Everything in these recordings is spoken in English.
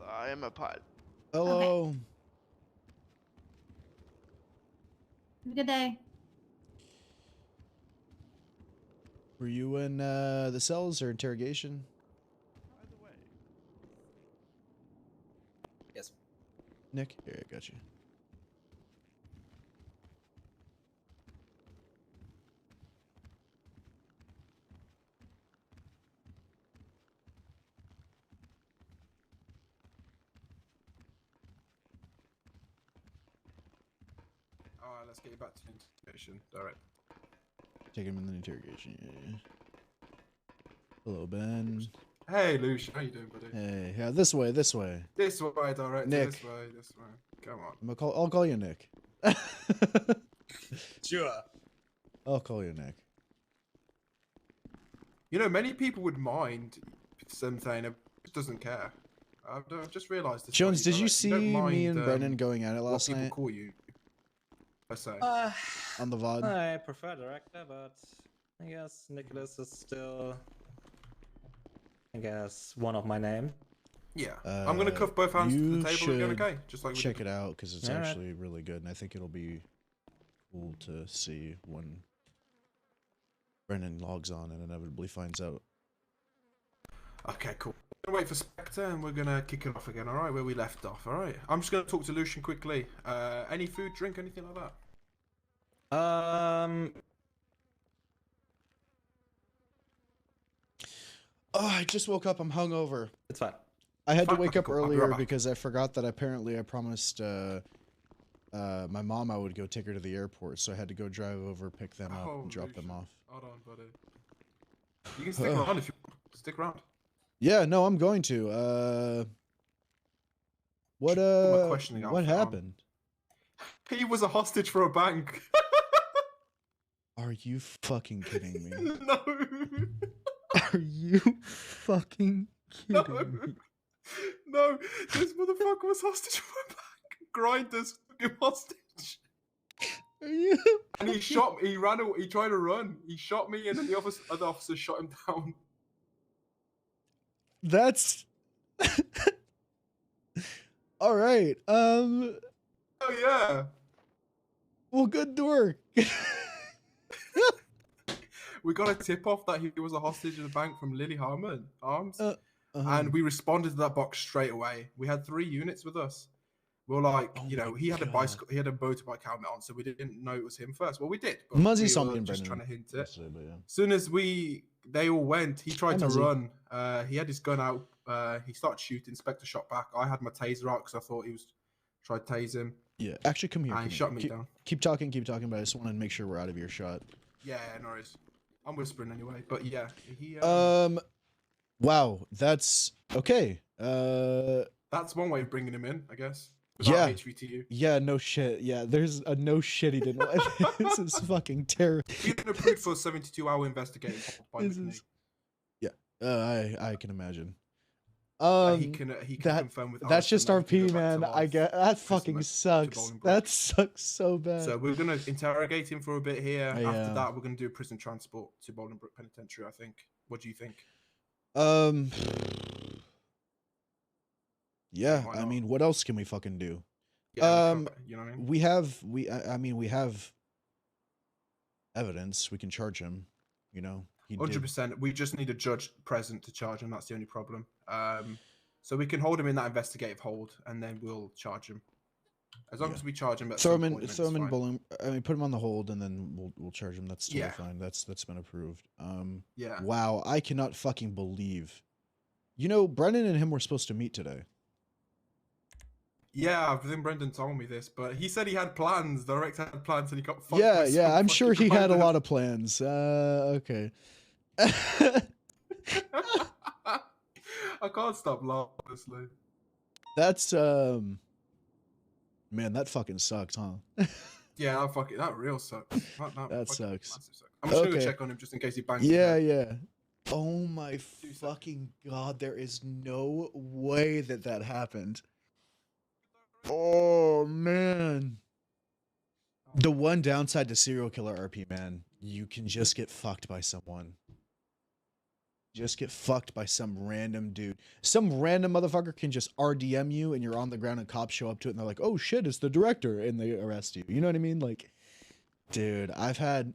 I am a pod. Hello. Have a good day. Were you in the cells or interrogation? Either way. Yes. Nick? Here, I got you. Alright, let's get you back to the interrogation. Alright. Take him in the interrogation. Yeah. Hello, Ben. Hey, Lucian, how you doing, buddy? Hey, yeah, this way, this way. This way, director. Nick. This way, this way. Come on. I'll call you Nick. Sure. I'll call you Nick. You know, many people would mind some saying it doesn't care. I've just realised this. Jones, did you don't see mind, me and Brennan going at it what last people night call you? I say. on the VOD? I prefer director, but I guess Nicholas is still, I guess, one of my name. Yeah. I'm gonna cuff both hands to you the table again, should okay? Just like we Check did. it out because it's Alright. actually really good, and I think it'll be cool to see when Brennan logs on and inevitably finds out. Okay, cool. We're gonna wait for Spectre and we're gonna kick it off again, alright? Where we left off, alright? I'm just gonna talk to Lucian quickly. Any food, drink, anything like that? Oh, I just woke up. I'm hungover. It's fine. I had to Fine, wake okay, up cool. I'll be right earlier back. because I forgot that apparently I promised my mom I would go take her to the airport, so I had to go drive over, pick them up, and drop them Lucian. off. Hold on, buddy. You can stick around if you want. Stick around. Yeah, no, I'm going to. What my questioning what outfit on. happened? He was a hostage for a bank. Are you fucking kidding me? No. Are you fucking No. kidding me? No. This motherfucker was hostage for a bank. Grinders took him hostage. Are you? And he shot me. He ran away. He tried to run. He shot me, and then the other officer shot him down. That's. All right. Oh yeah. Well, good work. We got a tip off that he was a hostage in the bank from Lily Harmon Arms, Uh-huh. and we responded to that box straight away. We had 3 units with us. We were like, Oh you know, my he had a God. bicycle, he had a motorbike helmet on, so we didn't know it was him first. Well, we did. But Muzzy we saw were me and just Brendan trying to hint it. yesterday, but yeah. As soon as they all went, he tried Hi, to Muzzy. run. He had his gun out. He started shooting. Inspector shot back. I had my taser out because I thought he was tried to tase him. Yeah, actually, come here. And come he here. shot me keep, down. Keep talking, but I just want to make sure we're out of your shot. Yeah, no worries. I'm whispering anyway. But yeah, he. Wow, that's okay. That's one way of bringing him in, I guess. Yeah. Without HVTU. Yeah, no shit. Yeah, there's a no shit he didn't. This is fucking terrible. He's been approved for a 72-hour investigation by This McNeil. is- Yeah, I can imagine. He can that- confirm with. That's just Alison that he RP, can go back to man. I life. get that Chris fucking Mac- to sucks. Bolingbroke. That sucks so bad. So we're gonna interrogate him for a bit here. Yeah. After that, we're gonna do prison transport to Bolingbroke Penitentiary. I think. What do you think? Yeah, Why I not? mean, what else can we fucking do? Yeah, you know what I mean. I mean, we have evidence. We can charge him. You know, he did. 100%. We just need a judge present to charge him. That's the only problem. So we can hold him in that investigative hold, and then we'll charge him. As long Yeah. as we charge him at Throw some him in. point, then Throw it's him in fine. bowling. I mean, put him on the hold, and then we'll charge him. That's totally Yeah. fine. That's been approved. Yeah. Wow, I cannot fucking believe. You know, Brennan and him were supposed to meet today. Yeah, I think Brendan told me this, but he said he had plans. The director had plans, and he got fucked. Yeah, by some yeah. I'm sure fucking he had a riders. lot of plans. Okay. I can't stop laughing, honestly. That's man, that fucking sucks, huh? Yeah, that real sucks. That fucking sucks. massive sucks. I'm just gonna Okay. check on him just in case he bangs. Yeah, again. yeah. Oh my fucking god, there is no way that happened. Oh man. The one downside to serial killer RP, man, you can just get fucked by someone. just get fucked by some random dude. Some random motherfucker can just RDM you and you're on the ground and cops show up to it and they're like, oh shit, it's the director, and they arrest you. You know what I mean? Like, dude, I've had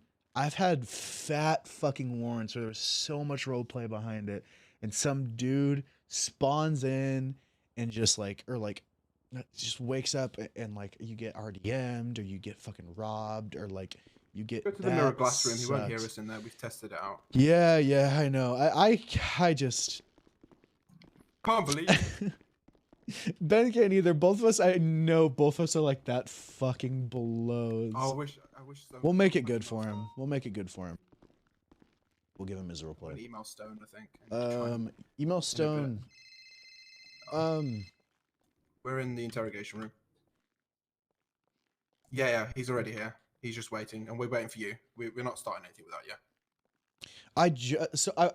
fat fucking warrants where there was so much role play behind it, and some dude spawns in and just like, or like just wakes up and like you get RDM'd or you get fucking robbed or like you get Go to the mirror glass room. He won't hear us in there. We've tested it out. Yeah, I know. I just Can't believe. Ben can't either. Both of us, I know both of us are like that fucking blows. Oh, I wish. So. We'll make it good for him. We'll make it good for him. We'll give him his role play. Email Stone, I think. Email Stone. We're in the interrogation room. Yeah, he's already here. He's just waiting, and we're waiting for you. We're not starting anything with that yet.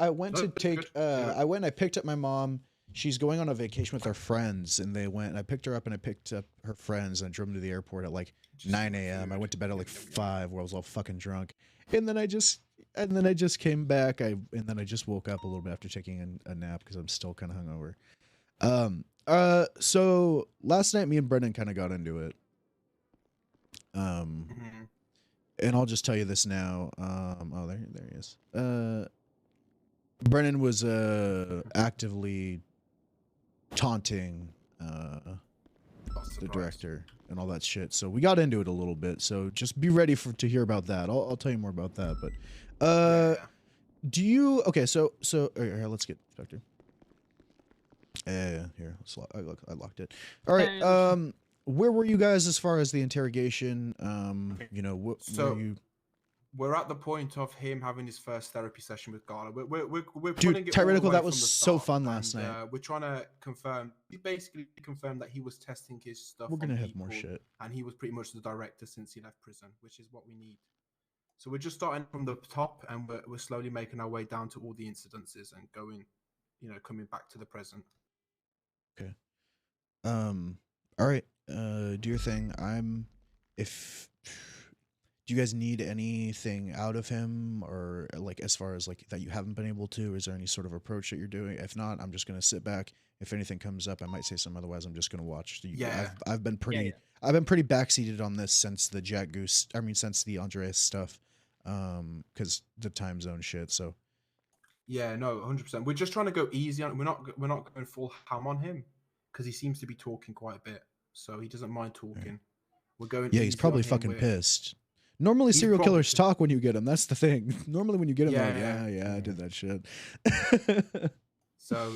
I went to take. I went and I picked up my mom. She's going on a vacation with her friends, and they went. And I picked her up, and I picked up her friends, and I drove them to the airport at like 9 a.m. I went to bed at like 5, where I was all fucking drunk, and then I just came back. And then I just woke up a little bit after taking a nap because I'm still kind of hungover. So last night, me and Brendan kind of got into it. And I'll just tell you this now. Oh, there he is. Brennan was actively taunting the director and all that shit. So we got into it a little bit. So just be ready to hear about that. I'll tell you more about that. But do you? Okay, so here, let's get Spectre. Here, I locked it. All right. Where were you guys as far as the interrogation? You know, we're at the point of him having his first therapy session with Gala. We're dude, tyrannical. That was so fun last night. We're trying to confirm. He basically confirmed that he was testing his stuff. We're gonna have more shit. And he was pretty much the director since he left prison, which is what we need. So we're just starting from the top, and we're slowly making our way down to all the incidences and going, coming back to the present. Okay. All right. Do your thing. Do you guys need anything out of him, or like as far as like that you haven't been able to? Is there any sort of approach that you're doing? If not, I'm just gonna sit back. If anything comes up, I might say something. Otherwise, I'm just gonna watch. I've been pretty backseated on this since the since the Andreas stuff, because the time zone shit. So. Yeah, no, 100%. We're just trying to go easy on. We're not going full ham on him because he seems to be talking quite a bit, so he doesn't mind talking. Right. We're going. Yeah, he's probably fucking pissed. Normally, serial killers talk when you get them. That's the thing. Normally, when you get them, I did that shit. So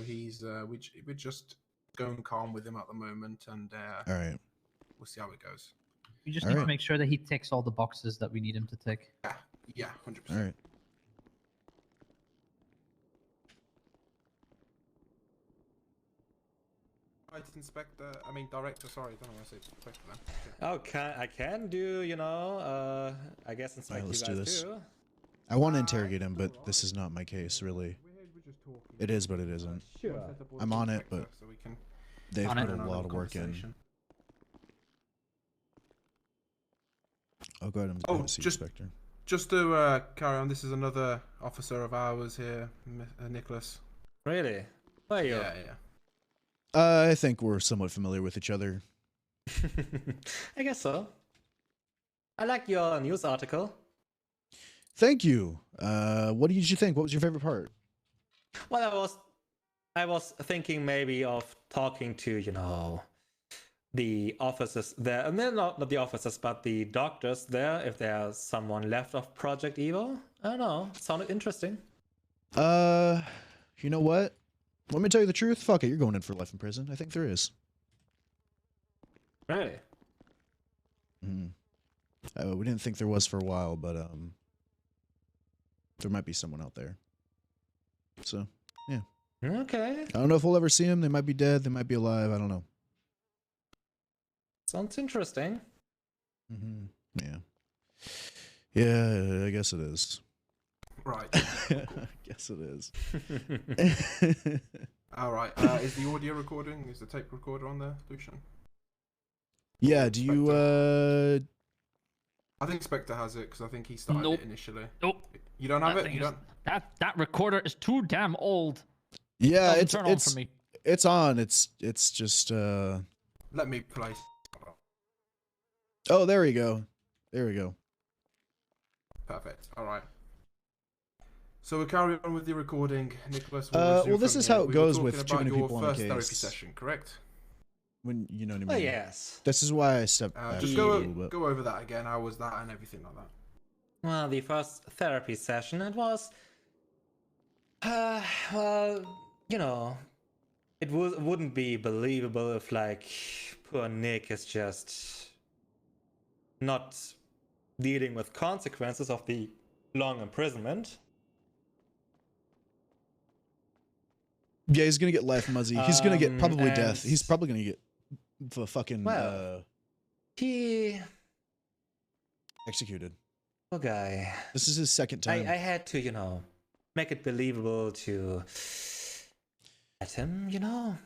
he's we're just going calm with him at the moment, and all right, we'll see how it goes. We just need to make sure that he ticks all the boxes that we need him to tick. Yeah, 100%. All right. Director, sorry, I don't know why I said inspector then. Oh, I can do, I guess inspect you guys do this. too. I want to interrogate him, but this is not my case, really. It is, but it isn't. Sure. I'm on it, but they've put a lot of work in. Oh, go ahead. I'm going to see Inspector. Just to carry on, this is another officer of ours here, Nicholas. Really? Where are you? Yeah. I think we're somewhat familiar with each other. I guess so. I like your news article. Thank you. What did you think? What was your favorite part? Well, I was thinking maybe of talking to, the officers there, and then not the officers, but the doctors there, if there's someone left of Project Evil. I don't know. It sounded interesting. You know what? Let me tell you the truth. Fuck it, you're going in for life in prison. I think there is. Really? We didn't think there was for a while, but there might be someone out there. So, yeah. Okay. I don't know if we'll ever see them. They might be dead. They might be alive. I don't know. Sounds interesting. Yeah. Yeah, I guess it is. Right. I guess it is. All right. Is the audio recording? Is the tape recorder on there, Lucian? Yeah. Do you I think Spectre has it because I think he started Nope. it initially. Nope. You don't have That it? thing You is- don't? That recorder is too damn old. Yeah, Doesn't it's turn on for me. it's on. It's just Let me play. Oh, there we go. There we go. Perfect. All right. So we'll carry on with the recording. Nicholas, Well, this is how it goes with too many your people on a first therapy case. session, correct? When you know what I mean. Oh, yes. This is why I stepped back Just a go little bit. go over that again. How was that and everything like that? Well, the first therapy session, it was, well, you know, it wouldn't be believable if, like, poor Nick is just not dealing with consequences of the long imprisonment. Yeah, he's gonna get life, Muzzy. He's gonna get probably death. He's and- probably gonna get the fucking Well, He, executed. poor guy. This is his second I time. had to, you know, make it believable to let him, you know. You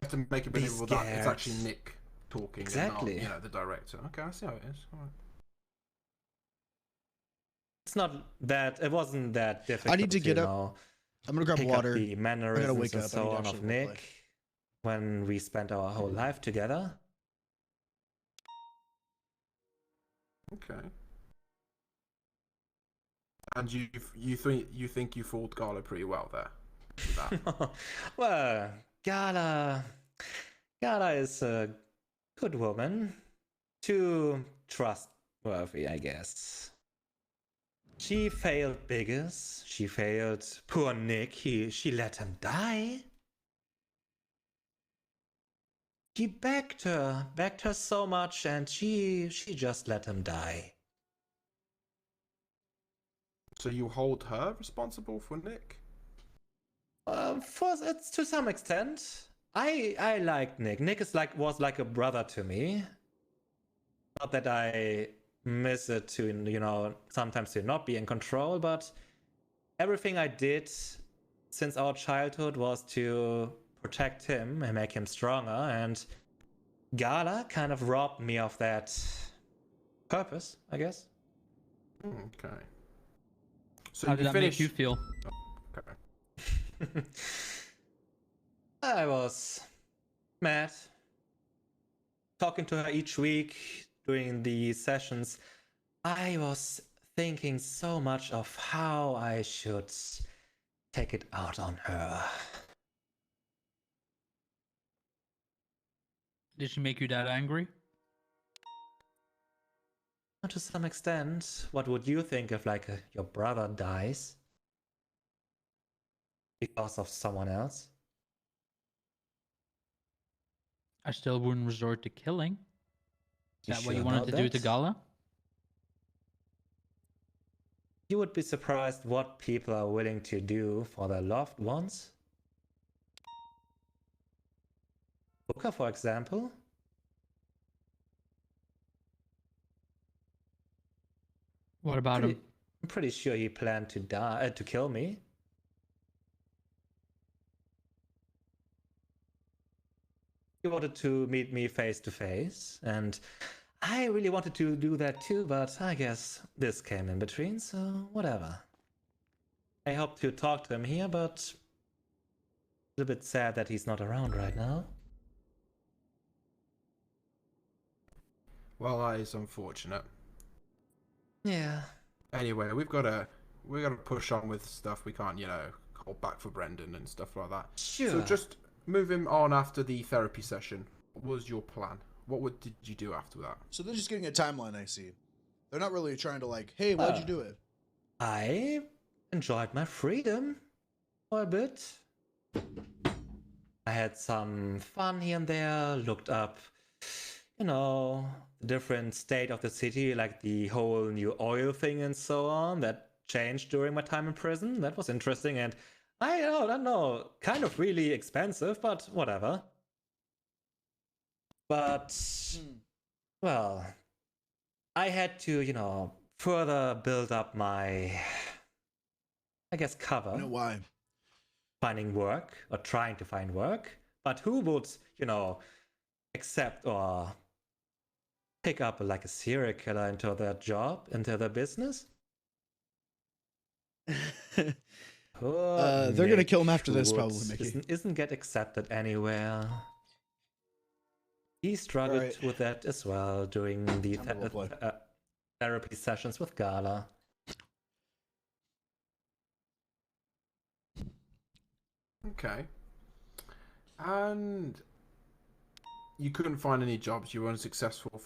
have to make it Be believable that it's scared. actually Nick talking, Exactly. and not, the director. Okay, I see how it is. All right. It's not that, it wasn't that difficult. I need to get you up. know, I'm gonna grab pick water. up the mannerisms wake and up. I so need to on of actually roleplay. Nick when we spent our whole life together. Okay. And you think you fooled Gala pretty well there with that? Well, Gala is a good woman, too trustworthy, I guess. She failed Biggest. She failed poor Nick. She let him die. He begged her so much, and she just let him die. So you hold her responsible for Nick? It's to some extent. I like Nick. Nick was like a brother to me. Not that I miss it to, you know, sometimes to not be in control, but everything I did since our childhood was to protect him and make him stronger, and Gala kind of robbed me of that purpose, I guess. Okay. So How did that finish... make you feel? Okay. I was mad. Talking to her each week during the sessions, I was thinking so much of how I should take it out on her. Did she make you that angry? To some extent, what would you think if, like, your brother dies because of someone else? I still wouldn't resort to killing. Is You that what you sure wanted about to do to that? Gala? You would be surprised what people are willing to do for their loved ones. Booker, for example. What about him? I'm pretty sure he planned to to kill me. He wanted to meet me face to face, and I really wanted to do that too, but I guess this came in between, so whatever. I hope to talk to him here, but a little bit sad that he's not around right now. Well, that is unfortunate. Yeah. Anyway, we gotta push on with stuff. We can't, hold back for Brendan and stuff like that. Sure. So just moving on after the therapy session, what was your plan? Did you do after that? So they're just getting a timeline. I see. They're not really trying to like, hey, why'd you do it? I enjoyed my freedom for a bit. I had some fun here and there, looked up, the different state of the city, like the whole new oil thing and so on that changed during my time in prison. That was interesting, and I don't know, kind of really expensive, but whatever. But, well, I had to, further build up my, I guess, cover. You know why? Finding work or trying to find work. But who would, accept or pick up like a serial killer into their job, into their business. Poor They're gonna Nick, kill him after who this, probably, would- Mickey. Isn't get accepted anywhere. He struggled Alright. with that as well during the Time to roleplay. therapy sessions with Gala. Okay. And you couldn't find any jobs. You were unsuccessful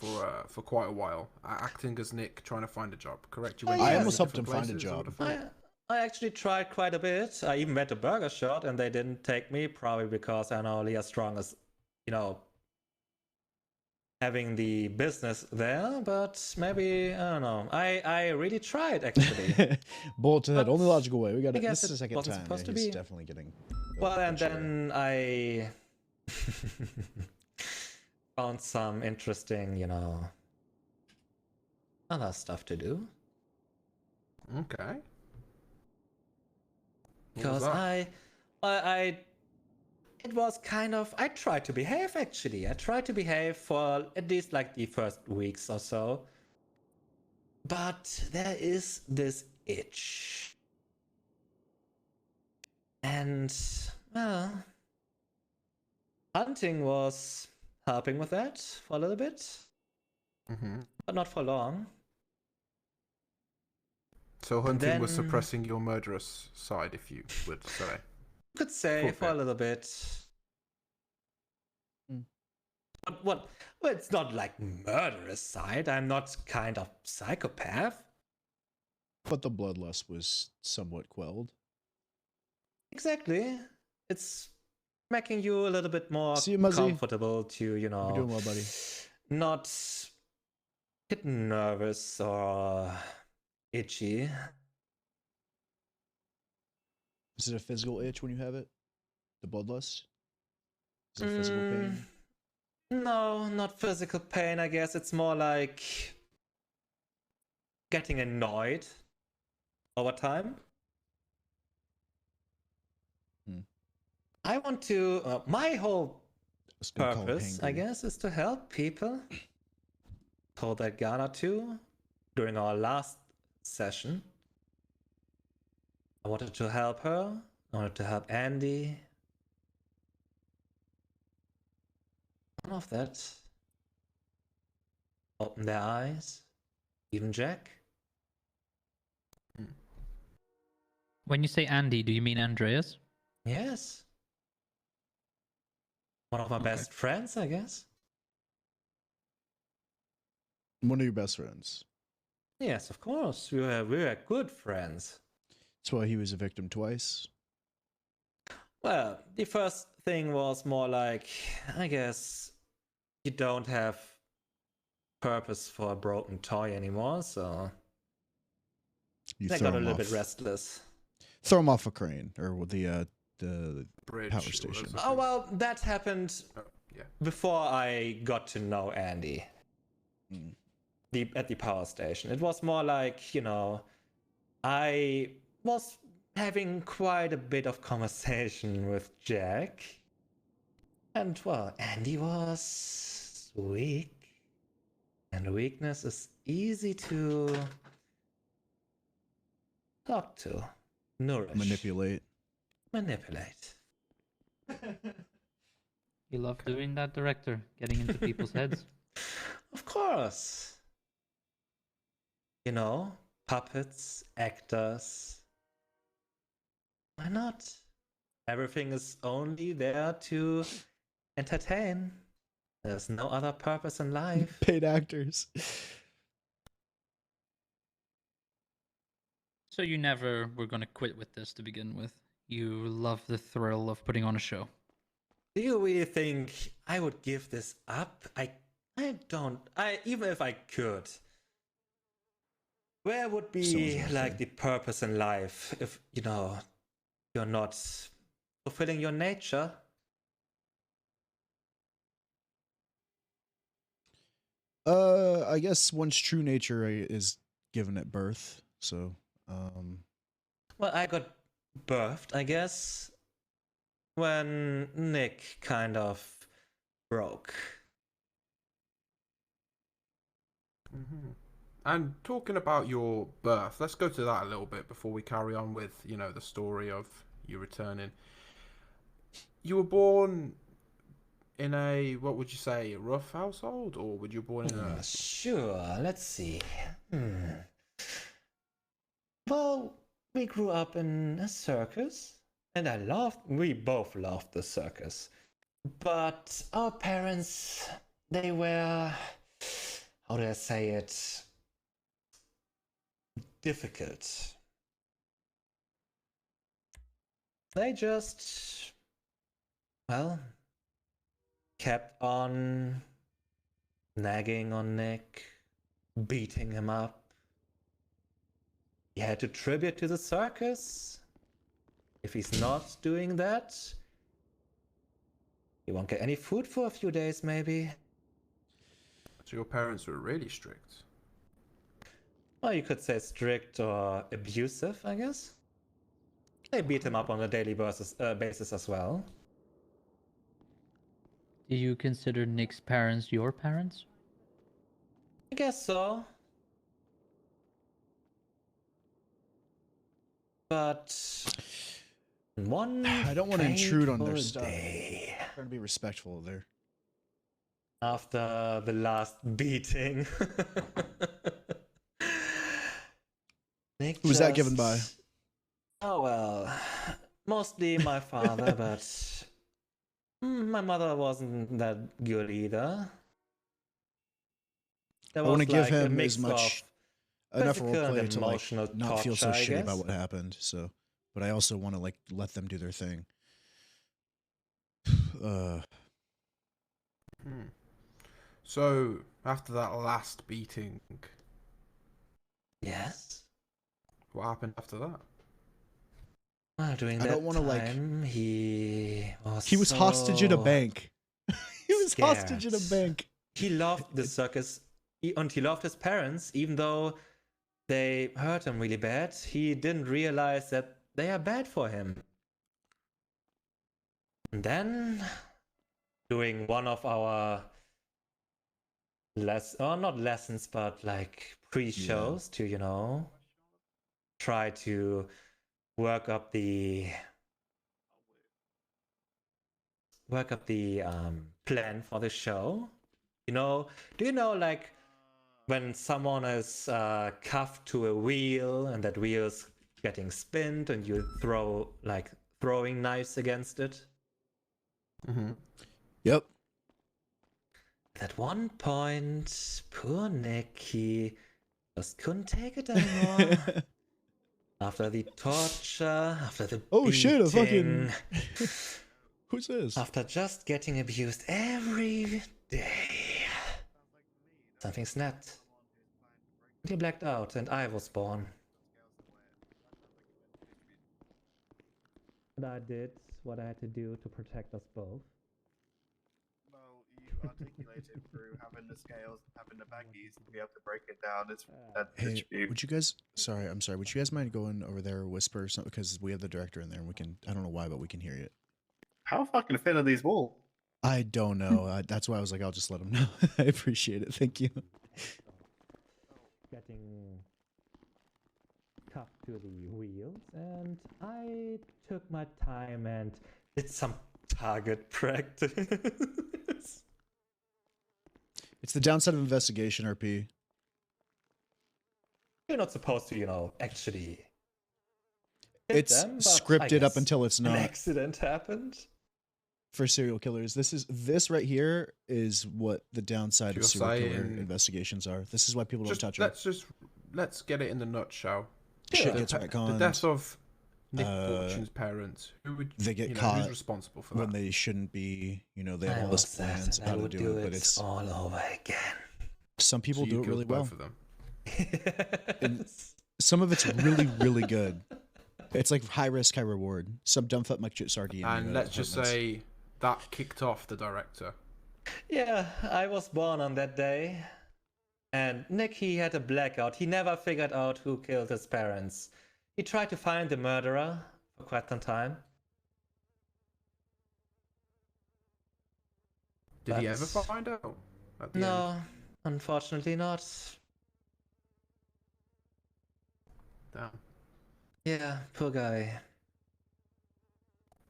for quite a while, acting as Nick, trying to find a job. Correct? You Oh, went yeah. to I almost helped different him find a places or job. different- I actually tried quite a bit. I even went to Burger Shot and they didn't take me, probably because I'm only as strong as, having the business there. But maybe, I don't know. I really tried, actually. Bullet to the head. But Only logical way. We got I it. guess This is the it second wasn't time. supposed Yeah, to he's be. definitely getting. Well, the and chair. then I found some interesting, other stuff to do. Okay. What was Because that? it was kind of, I tried to behave actually. I tried to behave for at least like the first weeks or so. But there is this itch. And, well, hunting was helping with that for a little bit, Mm-hmm. but not for long. So hunting was then- suppressing your murderous side, if you would say. You could say For a for a bit. little bit. Hmm. But what? Well, it's not like murderous side. I'm not kind of psychopath. But the bloodlust was somewhat quelled. Exactly. It's making you a little bit more See you, Muzzy. comfortable to, You're doing well, buddy. not get nervous or itchy. Is it a physical itch when you have it? The bloodlust? Is it physical pain? No, not physical pain, I guess. It's more like getting annoyed over time. Hmm. I want to. My whole Let's go call it purpose, I hangry. guess, is to help people. Told that Ghana too during our last session. I wanted to help her. I wanted to help Andy. None of that. Open their eyes. Even Jack. When you say Andy, do you mean Andreas? Yes. One of my best friends, I guess. One of your best friends. Yes, of course. We were good friends. That's why he was a victim twice. Well, the first thing was more like, I guess you don't have purpose for a broken toy anymore, so You I throw got a him little off. bit restless. Throw him off a crane or with the Bridge. Power was station. a Oh thing. well, that happened Oh, yeah. before I got to know Andy. Mm. At the power station. It was more like, I was having quite a bit of conversation with Jack. And well, Andy was weak. And weakness is easy to talk to, nourish, manipulate. manipulate. You love doing that, director, getting into people's heads. Of course. Puppets, actors. Why not? Everything is only there to entertain. There's no other purpose in life. Paid actors. So you never were going to quit with this to begin with. You love the thrill of putting on a show. Do you really think I would give this up? I don't. Even if I could. Where would be Someone's like listening. the purpose in life if you're not fulfilling your nature? I guess one's true nature is given at birth. So, Well, I got birthed, I guess, when Nick kind of broke. Hmm. And talking about your birth, let's go to that a little bit before we carry on with, the story of you returning. You were born in a, what would you say, a rough household, or were you born in a? Sure, let's see. Well, we grew up in a circus, and we both loved the circus. But our parents, they were, how do I say it, difficult. They just, well, kept on nagging on Nick, beating him up. He had to tribute to the circus. If he's not doing that, he won't get any food for a few days, maybe. So your parents were really strict. Well, you could say strict or abusive, I guess. They beat him up on a daily basis as well. Do you consider Nick's parents your parents? I guess so. But one I don't want to intrude on their fateful stuff. day, I'm trying to be respectful there. after the last beating, Nick Who was that given by? Oh well, mostly my father, but my mother wasn't that good either. There I want to was give like a him mix as much of enough physical and roleplay to like emotional not feel so torture, I shitty about guess. what happened. So, but I also want to like let them do their thing. So after that last beating, Yes. what happened after that? Well, during I that don't wanna, like- time, he He was hostage in a so bank. He was hostage in a scared. bank. He loved the circus, and he loved his parents, even though they hurt him really bad. He didn't realize that they are bad for him. And then, doing one of our not lessons, but like pre-shows to, try to work up the plan for the show. Do you know like when someone is cuffed to a wheel and that wheel's getting spinned and you throwing knives against it? Mm-hmm. Yep. At one point, poor Nick, he just couldn't take it anymore. After the torture, after the Oh shit! A beating, fucking. Who's this? after just getting abused every day, something snapped. He blacked out, and I was born. And I did what I had to do to protect us both. Well, you articulated through having the scales, having the baggies to be able to break it down. It's Hey, distribute. would you guys? Sorry, I'm sorry. Would you guys mind going over there, whisper something? Because we have the director in there, and we can. I don't know why, but we can hear it. How fucking thin are these walls? I don't know. That's why I was like, I'll just let him know. I appreciate it. Thank you. Getting cuffed to the wheels, and I took my time and did some target practice. It's the downside of investigation, RP. You're not supposed to, actually hit It's them, but I scripted up guess until it's an not. accident happened. For serial killers, this right here is what the downside You're of serial killer saying- investigations are. This is why people don't Just touch them. let's get it in the nutshell. Shit Yeah. gets The retconned death of Nick uh, Fortune's parents. Who would they get who's caught responsible for when that? they shouldn't be. They have I all this was that, plans and of I how to would do it, but it's all over again. some people So do you it really killed well. both of them. And some of it's really, really good. It's like high risk, high reward. Some dumb fuck might shoot Sarky. And let's just say that kicked off the director. Yeah, I was born on that day. And Nick, he had a blackout. He never figured out who killed his parents. He tried to find the murderer for quite some time. Did he But- ever find out? At the end? No, unfortunately not. Damn. Yeah, poor guy.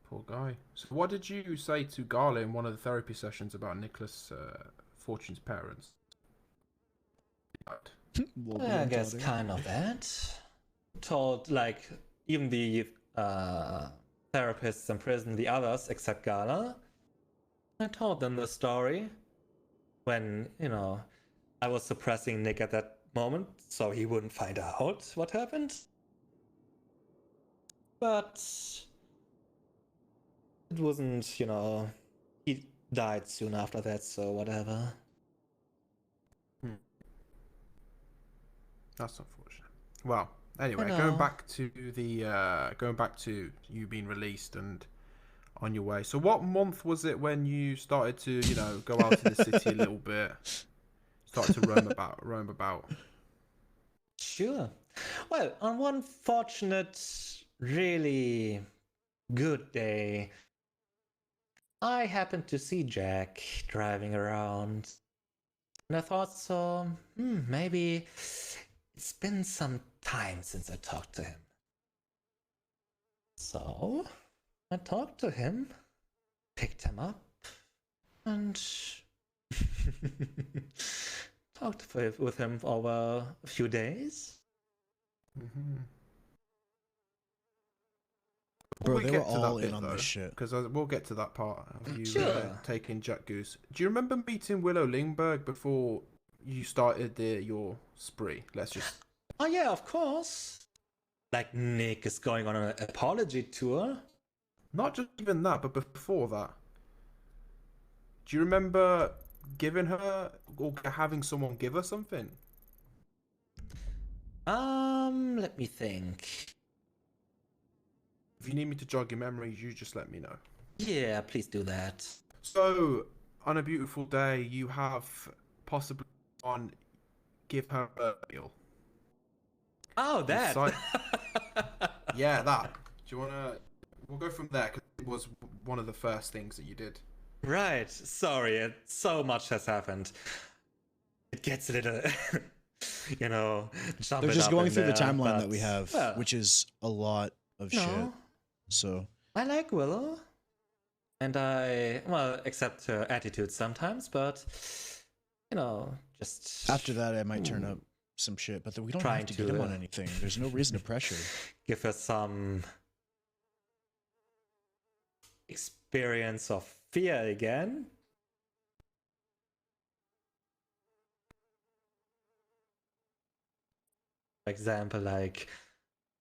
Poor guy. So what did you say to Garla in one of the therapy sessions about Nicholas Fortune's parents? Yeah, I guess kind of that. Told, like, even the therapists in prison, the others except Gala, I told them the story when, you know, I was suppressing Nick at that moment so he wouldn't find out what happened. But it wasn't, you know, he died soon after that, so whatever. That's unfortunate. Well, anyway, know. going back to you being released and on your way. So what month was it when you started to, you know, go out to the city a little bit, started to roam about? Sure. Well, on one fortunate, really good day, I happened to see Jack driving around. And I thought, so, maybe it's been some time since I talked to him. So, I talked to him, picked him up, and talked with him over a few days. Mm-hmm. Bro, they were all in on this shit. Because we'll get to that part of you Sure. taking Jack Goose. Do you remember meeting Willow Lingberg before you started your spree? Let's just... Oh yeah, of course. Like Nick is going on an apology tour. Not just even that, but before that. Do you remember giving her or having someone give her something? Let me think. If you need me to jog your memories, you just let me know. Yeah, please do that. So, on a beautiful day, you have possibly on give her a meal. Oh, that. Yeah, that. Do you wanna? We'll go from there because it was one of the first things that you did. Right. Sorry, so much has happened. It gets a little, you know, They're just going through the timeline but, that we have, well, which is a lot of shit. no, So I like Willow. And except her attitude sometimes, but, you know, just... after that, I might turn up some shit, but we don't have to get him on anything. There's no reason to pressure. Give her some experience of fear again. For example, like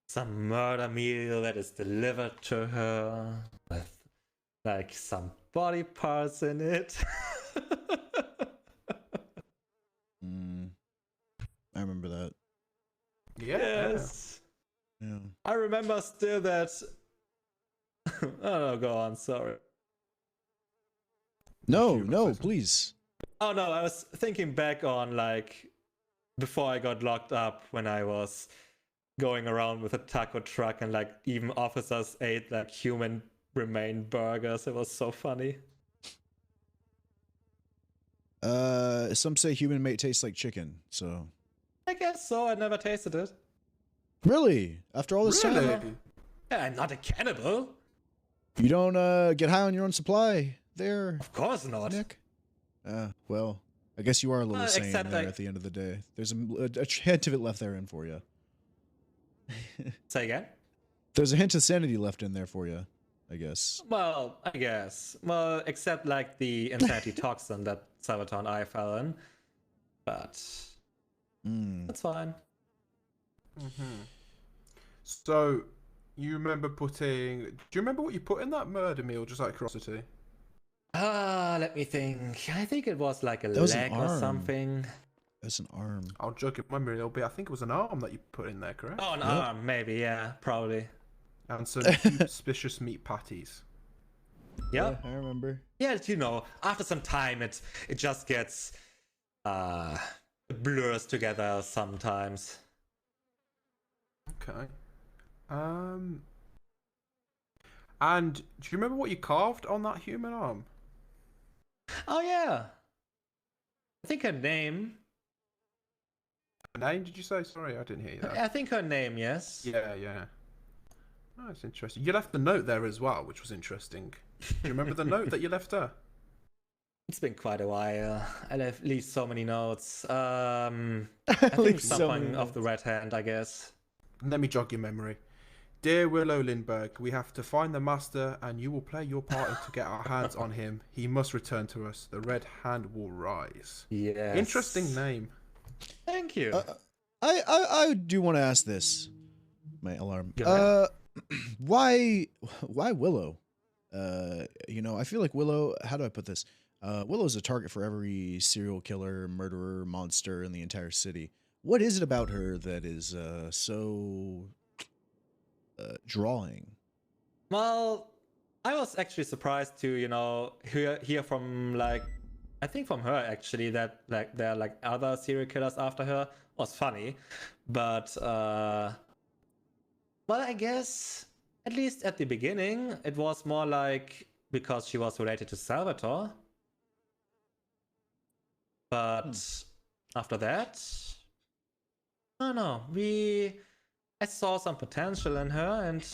some murder meal that is delivered to her with like some body parts in it. I remember that. Yeah. Yes. Yeah. I remember still that. Oh no, go on, sorry. No, please. Oh no, I was thinking back on like before I got locked up when I was going around with a taco truck and like even officers ate like human remain burgers. It was so funny. Some say human meat tastes like chicken, so. I guess so. I never tasted it. Really? After all this time? Yeah, I'm not a cannibal. You don't get high on your own supply there, Of course not. Nick? Well, I guess you are a little sane except there like- at the end of the day. There's a hint of it left there in for you. Say again? There's a hint of sanity left in there for you, I guess. Well, I guess. Well, except like the insanity toxin that Sabaton I fell in. But that's fine. Mm-hmm. So, you remember putting... Do you remember what you put in that murder meal, just out of curiosity? Let me think. I think it was like a That was an leg or arm. something. That's an arm. I'll jog your memory a little bit. I think it was an arm that you put in there, correct? Oh, an Yep. arm, maybe, yeah, probably. And some suspicious meat patties. Yep. Yeah, I remember. Yeah, you know, after some time it just gets blurs together sometimes. Okay. And do you remember what you carved on that human arm? Oh yeah. I think her name. Her name, did you say? Sorry, I didn't hear you there. I think her name, yes. Yeah, yeah. Oh, that's interesting. You left the note there as well, which was interesting. Do you remember the note that you left her? It's been quite a while. I left at least so many notes. I At think least so many something of the notes. Red Hand, I guess. Let me jog your memory. Dear Willow Lindbergh, we have to find the master and you will play your part to get our hands on him. He must return to us. The Red Hand will rise. Yes. Interesting name. Thank you. I do want to ask this. My alarm. Go ahead. Why Willow? You know, I feel like Willow. How do I put this? Willow's a target for every serial killer, murderer, monster in the entire city. What is it about her that is so drawing? Well, I was actually surprised to, hear from I think from her actually that there are other serial killers after her. Was funny, but well, I guess at least at the beginning it was more like because she was related to Salvatore. But after that, I don't know. I saw some potential in her, and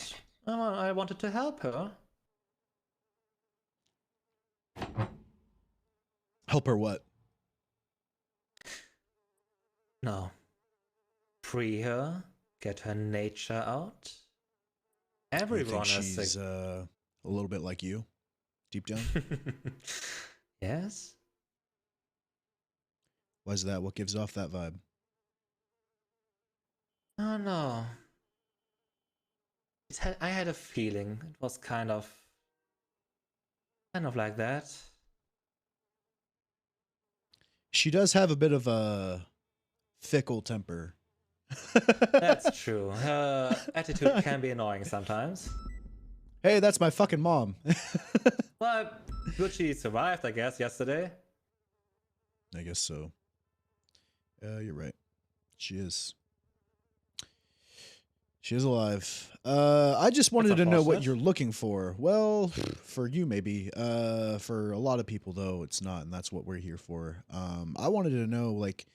I wanted to help her. Help her what? No. Free her, get her nature out. You Everyone think is she's a little bit like you, deep down? Yes. Why is that? What gives off that vibe? Oh no. I had a feeling it was kind of like that. She does have a bit of a fickle temper. That's true. Her attitude can be annoying sometimes. Hey, that's my fucking mom. But good she survived, I guess, yesterday. I guess so. You're right. She is. She is alive. I just wanted to know what unfortunate. you're looking for. Well, for you maybe. For a lot of people though, it's not, and that's what we're here for. I wanted to know, like,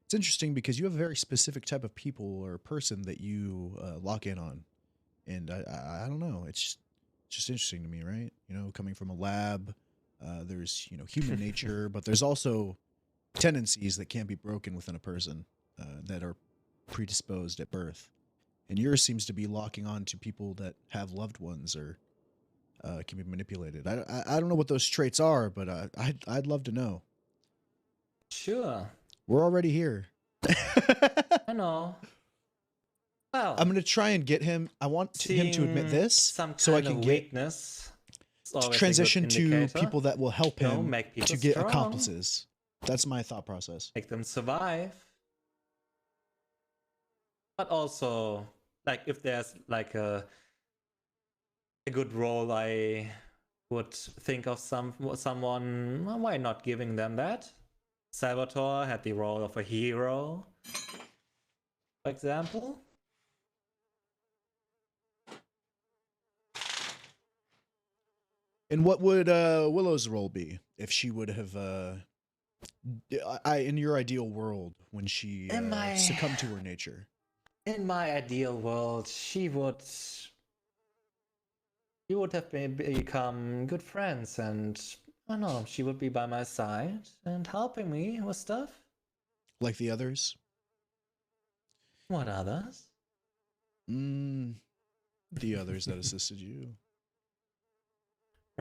it's interesting because you have a very specific type of people or person that you lock in on, and I don't know. It's just interesting to me, right? You know, coming from a lab, there's human nature, but there's also tendencies that can't be broken within a person that are predisposed at birth. And yours seems to be locking on to people that have loved ones or can be manipulated. I don't know what those traits are, but I'd love to know. Sure. We're already here. I know. Well, I'm gonna try and get him. I want him to admit this, some so I kind can of get weakness. It's always a good transition to indicator. people that will help him Make people to get strong. accomplices. That's my thought process. Make them survive. But also, like, if there's like a good role, I would think of someone. Well, why not giving them that? Salvatore had the role of a hero, for example. And what would Willow's role be if she would have, in your ideal world, when she succumbed to her nature? In my ideal world, she would have become good friends, and I don't know, she would be by my side and helping me with stuff. Like the others? What others? The others that assisted you.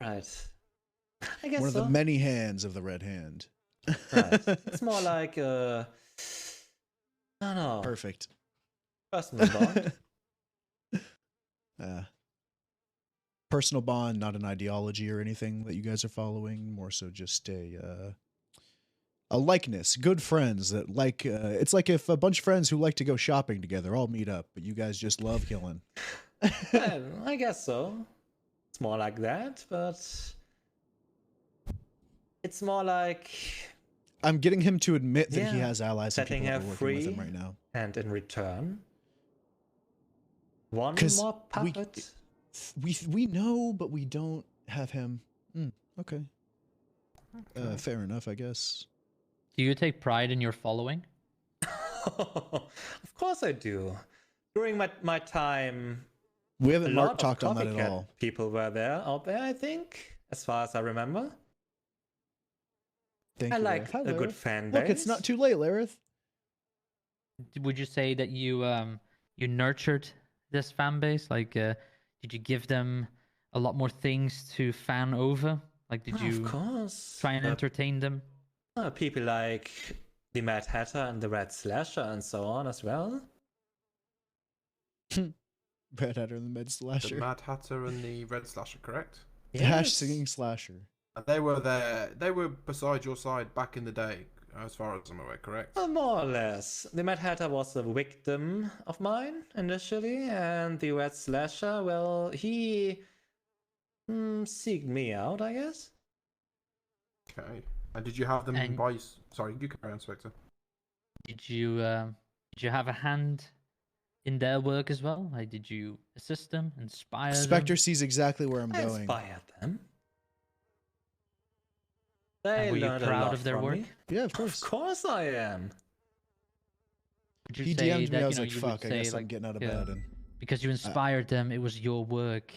Right. I guess One of so. the many hands of the Red Hand. Right. It's more like I don't know. Perfect. Personal bond. Personal bond, not an ideology or anything that you guys are following. More so, just a likeness. Good friends that like. It's like if a bunch of friends who like to go shopping together all meet up, but you guys just love killing. Yeah, I guess so. It's more like that, but it's more like I'm getting him to admit that he Yeah. has allies and setting people her that are working with him free. right now. And in return, one 'Cause more puppet. We know, but we don't have him. Okay. Fair enough, I guess. Do you take pride in your following? Of course I do. During my time, We a haven't lot talked of on that at copycat all. people were out there, I think, as far as I remember. Thank I you, like Lareth. Hi, a good Lareth. fan Look, base. it's not too late, Lareth. Would you say that you nurtured this fan base? Like, did you give them a lot more things to fan over? Like, did Of you course. try and entertain them? People like the Mad Hatter and the Red Slasher and so on as well. Red Hatter and the Med The Slasher. Mad Hatter and the Red Slasher, correct? Hash singing slasher. And they were there. They were beside your side back in the day, as far as I'm aware, correct? More or less. The Mad Hatter was a victim of mine initially, and the Red Slasher, well, he seeked me out, I guess. Okay. And did you have them And- by? Sorry, you carry on, Spectre. Did you have a hand in their work as well? Like, did you assist them, inspire Spectre them? sees exactly where I'm I going. inspired them. And They were you learned a proud lot of their from work? me. Yeah, of Of course. course I am. Would you He say DM'd me. that, I was you know, like, you would "Fuck, I say, guess I'm like, getting out of yeah, bed." And because you inspired them, it was your work,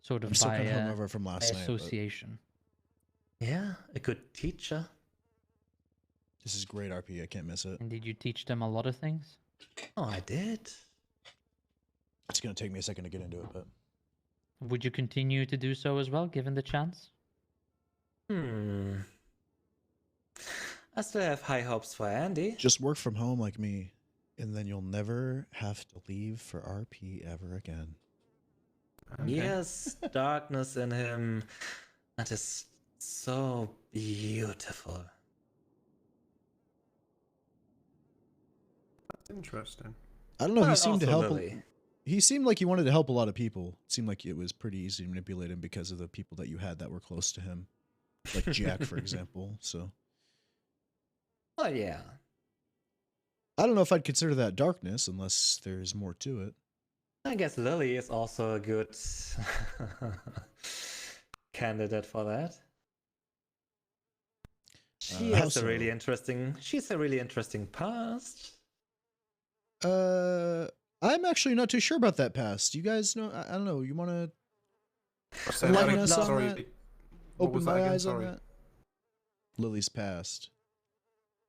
sort of I'm still by, kind of hungover from by last night. But association. Yeah, a good teacher. this is great RP. I can't miss it. And did you teach them a lot of things? Oh, I did. It's gonna take me a second to get into it, but Would you continue to do so as well, given the chance? I still have high hopes for Andy. just work from home like me, and then you'll never have to leave for RP ever again. He has darkness in him that is so beautiful. That's interesting. I don't know. He But seemed to also help. Lily. He seemed like he wanted to help a lot of people. It seemed like it was pretty easy to manipulate him because of the people that you had that were close to him, like Jack, for example. So Oh yeah. I don't know if I'd consider that darkness unless there's more to it. I guess Lily is also a good candidate for that. She How has a really so? interesting. She's a really interesting past. I'm actually not too sure about that past. You guys know? I don't know. You want to Say that enlighten again, us on sorry. that? What Open was that my again? eyes on Sorry. that. Lily's past.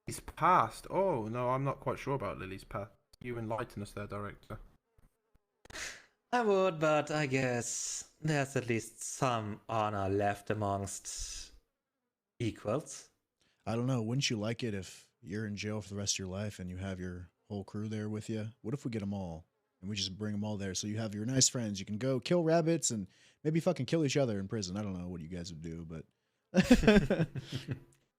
He's past. Oh no, I'm not quite sure about Lily's past. You enlighten us there, director. I would, but I guess there's at least some honor left amongst equals. I don't know. Wouldn't you like it if you're in jail for the rest of your life and you have your whole crew there with you? What if we get them all and we just bring them all there so you have your nice friends? You can go kill rabbits and maybe fucking kill each other in prison. I don't know what you guys would do, but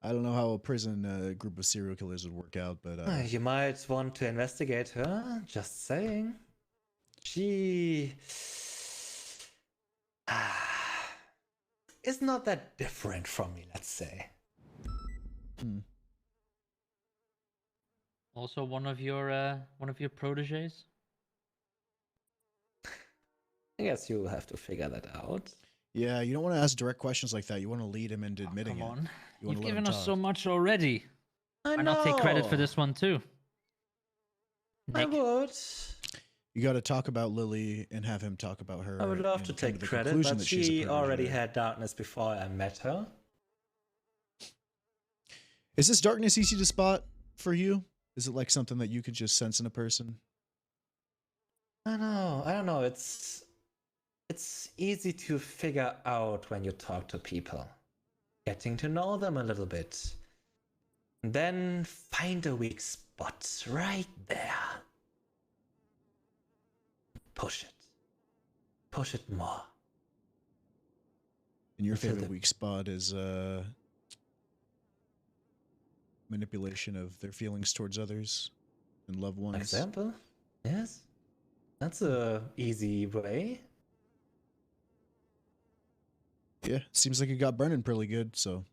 I don't know how a prison group of serial killers would work out. But You might want to investigate her. Just saying. She is not that different from me, let's say. Also, one of your proteges. I guess you'll have to figure that out. yeah, you don't want to ask direct questions like that. You want to lead him into admitting Come it. on, You wanna you've let him given us so talk. much already. I Why not take credit for know. this one too? I Nick, would. You got to talk about Lily and have him talk about her. I would love and to come take the credit, conclusion but that she's a she already protege. had darkness before I met her. Is this darkness easy to spot for you? Is it like something that you could just sense in a person? I don't know. It's easy to figure out when you talk to people. Getting to know them a little bit. Then find a weak spot right there. Push it. Push it more. And your Until favorite the- weak spot is manipulation of their feelings towards others and loved ones. Example? Yes. That's a easy way. Yeah, seems like it got burning pretty good. So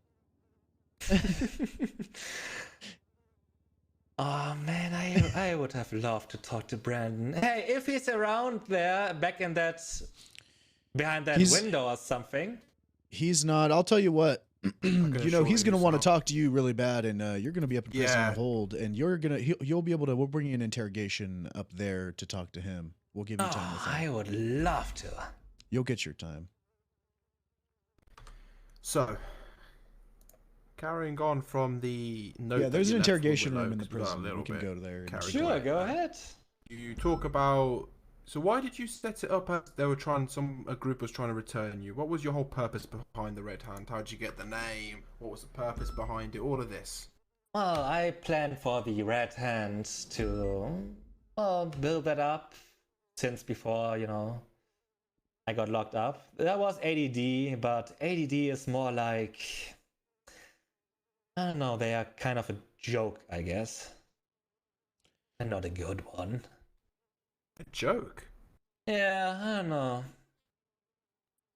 Oh man, I would have loved to talk to Brandon. Hey, if he's around there, back in that behind that He's- window or something. he's not. I'll tell you what. You know, he's assure gonna you want to so. talk to you really bad, and you're gonna be up in prison on Yeah. hold, and you'll be able to. We'll bring you an interrogation up there to talk to him. We'll give you time with Oh, I him. would love to. You'll get your time. So, carrying on from the note. Yeah, that there's you an left for interrogation Willow, room in the 'cause we got a prison. little We can bit go there. And carried Sure, away go there. ahead. You talk about. So why did you set it up as they were trying? A group was trying to return you. What was your whole purpose behind the Red Hand? How did you get the name? What was the purpose behind it? All of this. Well, I planned for the Red Hand to build that up since before, I got locked up. That was ADD, but ADD is more like, I don't know, they are kind of a joke, I guess. And not a good one. A joke. Yeah, I don't know.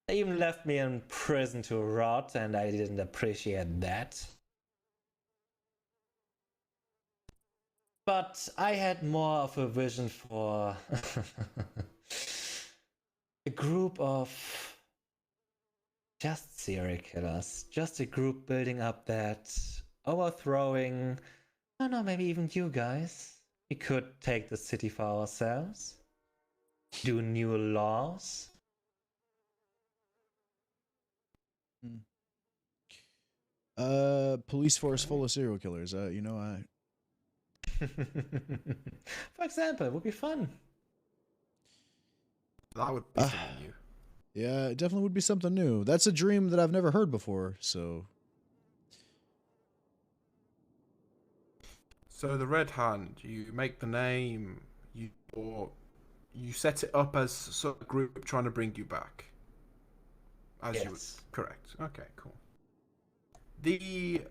They even left me in prison to rot, and I didn't appreciate that. But I had more of a vision for a group of just serial killers. Just a group building up that, overthrowing, I don't know, maybe even you guys. We could take the city for ourselves. Do new laws. Police force full of serial killers. You know, I For example, it would be fun. That would be something new. yeah, it definitely would be something new. That's a dream that I've never heard before. So So the Red Hand, you make the name, you set it up as sort of a group trying to bring you back. As you would, Yes. correct. Okay, cool. The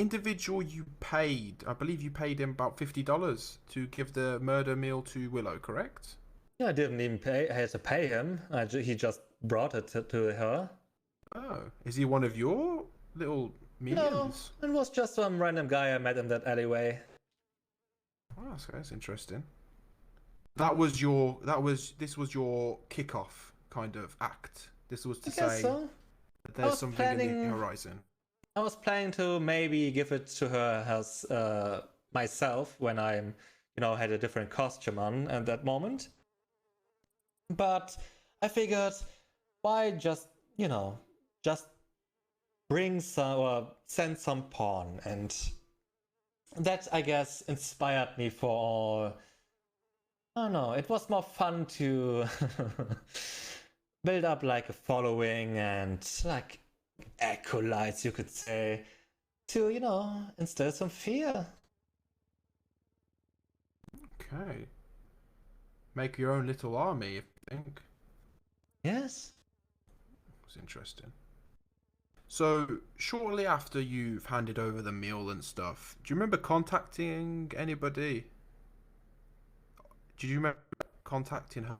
individual you paid, I believe you paid him about $50 to give the murder meal to Willow, correct? Yeah, I didn't even pay. I had to pay him. He just brought it to her. Oh, is he one of your little No, minions? it was just some random guy I met in that alleyway. Oh, that's interesting. This was your kickoff kind of act. This was to I guess say so. that I there's was something in the planning- horizon. I was planning to maybe give it to her as myself when I'm, had a different costume on at that moment. But I figured, why just bring some or send some porn, and that, I guess, inspired me for all. I don't know. It was more fun to build up like a following and like acolytes, you could say, to instill some fear. Okay. Make your own little army, if you think. Yes. It's interesting. So, shortly after you've handed over the meal and stuff, do you remember contacting anybody? Did you remember contacting her?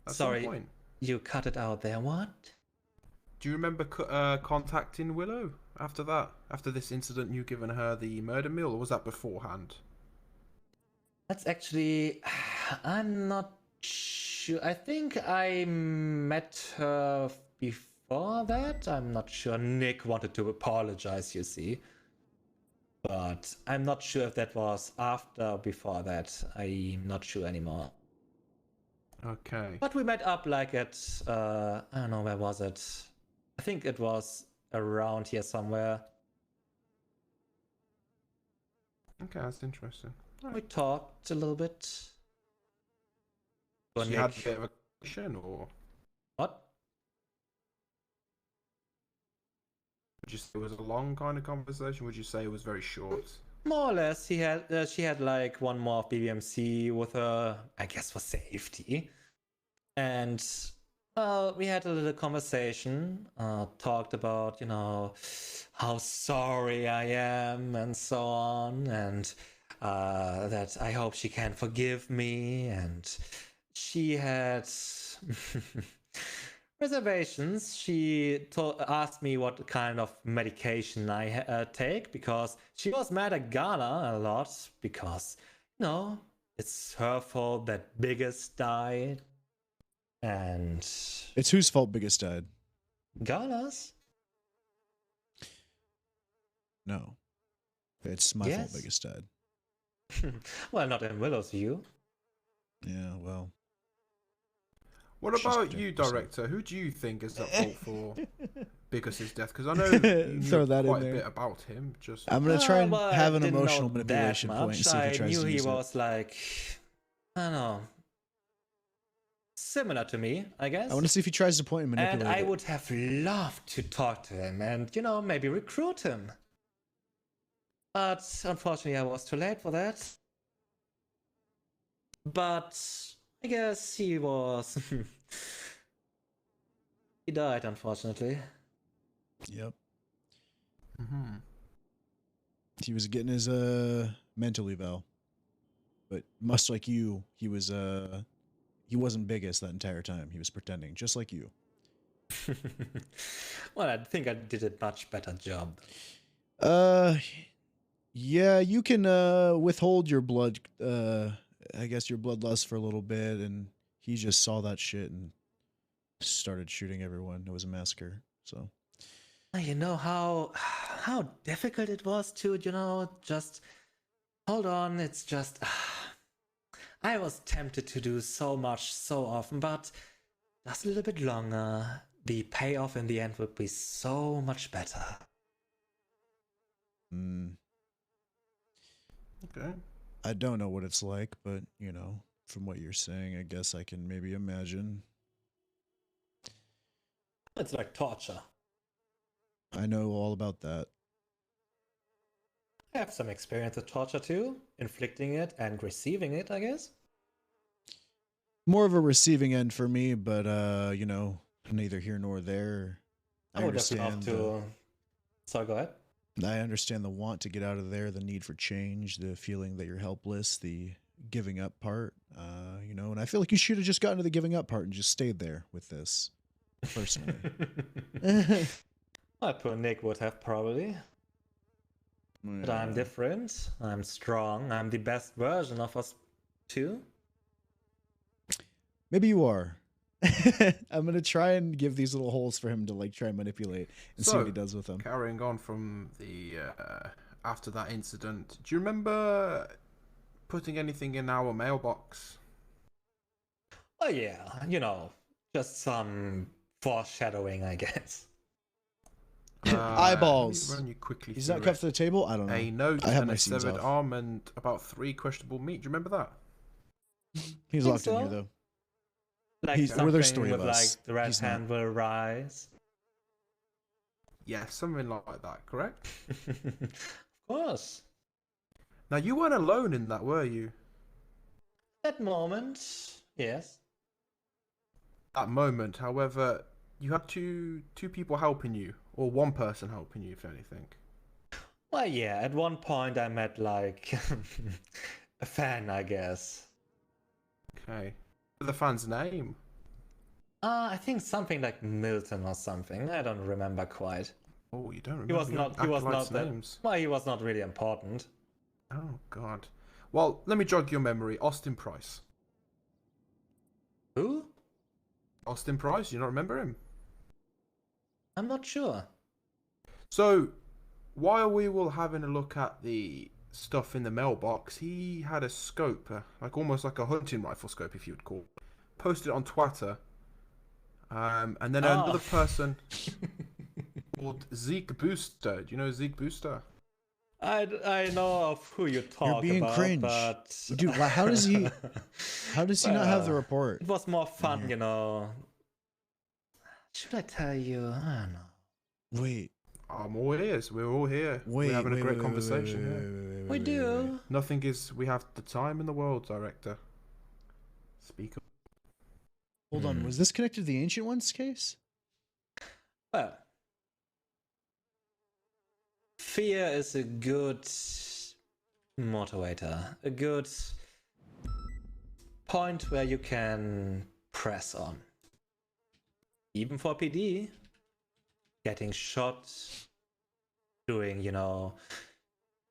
At Sorry. some point? You cut it out there. What? Do you remember contacting Willow after that? After this incident, you given her the murder meal, or was that beforehand? That's actually, I'm not sure. I think I met her before that. I'm not sure. Nick wanted to apologize, you see. But I'm not sure if that was after or before that. I'm not sure anymore. Okay. But we met up like at, I don't know, where was it? I think it was around here somewhere. Okay, that's interesting. We talked a little bit. So But you had a Nick- bit of a conversation, or What? would you say it was a long kind of conversation? Would you say it was very short? More or less, she had like one more of BBMC with her, I guess for safety. And we had a little conversation, talked about, how sorry I am and so on, and that I hope she can forgive me. And she had reservations. She asked me what kind of medication I take, because she was mad at Gala a lot because, it's her fault that Biggest died. And it's whose fault Biggest died? Gala's? No. It's my fault, Yes. biggest dad. Well, not in Willow's view. Yeah, well. What She's about protecting you, herself. director? Who do you think is at fault for Bigus's death? Because I know you Throw knew that in quite a there. bit about him. Just I'm gonna try and Well, I have an didn't know emotional that manipulation point and much. see if he I tries knew to he use it. was like, I don't know, similar to me, I guess. I want to see if he tries to point and And manipulate I it. would have loved to talk to him and, maybe recruit him. But unfortunately, I was too late for that. But I guess he was. He died, unfortunately. Yep. Mhm. He was getting his mental eval. But much like you, he wasn't biggest that entire time. He was pretending, just like you. Well, I think I did a much better job. Yeah, you can withhold your blood I guess your bloodlust for a little bit, and he just saw that shit and started shooting everyone. It was a massacre. So You know how difficult it was to, just hold on. It's just I was tempted to do so much so often, but just a little bit longer. The payoff in the end would be so much better. Okay. I don't know what it's like, but from what you're saying, I guess I can maybe imagine. It's like torture. I know all about that. I have some experience with torture too, inflicting it and receiving it, I guess. More of a receiving end for me, but neither here nor there. I would have loved to. So go ahead. I understand the want to get out of there, the need for change, the feeling that you're helpless, the giving up part. And I feel like you should have just gotten to the giving up part and just stayed there with this, personally. My poor Nick would have probably. But I'm different. I'm strong. I'm the best version of us two. Maybe you are. I'm gonna try and give these little holes for him to try and manipulate and see what he does with them. Carrying on from the after that incident, do you remember putting anything in our mailbox? Oh yeah, just some foreshadowing, I guess. Eyeballs. Let me run you quickly He's through not it. cut to the table. I don't know. A note I have and my a scenes severed off. arm and about 3 questionable meat. Do you remember that? He's Think locked in here so. though. Like Well, something there's three with of us. like the red He's not. hand will rise. Yeah, something like that, correct? Of course. Now, you weren't alone in that, were you? That moment, yes. That moment, however, you had two people helping you, or one person helping you, if anything. Well, yeah, at one point I met like a fan, I guess. Okay. The fan's name? I think something like Milton or something. I don't remember quite. Oh, you don't remember? He was your not. He was acolytes' not. names. Well, he was not really important. Oh God. Well, let me jog your memory. Austin Price. Who? Austin Price. You don't remember him? I'm not sure. So, while we were having a look at the stuff in the mailbox, he had a scope, almost like a hunting rifle scope, if you would call it. Posted it on Twitter. And then another person called Zeke Booster. Do you know Zeke Booster? I know of who you talk being about, cringe. but Dude, how does he not have the Well, report? it was more fun, Should I tell you? I don't know. Wait. I'm all ears. We're all here. Wait. We're having a great wait, conversation here. We do. Nothing is. We have the time in the world, director. Speak up. Hold on. Was this connected to the Ancient Ones case? Well, fear is a good motivator, a good point where you can press on. Even for PD, getting shot, doing,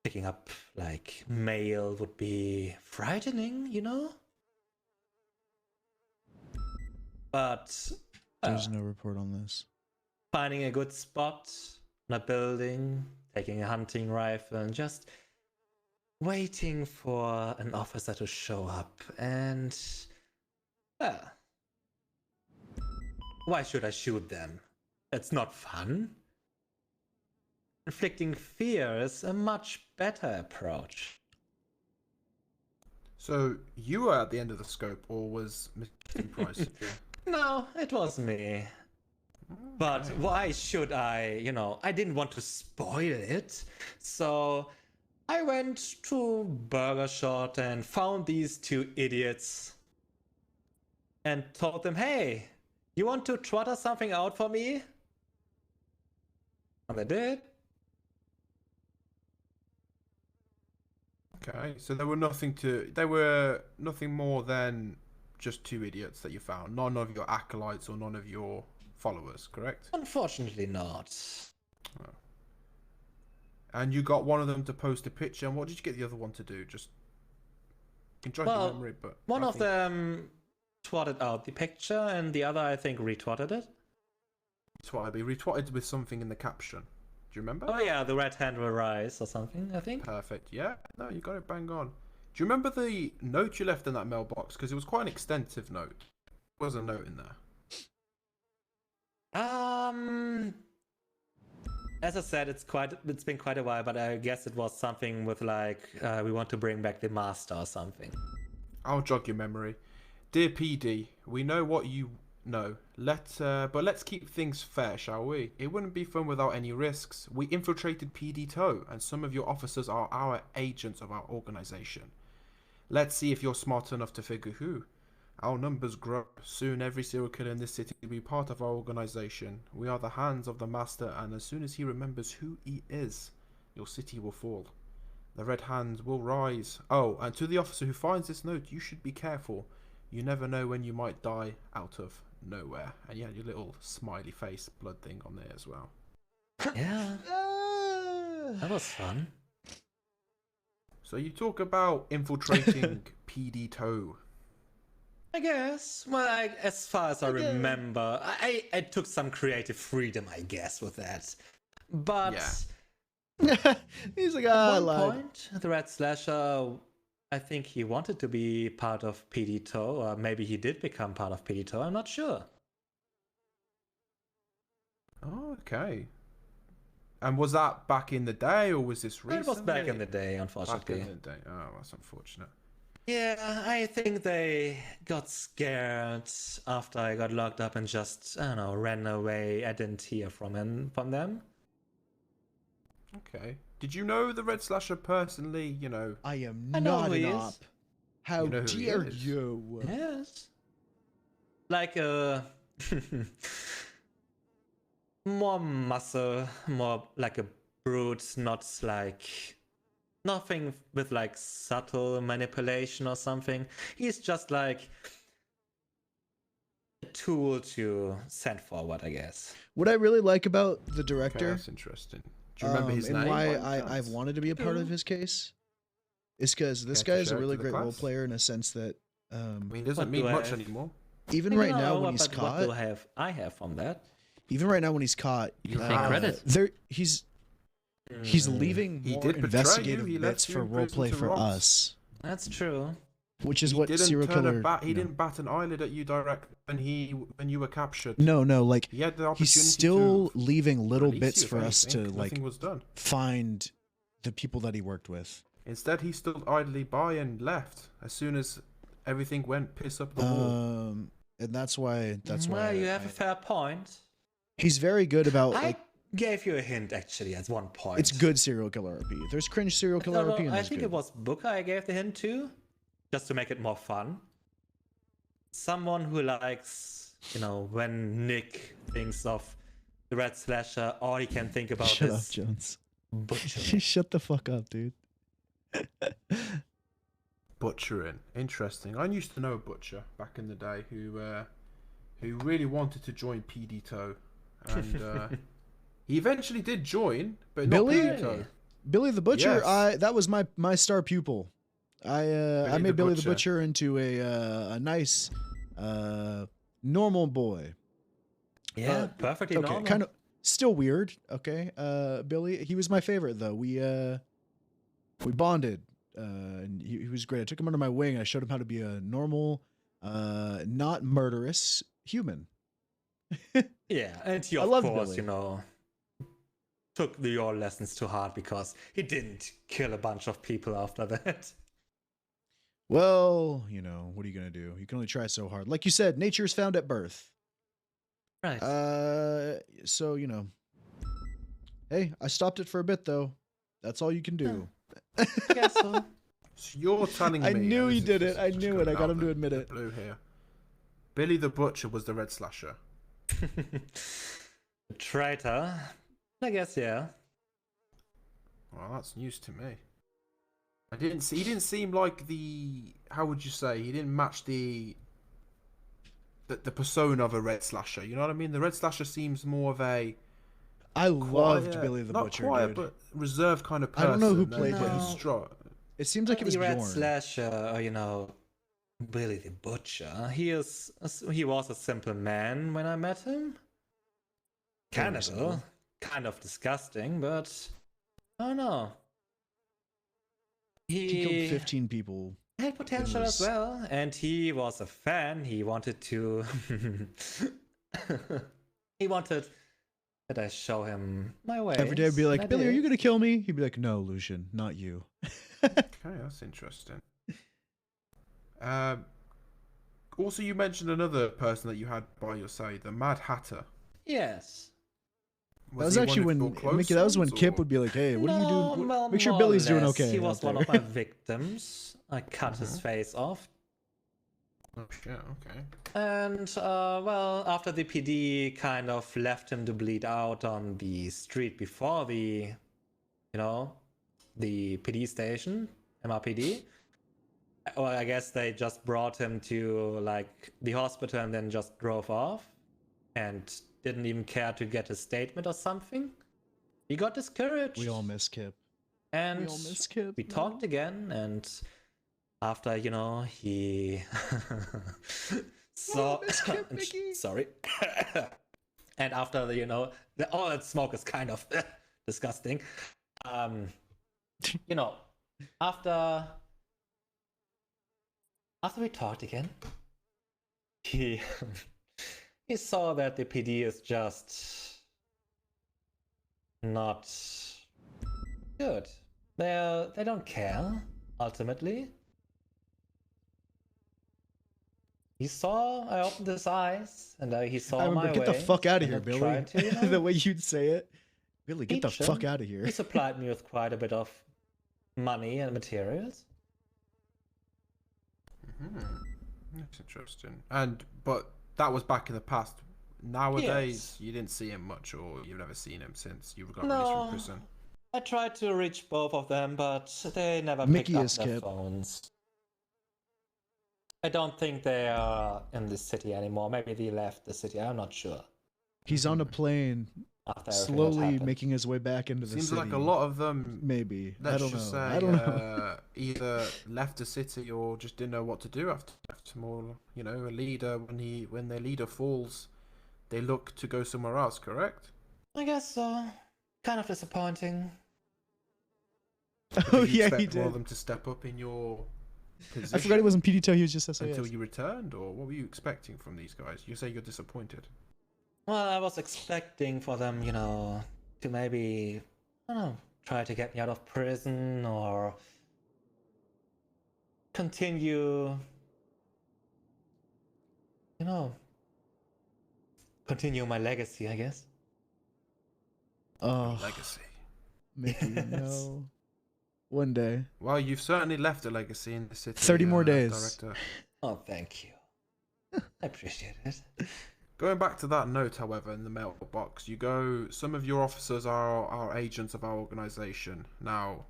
picking up like mail would be frightening, But There's no report on this. finding a good spot in a building, taking a hunting rifle and just waiting for an officer to show up. And why should I shoot them? It's not fun. Inflicting fear is a much better approach. So you were at the end of the scope, or was Mr. Price? No, it was me. But why should I, I didn't want to spoil it. So I went to Burger Shot and found these two idiots and told them, hey, you want to trotter something out for me? And they did. Okay, so there were nothing more than just two idiots that you found. None of your acolytes or none of your followers, correct? Unfortunately not. Oh. And you got one of them to post a picture, and what did you get the other one to do? Just enjoy the memory, but one of them twatted out the picture, and the other, I think, retwatted it. Retwatted with something in the caption. Do you remember? Oh yeah, the red hand will rise or something, I think. Perfect. Yeah. No, you got it bang on. Do you remember the note you left in that mailbox? Because it was quite an extensive note. There was a note in there. As I said, it's been quite a while, but I guess it was something with like, we want to bring back the master or something. I'll jog your memory. Dear PD, we know what you know. But let's keep things fair, shall we? It wouldn't be fun without any risks. We infiltrated PD TOW, and some of your officers are our agents of our organization. Let's see if you're smart enough to figure who. Our numbers grow. Soon every serial killer in this city will be part of our organization. We are the hands of the master, and as soon as he remembers who he is, your city will fall. The red hand will rise. Oh, and to the officer who finds this note, you should be careful. You never know when you might die out of nowhere. And you had your little smiley face blood thing on there as well. Yeah. That was fun. So you talk about infiltrating PD TOW. I guess. Well, as far as I remember, I took some creative freedom, I guess, with that. But He's like, at I one lied. point, the Red Slasher, I think he wanted to be part of PD TOW, or maybe he did become part of PD TOW, I'm not sure. Oh, okay. And was that back in the day, or was this recently? It was back in the day, unfortunately. Back in the day. Oh, that's unfortunate. Yeah, I think they got scared after I got locked up and just, I don't know, ran away. I didn't hear from them. Okay. Did you know the Red Slasher personally? I am I know not who he an is. op. How You know who he dare is. you? Yes. Like a more muscle, more like a brute, not like nothing with like subtle manipulation or something. He's just like a tool to send forward, I guess. What I really like about the Okay, director, that's interesting. Do you remember his and name? why by any I've chance? wanted to be a part of his case, is because this Care guy to is a share it really to the great role class? player in a sense that I mean, it What doesn't mean do I much have? anymore. even right now when No, he's but what caught, do I have from that? even right now when he's caught, You Take have- credit. he's Mm, leaving He more did betray investigative you, he bits left you for in prison roleplay to for rot. us, That's true. which is He what didn't serial turn killer. a bat. He you know. didn't bat an eyelid at you direct when you were captured. No, like He had the opportunity he's still to leaving little release bits you, if for us to anything. like Nothing was done. find the people that he worked with. Instead, he stood idly by and left as soon as everything went piss up the wall. And that's why. Well, you have I- a fair point. he's very good about I like gave you a hint actually at one point. it's good serial killer RP. There's cringe serial killer No, RP. And I there's think good. it was Booker I gave the hint to, just to make it more fun. Someone who likes, when Nick thinks of the Red Slasher, all he can think about Shut is up, Jones. butcher. Shut the fuck up, dude. Butchering, interesting. I used to know a butcher back in the day who really wanted to join PD TOW, and he eventually did join, but Billy? not PD TOW. Billy the Butcher. Yes. That was my star pupil. I the made Billy the Butcher. Butcher into a nice normal boy. Yeah, perfectly Okay, normal. kind of Still weird, okay? Billy, he was my favorite though. We bonded, and he was great. I took him under my wing. I showed him how to be a normal, not murderous human. Yeah, and he I of love course, Billy. you know, took your lessons to heart because he didn't kill a bunch of people after that. Well, you know, what are you gonna do? You can only try so hard. Like you said, nature is found at birth. Right. So you know, hey, I stopped it for a bit though. That's all you can do. I guess so. So you're telling me... I knew and he this is did it. just- I just knew it. coming I got out him to the- admit the it. Blue here. Billy the Butcher was the Red Slasher. Traitor. I guess, yeah. Well, that's news to me. I didn't see. He didn't seem like the. How would you say? He didn't match the persona of a Red Slasher. You know what I mean? The Red Slasher seems more of a I loved quiet, Billy the not Butcher, quiet, dude. but reserved kind of I person. don't know who and played but him. he's strong. It seems like it was the Red Bjorn. Slasher, or, you know, Billy the Butcher. He was a simple man when I met him. Very Cannibal. simple. Kind of disgusting, but I don't know. He killed 15 people. had potential was- as well, and he was a fan. He wanted to. He wanted that I show him my way. Every day I'd be like, Billy, are you gonna kill me? He'd be like, no, Lucian, not you. Okay, that's interesting. Also, you mentioned another person that you had by your side, the Mad Hatter. Yes. That was he actually one when of your close Mickey. That was when ones, Kip or- would be like, "Hey, what are you No, doing? well, Make sure more or Billy's doing less. okay." He out was one there." of my victims. I cut his face off. Oh shit! Okay. And, well, after the PD kind of left him to bleed out on the street before the, you know, the PD station, MRPD. Well, I guess they just brought him to, like, the hospital and then just drove off and didn't even care to get a statement or something. He got discouraged. We all miss Kip. And We all miss Kip. we no. talked again, and after, you know, he saw miss Kip, Mickey. sorry. And after the, you know, all that smoke is kind of disgusting. You know, after we talked again, he he saw that the PD is just not good. They don't care, ultimately. He saw I opened his eyes, and he saw I remember, my get the way, fuck out of and here, I Billy. tried to, you know, The way you'd say it, Billy, get the teach fuck him. out of here. He supplied me with quite a bit of money and materials. That's interesting. But that was back in the past. Nowadays, Yes. you didn't see him much, or you've never seen him since you got released from No, prison. I tried to reach both of them, but they never Mickey picked up is their Kip. phones. I don't think they are in the city anymore. Maybe they left the city. I'm not sure. He's on a plane, After everything that slowly happened. making his way back into the Seems city. like a lot of them. Maybe. I Let's don't just know. say I don't know. either left the city or just didn't know what to do after. More, you know, a leader when their leader falls, they look to go somewhere else. Correct? I guess so. Kind of disappointing. Oh Did you yeah, expect he more of did. them to step up in your position I forgot it wasn't PDTO. He was just SAS. until you returned, or what were you expecting from these guys? You say you're disappointed. Well, I was expecting for them, you know, to maybe, I don't know, try to get me out of prison or continue, you know, continue my legacy, I guess. Oh, Legacy. Mickey, no. One day. Well, you've certainly left a legacy in the city. 30 more days. Director. Oh, thank you. I appreciate it. Going back to that note, however, in the mailbox, you go. Some of your officers are agents of our organisation. Now,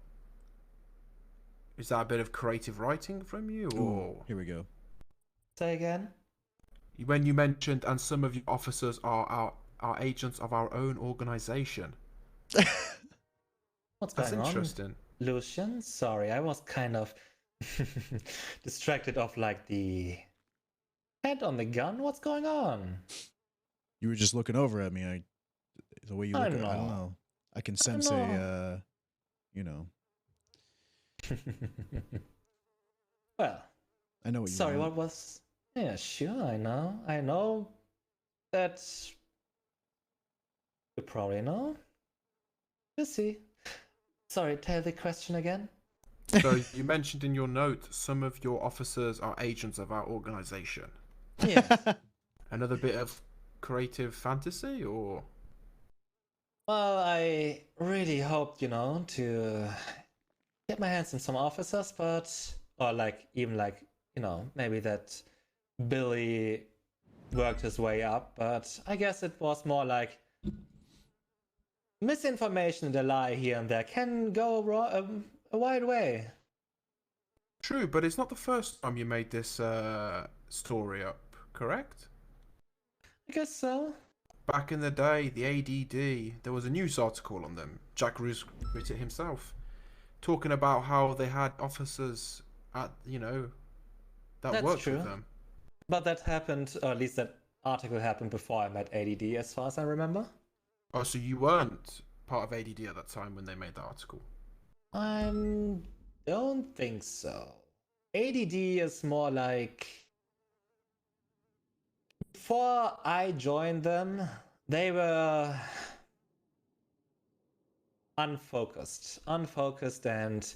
is that a bit of creative writing from you, Ooh, or here we go. Say again? when you mentioned, and some of your officers are agents of our own organisation? What's That's going on? interesting. Lucian? Sorry, I was kind of distracted of like the head on the gun. What's going on? You were just looking over at me. the way you I look at it, I don't know. know. I can sense a, you know, Well, I know what you sorry, want. what was? Yeah, sure, I know. I know that you probably know. We'll see. Sorry, tell the question again. So you mentioned in your note some of your officers are agents of our organization. Yes. Another bit of creative fantasy, or Well, I really hoped, to get my hands on some officers, but or like even like, maybe that Billy worked his way up, but I guess it was more like misinformation and a lie here and there can go wrong, a wide way. true, but it's not the first time you made this story up, correct? I guess so. Back in the day, the ADD, there was a news article on them. Jack Roos wrote it himself, talking about how they had officers at, that That's worked true. with them. But that happened, or at least that article happened before I met ADD, as far as I remember. Oh, so you weren't part of ADD at that time when they made that article? I don't think so. ADD is more like before I joined them, they were unfocused, and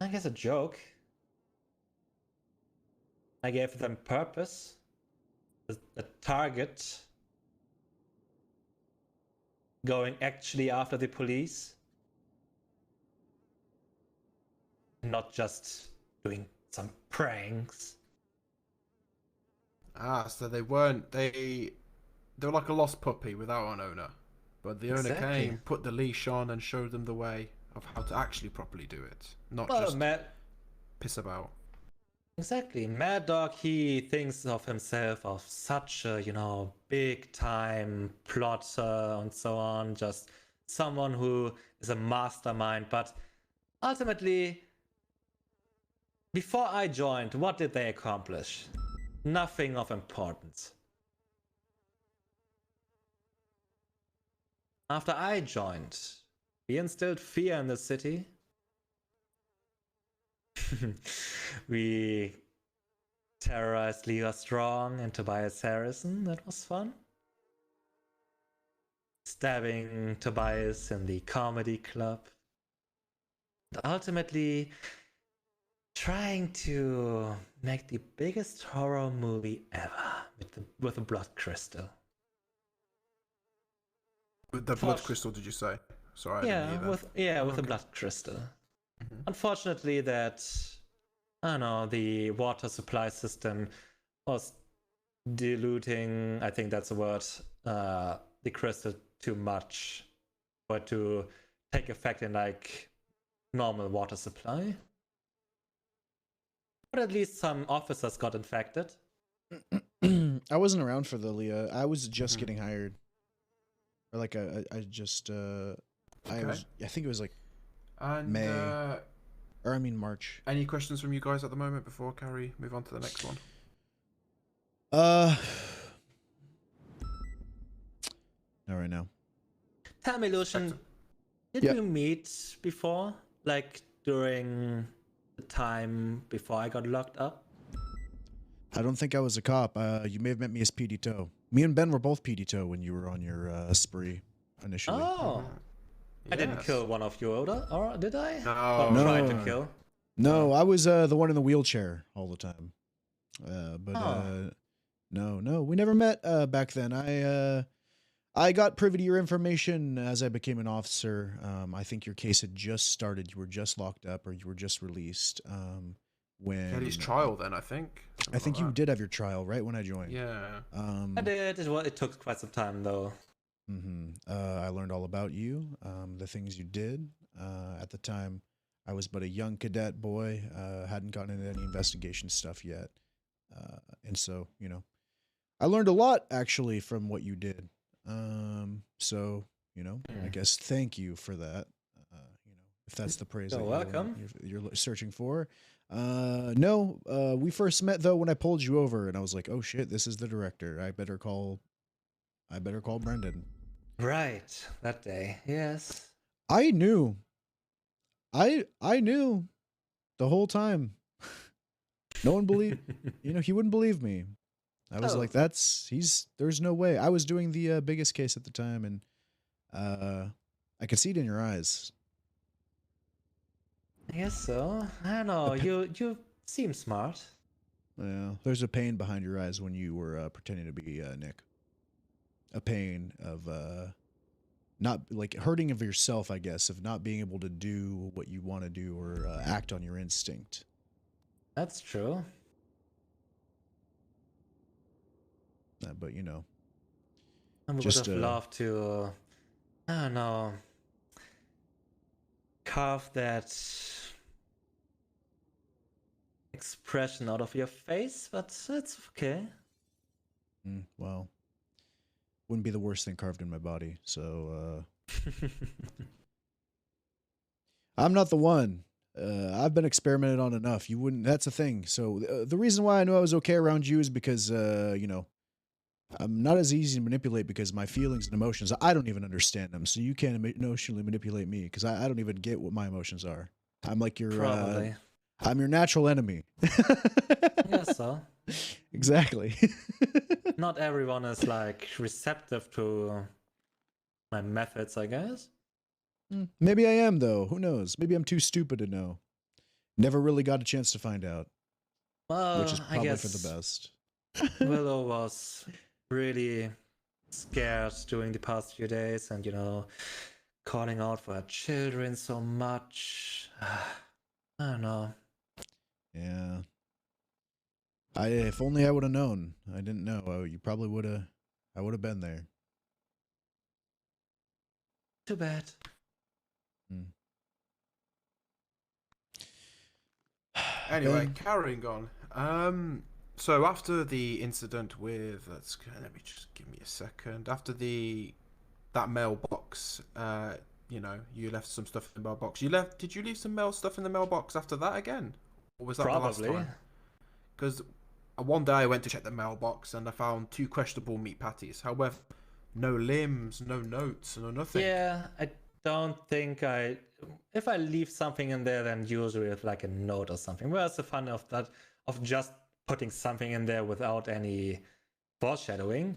I guess a joke. I gave them purpose, a target, going actually after the police, not just doing some pranks. Ah, so they were like a lost puppy without an owner. But the owner Exactly. came, put the leash on, and showed them the way of how to actually properly do it, not Well, just piss about. exactly. Mad Dog, he thinks of himself of such a, big time plotter and so on, just someone who is a mastermind. But ultimately, before I joined, what did they accomplish? Nothing of importance. After I joined, we instilled fear in the city. We terrorized Leo Strong and Tobias Harrison. That was fun. Stabbing Tobias in the comedy club. And ultimately, trying to make the biggest horror movie ever with a blood crystal. With the blood crystal, did you say? Sorry, I didn't hear that. with a Okay. blood crystal. Mhm. Unfortunately, I don't know, the water supply system was diluting, I think that's the word, the crystal too much for it to take effect in like normal water supply. But at least some officers got infected. I wasn't around for the Leah. I was just Mhm. getting hired. Or like I just I think it was like And May. Or I mean March. any questions from you guys at the moment before Carrie move on to the next one? Not right now. Tell me, Lucian, did Yeah. we meet before? Like during the time before I got locked up? I don't think I was a cop. You may have met me as PD Toe. Me and Ben were both PD Toe when you were on your spree initially. Oh, I didn't Yes. kill one of you, or did I? No. Or tried to No. kill? No, I was the one in the wheelchair all the time. Oh. No, we never met back then. I got privy to your information as I became an officer. I think your case had just started. You were just locked up, or you were just released. When He had his trial then, I think. I think you did have your trial right when I joined. Yeah. I did. It took quite some time though. I learned all about you, the things you did. At the time, I was but a young cadet boy, hadn't gotten into any investigation stuff yet. And so, I learned a lot actually from what you did. So, I guess thank you for that. If that's the praise You're that welcome. you're searching for. No, we first met though when I pulled you over and I was like, oh shit, this is the director. I better call I better call Brendan. Right, that day. Yes. I knew. I knew the whole time. No one believed. He wouldn't believe me. I was Oh. like, there's no way. I was doing the biggest case at the time, and I could see it in your eyes. I guess so. I don't know. You seem smart. Yeah, there's a pain behind your eyes when you were pretending to be Nick. A pain of not like hurting of yourself, I guess, of not being able to do what you want to do or act on your instinct. That's true. But I would Just, have loved to, I don't know, carve that expression out of your face, but it's okay. Well, wouldn't be the worst thing carved in my body. So I'm not the one. I've been experimented on enough. You wouldn't. That's a thing. So the reason why I knew I was okay around you is because I'm not as easy to manipulate because my feelings and emotions, I don't even understand them. So you can't emotionally manipulate me because I don't even get what my emotions are. I'm like your Probably. I'm your natural enemy. Yes, so. Exactly. Not everyone is like receptive to my methods, I guess. Maybe I am though. Who knows? Maybe I'm too stupid to know. Never really got a chance to find out, Well, which is I probably guess for the best. Willow was really scared during the past few days and, calling out for her children so much. I don't know. Yeah. If only I would have known. I didn't know. You probably would have. I would have been there. Too bad. Anyway, carrying on. So after the incident with, let me just give me a second. After that mailbox, you left some stuff in the mailbox. Did you leave some stuff in the mailbox after that again, or was that Probably. the last time? Because one day I went to check the mailbox and I found 2 questionable meat patties. However, no limbs, no notes, no nothing. Yeah, I don't think if I leave something in there, then usually it's like a note or something. Where's the fun of that, of just putting something in there without any foreshadowing?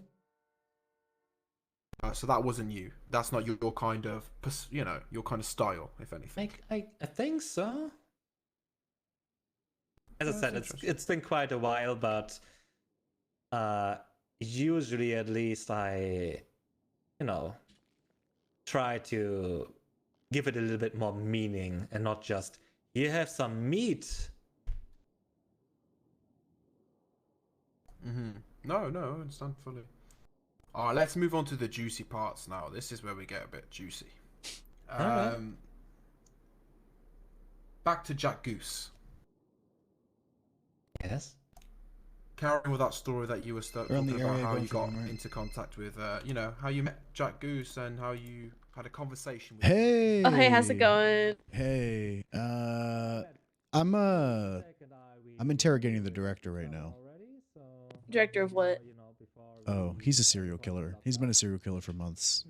So that wasn't you. That's not your kind of, your kind of style, if anything. I think so. As I said, it's been quite a while, but usually at least I, try to give it a little bit more meaning and not just, you have some meat. No, I understand fully. Alright, let's move on to the juicy parts now. This is where we get a bit juicy. Alright. Back to Jack Goose. Yes. Carrying with that story that you were talking about, how you got into contact with, how you met Jack Goose and how you had a conversation with Hey. Oh, hey, how's it going? Hey. I'm interrogating the director right now. Director of what? Oh, he's a serial killer. He's been a serial killer for months.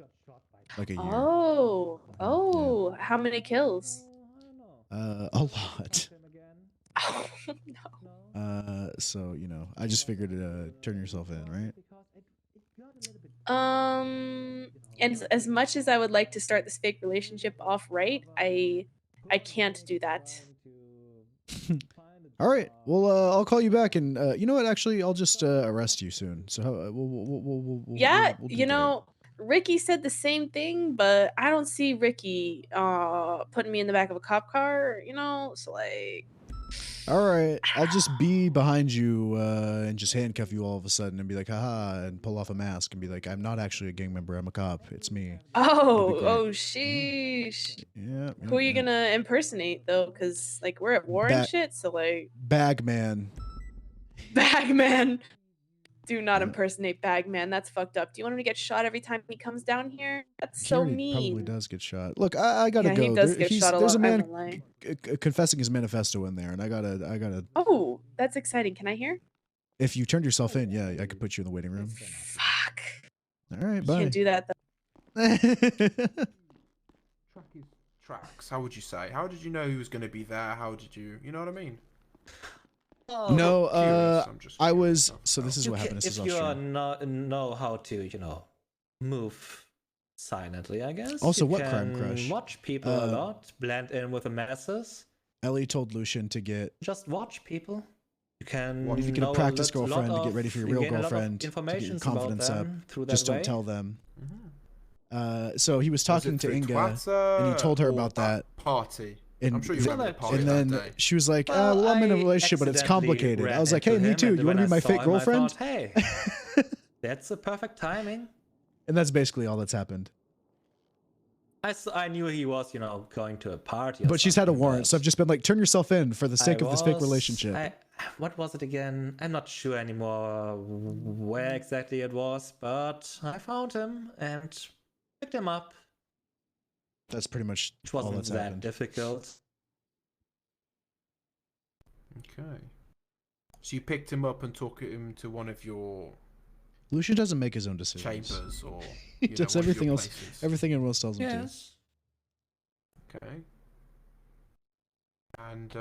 Like a year. Oh, how many kills? A lot. Oh, no. So, I just figured turn yourself in, right? And as much as I would like to start this fake relationship off right, I can't do that. All right. Well, I'll call you back, and you know what? Actually, I'll just arrest you soon. So we'll Yeah, we'll do that. Ricky said the same thing, but I don't see Ricky putting me in the back of a cop car, so like. All right, I'll just be behind you and just handcuff you all of a sudden and be like, haha, and pull off a mask and be like, I'm not actually a gang member. I'm a cop. It's me. Oh, sheesh. Yeah. Who are you gonna impersonate though? Because like we're at war and shit, so like. Bagman. Bagman. Do not impersonate Bagman. That's fucked up. Do you want him to get shot every time he comes down here? That's so mean. Probably does get shot. Look, I gotta go. He does get shot a lot. There's a man confessing his manifesto in there, and I gotta. Oh, that's exciting. Can I hear? If you turned yourself in, yeah, I could put you in the waiting room. Fuck. All right, You bye. can't do that though. Track his tracks. How would you say? How did you know he was going to be there? How did you? You know what I mean? Oh, No, Curious, I'm just I curious was. of So this how- is what happened. This is if off you are stream. not know how to, move silently, I guess. Also, you what Crime can Crush? watch people a lot, blend in with the masses. Ellie told Lucian to get. Just watch people. You can If you get a know practice lot girlfriend to get ready for your real gain a lot of girlfriend, to get your informations confidence about up, them through just that don't way. tell them. Mhm. So he was Was it talking to through Inga, Twitter and he told her or about that. party. And, I'm sure you th- remember the party and that then day. she was like, Well, well, I'm in a I relationship, but it's accidentally complicated. I ran was like, hey, into me him, too. and You want when to be I my saw fake him, I girlfriend? thought, hey, that's the perfect timing. And that's basically all that's happened. I knew he was, going to a party. Or But she's had a something, warrant, so I've but just been like, turn yourself in for the sake I of this fake was- relationship. What was it again? I'm not sure anymore where exactly it was, but I found him and picked him up, That's pretty much which all wasn't that's that happened. difficult. Okay. So you picked him up and took him to one of your Lucian doesn't make his own decisions. chambers or He you know, does one of your everything else. places. Everything everyone else tells him to. Yes. Okay. And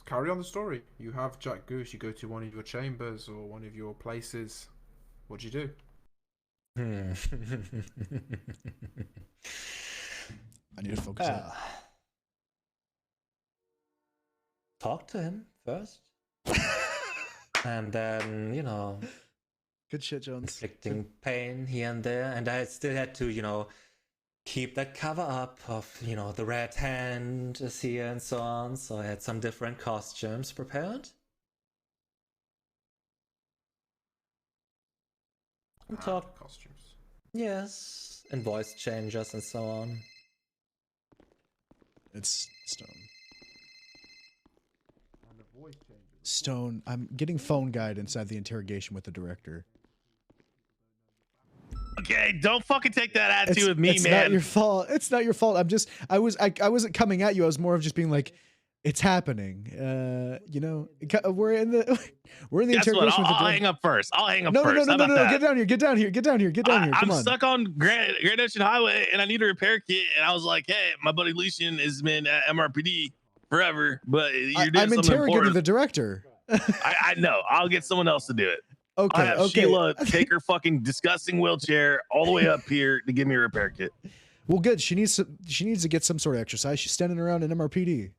carry on the story. You have Jack Goose. You go to one of your chambers or one of your places. What do you do? I need to focus on Well, talk to him first, and then Good shit, Jones. inflicting pain here and there, and I still had to keep that cover up of the red hand is here and so on. So I had some different costumes prepared. And talk, Costumes. yes, and voice changes and so on. It's Stone. Stone, I'm getting phone guide inside the interrogation with the director. Okay, don't fucking take that attitude with me, it's man. not your fault. It's not your fault. I wasn't coming at you. I was more of just being like, it's happening. We're in the Guess what? interrogation with the I'll hang up first. I'll hang up No, first. How about that? Get down here. Get down here. Get down here. Get down here. Come I'm on. stuck on Grand Ocean Highway and I need a repair kit. And I was like, hey, my buddy Lucian has been at MRPD forever, but you're doing I'm something interrogating important. the director. I know. I'll get someone else to do it. Okay. I'll have Okay. Sheila take her fucking disgusting wheelchair all the way up here to give me a repair kit. Well, good. She needs to get some sort of exercise. She's standing around in MRPD.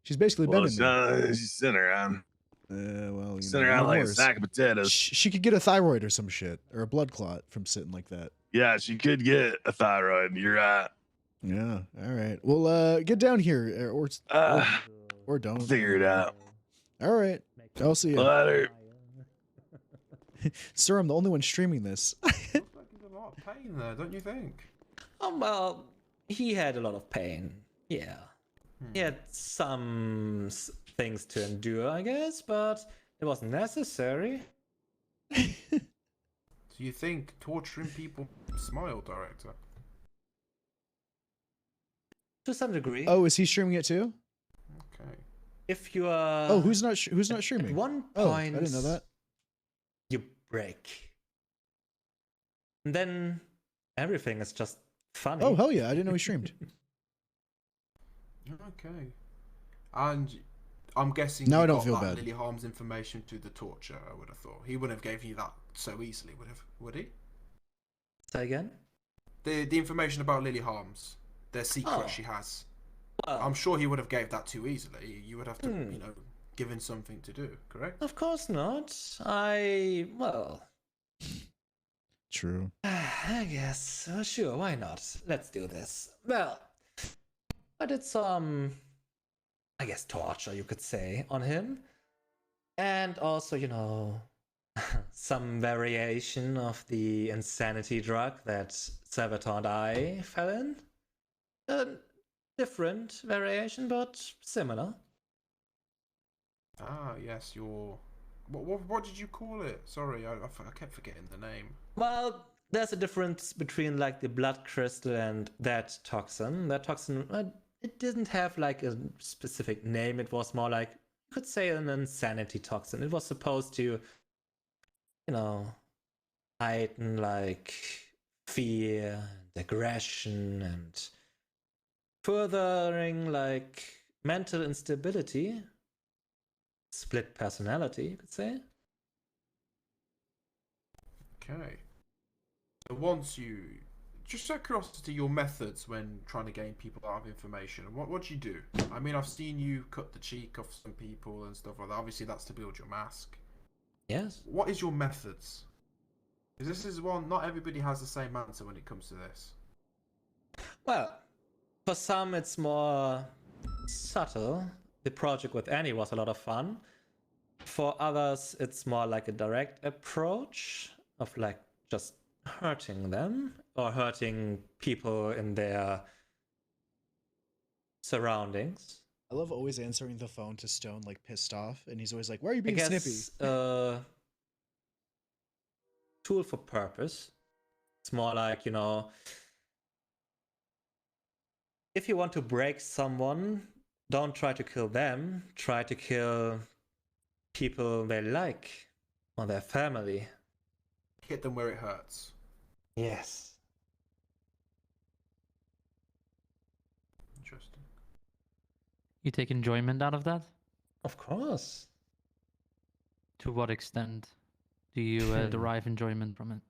She's basically Well, bending me. she's sitting around. Well, Sitting around like a horse. sack of potatoes. She could get a thyroid or some shit, or a blood clot from sitting like that. Yeah, she could get a thyroid. You're right. Yeah. All right. Well, get down here, or don't. Figure it out. All right. I'll see you, Later. sir. I'm the only one streaming this. Looks like there's a lot of pain there, don't you think? Well, he had a lot of pain. Yeah. He had some things to endure, I guess, but it wasn't necessary. So you think torturing people smile, director? To some degree. Oh, is he streaming it too? Okay. If you are. Oh, who's not At streaming? one Oh, point, I didn't know that. you break. And then everything is just funny. Oh, hell yeah! I didn't know he streamed. Okay. And I'm guessing Now you I don't got feel that bad. Lily Harm's information to the torture. I would have thought he wouldn't have gave you that so easily, would he? Say again? The information about Lily Harm's, their secret Oh. she has. Well, I'm sure he would have gave that too easily. You would have to, given something to do, correct? of course not. Well, True. I guess. Sure, why not? Let's do this. Well, I did some, I guess, torture, you could say, on him. And also, some variation of the insanity drug that Salvatore and I fell in. A different variation, but similar. Ah, yes, your... What did you call it? Sorry, I kept forgetting the name. Well, there's a difference between like the blood crystal and that toxin. That toxin, it didn't have like a specific name. It was more like, you could say, an insanity toxin. It was supposed to, heighten like fear and aggression and furthering like mental instability, split personality, you could say. Okay. So once you, just out of curiosity, your methods when trying to gain people out of information. What do you do? I mean, I've seen you cut the cheek off some people and stuff like that. Obviously, that's to build your mask. Yes. What is your methods? Because this is one, not everybody has the same answer when it comes to this. Well, for some it's more subtle. The project with Annie was a lot of fun. For others, it's more like a direct approach of like just hurting them or hurting people in their surroundings. I love always answering the phone to Stone like pissed off, and he's always like, "Why are you I being guess snippy?" Tool for purpose. It's more like, you know, if you want to break someone, don't try to kill them, try to kill people they like or their family. Hit them where it hurts. Yes. Interesting. You take enjoyment out of that? Of course. To what extent do you derive enjoyment from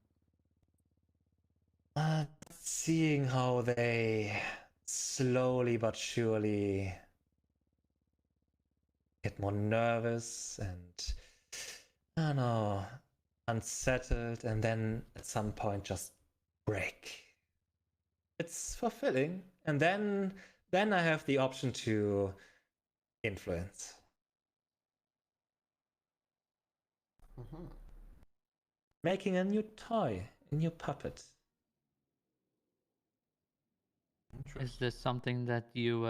it? Seeing how they slowly but surely get more nervous and, I don't know, unsettled, and then at some point just break. It's fulfilling, and then I have the option to influence. Mm-hmm. Making a new toy, a new puppet. Is this something that you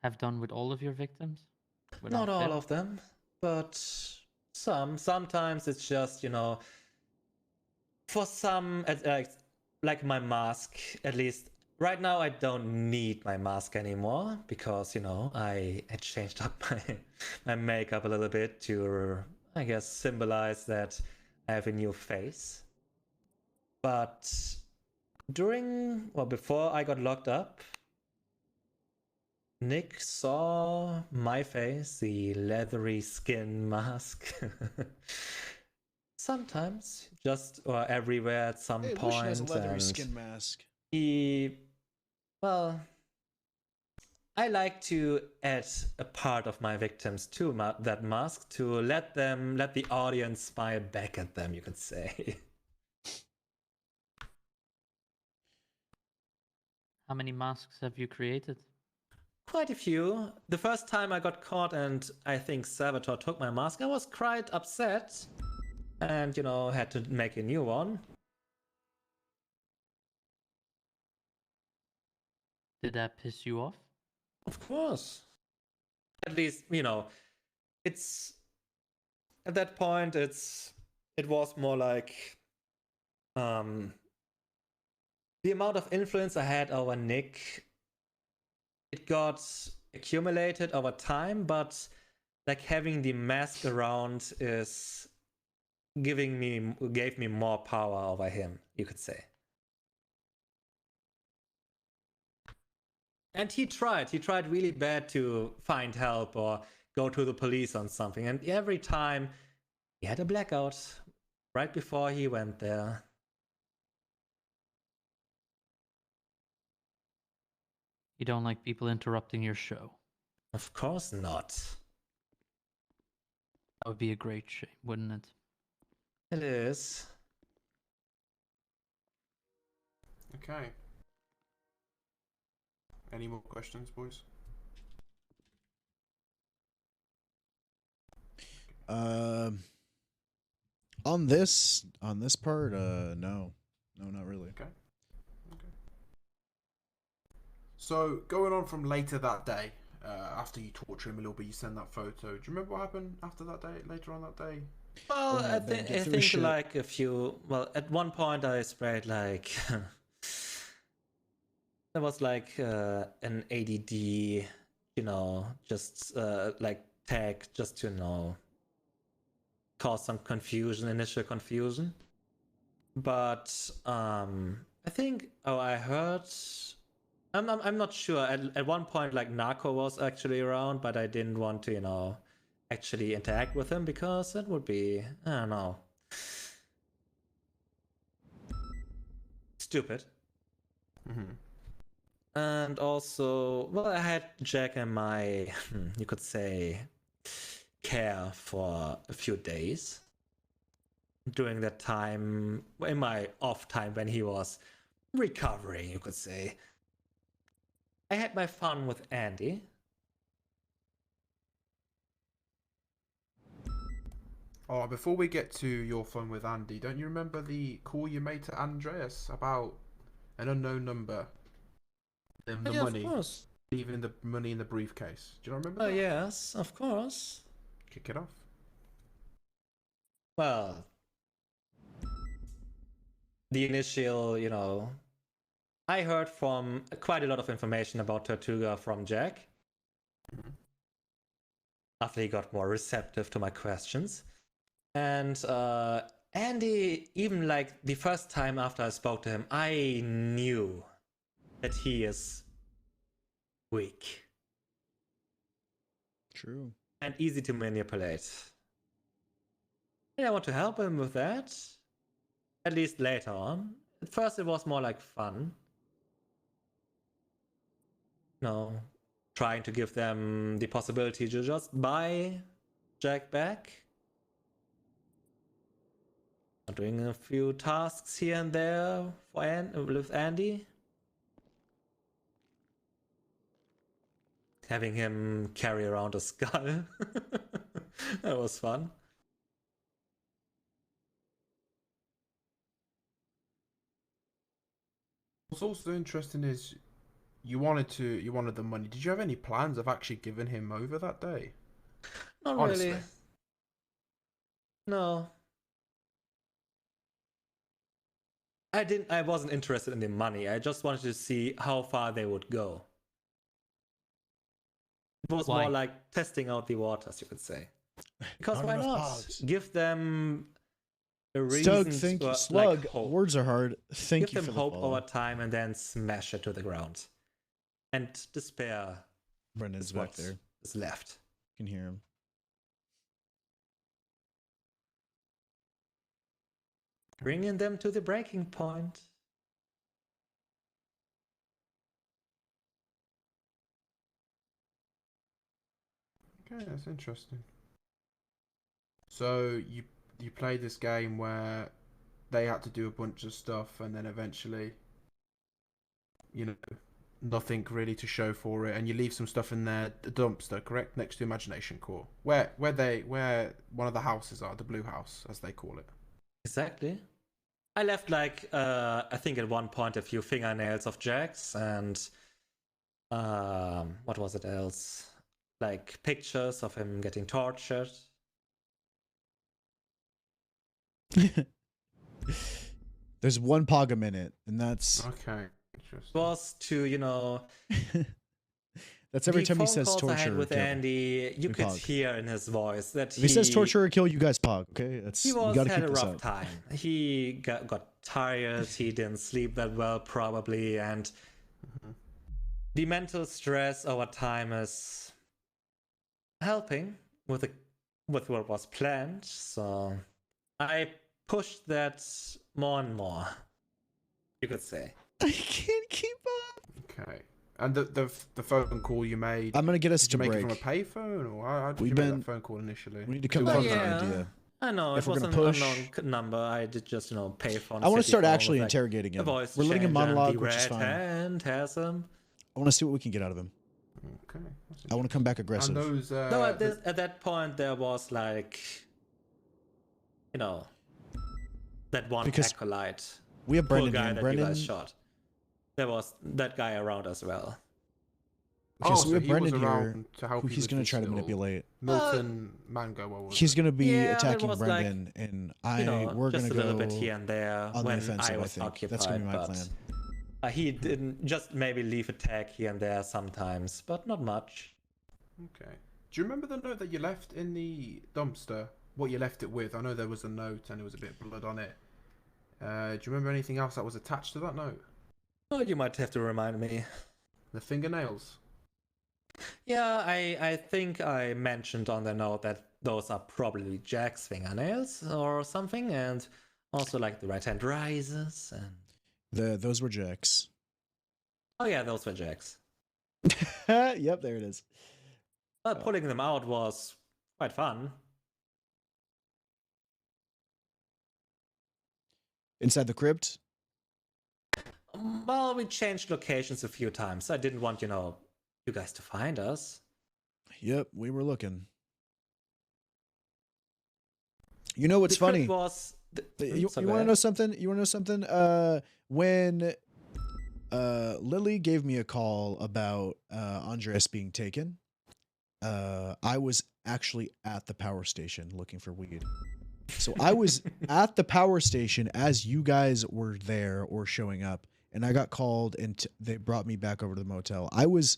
have done with all of your victims? Not Without all fail? of them, but some. Sometimes it's just, you know, for some, like my mask, at least right now I don't need my mask anymore because, you know, I changed up my makeup a little bit to, I guess, symbolize that I have a new face. But before I got locked up, Nick saw my face, the leathery skin mask. Sometimes, just or everywhere at some Hey, point. Lucian has a leathery and skin mask. well, I like to add a part of my victims to that mask to let the audience smile back at them, you could say. How many masks have you created? Quite a few. The first time I got caught and I think Salvatore took my mask, I was quite upset and, you know, had to make a new one. Did that piss you off? Of course. At least, you know, it's at that point it was more like the amount of influence I had over Nick, it got accumulated over time, but like having the mask around gave me more power over him, you could say. And he tried really bad to find help or go to the police on something, and every time he had a blackout right before he went there. You don't like people interrupting your show? Of course not. That would be a great shame, wouldn't it? It is. Okay. Any more questions, boys? On this part, no, not really. Okay. So going on from later that day, after you torture him a little bit, you send that photo. Do you remember what happened after that day? Later on that day? Well, Yeah, I Ben, get through think shit. like a few. Well, at one point I sprayed like there was like an ADD, you know, just like tag just to, you know, caused some confusion, initial confusion. But I think, I heard, I'm not sure. At one point, like Narco was actually around, but I didn't want to, actually interact with him because that would be, I don't know, stupid. And also, well, I had Jack in my, you could say, care for a few days during that time, in my off time when he was recovering, you could say. I had my fun with Andy. Oh, before we get to your fun with Andy, don't you remember the call you made to Andreas about an unknown number? The money. Of course. Leaving the money in the briefcase. Do you remember Oh, that? yes, of course. Kick it off. Well, the initial, I heard from quite a lot of information about Tortuga from Jack. After he got more receptive to my questions. And Andy, even like the first time after I spoke to him, I knew that he is weak. True. And easy to manipulate. And I want to help him with that. At least later on. At first it was more like fun. Trying to give them the possibility to just buy Jack back. Doing a few tasks here and there with Andy. Having him carry around a skull. That was fun. What's also interesting is you wanted the money. Did you have any plans of actually giving him over that day? Not Honestly. really. No. I wasn't interested in the money. I just wanted to see how far they would go. It was Why? more like testing out the waters, you could say. Because Not why enough not? pogs. Give them a Stug, reason thank you. for, Slug, like, hope. words are hard. Thank Give you them for the hope follow. over time and then smash it to the ground. And despair Brendan's is back what there. is left. You can hear him. Bringing them to the breaking point. Okay, that's interesting. So you played this game where they had to do a bunch of stuff, and then eventually, nothing really to show for it, and you leave some stuff in there, the dumpster, correct, next to Imagination Core, where one of the houses are, the blue house, as they call it. Exactly. I left I think at one point a few fingernails of Jack's and what was it else? Like pictures of him getting tortured. There's one pog a minute, and that's Okay, interesting. Was to, that's every the time he phone says calls I torture had or with kill. Andy, you We could pog. hear in his voice that If he says torture or kill, you guys pog. Okay, that's he you was gotta had keep a this rough up. time. He got tired. He didn't sleep that well, probably, and the mental stress over time is helping with what was planned. So I pushed that more and more. You could say. I can't keep up. Okay, and the phone call you made. I'm gonna get us Did to you make break. it from a payphone, or how did We've you make been- that phone call initially? We need to come It back was with an an idea. I know If it we're was gonna an push- unknown number. I did just pay for. I want to start actually interrogating a him. voice We're letting him changer and monologue, the which is red fine. hand has him. I want to see what we can get out of him. Okay. that's I want to come back And aggressive. those. No, at that point there was that one Because acolyte, We have poor Brendan guy here. that Brendan. you guys shot. There was that guy around as well. Okay, so we have he was Brendan here, around to help who you he's with gonna this try to little manipulate. Milton Mango. What was He's it? gonna be Yeah, it attacking was Brendan, and we're just gonna a little go bit here and there on the when offensive. I I was think occupied. that's gonna be my but plan. he didn't just maybe leave a tag here and there sometimes, but not much. Okay. Do you remember the note that you left in the dumpster what you left it with. I know there was a note and there was a bit of blood on it. Do you remember anything else that was attached to that note? Oh, you might have to remind me. The fingernails. Yeah, I think I mentioned on the note that those are probably Jack's fingernails or something, and also like the right hand rises and Those were Jack's. oh yeah, those were Jack's. Yep, there it is. But pulling them out was quite fun. Inside the crypt? Well, we changed locations a few times. I didn't want, you guys to find us. Yep, we were looking. You know what's The crypt funny? was You so want go to ahead. know something? You want to know something? When Lily gave me a call about Andres being taken, I was actually at the power station looking for weed. So I was at the power station as you guys were there or showing up, and I got called and they brought me back over to the motel. I was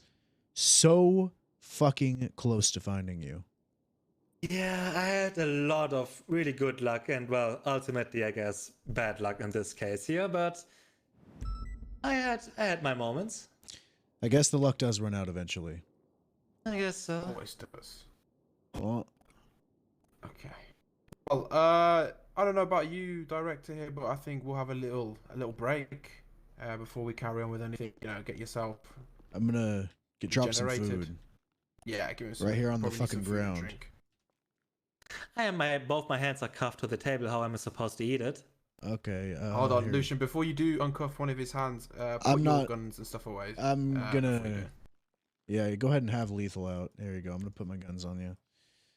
so fucking close to finding you. Yeah, I had a lot of really good luck and, well, ultimately, I guess, bad luck in this case here, but I had my moments. I guess the luck does run out eventually. I guess so. Always does. Well, Okay. Well, I don't know about you, director here, but I think we'll have a little break before we carry on with anything. Get yourself. I'm gonna drop some regenerated. food Yeah, give him some. right here on the probably need some fucking food and ground. drink. Both my hands are cuffed to the table. How am I supposed to eat it? Okay. Hold on, here. Lucian. Before you do uncuff one of his hands, put I'm your not- guns and stuff away. I'm before you gonna. do. Yeah, go ahead and have lethal out. There you go. I'm gonna put my guns on you.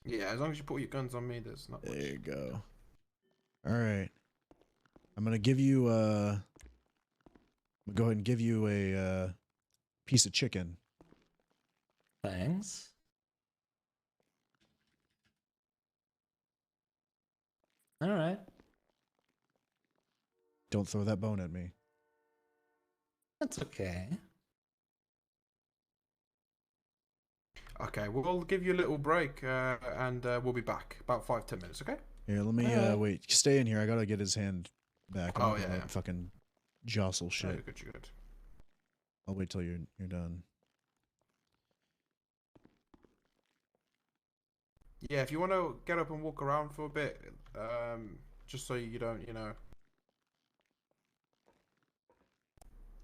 Yeah, as long as you put your guns on me, there's not much. There you go. All right. I'm gonna give you. Go ahead and give you a piece of chicken. Thanks. All right. Don't throw that bone at me. That's okay. Okay, we'll give you a little break, and we'll be back about 5-10 minutes. Okay? Here, let me Alright. wait. Stay in here. I gotta get his hand back. I'm Oh, not gonna, yeah, like, yeah. fucking jostle Oh, shit. you're good. You're good. I'll wait till you're done. Yeah, if you want to get up and walk around for a bit, just so you don't,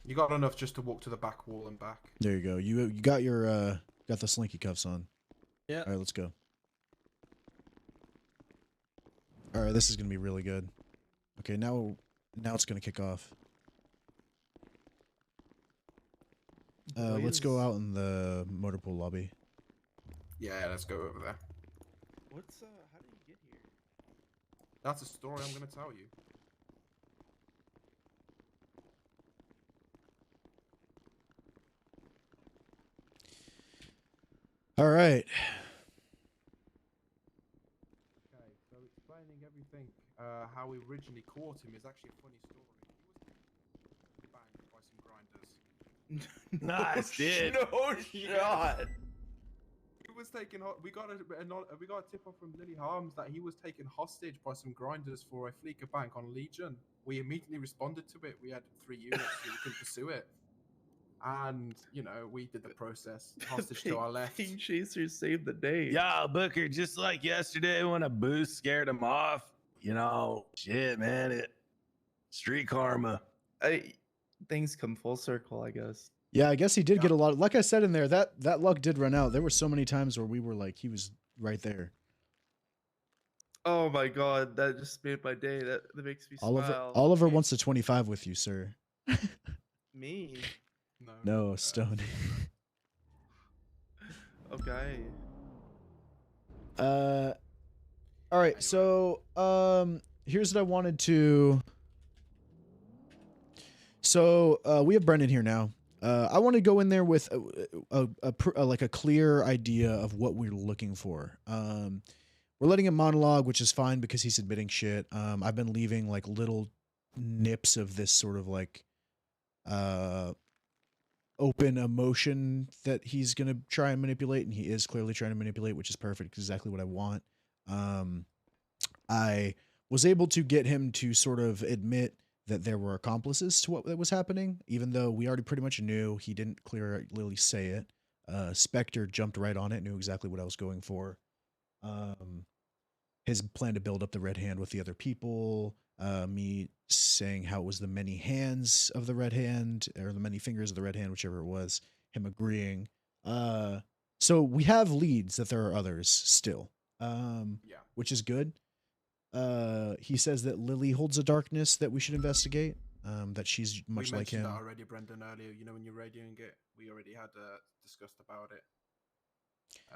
you got enough just to walk to the back wall and back. There you go. You got your got the slinky cuffs on. Yeah. All right, let's go. All right, this is gonna be really good. Okay, now it's gonna kick off. Let's go out in the motor pool lobby. Yeah, let's go over there. What's how did you get here? That's a story I'm gonna tell you. All right. Okay, so explaining everything, how we originally caught him is actually a funny story. He was banged by some grinders. Nice, dude. No shot. He was taken. We got a tip off from Lily Harms that he was taken hostage by some grinders for a Fleeca bank on Legion. We immediately responded to it. We had 3 units, so we could pursue it. And we did the process. Hostage to our left. Pink Chasers saved the day. Yeah, Booker, just like yesterday when a boost scared him off. Shit, man. Street karma. Things come full circle, I guess. Yeah, I guess he did get a lot. Like I said in there, that luck did run out. There were so many times where we were like, he was right there. Oh my god, that just made my day. That makes me smile. Oliver wants to 25 with you, sir. Me? No, Stone. Okay. All right. So, here's what I wanted to. So, we have Brendan here now. I want to go in there with a clear idea of what we're looking for. We're letting him monologue, which is fine because he's admitting shit. I've been leaving like little nips of this sort of like open emotion that he's going to try and manipulate, and he is clearly trying to manipulate, which is perfect, exactly what I want. I was able to get him to sort of admit that there were accomplices to what was happening, even though we already pretty much knew. He didn't clearly say it. Spectre jumped right on it, knew exactly what I was going for. His plan to build up the Red Hand with the other people, me saying how it was the many hands of the Red Hand, or the many fingers of the Red Hand, whichever it was, him agreeing. So we have leads that there are others still, Yeah. which is good. He says that Lily holds a darkness that we should investigate, that she's much we like mentioned him. that already, Brendan, earlier. You know, when you're radioing it, we already had discussed about it.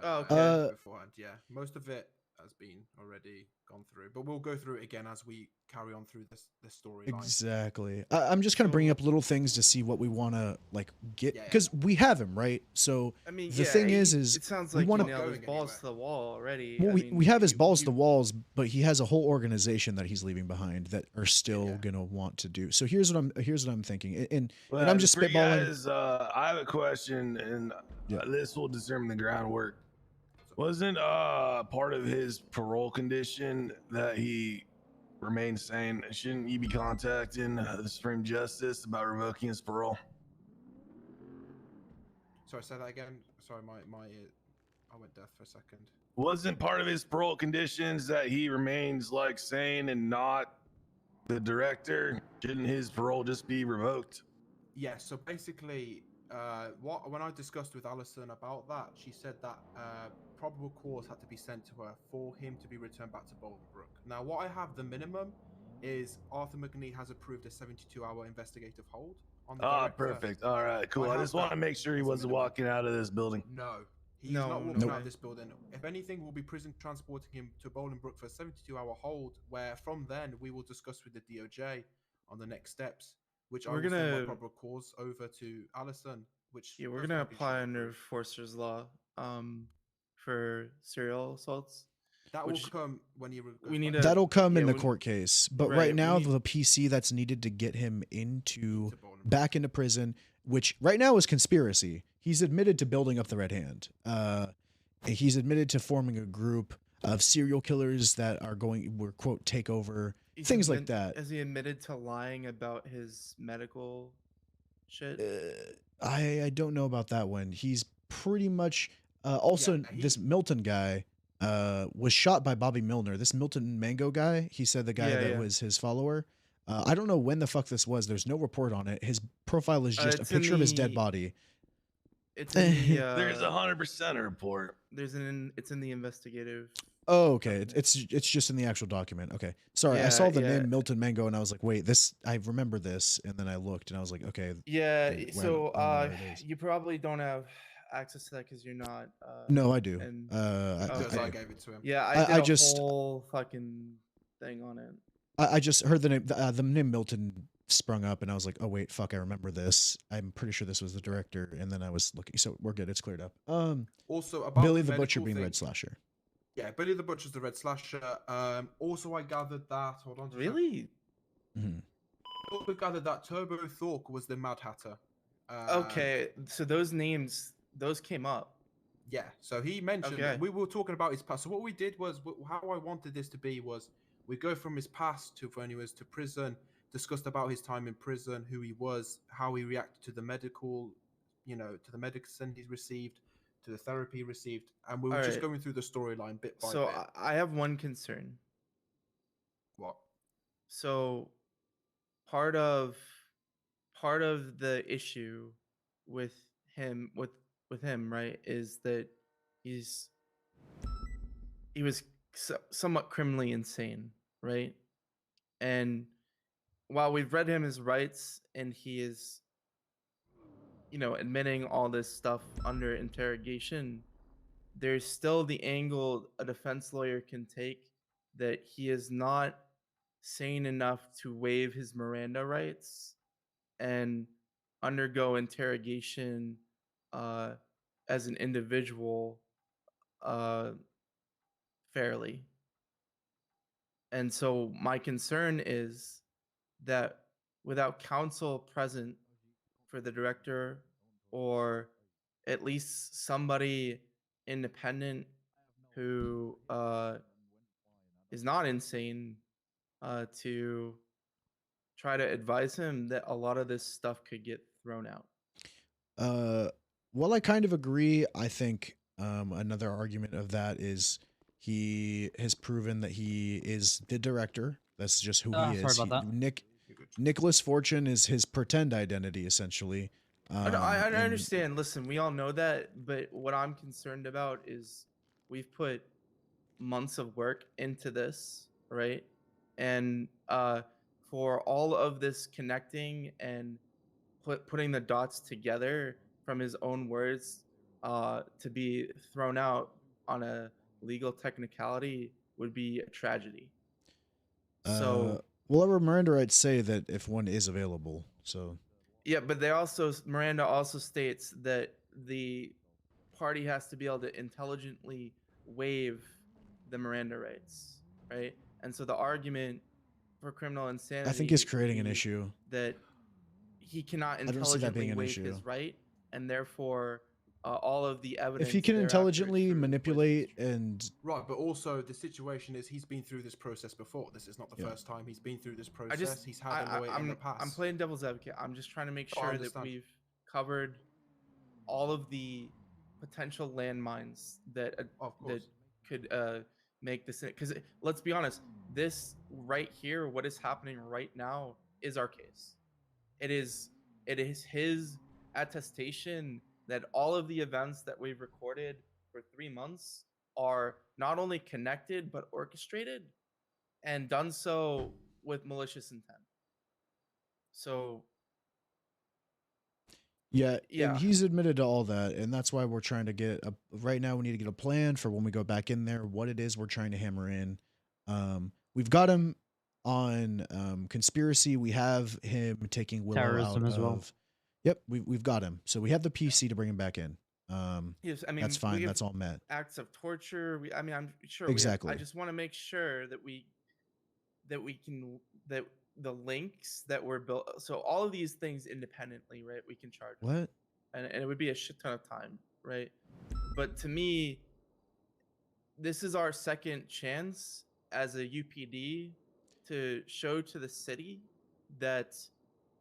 Oh, okay. Beforehand, yeah. Most of it has been already gone through, but we'll go through it again as we carry on through this storyline. Exactly. I'm just kind of bringing up little things to see what we want to like get, Yeah. because we have him, right? So I mean, the yeah, thing is it sounds we like wanna- you nailed his Going balls anywhere. to the wall already. well, I we mean, have his you- balls to you- the walls, but he has a whole organization that he's leaving behind that are still Yeah. gonna want to do. So here's what I'm thinking, and Well, I'm just for you spitballing. guys, I have a question, and Yeah. this will determine the groundwork. Wasn't part of his parole condition that he remained sane? Shouldn't you be contacting the Supreme Justice about revoking his parole? Sorry, say that again. Sorry, I went deaf for a second. Wasn't part of his parole conditions that he remains like sane and not the director? Shouldn't his parole just be revoked? Yeah, so basically, when I discussed with Alison about that, she said that probable cause had to be sent to her for him to be returned back to Bolingbroke. Now, what I have the minimum is Arthur McNee has approved a 72-hour investigative hold on the Ah, director. perfect. All right, cool. I have just want to that make sure he as a wasn't minimum. walking out of this building. No, he's No, not no walking way. out of this building. If anything, we'll be prison transporting him to Bolingbroke for a 72-hour hold, where from then we will discuss with the DOJ on the next steps, which I We're will send my gonna- probable cause over to Alison, which Yeah, we're does gonna not be apply short under proof. Forster's law, for serial assaults. That will which come when he goes we need back to- That'll come yeah, in the when- court case, but right, right we now need- the PC that's needed to get him into to Bolingbroke. back into prison, which right now is conspiracy. He's admitted to building up the Red Hand. He's admitted to forming a group of serial killers that were quote take over, He's things like admit- that. Has he admitted to lying about his medical shit? I don't know about that one. He's pretty much also Yeah, this Milton guy was shot by Bobby Milner. This Milton Mango guy, he said the guy Yeah, that yeah. was his follower. I don't know when the fuck this was. There's no report on it. His profile is just a it's in picture of his dead the- body. It's in the. There's 100% a report. It's in the investigative. Oh, okay. It's just in the actual document. Okay. Sorry, I Yeah, saw the yeah. name Milton Mango and I was like, wait, this I remember this, and then I looked and I was like, okay. Yeah. Wait, So I don't know what it is. you probably don't have access to that because you're not. No, I do. and- Because okay. I gave it to him. Yeah, I I did a just- whole fucking thing on it. I just heard the name Milton sprung up and I was like, oh wait, fuck, I remember this. I'm pretty sure this was the director, and then I was looking. So we're good. It's cleared up. Also, about Billy the medical Butcher being thing, Red Slasher. Yeah, Billy the Butcher's the Red Slasher. Also, I gathered that. Hold on. just a sec. Really? Mhm. I also gathered that Turbo Thork was the Mad Hatter. Okay, so those names, those came up. Yeah, so he mentioned Okay. we were talking about his past. So what we did was how I wanted this to be was we go from his past to when he was to prison, discussed about his time in prison, who he was, how he reacted to the medical, to the medicine he received, to the therapy he received, and we were just Alright. going through the storyline bit by So bit. I have one concern. What? So part of the issue with him with him, right, is that he was somewhat criminally insane, right? And while we've read him his rights and he is admitting all this stuff under interrogation, there's still the angle a defense lawyer can take that he is not sane enough to waive his Miranda rights and undergo interrogation as an individual fairly. And so my concern is that without counsel present for the director, or at least somebody independent who is not insane, to try to advise him that a lot of this stuff could get thrown out. Well, I kind of agree. I think another argument of that is he has proven that he is the director. That's just who he Sorry is. about that. Nicholas Fortune is his pretend identity, essentially. I and- understand. Listen, we all know that, but what I'm concerned about is we've put months of work into this, right? And for all of this connecting and putting the dots together from his own words to be thrown out on a legal technicality would be a tragedy. So well, over Miranda, I'd say that if one is available, so yeah, but Miranda also states that the party has to be able to intelligently waive the Miranda rights, right? And so the argument for criminal insanity, I think is would creating an be issue. that he cannot don't see that being intelligently an waive issue. his right, and therefore all of the evidence. If he can thereafter is intelligently true, manipulate and Right, but also the situation is he's been through this process before. This is not the first time he's been through this process. He's had a lawyer in the past. I'm playing devil's advocate. I'm just trying to make Oh, I sure that understand. we've covered all of the potential landmines that Of that course. could make this. Because let's be honest, this right here, what is happening right now, is our case. It is his attestation that all of the events that we've recorded for 3 months are not only connected but orchestrated, and done so with malicious intent. So yeah, Yeah. and he's admitted to all that, and that's why we're trying to get a. Right now, we need to get a plan for when we go back in there. What it is we're trying to hammer in. We've got him on conspiracy. We have him taking Willow Terrorism out as well. of. Yep, we've got him. So we have the PC to bring him back in. yes, I mean That's fine. we have That's all met. acts of torture. I'm sure we have- Exactly. I just want to make sure that we can that the links that were built. So all of these things independently, right? We can charge. them. What? And it would be a shit ton of time, right? But to me, this is our second chance as a UPD to show to the city that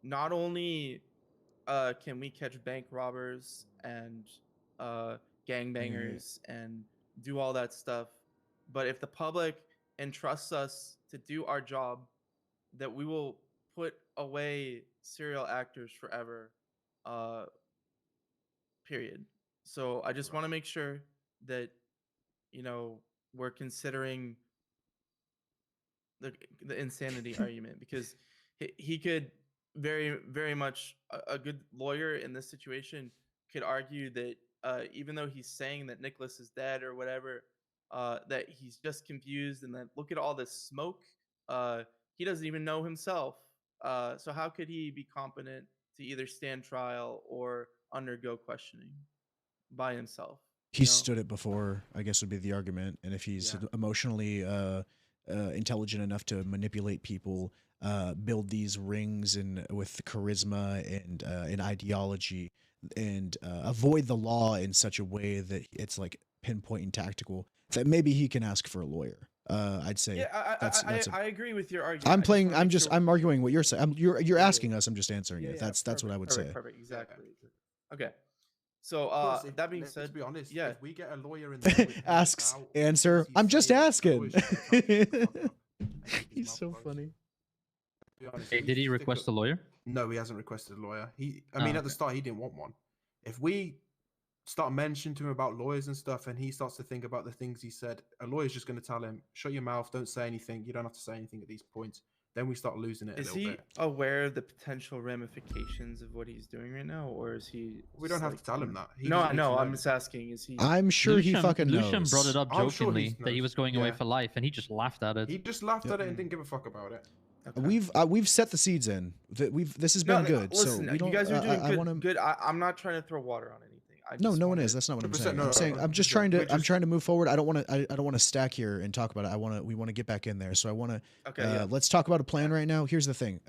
not only can we catch bank robbers and gangbangers and do all that stuff, but if the public entrusts us to do our job, that we will put away serial actors forever. Period. So I just want to make sure that we're considering the insanity argument, because he could very much, a good lawyer in this situation could argue that even though he's saying that Nicholas is dead or whatever, that he's just confused, and that look at all this smoke. He doesn't even know himself. So how could he be competent to either stand trial or undergo questioning by himself? He stood it before, I guess would be the argument. And if he's Yeah. emotionally intelligent enough to manipulate people, build these rings and with charisma and an ideology, and avoid the law in such a way that it's like pinpoint and tactical, that maybe he can ask for a lawyer. I'd say. Yeah, I agree with your argument. I'm I just playing. wanna I'm make just. sure- I'm arguing what you're saying. You're Yeah, asking us. I'm just answering Yeah, it. yeah, That's what I would say. Perfect, exactly. Okay. So Plus, that being let's said, be honest, yeah. if we get a lawyer in there with him Asks, without answer. what he's I'm just saying, the asking. lawyer's just gonna tell him to shut the fuck up and keep his He's mouth so closed. funny. To be honest, Hey, we did he stick request up- a lawyer? No, he hasn't requested a lawyer. I Oh, mean, at the okay. start, he didn't want one. If we start mentioning to him about lawyers and stuff, and he starts to think about the things he said, a lawyer's just going to tell him, "Shut your mouth, don't say anything. You don't have to say anything at these points." Then we start losing it a Is little he bit. aware of the potential ramifications of what he's doing right now, or is he? We don't just, have like, to tell him that. He No, doesn't I need to know. know. I'm just asking. Is he? I'm sure he fucking knows. Lucian brought it up I'm sure he jokingly that he knows. was going away Yeah. for life, and he just laughed at it. He just laughed at it and didn't give a fuck about it. Okay. We've set the seeds in. This has No, been good. Listen, so we don't, you guys are doing I good. wanna, Good. I'm not trying to throw water on anything. I No, just no one wanna- is. That's not what I'm 100%, saying. no, I'm no, saying no, I'm just we're trying to. I'm just- trying to move forward. I don't want to stack here and talk about it. We want to get back in there. So I want to. Okay. Yeah. Let's talk about a plan right now. Here's the thing.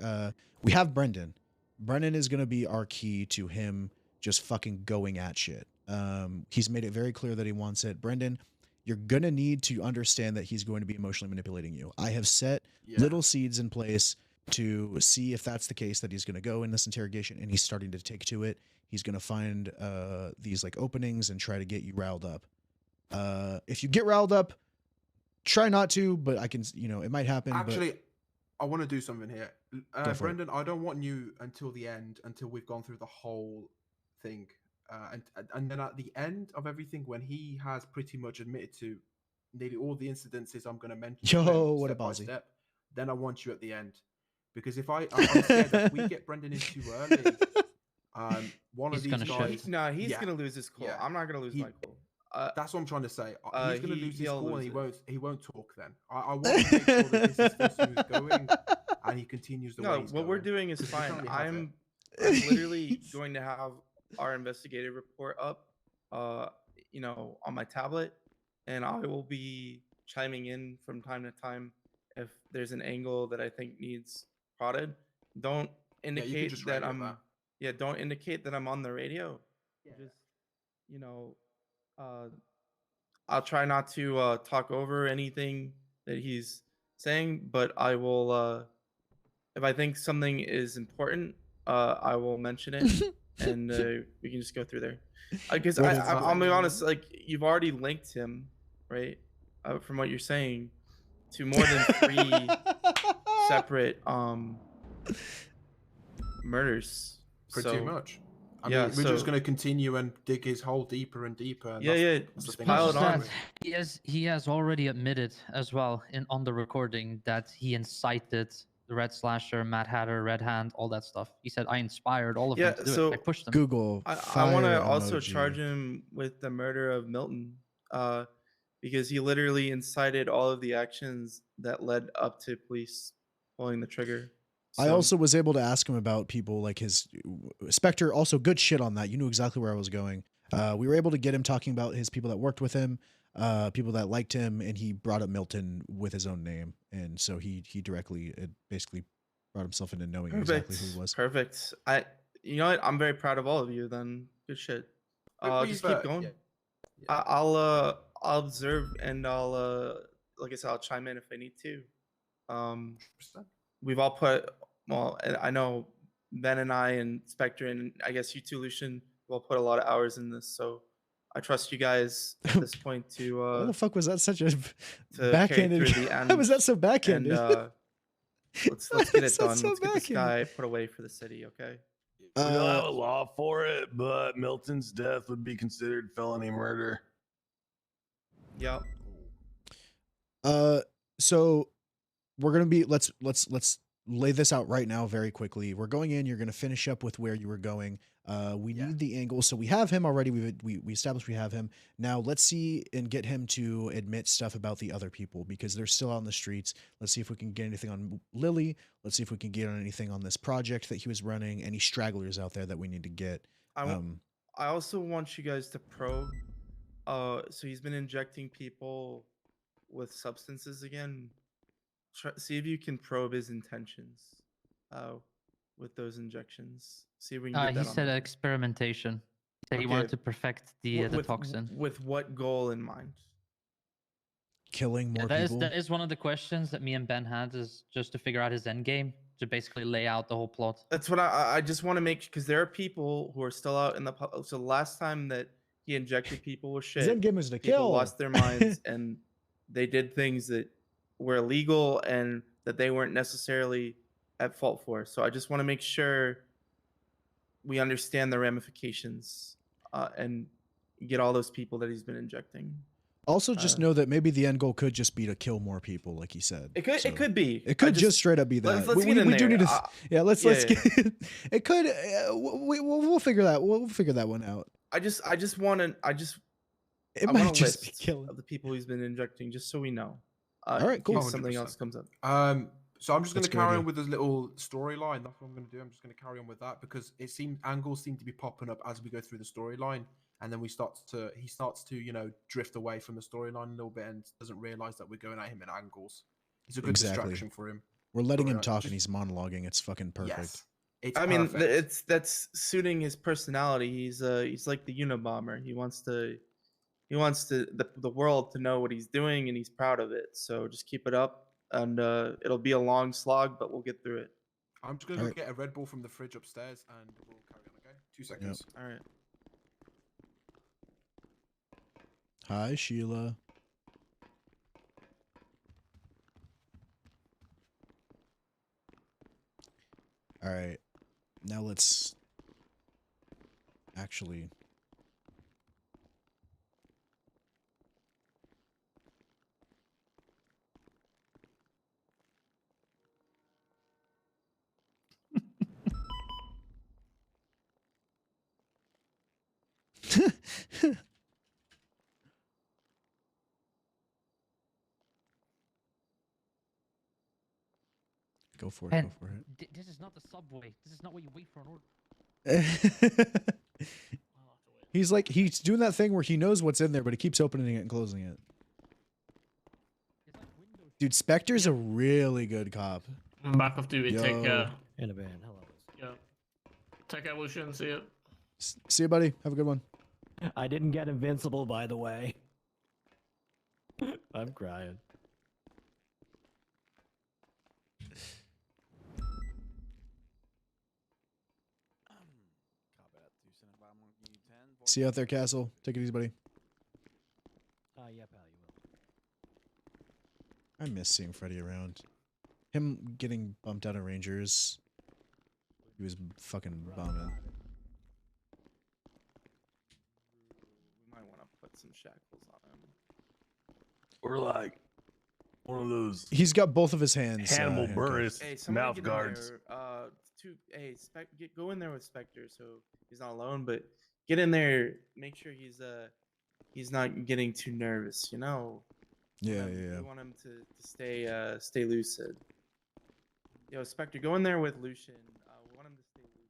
We have Brendan. Brendan is gonna be our key to him just fucking going at shit. He's made it very clear that he wants it. Brendan, you're gonna need to understand that he's going to be emotionally manipulating you. I have set Yeah. little seeds in place to see if that's the case, that he's going to go in this interrogation and he's starting to take to it. He's going to find these like openings and try to get you riled up. If you get riled up, try not to, but I can, it might happen. Actually, I want to do something here. Go for it. Brendan, I don't want you until the end, until we've gone through the whole thing. And then at the end of everything, when he has pretty much admitted to nearly all the incidences I'm going to mention, What a step by ballsy. step, then I want you at the end. Because I'm scared that if we get Brendan in too early, one He's of these gonna guys... shift. No, he's Yeah. gonna lose his cool. Yeah. I'm not gonna lose my cool. That's what I'm trying to say. He's going to lose his he'll cool, lose and it. he won't talk then. I want to make sure that this is still smooth going, and he continues the way No, he's what we're going. doing is We fine. currently have I'm literally going to have our investigative report up, on my tablet, and I will be chiming in from time to time if there's an angle that I think needs prodded. Don't indicate just that radio I'm. that. Yeah, don't indicate that I'm on the radio. Just, I'll try not to talk over anything that he's saying, but I will. If I think something is important, I will mention it, and we can just go through there. Because I'll be honest, like you've already linked him, right? From what you're saying, to more than 3 separate murders. Pretty much. I yeah, mean, we're just going to continue and dig his hole deeper and deeper. And that's the thing. Not pile just it on. that, he has already admitted as well on the recording that he incited the Red Slasher, Mad Hatter, Red Hand, all that stuff. He said, I inspired all of them to do it. I pushed them. Google. I want to also emoji. charge him with the murder of Milton, because he literally incited all of the actions that led up to police pulling the trigger. I also was able to ask him about people like his Spectre. Also, good shit on that. You knew exactly where I was going. We were able to get him talking about his people that worked with him, people that liked him, and he brought up Milton with his own name, and so he directly basically brought himself into knowing exactly who he was. Perfect. You know what? I'm very proud of all of you. Then good shit. Just keep going. Yeah. I'll observe and like I said, I'll chime in if I need to. We've all I know Ben and I and Spectre and I guess you too, Lucian, we've all put a lot of hours in this, so I trust you guys at this point to Why the fuck was that such a to backhanded? carry through the end. How was that so backhanded? And, let's get it Why done. is that so Let's get this guy backhanded? put away for the city, okay? We don't have a law for it, but Milton's death would be considered felony murder. Yep. So we're gonna be let's lay this out right now very quickly. We're going in. You're gonna finish up with where you were going. We need the angle, so we have him already. We established we have him. Now let's see and get him to admit stuff about the other people because they're still out on the streets. Let's see if we can get anything on Lily. Let's see if we can get on anything on this project that he was running. Any stragglers out there that we need to get. I also want you guys to probe. So he's been injecting people with substances again. See if you can probe his intentions with those injections. See if we can get that He on said him. experimentation. That he Okay. wanted to perfect the with, toxin. With what goal in mind? Killing more that people. that is one of the questions that me and Ben had, is just to figure out his end game, to basically lay out the whole plot. That's what I just want to make, because there are people who are still out in the public. So last time that he injected people with shit, His end game is to people kill. lost their minds and they did things that were illegal and that they weren't necessarily at fault for. So I just want to make sure we understand the ramifications and get all those people that he's been injecting. Also, just know that maybe the end goal could just be to kill more people, like he said. It could. So it could be. It could just straight up be that. Let's get in we do there. need to. Yeah, let's yeah. get. It could. We'll figure that. We'll figure that one out. I just want to. It I might want a just be list killing of the people he's been injecting, just so we know. All right, in cool. case something else comes up. So I'm just going That's to a good carry idea. on with this little storyline. That's what I'm going to do. I'm just going to carry on with that because angles seem to be popping up as we go through the storyline, and then he starts to drift away from the storyline a little bit and doesn't realize that we're going at him in angles. It's a good distraction for him. We're letting him talk and he's monologuing. It's fucking perfect. Yes, I mean, that's suiting his personality. He's like the Unabomber. He wants to he wants the world to know what he's doing, and he's proud of it. So just keep it up, and it'll be a long slog, but we'll get through it. I'm just gonna go get a Red Bull from the fridge upstairs, and we'll carry on. Okay, 2 seconds. All right. Hi, Sheila. All right, now let's actually. Go for it. Ben, Go for it. this is not the subway. This is not what you wait for an order. He's like, he's doing that thing where he knows what's in there, but he keeps opening it and closing it. Dude, Spectre's a really good cop. I'm back off duty. Yo. Take care. In a band. Hello. Yeah. Take care, Lucian. See you. See you, buddy. Have a good one. I didn't get invincible, by the way. I'm crying. See you out there, Castle. Take it easy, buddy. Yeah, pal, you will. I miss seeing Freddy around. Him getting bumped out of Rangers. He was fucking bombing. We might want to put some shackles on him. Or like one of those He's got both of his hands. Hannibal handcuffed. Buress Hey, somebody mouth get in guards. there. Go in there with Spectre, so he's not alone. But get in there. Make sure he's not getting too nervous. You know. Yeah, We yeah. want him to stay lucid. Yo, Spectre, go in there with Lucian. We want him to stay lucid.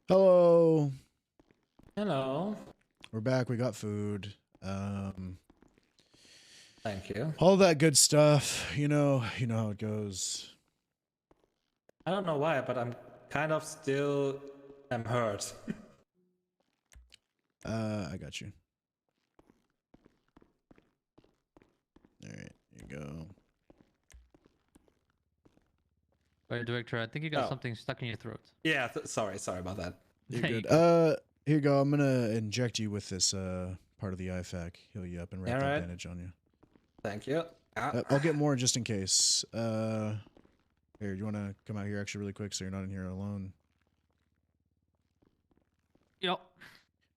Hello. Hello. We're back. We got food. Thank you. All that good stuff. You know how it goes. I don't know why, but I'm kind of still am hurt. I got you. All right, here you go. Wait, Director, I think you got Oh. something stuck in your throat. Yeah, sorry about that. You're There you good. Here you go. I'm gonna inject you with this part of the IFAC, heal you up, and wrap that Alright. bandage on you. Thank you. I'll get more just in case. Here, you want to come out here actually really quick so you're not in here alone? Yep.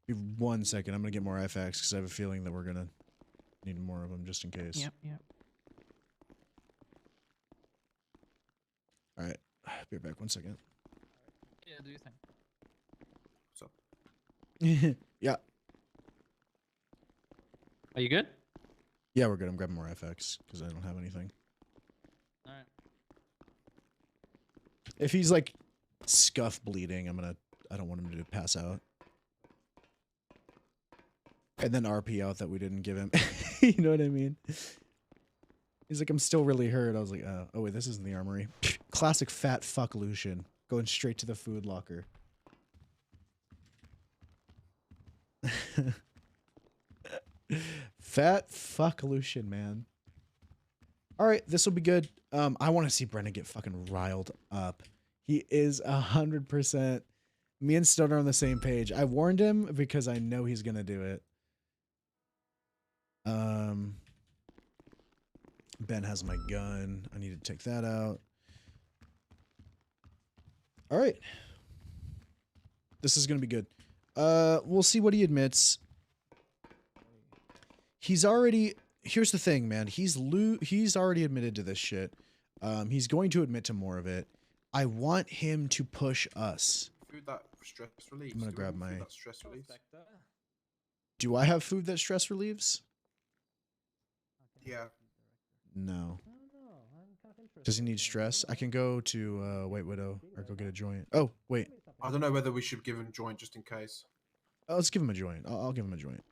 Give 1 second. I'm gonna get more IFACs because I have a feeling that we're gonna need more of them just in case. Yep. All right. Be right back. 1 second. Yeah, do you think? Yeah. Are you good? Yeah, we're good. I'm grabbing more FX because I don't have anything. All right. If he's like scuff bleeding, I don't want him to pass out. And then RP out that we didn't give him. You know what I mean? He's like, I'm still really hurt. I was like, oh wait, this isn't the armory. Classic fat fuck Lucian. Going straight to the food locker. Fat fuck Lucian, man. All right, this will be good. I want to see Brennan get fucking riled up. He is 100%. Me and Stone are on the same page. I warned him because I know he's gonna do it. Ben has my gun. I need to take that out. All right. This is gonna be good. We'll see what he admits. He's already. Here's the thing, man. He's already admitted to this shit. He's going to admit to more of it. I want him to push us. Food that stress relieves. I'm gonna Do we grab have my- food that stress relieves. Do I have food that stress relieves? Yeah. No. Does he need stress? I can go to White Widow or go get a joint. Oh, wait. I don't know whether we should give him joint just in case. Let's give him a joint. I'll give him a joint.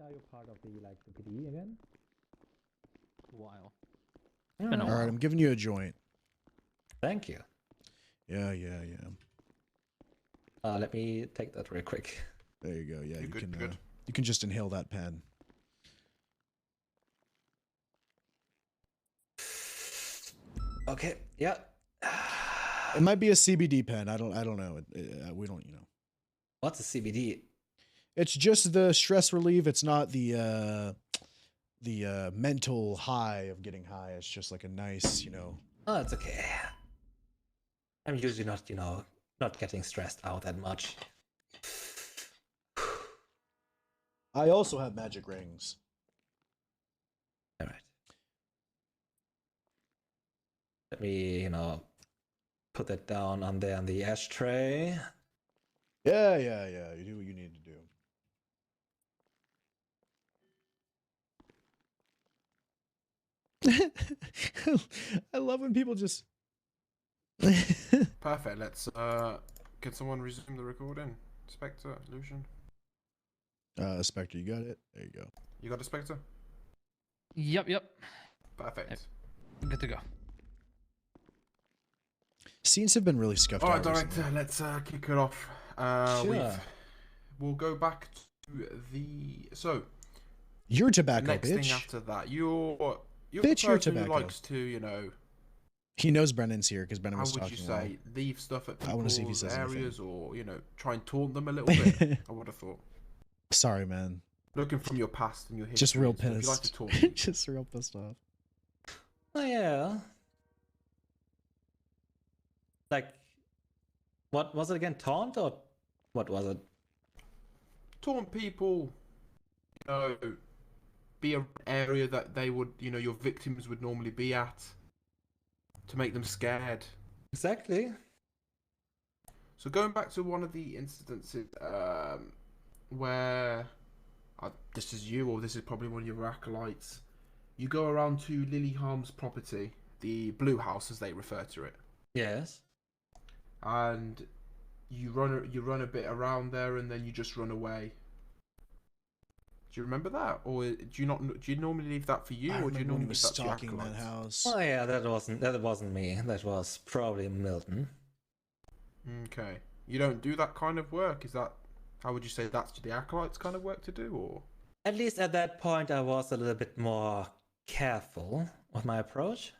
Are you part of the PD again? While. Mm. All right, I'm giving you a joint. Thank you. Yeah. Let me take that real quick. There you go. Yeah, You're good, can good. you can just inhale that pen. Okay. Yeah. It might be a CBD pen. I don't know. We don't, What's a CBD? It's just the stress relief. It's not the mental high of getting high. It's just like a nice, Oh, it's okay. I'm usually not, not getting stressed out that much. I also have magic rings. All right. Let me, put that down on there on the ashtray. Yeah. You do what you need to do. I love when people just. Perfect. Let's can someone resume the recording? Spectre, Lucian. Spectre, you got it. There you go. You got a Spectre? Yep. Perfect. Good to go. Scenes have been really scuffed All right, out director. recently. Let's kick it off. Sure. We'll go back to the Your tobacco, next bitch. thing after that. You're the Bitch, your person who tobacco. likes to, He knows Brennan's here because Brennan how was would talking. you say, leave stuff at I wanna see if he people's says areas, or try and taunt them a little bit. I would have thought. Sorry, man. Looking from your past and your history. Just real and stuff, if you like to pissed. taunt people. Just real pissed off. Oh, yeah. Like, what was it again? Taunt or what was it? Taunt people, be an area that they would, your victims would normally be at, to make them scared. Exactly. So going back to one of the incidences where this is you, or this is probably one of your acolytes, you go around to Lilyharm's property, the Blue House as they refer to it. Yes. And you run a bit around there, and then you just run away. Do you remember that, or do you normally leave that for you, I or do you remember when normally he was leave that to your stalking that acolytes? house. Oh yeah, that wasn't me. That was probably Milton. Okay, you don't do that kind of work. Is that, how would you say that's the acolytes kind of work to do, or? At least at that point, I was a little bit more careful with my approach.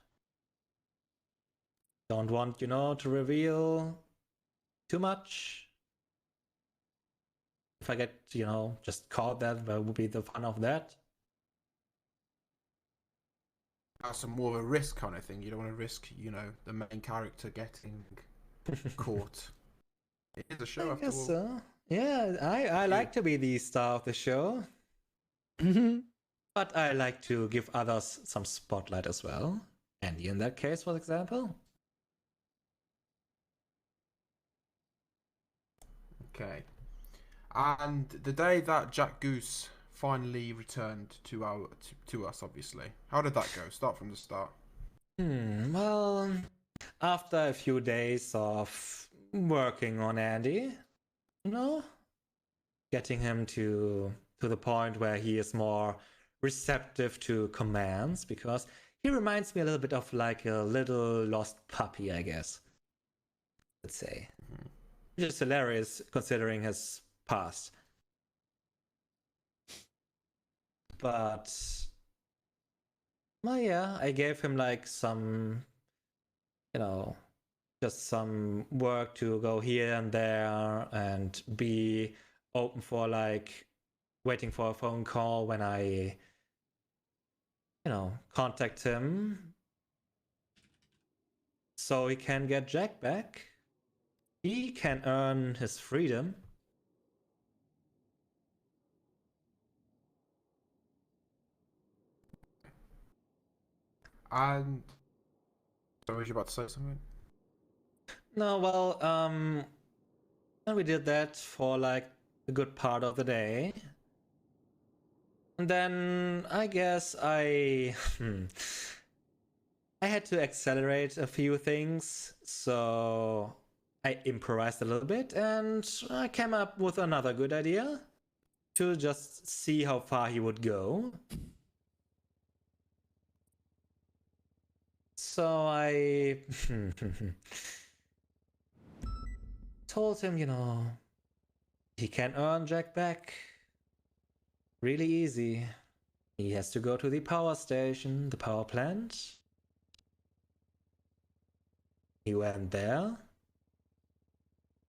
Don't want, to reveal too much. If I get, just caught, that would be the fun of that. That's more of a risk kind of thing. You don't want to risk, the main character getting caught. It is a show I after guess all. so. Yeah, I like to be the star of the show. But I like to give others some spotlight as well. Andy in that case, for example. Okay. And the day that Jack Goose finally returned to us, obviously. How did that go? Start from the start. Well, after a few days of working on Andy, getting him to the point where he is more receptive to commands, because he reminds me a little bit of like a little lost puppy, I guess. Let's say. Which is hilarious considering his past. But well, yeah, I gave him like some, just some work to go here and there and be open for like waiting for a phone call when I, contact him so he can get Jack back. He can earn his freedom. And so was you about to say something? No, well, and we did that for like a good part of the day. And then I guess I had to accelerate a few things, so I improvised a little bit and I came up with another good idea to just see how far he would go. So told him, he can earn Jack back really easy. He has to go to the power station, the power plant. He went there,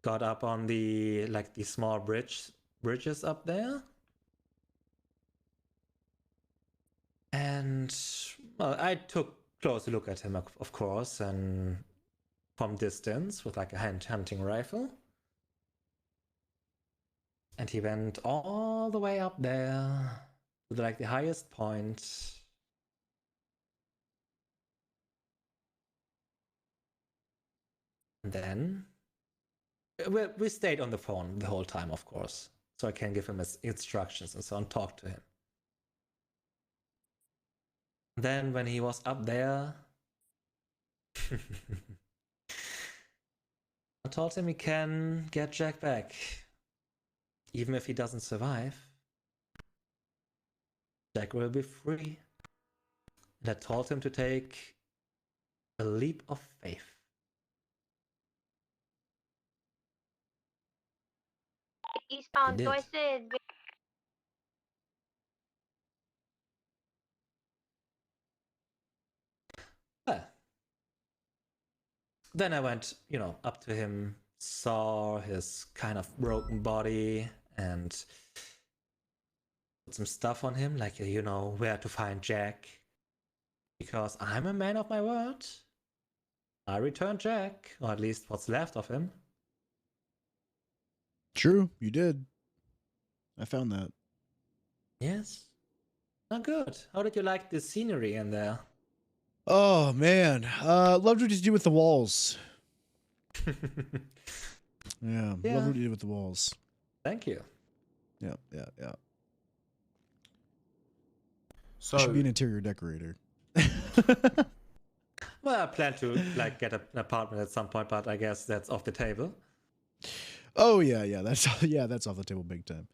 got up on the small bridges up there. And well, I took a close look at him, of course, and from distance with like a hunting rifle. And he went all the way up there to the highest point. And then we stayed on the phone the whole time, of course, so I can give him his instructions and so on, talk to him. Then when he was up there, I told him he can get Jack back. Even if he doesn't survive, Jack will be free. And I told him to take a leap of faith. Eastbound did. voices. Well, then I went, up to him, saw his kind of broken body, and put some stuff on him, like, where to find Jack. Because I'm a man of my word. I returned Jack, or at least what's left of him. True, you did. I found that. Yes. Oh, good. How did you like the scenery in there? Oh man, loved what you did with the walls. Yeah, loved what you did with the walls. Thank you. Yeah. So You should be an interior decorator. Well, I plan to get an apartment at some point, but I guess that's off the table. Oh yeah, that's off the table big time.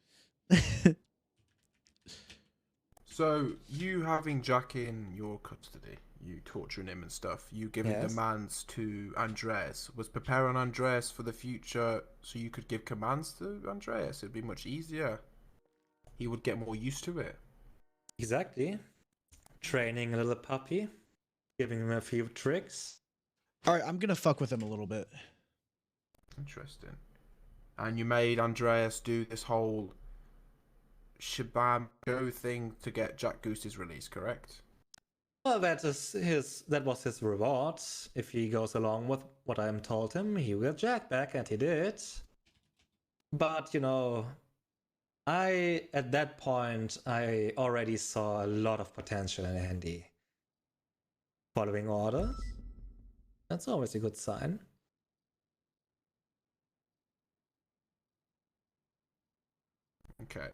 So you having Jack in your custody, you torturing him and stuff, you giving Yes. demands to Andreas, was preparing Andreas for the future so you could give commands to Andreas. It'd be much easier. He would get more used to it. Exactly. Training a little puppy, giving him a few tricks. All right, I'm gonna fuck with him a little bit. Interesting. And you made Andreas do this whole shabam go thing to get Jack Goose's release, correct? Well, that was his reward. If he goes along with what I told him, he will get Jack back, and he did. But at that point, I already saw a lot of potential in Andy. Following orders? That's always a good sign. Okay.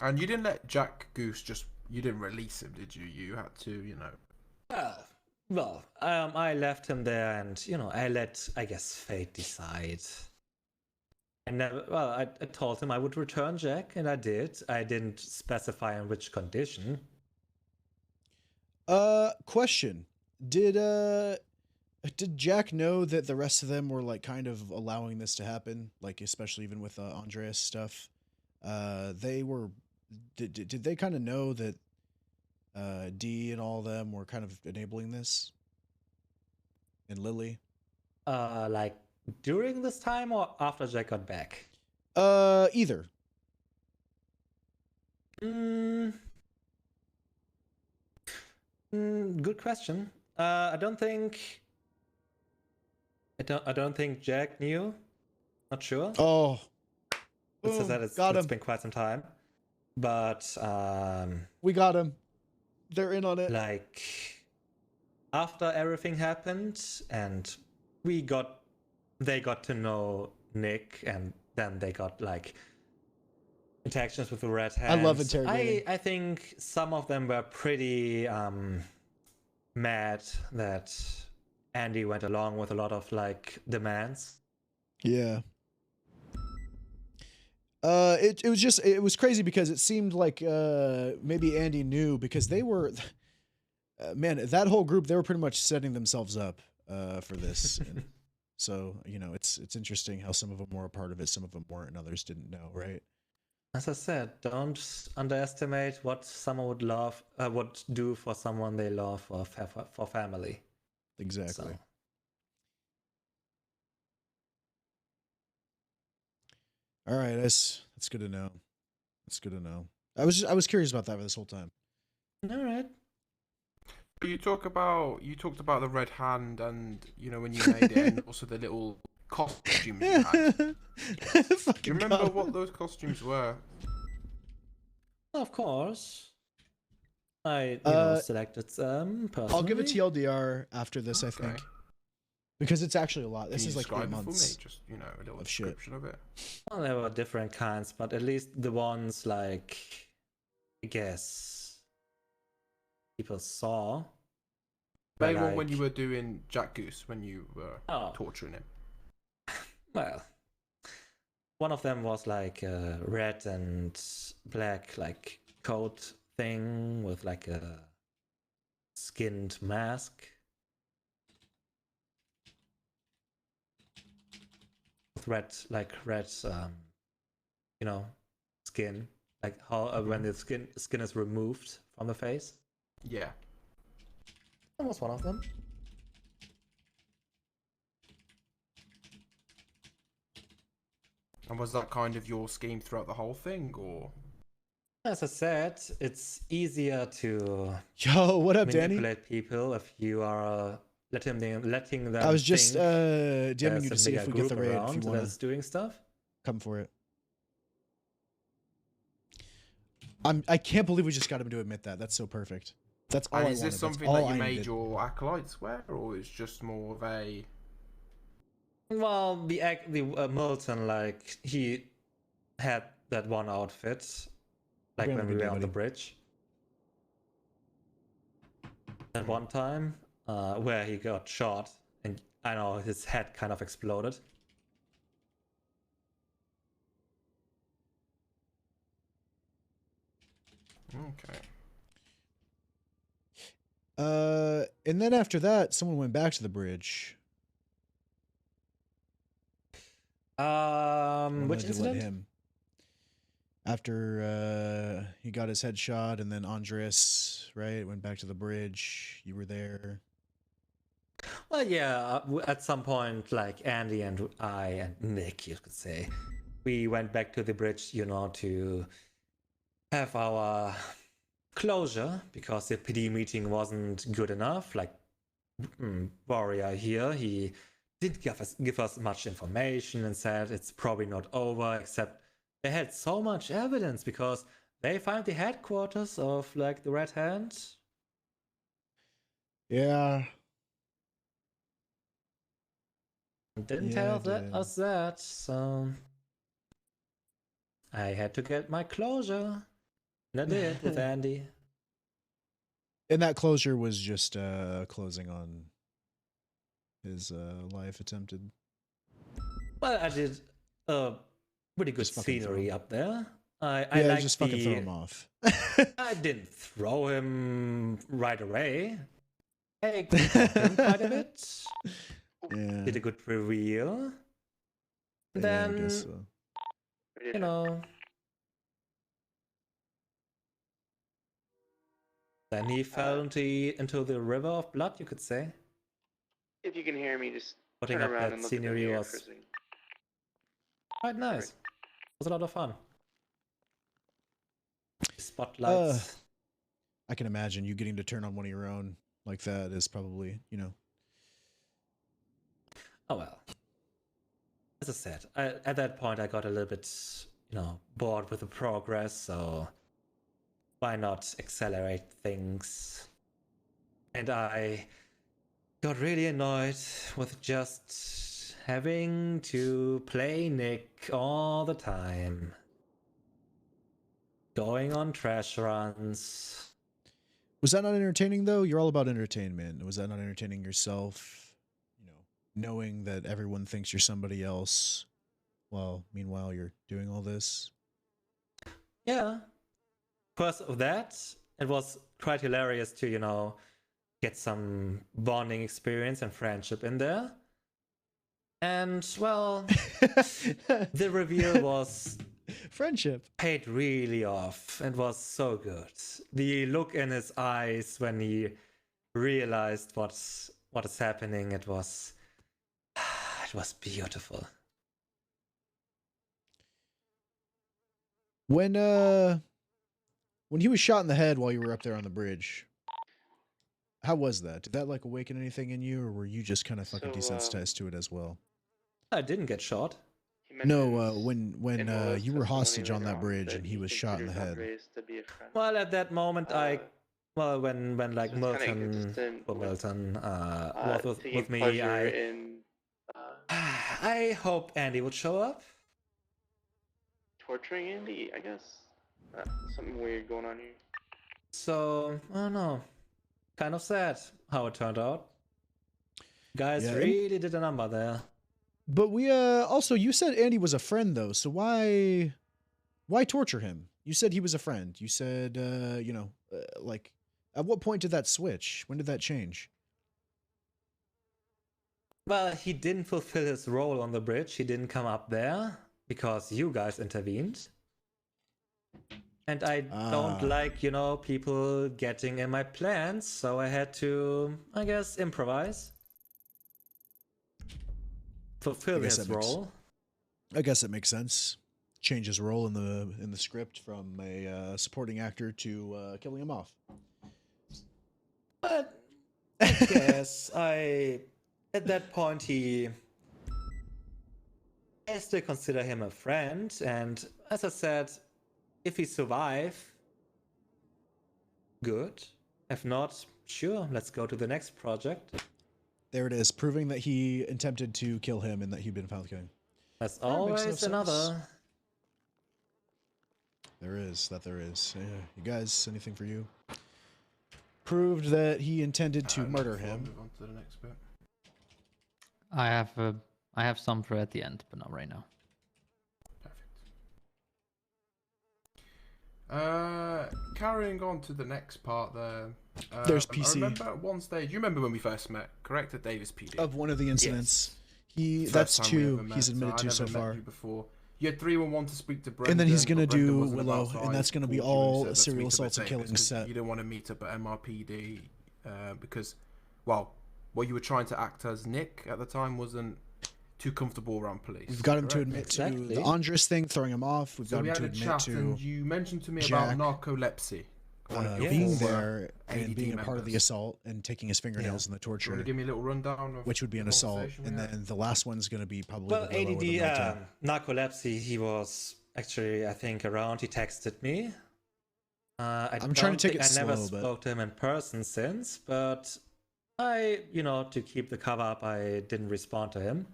And you didn't let Jack Goose you didn't release him, did you? You had to, I left him there, and I let, I guess, fate decide. I told him I would return Jack, and I did. I didn't specify in which condition. Question: Did Jack know that the rest of them were kind of allowing this to happen? Especially even with Andreas stuff. Did they kind of know that D and all of them were kind of enabling this? And Lily? During this time or after Jack got back? Either. Good question. I don't think Jack knew. Not sure. Oh. It's been quite some time. But we got him. They're in on it. After everything happened and they got to know Nick, and then they got interactions with the Red Hands. I love interrogating. I think some of them were pretty mad that Andy went along with a lot of demands. Yeah. It was crazy because it seemed like maybe Andy knew, because they were man, that whole group, they were pretty much setting themselves up for this. So it's interesting how some of them were a part of it, some of them weren't, and others didn't know, right? As I said, don't underestimate what someone would do for someone they love or for family. Exactly. So. All right, that's good to know. That's good to know. I was curious about that for this whole time. All right. But you talked about the red hand, and when you made it, and also the little costumes you had. Do you remember what those costumes were? Of course. I selected them personally. I'll give it TLDR after this, I think. Because it's actually a lot. This is like 8 months. For me? Just a little of description of it. Well, there were different kinds, but at least the ones like I guess people saw. Maybe when you were doing Jack Goose, when you were torturing him. Well, one of them was like a red and black like coat thing with like a skinned mask. With red skin, like how when the skin is removed from the face. Yeah. That was one of them. And was that kind of your scheme throughout the whole thing, or? As I said, it's easier to what up, Danny? manipulate people if you are letting them. I was just think DMing you to there's a see if bigger we get the group raid. If around you want that's doing stuff. come for it. I can't believe we just got him to admit that. That's so perfect. That's all I wanted. Is this something that you made your acolytes wear, or is just more of a? Well, the Milton, like he had that one outfit, like when we were on the bridge. At one time, where he got shot, and I know his head kind of exploded. Okay. And then after that, someone went back to the bridge. Which incident? Him. After he got his head shot, and then Andres, right, went back to the bridge. You were there. Well, yeah. At some point, like Andy and I and Nick, you could say, we went back to the bridge, to have our closure because the PD meeting wasn't good enough. Like Warrior here, he didn't give us much information and said it's probably not over, except they had so much evidence because they found the headquarters of like the Red Hand. Yeah. Didn't tell us that, so I had to get my closure. And I did with Andy. And that closure was just closing on his life attempted. Well, I did pretty good scenery up there. I liked just fucking throw him off. I didn't throw him right away. I talked him quite a bit. Yeah. Did a good reveal. Then, I guess so. Then he fell into the river of blood, you could say. If you can hear me, just putting turn up around that and look at the scenery mirror was for a second. quite nice. It was a lot of fun. Spotlights. I can imagine you getting to turn on one of your own like that is probably, Oh well. As I said, at that point I got a little bit, bored with the progress, so why not accelerate things? And I got really annoyed with just having to play Nick all the time. Going on trash runs. Was that not entertaining though? You're all about entertainment. Was that not entertaining yourself? Knowing that everyone thinks you're somebody else, while meanwhile you're doing all this. Yeah. Because of that, it was quite hilarious to, get some bonding experience and friendship in there. And well, the reveal was friendship. paid really off and was so good. The look in his eyes when he realized what is happening, it was beautiful. When he was shot in the head while you were up there on the bridge, how was that? Did that like awaken anything in you, or were you just kind of fucking desensitized to it as well? I didn't get shot. No, when you were hostage on that bridge and he was shot in the head. Well, at that moment, when like Milton was with me, I hope Andy would show up. Torturing Andy, I guess. Something weird going on here. So I don't know. Kind of sad how it turned out. Guys Yeah, really did a number there. But we also, you said Andy was a friend though, so why torture him? You said he was a friend. You said like at what point did that switch? When did that change? Well, he didn't fulfill his role on the bridge. He didn't come up there because you guys intervened. And I don't like, people getting in my plans, so I had to, I guess, improvise. Fulfill his role. I guess it makes sense. Change his role in the script from a supporting actor to killing him off. But I guess at that point I still consider him a friend, and as I said, if he survive, good. If not, sure, let's go to the next project. There it is, proving that he attempted to kill him and that he'd been found killing. That's always another. There is. Yeah. You guys, anything for you? Proved that he intended to murder him. Move on to the next bit. I have some for at the end, but not right now. Carrying on to the next part there. There's PC. I remember at one stage, you remember when we first met, correct? At Davis PD. Of one of the incidents. Yes. That's First time we two ever met, he's admitted I to never so met far. You before. You had 311 to speak to Brendan. And then he's but gonna Brendan do wasn't Willow, about, so and I that's gonna be called you and all said, "Let's serial meet up at assaults and Davis," killings 'cause set. You didn't want to meet up at MRPD because, well, what you were trying to act as Nick at the time wasn't too comfortable around police. We've got him to correct? admit to the Andres thing, throwing him off. We've So got we him had to a admit chat, to and you mentioned to me Jack, about narcolepsy. being former there and ADD being a part of the members. assault and taking his fingernails in the Do you torture, want to give me a little rundown of which would be the an assault, conversation we and had? then the last one's going to be probably Well, the Willow or the ADD, Milton. narcolepsy, he was actually, I think, around. He texted me. I'm trying to take it I never slow, but- spoke to him in person since, but to keep the cover up, I didn't respond to him.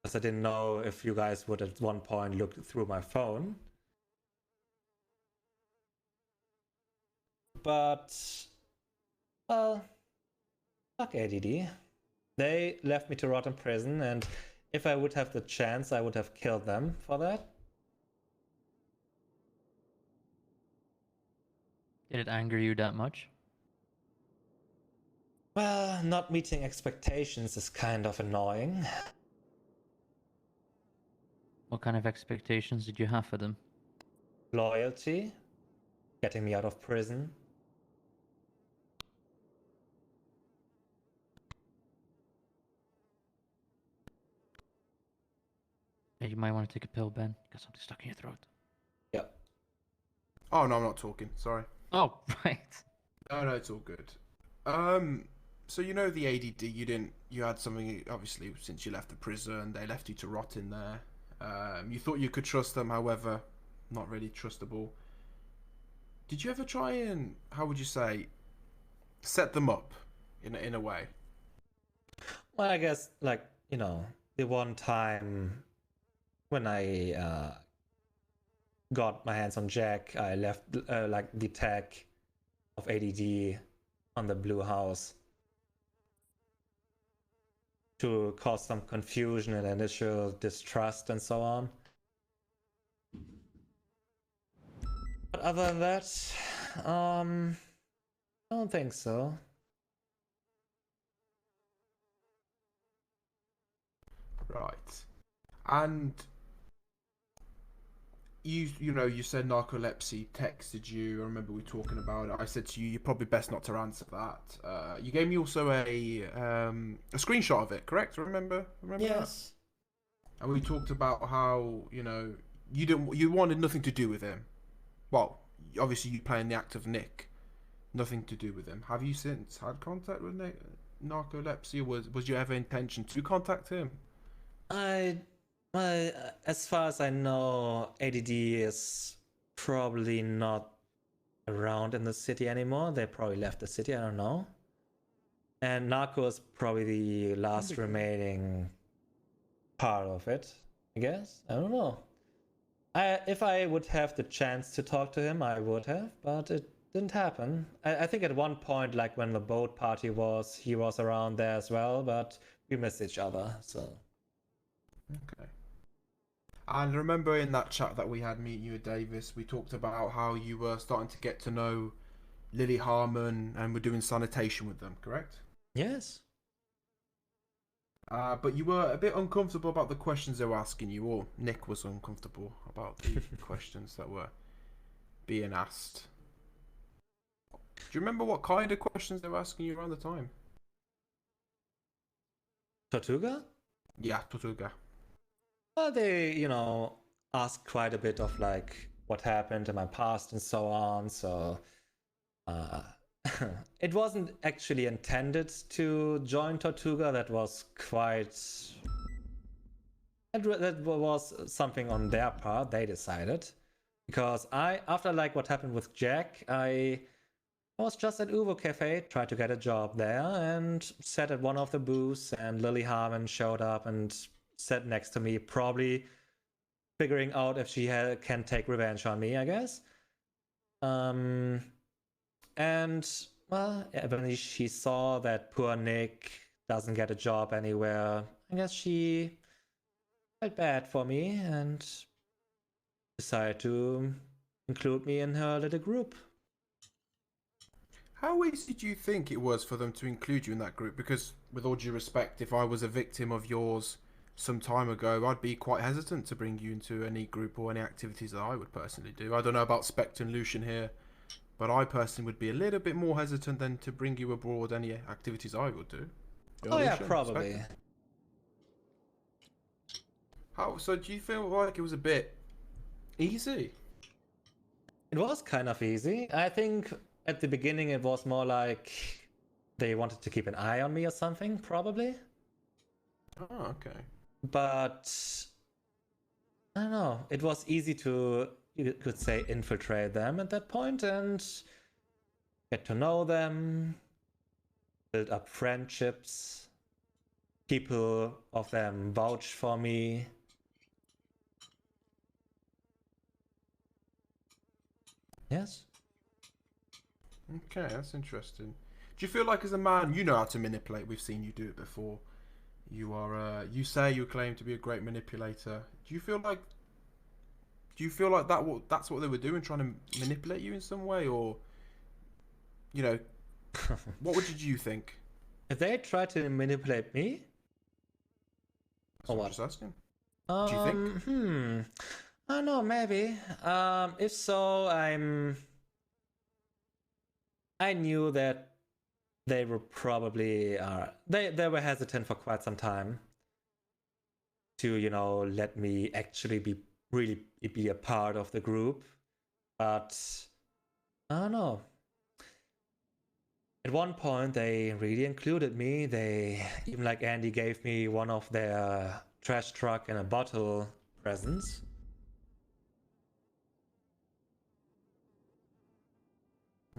Because I didn't know if you guys would at one point look through my phone. But, well, fuck ADD. They left me to rot in prison, and if I would have the chance, I would have killed them for that. Did it anger you that much? Well, not meeting expectations is kind of annoying. What kind of expectations did you have for them? Loyalty, getting me out of prison. Hey, you might want to take a pill, Ben. Got something stuck in your throat. Yep. Oh no, I'm not talking. Sorry. Oh, right. No, it's all good. So you know the ADD, you had something, obviously, since you left the prison, they left you to rot in there. You thought you could trust them, however, not really trustable. Did you ever try and, how would you say, set them up in a way? Well, I guess, the one time when I got my hands on Jack, I left, the tag of ADD on the blue house to cause some confusion and initial distrust and so on. But other than that, I don't think so. Right. And you said narcolepsy texted you. I remember we talking about it. I said to you, you're probably best not to answer that. You gave me also a screenshot of it, correct? Remember Yes. that? And we talked about how you wanted nothing to do with him. Well, obviously you playing the act of Nick, nothing to do with him. Have you since had contact with narcolepsy? Was your ever intention to contact him? Well, as far as I know, ADD is probably not around in the city anymore. They probably left the city, I don't know. And Narco is probably the last remaining part of it, I guess. I don't know. If I would have the chance to talk to him, I would have, but it didn't happen. I think at one point, like when the boat party was, he was around there as well, but we missed each other, so. Okay. And remember in that chat that we had meeting you at Davis, we talked about how you were starting to get to know Lily Harmon and were doing sanitation with them, correct? Yes. But you were a bit uncomfortable about the questions they were asking you, or Nick was uncomfortable about the questions that were being asked. Do you remember what kind of questions they were asking you around the time? Tortuga? Yeah, Tortuga. Well, they, asked quite a bit of like what happened in my past and so on. So it wasn't actually intended to join Tortuga. That was that was something on their part. They decided because after like what happened with Jack, I was just at Uvo Cafe, tried to get a job there, and sat at one of the booths. And Lily Harmon showed up and sat next to me, probably figuring out if she can take revenge on me, I guess. And well, when she saw that poor Nick doesn't get a job anywhere, I guess she felt bad for me and decided to include me in her little group. How easy do you think it was for them to include you in that group? Because with all due respect, if I was a victim of yours some time ago, I'd be quite hesitant to bring you into any group or any activities that I would personally do. I don't know about Spectre and Lucian here, but I personally would be a little bit more hesitant than to bring you abroad any activities I would do. Oh yeah, probably. Spectre? So do you feel like it was a bit easy? It was kind of easy. I think at the beginning it was more like they wanted to keep an eye on me or something, probably. Oh, okay. But I don't know, it was easy to, you could say, infiltrate them at that point and get to know them, build up friendships. People of them vouch for me. Yes. Okay, that's interesting. Do you feel like as a man you know how to manipulate? We've seen you do it before. You are you say you claim to be a great manipulator. Do you feel like that's what they were doing, trying to manipulate you in some way, or what did you think? If they tried to manipulate me? That's what I'm just asking. Do you think? I don't know, maybe. If so, I knew that they were probably they were hesitant for quite some time to let me actually be a part of the group, but I don't know. At one point they really included me. They even, like Andy, gave me one of their trash truck and a bottle presents.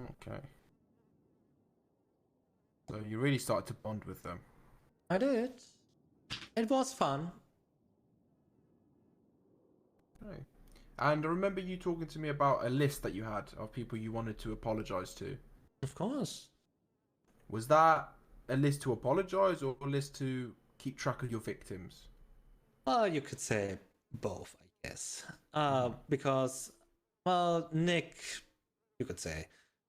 Okay. So you really started to bond with them. I did. It was fun. Okay. And I remember you talking to me about a list that you had of people you wanted to apologize to. Of course. Was that a list to apologize or a list to keep track of your victims? Well, you could say both, I guess. Because, well, Nick, you could say,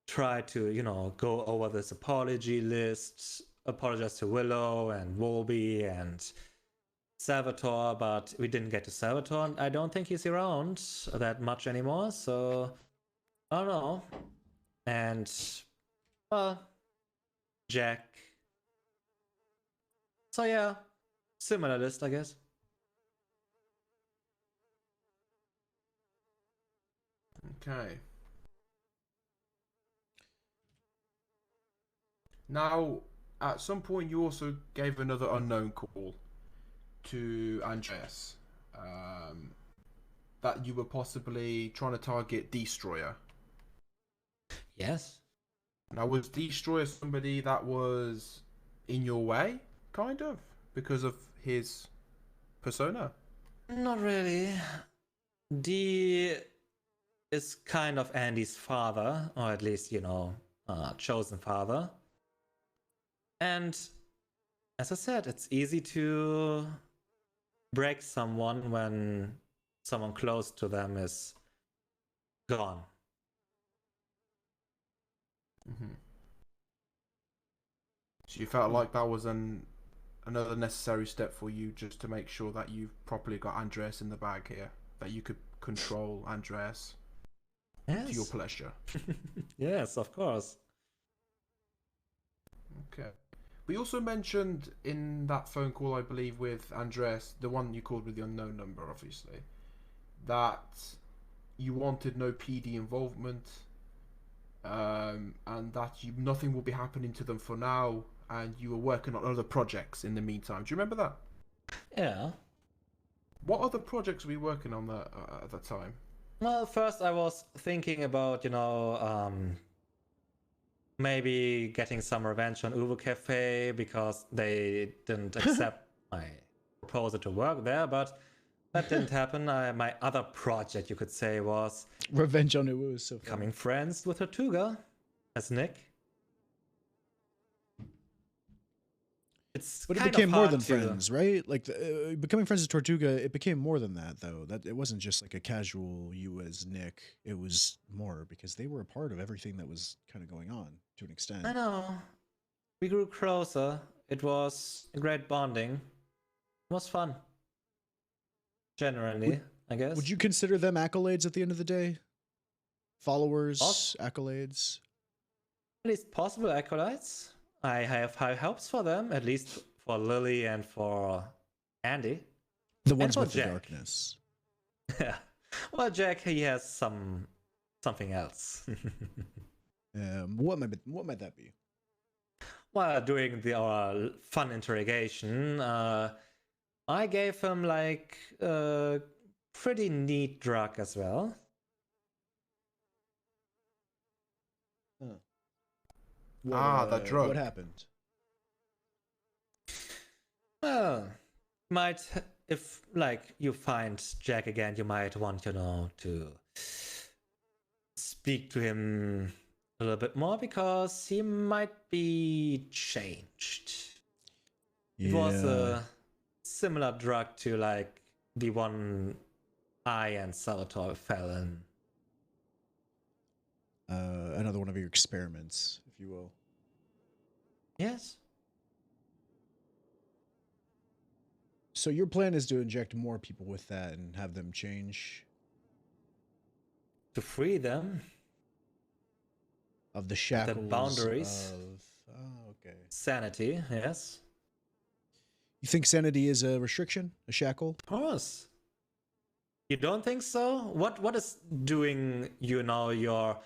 tried to, go over this apology list, apologize to Willow and Wolby and Salvatore, but we didn't get to Salvatore, and I don't think he's around that much anymore, so I don't know. And, well, Jack. So yeah, similar list, I guess. Okay. Now, at some point, you also gave another unknown call to Andreas. That you were possibly trying to target Destroyer. Yes. Now, was Destroyer somebody that was in your way, kind of, because of his persona? Not really. D is kind of Andy's father, or at least, chosen father. And as I said, it's easy to break someone when someone close to them is gone. Mm-hmm. So you felt like that was another necessary step for you, just to make sure that you've properly got Andreas in the bag here, that you could control Andreas to your pleasure. Yes, of course. Okay. We also mentioned in that phone call, I believe, with Andreas, the one you called with the unknown number, obviously, that you wanted no PD involvement, and that nothing will be happening to them for now, and you were working on other projects in the meantime. Do you remember that? Yeah. What other projects were you working on at the time? Well, first I was thinking about, maybe getting some revenge on Uvo Cafe because they didn't accept my proposal to work there, but that didn't happen. My other project, you could say, was Revenge on Uwu. So becoming friends with Tortuga as Nick. But it became more than friends, right? Like becoming friends with Tortuga, it became more than that, though. That it wasn't just like a casual you as Nick. It was more because they were a part of everything that was kind of going on to an extent. I know. We grew closer. It was a great bonding. It was fun. Generally, I guess. Would you consider them accolades at the end of the day? Followers, accolades? At least possible accolades. I have high hopes for them, at least for Lily and for Andy. The ones and with Jack. the darkness. Yeah. Well, Jack, he has something else. What might that be? Well, during our fun interrogation, I gave him like a pretty neat drug as well. That drug. What happened? Well, if like you find Jack again, you might want, to speak to him a little bit more because he might be changed. Yeah. It was a similar drug to like the one I and Salvatore fell in. Another one of your experiments, if you will. Yes. So your plan is to inject more people with that and have them change? To free them. Of the shackles. The boundaries. Okay. Sanity, yes. You think sanity is a restriction? A shackle? Of course. You don't think so? What is doing, your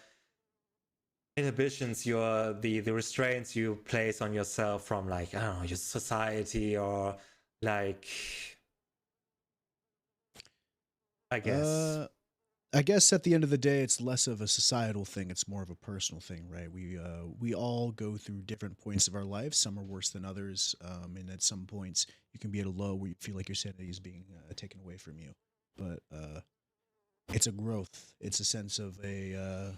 inhibitions, the restraints you place on yourself from, like, I don't know, your society, or like, I guess at the end of the day, it's less of a societal thing. It's more of a personal thing, right? We all go through different points of our lives. Some are worse than others. And at some points you can be at a low where you feel like your sanity is being taken away from you. But it's a growth. It's a sense of a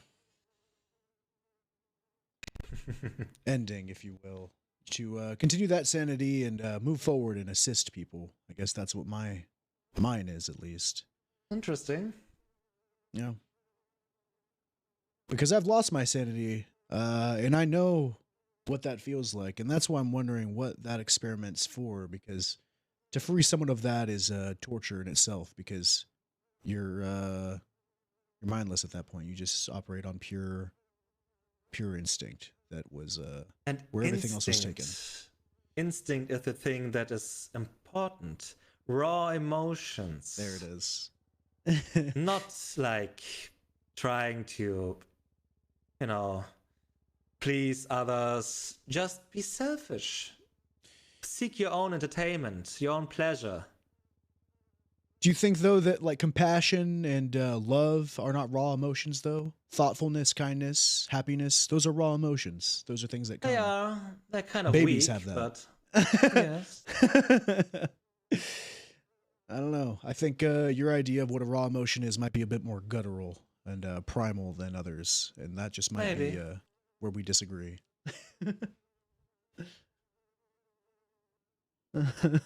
ending, if you will, to continue that sanity and move forward and assist people. I guess that's what mine is, at least. Interesting. Yeah. Because I've lost my sanity, and I know what that feels like, and that's why I'm wondering what that experiment's for, because to free someone of that is torture in itself because you're mindless at that point. You just operate on pure instinct that was And where everything else was taken. Instinct is the thing that is important. Raw emotions. There it is. Not like trying to, please others. Just be selfish. Seek your own entertainment, your own pleasure. Do you think though that like compassion and love are not raw emotions though? Thoughtfulness, kindness, happiness, those are raw emotions. Those are things that come. They are. They're kind of babies weak, have that. But yes. I don't know. I think your idea of what a raw emotion is might be a bit more guttural and primal than others, and that just might be where we disagree. Okay.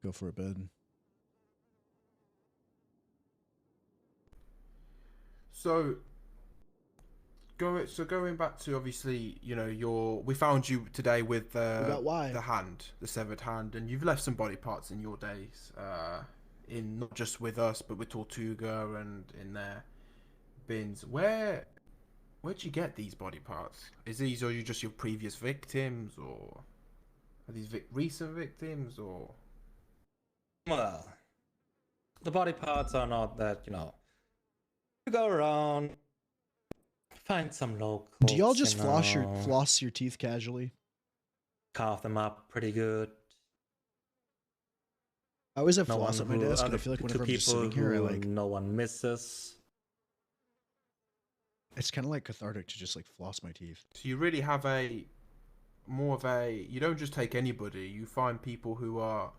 Go for it, Ben. So going back to obviously, we found you today with the hand, the severed hand, and you've left some body parts in your days, in not just with us, but with Tortuga and in their bins. Where'd you get these body parts? Are you just your previous victims, or are these recent victims, or? Well, the body parts are not that, you go around, find some locals. Do y'all just floss your teeth casually? Carve them up pretty good. I always have floss at my desk, and I feel like whenever I'm just sitting here, I like no one misses. It's kind of like cathartic to just like floss my teeth. So you really have you don't just take anybody. You find people who are,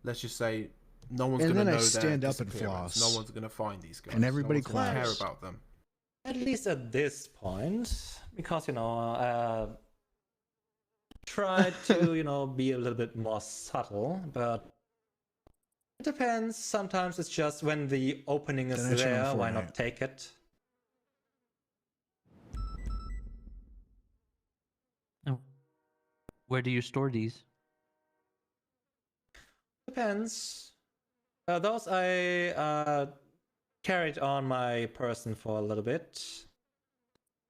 let's just say, no one's going to know their stand up and disappearance. floss. No one's going to find these guys. And everybody no one's gonna claps. care about them. At least at this point, because try to be a little bit more subtle, but it depends. Sometimes it's just when the opening is there, why not take it? Oh. Where do you store these? Depends. Those I carried on my person for a little bit.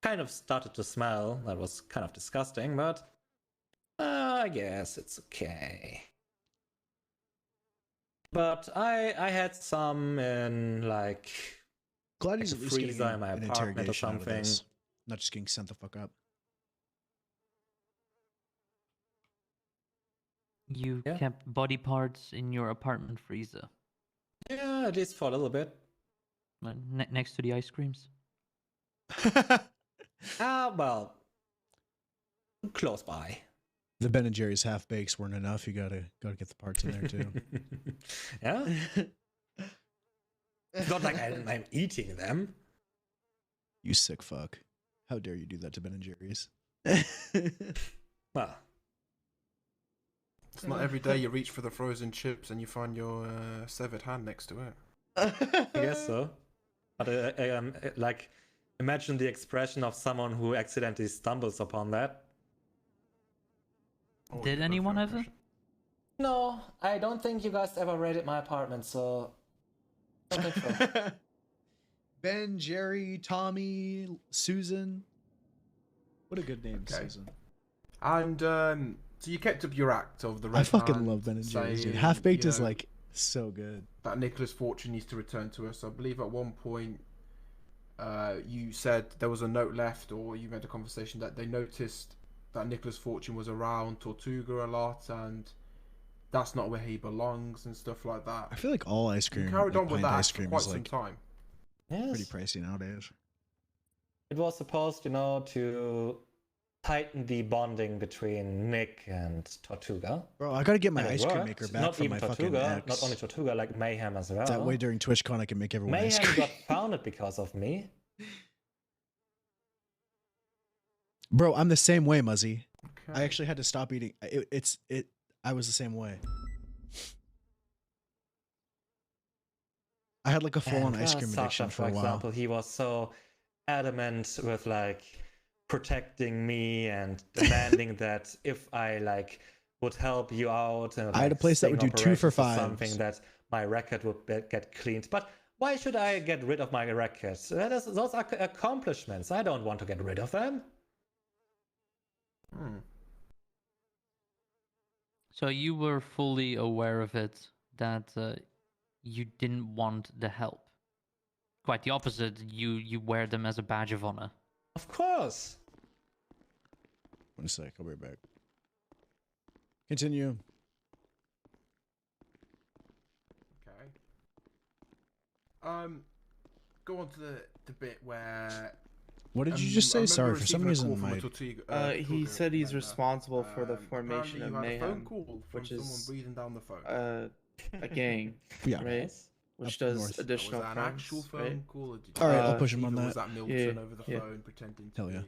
Kind of started to smell. That was kind of disgusting, but I guess it's okay. But I had some in like glad he's a at least getting freezer in my an apartment or interrogation out of something. this. Not just getting sent the fuck up. You kept body parts in your apartment freezer. Yeah, at least for a little bit. Next to the ice creams. Well, close by. The Ben and Jerry's half bakes weren't enough. You gotta get the parts in there too. Yeah. It's not like I'm eating them. You sick fuck! How dare you do that to Ben and Jerry's? Well, it's not every day you reach for the frozen chips and you find your severed hand next to it. I guess so. But like, imagine the expression of someone who accidentally stumbles upon that. Did anyone ever? No, I don't think you guys ever raided my apartment, so I don't think so. Ben, Jerry, Tommy, Susan. What a good name, Okay. Susan. And so you kept up your act of the red I fucking hand, love Ben and Jerry's, dude. saying, Half baked you is know, like so good. that Nicholas Fortune needs to return to us. I believe at one point you said there was a note left, or you had a conversation that they noticed that Nicholas Fortune was around Tortuga a lot, and that's not where he belongs and stuff like that. I feel like all ice cream, You carried like on with pint that ice for cream, quite is some like time. Yes. pretty pricey nowadays. It was supposed, to tighten the bonding between Nick and Tortuga. Bro, I gotta get my And it ice cream worked. maker back Not from even my fucking Tortuga, ex. not only Tortuga, like Mayhem as well. That way during TwitchCon I can make everyone ice Mayhem cream. got founded because of me. Bro, I'm the same way, Muzzy. Okay. I actually had to stop eating. I was the same way. I had like a full-on And, ice cream Sasha, addiction for for a while. example, he was so adamant with like protecting me and demanding that if I like would help you out and I had a like, place that would do sting 2 for operations or 5s. something, that my record would get cleaned. But why should I get rid of my record? Those are accomplishments. I don't want to get rid of them. So you were fully aware of it, that you didn't want the help. Quite the opposite. You wear them as a badge of honor. Of course. 1 sec, I'll be right back. Continue. Okay. Go on to the bit where. What did you just say? Sorry, for some reason my. He said he's responsible for the formation of apparently you had a phone Mayhem, call from which someone is breathing down the phone. a gang, Yeah. right? Which Up does north. additional Was that an crimes, actual phone right? call? Or did All right, you I'll push him either on that. Was that Milton Yeah, over the yeah. phone pretending to Hell be? yeah.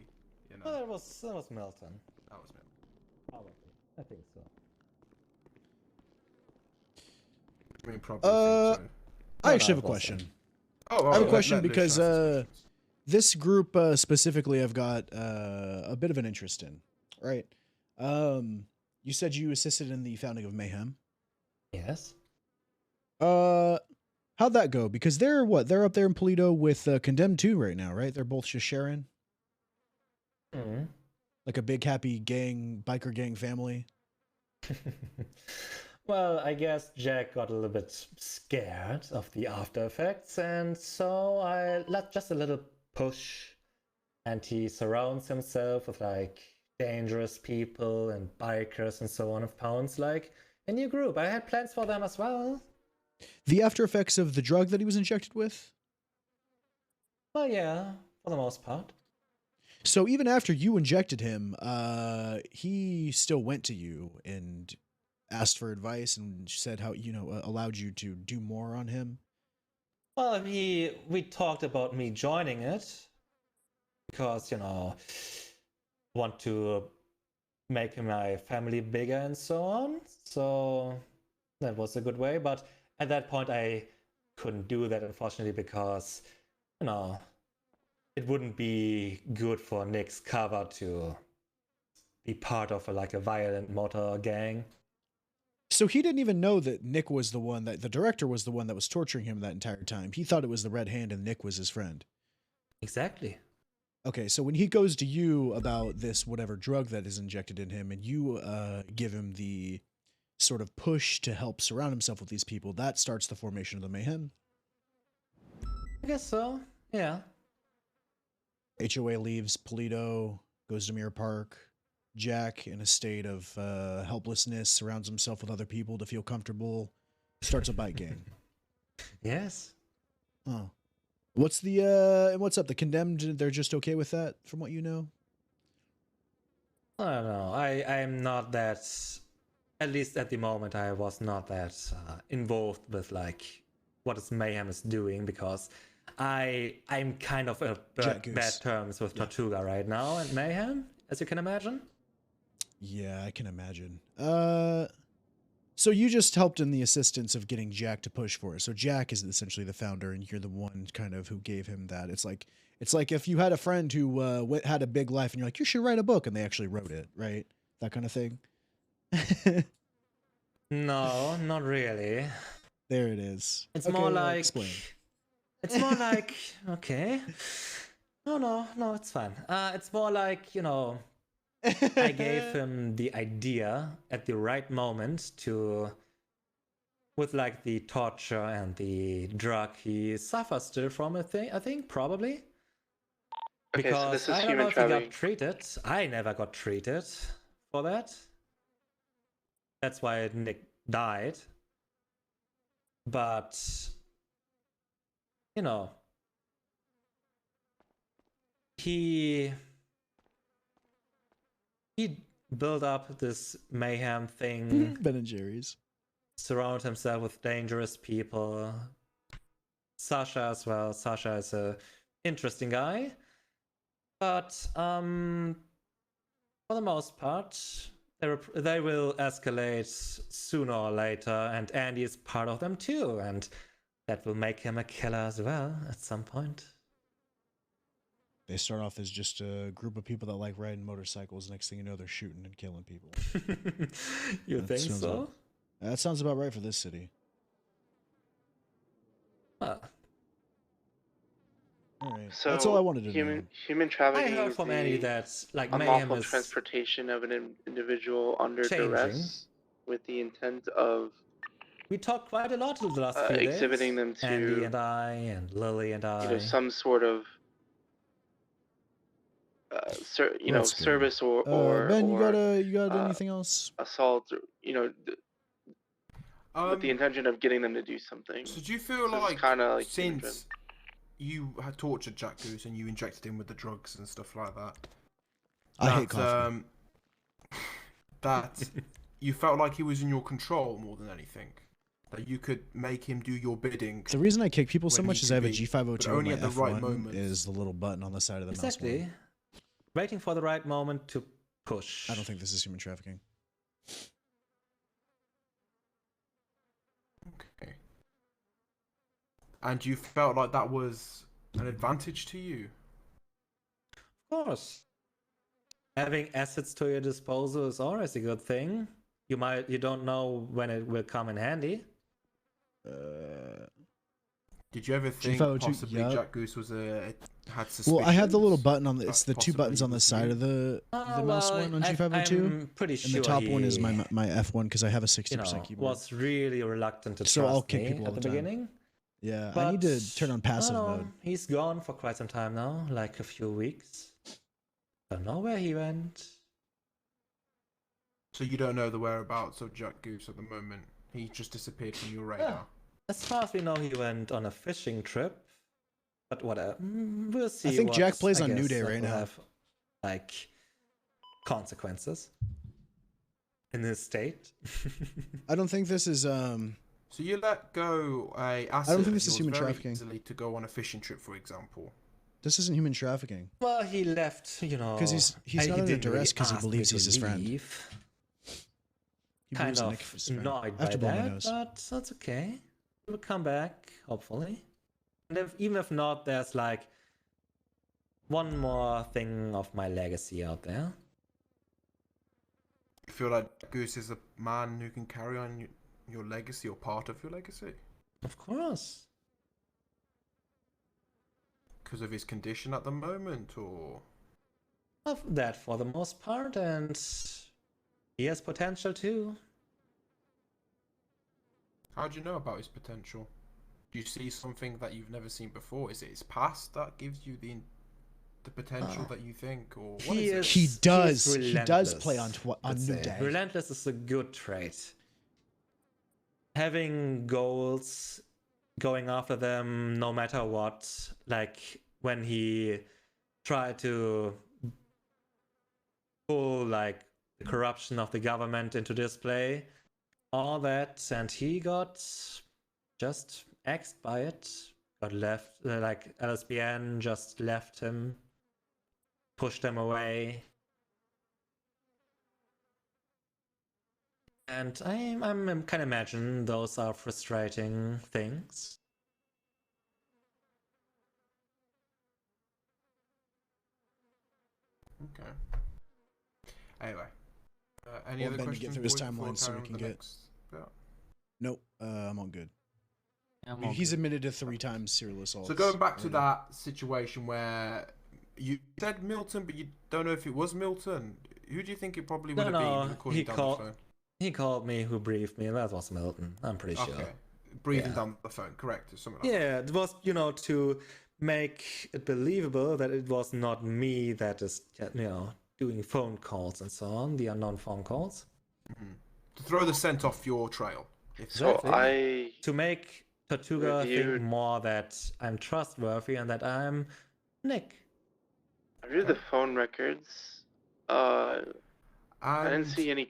You know, Oh, that was Milton. that was Milton. Probably. I think so. I mean, probably think so. I actually have a No, question. Oh, I have a question let Lucian because ask his questions. this group specifically I've got a bit of an interest in, right? You said you assisted in the founding of Mayhem. Yes. How'd that go? Because they're what? They're up there in Polito with Condemned 2 right now, right? They're both just sharing like a big happy gang, biker gang family. Well, I guess Jack got a little bit scared of the after effects, and so I let just a little push, and he surrounds himself with like dangerous people and bikers and so on, and founds like a new group. I had plans for them as well. The after effects of the drug that he was injected with? Well, yeah, for the most part. So even after you injected him, he still went to you and asked for advice and said how, allowed you to do more on him? Well, we talked about me joining it because, want to make my family bigger and so on. So that was a good way. But at that point, I couldn't do that, unfortunately, because, it wouldn't be good for Nick's cover to be part of a violent motor gang. So he didn't even know that Nick was the one that the director was the one that was torturing him that entire time. He thought it was the Red Hand and Nick was his friend. Exactly. Okay, so when he goes to you about this whatever drug that is injected in him and you give him the sort of push to help surround himself with these people, that starts the formation of the Mayhem. I guess so, yeah. HOA leaves Polito, goes to Mirror Park. Jack, in a state of helplessness, surrounds himself with other people to feel comfortable, starts a bike gang. Yes. Oh. What's up? The Condemned, they're just okay with that, from what you know? I don't know. I'm not that, at least at the moment, I was not that involved with what is Mayhem is doing, because I'm kind of in bad terms with Tortuga right now and Mayhem, as you can imagine. Yeah, I can imagine. So you just helped in the assistance of getting Jack to push for it. So Jack is essentially the founder, and you're the one kind of who gave him that. It's like if you had a friend who had a big life, and you're like, you should write a book, and they actually wrote it, right? That kind of thing. No, not really. There it is. It's okay, more like. Explain. It's more like okay. No, it's fine. It's more like I gave him the idea at the right moment with the torture and the drug he suffers still from. I think probably. Okay, Because so this is I don't know human if he Charlie. got treated. I never got treated for that. That's why Nick died. But he built up this Mayhem thing. Ben and Jerry's. Surround himself with dangerous people. Sasha as well. Sasha is a interesting guy. But for the most part, they will escalate sooner or later, and Andy is part of them too, and that will make him a killer as well at some point. They start off as just a group of people that like riding motorcycles. Next thing you know, they're shooting and killing people. You That think sounds so? about- That sounds about right for this city. Huh. All right. So That's all I wanted to human know. human I trafficking heard is from Andy the that like mayhem unlawful is transportation of an individual under changing. duress with the intent of We talked quite a lot in the last few exhibiting days. them to, Andy and I, and Lily and I. some sort of That's good. service or Ben, you or got anything else? assault, or, with the intention of getting them to do something. So do you feel So it's like kinda like human since you had tortured Jack Goose and you injected him with the drugs and stuff like that, I hate coffee. That you felt like he was in your control more than anything, that you could make him do your bidding. The reason I kick people so when much he is I have a could be, G502 but and only my at the F1 right moment. is the little button on the side of the mouse. Exactly. Waiting for the right moment to push. I don't think this is human trafficking. Okay. And you felt like that was an advantage to you? Of course. Having assets to your disposal is always a good thing. You don't know when it will come in handy. Did you ever think G502, possibly yup. Jack Goose was had suspicions? Well, I have the little button on the. It's the two possibly buttons on the side of the mouse well, one on I'm G502, pretty and sure the top one is he, my F1 because I have a 60% you know, keyboard. was really reluctant to So trust I'll kick me people all at the the time. beginning. Yeah, But I need to turn on passive I don't know, mode. He's gone for quite some time now, like a few weeks. Don't know where he went. So you don't know the whereabouts of Jack Goose at the moment. He just disappeared from your radar. As far as we know, he went on a fishing trip. But whatever. We'll see. I think what, Jack plays I on New guess, Day that right will now. Have, like consequences in his state. I don't think this is So you let go a asset. I don't think this of is yours human very trafficking. Easily to go on a fishing trip, for example. This isn't human trafficking. Well, he left, you know, Because he's and not he under didn't duress really because he ask me believes to he's his friend. leave. He Kind believes in of Nick is his friend. annoyed I by have to blow my that, nose. but that's okay. We'll come back, hopefully. And even if not, there's like one more thing of my legacy out there. You feel like Goose is a man who can carry on your legacy or part of your legacy? Of course. Because of his condition at the moment, or? Of that for the most part, and he has potential too. How do you know about his potential? Do you see something that you've never seen before? Is it his past that gives you the potential that you think, or what is it? He does. He is He does relentless, play on let's New say. Day. Relentless is a good trait. Having goals, going after them no matter what, like when he tried to pull like the corruption of the government into display, all that, and he got just axed by it, got left, like LSBN just left him, pushed him away. And I'm can imagine those are frustrating things. Okay. Anyway, any Want other Ben to get questions through his boys, before timeline so we carrying on can with the get- next bit? Nope, I'm all good. I'm all He's good. admitted to 3 times serial assault. So going back to that situation where you said Milton, but you don't know if it was Milton. Who do you think it probably would have been? Recording he down called. the phone? He called me. Who briefed me? That was Milton. I'm pretty sure. Okay, breathing Yeah. down the phone, correct? Or something like Yeah, it was, to make it believable that it was not me that is, doing phone calls and so on, the unknown phone calls. that. To throw the scent off your trail. So I to make Tortuga reviewed- think more that I'm trustworthy and that I'm Nick. I reviewed the phone records. I didn't And see any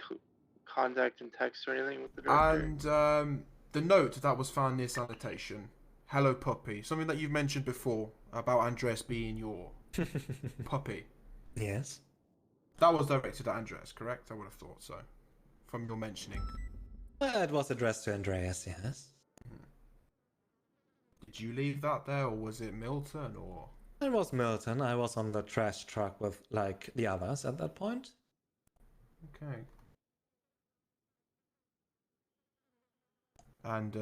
contact and text or anything with the director. and the note that was found near sanitation. Hello, puppy. Something that you've mentioned before about Andres being your puppy. Yes. That was directed at Andres, correct? I would have thought so, from your mentioning. It was addressed to Andreas, yes. Did you leave that there, or was it Milton, or? It was Milton. I was on the trash truck with like the others at that point. Okay. And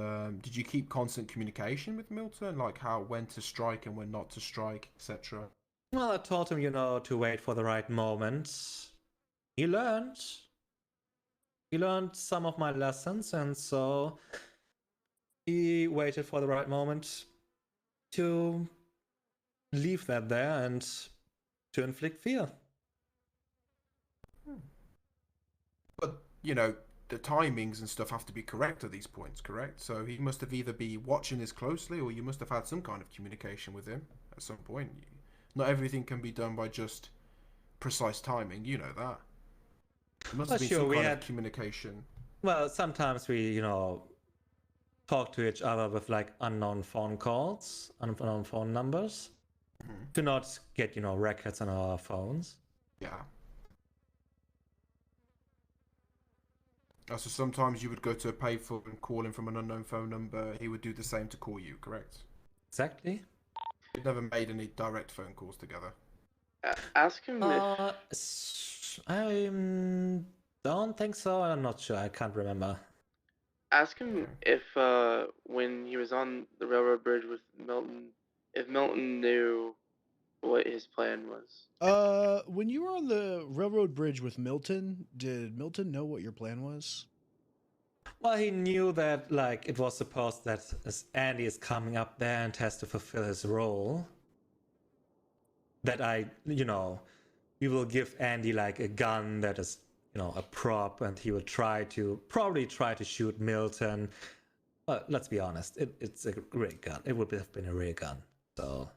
did you keep constant communication with Milton, like when to strike and when not to strike, etc.? Well, I told him, to wait for the right moment. He learned. He learned some of my lessons, and so he waited for the right moment to leave that there and to inflict fear. But, the timings and stuff have to be correct at these points, correct? So he must have either been watching this closely or you must have had some kind of communication with him at some point. Not everything can be done by just precise timing, you know that. There must have been some kind of communication. Well, sometimes we, talk to each other with like unknown phone calls, unknown phone numbers, to not get, records on our phones. Yeah. So sometimes you would go to a payphone and call him from an unknown phone number. He would do the same to call you, correct? Exactly. You've never made any direct phone calls together. Ask him I don't think so. I'm not sure. I can't remember. Ask him if when he was on the railroad bridge with Milton, if Milton knew what his plan was. When you were on the railroad bridge with Milton, did Milton know what your plan was? Well, he knew that, like, it was supposed that as Andy is coming up there and has to fulfill his role, that we will give Andy, like, a gun that is, a prop, and he will probably try to shoot Milton. But let's be honest, it's a real gun. It would have been a real gun. So,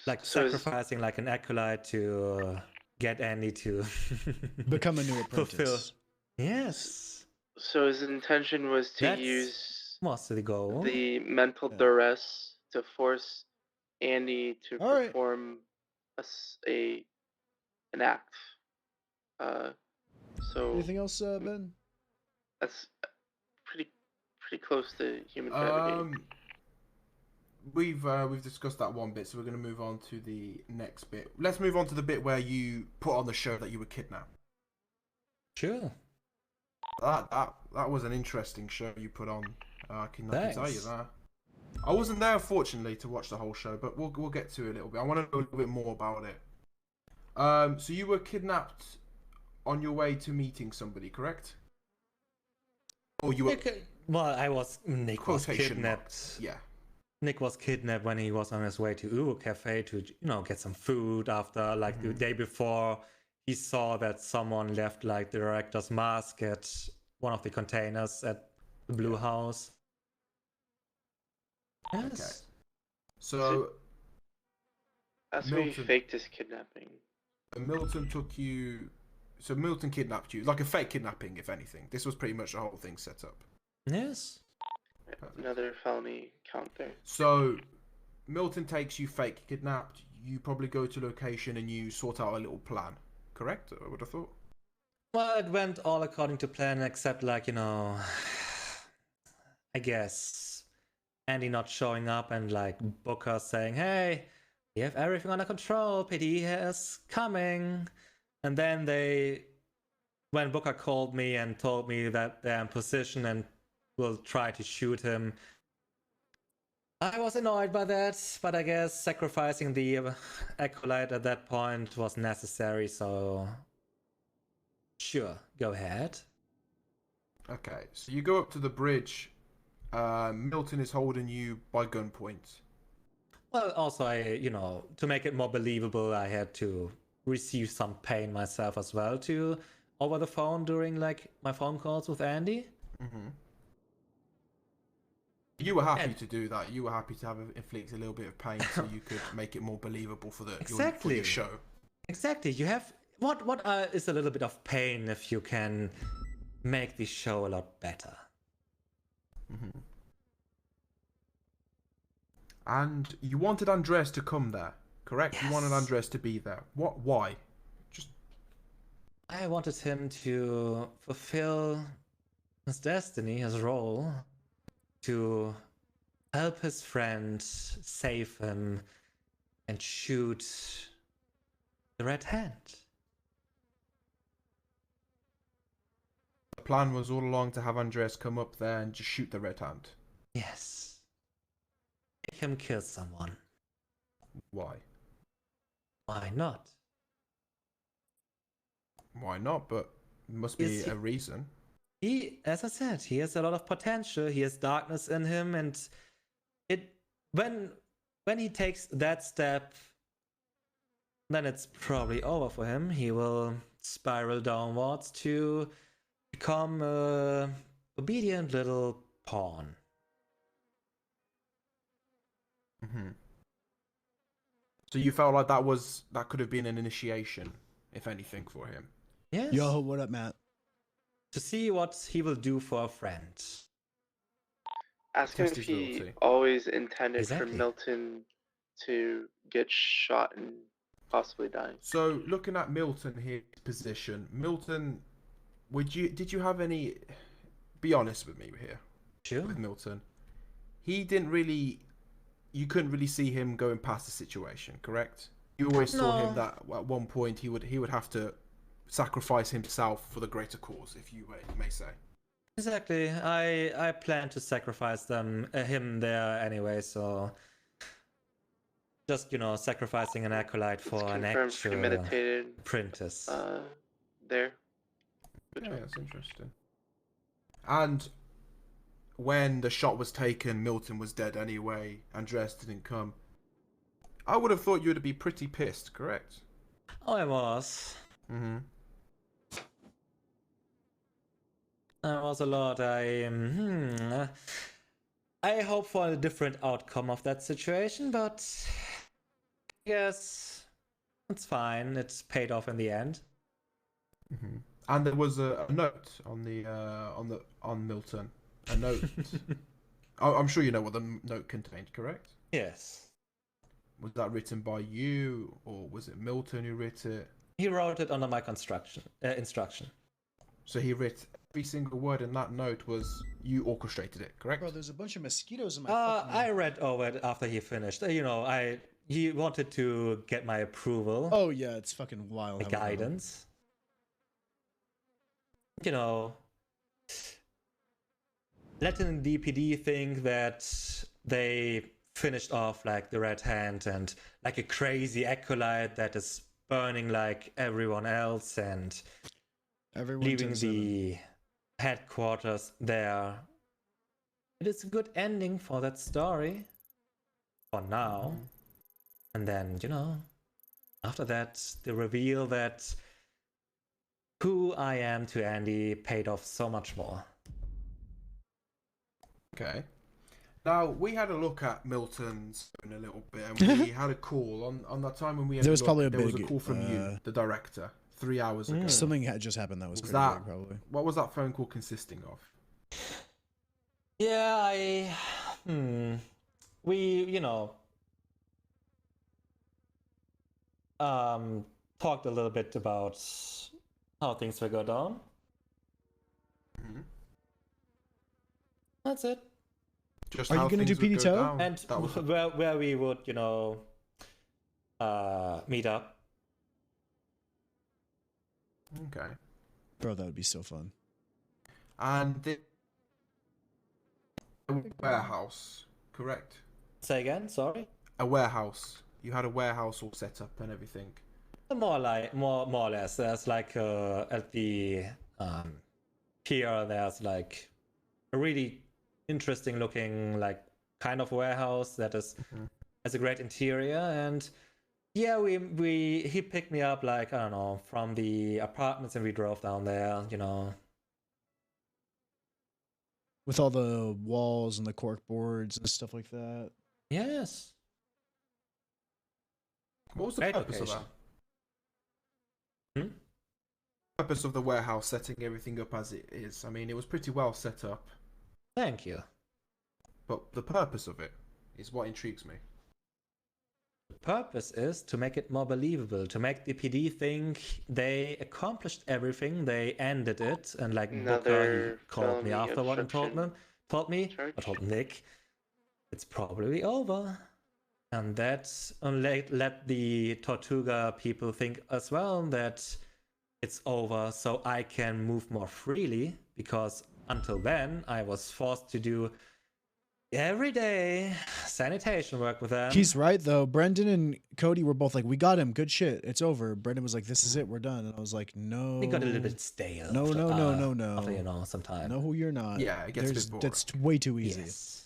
like, sacrificing, like, an acolyte to get Andy to become a new apprentice. Fulfill. Yes. So his intention was to use the goal. The mental duress to force Andy to perform an act. So anything else, Ben? That's pretty close to human fabricating. We've discussed that one bit, so we're going to move on to the next bit. Let's move on to the bit where you put on the show that you were kidnapped. Sure. That was an interesting show you put on. I can tell you that. I wasn't there, unfortunately, to watch the whole show, but we'll get to it a little bit. I want to know a little bit more about it. So you were kidnapped on your way to meeting somebody, correct? Or you were? Nick was kidnapped. Yeah. Nick was kidnapped when he was on his way to Uber Cafe to, get some food after, like, the day before. He saw that someone left, like, the director's mask at one of the containers at the Blue House. Yes. Okay. So that's where he faked his kidnapping. Milton took you. So Milton kidnapped you, like a fake kidnapping, if anything. This was pretty much the whole thing set up. Yes. Another felony count there. So Milton takes you fake kidnapped. You probably go to location and you sort out a little plan. Correct? I would have thought. Well, it went all according to plan, except, like, I guess Andy not showing up and, like, Booker saying, "Hey, we have everything under control. PD is coming." And then when Booker called me and told me that they're in position and will try to shoot him, I was annoyed by that, but I guess sacrificing the acolyte at that point was necessary, so sure, go ahead. Okay, so you go up to the bridge. Milton is holding you by gunpoint. Well, also, to make it more believable, I had to receive some pain myself as well, over the phone during, like, my phone calls with Andy. Mm-hmm. You were happy to do that. You were happy to inflict a little bit of pain so you could make it more believable for your show. Exactly. You have what is a little bit of pain if you can make the show a lot better. Mm-hmm. And you wanted Andres to come there, correct? Yes. You wanted Andres to be there. Why? I wanted him to fulfill his destiny, his role, to help his friend, save him, and shoot the Red Hand. The plan was all along to have Andreas come up there and just shoot the Red Hand. Yes. Make him kill someone. Why? Why not? Why not? But must be a reason. He, as I said, he has a lot of potential. He has darkness in him, and when he takes that step, then it's probably over for him. He will spiral downwards to become a obedient little pawn. Mm-hmm. So you felt like that could have been an initiation, if anything, for him. Yes. Yo, what up, Matt? To see what he will do for a friend. Ask him Test if his he loyalty. always intended Exactly. for Milton to get shot and possibly die. So looking at Milton here, position, Milton, did you have any? Be honest with me here. Sure. With Milton, he didn't really. You couldn't really see him going past the situation, correct? You always saw him that at one point he would have to sacrifice himself for the greater cause, if you may say. Exactly. I plan to sacrifice him there anyway, so just sacrificing an acolyte for an actual premeditated apprentice. There. Yeah, that's interesting. And when the shot was taken, Milton was dead anyway. Andreas didn't come. I would have thought you would be pretty pissed, correct? Oh, I was. Mm-hmm. I was a lot. I hope for a different outcome of that situation, but yes, it's fine. It's paid off in the end. Mm-hmm. And there was a note on Milton. A note. I'm sure you know what the note contained, correct? Yes. Was that written by you, or was it Milton who wrote it? He wrote it under my instruction. So he wrote every single word in that note was you orchestrated it, correct? Bro, there's a bunch of mosquitoes in my I read over it after he finished. He wanted to get my approval. Oh yeah, it's fucking wild. My guidance. Letting the DPD think that they finished off like the Red Hand and like a crazy acolyte that is burning like everyone else and leaving the headquarters there. It is a good ending for that story. For now. And then, after that, the reveal that who I am to Andy paid off so much more. Okay. Now, we had a look at Milton's in a little bit, and we had a call on that time when we had There was probably there was a call from you, the director, 3 hours ago. Something had just happened that was pretty big, probably. What was that phone call consisting of? Yeah, we, talked a little bit about how things will go down. Mm-hmm. That's it. Just Are you gonna do PD Toe? And where we would, meet up. Okay. Bro, that would be so fun. And the warehouse, correct? Say again, sorry? A warehouse. You had a warehouse all set up and everything. More or less. There's like at the pier. There's like a really interesting looking like kind of warehouse that is has a great interior. And yeah, he picked me up like I don't know from the apartments and we drove down there. With all the walls and the cork boards and stuff like that. Yes. What was the Great purpose location. of that? Purpose of the warehouse setting everything up as it is. I mean, it was pretty well set up. Thank you. But the purpose of it is what intrigues me. The purpose is to make it more believable, to make the PD think they accomplished everything, they ended it, and like Booker, he called me afterward and told me, I told Nick, it's probably over. And that let the Tortuga people think as well that it's over, so I can move more freely, because until then I was forced to do every day sanitation work with them. He's right though. Brendan and Cody were both like, "We got him. Good shit. It's over." Brendan was like, "This is it. We're done." And I was like, "No." It got a little bit stale. No, after, no, no, no, no. After, you know, some time. No, who you're not. Yeah, it gets a bit boring. That's way too easy. Yes.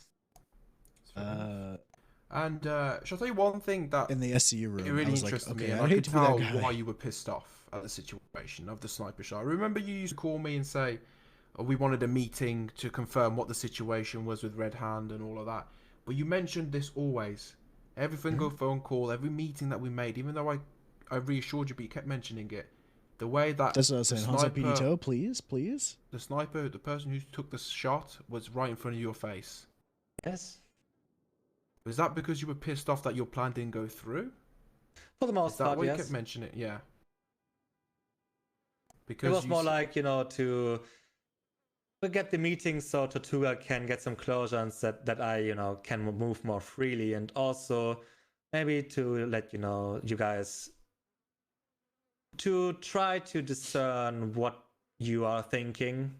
And shall I tell you one thing that In the SCU room, it really I was like, interested me, okay, and I I hate could to be that tell guy. why you were pissed off at the situation of the sniper shot. I remember you used to call me and say, oh, we wanted a meeting to confirm what the situation was with Red Hand and all of that. But you mentioned this always. Every single phone call, every meeting that we made, even though I reassured you, but you kept mentioning it. The way that That's what I was saying. Hanzo Pidito, please, please. the sniper, the person who took the shot, was right in front of your face. Yes. Was that because you were pissed off that your plan didn't go through? For the most Is that part, why you yes. kept mentioning it? Yeah. Because It was you more s- like, you know, to get the meeting so Tortuga can get some closure and that I, you know, can move more freely, and also maybe to let you know, you guys, to try to discern what you are thinking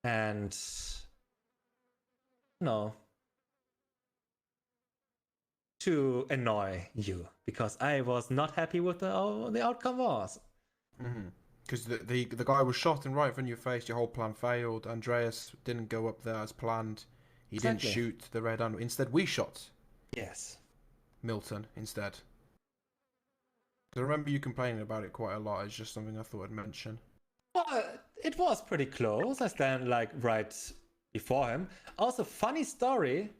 and no, to annoy you, because I was not happy with the outcome was. Because the guy was shot and right in front of your face, your whole plan failed. Andreas didn't go up there as planned. He didn't Exactly. shoot the Red Hand. Instead, we shot Yes. Milton instead. I remember you complaining about it quite a lot. It's just something I thought I'd mention. Well, it was pretty close. I stand like right before him. Also, funny story.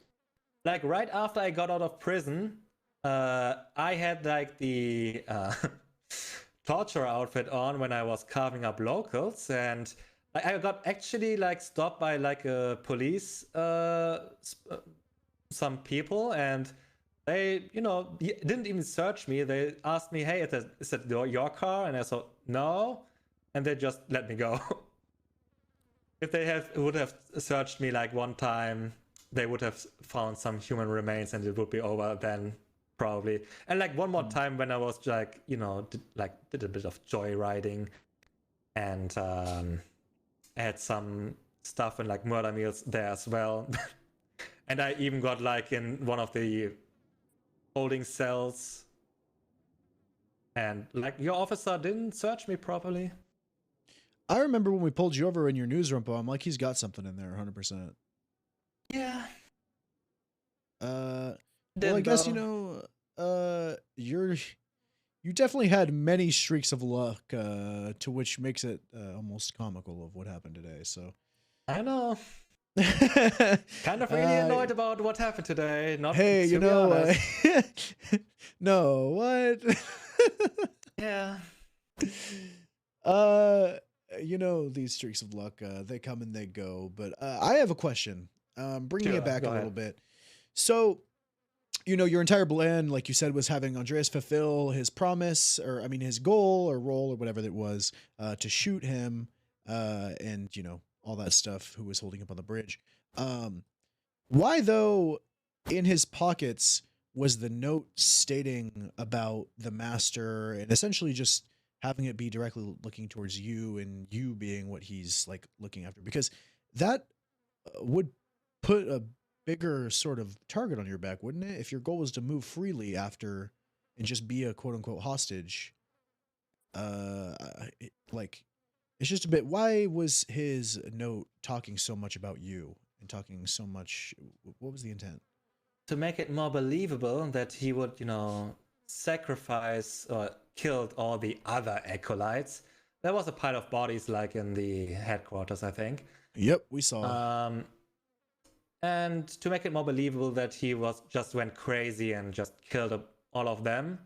Like right after I got out of prison, I had like the torture outfit on when I was carving up locals, and I got actually like stopped by like a police, some people, and they, you know, didn't even search me. They asked me, "Hey, is it your car?" And I said, "No," and they just let me go. If they would have searched me like one time, they would have found some human remains and it would be over then, probably. And like one more time when I was like, you know, did a bit of joyriding, and I had some stuff and like murder meals there as well. And I even got like in one of the holding cells, and like your officer didn't search me properly. I remember when we pulled you over in your newsroom, I'm like, he's got something in there, 100%. Yeah. Well, I guess, you know, you definitely had many streaks of luck, to which makes it almost comical of what happened today. So I know. Kind of really annoyed about what happened today. Not hey, to you be know, honest. no, what? Yeah. You know, these streaks of luck, they come and they go. But I have a question. Bringing Sure, it back go a little ahead. bit. So, you know, your entire plan, like you said, was having Andreas fulfill his promise, or I mean, his goal or role or whatever it was, to shoot him, and you know, all that stuff. Who was holding up on the bridge? Why though? In his pockets was the note stating about the master, and essentially just having it be directly looking towards you, and you being what he's like looking after, because that would put a bigger sort of target on your back, wouldn't it? If your goal was to move freely after and just be a quote unquote hostage, like it's just a bit. Why was his note talking so much about you and talking so much? What was the intent? To make it more believable that he would, you know, sacrifice or killed all the other acolytes. There was a pile of bodies like in the headquarters, I think. Yep, we saw. And to make it more believable that he was just went crazy and just killed all of them,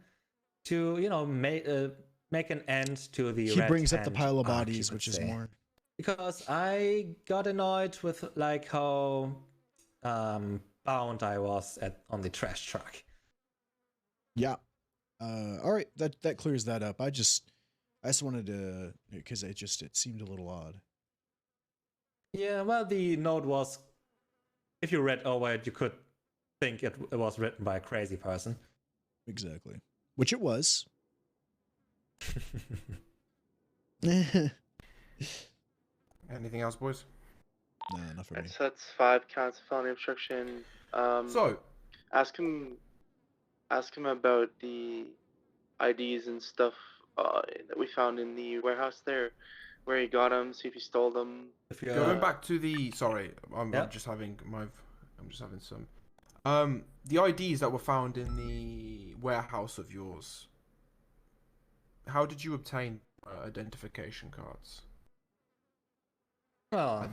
to, you know, make an end to the He Red brings up the Hand pile of arc, bodies, you could which is say. more. Because I got annoyed with like how bound I was on the trash truck. Yeah. All right, that clears that up. I just wanted to, because it seemed a little odd. Yeah, well, the note was if you read over it, you could think it was written by a crazy person. Exactly. Which it was. Anything else, boys? No, not for me. So that's 5 counts of felony obstruction. So, ask him about the IDs and stuff that we found in the warehouse there, where he got them. See if he stole them. going back to the I'm just having some. The IDs that were found in the warehouse of yours. How did you obtain identification cards? Well,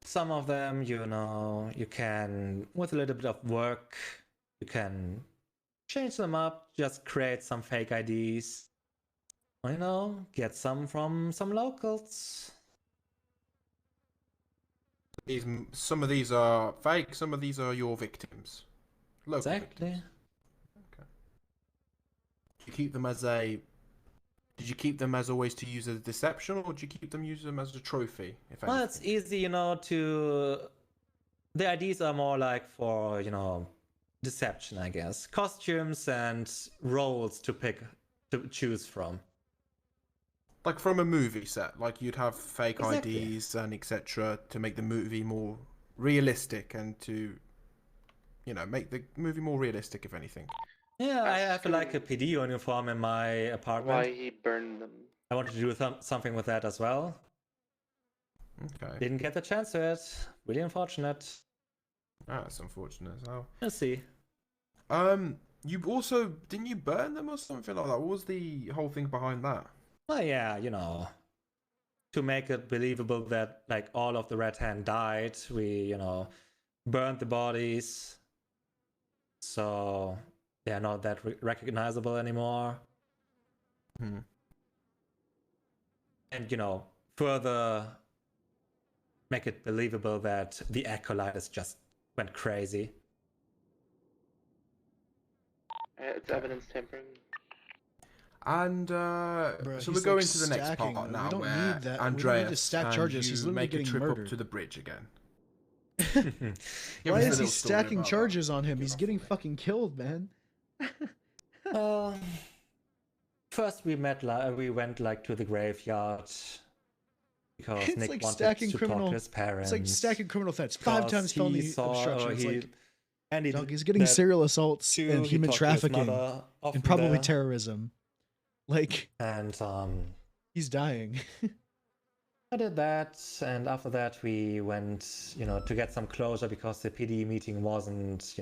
some of them, you can, with a little bit of work, you can change them up, just create some fake IDs. Get some from some locals. Some of these are fake, some of these are your victims. Local Exactly. victims. Okay. Did you keep them as always to use as a deception, or did you keep them use them as a trophy? Well, it's easy, the IDs are more like for, deception, I guess. Costumes and roles to choose from. Like from a movie set, like you'd have fake Exactly. IDs and etc. to make the movie more realistic and to, make the movie more realistic, if anything. Yeah, I have like a PD uniform in my apartment. Why he burned them? I wanted to do something with that as well. Okay. Didn't get the chance to it. Really unfortunate. That's unfortunate as well. Let's see. You also didn't you burn them or something like that? What was the whole thing behind that? Well, yeah, to make it believable that like all of the Red Hand died, we, burned the bodies, so they're not that recognizable anymore. Hmm. And further make it believable that the acolytes just went crazy. It's evidence tampering. And Bruh, so he's, we're going like, to the next stacking part them. now, We don't where need that. Andreas We don't need to stack and charges. He's you literally make a getting trip up murdered. to the bridge again. Why us a is he little story stacking about that. charges on him? He's getting fucking killed, man. First we went to the graveyard because It's Nick like wanted stacking to criminal. talk to his parents. It's like stacking criminal thefts. 5 times felony obstruction. It's like, dog, he's getting serial assaults and human trafficking and probably terrorism. Like, and he's dying. I did that, and after that we went, to get some closure because the PD meeting wasn't,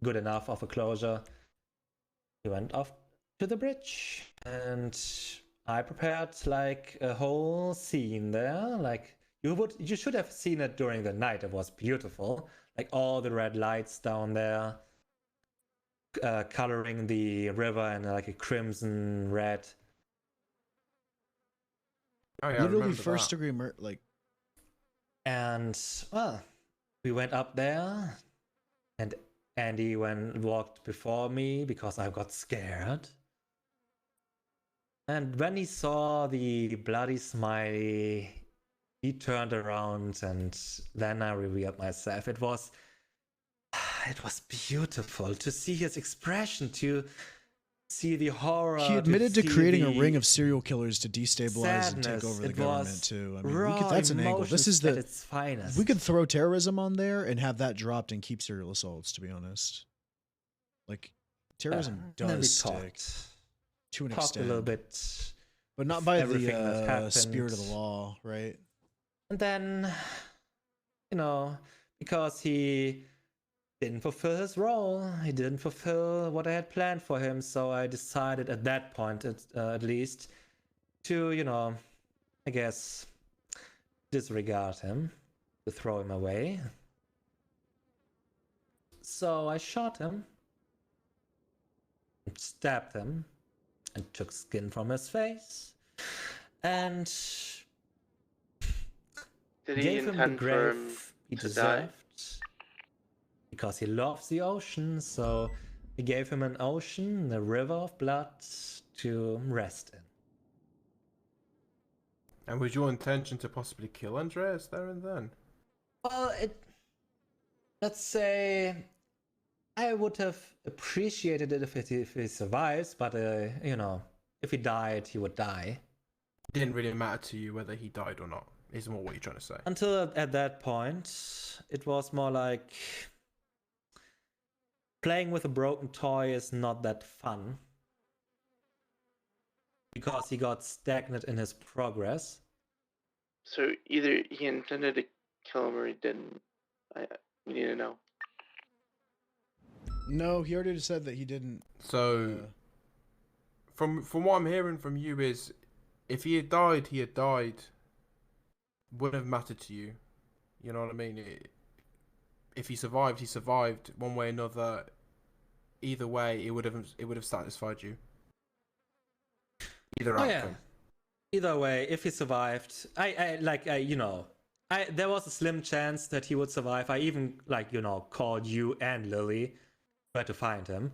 good enough of a closure. We went off to the bridge, and I prepared like a whole scene there. Like you should have seen it during the night. It was beautiful. Like all the red lights down there, coloring the river in like a crimson red. Oh yeah, Literally first degree murder. Like, and well, we went up there, and Andy walked before me because I got scared. And when he saw the bloody smiley, he turned around, and then I revealed myself. It was beautiful to see his expression, to see the horror. he admitted to see creating a the ring of serial killers to destabilize and take sadness. over the It government was too. I mean, raw that's an angle. This is emotions at the its finest. we could throw terrorism on there and have that dropped and keep serial assaults. To be honest, like terrorism and then we does stick talked to an a extent, little bit, but not by everything that the happened. spirit of the law, right? And then, because he didn't fulfill his role, he didn't fulfill what I had planned for him, so I decided at that point, at least, to, I guess, disregard him, to throw him away. So I shot him, stabbed him, and took skin from his face, and Did he gave him the intend for him grave he to die? deserved. Because he loves the ocean, so he gave him an ocean, a river of blood to rest in. And was your intention to possibly kill Andreas there and then? Well, let's say I would have appreciated it if he survives, but you know, if he died, he would die. It didn't really matter to you whether he died or not. Is more what you're trying to say. Until at that point, it was more like playing with a broken toy is not that fun. Because he got stagnant in his progress. So either he intended to kill him or he didn't. We need to know. No, he already said that he didn't. So, from what I'm hearing from you is, if he had died, he had died. Wouldn't have mattered to you. You know what I mean? If he survived, he survived. One way or another. Either way, it would have satisfied you. Either outcome. Yeah. Either way, if he survived, you know, there was a slim chance that he would survive. I even called you and Lily, tried to find him,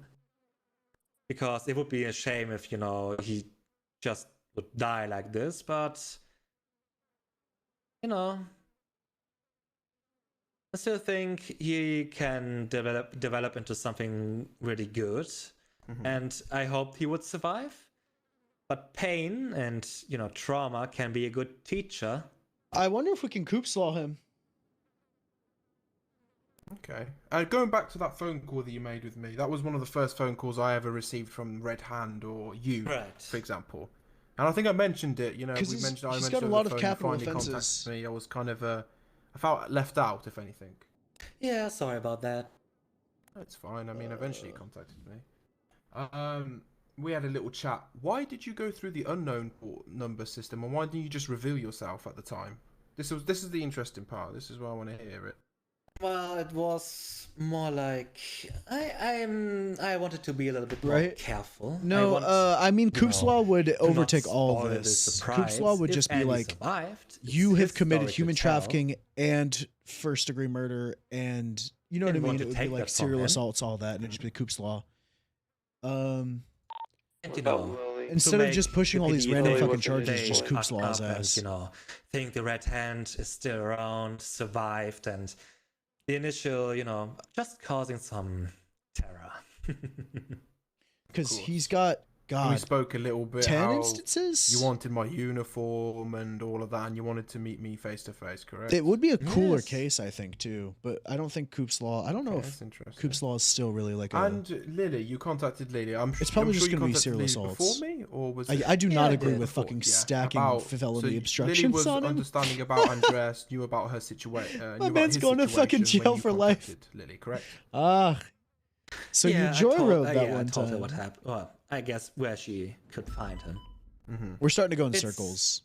because it would be a shame if he just would die like this. But I still think he can develop into something really good, and I hope he would survive. But pain and, trauma can be a good teacher. I wonder if we can Koopslaw him. Okay. Going back to that phone call that you made with me, that was one of the first phone calls I ever received from Red Hand or you, for example. And I think I mentioned it, he's got a lot of capital offenses. Me. I was kind of, I felt left out, if anything. Yeah, sorry about that. It's fine. I mean, eventually he contacted me. We had a little chat. Why did you go through the unknown number system, and why didn't you just reveal yourself at the time? This is the interesting part. This is why I want to hear it. Well, it was more like I wanted to be a little bit more careful. No, I mean Koopslaw would overtake all of this. Koopslaw would just be like, you have committed human trafficking and first-degree murder, and you know what I mean. It would be like serial assaults, all that, and it'd just be Koopslaw. Instead of just pushing all these random fucking charges, just Koopslaw's ass. And, think the Red Hand is still around, survived, and the initial, just causing some terror. Because he's got, God, we spoke a little bit 10 how instances? You wanted my uniform and all of that, and you wanted to meet me face to face, correct? It would be a cooler case, I think, too. But I don't think Koopslaw. I don't know if Koopslaw is still really like a. And Lily, you contacted Lily. It's probably just going to be serial assaults. Before me, or was I do not agree with fucking stacking felony obstructions Lily on was him. understanding about Andreas, knew about her situation. My man's going to fucking jail for life. Lily, correct? So you joyrode that one I told her time. what happened. Well, I guess where she could find him. We're starting to go in circles.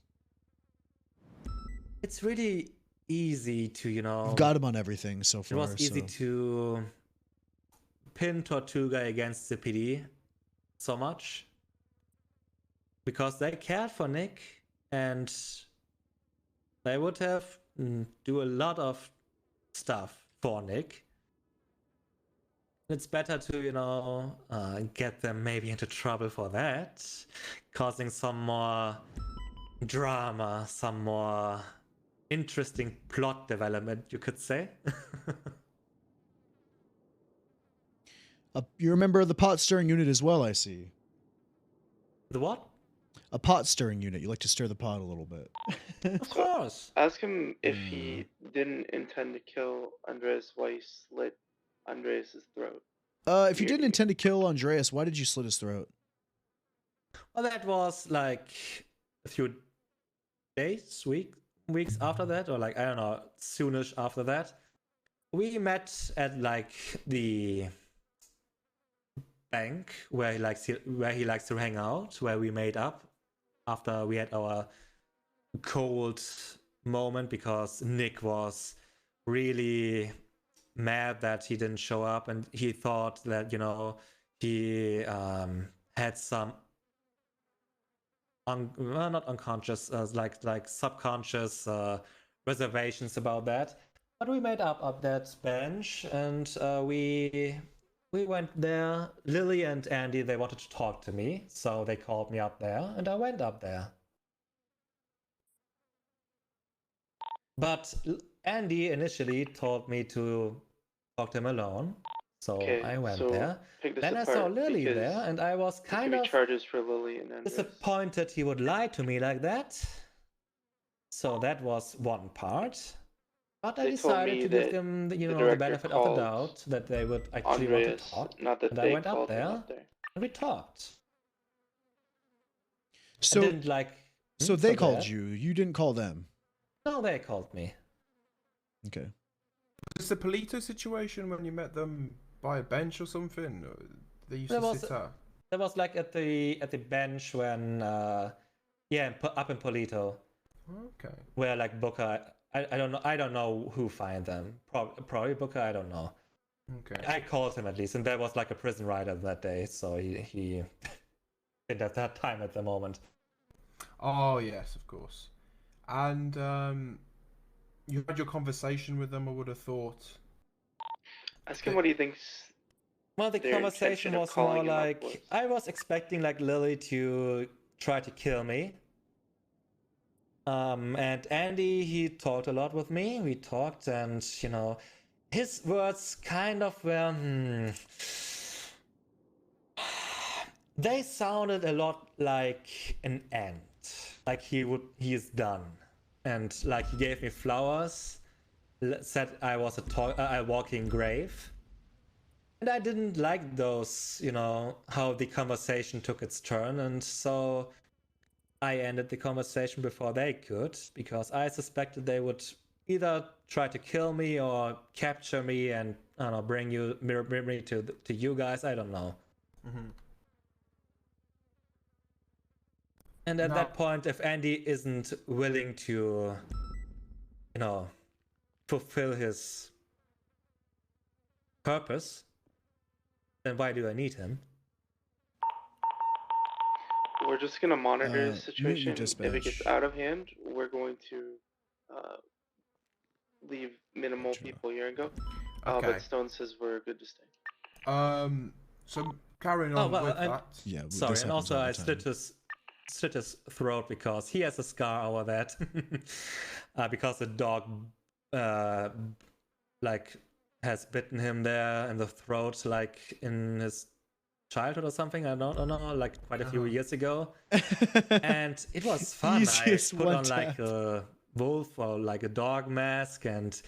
It's really easy to, We've got him on everything so far. It was easy to pin Tortuga against the PD so much because they cared for Nick and they would have do a lot of stuff for Nick. It's better to, get them maybe into trouble for that, causing some more drama, some more interesting plot development, you could say. You're a member of the pot stirring unit as well, I see. The what? A pot stirring unit. You like to stir the pot a little bit. Of course. Ask him if he didn't intend to kill Andreas, why he slit Andreas's throat. If you didn't intend to kill Andreas, why did you slit his throat? Well, that was like a few days, weeks after that, or like, I don't know, soonish after that. We met at like the bank where he likes to hang out, where we made up after we had our cold moment because Nick was really mad that he didn't show up, and he thought that he had some not unconscious, like subconscious reservations about that. But we made up that bench, and we went there. Lily and Andy, they wanted to talk to me, so they called me up there, and I went up there. But Andy initially told me to talk to him alone, so Okay, I went so there. pick this Then I apart saw Lily because there, and I was there could kind be of charges for Lily and Andres. disappointed he would lie to me like that. So that was one part. But I They told decided me to give that them, you the know, the director benefit of the called doubt that they would actually want to Andreas, talk. not that And I they went up called him there, up there. and we talked. I So didn't like. so they go called ahead. you. You didn't call them. No, they called me. Okay. Was the Polito situation when you met them by a bench or something? They used There to was- sit up. That was like at the bench when, up in Polito, Okay. where like Booker. I don't know who find them. Probably Booker. I don't know. Okay. I called him at least, and there was like a prison rider that day, so he didn't have that time at the moment. Oh yes, of course. And you had your conversation with them. I would have thought. Ask him what he thinks. Well, the their conversation intention of was calling more him up like was. I was expecting like Lily to try to kill me. And Andy, he talked a lot with me. We talked, and you know, his words kind of were. They sounded a lot like an end. Like he is done, and like he gave me flowers, said I was a walking grave. And I didn't like those, you know, how the conversation took its turn, and so I ended the conversation before they could, because I suspected they would either try to kill me or capture me and, I don't know, bring me to you guys. I don't know. Mm-hmm. And at No. that point, if Andy isn't willing to, you know, fulfill his purpose, then why do I need him? We're just gonna monitor the mute your situation. If it dispatch. gets out of hand, we're going to leave minimal Sure. people here and go. Okay. But Stone says we're good to stay. So carrying on with that. Yeah. Sorry, this and happens also all the I time. slit his throat because he has a scar over that. Because the dog, like, has bitten him there in the throat, like in his childhood or something. I don't know, like quite a few years ago. And it was fun. Easiest I put one on like tap. a wolf or like a dog mask and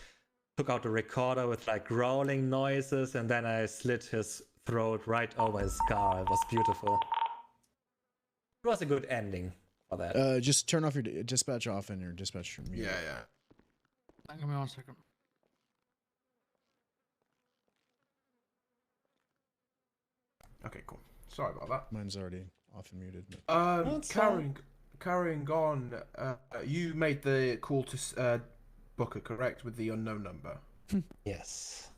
took out the recorder with like growling noises, and then I slit his throat right over his scar. It was beautiful. It was a good ending for that. Just turn off your dispatch off and your dispatch mute. Yeah. Give me 1 second. Okay, cool. Sorry about that. Mine's already off and muted. but- That's fine. Carrying on. You made the call to Booker, correct, with the unknown number. Yes.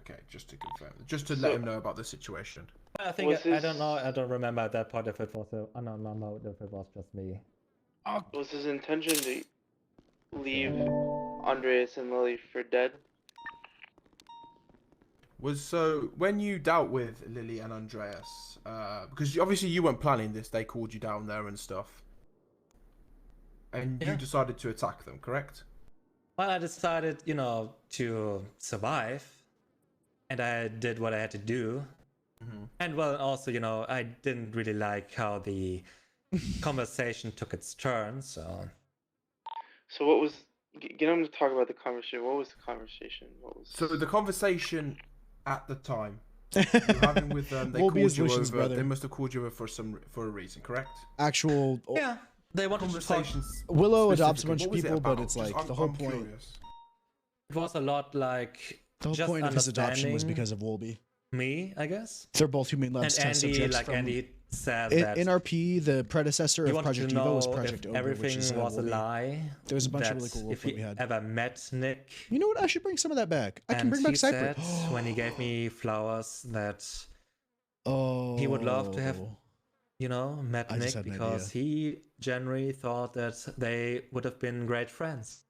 Okay, just to confirm, just to let him know about the situation. I think Was I don't his- know. I don't remember at that point if it was a unknown number, if it was just me. Was his intention to leave Andreas and Lily for dead? Was so when you dealt with Lily and Andreas, because obviously you weren't planning this, they called you down there and stuff, and you Yeah. decided to attack them, correct? Well, I decided, you know, to survive, and I did what I had to do. Mm-hmm. And well, also, you know, I didn't really like how the conversation took its turn, so. So what was? Get him to talk about the conversation. What was the conversation? What was? So the conversation at the time you're having with them, they We'll be called his you Lucian's over. brother. They must have called you over for a reason, correct? Actual Yeah, they wanted to talk. Conversations. Willow adopts a specifically. bunch of What was it people, but about? it's Just- like the whole point. curious. It was a lot like The whole just point of his adoption was understanding because of Wolby. me, I guess. They're both human And labs test Andy, subjects like from Andy said that NRP. The predecessor he of wanted Project to Evo know was Project if Ogre, everything which is was a Wolby. lie. There was a bunch of really that cool if wolf that we he had. ever met Nick. You know what? I should bring some of that back. I can And bring back he Cypress. said when he gave me flowers that Oh, he would love to have, you know, met I just Nick had an because he genuinely thought that they would have been great friends.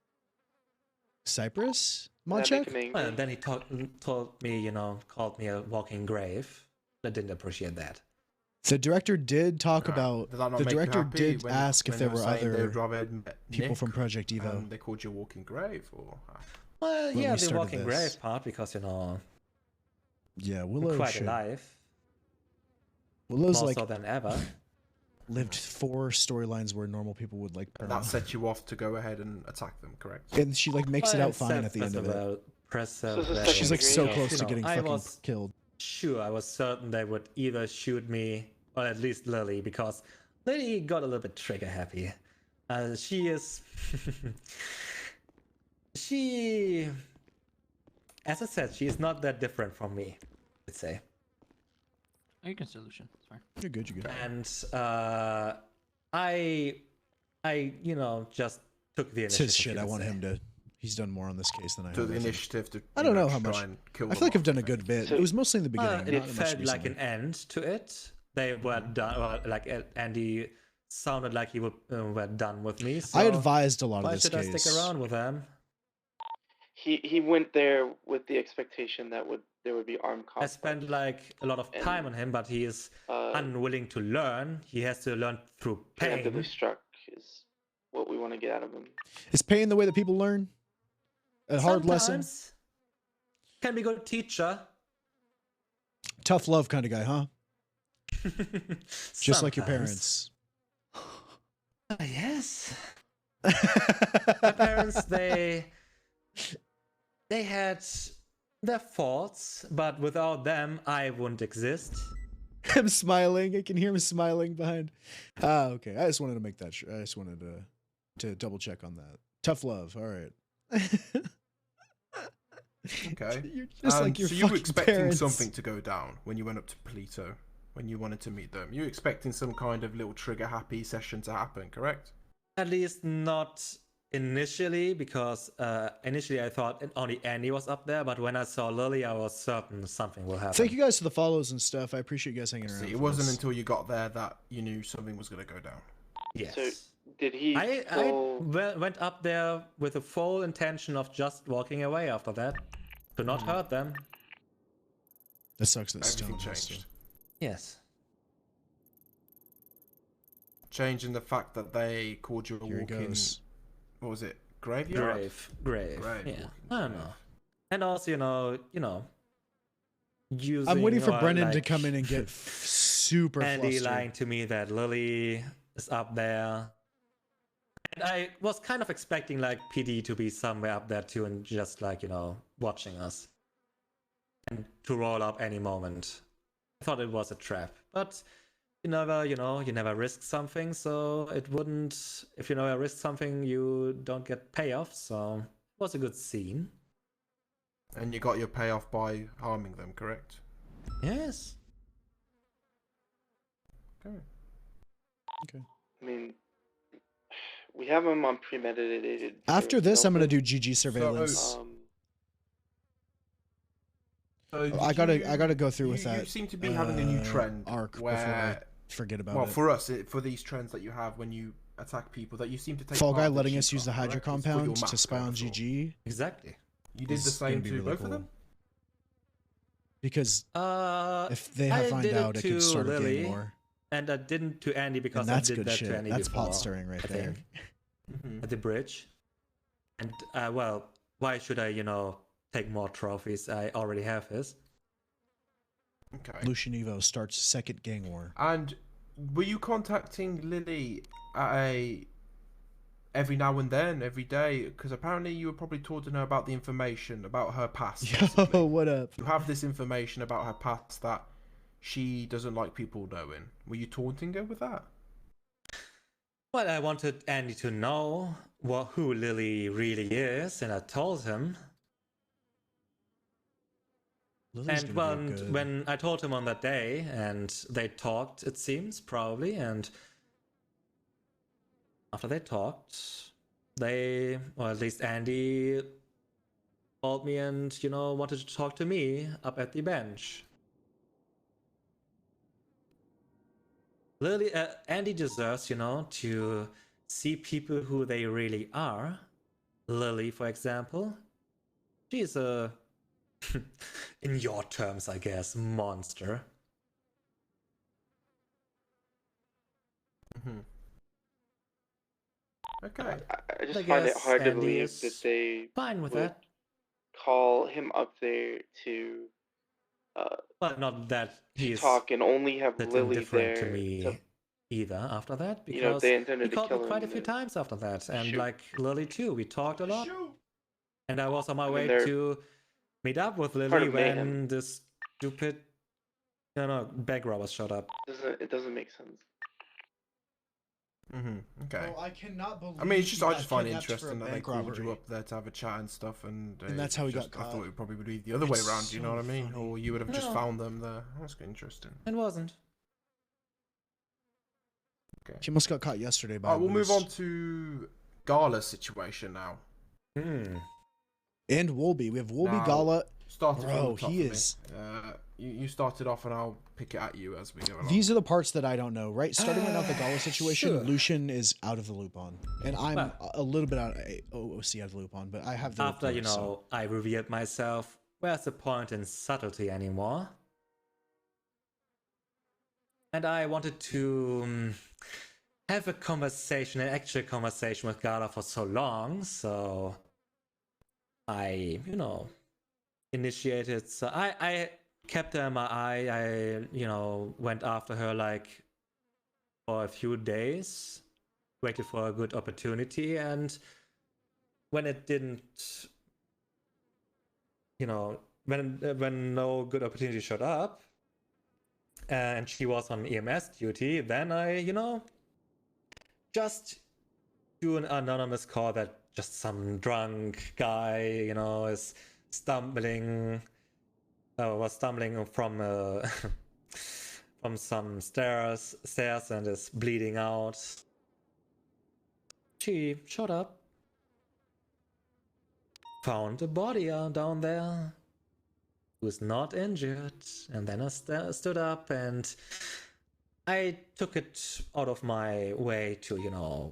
Cypress. Does that make Monchek. him angry? Well, then he told me, you know, called me a walking grave. I didn't appreciate that. The director did talk Right. about. Did that not The make you director happy did when- ask if when there they were saying they other would rather met people Nick from Project Evo. and they called you a walking grave, or Well, when yeah, we the started walking this. grave part because Yeah, I'm Willow quite should. alive, Willow's more like so than ever. lived 4 storylines where normal people would like And burn. that set you off to go ahead and attack them, correct? And she like makes it out fine at the end of it. She's like so degree. close to getting I fucking was killed. sure, I was certain they would either shoot me or at least Lily, because Lily got a little bit trigger happy. She is. She. As I said, she is not that different from me, I'd say. Oh, you can still Lucian. It's fine. You're good. You're good. And I, just took the It's initiative. his shit. you I could want say. him to. He's done more on this case than I To have. the I think. initiative to. I don't know how try much. and kill I them feel like I've off. done a good bit. It was mostly in the beginning. It not much felt like recently. an end to it. They were done. Well, like Andy sounded like he were done with me. So I advised a lot of why this should case. I stick around with them? He went there with the expectation that there would be armed I conflict. spent like a lot of time on him, but he is unwilling to learn. He has to learn through pain. Preemptively struck is what we want to get out of him. Is pain the way that people learn? A hard lesson? Sometimes can be a good teacher. Tough love kind of guy, huh? Just like your Sometimes. parents. Yes. My parents, they had their faults, but without them, I wouldn't exist. I'm smiling. I can hear him smiling behind. Ah, okay. I just wanted to make that sure. I just wanted to double check on that. Tough love. All right. Okay. You're just like your so you were fucking expecting parents. something to go down when you went up to Polito, when you wanted to meet them. You were expecting some kind of little trigger happy session to happen, correct? At least not initially, because initially I thought only Annie was up there, but when I saw Lily, I was certain something will happen. Thank you guys for the follows and stuff. I appreciate you guys hanging around. See, it for wasn't this. until you got there that you knew something was going to go down. Yes. So did he? I went up there with the full intention of just walking away after that, to not hurt them. That sucks. That Everything Stone changed. Yes. Changing the fact that they called you a Here he walking. goes. What was it? Graveyard. Grave. Grave, Yeah. walking I don't grave. know. And also, using. I'm waiting for or, Brendan to like, come in and get super Andy flustered. lying to me that Lily is up there. And I was kind of expecting like PD to be somewhere up there too and just like, watching us. And to roll up any moment. I thought it was a trap. But you never risk something, so it wouldn't, if you never risk something, you don't get payoff, so it was a good scene. And you got your payoff by harming them, correct? Yes. Okay. Okay. I mean, we have him on premeditated. After this, I'm gonna do. do GG surveillance. So I did gotta go through with you that. seem to be having a new trend arc before where, I forget about well, it. for us, for these trends that you have when you attack people, that you seem to take Fall part Guy of letting cheat us use the code, Hydra correct? It's for your compound to mask spy on oversaw. GG. Exactly. You did the is gonna same be to really both cool. of them? Because if they I find did it out, it to could start a Lily, game war. And I didn't to Andy because And that's I did good that shit. to Andy That's before, pot stirring right I there. think, at the bridge. And well, why should I, take more trophies? I already have his. Okay. Lucian Evo starts second gang war. And were you contacting Lily every now and then, every day? Because apparently you were probably talking to her about the information about her past. Yo, basically. what up? You have this information about her past that she doesn't like people knowing. Were you taunting her with that? Well, I wanted Andy to know who Lily really is, and I told him. Lily's And gonna be good. when I told him on that day, and they talked, it seems, probably, and after they talked, or at least Andy called me and, wanted to talk to me up at the bench. Lily, Andy deserves, to see people who they really are. Lily, for example, she's a, in your terms, I guess, monster. Mm-hmm. Okay. I just I find it guess hard to Andy believe is that they fine with would that. call him up there to But not that he's talk and only have that Lily indifferent there to me either after that, you know, if because they he intended to called me kill quite a him, few then times after that, and shoot. like Lily too. We talked a lot, and I was on my I mean, way they're to meet up with part Lily of when mayhem. this stupid, bank robbers showed up. It doesn't make sense. Okay. Bro, I cannot believe. I mean, it's just he I got just find it kidnapped for a interesting that they bank called you robbery. up there to have a chat and stuff, and that's how he got I caught. thought it would probably be the other way It's around. You know so what I mean? funny. Or you would have just No. found them there. That's interesting. It wasn't. Okay. She almost got caught yesterday by. Alright, we'll move Moose. on to Gala's situation now. And Wolby. We have Wolby, Now, Gala. Started from Bro, the top he for me. is. You started off, and I'll pick it at you as we go along. These are the parts that I don't know, right? Starting right now with the Gala situation, Sure. Lucian is out of the loop on, and I'm Well. a little bit out of OOC out of the loop on, but I have the After, report, so- I revealed myself, where's the point in subtlety anymore? And I wanted to have a conversation, an actual conversation with Gala for so long, so I, initiated. So I kept her in my eye. I, went after her like for a few days, waited for a good opportunity, and when it didn't, when no good opportunity showed up, and she was on EMS duty, then I, just do an anonymous call that just some drunk guy, is stumbling, was stumbling from from some stairs and is bleeding out. She showed up, found a body down there, who's not injured, and then I stood up and I took it out of my way to,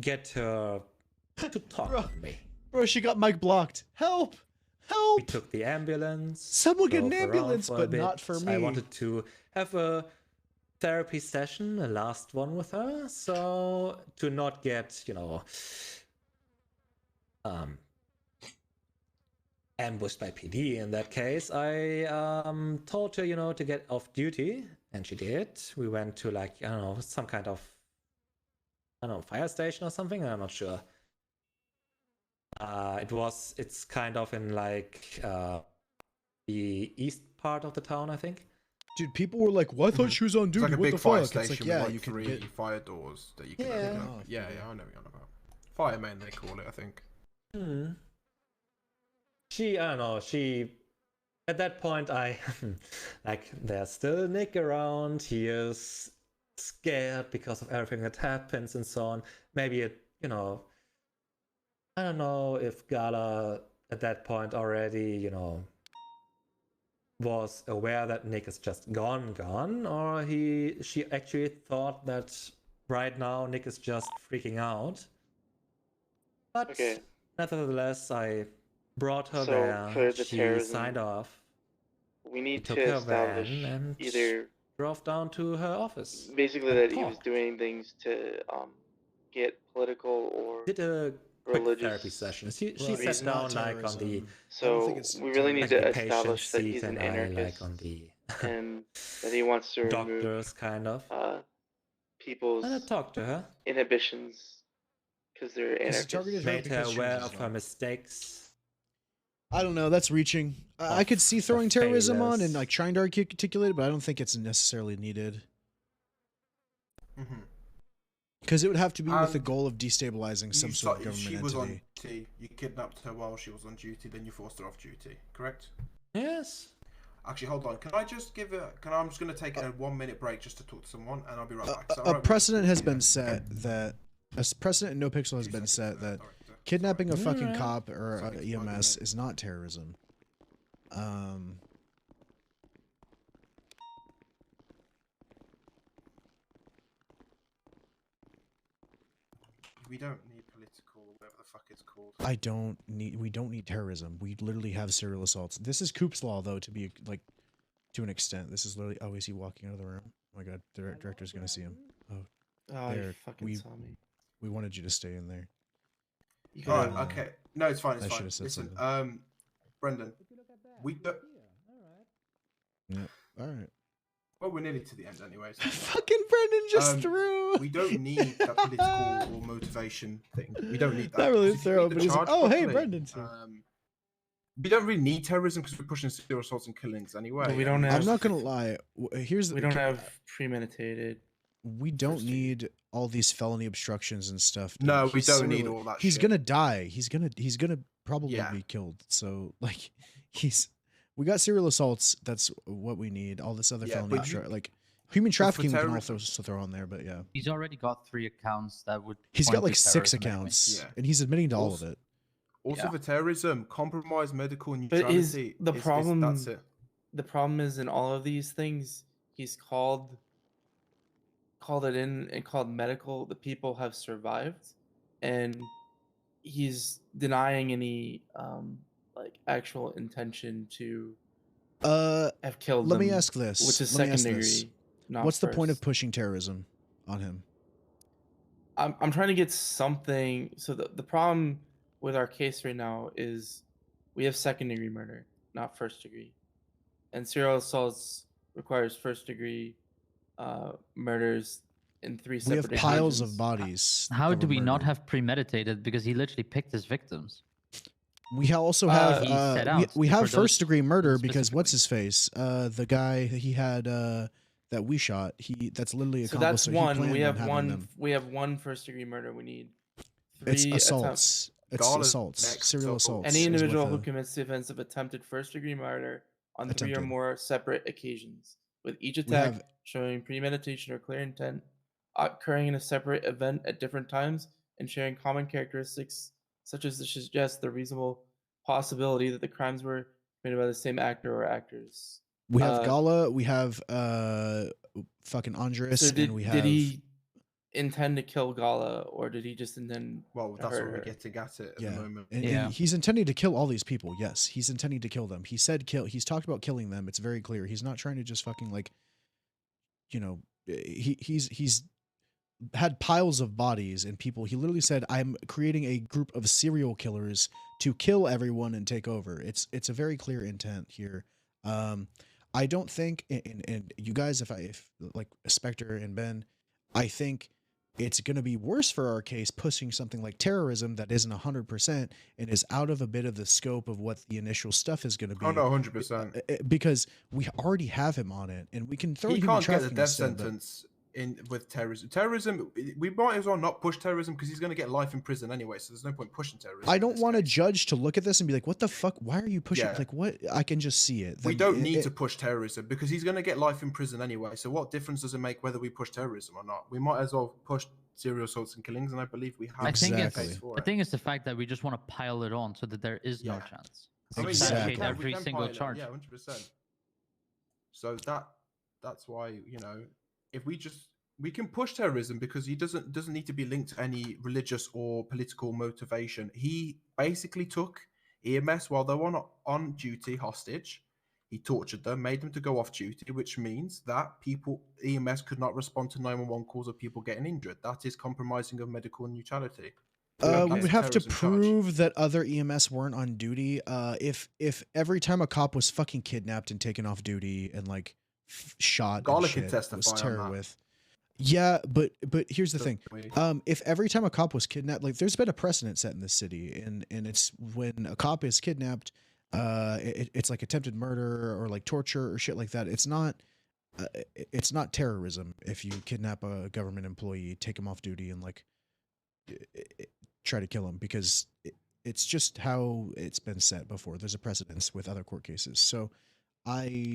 get her to talk Bro. with me. Bro, she got Mike blocked. Help! Help! We took the ambulance. Someone get an drove around ambulance, for a but bit. not for me. I wanted to have a therapy session, a last one with her, so to not get, ambushed by PD in that case, I told her, to get off duty, and she did. We went to like, I don't know, some kind of, fire station or something, I'm not sure. It's kind of in like the east part of the town, I think. Dude, people were like, "Well, I thought she was on It's duty. like a What big the fire fuck?" It's station like, yeah, with like you can 3 get. fire doors that you can Yeah. open up. Yeah, I know what you're on about. Fireman, they call it, I think. I don't know, at that point, like, there's still Nick around, he is scared because of everything that happens and so on. Maybe I don't know if Gala at that point already, was aware that Nick is just gone, or she actually thought that right now Nick is just freaking out. But Okay. nevertheless, I brought her So, there. for the She terrorism, signed off. We need took to her establish van and either drove down to her office. basically and that he was talked. doing things to get political or Did a quick religious therapy session. She Right, sat it's not down like on the terrorism. I don't So think it's we really need like to the patient establish that seat, he's an and I anarchist like on the and that he wants to remove doctors kind of. people's And I talked to her, inhibitions because they're Because the target is anarchists. right made her because she aware was of her wrong. mistakes. I don't know. That's reaching. I could see Of throwing terrorism on and failures. like trying to articulate it, but I don't think it's necessarily needed. Because it would have to be with the And goal of destabilizing some sort of government She was on entity. duty. You kidnapped her while she was on duty, then you forced her off duty, correct? Yes. Actually, hold on. Can I just give a? I'm just going to take a 1 minute break just to talk to someone, and I'll be right back. Is that A alright with precedent has you? been set that a precedent in Nopixel has been set that kidnapping a fucking Alright. cop or a EMS is not terrorism. We don't need political, whatever the fuck it's called. We don't need terrorism. We literally have serial assaults. This is Coop's law though, to be like, to an extent. This is literally, oh, is he walking out of the room? Oh my god, the director's gonna see him. Oh, Oh, there, you fucking saw me. we wanted you to stay in there. You Alright, could've- okay. No, it's fine. It's I fine. should've said Listen, something. Brendan, we don't. Yeah. All right. Well, we're nearly to the end anyway. So Fucking Brendan just threw. We don't need that political or motivation thing. We don't need that. Not really a 'Cause if you throw, read the but he's like, charge "Oh, hey, properly, Brendan's here." We don't really need terrorism because we're pushing serial assaults and killings anyway. But we don't I'm have. not gonna lie. Here's We don't have premeditated. We don't need all these felony obstructions and stuff. dude. No, we He's don't need serial- all that He's shit. gonna die. He's gonna probably Yeah. be killed. So like, we got serial assaults. That's what we need. All this other Yeah, felony but you- like human trafficking. We can terrorism- also throw on there, but yeah, He's already got 3 accounts that would. he's point got to like 6 terrorism anyway. accounts, Yeah. and he's admitting to all of Also- it. Also, Yeah. for terrorism, compromise medical But neutrality. is the problem? That's it. The problem is in all of these things, he's called it in and called medical. The people have survived, and he's denying any like actual intention to have killed Let me them, ask this. which is Let me ask second this. degree. Not What's the point of first. pushing terrorism on him? I'm trying to get something. So the problem with our case right now is we have second degree murder, not first degree, and serial assaults requires first degree murders in 3 We separate have piles occasions. of bodies. How that do were we not murdered. have premeditated? Because he literally picked his victims. We also have He set we, out we for have those first degree murder because specifically. what's his face? The guy he had that we shot. That's literally So accomplice. that's he one. planned We on have having one. them. We have one first degree murder. We need 3 It's attempts. assaults. It's Gala assaults. next, Serial so- assaults. Any is what individual who the- commits the offense of attempted first degree murder on 3 or Attempted. more separate occasions, with each We attack have- showing premeditation or clear intent, occurring in a separate event at different times, and sharing common characteristics such as to suggest the reasonable possibility that the crimes were committed by the same actor or actors. We have Uh, Gala. We have fucking Andres, So did, and we have. did he intend to kill Gala, or did he just intend Well, to that's hurt what we're her? getting at it at Yeah. the moment. And Yeah. he's intending to kill all these people. Yes, he's intending to kill them. He said kill. He's talked about killing them. It's very clear. He's not trying to just fucking like, he's had piles of bodies and people. He literally said, "I'm creating a group of serial killers to kill everyone and take over." It's a very clear intent here. I don't think, and you guys, if like Spectre and Ben, I think it's going to be worse for our case pushing something like terrorism that isn't 100% and is out of a bit of the scope of what the initial stuff is going to be. Oh no, 100%. Because we already have him on it, and we can throw He human can't get the trafficking death still, but- sentence in with terrorism. Terrorism, we might as well not push terrorism because he's going to get life in prison anyway. So there's no point pushing terrorism. I in don't this want a case. judge to look at this and be like, "What the fuck? Why are you pushing?" Yeah. Like, what? I can just see it. We Then don't need to push terrorism because he's going to get life in prison anyway. So what difference does it make whether we push terrorism or not? We might as well push serial assaults and killings, and I believe we have I think a Exactly. case for I it. think it's the fact that we just want to pile it on so that there is no Yeah. chance. I mean, yeah, Exactly. we can- we every can single pile it, charge. Yeah, 100%. So that's why, if we can push terrorism because he doesn't need to be linked to any religious or political motivation. He basically took EMS while they were on duty hostage. He tortured them, made them to go off duty, which means that EMS could not respond to 911 calls of people getting injured. That is compromising of medical neutrality. We That's would a have to terrorism charge. prove that other EMS weren't on duty. If every time a cop was fucking kidnapped and taken off duty and like shot, Gala and could shit, testify was on terror that. with. Yeah, but here's the thing. We- If every time a cop was kidnapped, like there's been a precedent set in this city, and it's when a cop is kidnapped, it's like attempted murder or like torture or shit like that. It's not terrorism if you kidnap a government employee, take him off duty, and like try to kill him, because it's just how it's been set before. There's a precedence with other court cases. So I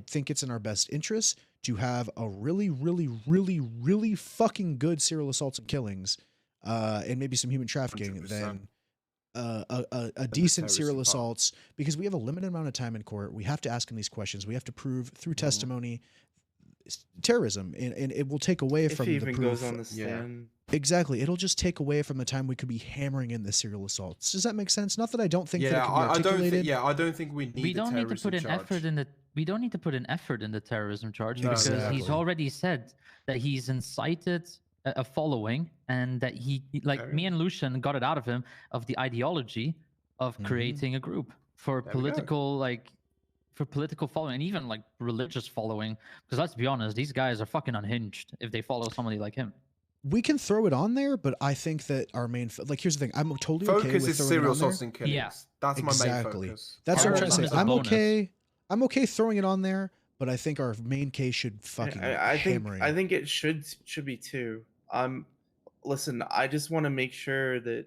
think it's in our best interest to have a really, really, really, really fucking good serial assaults and killings, and maybe some human trafficking 100%. than a decent terrorist serial part. assaults, because we have a limited amount of time in court. We have to ask him these questions. We have to prove through testimony terrorism, and it will take away If from he the even proof. goes on the Yeah. stand. Exactly. It'll just take away from the time we could be hammering in the serial assaults. Does that make sense? Not that I don't think that it Yeah, can be I don't articulated. think. Yeah, I don't think we need. We the don't need to terrorism put an charge. effort in the. We don't need to put an effort in the terrorism charge No, because Exactly. he's already said that he's incited a following, and that like me and Lucian got it out of him of the ideology of creating a group for There we go. political for political following and even like religious following. Because let's be honest, these guys are fucking unhinged if they follow somebody like him. We can throw it on there, but I think that our main like here's the thing. I'm totally okay Focus with is throwing serial it on there. assaults and killings. Yeah. That's my main Exactly. focus. That's I what I'm want trying to them say. as a I'm bonus. okay. I'm okay throwing it on there, but I think our main case should fucking hammering. I think it should be two. Listen, I just want to make sure that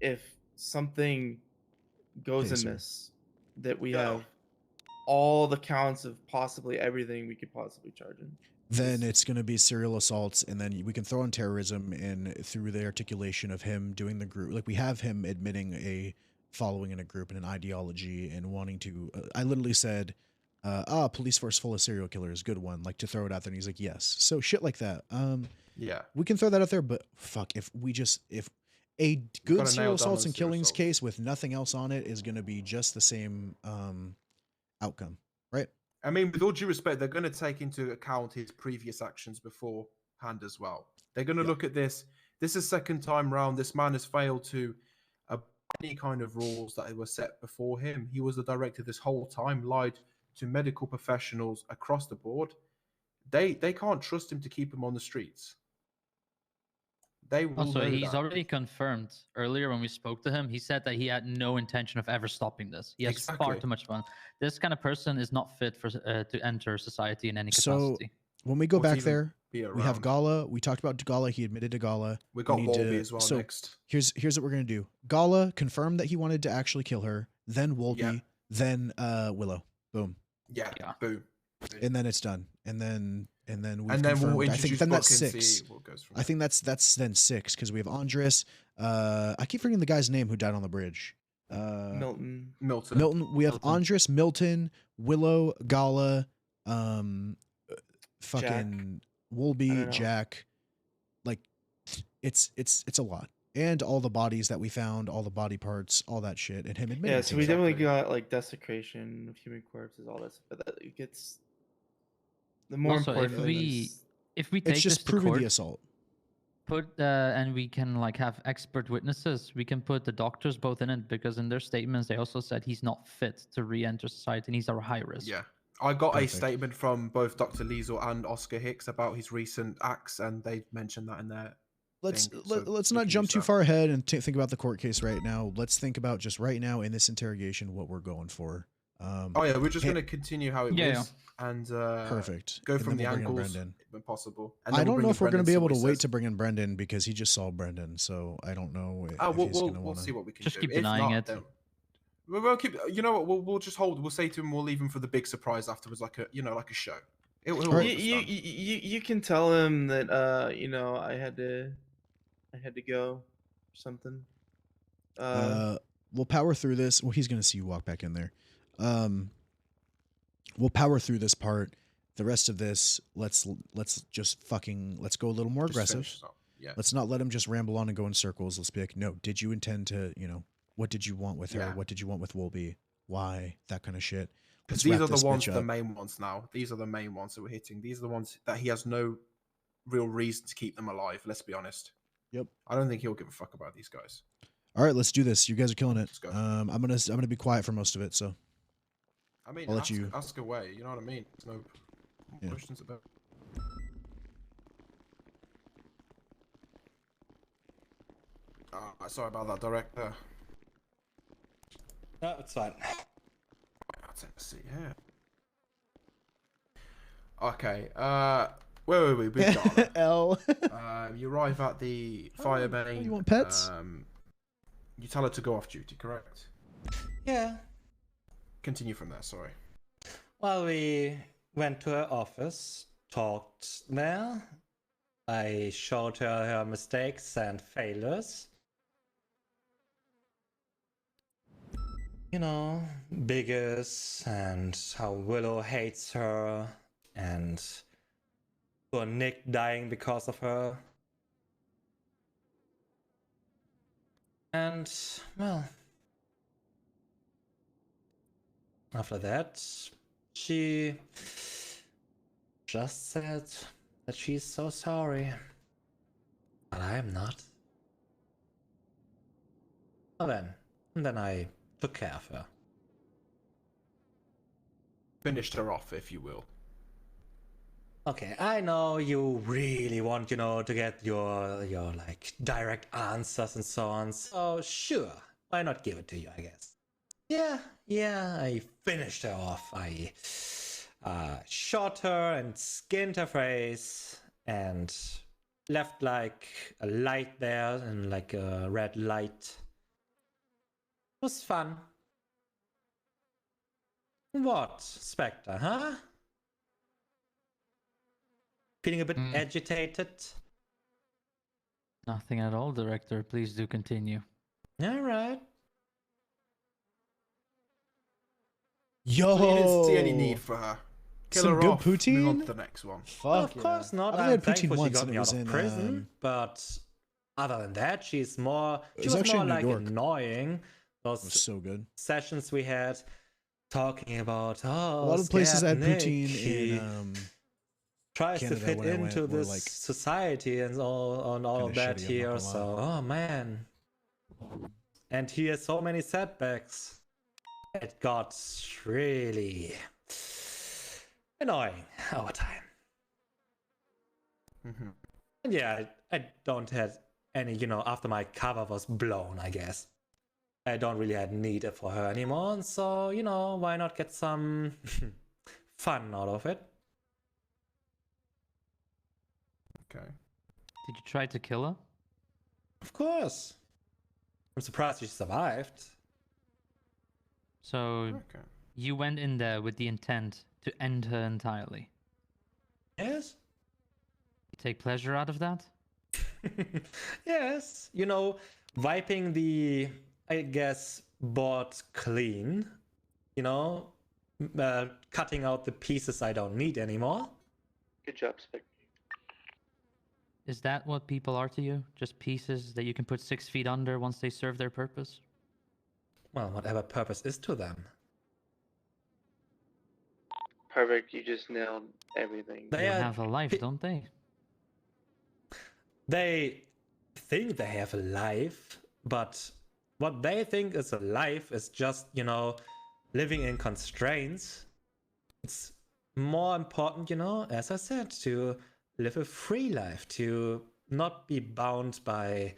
if something goes Hey, sir. amiss, that we have all the counts of possibly everything we could possibly charge him. Then it's going to be serial assaults, and then we can throw in terrorism in through the articulation of him doing the group. Like we have him admitting a following in a group and an ideology and wanting to. I literally said, police force full of serial killers, good one. Like to throw it out there, and he's like, yes. So shit like that. Yeah, we can throw that out there, but fuck if a good gotta serial nail down assaults those and serial killings assaults. case with nothing else on it is going to be just the same outcome, right? I mean, with all due respect, they're going to take into account his previous actions beforehand as well. They're going to look at this. This is second time round. This man has failed to any kind of rules that were set before him. He was the director this whole time, lied to medical professionals across the board. They can't trust him to keep him on the streets. They will Also, know he's that. already confirmed earlier when we spoke to him. He said that he had no intention of ever stopping this. He has far Exactly. too much fun. This kind of person is not fit for to enter society in any So capacity. when we go Or to back even there, be we have around. Gala. We talked about Gala. He admitted to Gala. We got need Wolby to- as well so next. Here's what we're gonna do. Gala confirmed that he wanted to actually kill her. Then Wolby. Yeah. Then Willow. Boom. Yeah. Yeah. Boom. And then it's done. And then we've And then confirmed. we'll I think introduce then Book that's and 6. see what goes from I think that's then 6 because we have Andres. I keep forgetting the guy's name who died on the bridge. Milton. Milton. We have Milton. Andres, Milton, Willow, Gala, fucking I don't Wolby, know. Jack. Like, it's a lot, and all the bodies that we found, all the body parts, all that shit, and him admitting. Yeah, to so we it. definitely got like desecration of human corpses, all that stuff. But that it gets the more Also, important if thing we is if we It's take just this to proving court, the assault. and we can like have expert witnesses. We can put the doctors both in it because in their statements they also said he's not fit to re-enter society and he's a high risk. Yeah. I got Perfect. a statement from both Dr. Liesel and Oscar Hicks about his recent acts, and they mentioned that in their Let's thing, so let's we not can jump use too that. far ahead and think about the court case right now. Let's think about just right now in this interrogation what we're going for. Oh yeah, we're just Hey- going to continue how it Yeah, was and Perfect. go And from then the we'll bring in angles Brendan. when possible. And I then we'll don't bring know in if we're going to Brendan, be see able what to he wait says. to bring in Brendan because he just saw Brendan, so I don't know if Oh, he's going to we'll want see what we can Just do. keep If denying not, it. then we won't keep. You know what? We'll just hold. We'll say to him, we'll leave him for the big surprise afterwards, like a show. He'll Alright. you, understand. you can tell him that I had to go or something. We'll power through this. Well, he's going to see you walk back in there. We'll power through this part. The rest of this, let's go a little more Just aggressive. finish this up. Yeah. Let's not let him just ramble on and go in circles. Let's be like, no, did you intend to, what did you want with her? Yeah. What did you want with Wolby? Why? That kind of shit. Because Let's these wrap are the this ones, bitch the up. main ones now. These are the main ones that we're hitting. These are the ones that he has no real reason to keep them alive. Let's be honest. Yep. I don't think he'll give a fuck about these guys. All right, let's do this. You guys are killing it. Let's go. I'm gonna be quiet for most of it. So I mean, I'll let you- ask away. You know what I mean? There's no Yeah. questions about. Sorry about that, director. No, it's fine. I'll take a seat here. Okay. Wait. We've got it. L. You arrive at the fire main. you want pets? You tell her to go off duty, correct? Yeah. Continue from there. Sorry. Well, we went to her office, talked there. I showed her her mistakes and failures. You know, Biggest and how Willow hates her and poor Nick dying because of her. And, well, after that, she just said that she's so sorry. But I am not. Well then I took care of her. Finished her off, if you will. Okay, I know you really want, to get your like direct answers and so on. So sure, why not give it to you, I guess. Yeah, I finished her off. I shot her and skinned her face and left like a light there and like a red light. It was fun. What, Spectre, huh? Feeling a bit agitated? Nothing at all, Director. Please do continue. Alright. Yo, So you didn't see any need for her. Kill some her good off. poutine. Move on to the next one. Fuck Well, of course not. I've I'm had poutine thankful she once, got and me it out was of in. prison. But other than that, she's more. It She was was actually more in New like York. annoying. It Those was so good. sessions we had talking about A lot of places scared that had Nick, poutine he in tries Canada to fit when I went into were, this like, society and all of kinda that shitty, I'm not here. gonna So oh man, and he has so many setbacks. It got really annoying over time. And yeah, I don't have any, after my cover was blown, I guess. I don't really have need for her anymore, and so, why not get some fun out of it? Okay. Did you try to kill her? Of course. I'm surprised she survived. So Okay. you went in there with the intent to end her entirely. Yes? You take pleasure out of that? Yes. Wiping the, I guess, board clean. Cutting out the pieces I don't need anymore. Good job, Spectre. Is that what people are to you? Just pieces that you can put 6 feet under once they serve their purpose? Well, whatever purpose is to them. Perfect, you just nailed everything. They have a life, don't they? They think they have a life, but what they think is a life is just, living in constraints. It's more important, as I said, to live a free life, to not be bound by,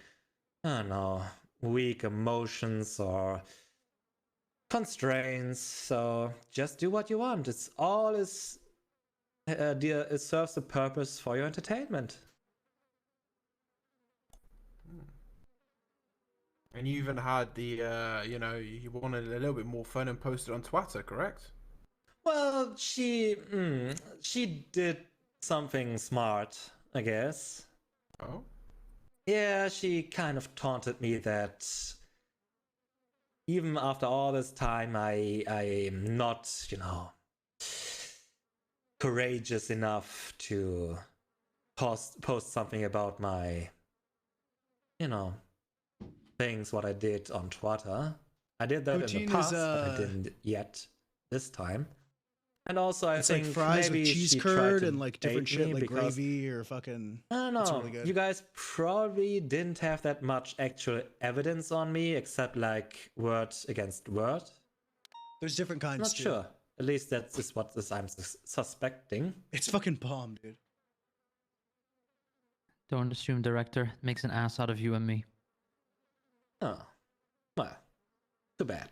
I don't know, weak emotions or constraints. So just do what you want. It serves a purpose for your entertainment. And you even had the, you wanted a little bit more fun and posted on Twitter, correct? Well, she did something smart, I guess. Oh? Yeah, she kind of taunted me that even after all this time, I'm not, courageous enough to post something about my, things, what I did on Twitter. I did that in Poutine the past, is, but I didn't yet this time. And also, I It's think like fries maybe with cheese she tried curd to and like bait different shit, me like because gravy or fucking. I don't It's know. really good. You guys probably didn't have that much actual evidence on me, except like word against word. There's different kinds. Not too. sure. At least that is what I'm suspecting. It's fucking bomb, dude. Don't assume, Director. It makes an ass out of you and me. Oh, well, too bad.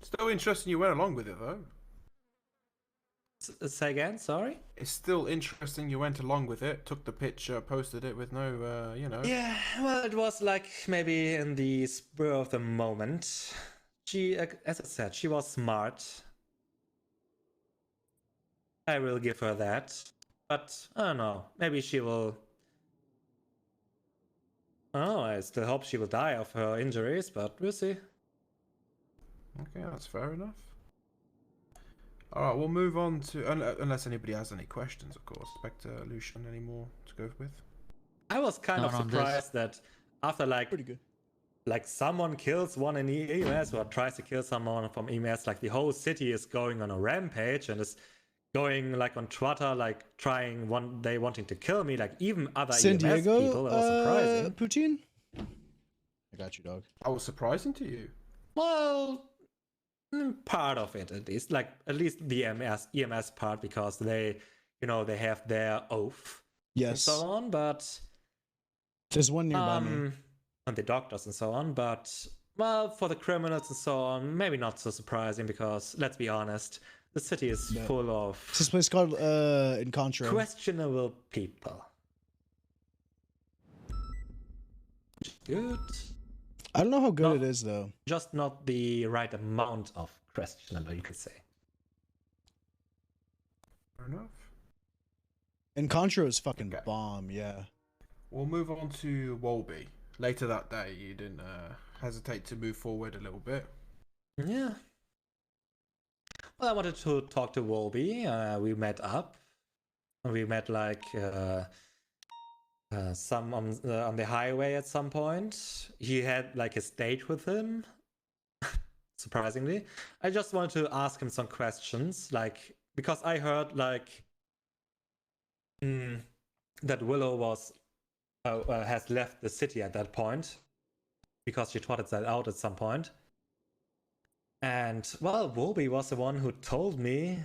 Still interesting you went along with it, though. Say again, sorry? It's still interesting you went along with it, took the picture, posted it with no, Yeah, well, it was like maybe in the spur of the moment. She, as I said, she was smart. I will give her that. But, I don't know, maybe she will... Oh, I still hope she will die of her injuries, but we'll see. Okay, that's fair enough. Alright, we'll move on to... Unless anybody has any questions, of course. Back to Lucian, any more to go with? I was kind of surprised that after like... Pretty good. Like someone kills one in EMS or tries to kill someone from EMS, like the whole city is going on a rampage and is going like on Twitter, like trying one day wanting to kill me, like even other San EMS Diego, people. That was surprising. Poutine. I got you, dog. That was surprising to you. Well, part of it at least, like at least the EMS part, because they, they have their oath and Yes. so on. But There's one nearby me. and the doctors and so on. But well, for the criminals and so on, maybe not so surprising, because let's be honest, the city is Yeah. full of It's this place called Encontro. questionable people. Good. I don't know how good No. it is though. Just not the right amount of questionable, you could say. Fair enough. Encontro is fucking Okay. bomb. Yeah. We'll move on to Wolby. Later that day, you didn't hesitate to move forward a little bit. Yeah. Well, I wanted to talk to Wolby. We met up. We met like some on the highway at some point. He had like his date with him. Surprisingly, I just wanted to ask him some questions, like because I heard like that Willow was has left the city at that point because she trotted that out at some point. And well, Wolby was the one who told me.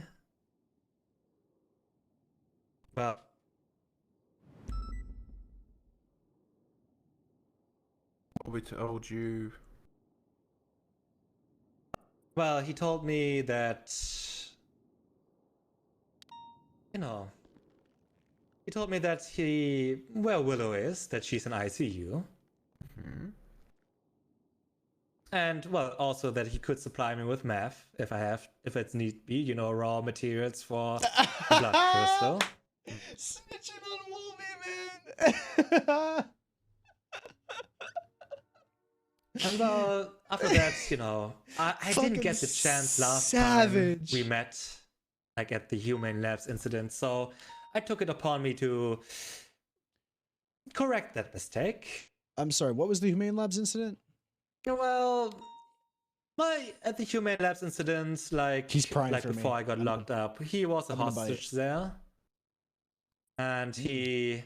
Well, Wolby told you. well, he told me that he told me that where Willow is, that she's in ICU. And well, also that he could supply me with meth if it's need be, raw materials for the blood crystal. Snitching on Wolby, man. And well, after that, I didn't get the chance last time we met, like at the Human Labs incident, so I took it upon me to correct that mistake. I'm sorry. What was the Humane Labs incident? Well, at the Human Labs incident, like He's prying like for me. before I got locked up, he was a I'm gonna buy hostage there, and he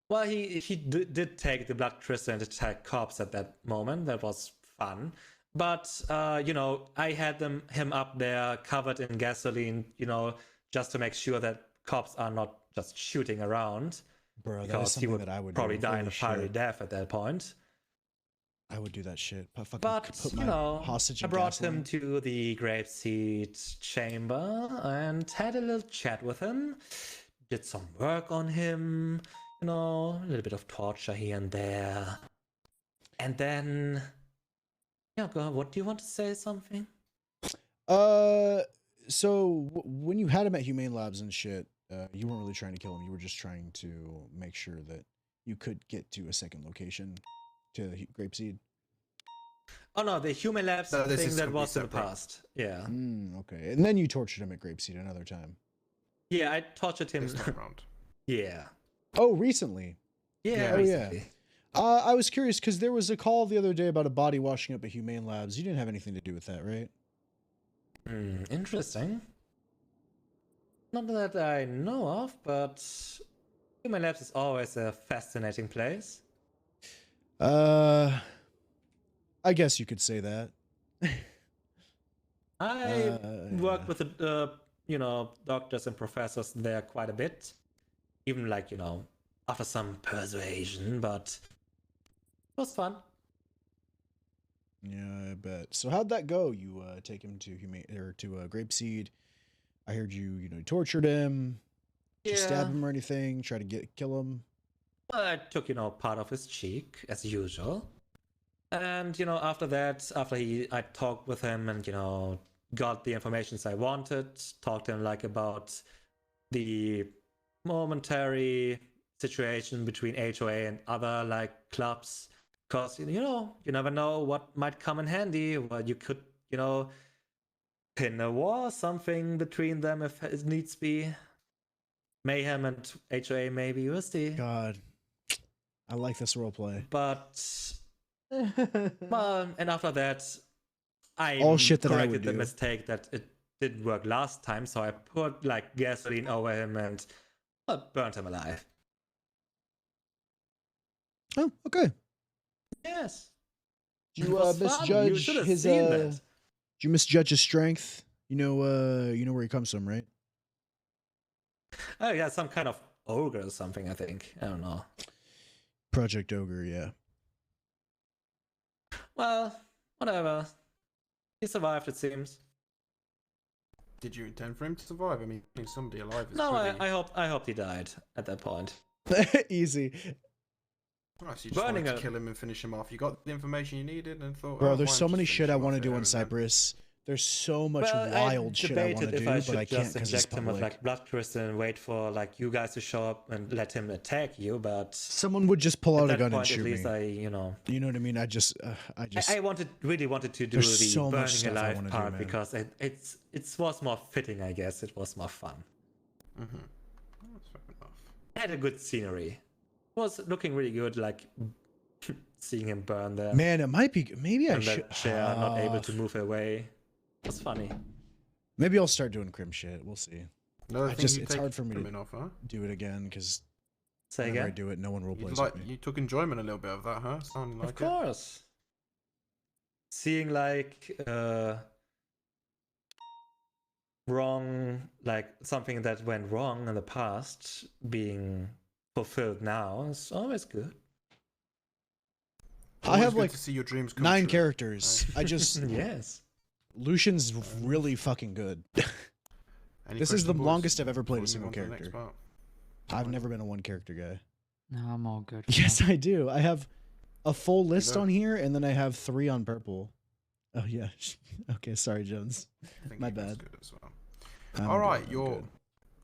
did take the blood crystal and attack cops at that moment. That was fun, but I had him up there covered in gasoline, just to make sure that cops are not just shooting around. Bro, that is Because he something would that I would probably do. die in Holy a fiery shit. death at that point. I would do that shit. Put But, my hostage I in brought gasoline. him to the grapeseed chamber and had a little chat with him. Did some work on him, a little bit of torture here and there. And then, go on, what do you want to say, something? So when you had him at Humane Labs and shit, you weren't really trying to kill him. You were just trying to make sure that you could get to a second location to the grapeseed. Oh no, the Human Labs No, this thing is that was in the completely separate. past. Yeah. Okay. And then you tortured him at grapeseed another time. Yeah, I tortured him. This time around. Yeah. Oh, recently. Yeah, Oh, recently. yeah. I was curious because there was a call the other day about a body washing up at Humane Labs. You didn't have anything to do with that, right? Interesting. Not that I know of, but Human Labs is always a fascinating place. I guess you could say that. I worked with the doctors and professors there quite a bit, even like after some persuasion, but it was fun. Yeah, I bet. So how'd that go? You take him to Grapeseed. I heard you tortured him. Did you stab him or anything? Try to kill him? Well, I took part of his cheek as usual, and after that, I talked with him and got the information I wanted. Talked to him like about the momentary situation between HOA and other like clubs. Because, you never know what might come in handy. Well, you could, pin a war or something between them if it needs be. Mayhem and HOA maybe, we'll see. God, I like this roleplay. But, well, and after that, I All shit that I corrected would the do. mistake that it didn't work last time, so I put like gasoline over him and burnt him alive. Oh, okay. Yes. Did It you was fun. You misjudge should have his seen did that. you misjudge his strength? You know where he comes from, right? Oh yeah, some kind of ogre or something, I think. I don't know. Project Ogre, yeah. Well, whatever. He survived, it seems. Did you intend for him to survive? I mean, somebody alive is No, pretty... I hope he died at that point. Easy. Well, so you just Burning wanted to a- kill him and finish him off. You got the information you needed and thought, Bro, oh, there's why so not many just shit finish I him want to off do there on and then? Cyprus. There's so much Well, wild shit I want to debated do, if I but should I can't just because it's inject him with public. like blood crystal and wait for like you guys to show up and let him attack you, but Someone would just pull at out a that gun and point, shoot at me. least You know what I mean? I just I really wanted to do There's the so much burning stuff I alive wanna do, part man. because it was more fitting, I guess. It was more fun. Mm-hmm. That's fair enough. It had a good scenery. It was looking really good, like seeing him burn there. Man, it might be. Maybe I and should. that chair not able to move away. It was funny. Maybe I'll start doing crim shit. We'll see. Another I thing just you it's take hard for me to enjoyment of, huh? do it again because Say whenever I again? do it, no one role You plays like with me. you took enjoyment a little bit of that, huh? Sounding like Of course. Seeing like wrong, like something that went wrong in the past being fulfilled now is always good. I have good like to see your dreams come 9 true. characters. I just Yes. Lucian's really fucking good. Any This is the questions, boys? longest I've ever played a Before we single move on to the next character. part? I've never been a one character guy. No, I'm all good. Yes, I do. I have a full list go. on here, and then I have 3 on purple. Oh yeah. Okay, sorry, Jones. I think My he was bad. good as well. I'm All good, right, I'm your good.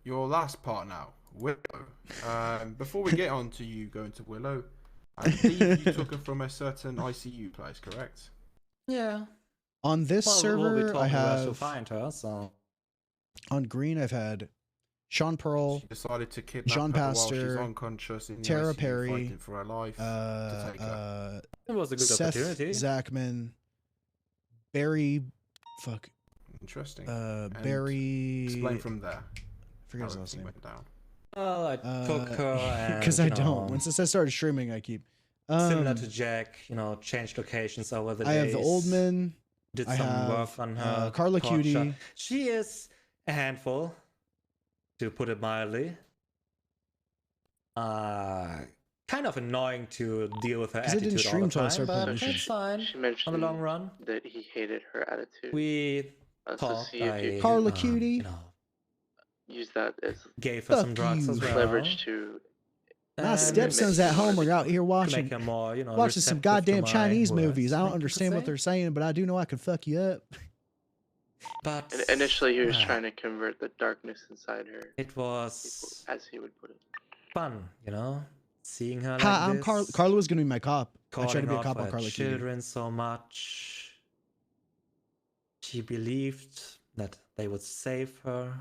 your last part now, Willow. Before we get on to you going to Willow, I believe you took her from a certain ICU place, correct? Yeah. On this Well, we'll server, be I talking where to have find her, so on green. I've had Sean Pearl, She decided to kidnap Jean her while she's Pastor, unconscious in the Tara ICU, Perry, fighting for her life to take her. it was a good Seth opportunity. Zachman, Barry, fuck, Interesting. And Barry. explain from there. I forget how his last everything name. went down. Well, I took her and Because I you don't. know, Once I started streaming, I keep. similar to Jack, changed locations over the I days. have the Oldman. Did I some have, work on her. Carla torture. Cutie. She is a handful, to put it mildly. Kind of annoying to deal with her 'Cause I didn't attitude all stream the till I time, started but playing it's Lucian. fine She on mentioned the long run. that he hated her attitude. We So talked. see if you I, can Carla Cutie. use that as gave her some Fuck drugs you. as well. leverage to My And stepson's at home are out here to watching make her more, watching some receptive to goddamn my Chinese words. movies. I don't Like you could understand what say. they're saying, but I do know I can fuck you up. But initially he was ah, trying to convert the darkness inside her, it was as he would put it. fun, seeing her like Hi, I'm this. Carla. Carla was gonna be my cop. I tried to calling be a out cop for on her Carla Cutie. children so much. She believed that they would save her.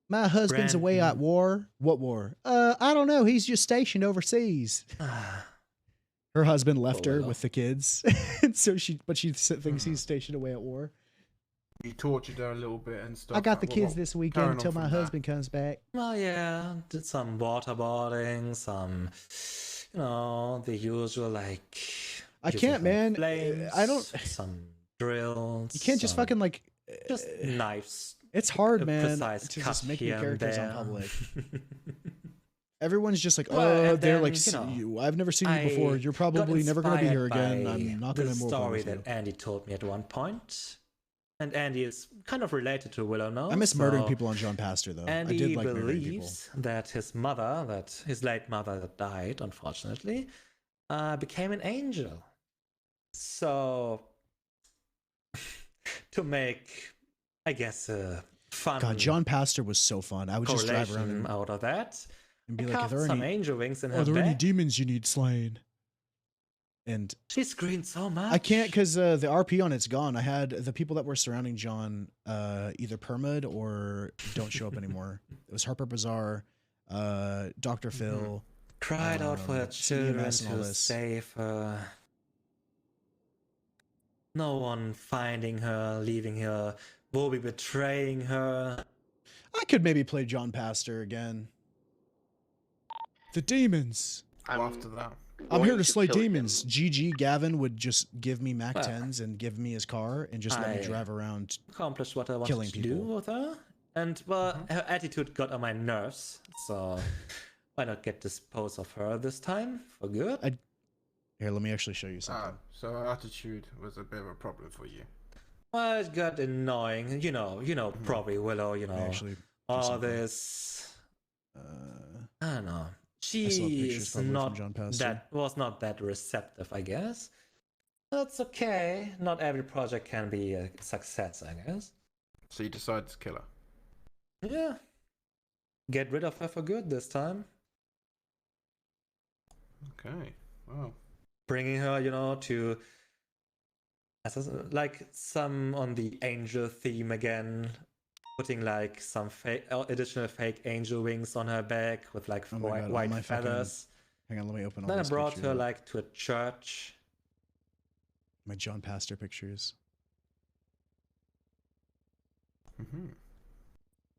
My husband's away at Brandon. war. What war? I don't know. He's just stationed overseas. Her husband left her Willow. with the kids, and so she thinks he's stationed away at war. You tortured her a little bit and stuff. I got the Well, kids well, this weekend carrying on until my from there. husband comes back. Well, yeah, did some waterboarding, some, the usual like. I using can't, some man. Flames, I don't. Some drills. You can't just some- fucking like. Just knives. It's hard, a man, precise to cut just make new here and characters on there. public. Everyone's just like, Well, oh, and they're then, like, I've never seen you before. You're got probably never gonna be here inspired again. by I'm not the gonna more story with you. that Andy told me at one point. And Andy is kind of related to Willow now. I miss murdering so people on John Pastor though. I Andy did like murdering people. believes that his late mother that died, unfortunately, became an angel. So, to make, I guess, a fun God, John Pastor was so fun. I would just drive around correlation out of that, and be I like, are carved there some any, angel wings in her are there any back. demons you need slain? And She screamed so much. I can't because the RP on it's gone. I had the people that were surrounding John either permad or don't show up anymore. It was Harper Bazaar, Dr. Phil. Cried out for her children CEMS and all to this. save her. No one finding her, leaving her Will be betraying her. I could maybe play John Pastor again. The demons. After that. I'm here going to slay kill him. demons. GG Gavin would just give me Mac Well, 10s and give me his car and just let me I drive around. Accomplished what I wanted Killing to do people. with her. And, well, her attitude got on my nerves. So, why not get dispose of her this time for good? Here, let me actually show you something. So her attitude was a bit of a problem for you. Well, it got annoying. You know, probably Willow, Let me actually do all something. this. I don't know. I saw She pictures is probably from not John Pastor. was not that receptive, I guess. That's okay. Not every project can be a success, I guess. So you decided to kill her. Yeah. Get rid of her for good this time. Okay. Wow. Bringing her, to like some on the angel theme again. Putting like some additional fake angel wings on her back with like Oh my God, all white my fucking- feathers. Hang on, let me open all Then I these brought pictures her up. like to a church. My John Pastor pictures.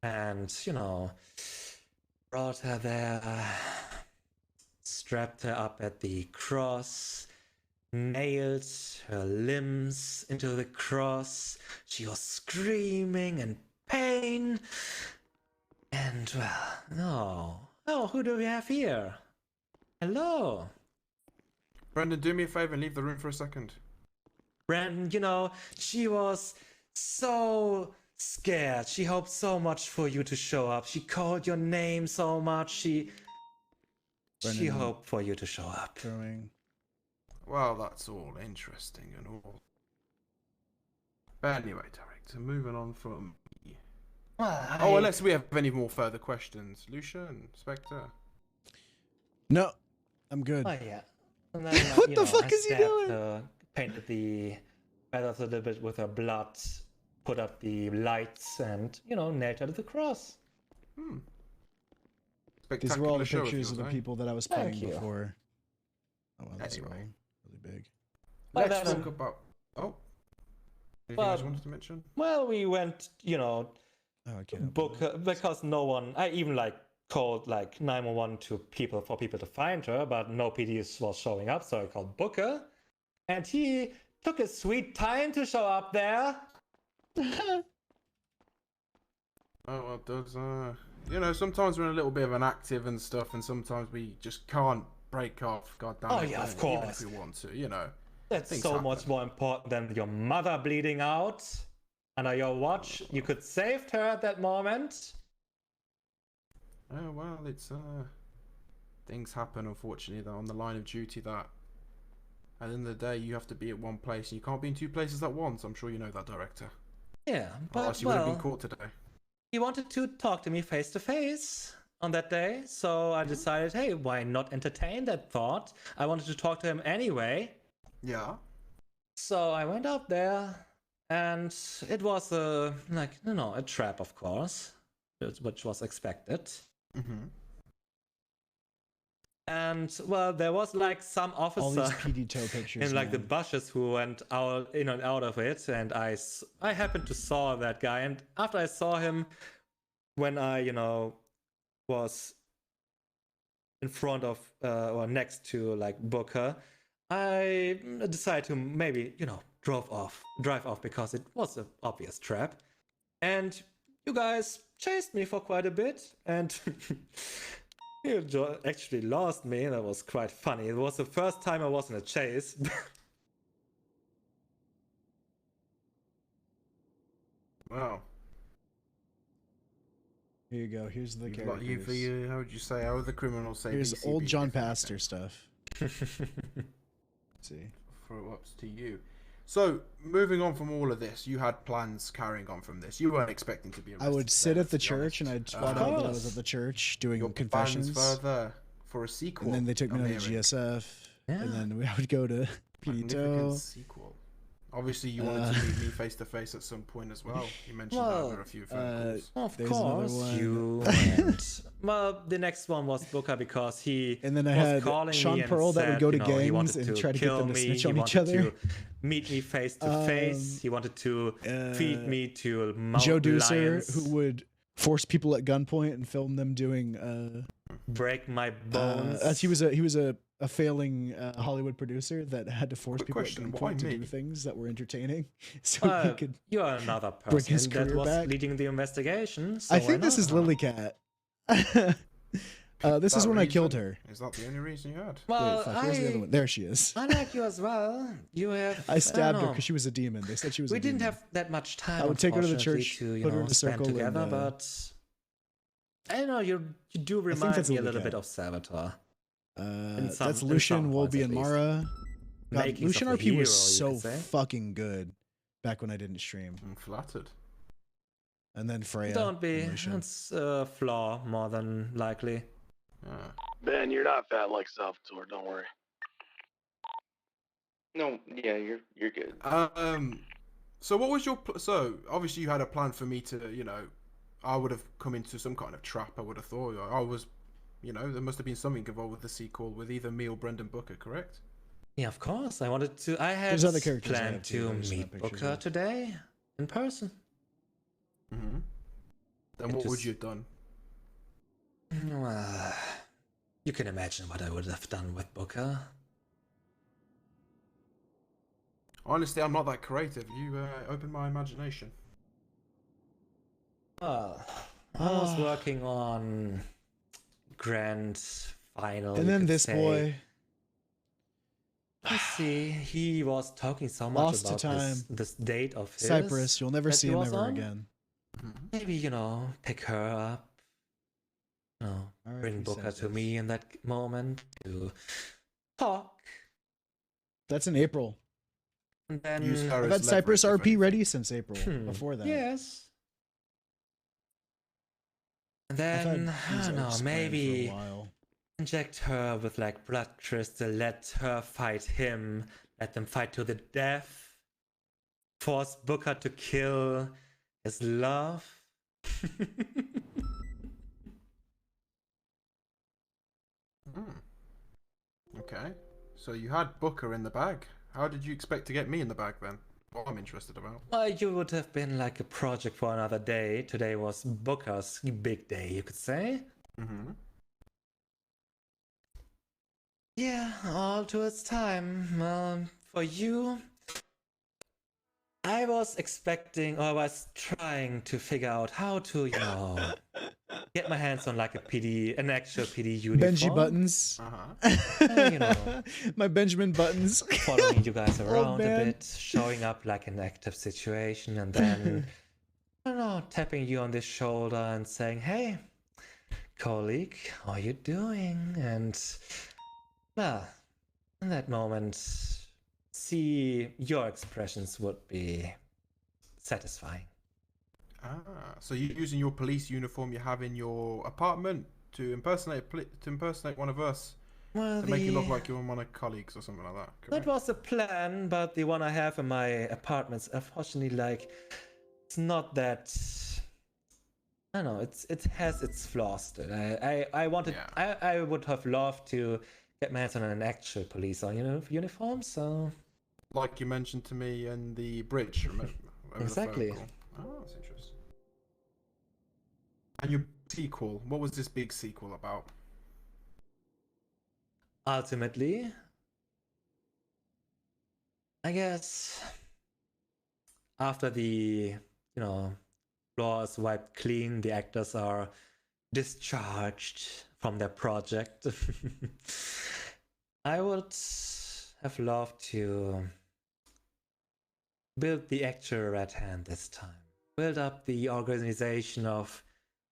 And, brought her there, strapped her up at the cross, nailed her limbs into the cross. She was screaming in pain. And, well, oh, who do we have here? Hello. Brendan, do me a favor and leave the room for a second. Brandon, she was so scared. She hoped so much for you to show up. She called your name so much. She Brendan, hoped for you to show up. Throwing. Well, that's all interesting and all. But anyway, director, moving on from me. Oh, unless we have any more further questions. Lucian, Spectre. No, I'm good. Oh, yeah. And then, What the fuck is he doing? Painted the feathers a little bit with her blood, put up the lights, and, nailed her to the cross. These were all the Spectacular show of pictures yours, of the eh? people that I was Thank playing you. before. Oh, well, that's Anyway. all really big. Well, Let's then, talk about. Oh. Anything else you wanted to mention? Well, we went, Oh, I can't. book her because no one. I even called 911 for people to find her, but no PDs was showing up, so I called Booker, and he took a sweet time to show up there. Oh, well, does sometimes we're in a little bit of an active and stuff, and sometimes we just can't break off. God damn it! Oh, yeah, of Even course. if we want to, That's things so happen. much more important than your mother bleeding out under your watch. You could saved her at that moment. Oh well, it's things happen, unfortunately, that on the line of duty. That at the end of the day, you have to be at one place, and you can't be in two places at once. I'm sure you know that, director. Yeah, Or but else you would have been caught today. he wanted to talk to me face to face on that day, so I decided, hey, why not entertain that thought? I wanted to talk to him anyway. Yeah. So I went up there, and it was a trap, of course, which was expected. Mm-hmm. And well, there was some All officer these PD toe pictures. in the man. bushes who went in and out of it, and I happened to saw that guy, and after I saw him, when I was in front of or next to Booker, I decided to maybe drive off because it was an obvious trap, and you guys chased me for quite a bit, and you actually lost me. That was quite funny. It was the first time I was in a chase. Wow. Here you go. Here's the How would you say? How would the criminals say? Here's BCB old John if anything? Pastor stuff. Let's see. Throw ups to you. So, moving on from all of this, you had plans carrying on from this. You weren't expecting to be arrested. I would sit there, at the to be church and honest. I'd twat out that I was at the church doing Your confessions. plans further for a sequel. And then they took me I'm to the hearing. GSF. Yeah. And then I would go to PD Magnificent Toe. sequel. Obviously, you wanted to meet me face to face at some point as well. You mentioned that Well, over a few phone calls. Of There's another course, one. you went. Well, the next one was Booker because he And then I was had calling Sean me and Pearl that said, would go to he gangs wanted and to try to get kill them to me. snitch He on each wanted other. to meet me face to face. He wanted to feed me to Joe mountain Deucer, lions, who would force people at gunpoint and film them doing break my bones. as he was a failing Hollywood producer that had to force Quick people question, at why gunpoint to do me? things that were entertaining, so he could. You're another bring his person that career was back. leading the investigation. So I why think this not? is Lilycat. This is That when I killed reason? her. Is that the only reason you had? Well, Wait, fuck, where's the other one? There she is. I like you as well. You have. I stabbed her know. because she was a demon. They said she was. We a didn't demon. have that much time. I would take her to the unfortunately, church, to, put her in a spend circle, together, and, but I don't know. You do think remind that's me a little Lilycat. bit of Saboteur. In some- That's in Lucian, some points, Wolby, at and least. Mara. God, Makings Lucian of a RP was hero, you so could say. fucking good back when I didn't stream. I'm flattered. And then Freya. Don't be. and Lucian. It's a flaw more than likely. Ben, you're not fat like Salvatore. Don't worry. No, yeah, you're good. So what was your so obviously you had a plan for me to, you know, I would have come into some kind of trap. I would have thought I was, you know, there must have been something involved with the sequel with either me or Brendan Booker, correct? Yeah, of course. I wanted to. I had There's other characters I planned have too, to I just meet have pictures Booker of. today in person. Mm-hmm. Then It what would just- you have done? Well, you can imagine what I would have done with Booker. Honestly, I'm not that creative. You opened my imagination. Well, I was working on grand final. And you then could this say. boy. Let's see. He was talking so much Lost to about time. this date of his. Cyprus, you'll never that see he him was ever on. again. Maybe, you know, pick her up. You know, Alright, bring he Booker said to this. me in that moment to talk. That's in April. And then Use her I've as had Cypress leverage, if RP anything. ready since April. Hmm, Before that. Yes. And I've had then, I these don't know, arcs planned for a maybe while. inject her with like blood crystal, let her fight him, let them fight to the death, force Booker to kill his love. Okay. So you had Booker in the bag. How did you expect to get me in the bag then? What I'm interested about. Well, you would have been like a project for another day. Today was Booker's big day, you could say. Mm-hmm. Yeah, all to its time. For you, I was expecting, or I was trying to figure out how to, you know, get my hands on like an actual PD uniform. Benji buttons. You know, My Benjamin buttons. following you guys Old around a man. bit, showing up like an active situation, and then, I don't know, tapping you on the shoulder and saying, "Hey, colleague, how you doing?" And, well, in that moment, see your expressions would be satisfying. Ah, so you're using your police uniform you have in your apartment to impersonate one of us, Well, to make you look like you're one of my colleagues or something like that. That Correct? was the plan, but the one I have in my apartments, unfortunately, like, it's not that. I don't know. It has its flaws. Still. I wanted. Yeah. I would have loved to get my hands on an actual police uniform. So Like you mentioned to me in the bridge, remember? over the phone Exactly. call. Oh, that's interesting. And your sequel, what was this big sequel about? ultimately, I guess after the floor is wiped clean, the actors are discharged from their project. I would have loved to build the actual Red Hand this time. Build up the organization of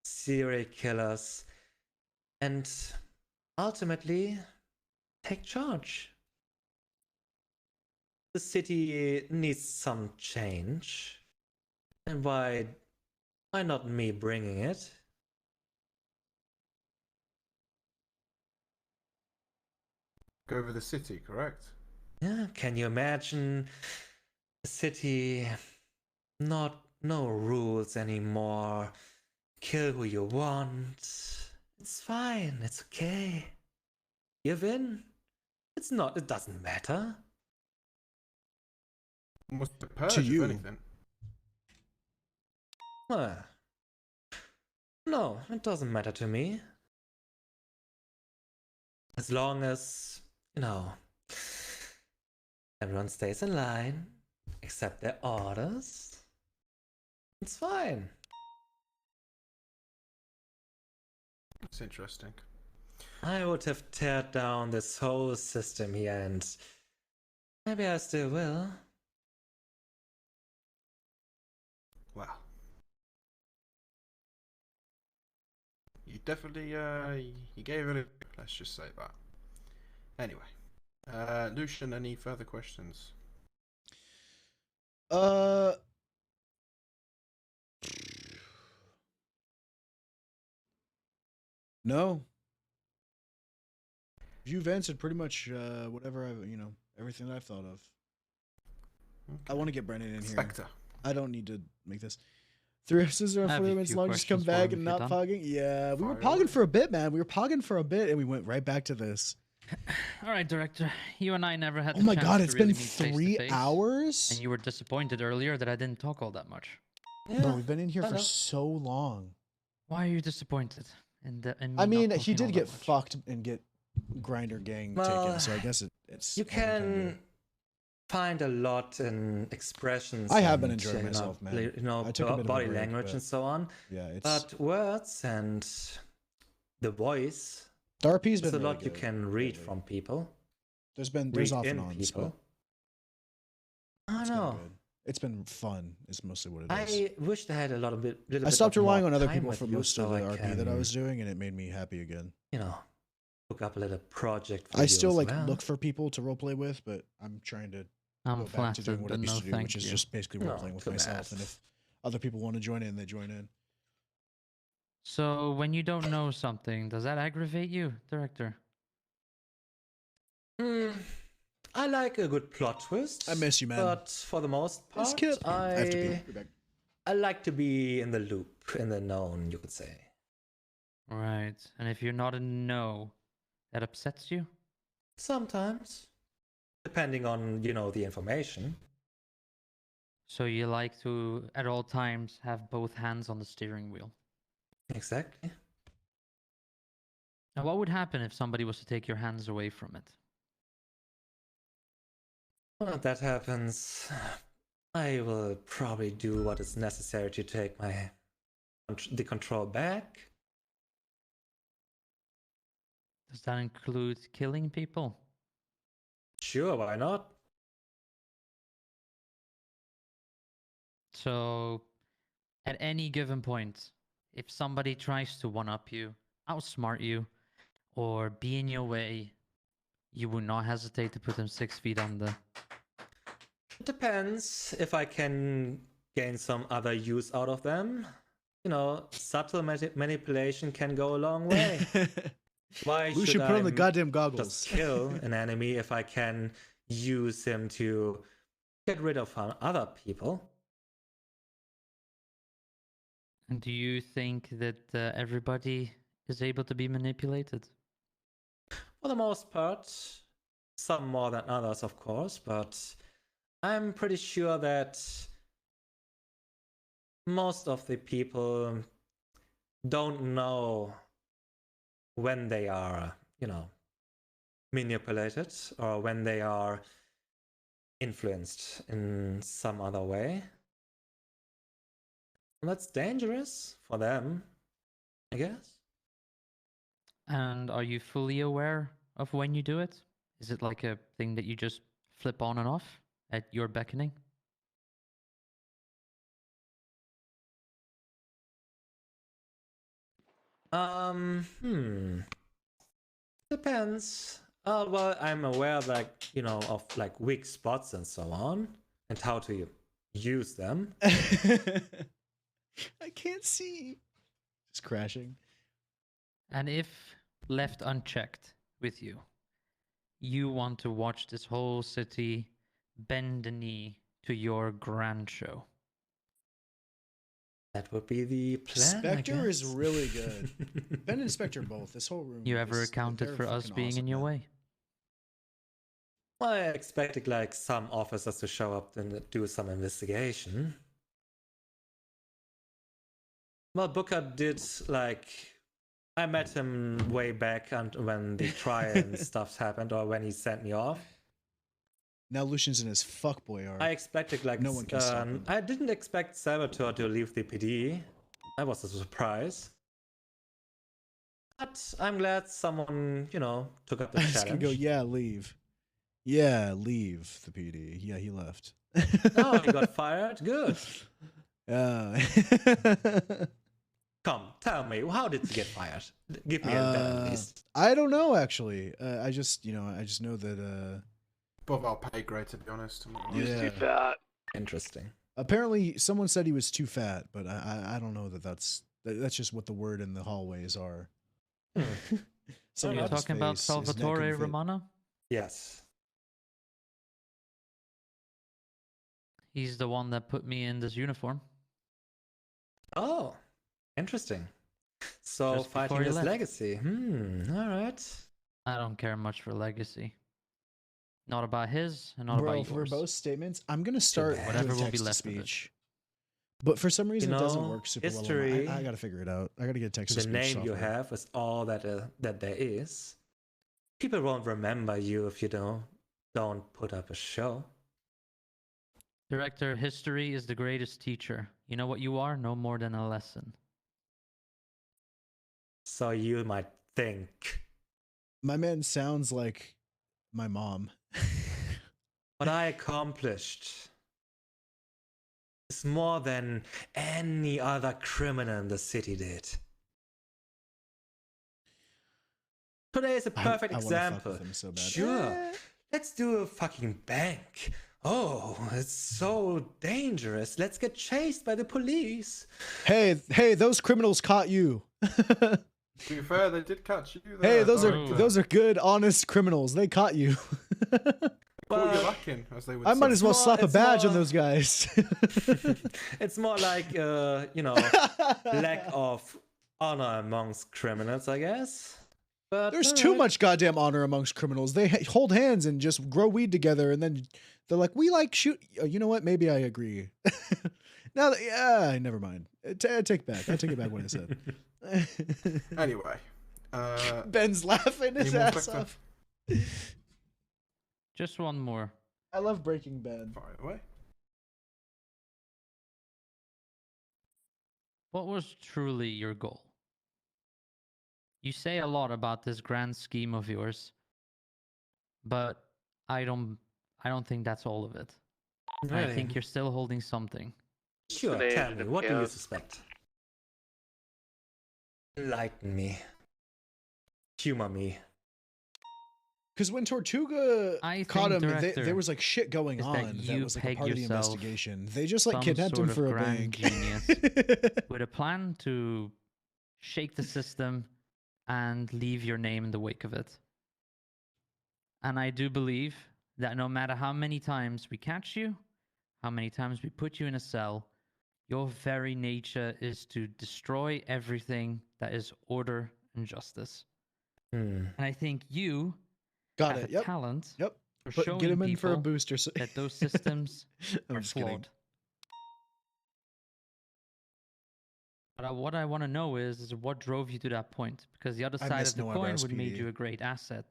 serial killers and ultimately take charge. The city needs some change. And why not me bringing it? Go over the city, correct? Yeah, can you imagine a city, no rules anymore. Kill who you want. It's fine. It's okay. Give in. It doesn't matter. What's the purge, To you. if anything? No, it doesn't matter to me. As long as, everyone stays in line, accept their orders, it's fine. It's interesting. I would have teared down this whole system here, and maybe I still will. Wow. You definitely, you gave it a... Let's just say that. Anyway. Lucian, any further questions? No. You've answered pretty much whatever everything that I've thought of. Okay. I want to get Brennan in Spectre. here. I don't need to make this 3 episodes or I have 40 a minutes few long. Just come questions for back him and if you're not done. pogging. Yeah, we were Fire pogging away. for a bit, man. We were pogging for a bit, and we went right back to this. All right, director. You and I never had. Oh the my chance god, to it's really been meet face to 3 face, hours. And you were disappointed earlier that I didn't talk all that much. Yeah, Bro, we've been in here I for know. so long. Why are you disappointed? In I me mean, not he talking all did that get much? fucked and get grinder gang Well, taken, so I guess it's You all we can do. can find a lot in expressions. I have been and, enjoying myself, man. I took a bit of a body break, language but and so on. Yeah, it's But words and the voice, Darpy's there's been a really lot you good can read lately. from people. There's Read off in and ons, people. but I it's been know. good. It's been fun. Is mostly what it is. I wished I had a little I bit stopped of more relying on other time people with for you most of so the I RP that I can, was doing, and it made me happy again. Look up a little project for I you still as like well. look for people to roleplay with, but I'm trying to I'm go back to doing flattered, what I but used no to do, thank which is you. just basically No, roleplaying with too myself. bad. And if other people want to join in, they join in. So when you don't know something, does that aggravate you, director? I like a good plot twist. I miss you, man. But for the most Miss part, Kip. I have to pee. Be back. I like to be in the loop, in the known, you could say. Right. And if you're not in know, that upsets you? Sometimes, depending on, the information. So you like to, at all times, have both hands on the steering wheel. Exactly. Now, what would happen if somebody was to take your hands away from it? Well, if that happens, I will probably do what is necessary to take the control back. Does that include killing people? Sure, why not? So, at any given point, if somebody tries to one-up you, outsmart you, or be in your way, you would not hesitate to put them 6 feet under. It depends if I can gain some other use out of them. Subtle manipulation can go a long way. Why Lucian, should put on I the goddamn goggles. just kill an enemy if I can use him to get rid of other people? And do you think that everybody is able to be manipulated? For the most part, some more than others, of course, but I'm pretty sure that most of the people don't know when they are, manipulated or when they are influenced in some other way. And that's dangerous for them, I guess. And are you fully aware of when you do it? Is it like a thing that you just flip on and off at your beckoning? Depends. Well, I'm aware, of weak spots and so on, and how to use them. I can't see. Just crashing. And if left unchecked with you, you want to watch this whole city bend the knee to your grand show? That would be the plan. Spectre is really good. Ben and Spectre both. This whole room. You ever is, accounted they're for us fucking being awesome, in your man. way? Well, I expected like some officers to show up and do some investigation. Well, Booker did like. I met him way back and when the trial and stuff happened, or when he sent me off. Now Lucian's in his fuckboy arc. I expected like no one can stop him. I didn't expect Salvatore to leave the PD. That was a surprise. But I'm glad someone, took up the I was challenge. gonna go, yeah, leave. Yeah, leave the PD. Yeah, he left. Oh, he got fired? Good. Come, tell me, how did you get fired? Give me a bet at least. I don't know actually. I just know that Above our pay grade, to be honest. He was too fat. Interesting. apparently someone said he was too fat, but I don't know that's just what the word in the hallways are. So you're talking about Salvatore Romano? Yes. He's the one that put me in this uniform. Oh, interesting. So Just before fighting he his left. legacy. All right. I don't care much for legacy. Not about his, and not Bro, about for yours. both statements, I'm gonna start bad. Whatever doing will be text to left of it. speech. But for some reason, it doesn't know, work super well. history- I gotta figure it out. I gotta get text to The speech name you software. have is all that there is. People won't remember you if you don't put up a show. Director, history is the greatest teacher. You know what you are? No more than a lesson. So you might think. My man sounds like my mom. What I accomplished is more than any other criminal in the city did. Today is a perfect I wanna fuck example. with him so bad. Sure, let's do a fucking bank. Oh, it's so dangerous. Let's get chased by the police. Hey, those criminals caught you. To be fair, they did catch you. Hey, There, those are good, honest criminals. They caught you. Caught you lacking, as they would I say. might as well slap a it's badge on more- those guys. It's more like, lack of honor amongst criminals, I guess. But There's too much goddamn honor amongst criminals. They hold hands and just grow weed together, and then they're like, "We like shoot." You know what? Maybe I agree. Now that never mind. I take it back. I take it back what I said. Anyway, Ben's laughing his any more ass Spectre? off. Just one more. I love Breaking Ben. Fire away. What was truly your goal? You say a lot about this grand scheme of yours, but I don't think that's all of it. I Really? think you're still holding something. Sure, an tell agent me, of what do you chaos. suspect? Enlighten me. Humor me. Because when Tortuga I caught him, think, there Director, was like shit going is that on that you was like a peg part of the yourself investigation. They just like some kidnapped him sort for of a grand bank. genius with a plan to shake the system and leave your name in the wake of it. And I do believe that no matter how many times we catch you, how many times we put you in a cell, your very nature is to destroy everything that is order and justice. Hmm. And I think you Got have it. a Yep. talent Yep. for But showing get him in for a people booster. So that those systems I'm are just kidding. flawed. But what I want to know is what drove you to that point? Because the other I side miss of the no coin eyebrows would made PD. you a great asset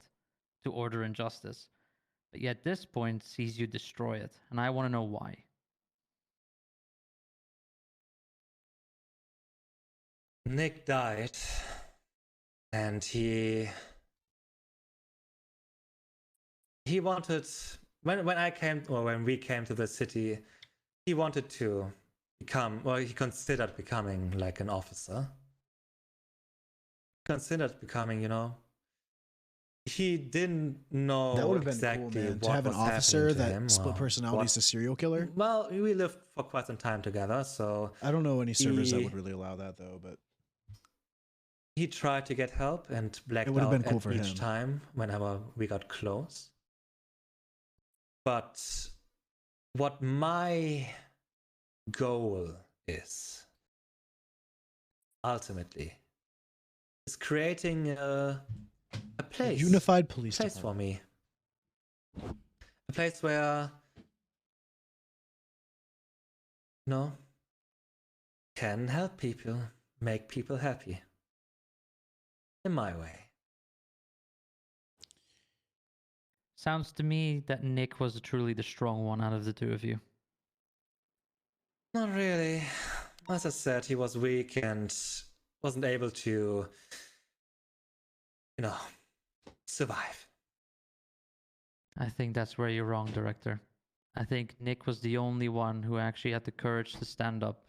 to order and justice. But yet this point sees you destroy it. And I want to know why. Nick died, and he wanted when we came to the city, he wanted to become, well, he considered becoming like an officer. Considered becoming, he didn't know That would have been exactly cool, man. what To have an was happening officer to that him split or personalities to serial killer. Well, we lived for quite some time together, so I don't know any servers that he- would really allow that though, but he tried to get help and blacked It would have out been cool at for each him. time whenever we got close. But what my goal is ultimately is creating a place, Unified police place for department. me, a place where can help people, make people happy in my way. Sounds to me that Nick was truly the strong one out of the two of you. Not really. As I said, he was weak and wasn't able to, survive. I think that's where you're wrong, Director. I think Nick was the only one who actually had the courage to stand up.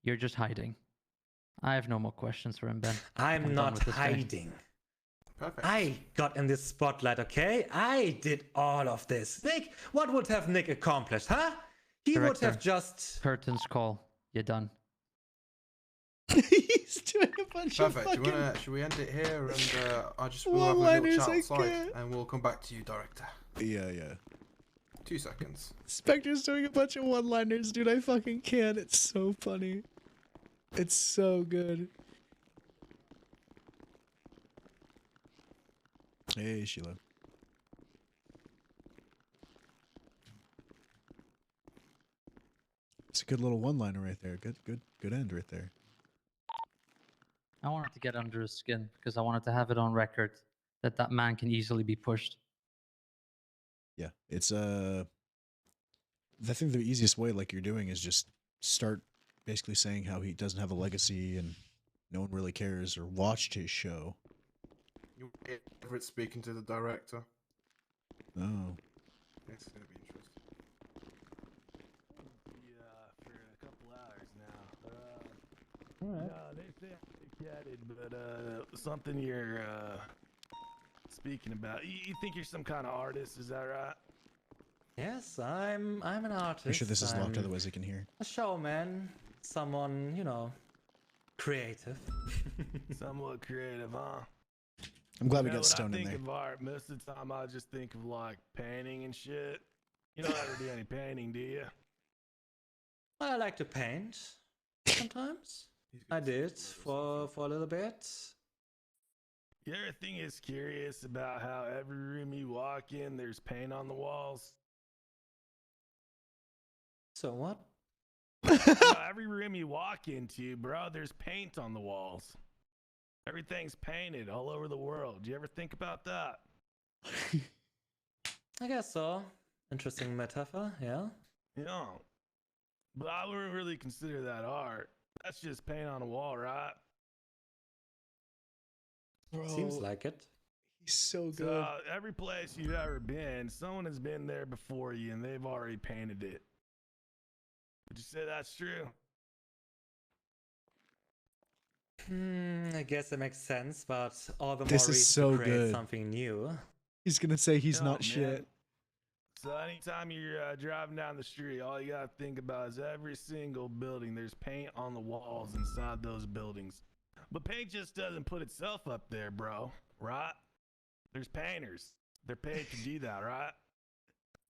You're just hiding. I have no more questions for him, Ben. I'm done not with this guy. hiding. Perfect. I got in this spotlight, okay? I did all of this. Nick, what would have Nick accomplished, huh? He would Director, have just... Curtains call. You're done. He's doing a bunch Perfect. of fucking Should we end it here? And I'll just we'll have a little one-liners, chat I outside, can't. and we'll come back to you, Director. Yeah. 2 seconds. Spectre's doing a bunch of one-liners, dude. I fucking can't. It's so funny. It's so good. Hey, Sheila. It's a good little one-liner right there. Good end right there. I wanted to get under his skin because I wanted to have it on record that man can easily be pushed. Yeah, it's I think the easiest way, like you're doing, is just start basically saying how he doesn't have a legacy and no one really cares or watched his show. Your favorite speaking to the director. Oh. It's gonna be interesting. Yeah, for a couple hours now. Alright. No, they say I'm catted, but something you're speaking about. You think you're some kind of artist? Is that right? Yes, I'm an artist. Make sure this is locked, I'm otherwise he can hear. a showman. Someone, creative. Somewhat creative, huh? I'm glad we You know, got Stone when in I there. think of art, most of the time I just think of like painting and shit. You don't ever do any painting, do you? I like to paint sometimes. I did for a little bit. You ever think it's curious about how every room you walk in, there's paint on the walls? So what? Every room you walk into, bro, there's paint on the walls. Everything's painted all over the world. Do you ever think about that? I guess so. Interesting metaphor, yeah. Yeah. But I wouldn't really consider that art. That's just paint on a wall, right? Bro, Seems like it. he's so good. So every place you've ever been, someone has been there before you and they've already painted it. Would you say that's true? I guess that makes sense, but all the more This is reason so to create good. something new. He's gonna say he's No, not man. shit. So anytime you're driving down the street, all you gotta think about is every single building. There's paint on the walls inside those buildings. But paint just doesn't put itself up there, bro. Right? There's painters. They're paid to do that, right?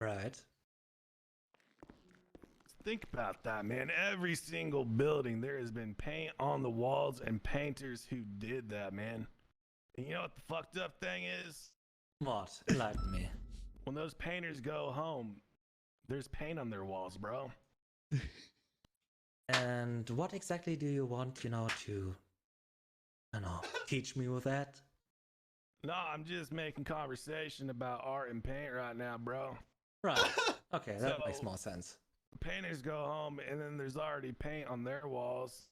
Right. Think about that, man. Every single building, there has been paint on the walls and painters who did that, man. And you know what the fucked up thing is? What? Enlighten me. When those painters go home, there's paint on their walls, bro. And what exactly do you want, to, teach me with that? No, I'm just making conversation about art and paint right now, bro. Right. Okay, that So- makes more sense. Painters go home and then there's already paint on their walls.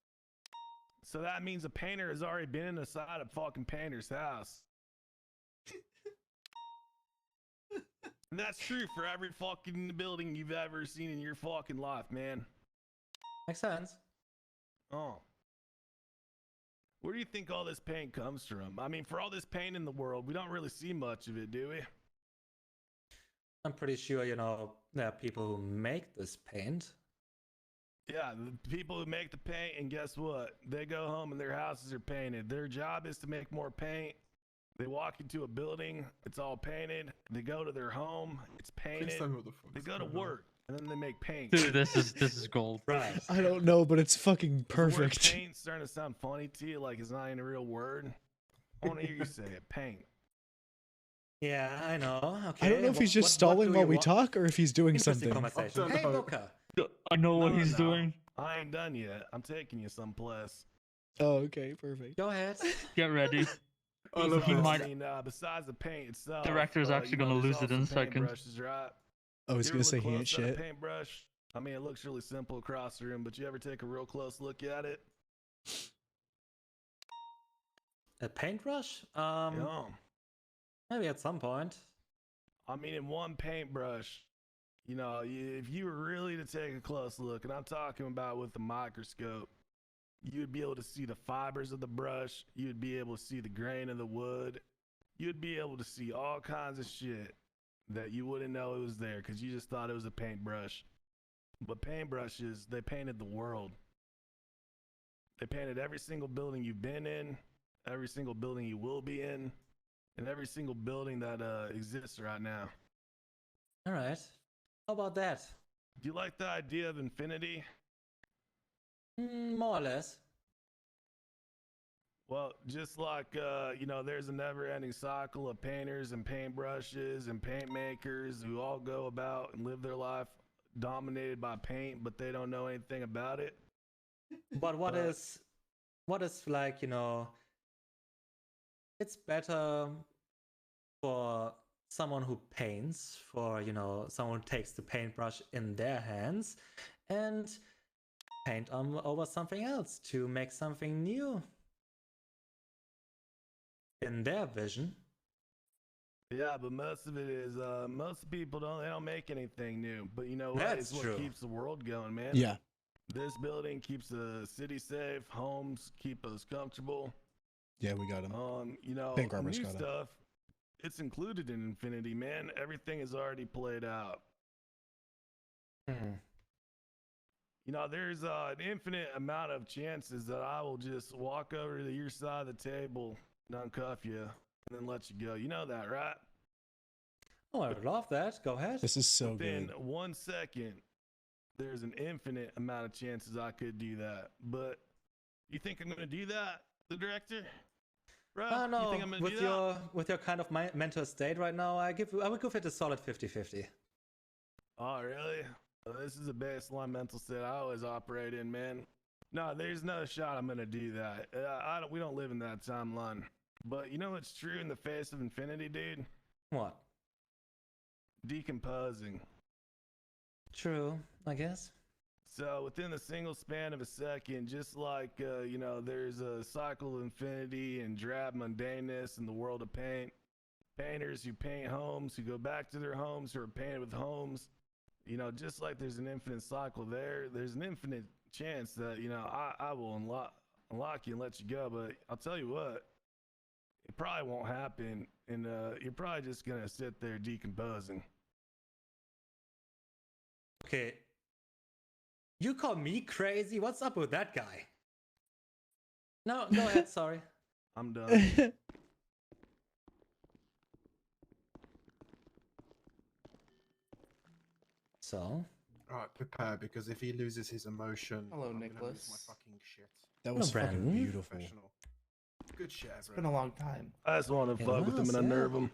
So that means a painter has already been inside a fucking painter's house. And that's true for every fucking building you've ever seen in your fucking life, man. Makes sense. Oh. Where do you think all this paint comes from? I mean, for all this paint in the world, we don't really see much of it, do we? I'm pretty sure, there are people who make this paint. Yeah, the people who make the paint, and guess what? They go home and their houses are painted. Their job is to make more paint. They walk into a building, it's all painted. They go to their home, it's painted. They go to work, and then they make paint. Dude, this is gold. Right. I don't know, but it's fucking Is the word perfect. paint starting to sound funny to you, like it's not even a real word? I want to hear you say it. Paint. Yeah, I know. Okay. I don't know if he's just stalling while we talk or if he's doing Interesting something. conversation. Hey, Luca. I know what No, he's no. doing. I ain't done yet. I'm taking you someplace. Oh, okay, perfect. Go ahead. Get ready. So, He might. I mean, besides the paint itself, Director's actually gonna there's lose it also in a second. paintbrushes, right? I was You gonna ever say look he ain't close at a shit. paintbrush? I mean, it looks really simple across the room, but you ever take a real close look at it? A paintbrush? Yeah. Maybe at some point. I mean, in one paintbrush, if you were really to take a close look, and I'm talking about with a microscope, you'd be able to see the fibers of the brush. You'd be able to see the grain of the wood. You'd be able to see all kinds of shit that you wouldn't know it was there because you just thought it was a paintbrush. But paintbrushes, they painted the world. They painted every single building you've been in, every single building you will be in, and every single building that exists right now. All right. How about that? Do you like the idea of infinity? More or less. Well, just like, there's a never-ending cycle of painters and paintbrushes and paint makers who all go about and live their life dominated by paint, but they don't know anything about it. But what is like, it's better for someone who paints, for, someone who takes the paintbrush in their hands and paint over something else to make something new in their vision. Yeah, but most of it is most people don't make anything new. But you know what? That's It's true. what keeps the world going, man. Yeah. This building keeps the city safe, homes keep us comfortable. Yeah, we got him. Bank robbers New got him. stuff, it's included in Infinity, man. Everything is already played out. There's an infinite amount of chances that I will just walk over to your side of the table and uncuff you and then let you go. You know that, right? Oh, I would love that. Go ahead. This is so Within good. 1 second, there's an infinite amount of chances I could do that. But you think I'm going to do that, the director? Bro, No, you think I'm going to do that? with your kind of mental state right now, I would give it a solid 50-50. Oh, really? Well, this is a baseline mental state I always operate in, man. No, there's no shot I'm gonna do that. We don't live in that timeline. But you know what's true in the face of infinity, dude? What? Decomposing. True, I guess. So within the single span of a second, just like there's a cycle of infinity and drab mundaneness in the world of paint. Painters who paint homes, who go back to their homes, who are painted with homes. Just like there's an infinite cycle there's an infinite chance that, I will unlock you and let you go. But I'll tell you what, it probably won't happen. And you're probably just going to sit there decomposing. Okay. You call me crazy? What's up with that guy? No, go ahead, sorry. I'm done. So? Alright, prepare, because if he loses his emotion, Hello, I'm gonna Nicholas. lose my fucking shit. That was Hello, fucking Brandon. beautiful. Professional. Good shit, It's been a long time. I just want to It fuck with him was, and yeah. unnerve him.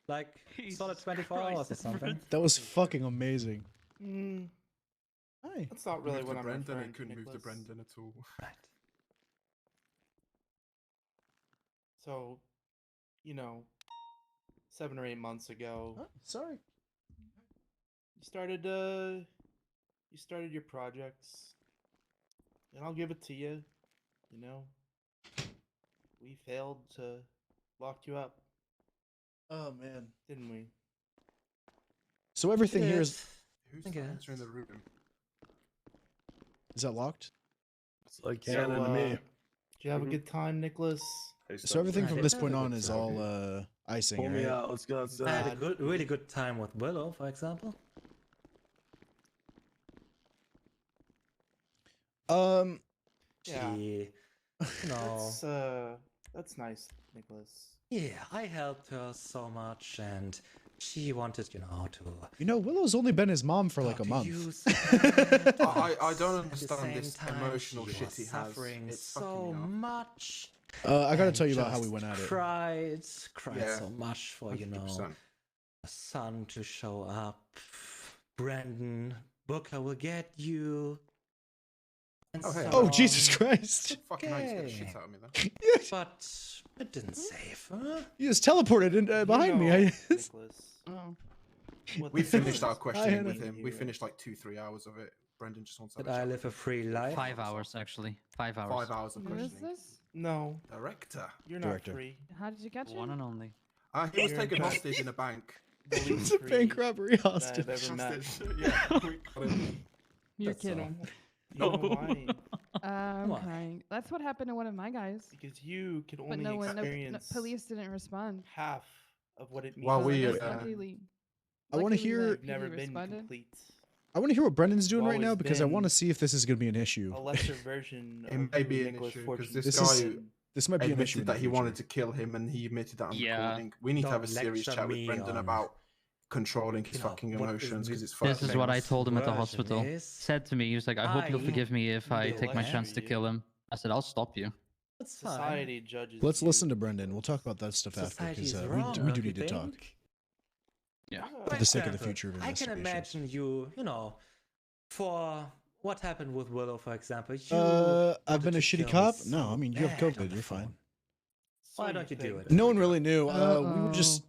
Like, solid Jesus 24 Christ, hours or something. That was fucking amazing. Hi. That's not really Move what to I'm Brendan, referring it to, couldn't move to Nicholas. Brendan at all. Right. So, 7 or 8 months ago, Oh, sorry. you started your projects, and I'll give it to you. We failed to lock you up, Oh man. didn't we? So everything here is Who's I guess. entering the room? that locked? It's like So, canon to me. did you have a good time, Nicholas? So everything I from did this have point a on good is time. all icing, Pull me right? out. Let's go I outside. had a really good time with Willow, for example. Yeah. She, That's nice, Nicholas. Yeah, I helped her so much, and she wanted, to. You know, Willow's only been his mom for like a to month. use I don't at the understand same this time, emotional she shit was he has. suffering It's fucking so me off. much. I gotta and tell you about how we just went at it. cried Yeah, so much for, 100%. a son to show up. Brandon, Booker will get you. And Oh, hey, so Oh, on. Jesus Christ. Fucking hell, you scared the shit Okay. out of me then. But it didn't save her. You just teleported in, behind me. Nicholas, Oh. what We this finished is our questioning Hannah. with him. We here. finished like 2-3 hours of it. Brendan just wants to have Did a I chat live with a him. free life? 5 hours actually. 5 hours. 5 hours of Who is questioning. this? No, Director. you're Director. not free. How did you catch One him? and only. He was You're taken in fact hostage in a bank. The It's least a free bank robbery that hostage. I've ever met. Hostage. Yeah, we got him. You're That's all. kidding. You know why? I'm Why? crying. That's what happened to one of my guys. Because you can But only no one, no experience police didn't respond. half of what it means. Well, to we, live. Luckily, I wanna luckily hear- that You've never PD been responded. complete. I want to hear what Brendan's doing You've right now always because I want to been see if this is going to be an issue. A lesser version It of may who be an Nicholas issue, 'cause Fortune this This guy is- been. This might be an issue. Admitted In the that he wanted future. to kill him, and he admitted that on Yeah. recording. We need to have a Don't serious lecture chat with me Brendan on, about controlling his fucking what emotions because it's This fucking. is what I famous told him at the version hospital. is, Said to me, he was like, I hope you'll I forgive me if I will take my lecture chance to you. kill him. I said, I'll stop you. That's fine. Society judges. Let's you, listen to Brendan. We'll Nicholas. talk about that stuff after Society because is we wrong, do don't you need to talk think? Yeah. for the sake of the example, future of I can investigation. imagine you, for what happened with Willow, for example. You I've wanted been a to shitty kill me cop. No, I mean you have so bad COVID. on the You're phone. fine. So Why don't you do think. it? No one really knew. We were just.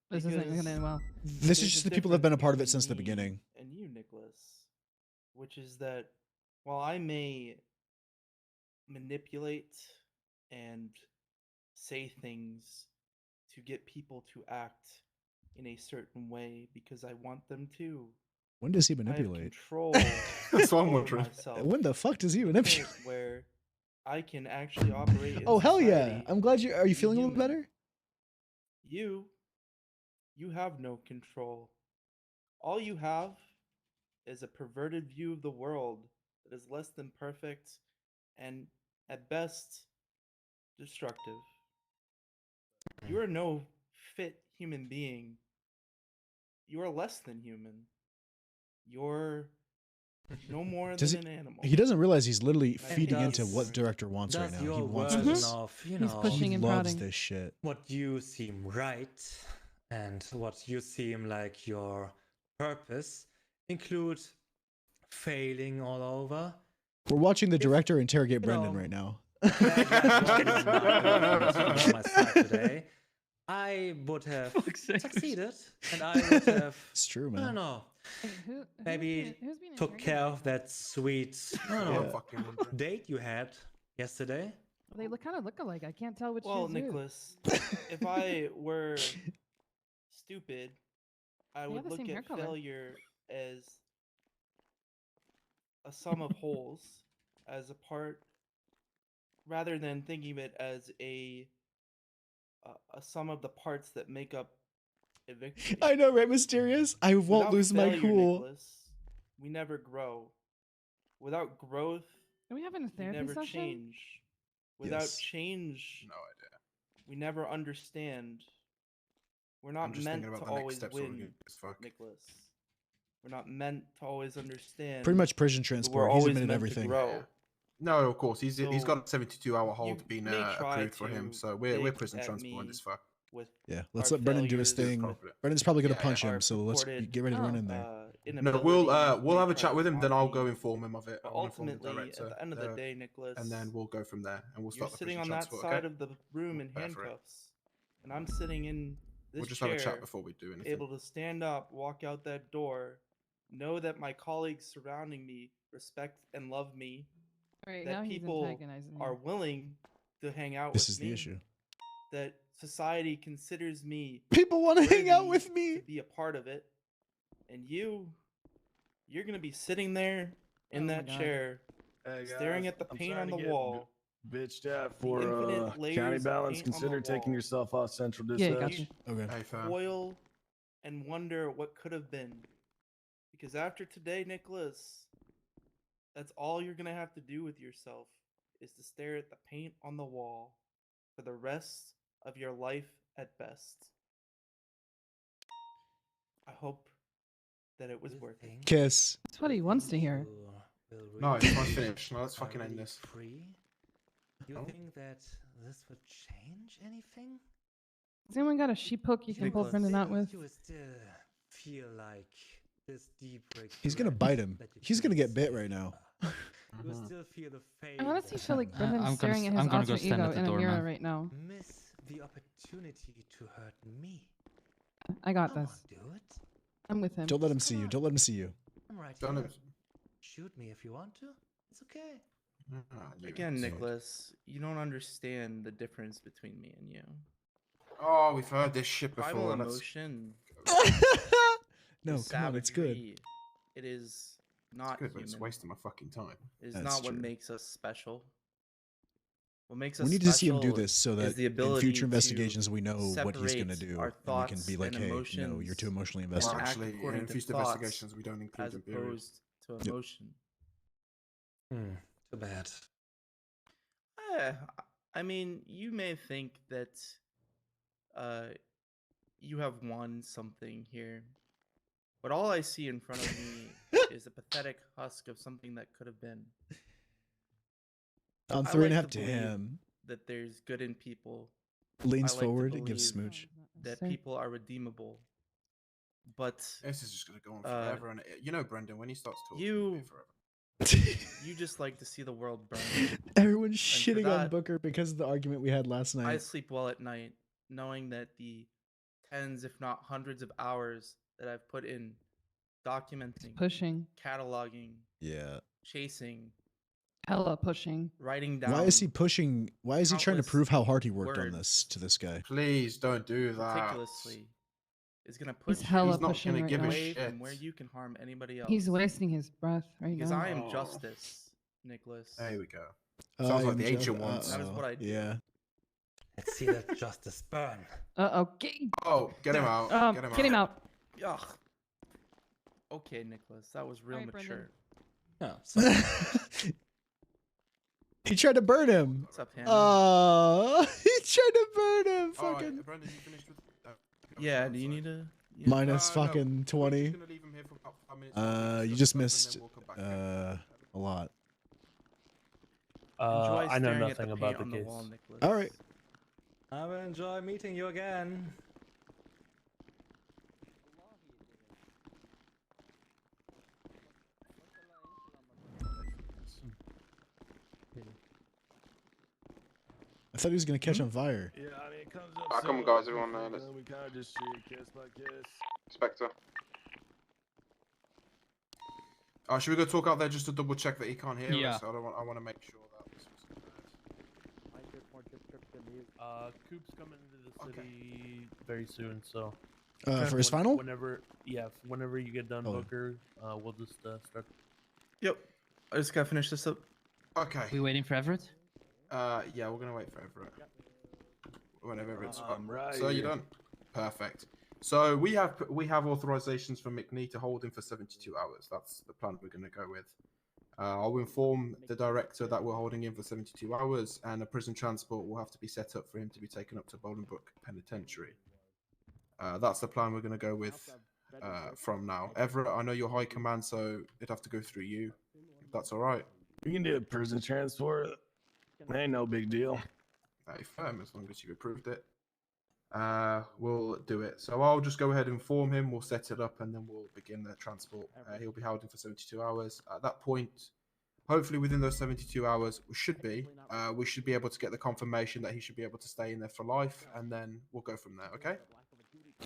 This isn't Because gonna end well. This there's is just a the people that have been a difference part of it between since the me beginning. And you, Nicholas, which is that while I may manipulate and say things to get people to act in a certain way because I want them to, When does he I have manipulate? control That's what I'm over wondering. myself When the fuck does he to the manipulate? point where I can actually operate in Oh hell yeah! society I'm glad you. Are you be feeling a little human. better? You have no control. All you have is a perverted view of the world that is less than perfect and, at best, destructive. You are no fit human being. You are less than human. You're no more Does than an animal. He doesn't realize he's literally And feeding does- into what director wants right Does now. He your wants version this. of, He's pushing He and loves prodding. this shit. what you seem right and what you seem like your purpose include failing all over. We're watching the If, director interrogate you Brendan know, right now. on my side today, I would have succeeded, and I would have, It's true, I don't man. know, Who's maybe being took care of that sweet, I don't I'm know, Yeah. fucking wondering. date you had yesterday. They kind of look alike. I can't tell which Well, is who. Nicholas, if I were stupid, I They would have the look same hair at color. failure as a sum of holes, as a part, rather than thinking of it as a sum of the parts that make up a victory. I know, right? Mysterious. I won't Without lose my failure, cool. Nicholas, we never grow. Without growth, Are we having a we therapy never session? change. Without Yes. change, No idea. we never understand. We're I'm not just meant thinking to about the next always steps. What we're win, gonna do as fuck. Nicholas. We're not meant to always understand. Pretty much prison but transport. we're He's always admitted meant everything. to grow. No, of course he's So, got a 72-hour hold you being may try approved for him, to so we're dig prison at transport me as fuck. with Yeah, let's our let Brendan do his failures, thing. with Brendan's probably gonna Yeah, punch our him, so let's purported, get ready to run in there. No, inability we'll and have a try chat to with him, then harm I'll me. go inform him of it. But I'll inform the ultimately, director, at the end of the day, Nicholas, and then we'll go from there, and we'll you're start the sitting prison on that transport. side Okay? of the room in Prepare for it. handcuffs, and I'm sitting in this We'll just chair, have a chat before we do anything. able to stand up, walk out that door, know that my colleagues surrounding me respect and love me, Right, now that he's people antagonizing are you. willing to hang out This with is me, the issue. that society considers me People want to hang out worthy with me. to be a part of it, and you're gonna be sitting there in Oh my that God. chair, Hey, staring guys, at the I'm paint sorry on to the get wall. bitched at the for infinite layers county of balance. paint on the Consider taking wall. yourself off central Yeah, dispatch. gotcha. Okay. Hey, fam. Toil and wonder what could have been. Because after today, Nicholas, that's all you're gonna have to do with yourself is to stare at the paint on the wall for the rest of your life at best. I hope that it was worth it. Kiss. That's what he wants to hear. No, it's not finished. No, let's fucking end this. Free? You Oh. think that this would change anything? Has anyone got a sheep hook you can pull Brendan out with? You would still feel like this deep He's gonna regret bite him. that you He's gonna couldn't get bit say right now. You would still feel the fame. I honestly that feel like Brendan's I'm gonna staring at his I'm gonna alter go stand ego at the in a door, mirror man. right now. miss the opportunity to hurt me. I got Come this. on, do it. I'm with him. Don't let him see you. Don't let him see you. I'm right Don't here. let- Shoot me if you want to. It's okay. Again, Nicholas, you don't understand the difference between me and you. Oh, we've heard this shit Primal before. Let's- emotion. No, is come on, it's good. savagery. It is not Good, but it's human. wasting my fucking time. It is That's not what true. makes us special. What makes us We need to see him do special this so is that the in ability future to investigations we know what he's gonna separate do, our and we can thoughts be like, and "Hey, no, emotions you're too emotionally and invested." act Actually, according in to future thoughts investigations, we don't include as them, period. opposed to Yep. emotion. Too bad. I mean, you may think that you have won something here, but all I see in front of me is a pathetic husk of something that could have been. I'm I 3.5 like to to believe him. that there's good in people. Leans I like to forward and gives believe smooch. that people are redeemable. But This is just gonna go on forever, and you know, Brendan, when he starts talking, it'll you be forever. you just like to see the world burn. Everyone's for shitting on that, Booker because of the argument we had last I night. sleep well at night, knowing that the tens, if not hundreds, of hours that I've put in documenting, Pushing. cataloging, Yeah. chasing, Hella pushing. writing down. Why is he pushing? Why is he trying to countless prove how hard he worked on words this to this guy? Please don't do that. meticulously is gonna put He's hella He's not pushing gonna right give a now. away shit. from where you can harm anybody else. He's wasting his breath right because now. I am Oh. justice, Nicholas. There we go. Sounds like the ancient ones. That is what I do. Yeah. Let's see that justice burn. Uh-oh. Oh, get him out. Get him out. Ugh. Okay, Nicholas, that was real Alright, mature. Brendan. Oh, He tried to burn him. What's up, Hannah? He tried to burn him. All Fucking right, Brendan, you finished with? Yeah, do you need a minus No, fucking we're 20. just gonna leave him here for about 5 minutes while we You discuss just stuff, and missed then we'll come back, okay? a lot. Enjoy I know staring at nothing the about paint the on the case. wall, Nicholas. All right. I will enjoy meeting you again. I thought he was gonna catch on fire. Yeah, I mean, it comes up. Ah, come on, so guys, everyone, often, let's- and we kind of just shoot kiss by kiss. Spectre. Should we go talk out there just to double check that he can't hear Yeah. us? I want to make sure that this was Coop's coming into the city very soon, so. For his final? Whenever you get done, Oh. Booker, we'll just start. Yep. I just gotta finish this up. Okay. We waiting for Everett? Yeah, we're gonna wait for Everett. Whenever Everett's right So you're here. done. Perfect. So we have authorizations from McNee to hold him for 72 hours. That's the plan we're gonna go with. I'll inform the director that we're holding him for 72 hours, and a prison transport will have to be set up for him to be taken up to Bolingbroke Penitentiary. That's the plan we're gonna go with from now. Everett, I know you're high command, so it'd have to go through you. If that's all right. We can do a prison transport. Ain't no big deal. Hey, firm, as long as you've approved it. We'll do it. So I'll just go ahead and inform him. We'll set it up, and then we'll begin the transport. He'll be held in for 72 hours. At that point, hopefully within those 72 hours, we should be able to get the confirmation that he should be able to stay in there for life, and then we'll go from there. Okay?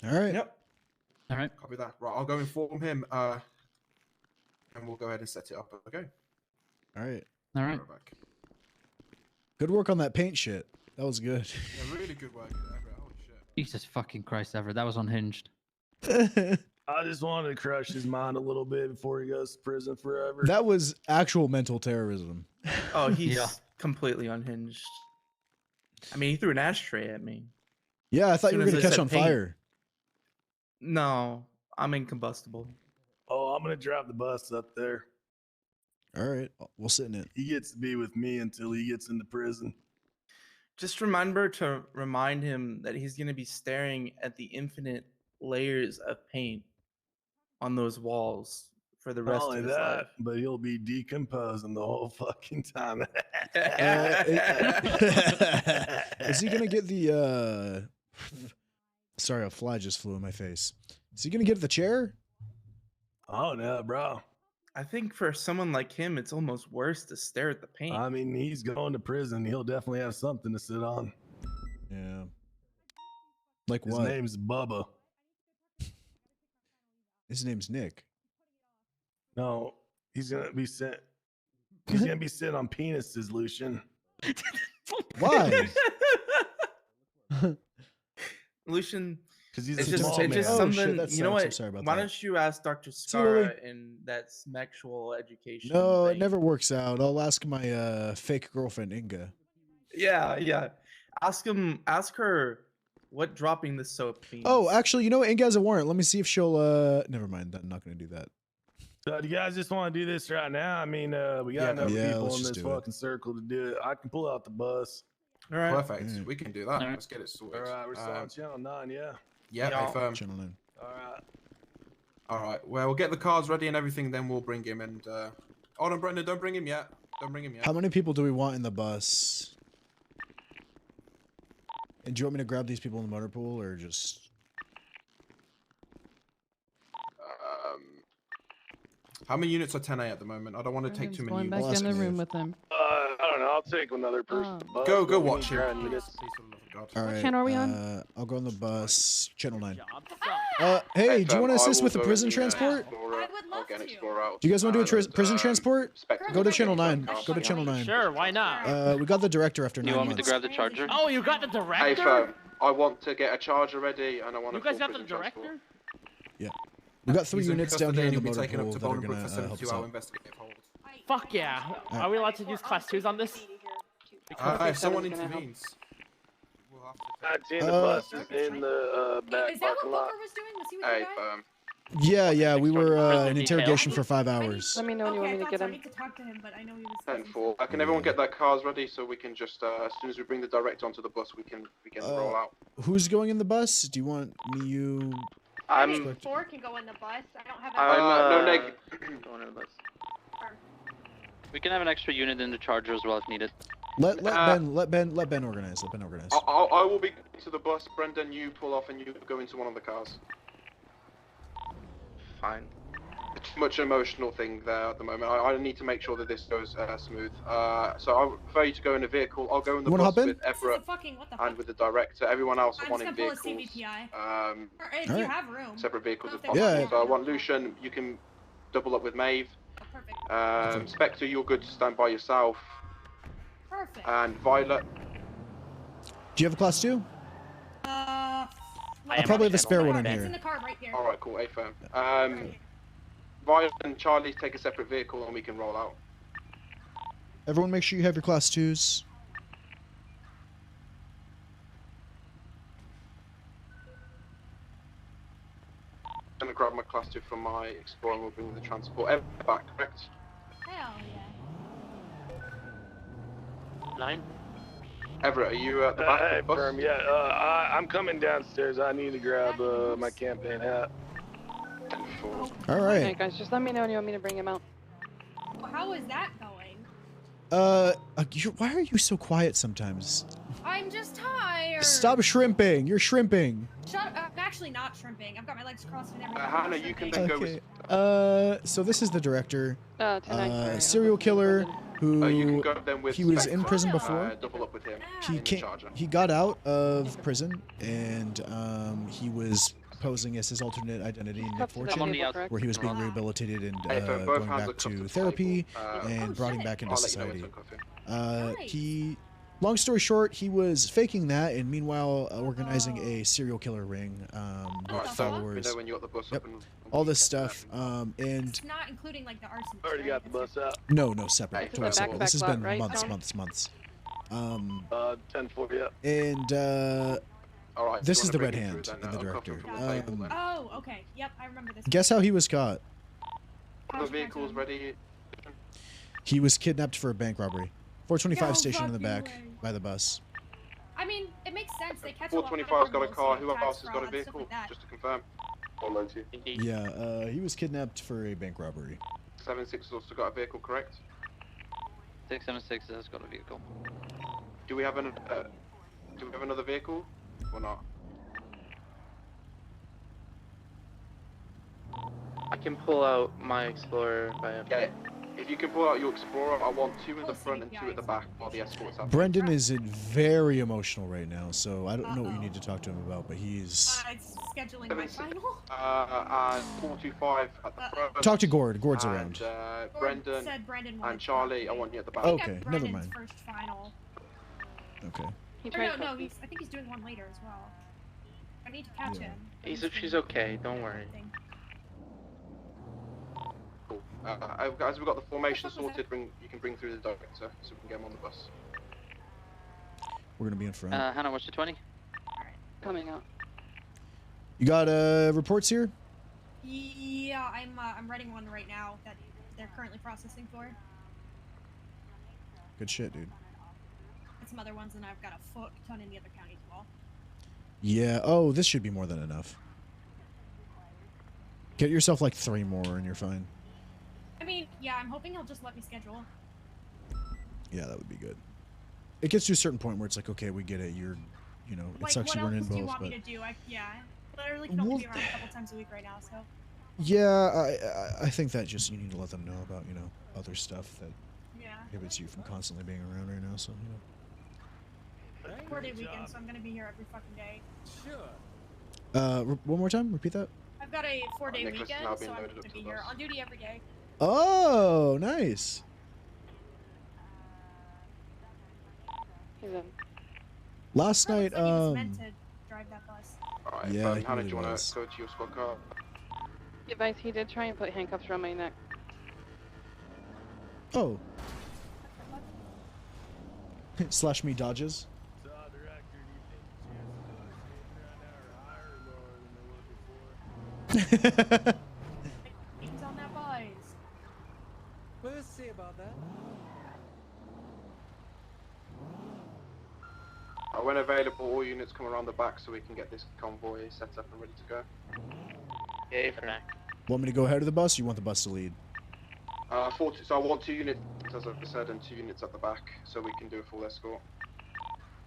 All right. Yep. All right. Copy that. Right, I'll go inform him, and we'll go ahead and set it up. Okay? All right. All right. Right back. Good work on that paint shit. That was good. Yeah, really good work, Everett. Holy shit. Jesus fucking Christ, Everett. That was unhinged. I just wanted to crush his mind a little bit before he goes to prison forever. That was actual mental terrorism. Oh, he's completely unhinged. I mean, he threw an ashtray at me. Yeah, I thought you Soon were as gonna I catch said on paint. fire. No, I'm incombustible. Oh, I'm gonna drive the bus up there. All right, we'll sit in it. He gets to be with me until he gets into prison. Just remember to remind him that he's going to be staring at the infinite layers of paint on those walls for the Not rest only of his that, life. but he'll be decomposing the whole fucking time. Is he gonna get the Sorry, a fly just flew in my face. Is he gonna get the chair? Oh no, bro. I think for someone like him, it's almost worse to stare at the paint. I mean, he's going to prison. He'll definitely have something to sit on. Yeah. Like His what? name's Bubba. His name's Nick. No, he's gonna be sent. He's gonna be sitting on penises, Lucian. Why? Lucian, Because he's it's a just, small it's man. just Oh, shit, something. that You know sucks. I'm what? sorry about Why that. don't you ask Dr. See, Lily? Scara in that sexual education? No, it thing? never works out. I'll ask my fake girlfriend Inga. Yeah. Ask her what dropping the soap means. Oh, actually, you know what? Inga has a warrant. Let me see if she'll never mind. I'm not gonna do that. So do you guys just want to do this right now? I mean, we got Yeah, enough yeah, people let's in just this do it. fucking circle to do it. I can pull out the bus. All right. Perfect. Mm. We can do that. Let's get it sorted. All right, we're still on channel 9, yeah. Yeah, Yeah. confirm. Channel 9. All right. All right. Well, we'll get the cards ready and everything. Then we'll bring him. And hold on, Brendan. Don't bring him yet. Don't bring him yet. How many people do we want in the bus? And do you want me to grab these people in the motor pool or just? How many units are 10A at the moment? I don't want to take too many Going units. back in the Ask room Dave. with him. I don't know. I'll take another person. to the bus, Go but we watch need him. ground Please, units. please, for the love of God. All What right. channel are we on? I'll go on the bus. Channel 9. Ah! Hey, do you want to I assist will with the go prison and, transport? explore, I would I'll love get an to. explorer out. Do you guys want to do a And, prison transport? Spectre- Go to channel 9. Currently Go to we're channel going 9. Sure, why not? We got the director after 9 You want me to months. grab the charger? Oh, you got the Hey, director? fam, I want to get a charger ready, and I want You a guys full got the prison director? transport. We got 3 He's in units down custody here in and the he'll be motor taken up pool to that are Bolingbroke gonna for help us 72-hour out. investigative hold. Fuck yeah. Are we allowed to use class 2s on this? If someone intervenes, we'll have to. I've seen the bus is in the back Is that what parking lot. Booker was doing? Was he with Hey, you guys? fam. Yeah, we were in detail. interrogation for 5 hours. Let me know when you want me to get I him. need to talk to him, but I know he was. 10-4. Can everyone get their cars ready so we can just, as soon as we bring the director onto the bus, we can roll out. Who's going in the bus? Do you want me, you? I I'm- think 4 can go in the bus. I don't have. no neg. Going in the bus. We can have an extra unit in the charger as well if needed. Let Ben organize. Let Ben organize. I will be to the bus. Brendan, you pull off and you go into one of the cars. Fine. Too much emotional thing there at the moment. I need to make sure that this goes smooth. So I prefer you to go in a vehicle. I'll go in the You wanna bus hop in? with Everett What the and fuck? with the director. Everyone else I I'm want just in gonna pull a vehicles. CVPI. Or if Alright. you have room. Separate vehicles if Yeah. possible. Yeah. So I want Lucian. You can double up with Maeve. Oh, perfect. Spectre, you're good to stand by yourself. Perfect. And Violet. Do you have a class 2? I I probably have a spare one in It's in here. the car right here. All right, cool. A firm. Violet and Charlie take a separate vehicle and we can roll out. Everyone, make sure you have your class 2s. I'm gonna grab my class 2 from my explorer and we'll bring the transport. Everett back, correct? Hell yeah. 9. Everett, are you at the back Hey, of the bus? firm, yeah. I'm coming downstairs. I need to grab my campaign hat. 10-4. All Okay, right. guys, just let me know when you want me to bring him out. Well, how is that going? Why are you so quiet sometimes? I'm just tired. Stop shrimping. You're shrimping. Shut up. I'm actually not shrimping. I've got my legs crossed and everything. Hannah, you can then go Okay. with. So this is the director. Tonight, sorry. Serial killer who You can go then with he was Spectre. in prison before. Double up with him. He in the came, charger. he got out of prison and he was posing as his alternate identity, Nick Cups to the Fortune, table, correct? where he was being rehabilitated and Hey, both going hands are back cupped to to the therapy table. and brought him back into I'll let you know when society. to cuff him. He, long story short, he was faking that and meanwhile organizing a serial killer ring with Alright, so followers. let me know when you got the bus Yep. up and All we this can get stuff. And It's not including like the arson. Already got the bus out. no, separate, Hey, totally back- separate. This has back lot, been right, months. Tom? 10-4, yeah. And Alright, this you is the wanna red bring him hand through in then, the I'll cuff him director. from the table then. Oh, okay. Yep, I remember this. Guess how he was caught? The vehicle's ready. He was kidnapped for a bank robbery. 425 No station in the fucking back way. by the bus. I mean, it makes sense. They catch a lot of 425's got a criminals, car. you Who know, tax else has got a fraud, stuff vehicle? like that. Just to confirm. 492. Yeah, he was kidnapped for a bank robbery. 76 has also got a vehicle, correct? 676 has got a vehicle. Do we have another vehicle or not? I can pull out my Explorer if I have. Yeah, if you can pull out your Explorer, I want 2 in the front and 2 at the back while the escort's happening. Brendan is very emotional right now, so I don't know what you need to talk to him about, but he's... It's scheduling my final. 425 at the front. Talk to Gord. Gord's and, around. Brendan said Brendan wanted and Charlie, I want you at the back. Okay, never Brendan's mind. first final. Okay. No, I think he's doing one later as well. I need to catch him. She's okay, don't worry. Cool. As we've got the formation sorted, you can bring through the director so we can get him on the bus. We're gonna be in front. Hannah, what's your 20? Coming out. You got reports here? Yeah, I'm writing one right now that they're currently processing for. Good shit, dude. And some other ones, and I've got a fuck ton in the other counties as well. Yeah. Oh, this should be more than enough. Get yourself like 3 more and you're fine. I mean, yeah, I'm hoping he'll just let me schedule. Yeah, that would be good. It gets to a certain point where it's like, okay, we get it. You're, you know, it Like, sucks what you weren't in else do you both, want but me to do? I literally can only be around a couple times a week right now, so. yeah, I think that just you need to let them know about, you know, other stuff that Yeah. inhibits you from constantly being around right now. So, you know. 4-day weekend, so I'm gonna be here every fucking day. One more time. Repeat that. I've got a 4-day Nicholas is weekend, now so being I'm loaded gonna up be to the here bus. on duty every day. Oh, nice. Last night, He was meant to drive that bus. Alright, Yeah, he Hannah, really do you want was. to go to your squad car? Advice, he did try and put handcuffs around my neck. Oh. Slash me dodges. He's on that bus. We'll see about that. When available, all units come around the back so we can get this convoy set up and ready to go. Yeah, for now. Want me to go ahead of the bus, or you want the bus to lead? So I want 2 units, as I said, and 2 units at the back so we can do a full escort.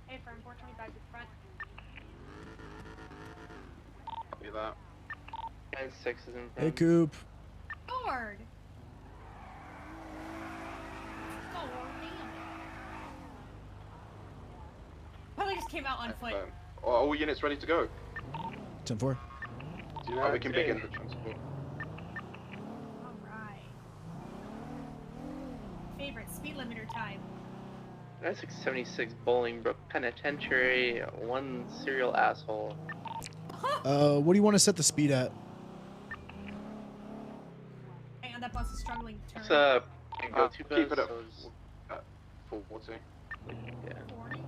Hey, from 425 to the front. Copy that. And 6 is in front. Hey, Coop. Lord! Probably just came out on foot. Are all units ready to go? 10-4. We can begin the transport. Alright. Favorite speed limiter time. 9676 Bolingbrook Penitentiary, 1 serial asshole. What do you want to set the speed at? And that bus is struggling to turn. Go to keep it at 440. Yeah. 40?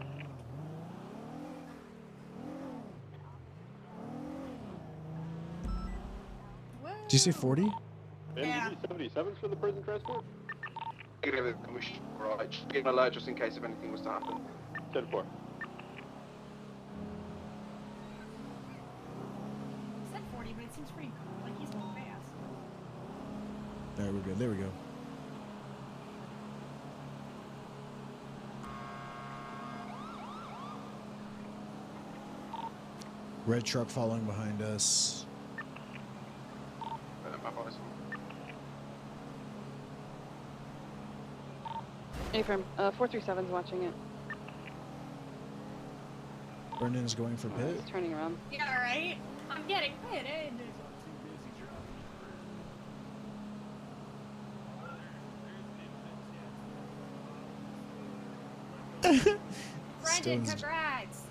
Did you say 40? Yeah. 77 for the prison transport? Give it right. Just give an alert just in case if anything was to happen. 10-4. He said 40, but it seems pretty like he's going fast. Alright, we're good. There we go. Red truck following behind us. A-firm, 437's watching it. Brendan's going for pit. He's turning around. Yeah, right? I'm getting pitted. Brendan, Stone's- congrats!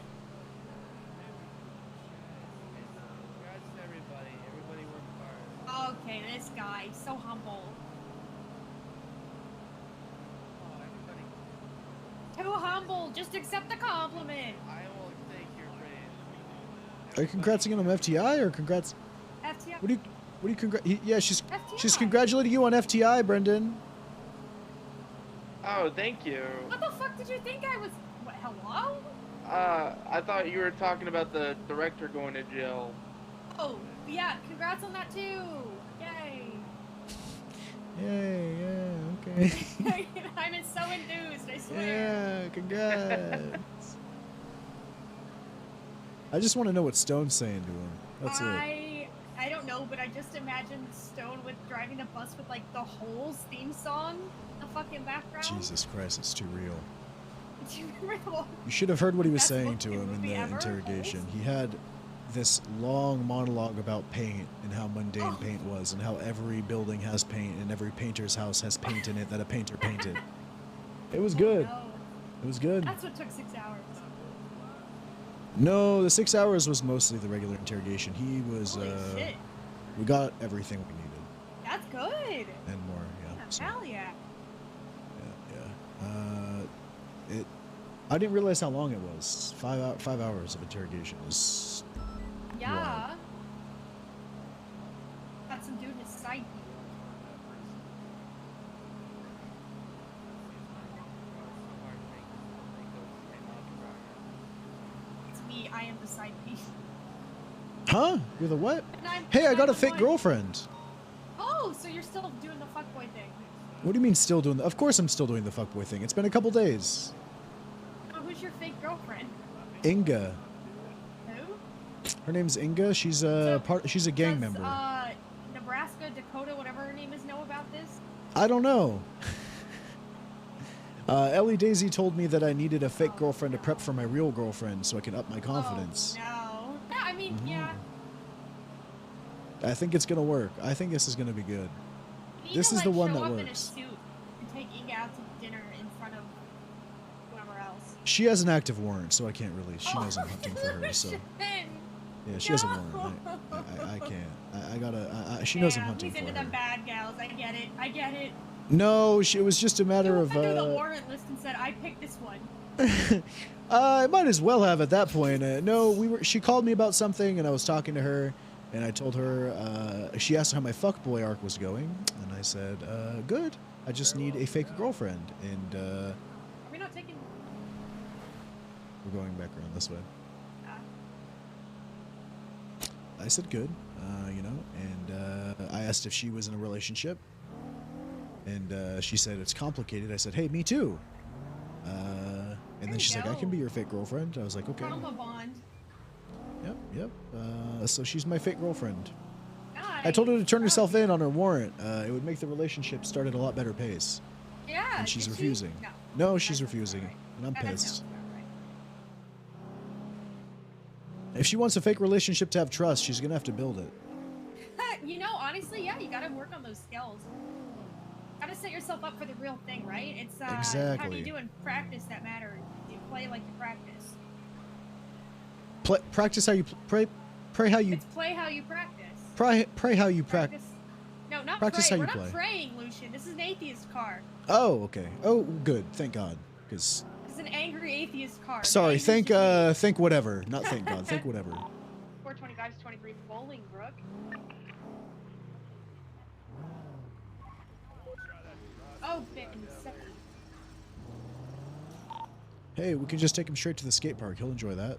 Congrats to everybody. Everybody worked hard. Okay, this guy, so humble. Oh, everybody. Too humble, just accept the compliment. I will take your praise. Are you congratsing on FTI or congrats? FTI. What do you congrat? Yeah, she's FTI. congratulating you on FTI, Brendan. Oh, thank you. What the fuck did you think I was? What, hello? I thought you were talking about the director going to jail. Oh, yeah, congrats on that too! Yay! Yay, yeah, okay. I'm so enthused, I swear. Yeah, congrats. I just want to know what Stone's saying to him. That's it. I don't know, but I just imagined Stone with driving the bus with like the Holes theme song in the fucking background. Jesus Christ, it's too real. Do you remember? You should have heard what he was Best saying to looking him in movie the ever? interrogation. He had this long monologue about paint and how mundane paint was and how every building has paint and every painter's house has paint in it that a painter painted. It was good. No. It was good. That's what took 6 hours. No, the 6 hours was mostly the regular interrogation. He was, Holy shit. we got everything we needed That's good. and more, yeah. So, Hell yeah. yeah. I didn't realize how long it was. 5 hours of interrogation is Yeah. wild. Got some dude in his side piece. It's me, I am the side piece. Huh? You're the what? And I'm- Hey, I I'm got the a fake one- girlfriend. Oh, so you're still doing the fuckboy thing. What do you mean still doing Of course I'm still doing the fuckboy thing. It's been a couple days. Oh, who's your fake girlfriend? Inga. Who? Her name's Inga. She's a she's a gang member. Nebraska, Dakota, whatever her name is, know about this? I don't know. Ellie Daisy told me that I needed a fake girlfriend to prep for my real girlfriend so I can up my confidence. Oh, no. Yeah, I mean, yeah. I think it's gonna work. I think this is gonna be good. You need This to, is the like, one show that up in a works. suit and take Inga out to dinner in front of whoever else. She has an active warrant, so I can't really. She knows I'm hunting for her, so. Yeah, she has a warrant. I can't. I gotta. She knows I'm hunting He's for into her. them bad gals. I get it. I get it. No, it was just a matter of. Went through the warrant list and said, I picked this one. I might as well have at that point. No, she called me about something, and I was talking to her, and I told her. She asked how my fuckboy arc was going, and I said, "Good. I just need a fake girlfriend." And Are we not taking... we're going back around this way. I said, "Good," you know, and I asked if she was in a relationship, and she said it's complicated. I said, "Hey, me too." And then she's like, "I can be your fake girlfriend." I was like, "Okay." Trauma bond. Yep. So she's my fake girlfriend. I Nice. told her to turn herself in on her warrant. It would make the relationship start at a lot better pace. Yeah. And she's did she? refusing. No. No, she's refusing, and I'm That pissed. sounds about right. If she wants a fake relationship to have trust, she's gonna have to build it. You know, honestly, yeah, you gotta work on those skills. Gotta set yourself up for the real thing, right? It's how do Exactly. you do in practice that matters. You play like you practice. Practice how you pray how you It's play how you practice. pray how you practice. No, not Practice pray. how We're you not play. praying, Lucian. This is an atheist car. Oh, okay. Oh, good. Thank God. Because This is an angry atheist car. sorry. Angry Think whatever. Not thank God. Think whatever. 425 to 23 Bolingbrook. Oh, Hey, we can just take him straight to the skate park. He'll enjoy that.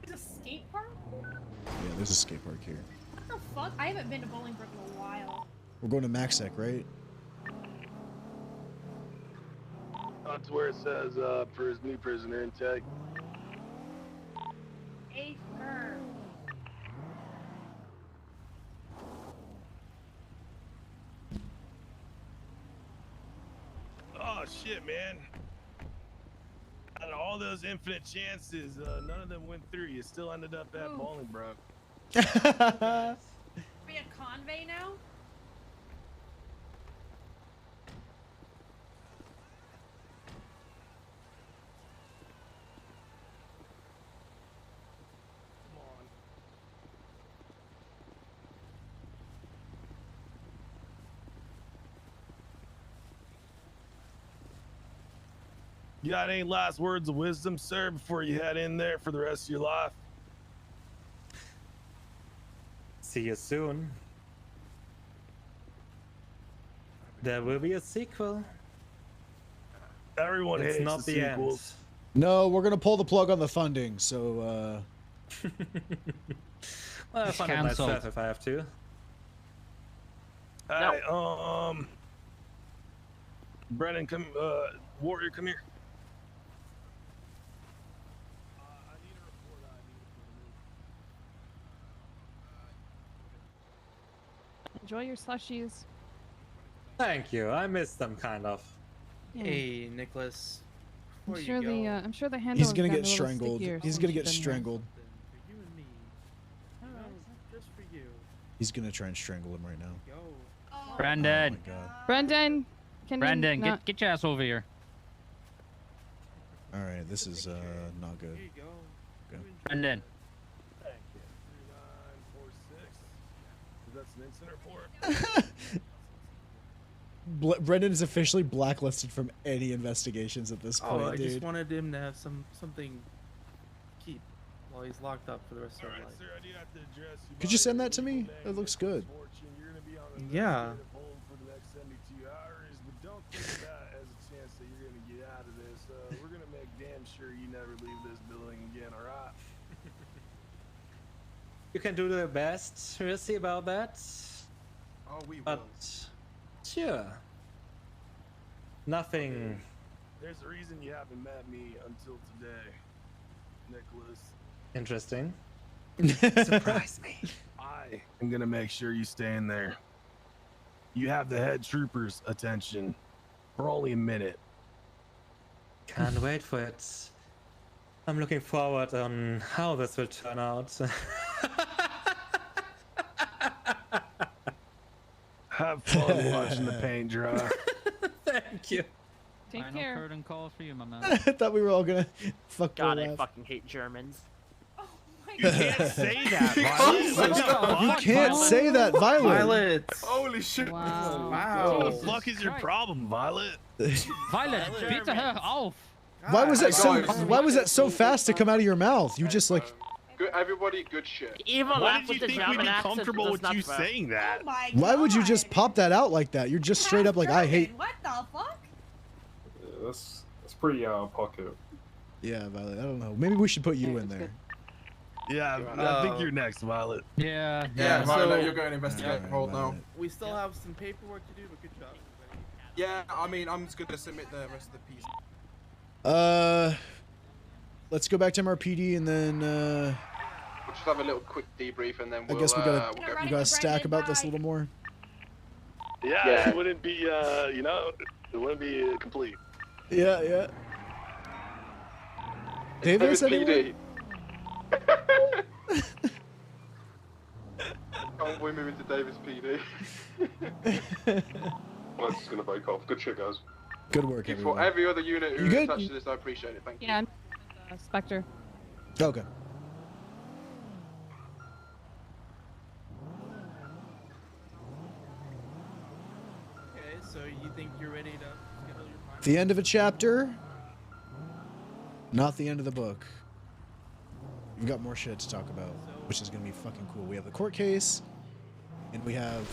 There's a skate park? Yeah, there's a skate park here. What the fuck? I haven't been to Bolingbrook in a while. We're going to Maxec, right? That's where it says for his new prisoner intake. A firm. Oh shit, man! Out of all those infinite chances, none of them went through. You still ended up at Ooh. Bolingbrook. We at Convey now? You got any last words of wisdom, sir, before you head in there for the rest of your life? See you soon. There will be a sequel. Everyone It's hates not the the end. sequels. No, we're gonna pull the plug on the funding. So I'll fund it myself if I have to. Brennan, come, Warrior, come here. Enjoy your slushies. Thank you. I missed them, kind of. Yeah. Hey, Nicholas. I'm before sure you the go, I'm sure the handle. he's has gonna gotten get a little strangled. stickier He's since gonna you've get been here. strangled. for you and me. You know, just for you. He's gonna try and strangle him right now. Go. Brendan. Oh my god. Brendan, can Brendan, you not... get your ass over here. All right, this is not good. Here you go. Okay. Brendan. Thank you. 3946. That's an incident report. Brendan is officially blacklisted from any investigations at this point, Oh, I dude. just wanted him to have something to keep while he's locked up for the rest of his life. Sir, I do have to address you. Could you send that to me? It looks good. You're gonna be on Yeah. hold for the next 72 hours, but don't take that as a chance that you're gonna get out of this. We're gonna make damn sure you never leave this building again, all right? You can do the best. We'll see about that. Oh, we But sure. Nothing. There's a reason you haven't met me until today, Nicholas. Interesting. Surprise me. I am gonna make sure you stay in there. You have the head trooper's attention for only a minute. Can't wait for it. I'm looking forward on how this will turn out. Have fun watching the paint dry. Thank you. Take Final care. curtain call for you, my man. I thought we were all gonna fuck God, your I laugh. fucking hate Germans. You can't say that, Violet. What the You fuck, can't Violet? say that, Violet. Violet. Holy shit. Wow. What the fuck is your problem, Violet? Violet, bitte hör auf. Why was that so? Guys. Why was that so fast to come out of your mouth? You just like. Good, everybody, good shit. Even Why laugh did with you the think German we'd be accent comfortable does with not you work. saying that? Oh my Why would you God. just pop that out like that? You're just straight up like I hate. What the fuck? That's pretty out of pocket. Yeah, Violet. I don't know. Maybe we should put you in there. Yeah, I think you're next, Violet. Yeah. Yeah, so- Violet, you're going to investigate Alright, the hold now. Violet. We still have some paperwork to do, but good job. Yeah, I mean, I'm just going to submit the rest of the piece. Let's go back to MRPD and then We'll just have a little quick debrief and then I we'll. guess we gotta we'll go. we gotta stack about this a little more. Yeah, it wouldn't be, you know, it wouldn't be complete. Yeah, yeah. Davis, anyone? PD. Can't we move into Davis PD? Well, it's gonna break off. Good shit, guys. Good work, For everyone. every other unit You who good? touches this, I appreciate it. Thank you. Yeah, I'm Spectre. Okay. Okay, so you think you're ready to schedule your final? The end of a chapter, not the end of the book. We've got more shit to talk about, which is gonna be fucking cool. We have the court case, and we have.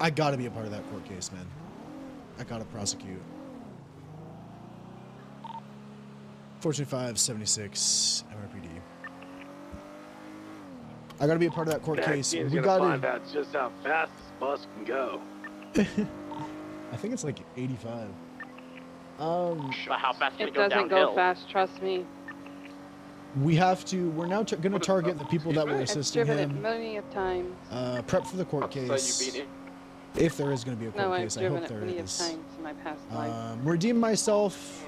I gotta be a part of that court case, man. I gotta prosecute. 42576 MRPD. I gotta be a part of that court case. He's We gonna gotta. find out just how fast this bus can go. I think it's like 85. But how fast can It it go doesn't downhill? go fast, trust me. We have to. We're now gonna target the people that were I've assisting driven it him. many of times. Prep for the court So case. you've been in. If there is going to be a court No, I've case, I driven hope it there many of is. times in my past life. Redeem myself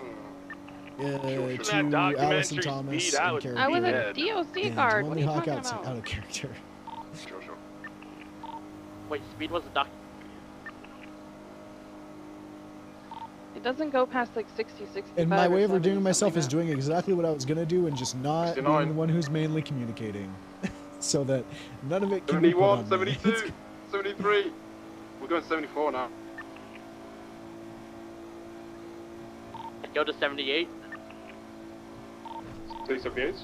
to that Allison documentary Thomas speed, I in would character. I was a dead. DOC and guard. What are Lonely you Hawk talking out about? of character. Sure. Wait, speed was a doc. It doesn't go past like 60, 65. And my or way of 70, redeeming myself is something doing exactly what I was going to do and just not 69. being the one who's mainly communicating. So that none of it can be put 71, on me. 72, 73. We're going 74 now. Go to 78. 378?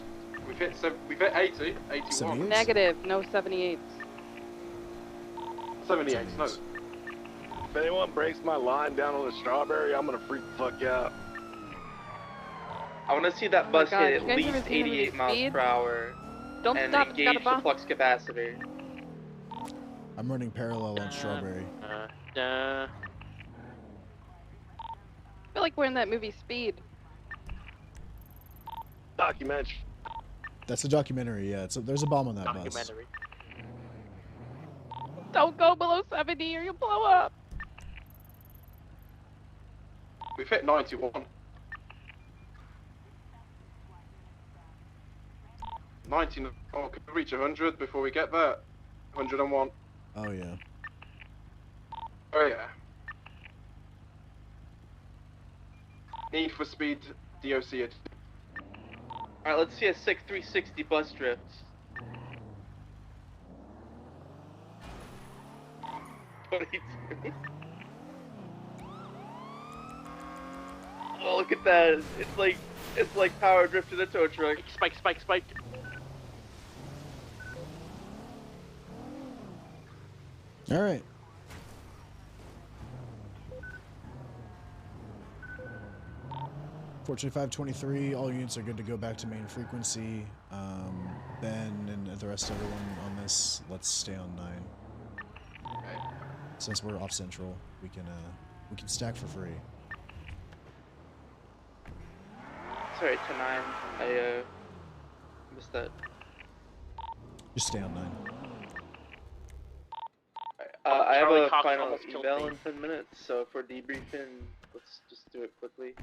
We've hit 80, 81. 78? Negative, no 78s. 78, no. If anyone breaks my line down on the strawberry, I'm gonna freak the fuck out. I want to see that Oh my bus God, hit you at guys least ever seen the movie 88 miles Speed? per hour Don't and stop, it's got a engage the bomb. flux capacitor. I'm running parallel on Strawberry. I feel like we're in that movie Speed. Documentary. That's a documentary, yeah. There's a bomb on that bus. Documentary. Don't go below 70 or you'll blow up. We've hit 91. 19. Oh, can we reach 100 before we get there? 101. Oh, yeah. Oh, yeah. Need for Speed DOC it. Alright, let's see a sick 360 bus drift. 22. Oh, look at that. It's like power drift in a tow truck. Spike, spike, spike. All right. Fortunately, 523. All units are good to go back to main frequency. Ben and the rest of everyone on this, let's stay on 9. Okay. Since we're off central, we can stack for free. Sorry, to 9. I missed that. Just stay on 9. I have Charlie a Cox final almost killed eval me. in 10 minutes, so for debriefing, let's just do it quickly.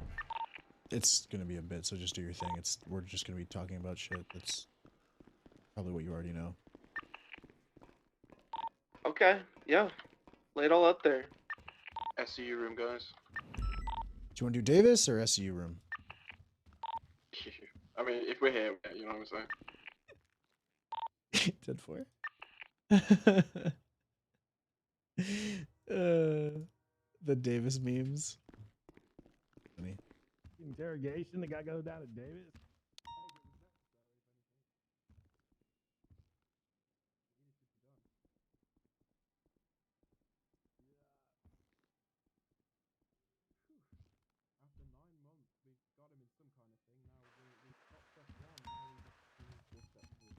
It's gonna be a bit, so just do your thing. We're just gonna be talking about shit. That's probably what you already know. Okay, yeah. Lay it all out there. SCU room, guys. Do you want to do Davis or SU room? I mean, if we're here, you know what I'm saying? 10-4. The Davis memes. Funny. Interrogation. The guy goes down to Davis. After 9 months, we've got him in some kind of thing. Now we've got step 1. Now we just do step 2.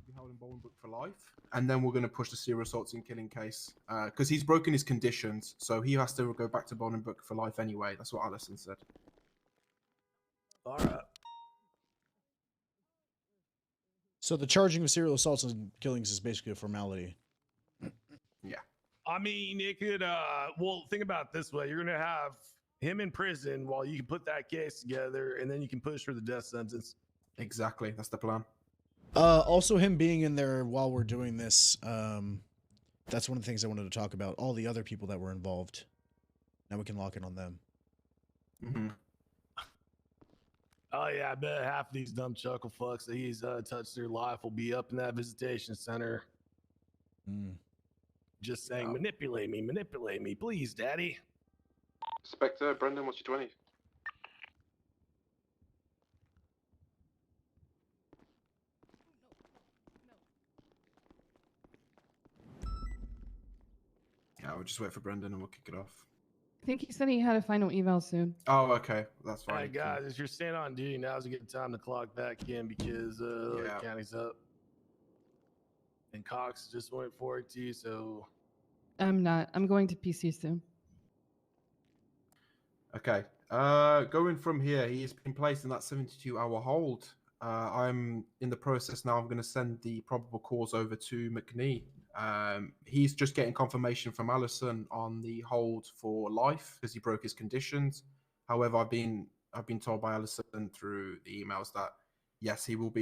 Be held in Bolingbroke for life, and then we're going to push the serial assaults and killing case because he's broken his conditions, so he has to go back to Bolingbroke for life anyway. That's what Allison said. All right. So the charging of serial assaults and killings is basically a formality. Yeah. I mean, it could. Well, think about it this way: you're gonna have him in prison while you can put that case together, and then you can push for the death sentence. Exactly, that's the plan. Also, him being in there while we're doing this, that's one of the things I wanted to talk about. All the other people that were involved. Now we can lock in on them. Mm-hmm. Oh yeah, I bet half of these dumb chuckle fucks that he's touched their life will be up in that visitation center. Just saying, manipulate me, please, daddy. Spectre, Brendan, what's your 20? Yeah, we'll just wait for Brendan and we'll kick it off. I think he said he had a final eval soon. Oh, okay, that's fine. All right, guys, if you're staying on duty, now's a good time to clock back in because the county's up. And Cox just went for it too, so I'm not. I'm going to PC soon. Okay. Going from here, he has been placed in that 72-hour hold. I'm in the process now. I'm going to send the probable cause over to McNee. He's just getting confirmation from Allison on the hold for life because he broke his conditions. However, I've been told by Allison through the emails that yes, he'll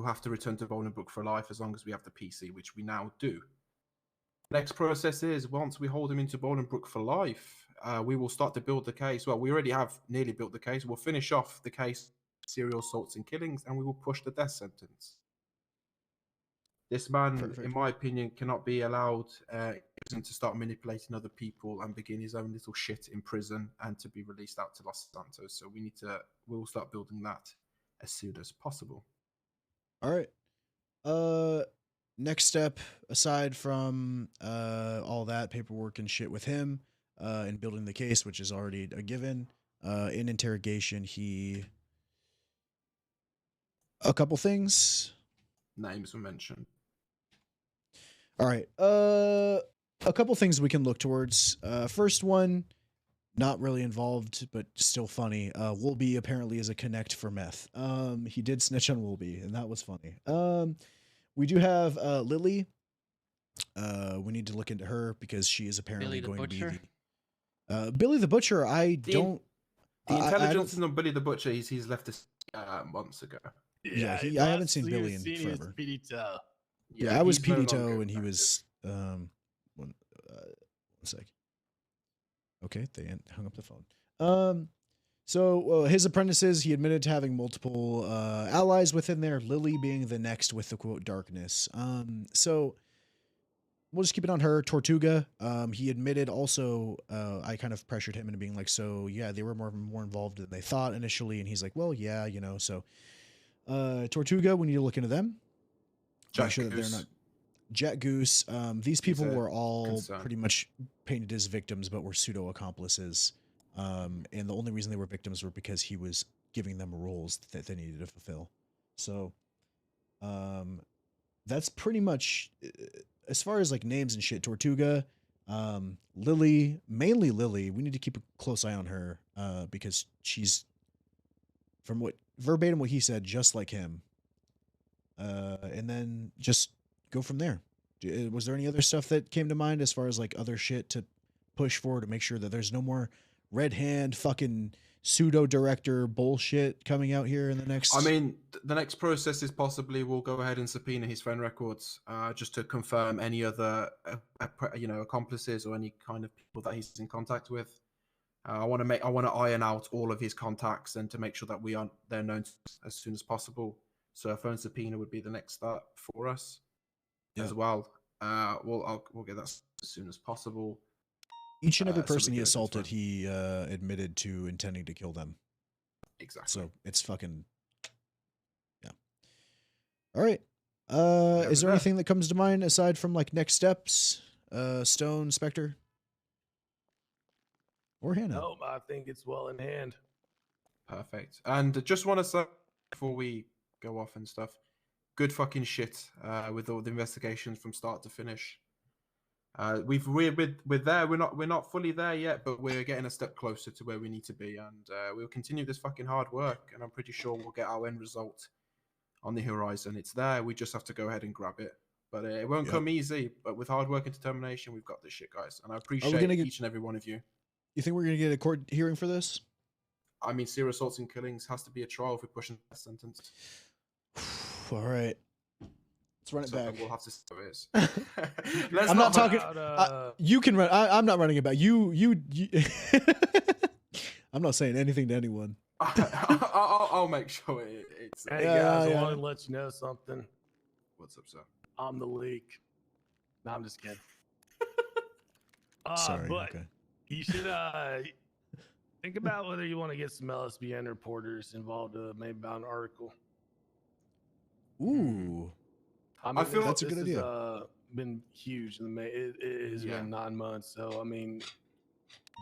have to return to Bolingbroke for life as long as we have the PC, which we now do. Next process is once we hold him into Bolingbroke for life, we will start to build the case. Well, we already have nearly built the case. We'll finish off the case, serial assaults and killings, and we will push the death sentence. This man, in my opinion, cannot be allowed to start manipulating other people and begin his own little shit in prison and to be released out to Los Santos. So we'll start building that as soon as possible. All right. next step, aside from all that paperwork and shit with him and building the case, which is already a given, in interrogation, a couple things. Names were mentioned. All right. A couple things we can look towards. First one, not really involved, but still funny. Woolby apparently is a connect for meth. He did snitch on Woolby, and that was funny. We do have Lily. We need to look into her because she is apparently Billy the going Butcher? to be the Billy the Butcher. The intelligence is on Billy the Butcher. He's left this months ago. Yeah, I haven't seen Billy in forever. Yeah, I was he's no PD longer and he was one sec. Okay, they hung up the phone. So his apprentices, he admitted to having multiple allies within there, Lily being the next with the quote darkness. So we'll just keep it on her. Tortuga, he admitted also, I kind of pressured him into being like, so yeah, they were more involved than they thought initially. And he's like, well, yeah, you know, so Tortuga, we need to look into them. Make sure that they're not Jet Goose. These people were all pretty much painted as victims, but were pseudo accomplices. And the only reason they were victims were because he was giving them roles that they needed to fulfill. So, that's pretty much as far as like names and shit. Tortuga, Lily, mainly Lily. We need to keep a close eye on her because she's, from what verbatim what he said, just like him. And then just go from there. Was there any other stuff that came to mind as far as like other shit to push for to make sure that there's no more red hand fucking pseudo director bullshit coming out here in the next? I mean, the next process is possibly we'll go ahead and subpoena his phone records just to confirm any other accomplices or any kind of people that he's in contact with. I want to iron out all of his contacts and to make sure that they're known as soon as possible. So a phone subpoena would be the next step for us as well. We'll get that as soon as possible. Each and every person he assaulted, he admitted to intending to kill them. Exactly. So it's fucking, yeah. All right. Is there anything that comes to mind aside from like next steps? Stone, Spectre, or Hannah? No, I think it's well in hand. Perfect. And just want to say before we go off and stuff, good fucking shit with all the investigations from start to finish. We're there. We're not fully there yet, but we're getting a step closer to where we need to be, and we'll continue this fucking hard work. And I'm pretty sure we'll get our end result on the horizon. It's there. We just have to go ahead and grab it. But it won't come easy. But with hard work and determination, we've got this shit, guys. And I appreciate each and every one of you. You think we're gonna get a court hearing for this? I mean, serious assaults and killings has to be a trial if we're pushing that sentence. All right. Let's run it back. We'll have to see what it is. I'm not talking. You can run. I'm not running it back. You I'm not saying anything to anyone. I'll make sure it's. Hey guys, I want to let you know something. What's up, sir? I'm the leak. No, I'm just kidding. Sorry. But Okay. you should think about whether you want to get some LSBN reporters involved, maybe about an article. Ooh. I feel that's a good idea. Has, been huge in the it has been 9 months, so I mean,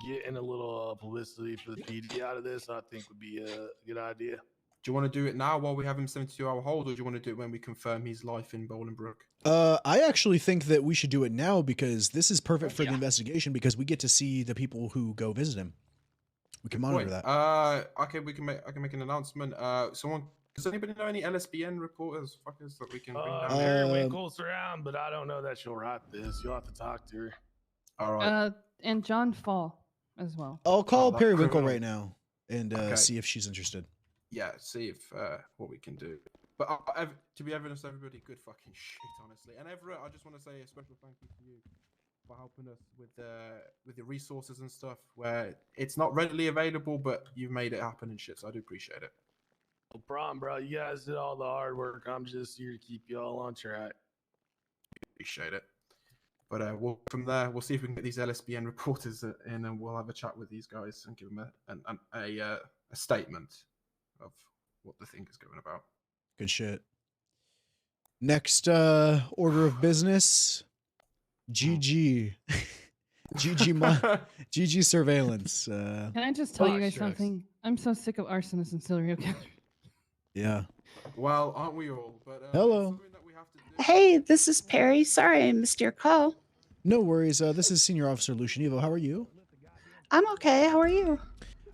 getting a little publicity for the PD out of this, I think would be a good idea. Do you want to do it now while we have him 72-hour hold, or do you want to do it when we confirm his life in Bolingbroke? I actually think that we should do it now because this is perfect for the investigation because we get to see the people who go visit him. We can monitor that. Okay, I can make an announcement. Does anybody know any LSBN reporters, fuckers, that we can bring down? Mary Winkle's around, but I don't know that she'll write this. You'll have to talk to her. All right. And John Fall as well. I'll call Periwinkle right now and see if she's interested. Yeah, see if what we can do. But to be honest, everybody, good fucking shit, honestly. And Everett, I just want to say a special thank you to you for helping us with the resources and stuff. Where it's not readily available, but you've made it happen and shit. So I do appreciate it. No problem, bro. You guys did all the hard work. I'm just here to keep you all on track. Appreciate it. But we'll from there, we'll see if we can get these LSBN reporters in, and we'll have a chat with these guys and give them a statement of what the thing is going about. Good shit. Next order of business. GG. GG surveillance. Can I just tell you guys something? I'm so sick of arsonists and serial killers. Yeah. Well, aren't we all? But Hello. Hey, this is Perry. Sorry I missed your call. No worries. This is Senior Officer Lucian. Evo, how are you? I'm okay. How are you?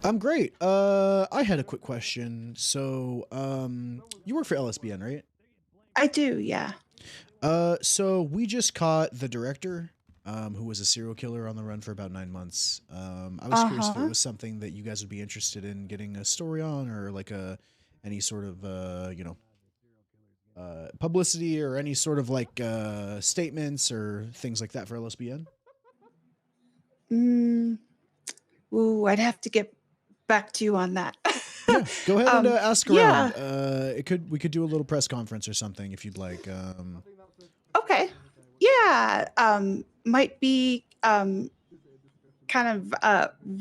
I'm great. I had a quick question. So, you work for LSBN, right? I do, yeah. So we just caught the director, who was a serial killer on the run for about 9 months. I was curious if it was something that you guys would be interested in getting a story on, or like any sort of publicity, or any sort of like statements or things like that for LSBN. Ooh, I'd have to get back to you on that. Yeah, go ahead and ask yeah. around. We could do a little press conference or something if you'd like. Okay. Yeah. Might be kind of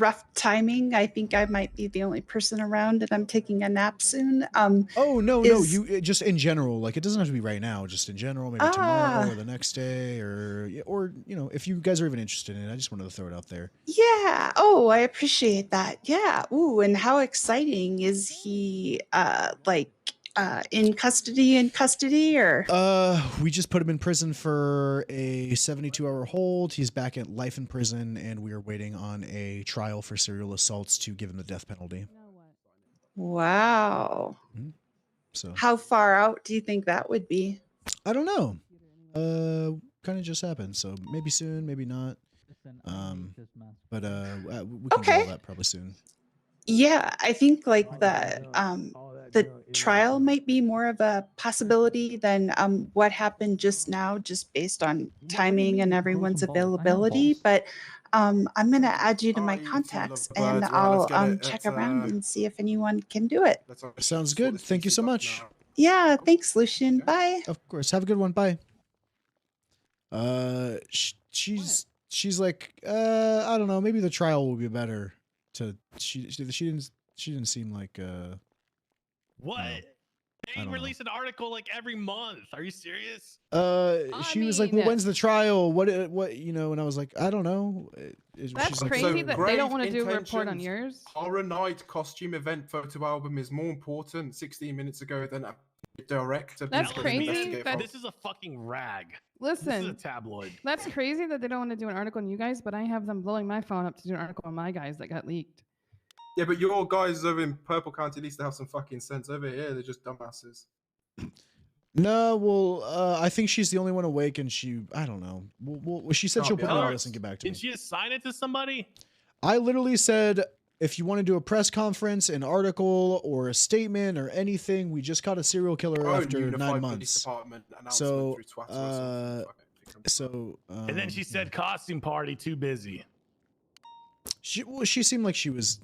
rough timing. I think I might be the only person around, and I'm taking a nap soon. Oh no, you just in general. Like, it doesn't have to be right now. Just in general, maybe tomorrow or the next day, or if you guys are even interested in it. I just wanted to throw it out there. Yeah. Oh, I appreciate that. Yeah. Ooh, and how exciting is he? In custody, or? We just put him in prison for a 72-hour hold. He's back at life in prison, and we are waiting on a trial for serial assaults to give him the death penalty. Wow. So how far out do you think that would be? I don't know. Kind of just happened, so maybe soon, maybe not. But we can get all that probably soon. Yeah, I think like the trial might be more of a possibility than what happened just now, just based on timing and everyone's availability. But I'm gonna add you to my contacts, and I'll check around and see if anyone can do it. Sounds good. Thank you so much. Yeah, thanks, Lucian. Bye. Of course. Have a good one. Bye. She's like, I don't know. Maybe the trial will be better. She didn't seem like What? They release an article like every month. Are you serious? She was like, well, when's the trial? What and I was like, I don't know. That's crazy that they don't want to do a report on yours. Horror Night costume event photo album is more important 16 minutes ago than a director. That's crazy. This is a fucking rag. Listen, this is a tabloid. That's crazy that they don't want to do an article on you guys, but I have them blowing my phone up to do an article on my guys that got leaked. Yeah, but your guys over in Purple County at least have some fucking sense. Over here, they're just dumbasses. No, well, I think she's the only one awake, and I don't know. Well, she said she'll put it on this and get back to me. Did she assign it to somebody? I literally said, if you want to do a press conference, an article, or a statement, or anything, we just caught a serial killer after 9 months. So, and then she said, costume party, too busy. She seemed like she was,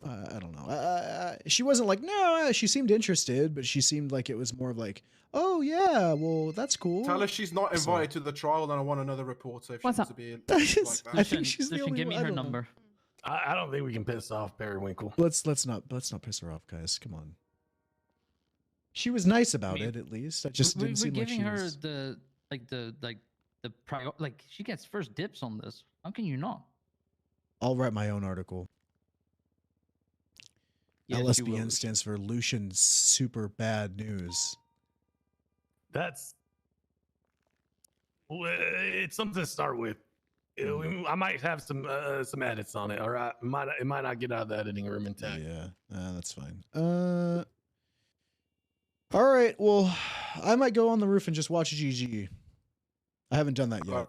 I don't know. She wasn't like, no, she seemed interested, but she seemed like it was more of like, oh, yeah, well, that's cool. Tell her she's not invited to the trial, then I want another reporter if she wants to be in. I think she's the only give me one. her number. I don't think we can piss off Periwinkle. Let's not piss her off, guys. Come on. She was nice about it, at least. I just didn't seem like she We're giving her was... the prior, like she gets first dips on this. How can you not? I'll write my own article. Yes, LSBN stands for Lucian Super Bad News. It's something to start with. I might have some edits on it. All right, it might not get out of the editing room intact. Yeah, that's fine. All right. Well, I might go on the roof and just watch GG. I haven't done that yet.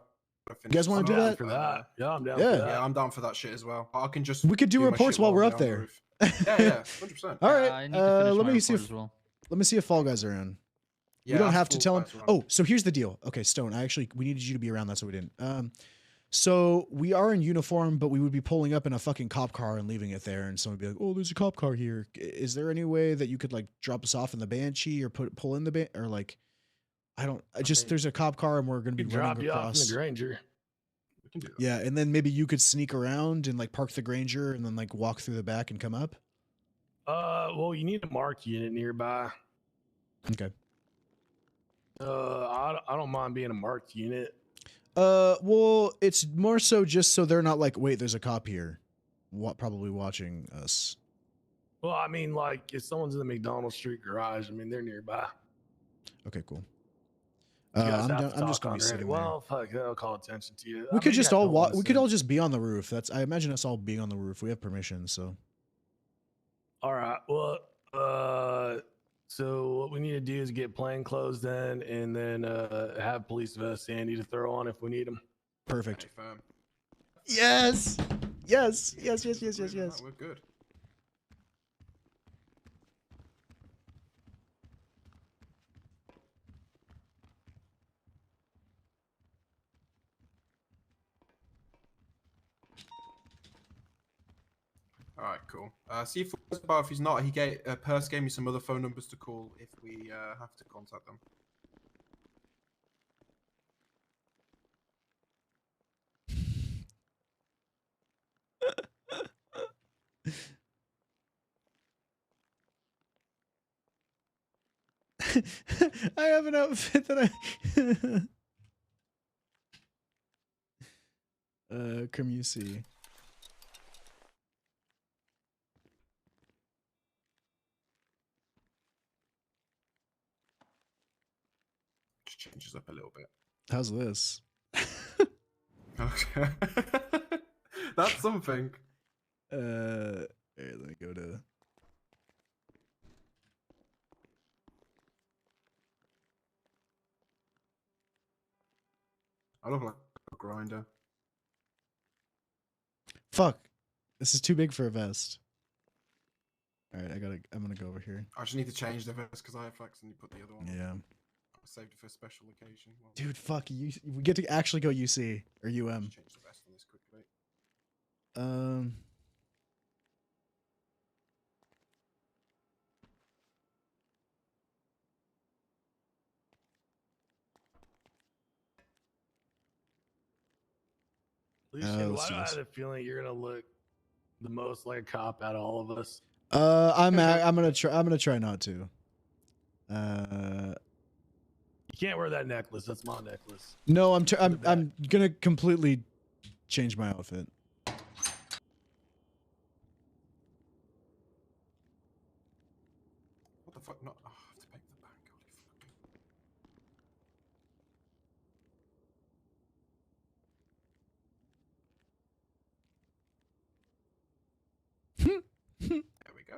You guys want to do that? For that? Yeah, I'm down. Yeah. For that. Yeah, I'm down for that shit as well. I can just. We could do my reports shit while we're I'm up on the there. roof. Yeah, 100%. All right. I need to finish Let my me see report if as well. let me see if Fall Guys are in. Yeah, we don't I have to Fall tell him. Guys are on. Oh, so here's the deal. Okay, Stone. We needed you to be around. That's why we didn't. So we are in uniform, but we would be pulling up in a fucking cop car and leaving it there, and someone would be like, "Oh, there's a cop car here. Is there any way that you could like drop us off in the Banshee or pull in the or like, I don't. There's a cop car and we're gonna be Drop running you off in across. the Granger. We can do that. Yeah, and then maybe you could sneak around and like park the Granger and then like walk through the back and come up. Well, you need a mark unit nearby. Okay. I don't mind being a marked unit. Well, it's more so just so they're not like, wait, there's a cop here, probably watching us. Well, I mean, like if someone's in the McDonald Street garage, I mean they're nearby. Okay, cool. You guys have to I'm just talk gonna be on sitting radio. there. Well, fuck, they'll call attention to you. We could Maybe just I all don't walk. We could listen. all just be on the roof. I imagine us all being on the roof. We have permission, so. All right. Well, so what we need to do is get plain clothes then, and then have police vests handy to throw on if we need them. Perfect. Firm. Yes. Yes. Yes. Yes. Yes. Yes. Right, Yes. we're good. All right, cool. See if if he's not, Purse gave me some other phone numbers to call if we have to contact them. I have an outfit that I. Come you see. Just changes up a little bit. How's this? Okay. That's something. Here, let me go to. I look like a grinder. Fuck. This is too big for a vest. All right, I'm gonna go over here. I just need to change the vest because I have accidentally put the other one on. Yeah. I saved it for a special occasion. Well, Dude, fuck you. We get to actually go UC or UM. change the vest on this quickly. Lucian, let's why do do I this. have a feeling you're gonna look the most like a cop out of all of us? I'm gonna try not to. You can't wear that necklace. That's my necklace. No, I'm gonna completely change my outfit. What the fuck? No, oh, I have to pay the bank. Holy fuck. There we go.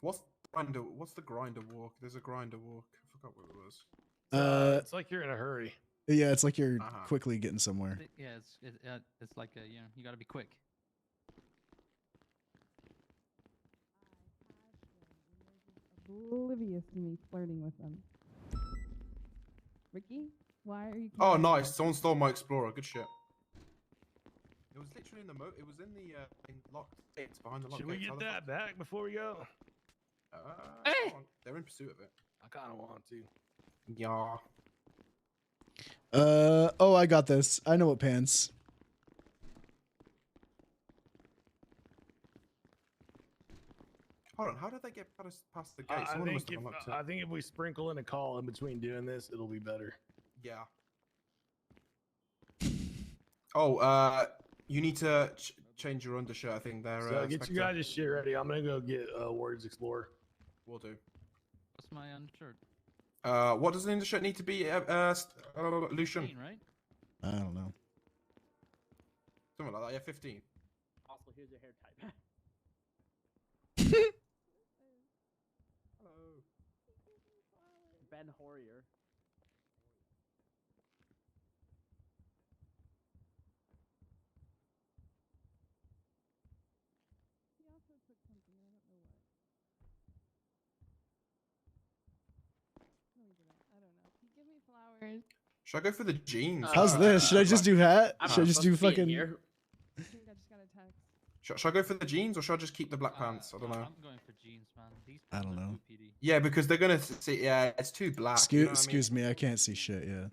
What's the grinder walk? There's a grinder walk. I forgot what it was. It's like you're in a hurry. Yeah, it's like you're quickly getting I somewhere. think- Yeah, it's like you know, you gotta be quick. Oblivious to me flirting with them. Ricky, why are you? Oh, nice. Someone stole my Explorer. Good shit. It was literally in the It was in the locked gates behind the locked Should we gates. get that back before we go? Come on. They're in pursuit of it. I kind of want to. Yeah. Oh, I got this. I know what pants. Hold on. How did they get past the gate? I Someone must think, have unlocked it. I think if we sprinkle in a call in between doing this, it'll be better. Yeah. Oh, you need to change your undershirt. I think there. So get you guys' shit ready. I'm gonna go get Words Explorer. Will do. What's my undershirt? What does the undershirt need to be? Lucian. 15, right? I don't know. Something like that. Yeah, 15. Also, here's your hair type. Hello. Ben Horier. He also took something. I don't know what. No, he didn't. I don't know. He gave me flowers. Should I go for the jeans? How's this? Should I just do hat? I don't Should I know, just do supposed to be in fucking? here. I think I just got a text. Should I go for the jeans or should I just keep the black pants? I don't know. I'm going for jeans, man. These I don't know. Yeah, because they're gonna see. Yeah, it's too black. Excuse me, I can't see shit. Yeah.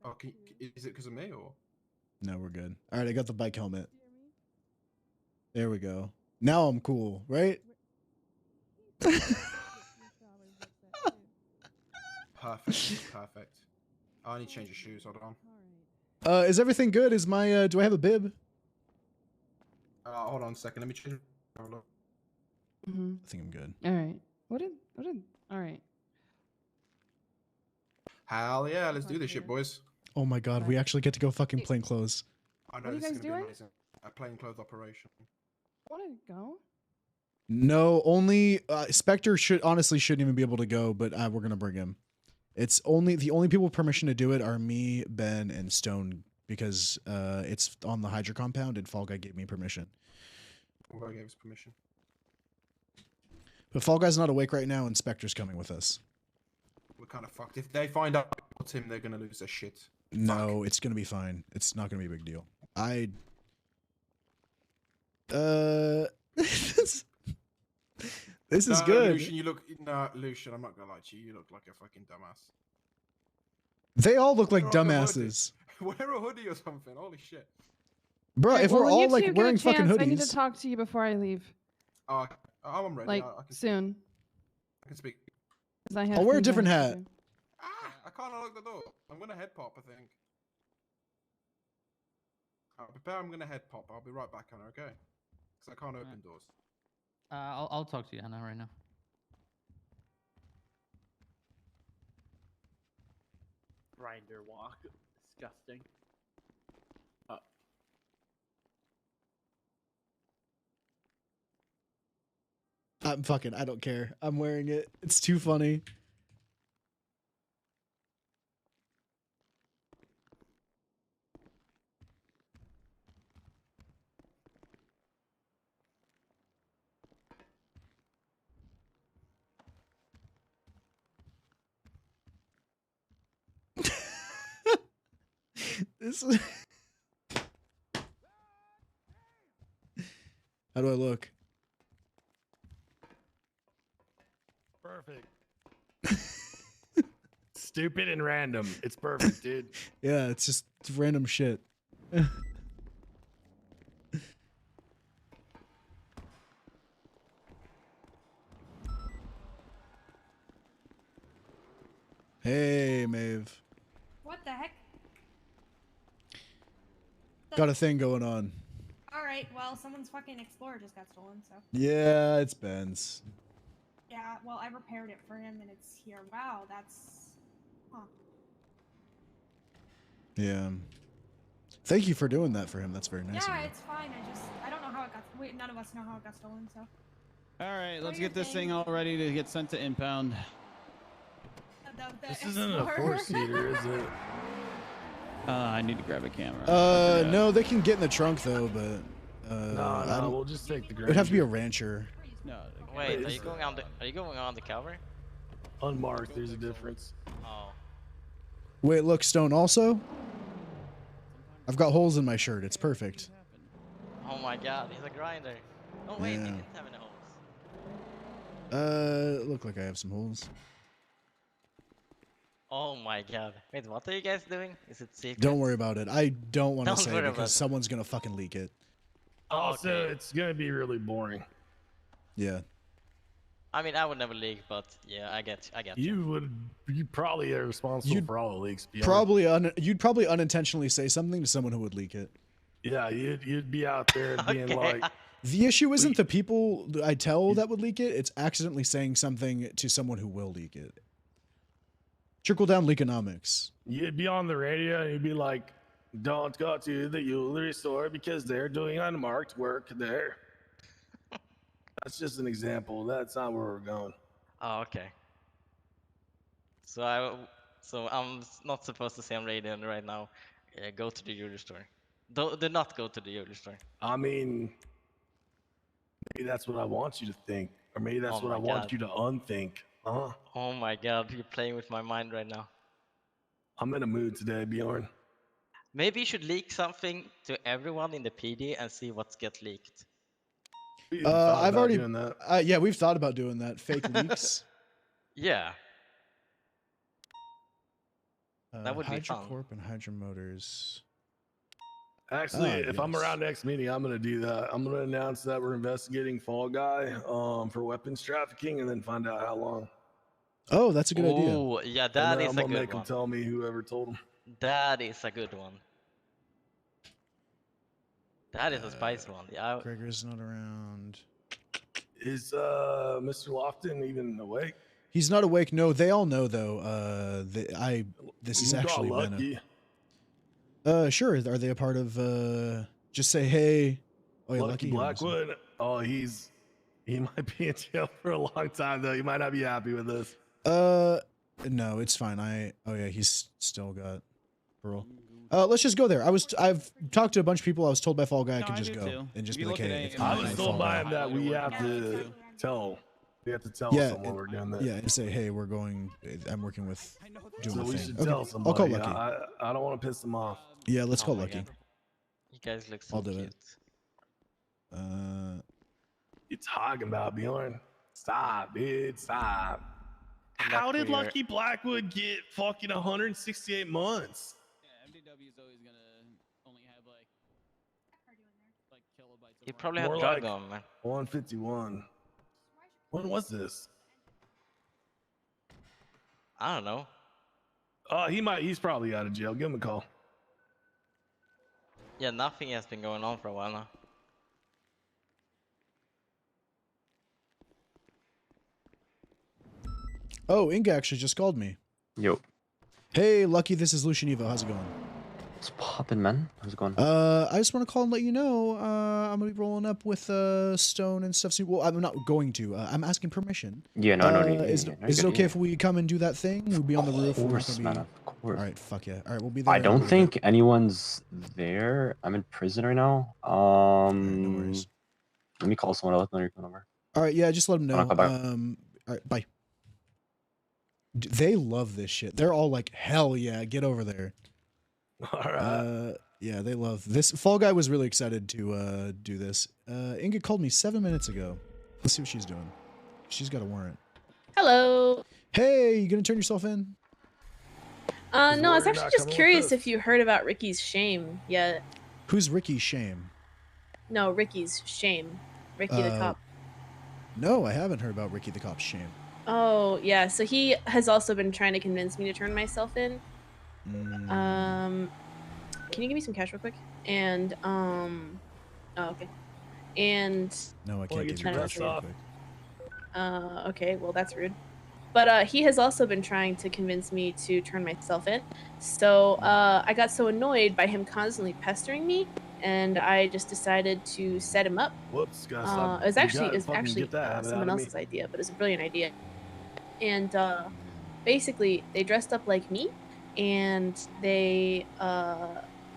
Oh, is it because of me or? No, we're good. All right, I got the bike helmet. There we go. Now I'm cool, right? Perfect. Perfect. I need to change your shoes. Hold on. Is everything good? Is my do I have a bib? Hold on a second. Let me change. Hold on. Mm-hmm. I think I'm good. All right. What did? All right. Hell yeah, let's do this shit, boys. Oh my god, we actually get to go fucking plain clothes. I know What are you this is guys gonna be doing? amazing. A plainclothes operation. Want to go? No, only Spectre shouldn't even be able to go, but we're gonna bring him. It's only the only people with permission to do it are me, Ben, and Stone because it's on the Hydra compound and Fall Guy gave me permission. Fall Guy gave us permission. But Fall Guy's not awake right now, and Spectre's coming with us. We're kind of fucked. If they find out it's him, they're gonna lose their shit. No, it's gonna be fine. It's not gonna be a big deal. This is good. Lucian, you look. No, Lucian, I'm not gonna lie to you. You look like a fucking dumbass. They all look like Wear a dumbasses. Wear a hoodie or something. Holy shit. Bro, if Well, we're when you all two like get a wearing fucking chance, hoodies. I need to talk to you before I leave. I'm ready. Like I can soon. I can speak. 'Cause I have I'll wear a feedback different to hat. do. I can't unlock the door. I'm gonna head pop, I think. Prepare, I'm gonna head pop. I'll be right back, Anna, okay? Because I can't open doors. I'll talk to you, Anna, right now. Grinder walk. Disgusting. I don't care. I'm wearing it. It's too funny. This is... How do I look? Perfect. Stupid and random. It's perfect, dude. Yeah, it's just random shit. Hey, Maeve. What the heck? Got a thing going on. Alright, well, someone's fucking Explorer just got stolen, so. Yeah, it's Ben's. Yeah, well, I repaired it for him and it's here. Wow, that's. Huh. Yeah. Thank you for doing that for him. That's very nice. Yeah, of you. it's fine. I don't know how it got. Wait, none of us know how it got stolen, so. Alright, let's Do your get this thing. thing all ready to get sent to impound. This isn't a four-seater, is it? I need to grab a camera. No, they can get in the trunk though, but No, we'll just take the It would have to be a Granger. rancher. No. Wait, are you going on the? Are you going on the cover? Unmarked, there's a difference. Oh. Wait, look, Stone. Also, I've got holes in my shirt. It's perfect. Oh my God, he's a grinder. Oh wait, Yeah. he didn't have any holes. Look like I have some holes. Oh my God. Wait, what are you guys doing? Is it secret? Don't worry about it. I don't want to Don't say worry about because it. someone's gonna fucking leak it. Also, it's gonna be really boring. Yeah. I mean, I would never leak, but yeah, I get you. You probably are responsible You'd for all the leaks. to be You'd probably unintentionally say something to someone who would leak it. honest. Yeah, you'd be out there being like, The issue isn't the people I tell that would leak it. It's accidentally saying something to someone who will leak it. Trickle down leakonomics. you'd be on the radio and you'd be like, "Don't go to the jewelry store because they're doing unmarked work there." That's just an example. That's not where we're going. Oh, okay. So I'm not supposed to say on radio right now. Go to the jewelry store. Do not go to the jewelry store. I mean, maybe that's what I want you to think, or maybe that's Oh what I my want God. you to unthink. Huh? Oh my God, you're playing with my mind right now. I'm in a mood today, Bjorn. Maybe you should leak something to everyone in the PD and see what gets leaked. I've already doing that. Yeah, we've thought about doing that. Fake leaks. Yeah. That would be Hydra fun. Corp and Hydra Motors. Actually, Ah, if I'm yes. around next meeting, I'm gonna do that. I'm gonna announce that we're investigating Fall Guy for weapons trafficking, and then find out how long. Oh, that's a good idea. Oh, yeah, And that then is I'm a gonna good make him one. tell me whoever told him. That is a good one. That is a spicy one. Yeah. Gregor's not around. Is Mr. Lofton even awake? He's not awake. No, they all know though. This You has can call actually been Lucky. Sure. Are they a part of? Just say hey. Oh yeah, Lucky Blackwood. Oh, he might be in jail for a long time though. You might not be happy with this. No, it's fine. Oh yeah, he's still got parole. Let's just go there. I've talked to a bunch of people. I was told by Fall Guy I could just go and just be like, hey. I was told by him that we have to tell. We have to tell someone we're doing this. Yeah, and say, hey, we're going. I'm working with doing So the we thing. should Okay, tell I'll somebody. call Lucky. I don't want to piss them off. Yeah, let's Oh call my Lucky. God. You guys look so I'll do cute. it. You talking about, Bjorn? Stop, dude. Stop. Come How back did for your- Lucky Blackwood get fucking 168 months? MDW is always gonna only have like kilobytes. You probably have More drug like on, man. 151. When was this? I don't know. He's probably out of jail. Give him a call. Yeah, nothing has been going on for a while now. Oh, Inga actually just called me. Yo. Hey, Lucky, this is Lucian Evo. How's it going? What's poppin', man? How's it going? I just want to call and let you know, I'm gonna be rolling up with Stone and stuff soon. Well, I'm not going to. I'm asking permission. Yeah, no, no, Is it okay if we come and do that thing? We'll be on the roof. Of course, man, of course. All right, fuck yeah. All right, we'll be there. I in a don't little think bit. anyone's there. I'm in prison right now. no worries. Let me call someone else. Let me come over. All right, yeah, just let them know. I'll call back. All right, bye. They love this shit. They're all like, hell yeah, get over there. All right. Yeah, they love this. Fall Guy was really excited to do this. Inga called me 7 minutes ago. Let's see what she's doing. She's got a warrant. Hello. Hey, you gonna turn yourself in? No, I was lawyer actually not just coming with curious us? if you heard about Ricky's shame yet. Who's Ricky Shame? No, Ricky's shame. Ricky the cop. No, I haven't heard about Ricky the Cop's shame. Oh, yeah. So he has also been trying to convince me to turn myself in. Can you give me some cash real quick? And oh, okay. And No, I Wanna can't get give your you bets cash real off? quick. okay, well that's rude. But he has also been trying to convince me to turn myself in. So I got so annoyed by him constantly pestering me, and I just decided to set him up. Whoops, guys. It was actually someone else's idea, but it was a brilliant idea. And basically, they dressed up like me, and they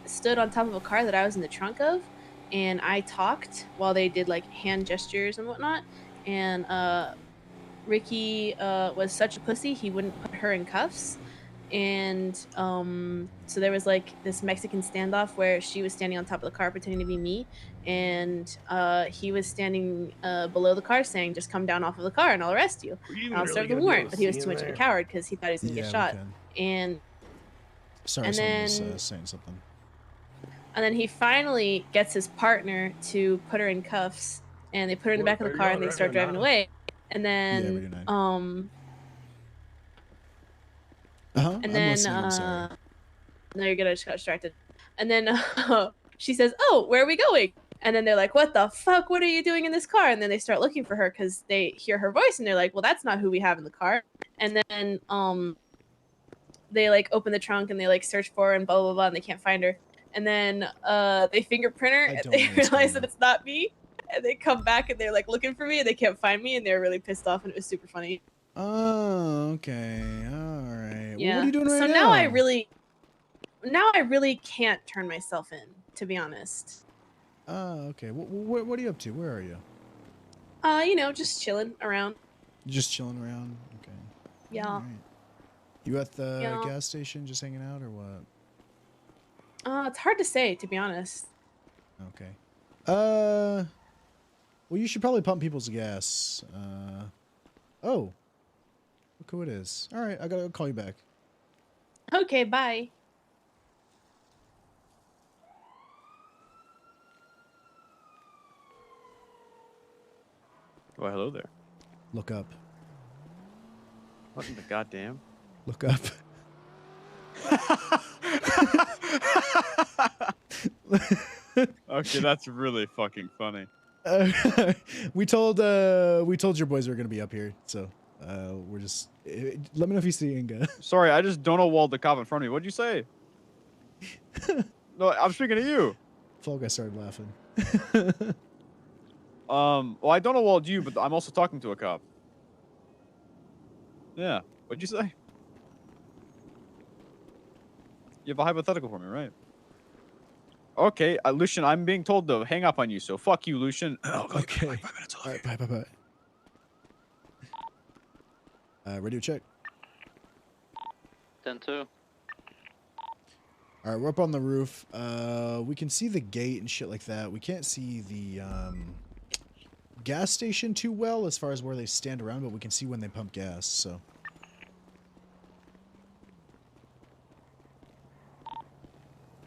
stood on top of a car that I was in the trunk of, and I talked while they did like hand gestures and whatnot. And Ricky was such a pussy, he wouldn't put her in cuffs. And so there was like this Mexican standoff where she was standing on top of the car pretending to be me, and he was standing below the car saying, just come down off of the car and I'll arrest you. And I'll serve the warrant. But he was too much of a coward because he thought he was going to get shot. And Sorry, and someone then was saying something. and then he finally gets his partner to put her in cuffs, and they put her in the back of the car and they start driving away. And then I'm and then listening, I'm sorry. no, you're gonna just got distracted. And then she says, "Oh, where are we going?" And then they're like, "What the fuck? What are you doing in this car?" And then they start looking for her because they hear her voice, and they're like, "Well, that's not who we have in the car." And then they like open the trunk and they like search for her and blah blah blah, and they can't find her. And then they fingerprint her and they realize that it's not me. And they come back and they're like looking for me and they can't find me and they're really pissed off, and it was super funny. Oh, okay. All right. Yeah. Well, what are you doing right so now? now I really can't turn myself in, to be honest. Oh, okay. What are you up to? Where are you? You know, just chilling around. Just chilling around? Okay. Yeah. All right. You at the Yeah. gas station just hanging out or what? It's hard to say, to be honest. Okay. Well, you should probably pump people's gas. Oh. Look who it is. All right, I gotta call you back. Okay, bye. Oh, hello there. Look up. What in the goddamn? Look up. Okay, that's really fucking funny. We told your boys we were gonna be up here, so we're just. Let me know if you see Inga. Sorry, I just Donald walled the cop in front of me. What'd you say? No, I'm speaking to you. Fall Guy started laughing. Well, I Donald walled you, but I'm also talking to a cop. Yeah. What'd you say? You have a hypothetical for me, right? Okay, Lucian, I'm being told to hang up on you, so fuck you, Lucian. Okay. Like 5 minutes. All right, bye. Radio check. 10-2. All right, we're up on the roof. We can see the gate and shit like that. We can't see the gas station too well as far as where they stand around, but we can see when they pump gas, so.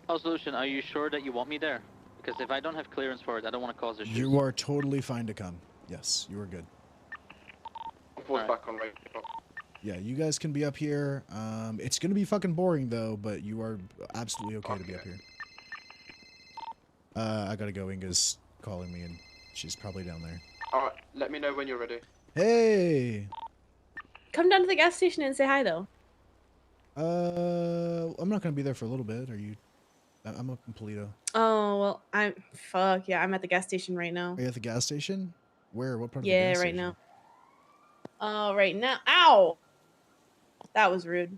Oh, Lucian, are you sure that you want me there? Because if I don't have clearance for it, I don't want to cause issues. You are totally fine to come. Yes, you are good. Right. Back on right. Yeah, you guys can be up here. It's gonna be fucking boring though, but you are absolutely okay to be up here. I gotta go. Inga's calling me, and she's probably down there. All right, let me know when you're ready. Hey. Come down to the gas station and say hi though. I'm not gonna be there for a little bit. Are you? I'm up in Polito. Oh well, fuck yeah, I'm at the gas station right now. Are you at the gas station? Where? What part of the Yeah, gas right station? now. Right now. Ow! That was rude.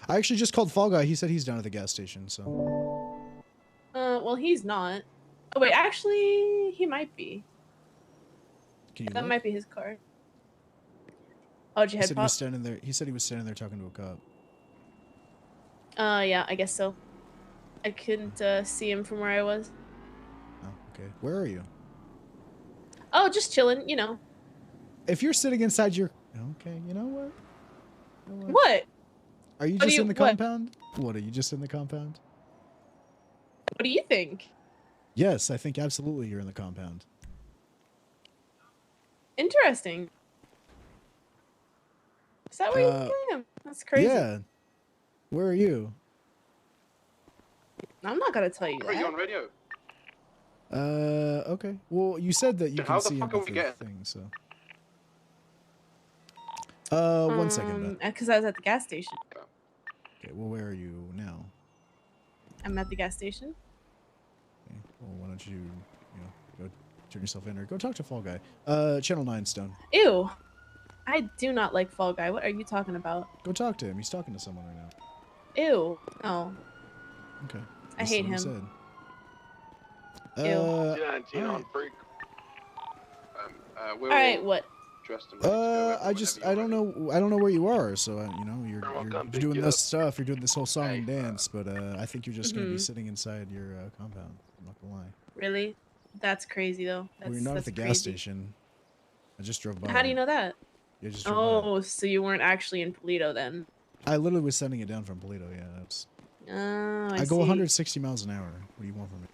I actually just called Fall Guy. He said he's down at the gas station, so. Well, he's not. Oh wait, actually, he might be. Can you That look? might be his car. Oh, did you He head said he was pop? standing there. He said he was standing there talking to a cop. Yeah, I guess so. I couldn't see him from where I was. Oh, okay. Where are you? Oh, just chilling, you know. If you're sitting inside your... Okay, you know what? What? Are you What do just you- in the what? compound? What, are you just in the compound? What do you think? Yes, I think absolutely you're in the compound. Interesting. Is that where you am? That's crazy. Yeah. Where are you? I'm not gonna tell you Are you that. on radio? Okay. Well, you said that you How can the see him fuck are with we the getting? thing, so... 1 second, bet. Because I was at the gas station. Okay, well, where are you now? I'm at the gas station. Okay, well, why don't you go turn yourself in or go talk to Fall Guy. Channel 9 Stone. Ew. I do not like Fall Guy. What are you talking about? Go talk to him. He's talking to someone right now. Ew. Oh. Okay. I That's hate what he him. said. Ew. on freak. We're All right, all what? dressed and ready to go I don't know where you are, so you're doing this stuff, you're doing this whole song and dance, but I think you're just gonna be Mhm. sitting inside your compound. I'm not gonna lie. Really? That's crazy though. That's, Well, you're not at that's the gas crazy. station. I just drove by. How do you know that? Yeah, I just drove by. Oh, so you weren't actually in Polito then? I literally was sending it down from Polito. Yeah, that's. Oh, I I go see. 160 miles an hour. What do you want from me?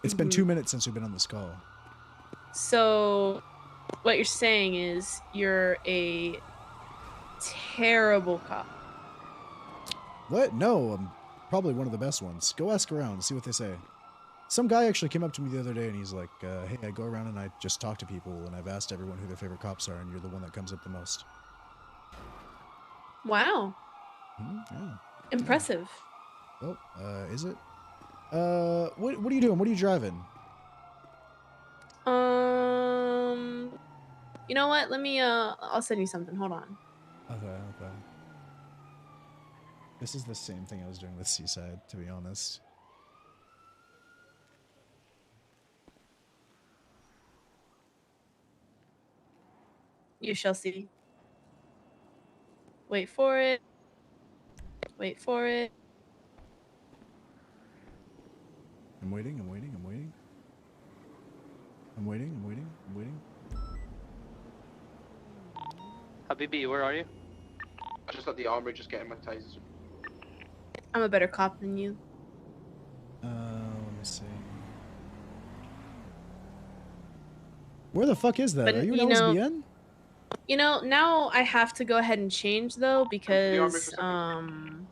It's been 2 Mhm. minutes since we've been on this call. So, what you're saying is you're a terrible cop. What? No, I'm probably one of the best ones. Go ask around and see what they say. Some guy actually came up to me the other day and he's like, hey, I go around and I just talk to people and I've asked everyone who their favorite cops are and you're the one that comes up the most. Wow. Yeah. Impressive. Oh, is it? What are you doing? What are you driving? You know what? Let me I'll send you something. Hold on. Okay. This is the same thing I was doing with Seaside, to be honest. You shall see. Wait for it. Wait for it. I'm waiting. Habibi, where are you? I just at the armory, just getting my tasers. I'm a better cop than you. Let me see. Where the fuck is that? But Are you an you know, LSBN? now I have to go ahead and change though the army for a because second.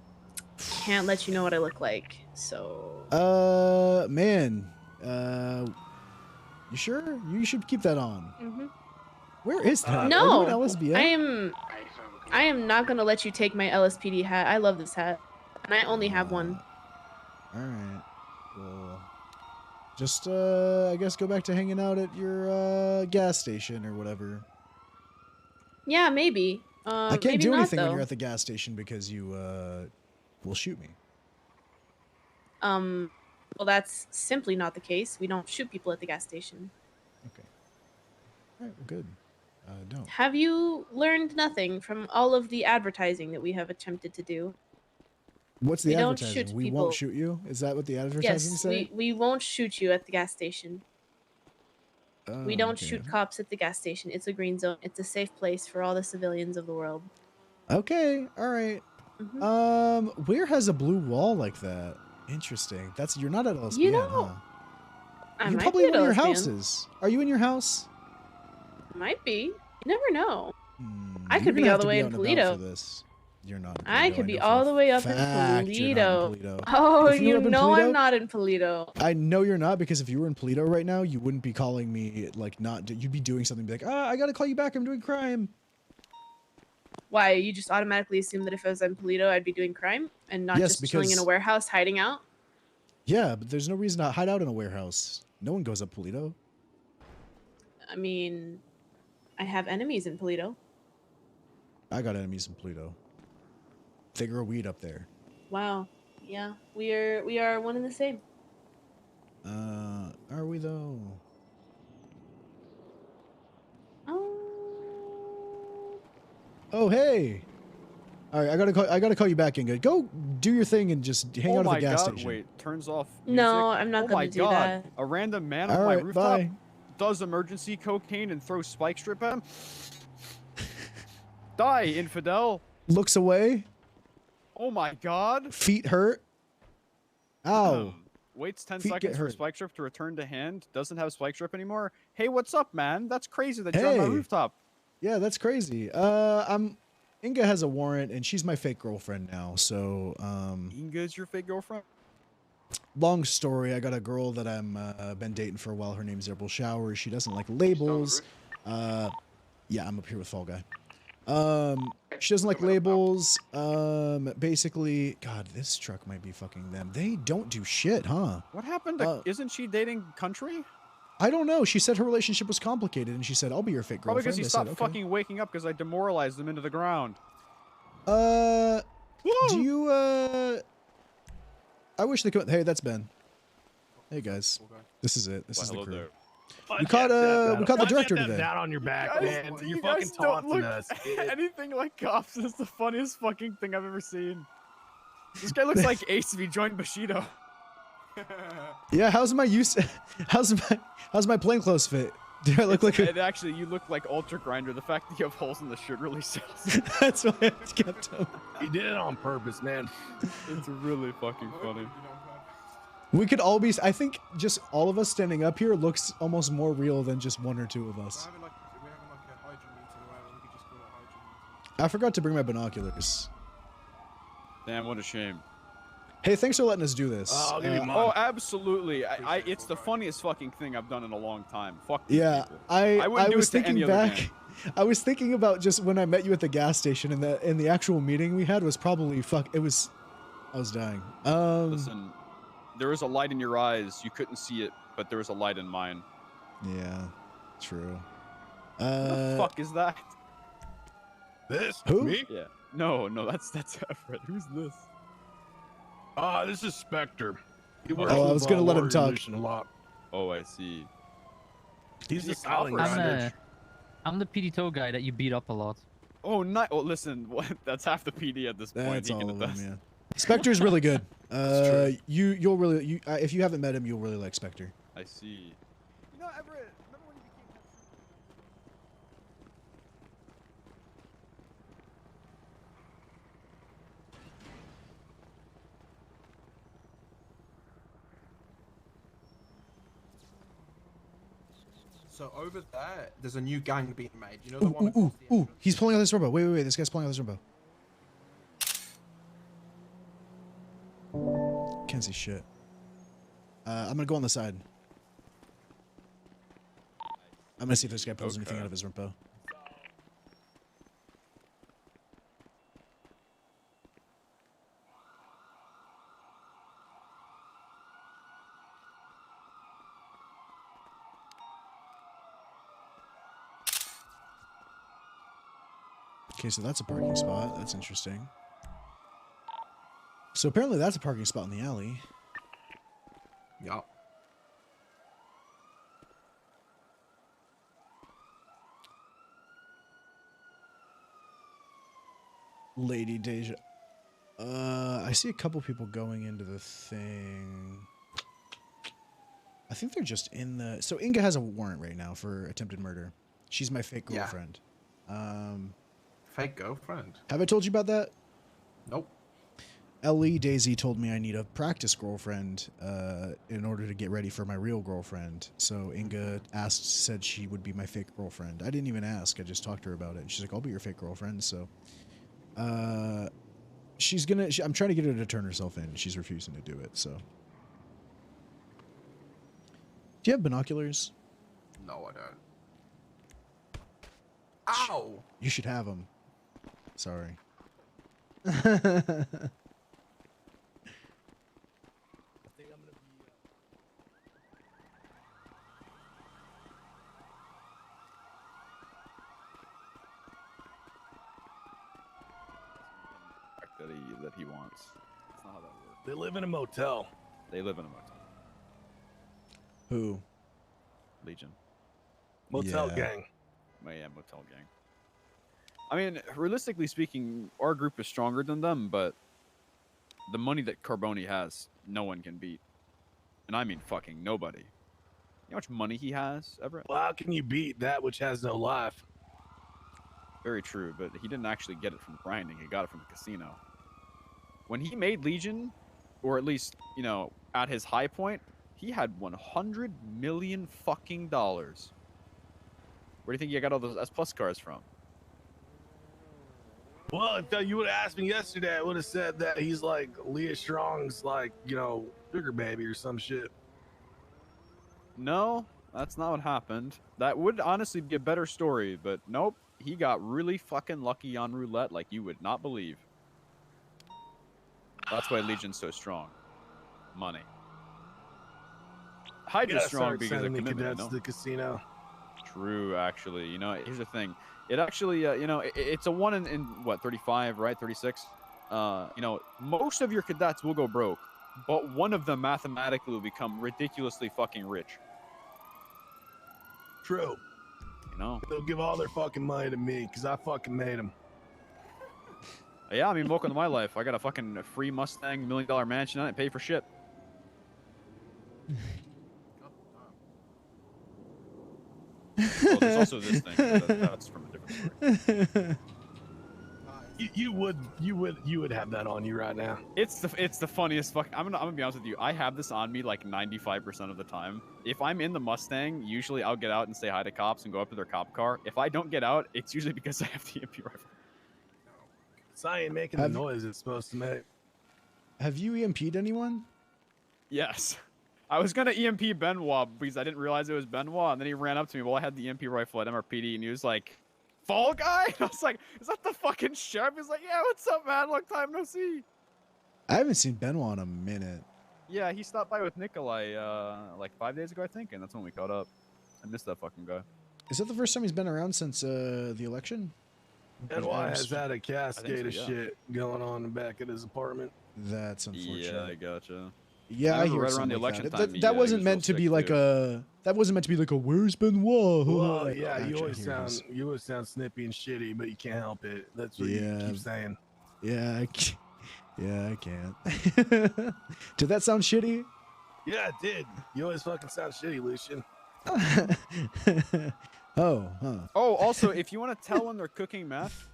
can't let you know what I look like. So Man, you sure? You should keep that on. Where is that? Are you no, an LSBN? I am not gonna let you take my LSPD hat. I love this hat, and I only have one. All right. Well, just I guess go back to hanging out at your gas station or whatever. Yeah, maybe. I can't maybe do not, anything though. when you're at the gas station because you will shoot me. Well, that's simply not the case. We don't shoot people at the gas station. Okay. All right. Well, good. Don't. Have you learned nothing from all of the advertising that we have attempted to do? What's the We don't advertising? shoot We people. won't shoot you? Is that what the advertising Yes, say? we won't shoot you at the gas station. We don't okay. shoot cops at the gas station. It's a green zone. It's a safe place for all the civilians of the world. Okay. All right. Where has a blue wall like that? Interesting. You're not at LSBN, You know, huh? I You're might probably be in at one of your LSBN. houses. Are you in your house? Might be. You never know. I You're could be gonna all have the to way be in out and about Polito. for this. You're not. In I Polito, could be know for all a the way up in fact you're not in Polito. Polito. Oh, If you were you up in know Polito- I'm not in Polito. I know you're not, because if you were in Polito right now, you wouldn't be calling me like not. You'd be doing something. Be like, I gotta call you back. I'm doing crime. Why? You just automatically assume that if I was in Polito, I'd be doing crime and not Yes, just chilling in a because- warehouse hiding out? Yeah, but there's no reason to hide out in a warehouse. No one goes up Polito. I mean, I have enemies in Polito. I got enemies in Polito. They grow weed up there. Wow. Yeah, we are one and the same. Are we though? Oh, hey. All right, I gotta call you back, Inga. Go do your thing and just hang out at the gas station. Wait, turns off No, music. I'm not Oh gonna my do god, that. a random man All on my right, rooftop bye. does emergency cocaine and throws spike strip at him. Die, infidel. Looks away. Oh my god. Feet hurt. Ow. Waits 10 Feet get seconds for hurt. spike strip to return to hand. Doesn't have spike strip anymore. Hey, what's up, man? That's crazy that you're on my Hey. rooftop. Yeah, that's crazy. Inga has a warrant, and she's my fake girlfriend now. So, Inga's your fake girlfriend? long story. I got a girl that I'm been dating for a while. Her name's April Showers. She doesn't like labels. Yeah, I'm up here with Fall Guy. She doesn't like labels. Basically, God, this truck might be fucking them. They don't do shit, huh? What happened to, isn't she dating Country? I don't know. She said her relationship was complicated, and she said, "I'll be your fake Probably girlfriend." because he I stopped said, "Okay." fucking waking up because I demoralized them into the ground. Do you, I wish they could. Hey, that's Ben. Hey, guys. This is it. This is the crew. We caught the director today. Down on your back, Guys, man. you You're guys fucking don't taunting look us. anything like cops. It's the funniest fucking thing I've ever seen. This guy looks like Ace if he joined Bushido. Yeah, how's my plainclothes fit? Do I look like a... Actually, you look like Ultra Grinder. The fact that you have holes in the shirt really sells. That's why I kept him. He did it on purpose, man. It's really fucking funny. We could all be. I think just all of us standing up here looks almost more real than just one or two of us. I forgot to bring my binoculars. Damn, what a shame. Hey, thanks for letting us do this. Oh, absolutely. It's the funniest fucking thing I've done in a long time. Fuck these Yeah, people. I wouldn't do was it to any thinking other back. gang. I was thinking about just when I met you at the gas station, and the actual meeting we had was probably I was dying. Listen, there was a light in your eyes. You couldn't see it, but there was a light in mine. Yeah, true. What the fuck is that? This? Who? Me? Yeah. No, that's Efred. Who's this? This is Spectre. He Oh, works I with, was gonna let him Warrior talk. Lucian a lot. Oh, I see. He's the silent guy. I'm the PD tow guy that you beat up a lot. Oh, not. Oh, listen. That's half the PD at this point. That's He all can of them, attest. yeah. Spectre's really good. You'll really if you haven't met him, you'll really like Spectre. I see. You know, Everett. Remember when you became So over there, there's a new gang being made. You know the one. Ooh, he's pulling out this Robo. Wait. This guy's pulling out this Robo. Can't see shit. I'm gonna go on the side. I'm gonna see if this guy pulls anything out of his Rimpo. Okay, so that's a parking spot. That's interesting. So apparently that's a parking spot in the alley. Yeah. Lady Deja. I see a couple people going into the thing. I think they're just in the... So Inga has a warrant right now for attempted murder. She's my fake girlfriend. Fake girlfriend? Have I told you about that? Nope. Ellie Daisy told me I need a practice girlfriend in order to get ready for my real girlfriend. So Inga said she would be my fake girlfriend. I didn't even ask. I just talked to her about it. She's like, I'll be your fake girlfriend. So she's gonna... I'm trying to get her to turn herself in. She's refusing to do it, so... Do you have binoculars? No, I don't. Ow! You should have them. Sorry. That he wants. That's not how that works. They live in a motel. They live in a motel. Who? Legion. Motel gang. Yeah, motel gang. I mean, realistically speaking, our group is stronger than them, but the money that Carboni has, no one can beat. And I mean fucking nobody. You know how much money he has, Everett? Well, how can you beat that which has no life? Very true, but he didn't actually get it from grinding. He got it from the casino. When he made Legion, or at least, you know, at his high point, he had $100 million fucking dollars. Where do you think he got all those S Plus cars from? Well, if you would have asked me yesterday, I would have said that he's like Leah Strong's, like, you know, sugar baby or some shit. No, that's not what happened. That would honestly be a better story, but nope. He got really fucking lucky on roulette like you would not believe. That's why Legion's so strong. Money. Hydra's strong because of commitment, That's no? the casino. True, actually. You know, here's the thing. It actually, you know, it's a 1 in what, 35, right? 36? You know, most of your cadets will go broke, but one of them mathematically will become ridiculously fucking rich. True. You know? They'll give all their fucking money to me because I fucking made them. Yeah, I mean, welcome to my life. I got a fucking free Mustang, $1 million mansion. I didn't pay for shit. Well, there's also this thing. That's from a different story. You would have that on you right now. It's the funniest fuck. I'm gonna be honest with you. I have this on me like 95% of the time. If I'm in the Mustang, usually I'll get out and say hi to cops and go up to their cop car. If I don't get out, it's usually because I have the EMP rifle. So I ain't making the noise it's supposed to make. Have you EMP'd anyone? Yes. I was gonna EMP Benoit because I didn't realize it was Benoit, and then he ran up to me while I had the EMP rifle at MRPD, and he was like, "Fall Guy?" And I was like, "Is that the fucking sheriff?" He's like, "Yeah, what's up, man? Long time no see." I haven't seen Benoit in a minute. Yeah, he stopped by with Nikolai like 5 days ago, I think, and that's when we caught up. I missed that fucking guy. Is that the first time he's been around since the election? Benoit has had a cascade of so, yeah. shit going on in the back of his apartment. That's unfortunate. Yeah, I gotcha. Yeah, I hear right something around the like election that. time. That wasn't meant to be like a. That wasn't meant to be like a. Where's Benoit? Well, yeah, Actually, you always I hear his- sound snippy and shitty, but you can't help it. That's what you keep saying. Yeah, I can't. Did that sound shitty? Yeah, it did. You always fucking sound shitty, Lucian. Oh, huh. Oh, also, if you want to tell when they're cooking meth,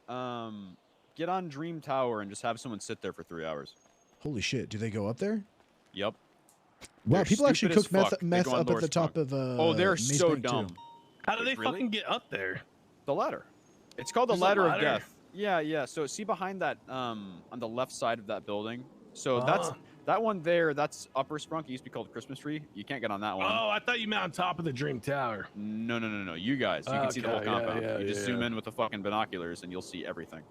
get on Dream Tower and just have someone sit there for 3 hours. Holy shit! Do they go up there? Yep. Wow, They're people actually stupid as cook meth, fuck. They meth go on up at lower the top sprung. of Oh, they're Maze so Bank, too. dumb. How do they Really? fucking get up there? The ladder. It's called the There's a ladder of ladder? death. Yeah, yeah. So see behind that, on the left side of that building. So that's that one there. That's upper sprunk. It used to be called Christmas tree. You can't get on that one. Oh, I thought you meant on top of the Dream Tower. No, no, no, no. You guys, you can see the whole Okay, yeah, compound. yeah, you just yeah, zoom yeah. in with the fucking binoculars and you'll see everything.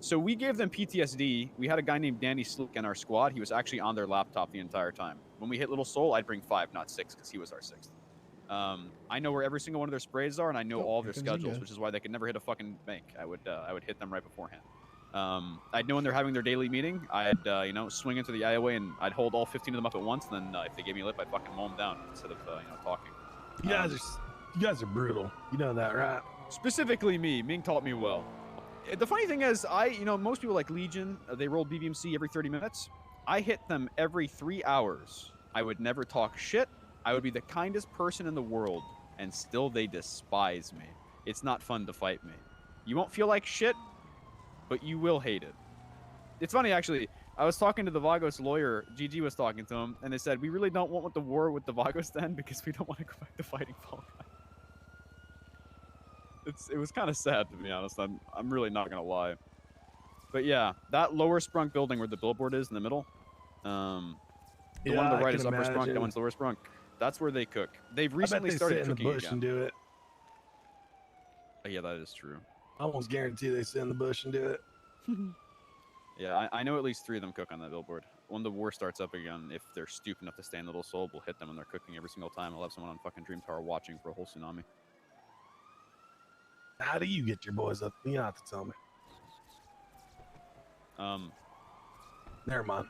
So we gave them PTSD. We had a guy named Danny Slick in our squad. He was actually on their laptop the entire time. When we hit Little Soul, I'd bring 5, not 6, because he was our 6th. I know where every single one of their sprays are, and I know all of their here comes schedules, Inga. which is why they could never hit a fucking bank. I would hit them right beforehand. I'd know when they're having their daily meeting. I'd you know, swing into the aisleway and I'd hold all 15 of them up at once. And then if they gave me a lip, I'd fucking mow them down instead of you know, talking. You guys are brutal. You know that, right? Specifically me. Ming taught me well. The funny thing is, you know, most people like Legion, they roll BBMC every 30 minutes. I hit them every 3 hours. I would never talk shit. I would be the kindest person in the world, and still they despise me. It's not fun to fight me. You won't feel like shit, but you will hate it. It's funny, actually. I was talking to the Vagos lawyer. GG was talking to him, and they said, we really don't want the war with the Vagos then, because we don't want to go back to fighting Fall Guy. It was kind of sad, to be honest. I'm really not going to lie. But yeah, that lower sprunk building where the billboard is in the middle, the one on the right is upper sprunk, that one's lower sprunk. That's where they cook. They've recently started cooking in the bush again. and do it. Yeah, that is true. I almost guarantee they sit in the bush and do it. Yeah, I know at least 3 of them cook on that billboard. When the war starts up again, if they're stupid enough to stay in Little Soul, we'll hit them when they're cooking every single time. I'll have someone on fucking Dream Tower watching for a whole tsunami. How do you get your boys up? You don't have to tell me. Never mind.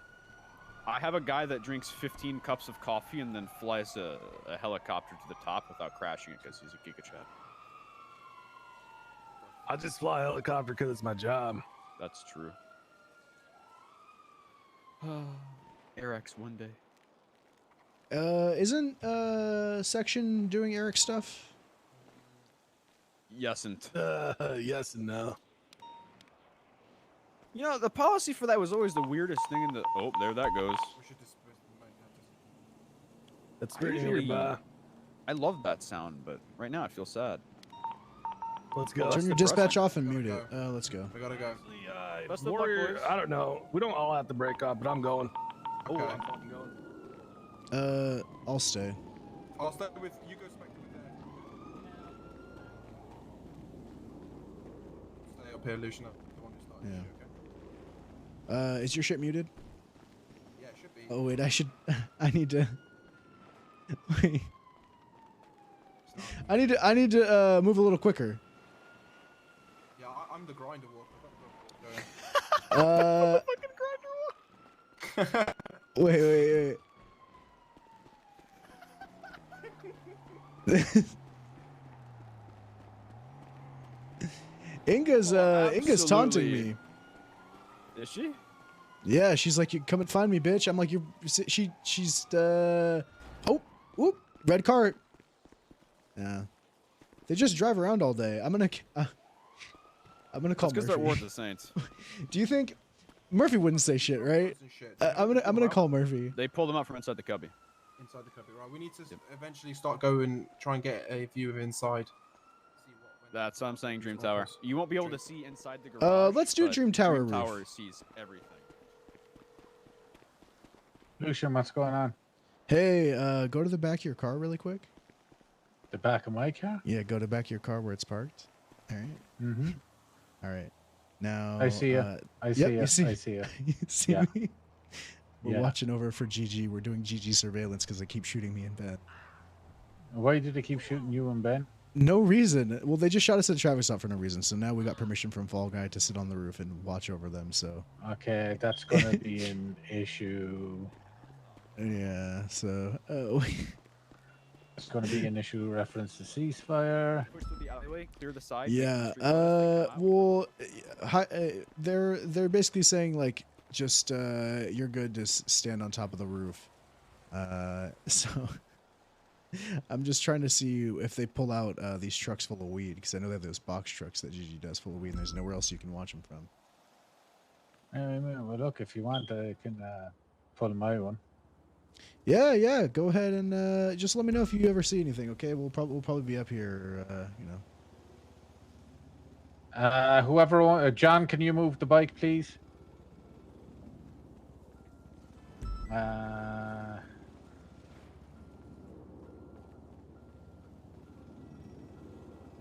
I have a guy that drinks 15 cups of coffee and then flies a helicopter to the top without crashing it because he's a Giga Chad. I just fly a helicopter because it's my job. That's true. Eric's one day. Isn't Section doing Eric stuff? Yes and yes and no. You know, the policy for that was always the weirdest thing in the... Oh, there that goes. That's pretty nearby. I love that sound, but right now I feel sad. Let's go. Turn your dispatch off and mute it. Let's go. We gotta go. Best of luck, Warrior, boys. I don't know. We don't all have to break up, but I'm going. Okay. Oh, I'm fucking going. I'll stay. I'll start with you. Go Spectre with that. Stay up here, Lucian. The one who started. Yeah. Okay. Is your shit muted? Yeah, it should be. Oh wait, I need to. Wait. I need to move a little quicker. Yeah, I'm the grinder walker. Fucking grinder walk. Wait. Inga's taunting me. Is she? Yeah, she's like, "You come and find me, bitch." I'm like, she's oh, whoop, red cart. Yeah, they just drive around all day. I'm gonna call That's because they're Murphy. War of the Saints. Do you think Murphy wouldn't say shit, right? I'm gonna call Murphy. They pulled them out from inside the cubby. Inside the cubby, right? We need to eventually start going, try and get a view of inside. That's what I'm saying, Dream Tower. You won't be able to see inside the garage. Let's do but Dream Tower Dream roof. Tower sees everything. Lucian, what's going on? Hey, go to the back of your car really quick. The back of my car? Yeah, go to the back of your car where it's parked. All right. Mm-hmm. All right. Now I see you. I see you. I see you. You see Yeah. me? We're Yeah. watching over for GG. We're doing GG surveillance because they keep shooting me in bed. Why did they keep shooting you and Ben? No reason. Well, they just shot us at a traffic stop for no reason. So now we got permission from Fall Guy to sit on the roof and watch over them. So Okay, that's gonna be an issue. yeah. So It's gonna be an issue reference to ceasefire. Push through the alleyway, clear the side. yeah. Well, they're basically saying like just you're good to stand on top of the roof. So I'm just trying to see if they pull out these trucks full of weed because I know they have those box trucks that GG does full of weed and there's nowhere else you can watch them from. Well, look, if you want, I can pull my one. Yeah, yeah. Go ahead and just let me know if you ever see anything. Okay, we'll probably be up here. You know. John, can you move the bike, please?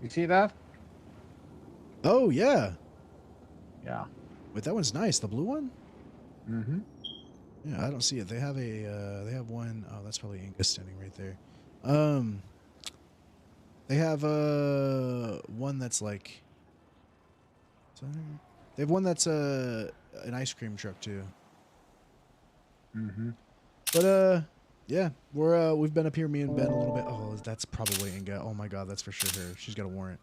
You see that? Oh yeah. Yeah. Wait, that one's nice. The blue one. Mm-hmm. Yeah, I don't see it. They have they have one. Oh, that's probably Inga standing right there. They have one that's like. They have one that's an ice cream truck too. Mm-hmm. But yeah, we've been up here, me and Ben, a little bit. Oh, that's probably Inga. Oh my God, that's for sure her. She's got a warrant.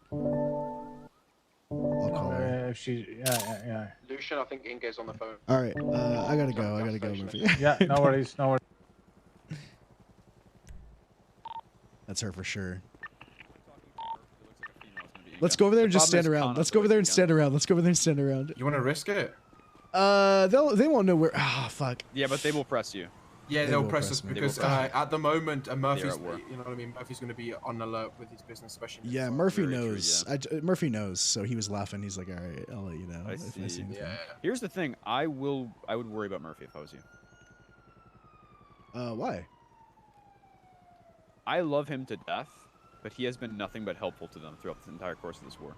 I'll call her. Yeah. Lucian, I think Inge's on the phone. All right, I gotta go. I gotta go, Murphy. Yeah, no worries, no worries. That's her for sure. Let's go over there and just stand around. Let's go over there and stand around. Let's go over there and stand around. You want to risk it? They won't know where. Ah, fuck. Yeah, but they will press you. Yeah, They they'll will press us press me. because at the moment, Murphy's, at work. you know what I mean. Murphy's going to be on alert with his business, especially. in the Yeah, club. Murphy Very true, knows. Murphy knows, so he was laughing. He's like, "All right, I'll let you know I if I see. see anything." Here's the thing. I would worry about Murphy if I was you. Why? I love him to death, but he has been nothing but helpful to them throughout the entire course of this war.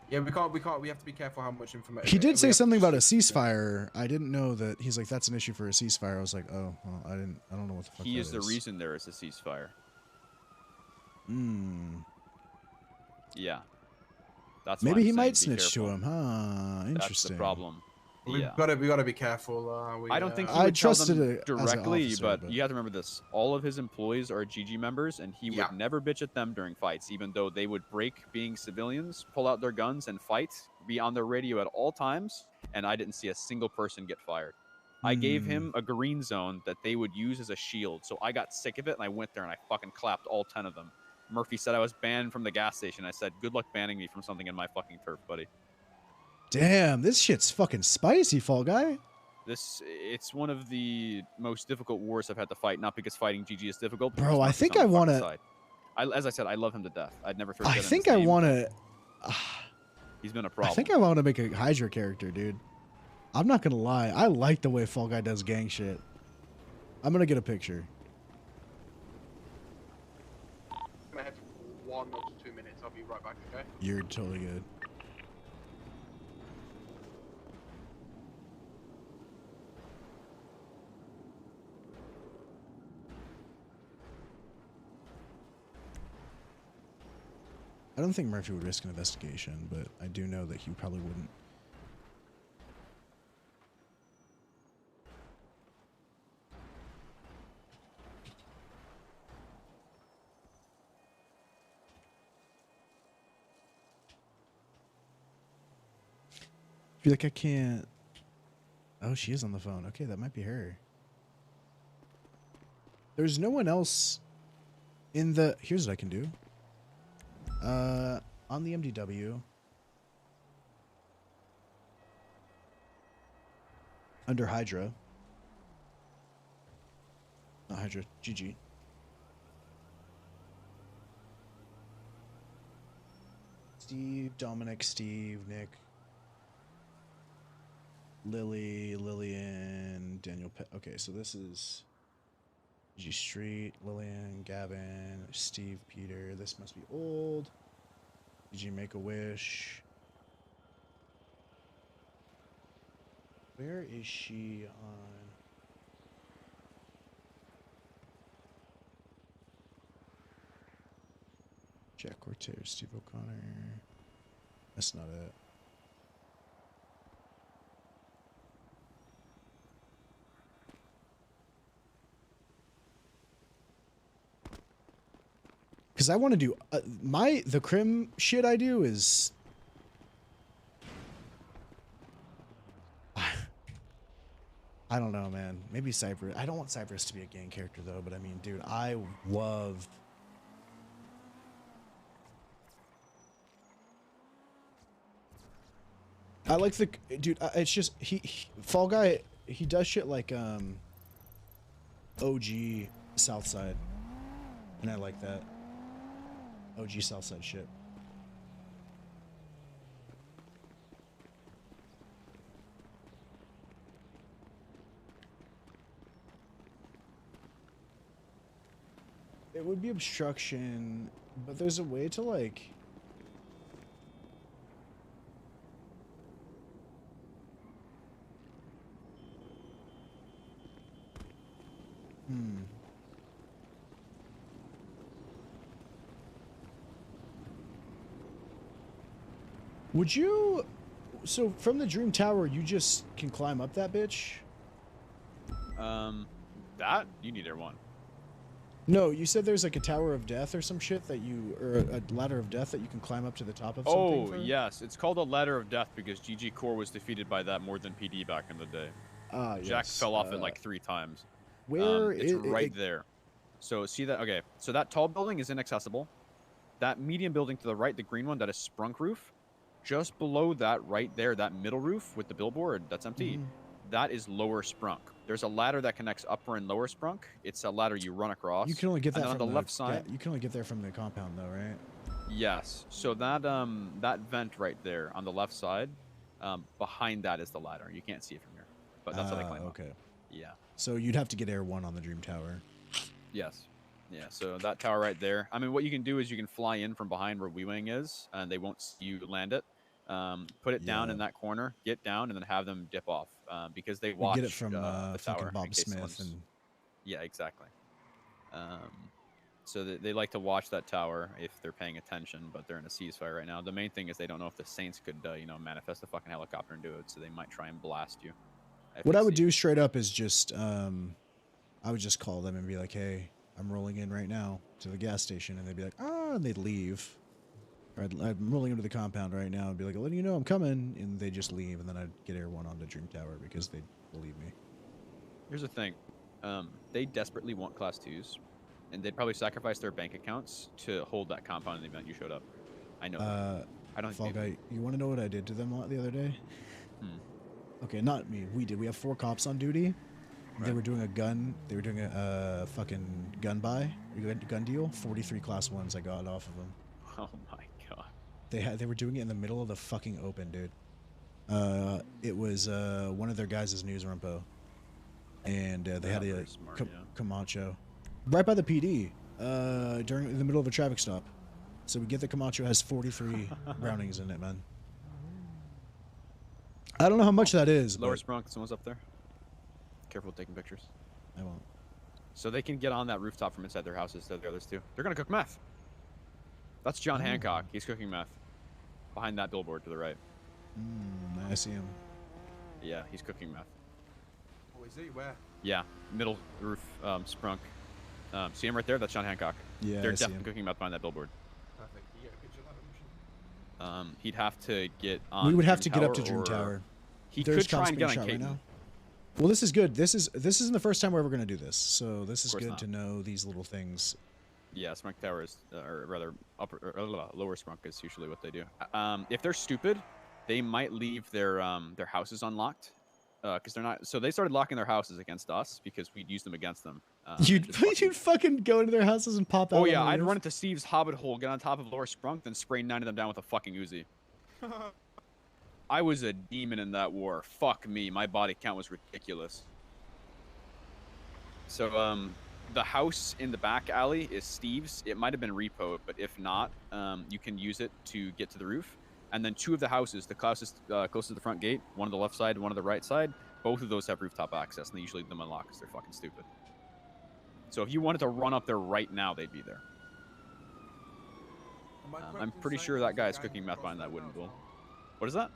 Yeah, we can't. We have to be careful how much information. He did say something about a ceasefire. I didn't know that. He's like, "That's an issue for a ceasefire." I was like, "Oh, well, I don't know what the fuck." He that is the reason there is a ceasefire. Hmm. Yeah. That's why Maybe I'm he saying might be snitch careful. to him, huh? Interesting. That's the problem. We've Yeah. got to be careful. I don't think he I would tell trusted them it as an directly, officer, but you have to remember this. All of his employees are GG members, and he would never bitch at them during fights, even though they would break being civilians, pull out their guns, and fight, be on their radio at all times, and I didn't see a single person get fired. I gave him a green zone that they would use as a shield, so I got sick of it, and I went there and I fucking clapped all 10 of them. Murphy said I was banned from the gas station. I said, good luck banning me from something in my fucking turf, buddy. Damn, this shit's fucking spicy, Fall Guy. It's one of the most difficult wars I've had to fight, not because fighting GG is difficult. but Bro, because I Murphy's think on I the fucking wanna- side. As I said, I love him to death. I'd never throw I shit in think his I name. want to. He's been a I problem. think I want to make a Hydra character, dude. I'm not gonna lie. I like the way Fall Guy does gang shit. I'm gonna get a picture. I'm gonna head for 1 or 2 minutes. I'll be right back, okay? You're totally good. I don't think Murphy would risk an investigation, but I do know that he probably wouldn't. Feel like I can't. Oh, she is on the phone. Okay, that might be her. There's no one else in the. Here's what I can do. On the MDW. Under Hydra. Not Hydra, GG. Steve, Dominic, Steve, Nick. Lily, Lillian, Daniel. Okay, so this is G Street, Lillian, Gavin, Steve, Peter. This must be old. Did you make a wish? Where is she on? Jack Cortez, Steve O'Connor. That's not it. Because I want to do the crim shit I do is I don't know, man. Maybe Cypress. I don't want Cypress to be a gang character though, but I mean, dude, I love I like the dude. It's just he Fall Guy. He does shit like OG South Side, and I like that. OG South Side shit. It would be obstruction, but there's a way to like. Would you? So from the Dream Tower, you just can climb up that bitch? That you need one. No, you said there's like a Tower of Death or some shit that you, or a Ladder of Death that you can climb up to the top of something. Oh, for? yes. It's called a Ladder of Death because GG Core was defeated by that more than PD back in the day. Ah, Jack yes. fell off it like 3 times. Where it's right there. So see that? Okay. So that tall building is inaccessible. That medium building to the right, the green one, that is Sprunk roof. Just below that, right there, that middle roof with the billboard that's empty, that is lower Sprunk. There's a ladder that connects upper and lower Sprunk. It's a ladder you run across. You can only get that and from on the left side. Yeah, you can only get there from the compound, though, right? Yes. So that that vent right there on the left side, behind that is the ladder. You can't see it from here, but that's how they climb up. Okay. Yeah. So you'd have to get Air 1 on the Dream Tower. Yes. Yeah, so that tower right there. I mean, what you can do is you can fly in from behind where Wee-Wing is, and they won't see you land it. Put it down in that corner, get down, and then have them dip off because they watch get it from the fucking tower. Bob Smith and. Yeah, exactly. So they like to watch that tower if they're paying attention, but they're in a ceasefire right now. The main thing is they don't know if the Saints could, manifest a fucking helicopter and do it, so they might try and blast you. What I would do straight up is just, I would just call them and be like, "Hey, I'm rolling in right now to the gas station," and they'd be like, "Ah," and they'd leave. Or I'm rolling into the compound right now and be like, "Letting you know I'm coming," and they just leave, and then I'd get Air 1 onto Dream Tower because they believe me. Here's the thing, they desperately want Class 2s, and they'd probably sacrifice their bank accounts to hold that compound in the event you showed up. I know. I don't Fall think Guy, you want to know what I did to them the other day? Okay, not me. We did. We have 4 cops on duty. They were doing a gun. They were doing a fucking gun gun deal. 43 Class 1s I got off of them. Oh my god. They were doing it in the middle of the fucking open, dude. It was one of their guys' news rumpo, and they had a Camacho right by the PD in the middle of a traffic stop. So we get the Camacho has 43 roundings in it, man. I don't know how much that is. Lower Sprunk, someone's up there. Careful taking pictures. I won't. So they can get on that rooftop from inside their houses. The others too. They're gonna cook meth. That's John Hancock. He's cooking meth behind that billboard to the right. I see him. Yeah, he's cooking meth. Oh, is he? Where? Yeah, middle roof, Sprunk. See him right there? That's John Hancock. Yeah, they're I see definitely him. cooking meth behind that billboard. Perfect. Can you get a picture of that, Lucian? He'd have to get on. We would have to Dream get up to Tower, Dream or Tower. He There's could try cops and being get on shot right Caton. now. Well, this is good. This isn't the first time we're ever gonna do this, so this is course good not. to know these little things. Yeah, Sprunk Tower is, or rather, lower Sprunk is usually what they do. If they're stupid, they might leave their houses unlocked, because they're not. So they started locking their houses against us because we'd use them against them. You'd fucking go into their houses and pop out. Oh on yeah, the I'd roof? run into Steve's hobbit hole, get on top of lower Sprunk, then spray 9 of them down with a fucking Uzi. I was a demon in that war. Fuck me, my body count was ridiculous. So the house in the back alley is Steve's. It might have been repoed, but if not, you can use it to get to the roof. And then 2 of the houses, the closest to the front gate, one on the left side, one on the right side, both of those have rooftop access, and they usually leave them unlocked because they're fucking stupid. So if you wanted to run up there right now, they'd be there. I'm pretty sure that guy's cooking meth behind that wooden bull. What is that?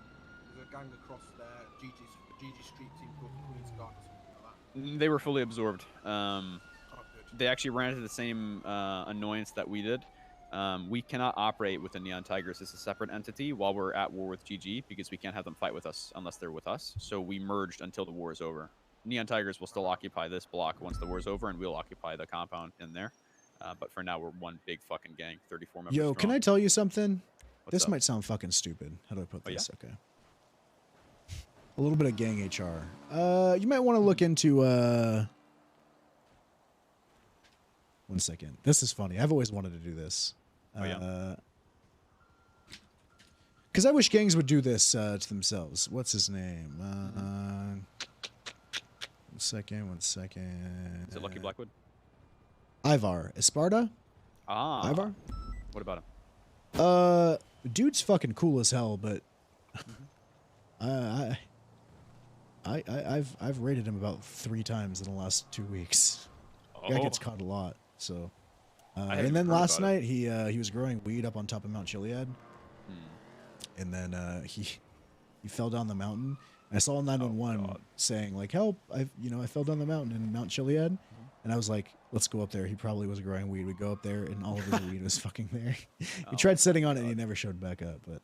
There's a gang across there. GG Street team called the Queen's Guard or something like that. They were fully absorbed. They actually ran into the same annoyance that we did. We cannot operate with the Neon Tigers as a separate entity while we're at war with GG because we can't have them fight with us unless they're with us. So we merged until the war is over. Neon Tigers will still occupy this block once the war is over, and we'll occupy the compound in there. But for now, we're one big fucking gang, 34 members Yo, strong. can I tell you something? This up? might sound fucking stupid. How do I put Oh, this? Okay. A little bit of gang HR. You might want to look into 1 second. This is funny. I've always wanted to do this. Oh, yeah. Because I wish gangs would do this to themselves. What's his name? 1 second. 1 second. Is it Lucky Blackwood? Ivar. Esparta? Ah. Ivar? What about him? Dude's fucking cool as hell, but I've rated him about 3 times in the last 2 weeks. Guy gets caught a lot, so. And then last night he was growing weed up on top of Mount Chiliad, and then he fell down the mountain. And I saw 911 saying like, "Help! I fell down the mountain in Mount Chiliad," and I was like, "Let's go up there." He probably was growing weed. We go up there, and all of his weed was fucking there. He tried sitting on it, and he never showed back up. But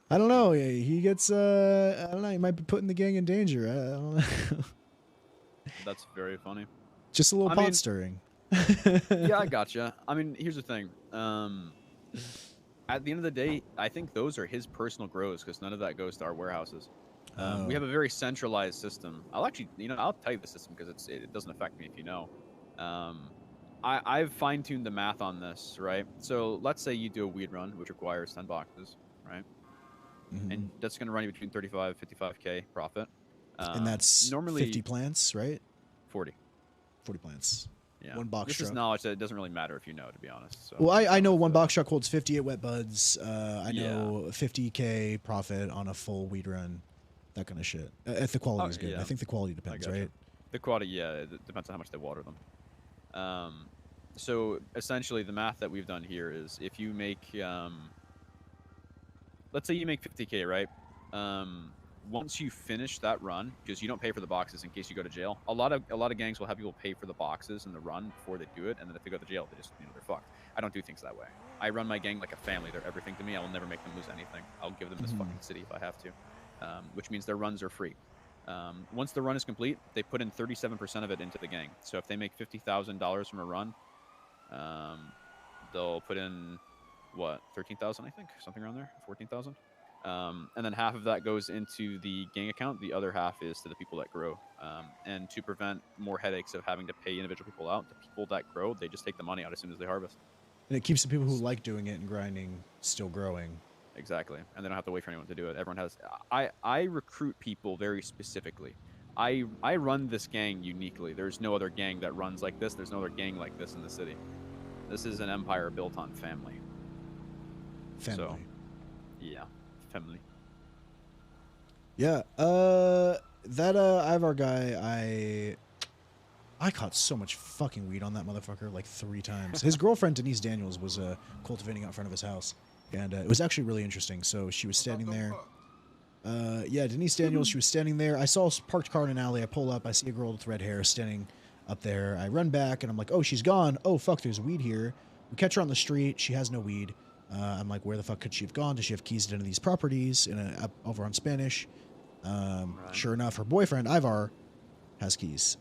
I don't know. He gets I don't know. He might be putting the gang in danger. I don't know. That's very funny. Just a little pot stirring. Yeah, I gotcha. I mean, here's the thing. At the end of the day, I think those are his personal grows because none of that goes to our warehouses. We have a very centralized system. I'll actually, I'll tell you the system because it doesn't affect me if you know. I've fine-tuned the math on this, right? So let's say you do a weed run, which requires 10 boxes, right? And that's going to run you between 35, 55K profit. And that's normally 50 plants, right? 40. 40 plants. Yeah. 1 box This truck. is knowledge that it doesn't really matter if you know, to be honest. So. Well, I know 1 box truck holds 58 wet buds. I know 50K profit on a full weed run. That kind of shit. If the quality is good. Yeah. I think the quality depends, right? The quality, yeah, it depends on how much they water them. So essentially, the math that we've done here is if you make, let's say you make 50K, right? Once you finish that run, because you don't pay for the boxes in case you go to jail. A lot of gangs will have people pay for the boxes in the run before they do it, and then if they go to jail, they just they're fucked. I don't do things that way. I run my gang like a family. They're everything to me. I will never make them lose anything. I'll give them this fucking city if I have to, which means their runs are free. Once the run is complete, they put in 37% of it into the gang. So if they make $50,000 from a run, they'll put in what 13,000, I think, something around there, 14,000. And then half of that goes into the gang account. The other half is to the people that grow. And to prevent more headaches of having to pay individual people out, the people that grow, they just take the money out as soon as they harvest. And it keeps the people who like doing it and grinding still growing. Exactly. And they don't have to wait for anyone to do it. Everyone has... I recruit people very specifically. I run this gang uniquely. There's no other gang that runs like this. There's no other gang like this in the city. This is an empire built on family. So, yeah. Family. Yeah, that Ivar guy, I caught so much fucking weed on that motherfucker like 3 times. His girlfriend Denise Daniels was cultivating out front of his house, and it was actually really interesting. So she was standing there. Yeah, Denise Daniels. She was standing there. I saw a parked car in an alley. I pull up. I see a girl with red hair standing up there. I run back, and I'm like, oh, she's gone. Oh fuck, there's weed here. We catch her on the street. She has no weed. I'm like, where the fuck could she have gone? Does she have keys to any of these properties? Up over on Spanish. Sure enough, her boyfriend, Ivar, has keys,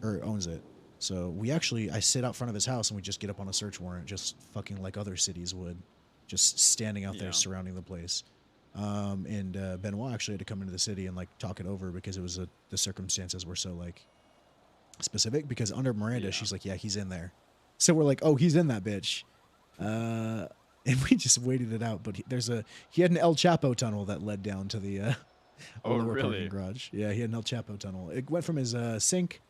or owns it. So I sit out front of his house and we just get up on a search warrant, just fucking like other cities would, just standing out there surrounding the place. And Benoit actually had to come into the city and like talk it over because it was the circumstances were so like specific, because under Miranda, she's like, yeah, he's in there. So we're like, oh, he's in that bitch. And we just waited it out, but he had an El Chapo tunnel that led down to the lower parking garage. Yeah, he had an El Chapo tunnel. It went from his sink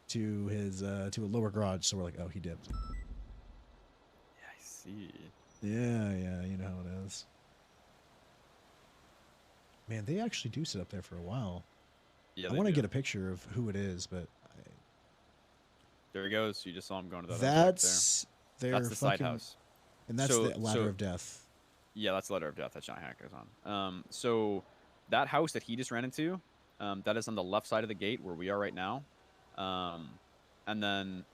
to his to a lower garage. So we're like, oh, he dipped. Yeah, I see. Yeah, you know how it is. Man, they actually do sit up there for a while. Yeah, I want to get a picture of who it is, but there he goes. You just saw him going to that. That's the side house. And that's the ladder of death. Yeah, that's the ladder of death that Johnny Hacker's on. So that house that he just ran into, that is on the left side of the gate where we are right now. And then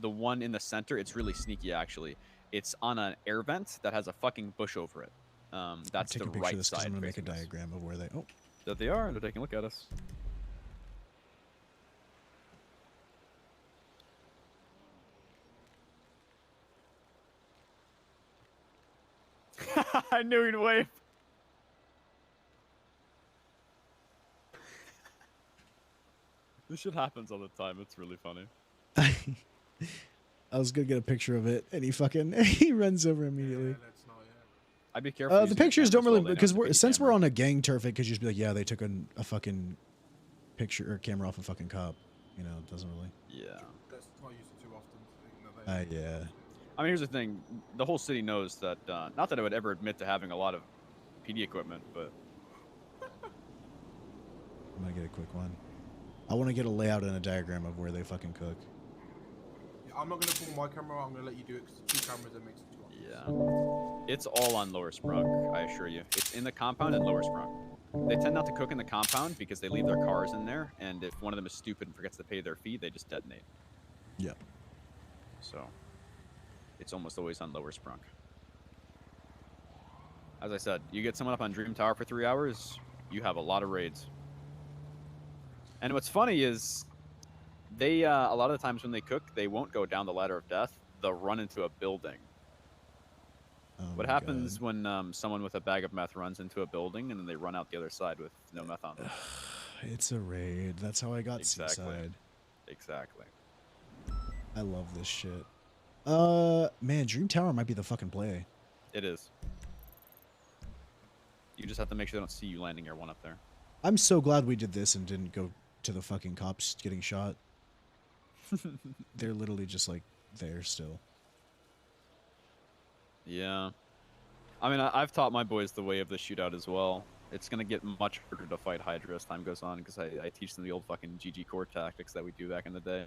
the one in the center, it's really sneaky actually. It's on an air vent that has a fucking bush over it. That's the right side. I'm gonna make a diagram of where they. Oh, that they are. They're taking a look at us. I knew he'd wave. This shit happens all the time. It's really funny. I was gonna get a picture of it, and he runs over immediately. I'd be careful. The using your pictures don't cameras really while they know because it's a we're PD since camera. we're on a gang turf, it could just be like, yeah, they took a fucking picture or camera off a fucking cop. You know, it doesn't really. Yeah. That's not used too often to think that they. Yeah. I mean, here's the thing: the whole city knows that. Not that I would ever admit to having a lot of PD equipment, but I'm gonna get a quick one. I want to get a layout and a diagram of where they fucking cook. Yeah, I'm not gonna pull my camera out. I'm gonna let you do it because 2 cameras that makes it 2 options. yeah, it's all on Lower Sprunk. I assure you, it's in the compound and Lower Sprunk. They tend not to cook in the compound because they leave their cars in there, and if one of them is stupid and forgets to pay their fee, they just detonate. Yeah. So, it's almost always on Lower Sprunk. As I said, you get someone up on Dream Tower for 3 hours, you have a lot of raids. And what's funny is, they a lot of the times when they cook, they won't go down the ladder of death. They'll run into a building. What happens when someone with a bag of meth runs into a building and then they run out the other side with no meth on them? It's a raid. That's how I got Exactly. Seaside. Exactly. I love this shit. Man, Dream Tower might be the fucking play. It is. You just have to make sure they don't see you landing your one up there. I'm so glad we did this and didn't go to the fucking cops getting shot. They're literally just like there still. Yeah. I mean, I've taught my boys the way of the shootout as well. It's going to get much harder to fight Hydra as time goes on because I teach them the old fucking GG core tactics that we do back in the day.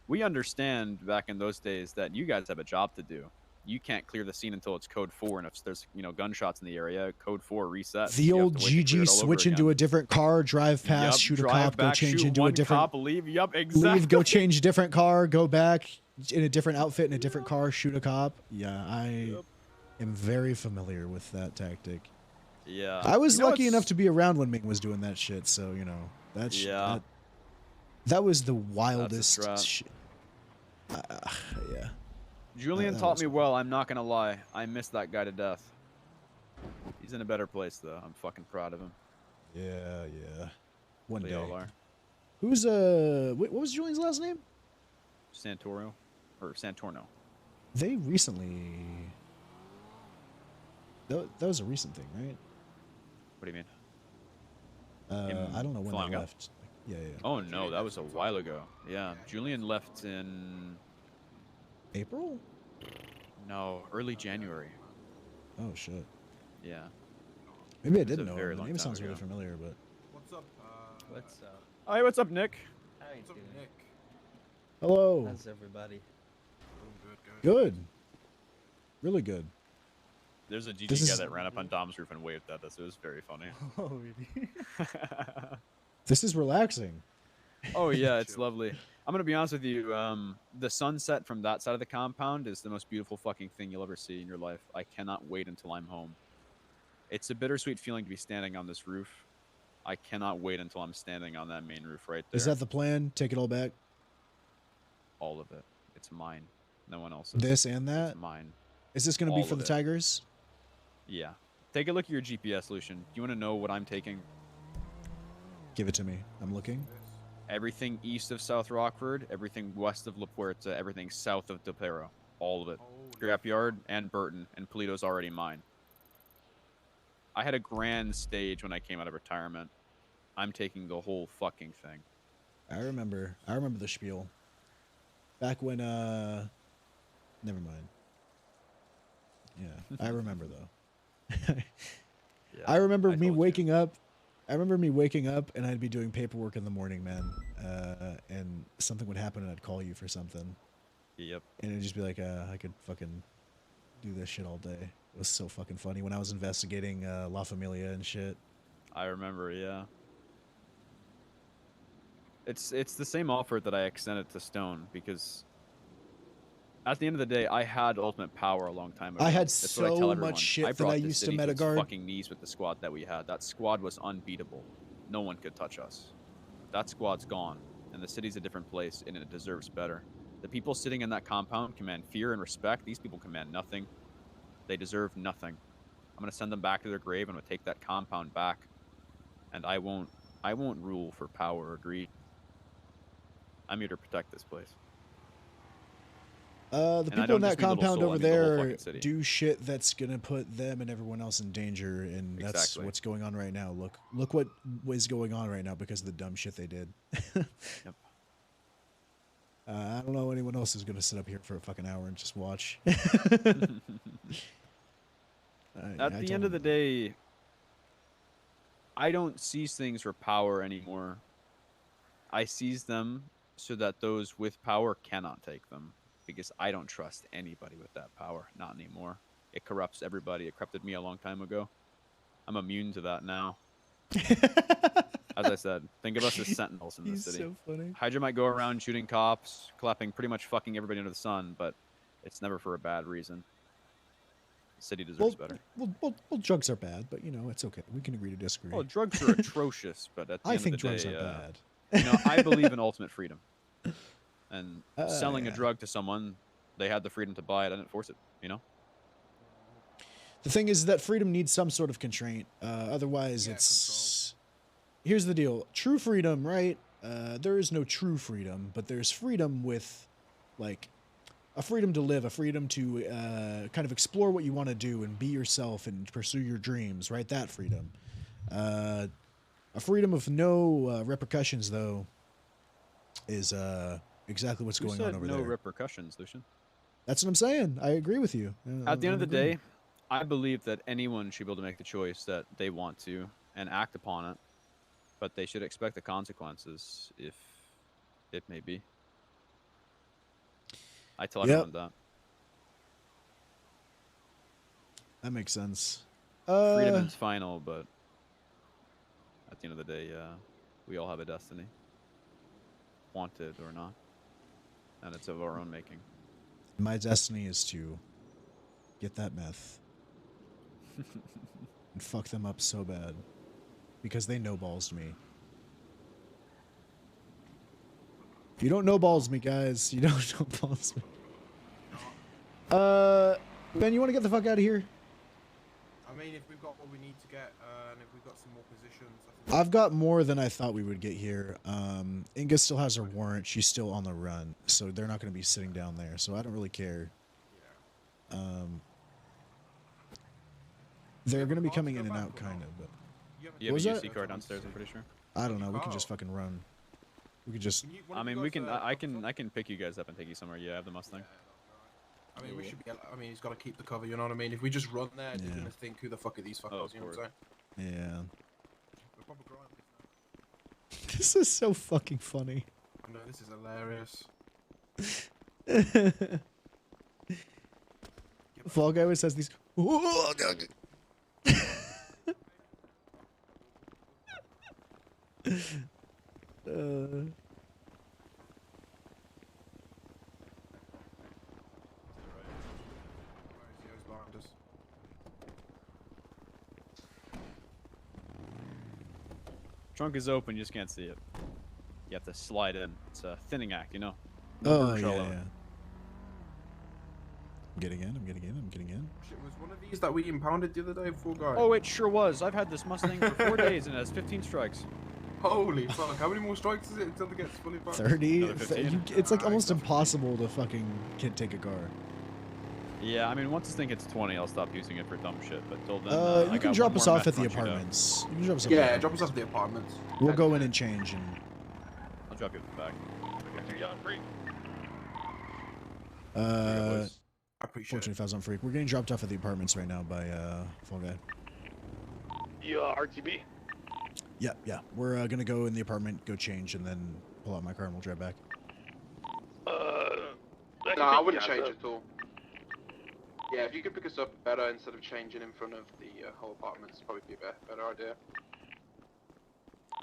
We understand back in those days that you guys have a job to do. You can't clear the scene until it's code 4, and if there's, you know, gunshots in the area, code 4 resets. The You have old to wait to clear GG it all over switch into again. a different car, drive past, Yup, shoot a drive cop, go back, change shoot into a one different cop, leave. Yup, exactly. leave, go change a different car, go back in a different outfit in a different car, shoot a cop. Yeah, I am very familiar with that tactic. Yeah. I was You know lucky what's- enough to be around when Ming was doing that shit, so you know that's Yeah. that was the wildest strat. shit. Yeah. Julian that taught was me well, I'm not going to lie. I miss that guy to death. He's in a better place, though. I'm fucking proud of him. Yeah, yeah. One They day. all are. Who's what was Julian's last name? Santoro. Or Santorno. They recently. That was a recent thing, right? What do you mean? I don't know when flying they up? left. Yeah, yeah. Oh, no, that was a while ago. Yeah, Julian left in... April? No, early January. Oh shit. Yeah. Maybe I It was didn't a know. very The long name time sounds really ago. familiar, but. What's up? What's up? Hi, what's up, Nick? How you What's up, doing? Nick? Hello. How's everybody? Good. Really good. There's a GG This guy is- that ran up on Dom's roof and waved at us. It was very funny. Oh, really? This is relaxing. Oh yeah, it's lovely. I'm gonna be honest with you. The sunset from that side of the compound is the most beautiful fucking thing you'll ever see in your life. I cannot wait until I'm home. It's a bittersweet feeling to be standing on this roof. I cannot wait until I'm standing on that main roof right there. Is that the plan? Take it all back? All of it? It's mine. No one else's. This and that? It's mine. Is this going to be All for of the it. Tigers? Yeah. Take a look at your GPS, Lucian. Do you want to know what I'm taking? Give it to me. I'm looking. Everything east of South Rockford, everything west of La Puerta, everything south of De Pero. All of it. Scrapyard and Burton, and Polito's already mine. I had a grand stage when I came out of retirement. I'm taking the whole fucking thing. I remember the spiel. Back when never mind. Yeah, I remember though. I remember me waking up. I remember me waking up and I'd be doing paperwork in the morning, man. And something would happen and I'd call you for something. Yep. And it'd just be like, I could fucking do this shit all day. It was so fucking funny when I was investigating La Familia and shit. I remember, yeah. It's the same offer that I extended to Stone because at the end of the day, I had ultimate power a long time ago. I had That's what I tell so everyone. much shit I that brought I this used to city its metaguard. fucking knees with the squad that we had. That squad was unbeatable. No one could touch us. That squad's gone, and the city's a different place, and it deserves better. The people sitting in that compound command fear and respect. These people command nothing. They deserve nothing. I'm gonna send them back to their grave. I'm gonna take that compound back, and I won't rule for power or greed. I'm here to protect this place. The And I people in don't that just mean Little compound Seoul, I over mean the whole there fucking city. do shit that's gonna put them and everyone else in danger, and that's Exactly. what's going on right now. Look what is going on right now because of the dumb shit they did. Yep. I don't know anyone else is gonna sit up here for a fucking hour and just watch. At the end of the day, I don't seize things for power anymore. I seize them so that those with power cannot take them, because I don't trust anybody with that power. Not anymore. It corrupts everybody. It corrupted me a long time ago. I'm immune to that now. As I said, think of us as sentinels in the He's city. so funny. Hydra might go around shooting cops, clapping, pretty much fucking everybody under the sun, but it's never for a bad reason. The city deserves better. Well, drugs are bad, but you know it's okay. We can agree to disagree. Well, drugs are atrocious, but at the I end think of the drugs day, are bad. You know, I believe in ultimate freedom. And selling yeah. a drug to someone, they had the freedom to buy it. I didn't force it, you know? The thing is that freedom needs some sort of constraint. Otherwise, it's... Here's the deal. True freedom, right? There is no true freedom, but there's freedom with, like, a freedom to live, a freedom to kind of explore what you want to do and be yourself and pursue your dreams, right? That freedom. A freedom of no repercussions, though, is exactly what's Who going said on over no there. repercussions, Lucian? That's what I'm saying. I agree with you. At the end of the I'm agreeing. day, I believe that anyone should be able to make the choice that they want to and act upon it, but they should expect the consequences if it may be. I tell everyone that. That makes sense. Freedom is final, but at the end of the day, we all have a destiny, wanted or not, and it's of our own making. My destiny is to get that meth and fuck them up so bad because they no-balls me. You don't no-balls me, guys. You don't no-balls me. Ben, you want to get the fuck out of here? I mean, if we've got what we need to get, and if we've got some more positions, I've got more than I thought we would get here. Inga still has her warrant. She's still on the run, so they're not going to be sitting down there. So I don't really care. They're going to be coming in and out, kind of. But You have a UC card downstairs, I'm pretty sure. I don't know. We can just fucking run. We could just. I mean, we can. I can pick you guys up and take you somewhere. Yeah, I have the Mustang. I mean, we should be. I mean, he's got to keep the cover. You know what I mean? If we just run there, they're gonna think, "Who the fuck are these fuckers?" You know what I'm saying? Yeah. We're proper grinders now. This is so fucking funny. I know, this is hilarious. Fall Guy always says these. Trunk is open, you just can't see it. You have to slide in. It's a thinning act, you know. Oh control yeah, over it. yeah. I'm getting in. I'm getting in. I'm getting in. Shit, was one of these that we impounded the other day, Full Guy? Oh, it sure was. I've had this Mustang for 4 days and it has 15 strikes. Holy fuck! How many more strikes is it until it gets fully fucked? 30. Another 15. It's like almost impossible to fucking take a car. Yeah, I mean, once this thing hits 20, I'll stop using it for dumb shit. But till then, I You can got drop one us more off meth at the punch you down. apartments. You can drop us off. Yeah, drop us off at the apartments. We'll go in and change and. I'll drop you at the back. I appreciate Fortunately, if I was on freak, we're getting dropped off at the apartments right now by Fall Guy. You RTB? Yeah. We're gonna go in the apartment, go change, and then pull out my car and we'll drive back. No, I wouldn't change at all. Yeah, if you could pick us up better instead of changing in front of the whole apartment, it's probably be a better idea.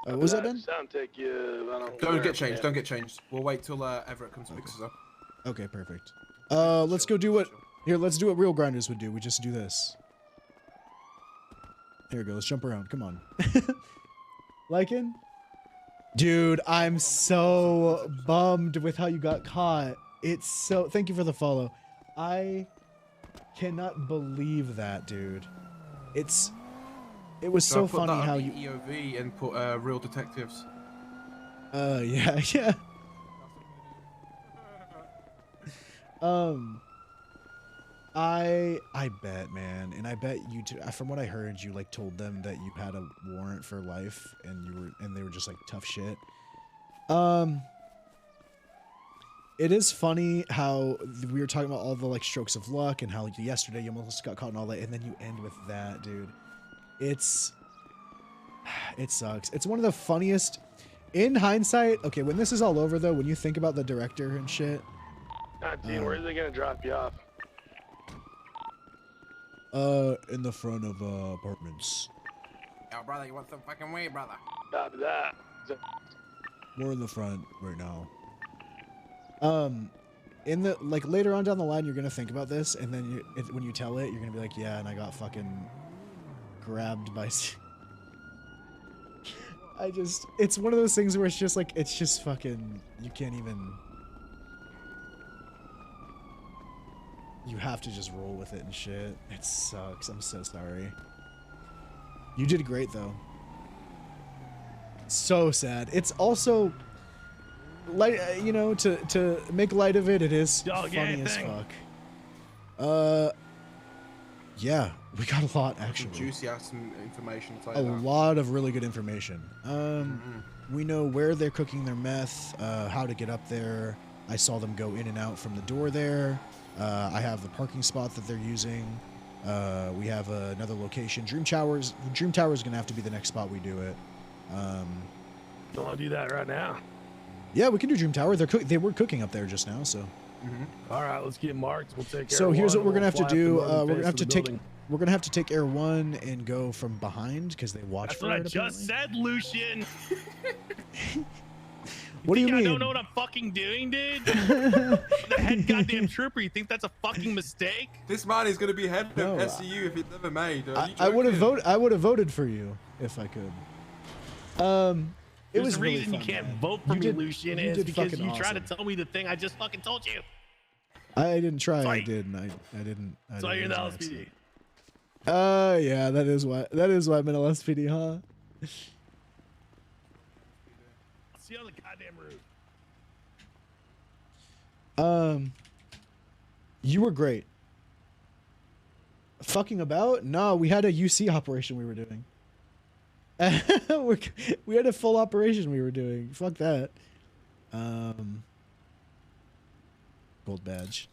What was that, Ben? Sound take you. Don't get changed. Don't get changed. We'll wait till Everett comes and picks us up. Okay, perfect. Let's go do what. Here, let's do what real grinders would do. We just do this. Here we go. Let's jump around. Come on. Lycan? Dude, I'm so bummed with how you got caught. It's so... Thank you for the follow. I cannot believe that, dude. It was so put funny that on how the you... EOV and put real detectives. Yeah. I bet, man, and I bet you too. From what I heard, you like told them that you had a warrant for life, and they were just like tough shit. It is funny how we were talking about all the like strokes of luck and how like yesterday you almost got caught and all that, and then you end with that, dude. It sucks. It's one of the funniest. In hindsight, okay, when this is all over though, when you think about the director and shit. Dean, where are they gonna drop you off? In the front of apartments. Yo, brother, you want some fucking weed, brother? Copy that. More in the front right now. In the like later on down the line, you're gonna think about this, and then when you tell it, you're gonna be like, yeah, and I got fucking grabbed by. It's one of those things where it's just like, it's just fucking, you can't even. You have to just roll with it and shit. It sucks. I'm so sorry. You did great though. So sad. It's also. Light, you know, to make light of it, it is funny as fuck. Yeah, we got a lot actually. Some juicy ass information. A lot of really good information. We know where they're cooking their meth, how to get up there. I saw them go in and out from the door there. I have the parking spot that they're using. We have another location. Dream Tower is gonna have to be the next spot we do it. Don't want to do that right now. Yeah, we can do Dream Tower. They were cooking up there just now, so. All right, let's get marked. We'll take. So here's what we're gonna have to do. We're gonna have to take. building. We're gonna have to take Air 1 and go from behind because they watch That's for what I it. just said, Lucian. What do you think mean? I don't know what I'm fucking doing, dude? The head goddamn trooper. You think that's a fucking mistake? This man is gonna be head No, of SCU if it's ever made. I would have voted. I would have voted for you if I could. It There's was a really reason fun, you can't man. vote for You me, did- Lucian, you is did because fucking you tried to awesome. tell me the thing I just fucking told you. I didn't try. Sorry. I did. I didn't. So you're in the it was an LSPD. accident. Yeah, that is why. That is why I'm in LSPD, huh? See you on the goddamn roof. You were great. Fucking about? No, we had a UC operation we were doing. We had a full operation we were doing. Fuck that. Gold badge.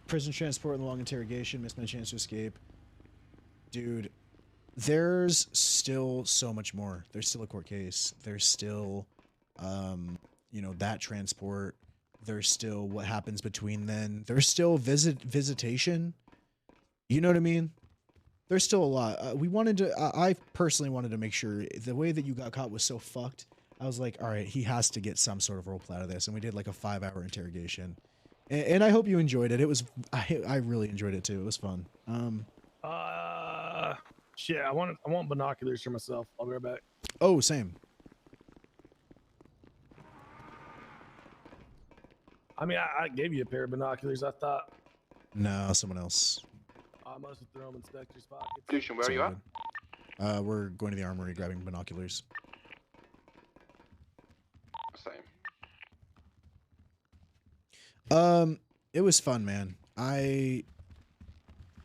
Prison transport and long interrogation. Missed my chance to escape. Dude, there's still so much more. There's still a court case. There's still, you know, that transport. There's still what happens between then. There's still visitation. You know what I mean? There's still a lot. We wanted to. I personally wanted to make sure the way that you got caught was so fucked. I was like, all right, he has to get some sort of roleplay out of this, and we did like a 5-hour interrogation. And I hope you enjoyed it. It was. I really enjoyed it too. It was fun. Shit, I want binoculars for myself. I'll be right back. Oh, same. I mean, I gave you a pair of binoculars. I thought No, someone else. I must have thrown them in Spectre's pockets. Lucian, where are you at? We're going to the armory grabbing binoculars. Same. It was fun, man. I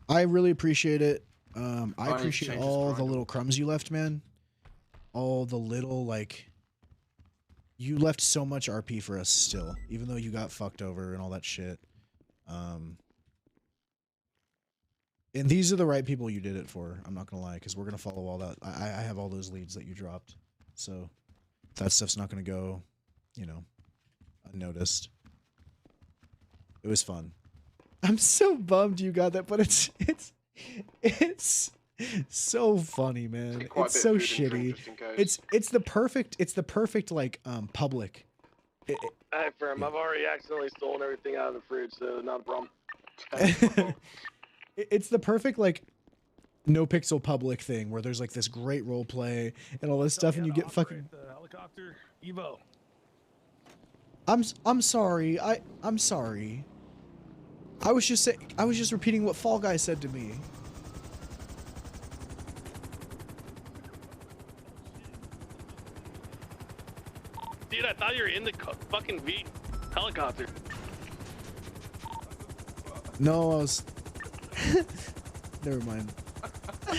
really appreciate it. I appreciate all the little crumbs you left, man. All the little, like, you left so much RP for us still, even though you got fucked over and all that shit. And these are the right people you did it for. I'm not gonna lie, because we're gonna follow all that. I have all those leads that you dropped, so that stuff's not gonna go, you know, unnoticed. It was fun. I'm so bummed you got that, but it's so funny, man. It's so shitty. It's the perfect like public. Hey, Firm, I've already accidentally stolen everything out of the fridge, so not a problem. It's the perfect like Nopixel public thing where there's like this great role play and all this stuff, and you get fucking. Helicopter, Evo. I'm sorry. I'm sorry. I was just repeating what Fall Guy said to me. Dude, I thought you were in the fucking V. Helicopter. No, I was. Never mind.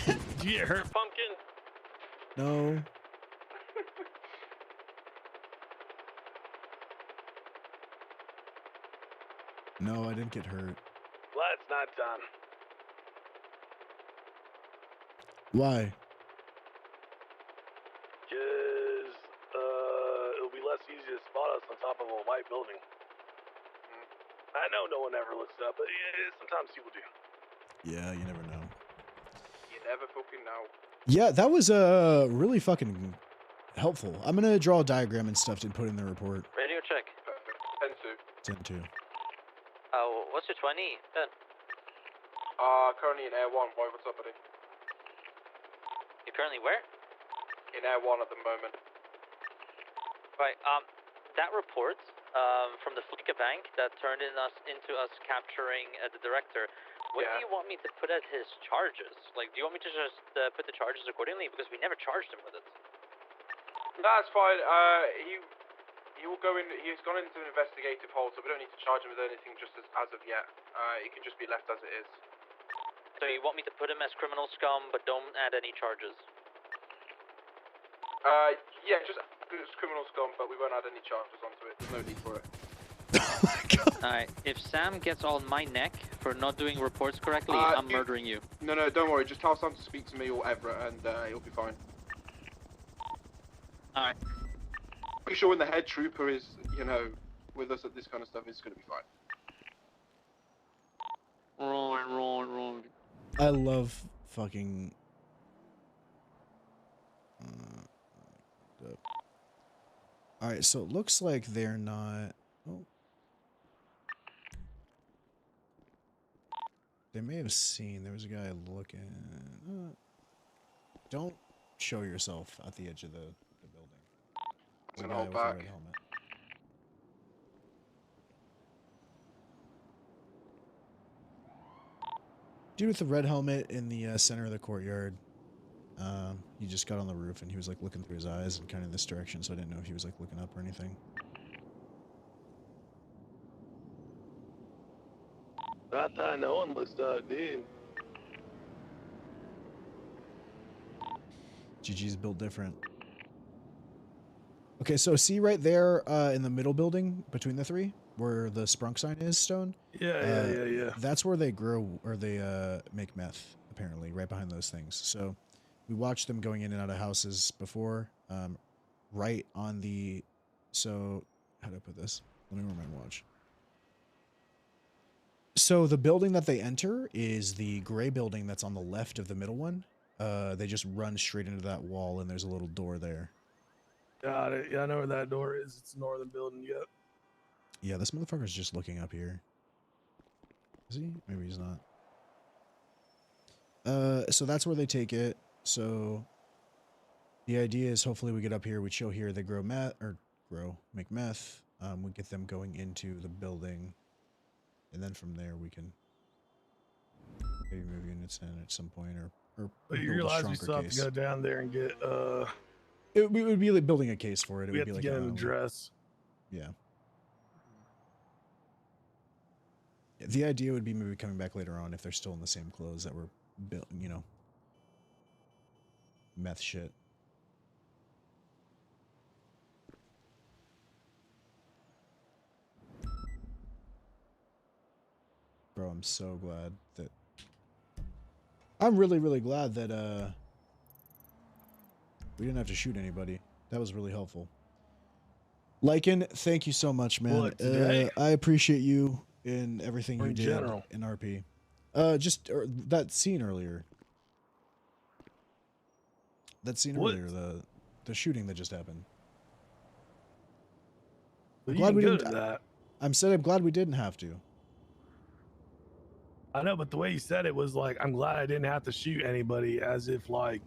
Did you get hurt, Pumpkin? No. No, I didn't get hurt. Well, it's nighttime. Why? Cause it'll be less easy to spot us on top of a white building. I know no one ever looks up, but yeah, sometimes people do. Yeah, you never know. You never fucking know. Yeah, that was really fucking helpful. I'm gonna draw a diagram and stuff to put in the report. Radio check. Perfect. 10-2. What's your 20? 10. Currently in Air 1. Boy, what's up, buddy? You're currently where? In Air 1 at the moment. Right, that report from the Flicka Bank that turned into us capturing the director, what do you want me to put as his charges? Like, do you want me to just put the charges accordingly? Because we never charged him with it. That's fine. He will go in. He's gone into an investigative hold, so we don't need to charge him with anything just as of yet. He can just be left as it is. So you want me to put him as criminal scum, but don't add any charges? Yeah, just criminal scum, but we won't add any charges onto it. There's no need for it. Alright, if Sam gets on my neck for not doing reports correctly, I'm murdering you. No, don't worry. Just tell Sam to speak to me or Everett, and he'll be fine. Alright. Pretty sure when the head trooper is, with us at this kind of stuff, it's gonna be fine. Right. I love fucking. All right, so it looks like they're not. Oh. They may have seen. There was a guy looking. Don't show yourself at the edge of the building. There's a guy with a red helmet. Dude with the red helmet in the center of the courtyard. He just got on the roof and he was like looking through his eyes and kind of in this direction, so I didn't know if he was like looking up or anything. I thought no one looks up, dude. GG's built different. Okay, so see right there in the middle building between the three, where the sprunk sign is, Stone? Yeah. That's where they grow, or they make meth, apparently, right behind those things. So we watched them going in and out of houses before, right on the... So, how do I put this? Let me rewind watch. So the building that they enter is the gray building that's on the left of the middle one. They just run straight into that wall, and there's a little door there. Got it. Yeah, I know where that door is. It's the northern building. Yep. Yeah, this motherfucker's just looking up here. Is he? Maybe he's not. So that's where they take it. So the idea is hopefully we get up here, we chill here, they grow meth, or make meth. We get them going into the building. And then from there we can maybe move units in at some point, or But you build a realize we stronger still have case. to go down there and get It would be like building a case for it. It we would have be to like get an address. Yeah. The idea would be maybe coming back later on if they're still in the same clothes that were built, meth shit. Bro, I'm so glad that... I'm really, really glad that, we didn't have to shoot anybody. That was really helpful. Lycan, thank you so much, man. What, today? I appreciate you in everything Or you in did general? in RP. Just that scene earlier. That scene What? earlier, the shooting that just happened. Well, I'm you glad can we go didn't. to that. I'm glad we didn't have to. I know, but the way you said it was like, I'm glad I didn't have to shoot anybody, as if like,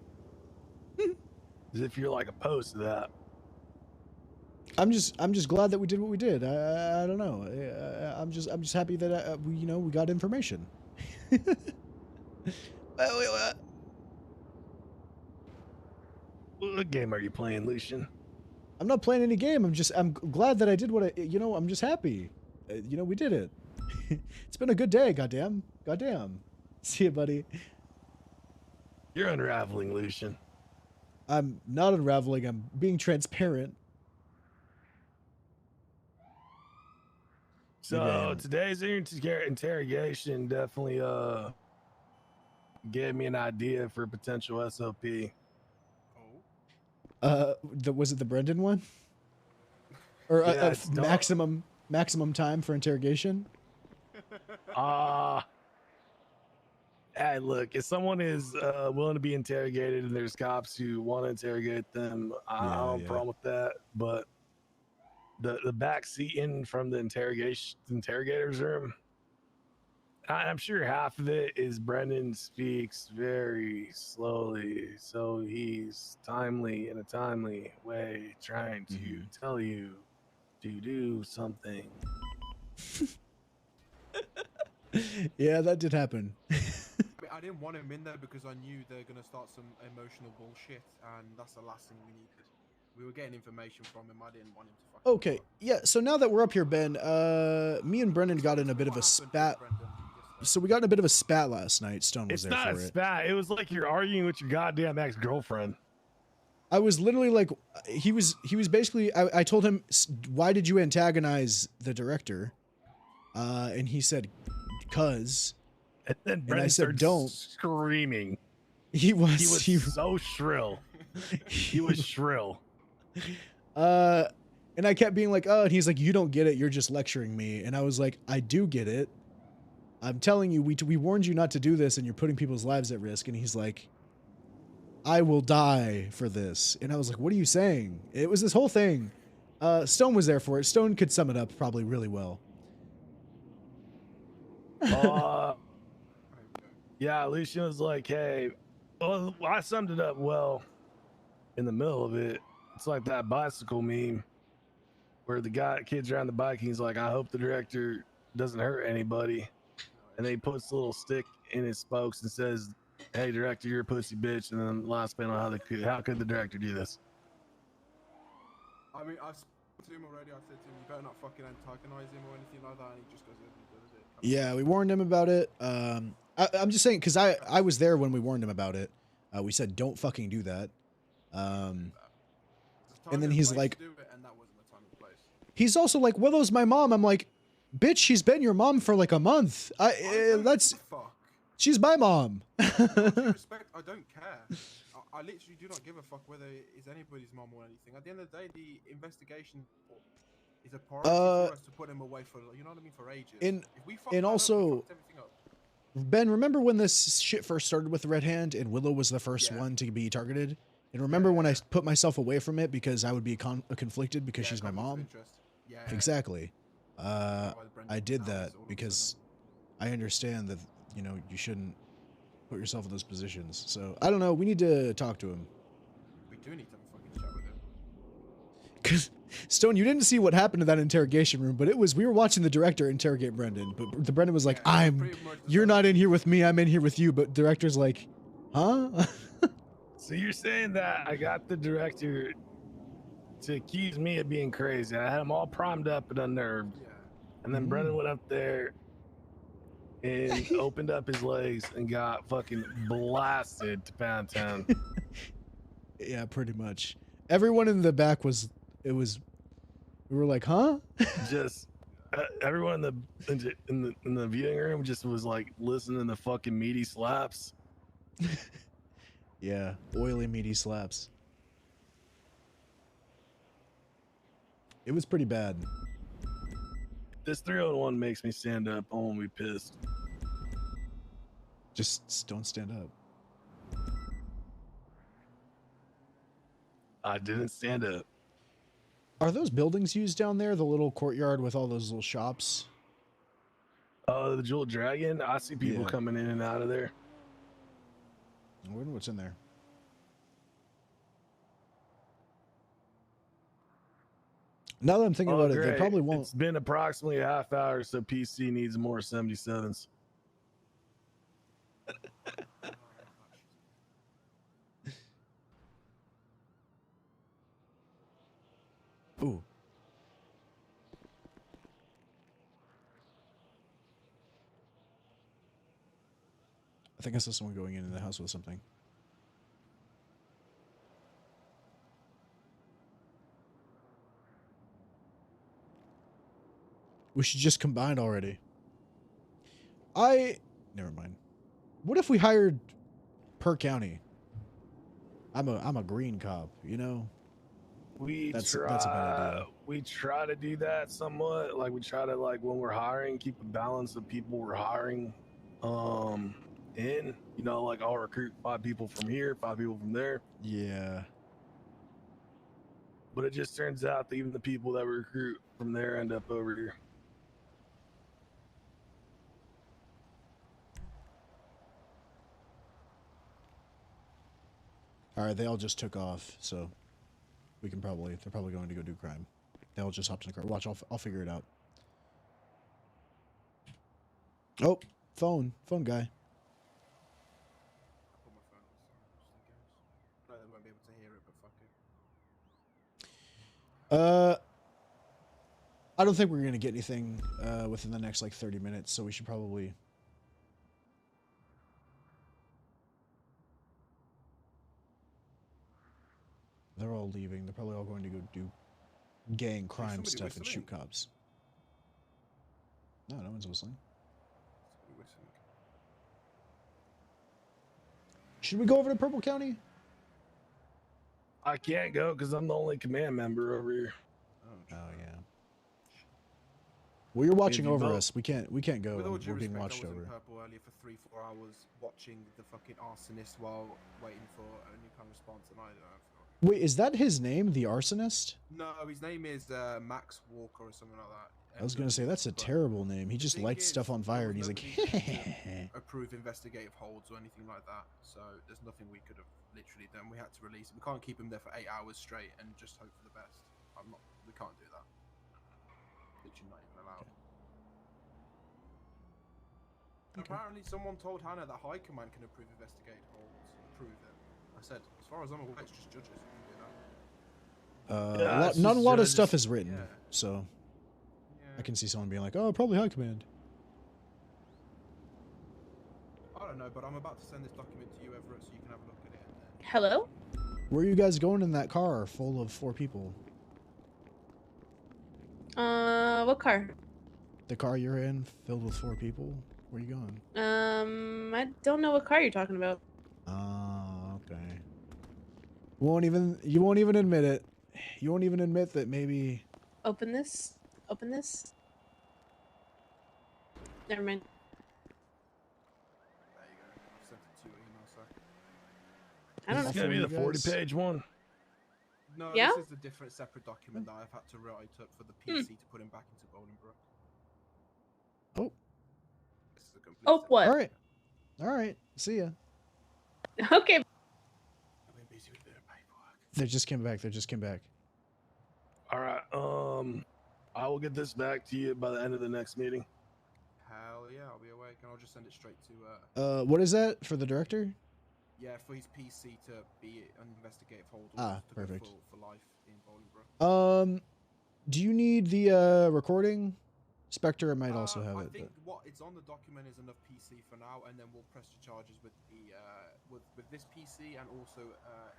as if you're like opposed to that. I'm just glad that we did what we did. I don't know. I'm just happy that we got information. What game are you playing, Lucian? I'm not playing any game. I'm glad that I did what I, I'm just happy. We did it. It's been a good day, goddamn. See you, buddy. You're unraveling, Lucian. I'm not unraveling. I'm being transparent. So today's interrogation definitely gave me an idea for a potential SOP. Was it the Brendan one? Or Yeah, maximum time for interrogation? Hey, look, if someone is willing to be interrogated and there's cops who want to interrogate them, I don't have a problem with that. But the back seating from the interrogator's room, I'm sure half of it is Brendan speaks very slowly, so he's in a timely way trying to tell you to do something. Yeah, that did happen. I didn't want him in there because I knew they're gonna start some emotional bullshit, and that's the last thing we needed. We were getting information from him. I didn't want him to fucking. Okay, yeah. So now that we're up here, Ben, me and Brendan got in a bit of a spat. So we got in a bit of a spat last night. Stone was It's there not for a it. spat. It was like you're arguing with your goddamn ex-girlfriend. I was literally like, he was basically. I told him, why did you antagonize the director? And he said, "Cause." And then Brendan I said, "Don't." Screaming. He was so shrill. He was shrill. And I kept being like, "Oh," and he's like, "You don't get it. You're just lecturing me." And I was like, "I do get it. I'm telling you, we warned you not to do this, and you're putting people's lives at risk." And he's like, "I will die for this." And I was like, "What are you saying?" It was this whole thing. Stone was there for it. Stone could sum it up probably really well. Yeah, Lucian was like, "Hey," well, I summed it up well in the middle of it. It's like that bicycle meme where the kids are on the bike and he's like, "I hope the director doesn't hurt anybody." And then he puts a little stick in his spokes and says, "Hey, director, you're a pussy bitch." And then last panel, how could the director do this? I mean, I spoke to him already. I said to him, "You better not fucking antagonize him or anything like that." And he just goes ahead and does it. Yeah, we warned him about it. I'm just saying, because I was there when we warned him about it. We said, "Don't fucking do that." And then he's like, he's also like, "Willow's my mom." I'm like, "Bitch, she's been your mom for like a month. She's my mom." Respect, I don't care. I literally do not give a fuck whether it's anybody's mom or anything. At the end of the day, the investigation is a priority for us to put him away for, you know what I mean, for ages. And also, Ben, remember when this shit first started with the Red Hand and Willow was the first one to be targeted? And remember when I put myself away from it because I would be conflicted because she's my mom? Exactly. I did that because I understand that, you shouldn't put yourself in those positions. So, I don't know. We need to talk to him. We do need to fucking chat with him. Because, Stone, you didn't see what happened to that interrogation room, but we were watching the director interrogate Brendan, but the Brendan was like, you're not in here with me, I'm in here with you, but director's like, huh? So you're saying that I got the director to accuse me of being crazy. I had him all primed up and unnerved. And then Brendan went up there and opened up his legs and got fucking blasted to Pound Town. Yeah, pretty much. Everyone in the back we were like, huh? Just everyone in the viewing room just was like listening to fucking meaty slaps. Yeah, oily meaty slaps. It was pretty bad. This 301 makes me stand up. I won't be pissed. Just don't stand up. I didn't stand up. Are those buildings used down there? The little courtyard with all those little shops? Oh, the Jewel Dragon? I see people coming in and out of there. I wonder what's in there. Now that I'm thinking about it, they probably won't. It's been approximately a half hour, so PC needs more 77s. Ooh. I think I saw someone going into the house with something. We should just combine already. Never mind. What if we hired per county? I'm a green cop, you know? That's a bad idea. We try to do that somewhat. Like we try to when we're hiring, keep a balance of people we're hiring. You know, like I'll recruit 5 people from here, 5 people from there. Yeah. But it just turns out that even the people that we recruit from there end up over here. All right, they all just took off, so they're probably going to go do crime. They all just hopped in the car. Watch, I'll figure it out. Oh, phone guy. No, they won't be able to hear it, but fuck it. I don't think we're gonna get anything within the next like 30 minutes, so we should probably. They're all leaving. They're probably all going to go do gang crime stuff and shoot cops. No, no one's whistling. Should we go over to Purple County? I can't go because I'm the only command member over here. Oh yeah. Well, you're watching over us. We can't go. With all due We're being respect, watched I was over. in Purple earlier for 3-4 hours watching the fucking arsonist while waiting for a new kind of response, and I don't know. Wait, is that his name, the arsonist? No, his name is Max Walker or something like that. I was gonna say that's a terrible name. He just lights stuff on fire, and he's like, approve investigative holds or anything like that. So there's nothing we could have literally done. We had to release him. We can't keep him there for 8 hours straight and just hope for the best. We can't do that. Literally not even allowed. Okay. Apparently, someone told Hannah that High Command can approve investigative holds. Approve it. I said, as far as I'm aware, it's just judges who can do that. not a lot of stuff is written, so I can see someone being like, "Oh, probably High Command." I don't know, but I'm about to send this document to you, Everett, so you can have a look at it. Hello? Where are you guys going in that car full of 4 people? What car? The car you're in, filled with 4 people. Where are you going? I don't know what car you're talking about. Oh, okay. You won't even admit it. You won't even admit that maybe. Open this. Open this. Never mind. There you go. I've sent it to your email, sir. I don't know. It's gonna be the 40-page one. No, Yeah? this is a different, separate document that I've had to write up for the PC to put him back into Bolingbroke. Oh. This is a complete Oh, what? All right. See ya. Okay. I've been busy with their paperwork. They just came back. All right. I will get this back to you by the end of the next meeting. Hell yeah, I'll be awake and I'll just send it straight to What is that for the director? yeah, for his PC to be an investigative hold Ah, to perfect. go for life in Bolingbroke. Do you need the recording? Spectre might also have I it. think what it's on the document is enough PC for now, and then we'll press the charges with the with this PC and also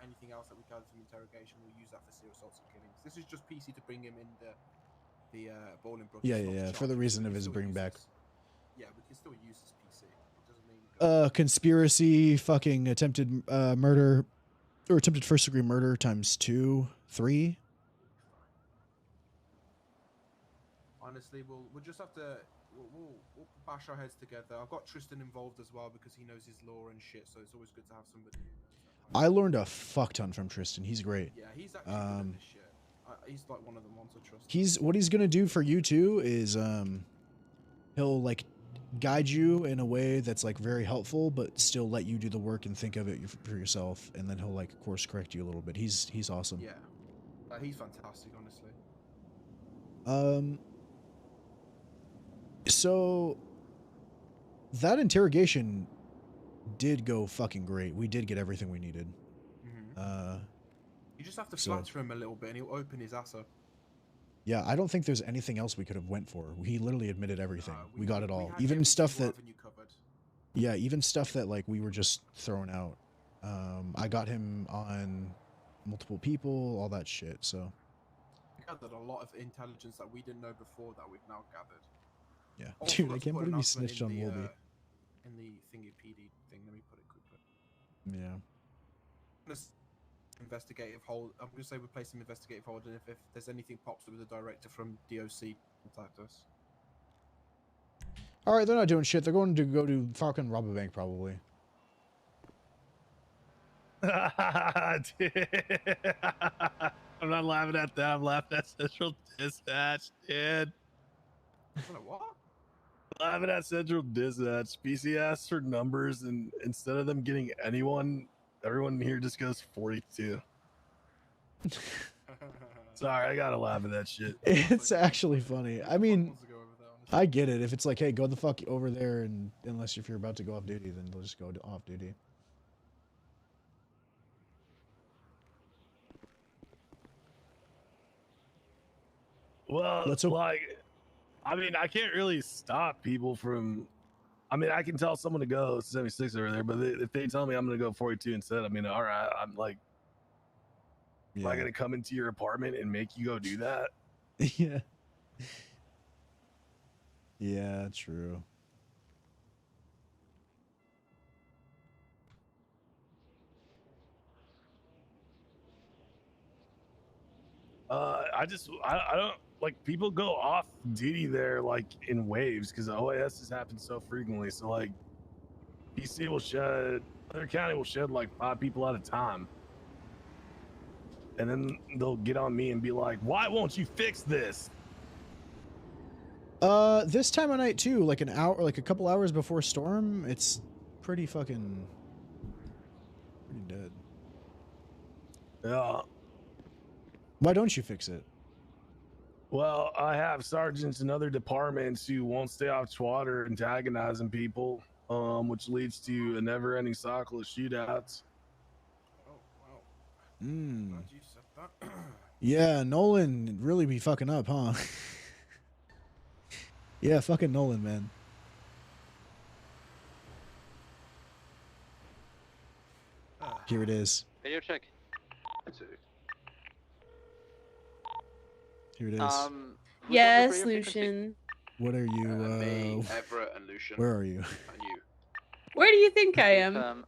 anything else that we gather from interrogation. We'll use that for serious assaults and killings. This is just PC to bring him in the Bolingbroke. Yeah. For the reason of his bring back. Yeah, we can still use this PC. It doesn't mean Conspiracy, fucking attempted murder, or attempted first degree murder times 2, 3. honestly, we'll just have to we'll bash our heads together. I've got Tristan involved as well because he knows his law and shit, so it's always good to have somebody. I learned a fuck ton from Tristan. He's great. Yeah, he's actually good at this shit. He's like one of the ones I trust. What he's gonna do for you too is he'll like guide you in a way that's like very helpful, but still let you do the work and think of it for yourself, and then he'll like course correct you a little bit. He's awesome. Yeah, he's fantastic, honestly. So that interrogation did go fucking great. We did get everything we needed. You just have to flatter him a little bit, and he'll open his ass up. Yeah, I don't think there's anything else we could have went for. He literally admitted everything. We got it all. had Even every stuff single that avenue covered. Yeah, even stuff that like we were just throwing out. I got him on multiple people, all that shit. So We gathered a lot of intelligence that we didn't know before that we've now gathered. yeah, Oh, dude, forgot I to can't put an believe he announcement snitched on Wolby. in the thingy PD thing. Let me put it quickly. Yeah. This investigative hold. I'm gonna say we place some investigative hold, and if there's anything pops up with the director from DOC, contact us. All right, they're not doing shit. They're going to go to fucking rob a bank probably. Dude. I'm not laughing at that. I'm laughing at Central Dispatch, dude. What? Laughing at Central Dispatch. PC asks for numbers, and instead of them getting anyone, everyone here just goes 42. Sorry, I gotta laugh at that shit. It's actually funny. I mean, I get it. If it's like, hey, go the fuck over there, and unless if you're about to go off duty, then they'll just go off duty. Well, Let's hope- like, I mean, I can't really stop people from. I mean, I can tell someone to go 76 over there, but if they tell me I'm going to go 42 instead, I mean, all right, I'm like, am I going to come into your apartment and make you go do that? Yeah. Yeah, true. I don't like people go off duty there like in waves because OAS has happened so frequently. So like, PC will shed, other county will shed like 5 people at a time. And then they'll get on me and be like, why won't you fix this? This time of night too, like an hour, like a couple hours before storm, it's pretty fucking pretty dead. Yeah. Why don't you fix it? Well, I have sergeants in other departments who won't stay off Twitter antagonizing people, which leads to a never-ending cycle of shootouts. Hmm. Glad you said that. Yeah, Nolan really be fucking up, huh? Yeah, fucking Nolan, man. Here it is. Video check. Here it is. Yes, Lucian. What are you? Me, Everett, and Lucian. Where are you? And you. Where do you think I am?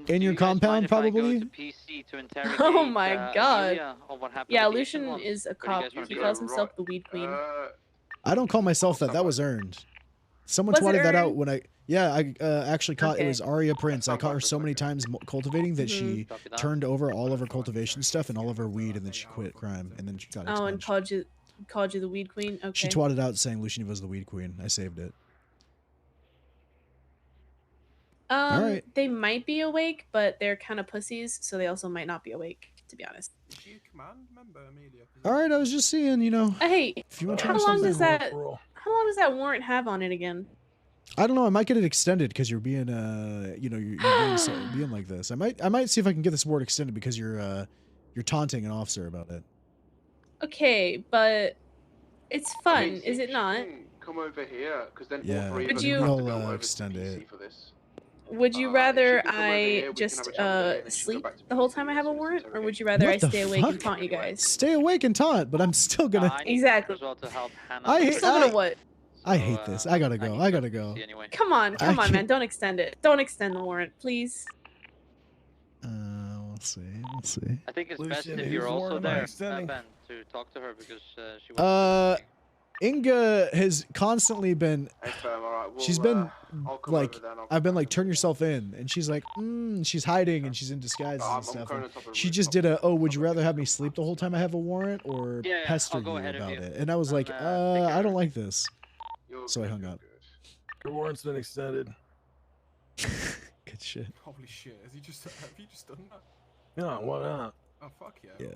In your compound, probably. PC to interrogate, Oh my god. Julia on what happened Yeah, with the Lucian Eastern ones. is a Where do you cop. guys wanna He be? calls himself the Weed Queen. I don't call myself that. That was earned. Someone Was it twatted that out earned? when I. Yeah, I actually caught. It Okay. was Aria Prince. I caught her so many times cultivating that she Mhm. turned over all of her cultivation stuff and all of her weed, and then she quit crime, and then she got Oh, and expunged. called you the Weed Queen? Okay. She twatted out saying Lucian was the weed queen. I saved it. Alright. They might be awake, but they're kind of pussies, so they also might not be awake, to be honest. Is she a command member, Amelia? All right, I was just seeing, you know. Hey, If you want to how try long something- does that? How long does that warrant have on it again? I don't know. I might get it extended because you're being, you know, you're being, being like this. I might see if I can get this warrant extended because you're taunting an officer about it. Okay, but it's fun, Casey, is it she not? can Come over here, because then Yeah, all 3 of Would us you- have to I'll go over to extend PC it. for this. Would you rather can come over here, we I can just have a chat with her, and then she can go sleep back to the whole time I have a warrant, or would you rather What I the stay awake and fuck? taunt you guys? Stay awake and taunt, but I'm still gonna. Exactly. As well to help Hannah. I hate- Still gonna what? I hate this. I gotta go. I gotta go. Come on, I come on, man! can't- Don't extend it. Don't extend the warrant, please. We'll see. We'll see. I think it's best Lucian, if whose you're also warrant am I there, extending? Ben, to talk to her because she was. Inga has constantly been. Hey, firm, all right, She's we'll, been I'll come like, over then, I'll I've been like, turn yourself in, and she's like, she's hiding and she's in disguises I'm and stuff. going and on top of the she just did a, oh, would you rather have me sleep the whole time I have a warrant or Yeah, pester I'll go you ahead of about you. it? And I was like, I don't like this. So I hung up. Your warrant's been extended. Good shit. Holy shit! Have you just done that? Yeah, why not? Oh fuck yeah! Yeah.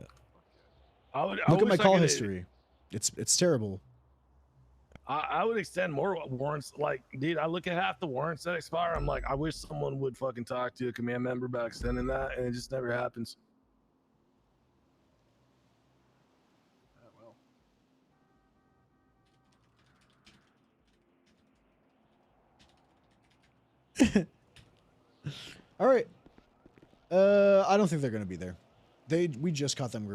I would. Look at my wish I call could- history. It's terrible. I would extend more warrants. Like, dude, I look at half the warrants that expire. I'm like, I wish someone would fucking talk to a command member about extending that, and it just never happens. All right. I don't think they're gonna be there. We just caught them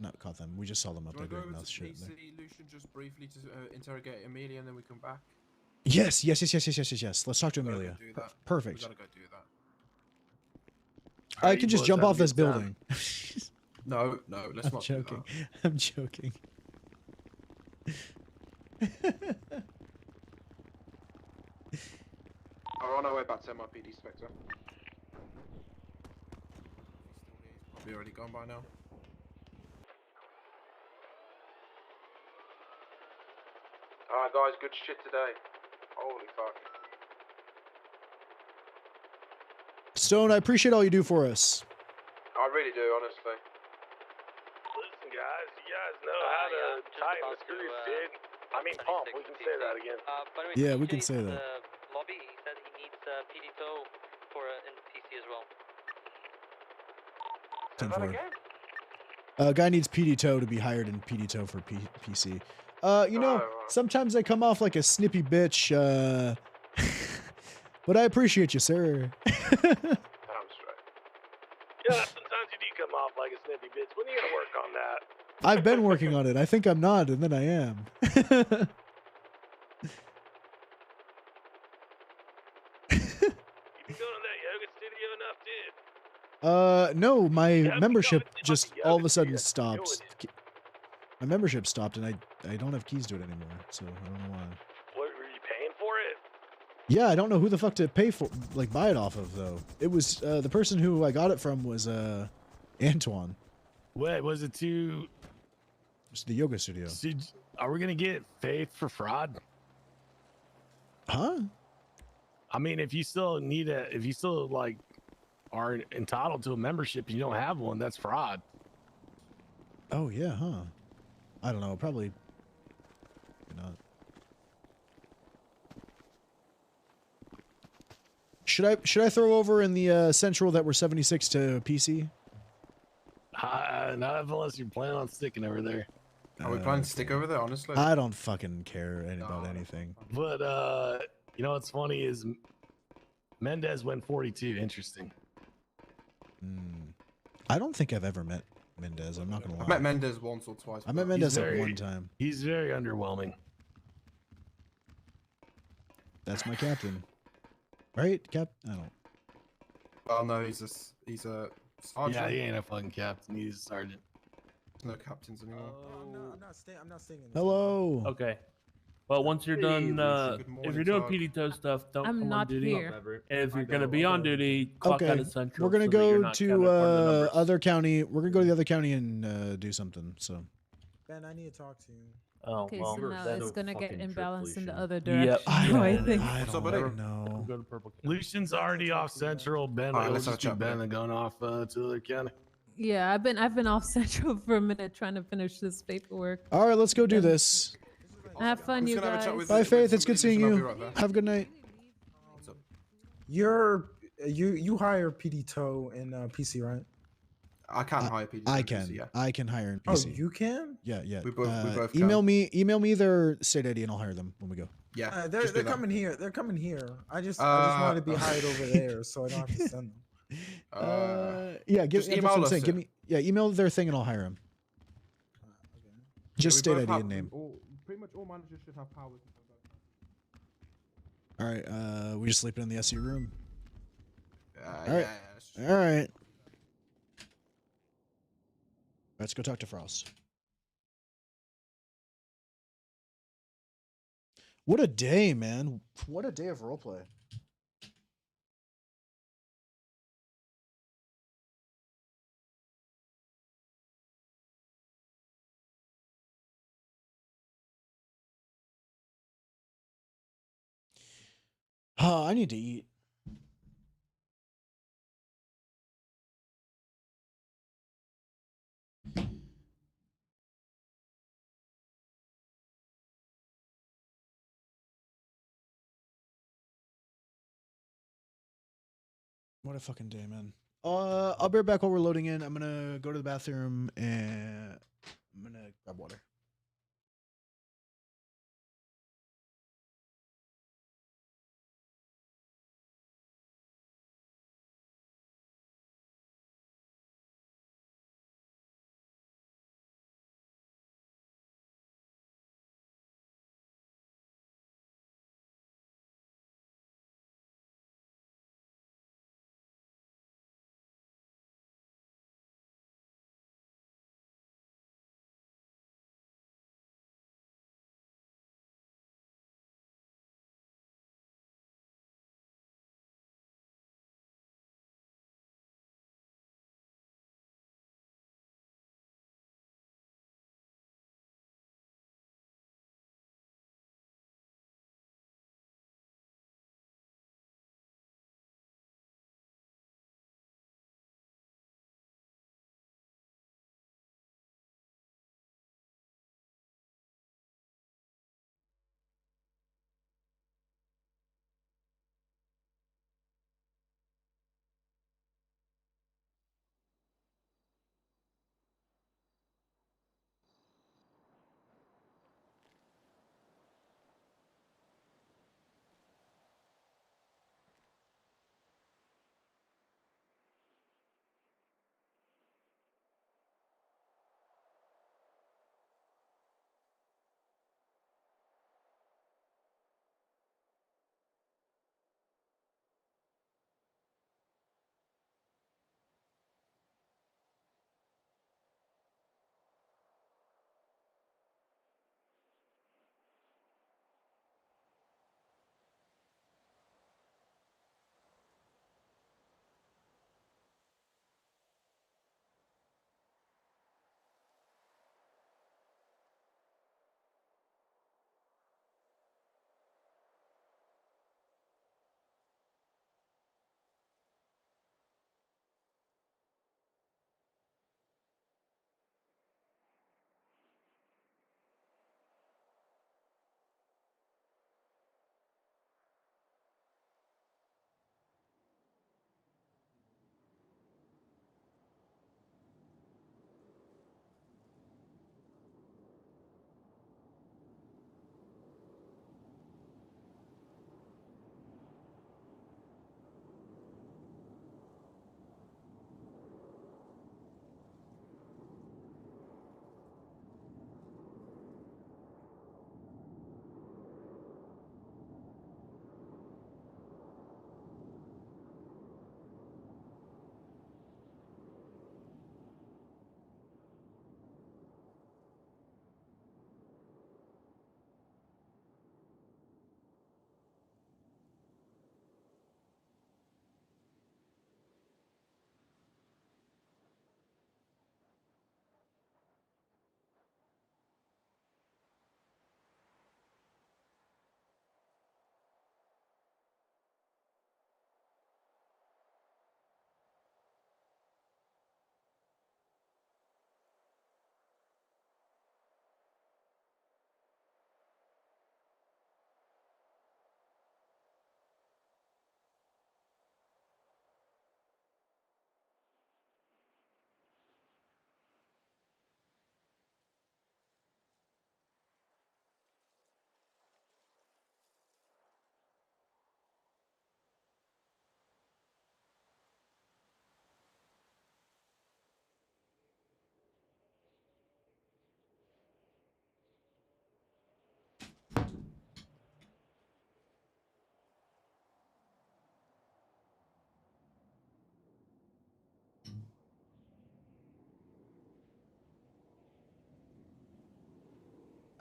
not caught them. We just saw them up Do you there want to go doing over mouse to shit. PC, Lucian, just briefly to interrogate Amelia, and then we come back? Yes. Let's talk to We gotta go Amelia. do that. Perfect. We gotta go do that. I can just jump off this building. No, let's I'm not joking. do that. I'm joking. We're on our way back to MRPD, Spectre. Probably already gone by now. Alright guys, good shit today. Holy fuck. Stone, I appreciate all you do for us. I really do, honestly. Listen, guys, you guys know how to tighten the screws, dude. I mean, pump. We can say that again. By the way, Yeah, we can TJ's say that. Lobby, he said he needs PD tow for in PC as well. 10-4. Guy needs PD tow to be hired in PD tow for PC. You know, sometimes I come off like a snippy bitch, but I appreciate you, sir. Damn straight. Yeah, sometimes you do come off like a snippy bitch. When are you gonna work on that? I've been working on it. I think I'm not, and then I am. You been going to that yoga studio enough, dude? No, my membership just all of a sudden stopped. My membership stopped, and I don't have keys to it anymore, so I don't know why. What, were you paying for it? Yeah, I don't know who the fuck to pay for, like, buy it off of, though. It was, the person who I got it from was, Antoine. Wait, was it to... It's the yoga studio. Are we gonna get Faith for fraud? Huh? I mean, if you still like are entitled to a membership, and you don't have one, that's fraud. Oh yeah, huh? I don't know. Probably not. Should I throw over in the central that we're 76 to PC? Not unless you're planning on sticking over there. Are we planning to stick over there, honestly? I don't fucking care about anything. But you know what's funny is Mendez went 42. Interesting. I don't think I've ever met Mendez. I'm not gonna lie. I met Mendez once or twice. I met Mendez at one time. He's very underwhelming. That's my captain, right? I don't. Oh no, he's a sergeant. Yeah, he ain't a fucking captain. He's a sergeant. There's no captains anymore. I'm not staying. Hello. Okay. Well, once you're done, Good if morning, you're doing Todd. PD tow stuff, don't I'm come on not duty. here. And if you're gonna be on duty, clock out Okay, of Central. we're gonna so that you're go not to counted part of the numbers. other county. We're gonna go to the other county and do something. So. Ben, I need to talk to you. Oh, Okay, well. so now it's gonna get imbalanced in the other Yep. direction. I think. I What's up, don't buddy? know. Go to Purple County. Lucian's already off Central. Ben, Alright, we'll let's have just a do chat, Ben Ben. and going off to the other county. Yeah, I've been off Central for a minute trying to finish this paperwork. All right, let's go do this. Have fun, Who's you gonna have a chat guys. with- Bye, Faith. It's with good seeing Lucian, I'll you. be right there. Have a good night. What's up? You hire PD Tow in PC, right? I can hire PD. I PC, can. yeah. I can hire in Oh, PC. you can? Yeah, yeah. We both email can. email me their state ID, and I'll hire them when we go. Yeah. They're just do coming that. here. They're coming here. I just wanted to be hired over there, so I don't have to send them. Yeah, just that's email what I'm us saying. it. Give me, email their thing, and I'll hire them. Just Yeah, we state both ID have- and name. Pretty much all managers should have powers. All right. We just sleeping in the SU room. All right. Yeah, All right. Let's go talk to Frost. What a day, man. What a day of roleplay. I need to eat. What a fucking day, man. I'll be right back while we're loading in. I'm gonna go to the bathroom and I'm gonna grab water.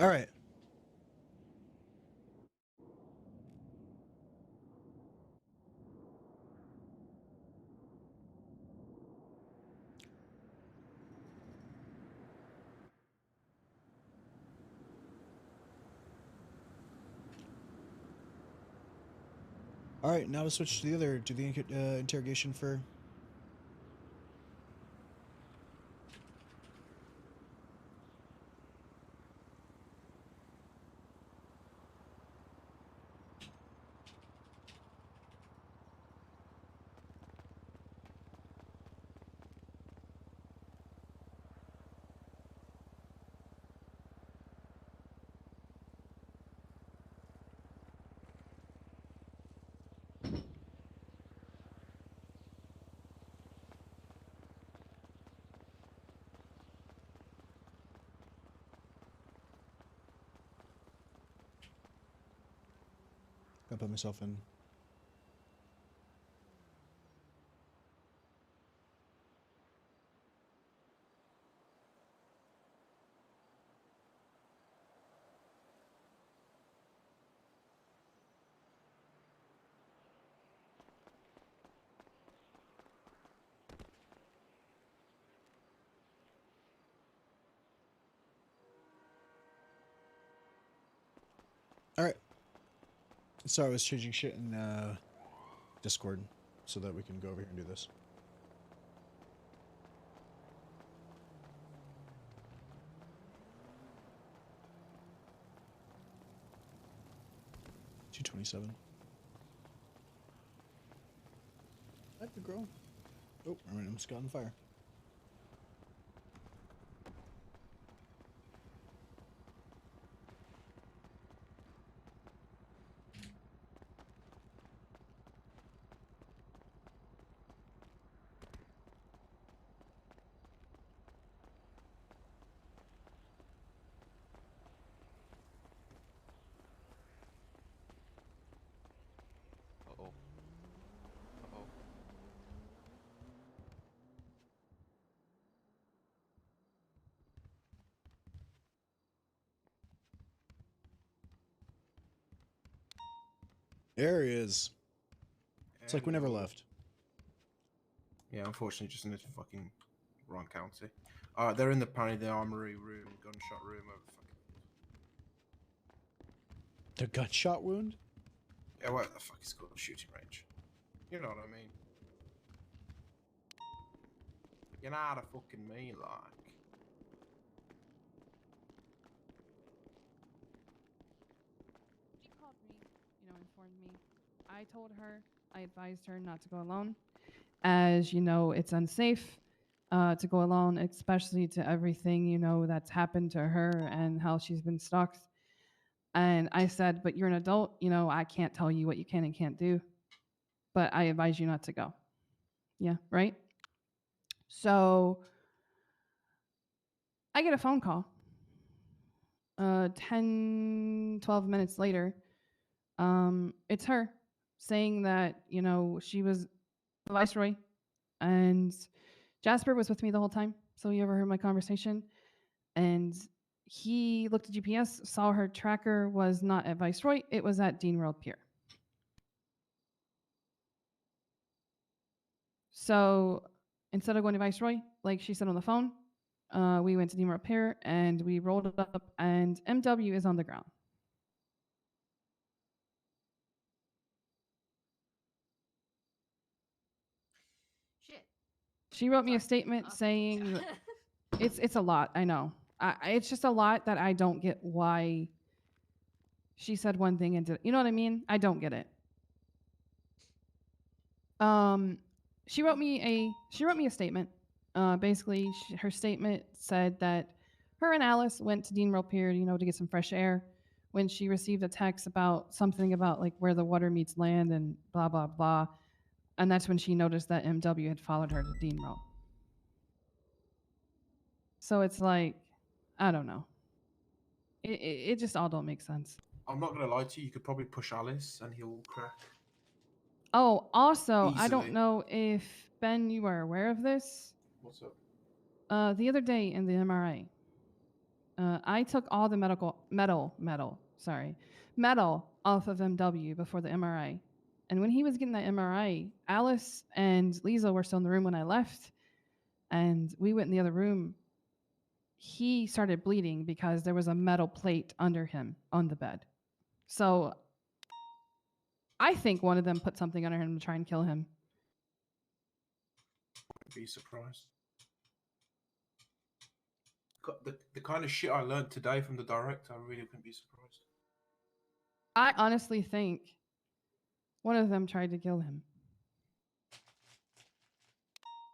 All right. All right, now to switch to the other, to the interrogation for. Gonna put myself in. All right. Sorry, I was changing shit in Discord so that we can go over here and do this. $227. That could grow. Oh, I almost got on fire. Uh-oh. Uh-oh. There he is. It's like we never Hello. left. Yeah, unfortunately, just in this fucking wrong county. They're in the apparently the armory room, gunshot room over fucking. The gunshot wound? Yeah, what the fuck is it called? Shooting range. You know what I mean? You know how to fucking mean, like. She called me, informed me. I told her, I advised her not to go alone, as it's unsafe to go alone, especially to everything that's happened to her and how she's been stalked. And I said, but you're an adult, I can't tell you what you can and can't do, but I advise you not to go. Yeah, right? So I get a phone call 10, 12 minutes later. It's her saying that, she was the viceroy and Jasper was with me the whole time. So you ever heard my conversation? And he looked at GPS, saw her tracker was not at Viceroy, it was at Dean World Pier. So instead of going to Viceroy, like she said on the phone, we went to Dean World Pier and we rolled it up, and MW is on the ground. Shit. She wrote me a statement saying, it's a lot, I know. It's just a lot that I don't get why she said one thing and did, you know what I mean? I don't get it. She wrote me a statement. Basically, her statement said that her and Alice went to Dean World Pier, to get some fresh air, when she received a text about something about like where the water meets land and blah blah blah, and that's when she noticed that MW had followed her to Dean World. So it's like, I don't know. It just all don't make sense. I'm not gonna lie to you. You could probably push Alice, and he'll crack. Oh, also, I don't Easily. know if Ben, you are aware of this. What's up? The other day in the MRA, I took all the metal off of MW before the MRI. And when he was getting that MRI, Alice and Lisa were still in the room when I left, and we went in the other room. He started bleeding because there was a metal plate under him on the bed. So I think one of them put something under him to try and kill him. Wouldn't be surprised. The kind of shit I learned today from the director, I really wouldn't be surprised. I honestly think one of them tried to kill him.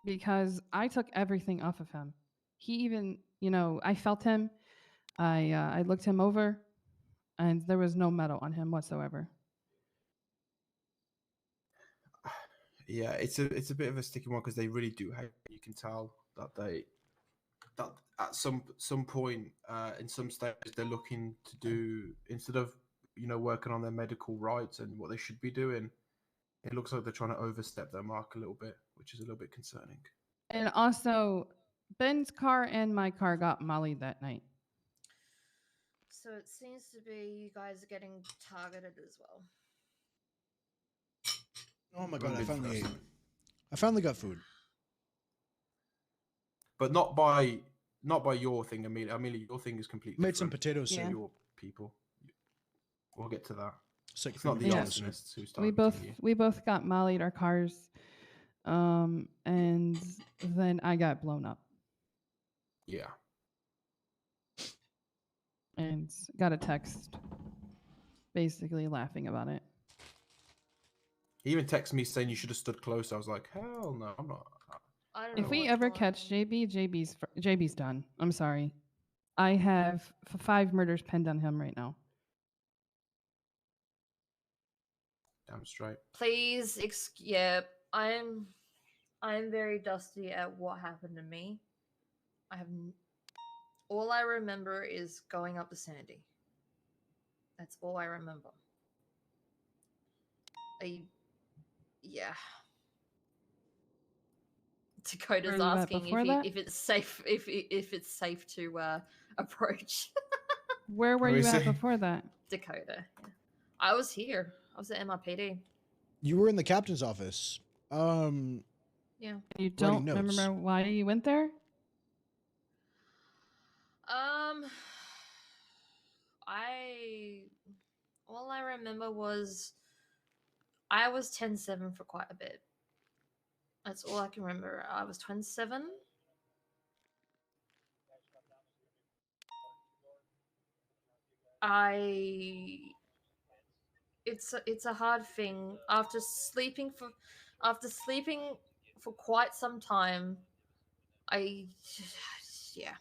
Because I took everything off of him. He even, I felt him. I looked him over, and there was no metal on him whatsoever. Yeah, it's a bit of a sticky one because they really do hate. You can tell that at some point in some stages they're looking to do, instead of working on their medical rights and what they should be doing, it looks like they're trying to overstep their mark a little bit, which is a little bit concerning. And also, Ben's car and my car got mollied that night. So it seems to be you guys are getting targeted as well. Oh my god, I finally ate. I finally got food. But not by your thing, Amelia. Amelia, your thing is completely Made some different. potato soup. Yeah. Your people. We'll get to that. Sick It's not the potato arsonists who's We both got mollied our cars, and then I got blown up. Yeah. And got a text, basically laughing about it. He even texted me saying you should have stood closer. I was like, hell no, I'm not. If we ever catch JB's done. I'm sorry. I have 5 murders pinned on him right now. Damn straight. Please, yeah, I'm very dusty at what happened to me. All I remember is going up to Sandy. That's all I remember. Yeah. Dakota's asking if it's safe if it's safe to approach. Where were you at before that? Dakota. Yeah. I was here. I was at MRPD. You were in the captain's office. Yeah. You don't remember why you went there? All I remember was I was 10-7 for quite a bit. That's all I can remember. I was 27. It's a hard thing after sleeping for quite some time. Yeah.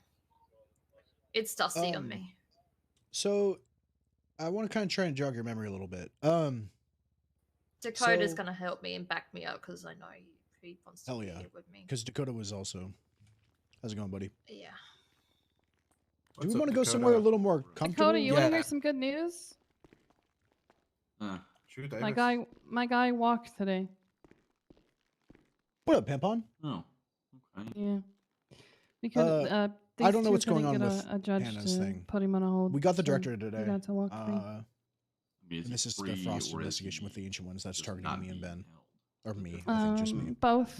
It's dusty on me. So I want to kind of try and jog your memory a little bit. Dakota's gonna help me and back me up because I know he wants to be here with me. Because Dakota was also. How's it going, buddy? Yeah. Do we want to go somewhere a little more comfortable? Dakota, you want to hear some good news? Sure, Davis. My guy walked today. What up, Pampon? Oh, okay. Yeah. Because I don't know what's going on get with a judge Hannah's to thing. put him on a hold. We got the so director today. he got to walk free. And this is the Frost investigation with the Ancient Ones that's targeting me and Ben. Or me, I think just me. Both.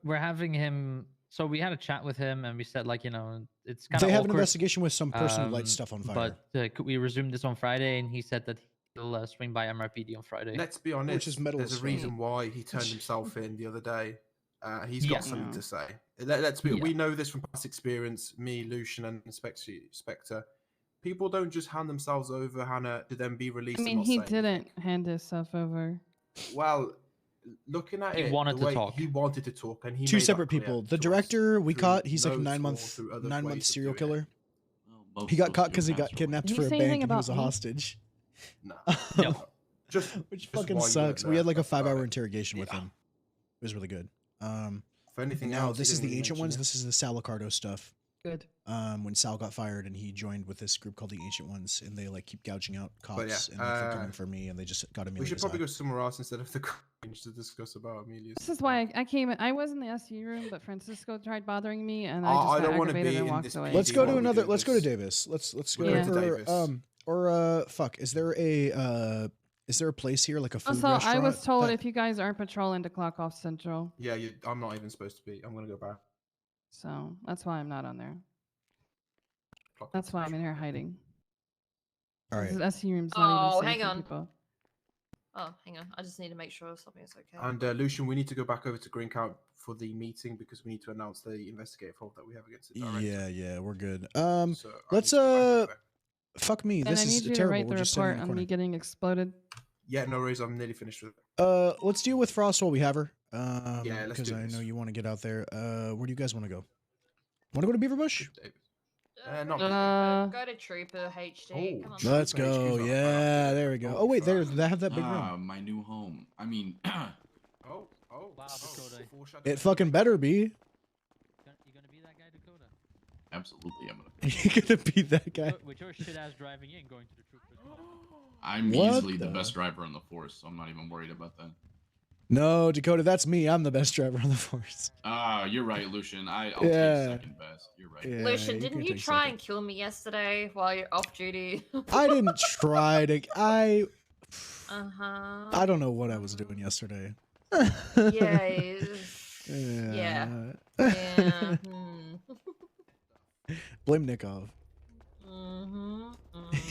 We're having him. So we had a chat with him, and we said, like, it's kind of. They have an investigation with some person who lights stuff on fire. But could we resume this on Friday? And he said that he'll swing by MRPD on Friday. Let's be honest. Which is metal there's as a fuck. reason why he turned himself in the other day. He's got something Yeah. to say. Let's be. We know this from past experience. Me, Lucian, and Spectre. People don't just hand themselves over, Hannah, to then be released. I mean, he didn't hand himself over. Well, looking at He it, wanted the to way talk. He wanted to talk, and he Two made that separate clear people. The to us director we through caught, he's like a notes or through other 9 month ways of serial doing it. killer. He got caught because he got kidnapped Did for he a say bank anything and he was a about me? hostage. No. Just Which just fucking why you sucks. weren't We had there, like a that's about 5-hour it. interrogation with him. It was really good. For anything now else, he this is didn't the really Ancient mention Ones. it. This is the Sal Licardo stuff. Good. When Sal got fired and he joined with this group called the Ancient Ones, and they like keep gouging out But yeah, cops and like they're coming for me, and they just got him. We should probably go somewhere else instead of the. change to discuss about Amelia's. This is why I came. I was in the SU room, but Francisco tried bothering me, and I I just got don't wanna aggravated be and in walked this away. Let's go to while we another. do Let's go to this. Davis. Let's go We'll to go to Davis. fuck. Is there a place here like a food Also, restaurant? I was told that- if you guys aren't patrolling to clock off Central, Yeah, I'm not even supposed to be. I'm gonna go back. so that's why I'm not on there. That's why I'm in here hiding. All right. This SU room's not even Oh, safe hang for on. people. Oh, hang on. I just need to make sure something's okay. And Lucian, we need to go back over to Green Count for the meeting because we need to announce the investigative hold that we have against the director. Yeah, we're good. So Let's fuck me. And This I is need you to terrible. write the We're just sitting in report the on corner. me getting exploded. Yeah, no worries. I'm nearly finished with it. Let's deal with Frost while we have her. Yeah, let's because do I this. know you want to get out there. Where do you guys want to go? Want to go to Beaverbush? Not Go to Trooper HD. Come on. Let's go. Yeah, there we go. Oh wait, there they have that big Ah, room. my new home. I mean, Wow, It fucking better be. absolutely, I'm gonna. You're gonna be that guy. With your shit ass driving in, going to the troopers. I'm What easily the the- best driver on the force, so I'm not even worried about that. No, Dakota, that's me. I'm the best driver on the force. Ah, you're right, Lucian. I'll Yeah. take second best. You're right. Yeah, Lucian, you didn't can you take try and kill me yesterday while you're off duty? I didn't try to. Uh-huh. I don't know what I was doing yesterday. Yeah. Yeah. Yeah. Blame Nikov. Mm-hmm.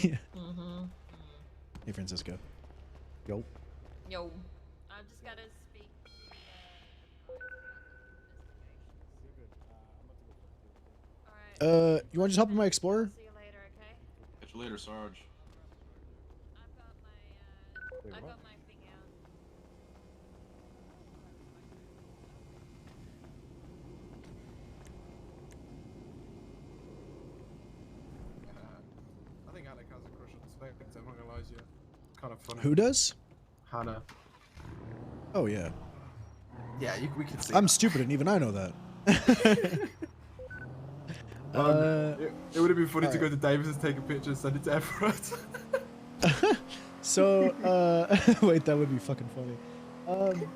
Yeah. Mm-hmm. Hey, Francisco. Yo. Yo. I've just gotta speak. You want to just hop in my Explorer? Catch you later, Sarge. I got my thing out. I think Alec has a crush on Spectre. I'm not gonna lie to you. Kind of funny. Who does? Hannah. Oh yeah. Yeah, we can see. I'm stupid, and even I know that. It would have been funny to alright. go to Davis and take a picture and send it to Everett. So, wait, that would be fucking funny.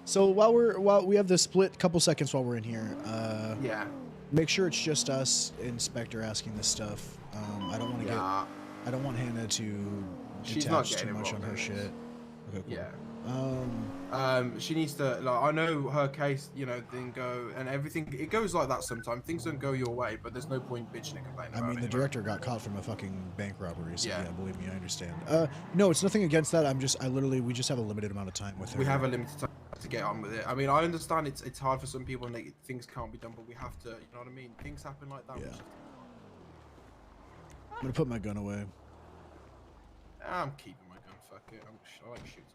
So while we have the split couple seconds while we're in here, Yeah. make sure it's just us, Inspector, asking this stuff. I don't want to Yeah. I don't want Hannah to She's not detach too getting much on involved her in this. shit. Okay, cool. Yeah. Um, She needs to, like, I know her case, you know, didn't go, and everything, it goes like that sometimes. Things don't go your way, but there's no point bitching and complaining I about mean, the it. director got caught from a fucking bank robbery, so Yeah. yeah, believe me, I understand. No, it's nothing against that. We just have a limited amount of time with her. We have a limited time to get on with it. I mean, I understand it's hard for some people and things can't be done, but we have to, you know what I mean? Things happen like that. we Yeah. just have I'm gonna put my gun away. I'm keeping my gun, fuck it. I like shooting people.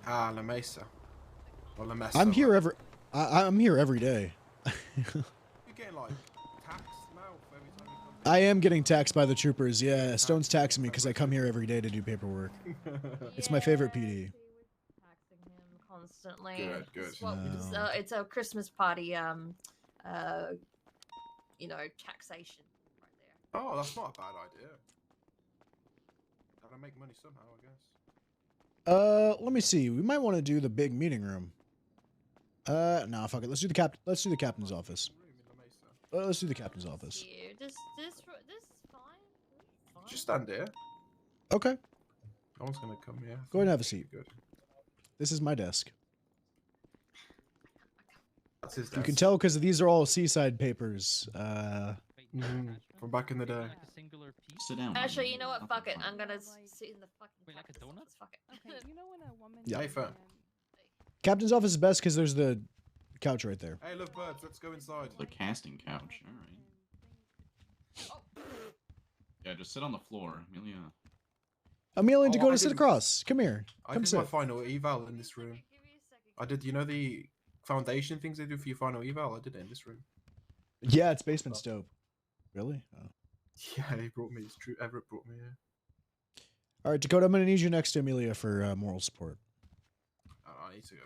Ah, La Mesa. Or La Mesa. I'm here I'm here every day. You're getting like taxed now for every time you come. I am getting taxed by the troopers. Yeah, Stone's taxing me because I come here every day to do paperwork. It's my favorite PD. Constantly. Good, good. It's a Christmas party. Taxation. Oh, that's not a bad idea. Gotta make money somehow, I guess. Let me see. We might want to do the big meeting room. Nah, fuck it. Let's do the captain's office. Let's do the captain's office. This is fine. Just stand here. Okay. No one's gonna come here. Go ahead and have a seat. Good. This is my desk. That's his desk. You can tell because these are all seaside papers. From back in the day. Sit down. Actually, you know what? Fuck it. I'm gonna sit in the fucking. Like a donut? Fuck it. Okay, you know when a woman. Yeah. Hey, fam. Captain's office is best because there's the couch right there. Hey, look, birds. Let's go inside. The casting couch. All right. Yeah, just sit on the floor, Amelia. Amelia and Oh, Dakota, I sit didn't- across. Come here. I Come did my sit. final eval in this room. I did, you know the foundation things they do for your final eval? I did it in this room. Yeah, it's basement dope. Really? Oh. Yeah, he brought me. It's true. Everett brought me here. All right, Dakota, I'm gonna need you next to Amelia for moral support. I need to go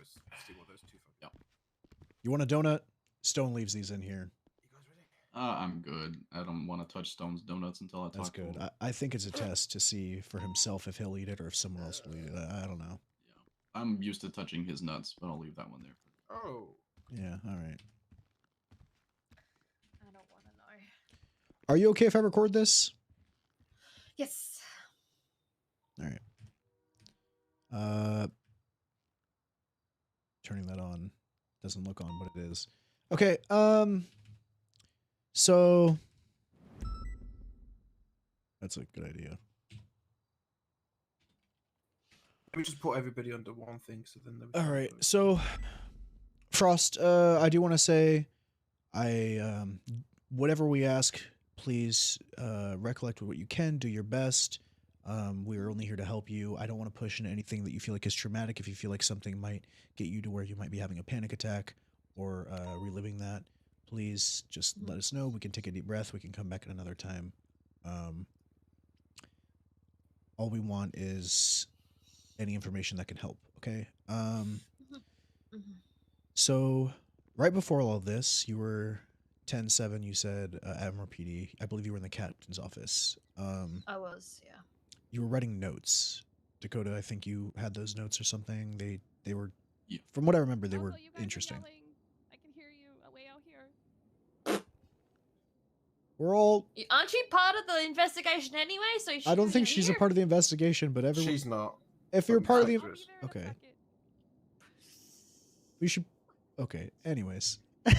see what those two. Yep. You want a donut? Stone leaves these in here. I'm good. I don't want to touch Stone's donuts until I That's talk to good. him. I think it's a test to see for himself if he'll eat it or if someone else will eat it. I don't know. I'm used to touching his nuts, but I'll leave that one there. Oh. Yeah, all right. I don't want to know. Are you okay if I record this? Yes. All right. Turning that on. Doesn't look on, but it is. Okay, so that's a good idea. Let me just put everybody under one thing, so then. All right, so Frost, I do want to say, whatever we ask, please recollect what you can, do your best. We are only here to help you. I don't want to push into anything that you feel like is traumatic. If you feel like something might get you to where you might be having a panic attack or reliving that, please just let us know. We can take a deep breath. We can come back at another time. All we want is any information that can help, okay? So right before all of this, you were 10-7, you said Admiral PD. I believe you were in the captain's office. I was, yeah. You were writing notes. Dakota, I think you had those notes or something. They were, from what I remember, they were interesting. I can hear you way out here. We're all... Aren't you part of the investigation anyway? So you I don't shouldn't think be she's a here. part of the investigation, but everyone... She's not. If you're part of the... Actress. Okay. We should... Okay, anyways. We're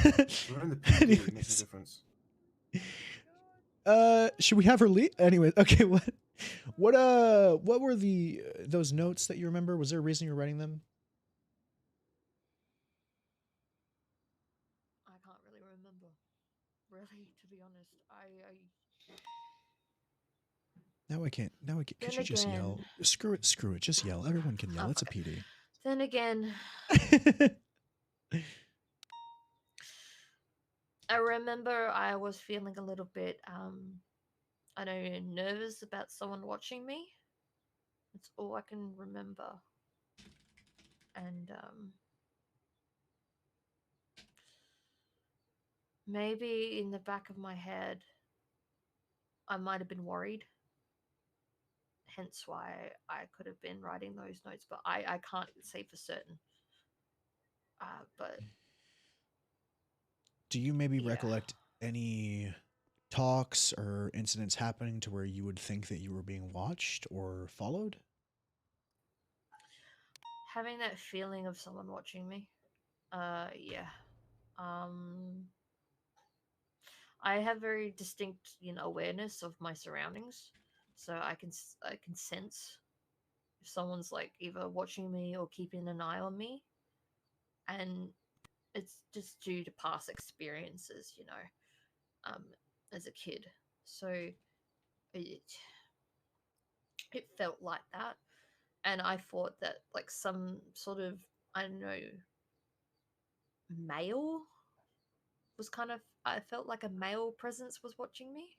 in the PD, it makes a difference. Should we have her leave? Anyway, okay, what were those notes that you remember? Was there a reason you were writing them? I can't really remember. Really, to be honest, Now I can't. Could Then you just yell? again- Screw it. Just yell. Everyone can yell. It's a PD. Then again, I remember I was feeling a little bit, I don't know, nervous about someone watching me. That's all I can remember. And, maybe in the back of my head, I might have been worried. Hence why I could have been writing those notes, but I can't say for certain. But Do you maybe recollect any talks or incidents happening to where you would think that you were being watched or followed? having that feeling of someone watching me, yeah. I have very distinct, awareness of my surroundings, so I can sense if someone's like either watching me or keeping an eye on me, and it's just due to past experiences, as a kid. So it felt like that, and I thought that like some sort of, I don't know, male was kind of, I felt like a male presence was watching me.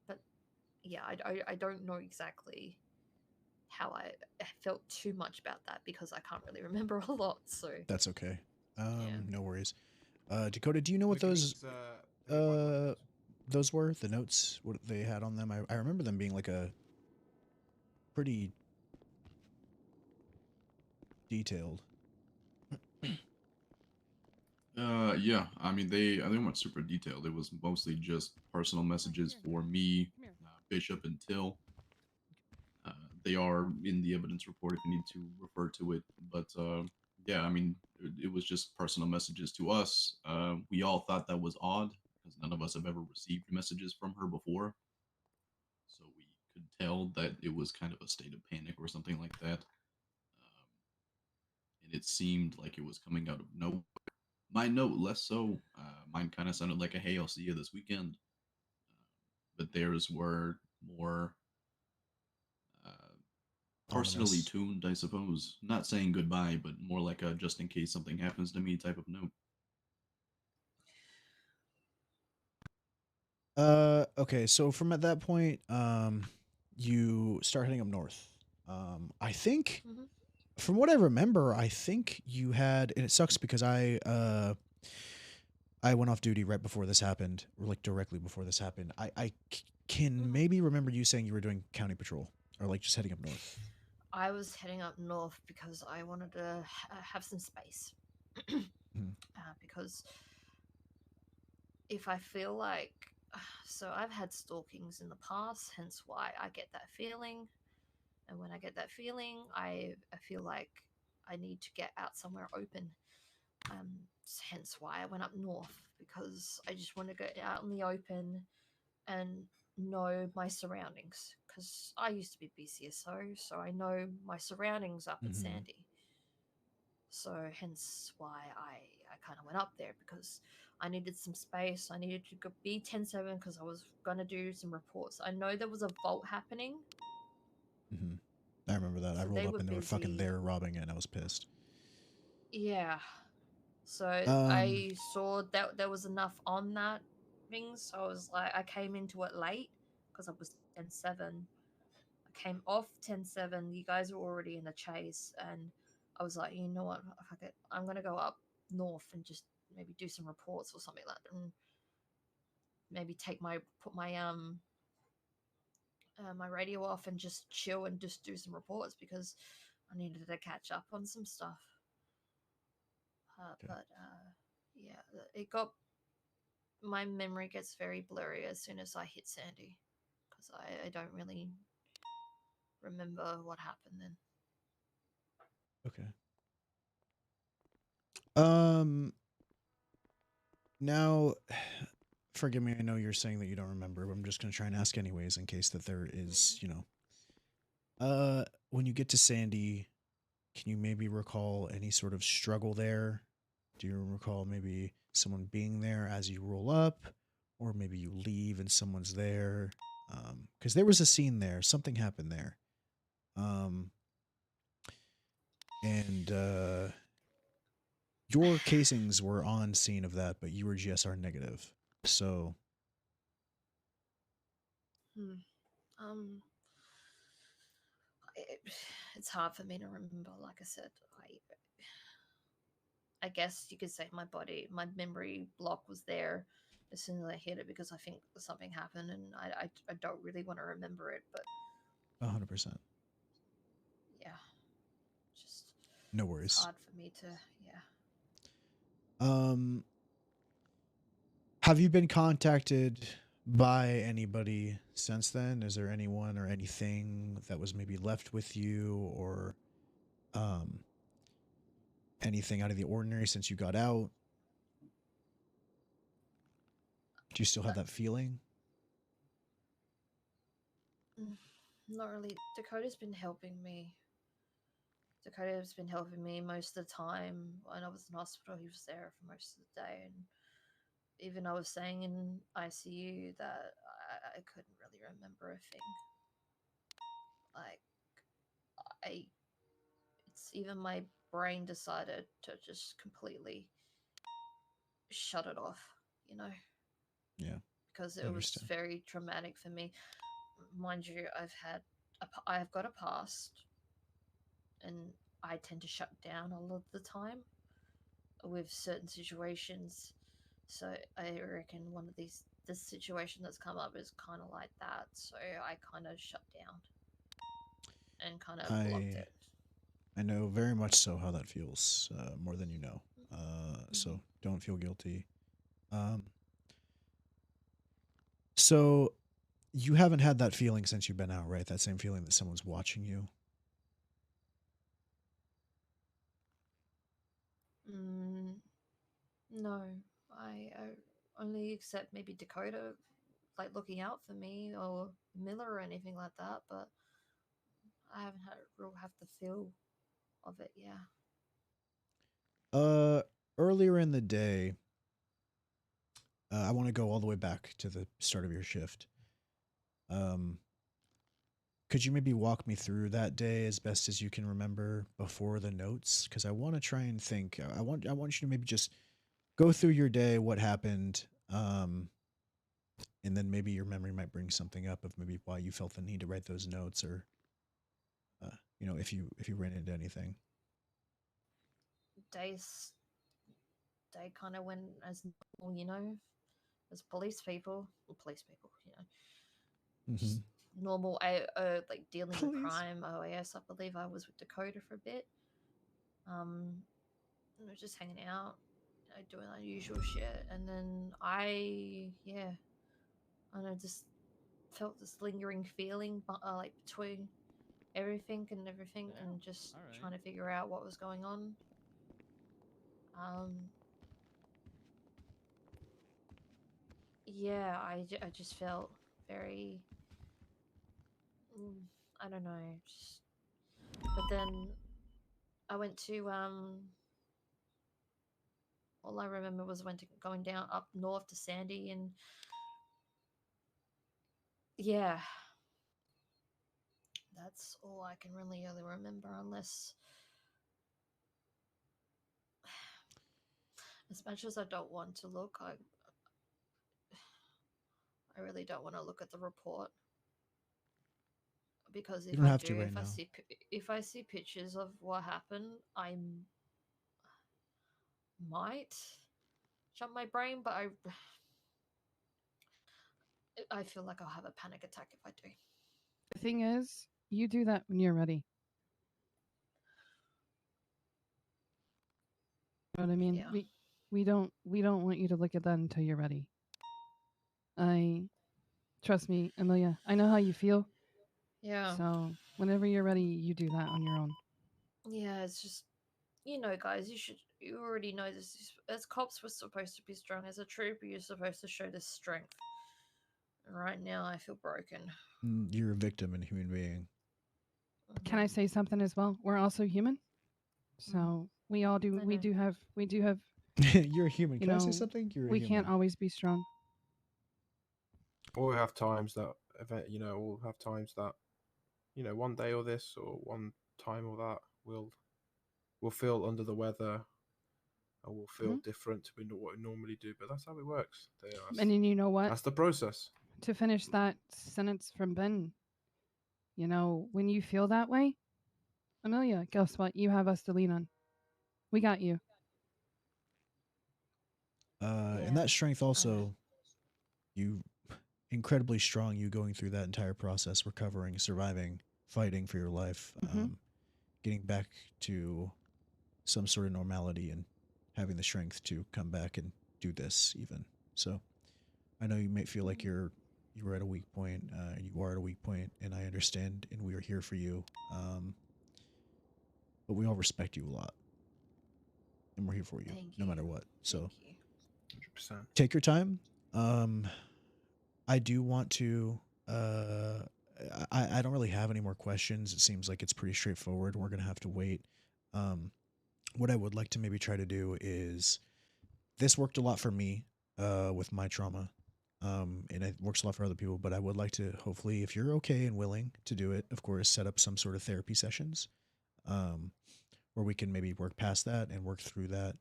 But yeah, I don't know exactly how I felt too much about that because I can't really remember a lot. So That's okay. No worries. Dakota, do you know what those were? The notes, what they had on them? I remember them being like a pretty detailed. Yeah. I mean, they weren't super detailed. It was mostly just personal messages for me, Bishop, and Till. They are in the evidence report if you need to refer to it. But yeah, I mean, it was just personal messages to us. We all thought that was odd because none of us have ever received messages from her before. So we could tell that it was kind of a state of panic or something like that. And it seemed like it was coming out of nowhere. My note, less so. Mine kind of sounded like a "Hey, I'll see you this weekend," but theirs were more personally Ominous. tuned, I suppose. Not saying goodbye, but more like a "just in case something happens to me" type of note. Okay, so from at that point, you start heading up north. I think from what I remember, I think you had, and it sucks because I went off duty right before this happened, or like directly before this happened. I can maybe remember you saying you were doing county patrol or like just heading up north. I was heading up north because I wanted to have some space. Because if I feel like, so I've had stalkings in the past, hence why I get that feeling. And when I get that feeling, I feel like I need to get out somewhere open. Hence why I went up north, because I just want to go out in the open and know my surroundings. Because I used to be BCSO, so I know my surroundings up in Sandy. So hence why I kind of went up there, because I needed some space. I needed to go be 10-7 because I was going to do some reports. I know there was a vault happening. I remember that. I So rolled they up were and they were fucking busy. there robbing it, and I was pissed. Yeah. So I saw that there was enough on that thing. So I was like, I came into it late because I was 10-7. I came off 10-7. You guys were already in the chase. And I was like, you know what? Fuck it. I'm going to go up north and just maybe do some reports or something like that. And maybe put my radio off and just chill and just do some reports, because I needed to catch up on some stuff. But yeah, my memory gets very blurry as soon as I hit Sandy, because I don't really remember what happened then. Okay. Now, forgive me. I know you're saying that you don't remember, but I'm just gonna try and ask anyways, in case that there is, when you get to Sandy, can you maybe recall any sort of struggle there? Do you recall maybe someone being there as you roll up, or maybe you leave and someone's there? Because there was a scene there. Something happened there. And your casings were on scene of that, but you were GSR negative. So It's hard for me to remember. Like I said, I guess you could say my memory block was there as soon as I hit it, because I think something happened, and I don't really want to remember it, but 100%. yeah, just No it's worries. hard for me to, yeah. Have you been contacted by anybody since then? Is there anyone or anything that was maybe left with you, or anything out of the ordinary since you got out? Do you still have that feeling? Not really. Dakota's been helping me. Dakota's been helping me most of the time. When I was in hospital, he was there for most of the day, and even I was saying in ICU that I couldn't really remember a thing. Like, it's even my brain decided to just completely shut it off, Yeah. because it was very traumatic for me. Mind you, I've got a past, and I tend to shut down a lot of the time with certain situations. So I reckon this situation that's come up is kind of like that. So I kind of shut down and kind of blocked it. I know very much so how that feels, more than you know. So don't feel guilty. So you haven't had that feeling since you've been out, right? That same feeling that someone's watching you? No, I only accept maybe Dakota, like looking out for me, or Miller or anything like that, but I haven't have the feel of it, yeah. Earlier in the day, I want to go all the way back to the start of your shift. Could you maybe walk me through that day as best as you can remember before the notes? Because I want to try and think. I want you to maybe just go through your day, what happened, and then maybe your memory might bring something up of maybe why you felt the need to write those notes, or if you ran into anything. days they kind of went as normal, you know, as police people, you know, just normal, like dealing with crime, OAS. I believe I was with Dakota for a bit. We were just hanging out, you know, doing unusual shit, and then I don't know, just felt this lingering feeling, like between everything, and just trying to figure out what was going on. Yeah, I just felt very, I don't know, just, but then I went to, all I remember was going down up north to Sandy, and yeah, that's all I can really remember, unless, as much as I don't want to look, I really don't want to look at the report, because You if don't I have do, to right now. if I see pictures of what happened, I might jump my brain, but I feel like I'll have a panic attack if I do. The thing is, you do that when you're ready. You know what I mean? Yeah. We don't want you to look at that until you're ready. Trust me, Amelia, I know how you feel. Yeah. So whenever you're ready, you do that on your own. Yeah, it's just, you know, guys, you already know this. As cops, we're supposed to be strong. As a trooper, you're supposed to show this strength. And right now, I feel broken. You're a victim and a human being. Can I say something as well? We're also human. So we all do, we do have, You're a human. you Can I say know, something? You're a we human. can't always be strong. Or we have times that, you know, we'll have times that, you know, one day or this, or one time or that, we'll feel under the weather, and we'll feel different to what we normally do. But that's how it works. And then you know what? That's the process. To finish that sentence from Ben, you know, when you feel that way, Amelia, guess what? You have us to lean on. We got you. And that strength also, you incredibly strong, you going through that entire process, recovering, surviving, fighting for your life, getting back to some sort of normality and having the strength to come back and do this even. So I know you may feel like you were at a weak point, you are at a weak point, and I understand, and we are here for you. But we all respect you a lot, and we're here for you no matter what. So 100%. Take your time. I do want to, I don't really have any more questions. It seems like it's pretty straightforward. We're going to have to wait. What I would like to maybe try to do is, this worked a lot for me with my trauma, and it works a lot for other people, but I would like to, hopefully, if you're okay and willing to do it, of course, set up some sort of therapy sessions where we can maybe work past that and work through that,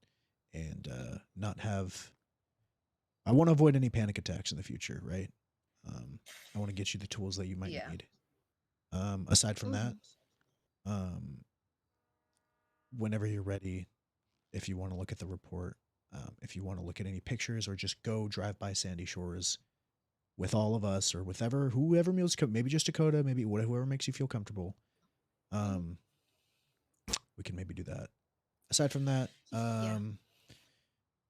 and not have, I want to avoid any panic attacks in the future, right? I want to get you the tools that you might need. Aside from that, whenever you're ready, if you want to look at the report, if you want to look at any pictures, or just go drive by Sandy Shores with all of us, or with whoever meals, maybe just Dakota, maybe whoever makes you feel comfortable. We can maybe do that. Aside from that,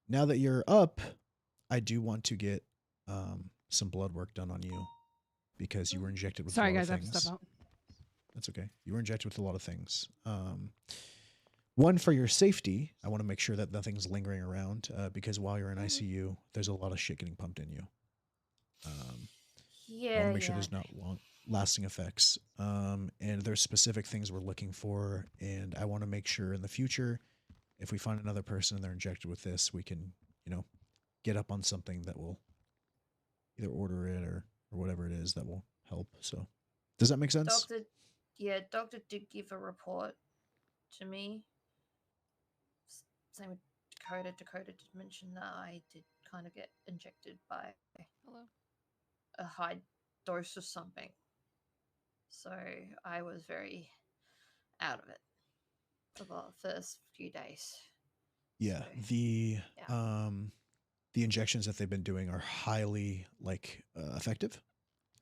now that you're up, I do want to get some blood work done on you, because you were injected with a lot of things. I have to step out. That's okay. You were injected with a lot of things. One, for your safety, I want to make sure that nothing's lingering around, because while you're in ICU, there's a lot of shit getting pumped in you. I want to make sure there's not lasting effects. And there's specific things we're looking for, and I want to make sure in the future, if we find another person and they're injected with this, we can, you know, get up on something that will either order it or whatever it is that will help. So does that make sense? Doctor did give a report to me. Same with Dakota. Dakota did mention that I did kind of get injected by a high dose of something. So I was very out of it for the first few days. Yeah, the injections that they've been doing are highly effective,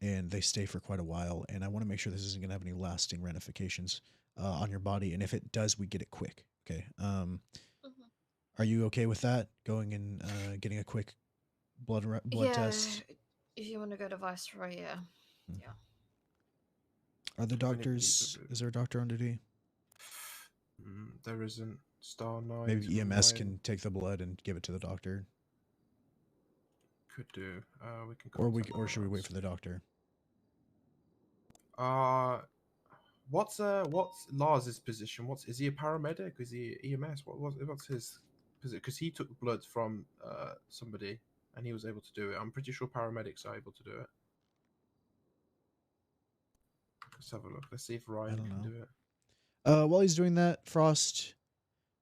and they stay for quite a while. And I want to make sure this isn't going to have any lasting ramifications on your body. And if it does, we get it quick. Okay. Are you okay with that? Going and getting a quick blood test. If you want to go to Viceroy, yeah. Yeah. Are the doctors? Is there a doctor on duty? There isn't. Star 9. Maybe EMS can take the blood and give it to the doctor. Could do. We can. Or should we wait for the doctor? What's Lars's position? Is he a paramedic? Is he EMS? What's his position? Because he took blood from somebody and he was able to do it. I'm pretty sure paramedics are able to do it. Let's have a look. Let's see if Ryan can do it. While he's doing that, Frost,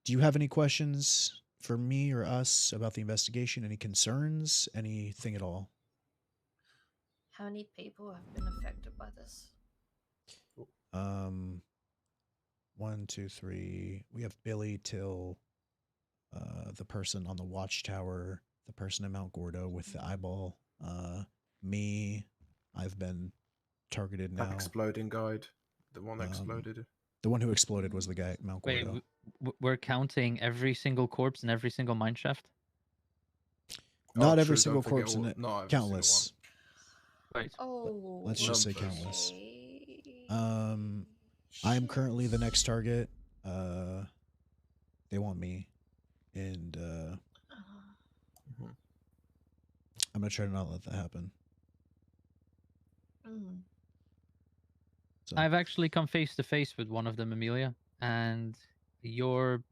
do you have any questions for me or us about the investigation? Any concerns? Anything at all? How many people have been affected by this? 1, 2, 3. We have Billy, Till, the person on the watchtower, the person in Mount Gordo with the eyeball, me. I've been targeted now. That exploding guide, the one that exploded. The one who exploded was the guy at Mount Gordo. Wait, we're counting every single corpse in every single mine shaft? Not every single corpse in it. Countless. Right. Oh. Let's just say countless. I am currently the next target. They want me, and I'm gonna try to not let that happen. So. I've actually come face to face with one of them, Amelia, and your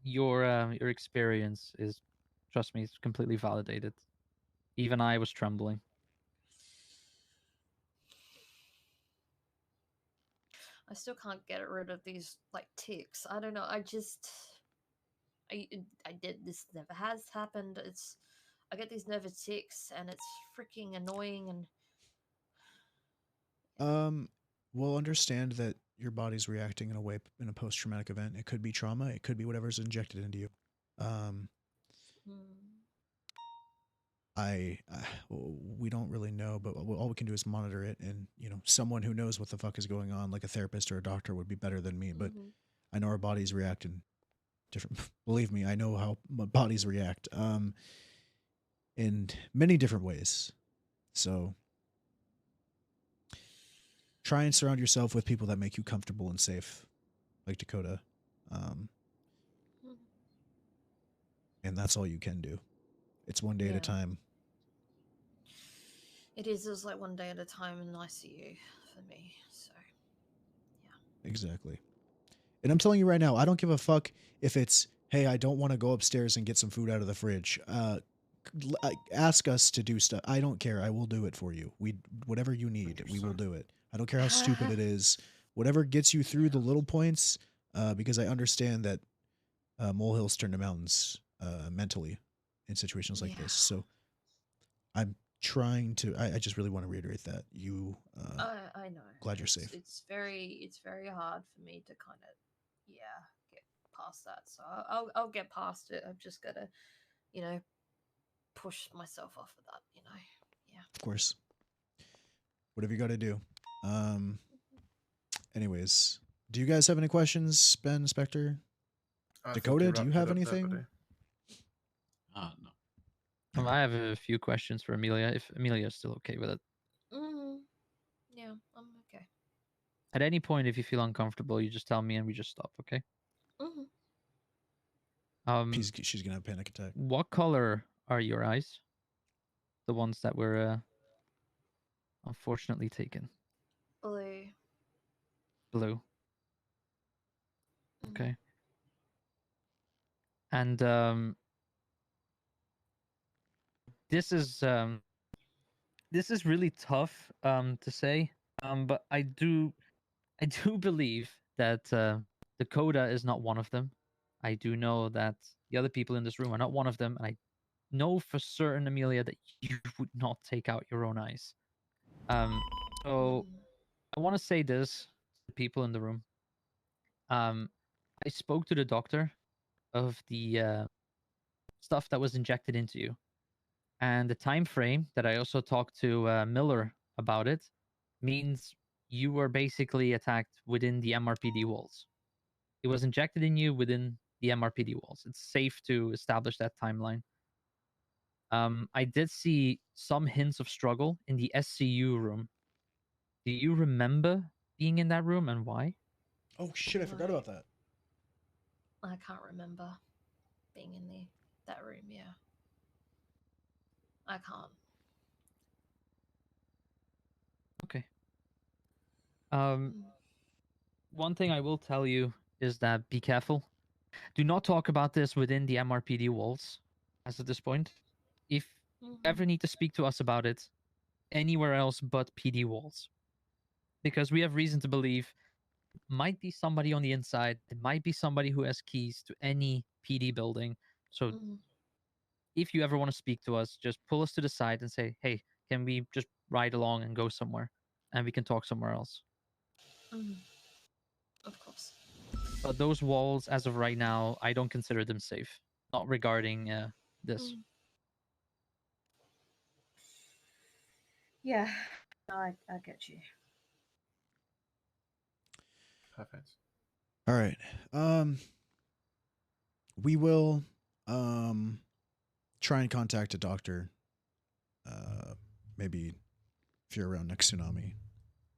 experience is, trust me, it's completely validated. Even I was trembling. I still can't get rid of these ticks. I don't know. I did this. Never has happened. I get these nervous ticks, and it's freaking annoying. And we'll understand that your body's reacting in a way in a post-traumatic event. It could be trauma. It could be whatever's injected into you. We don't really know, but all we can do is monitor it, and someone who knows what the fuck is going on, like a therapist or a doctor, would be better than me. But I know our bodies react in different. Believe me, I know how bodies react in many different ways. So try and surround yourself with people that make you comfortable and safe, like Dakota. And that's all you can do. It's one day at a time. It is just like one day at a time in ICU for me. So, yeah. Exactly. And I'm telling you right now, I don't give a fuck if it's, hey, I don't want to go upstairs and get some food out of the fridge. Ask us to do stuff. I don't care. I will do it for you. Whatever you need, we will do it. I don't care how stupid it is. Whatever gets you through the little points, because I understand that molehills turn to mountains mentally in situations like this. So I'm trying to. I just really want to reiterate that you. I know. Glad you're safe. It's very hard for me to kind of get past that. So I'll get past it. I've just got to, push myself off of that. Yeah. Of course. Whatever you got to do. Anyways, do you guys have any questions, Ben, Spectre? Dakota, do you have anything? No. I have a few questions for Amelia, if Amelia's still okay with it. Yeah, I'm okay. At any point, if you feel uncomfortable, you just tell me and we just stop, okay? She's gonna have a panic attack. What color are your eyes? The ones that were unfortunately taken. Blue. Blue. Okay. And this is really tough to say, but I do believe that Dakota is not one of them. I do know that the other people in this room are not one of them, and I know for certain, Amelia, that you would not take out your own eyes. So I want to say this to the people in the room. I spoke to the doctor, of the stuff that was injected into you. And the time frame that I also talked to Miller about it means you were basically attacked within the MRPD walls. It was injected in you within the MRPD walls. It's safe to establish that timeline. I did see some hints of struggle in the SCU room. Do you remember being in that room and why? Oh shit, I forgot about that. I can't remember being in that room. Yeah, I can't. Okay. One thing I will tell you is that be careful. Do not talk about this within the MRPD walls as of this point. If you ever need to speak to us about it, anywhere else but PD walls. Because we have reason to believe might be somebody on the inside. It might be somebody who has keys to any PD building. So if you ever want to speak to us, just pull us to the side and say, hey, can we just ride along and go somewhere? And we can talk somewhere else. Of course. But those walls, as of right now, I don't consider them safe. Not regarding this. Yeah, I get you. Perfect. All right. We will try and contact a doctor. Maybe if you're around next tsunami,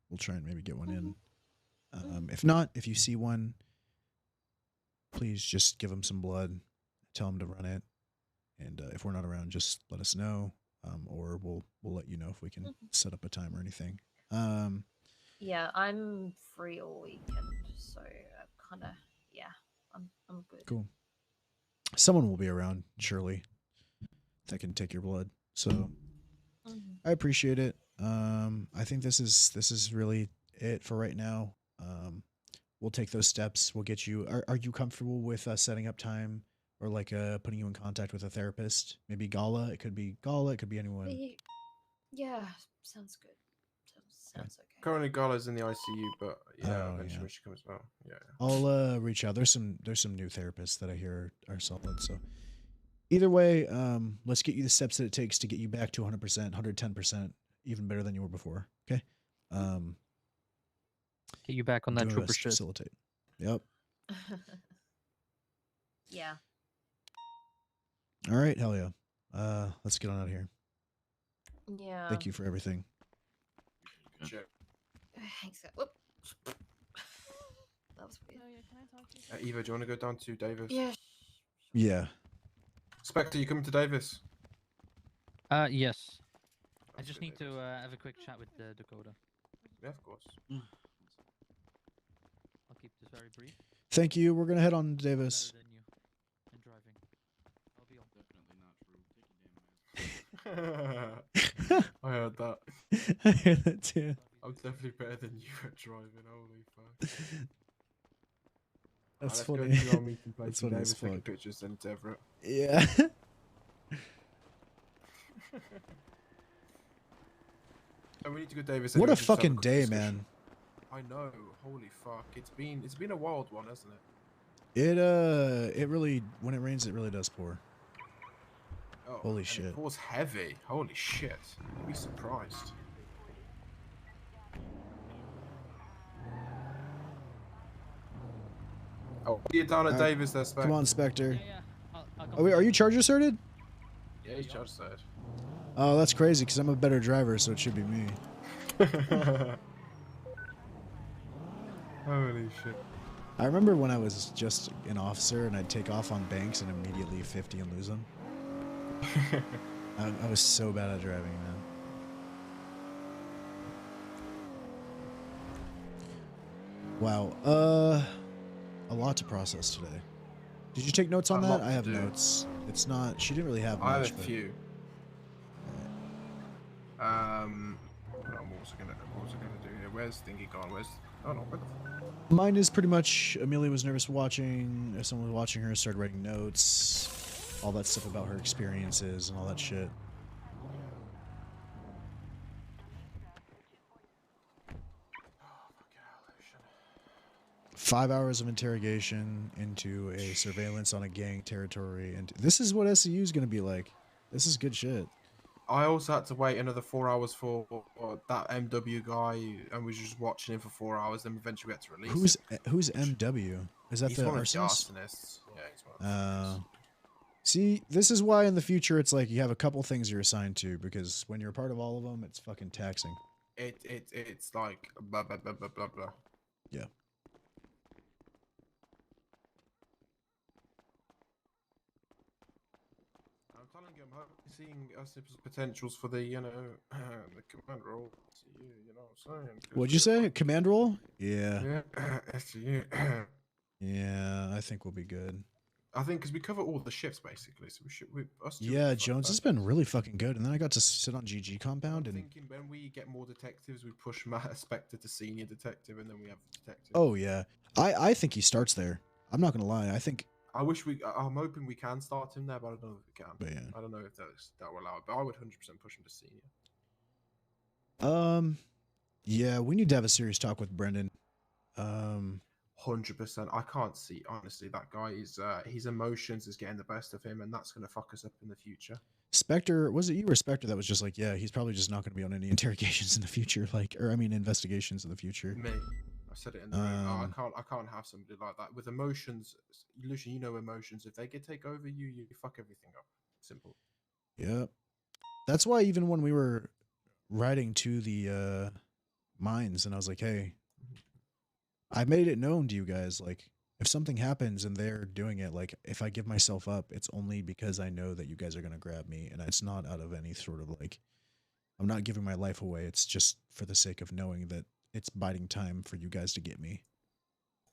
we'll try and maybe get one in. If not, if you see one, please just give him some blood. Tell him to run it. And if we're not around, just let us know. Or we'll let you know if we can set up a time or anything. Yeah, I'm free all weekend, so kind of I'm good. Cool. Someone will be around, surely, that can take your blood. So I appreciate it. I think this is really it for right now. We'll take those steps. We'll get you. Are you comfortable with setting up time or like putting you in contact with a therapist? Maybe Gala. It could be Gala. It could be anyone. Yeah, sounds good. Sounds okay. Currently, Gala's in the ICU, but yeah, Oh, eventually yeah. she comes out. Yeah. I'll reach out. There's some new therapists that I hear are solid. So either way, let's get you the steps that it takes to get you back to 100%, 110%, even better than you were before. Okay. Get you back on that do our trooper best to shit. facilitate. Yep. Yeah. All right. Hell yeah. Let's get on out of here. Yeah. Thank you for everything. Sure. Thanks. Whoop. That was weird. Eva, do you want to go down to Davis? Yeah. Yeah. Spectre, you coming to Davis? Yes. I just need to have a quick chat with Dakota. Yeah, of course. I'll keep this very brief. Thank you. We're gonna head on to Davis. Better than you in driving. I'll be on. Definitely not true. Take your damn ass. I heard that. I heard that too. I'm definitely better than you at driving. Holy fuck. That's Let's funny. Go to our meeting place That's in funny as Davis, take a fuck. picture, send it to Everett. Yeah. And we need to go Davis. What anyway, a just to have fucking quick day, discussion. man. I know. Holy fuck. It's been a wild one, hasn't it? It really, when it rains, it really does pour. Oh, Holy and shit. It pours heavy. Holy shit. You'd be surprised. Oh, you're down at All right. Davis there, Spec. Come on, Spectre. I'll Oh, wait, are you charger certed? Yeah, he's charged side. Oh, that's crazy because I'm a better driver, so it should be me. Holy shit. I remember when I was just an officer and I'd take off on banks and immediately 50 and lose them. I was so bad at driving, man. Wow. A lot to process today. Did you take notes on A that? lot I to have do. notes. It's not. She didn't really have I have much. a but- few. Hold on, what was I gonna do here? Where's Thingy gone? Oh no, where the fuck? Mine is pretty much Amelia was nervous watching. If someone was watching her, started writing notes, all that stuff about her experiences and all that shit. 5 hours of interrogation into a surveillance on a gang territory, and this is what SCU is going to be like. This is good shit. I also had to wait another 4 hours for that MW guy, and we were just watching him for 4 hours. Then eventually we had to release him. Who's MW? Is that He's the one arsonist? of the arsonists. Yeah, he's one of the See, this is why in the future it's like you have a couple things you're assigned to, because when you're a part of all of them, it's fucking taxing. It's like blah blah blah blah blah blah. Yeah. I'm telling you, I'm seeing us as potentials for the the command role. You know what I'm saying? What'd you say? Command role? Yeah. Yeah, SCU. Yeah, I think we'll be good. I think because we cover all the shifts basically, so us two. Yeah, Jones has been really fucking good, and then I got to sit on GG compound and. Thinking when we get more detectives, we push Matt Spectre to senior detective, and then we have detective. Oh yeah, I think he starts there. I'm not gonna lie. I think. I'm hoping we can start him there, but I don't know if we can. But yeah. I don't know if that will allow it, but I would 100% push him to senior. Yeah, we need to have a serious talk with Brendan. 100%. I can't see honestly that guy is his emotions is getting the best of him, and that's going to fuck us up in the future. Spectre, was it you or Spectre that was just like, yeah, he's probably just not going to be on any interrogations in the future, investigations in the future. Me, I said it in the room. I can't have somebody like that with emotions. Lucian, you know emotions. If they take over you, you fuck everything up. Simple. Yeah, that's why even when we were riding to the mines, and I was like, hey, I made it known to you guys, like, if something happens and they're doing it, like, if I give myself up, it's only because I know that you guys are going to grab me, and it's not out of any sort of, like, I'm not giving my life away. It's just for the sake of knowing that it's biding time for you guys to get me.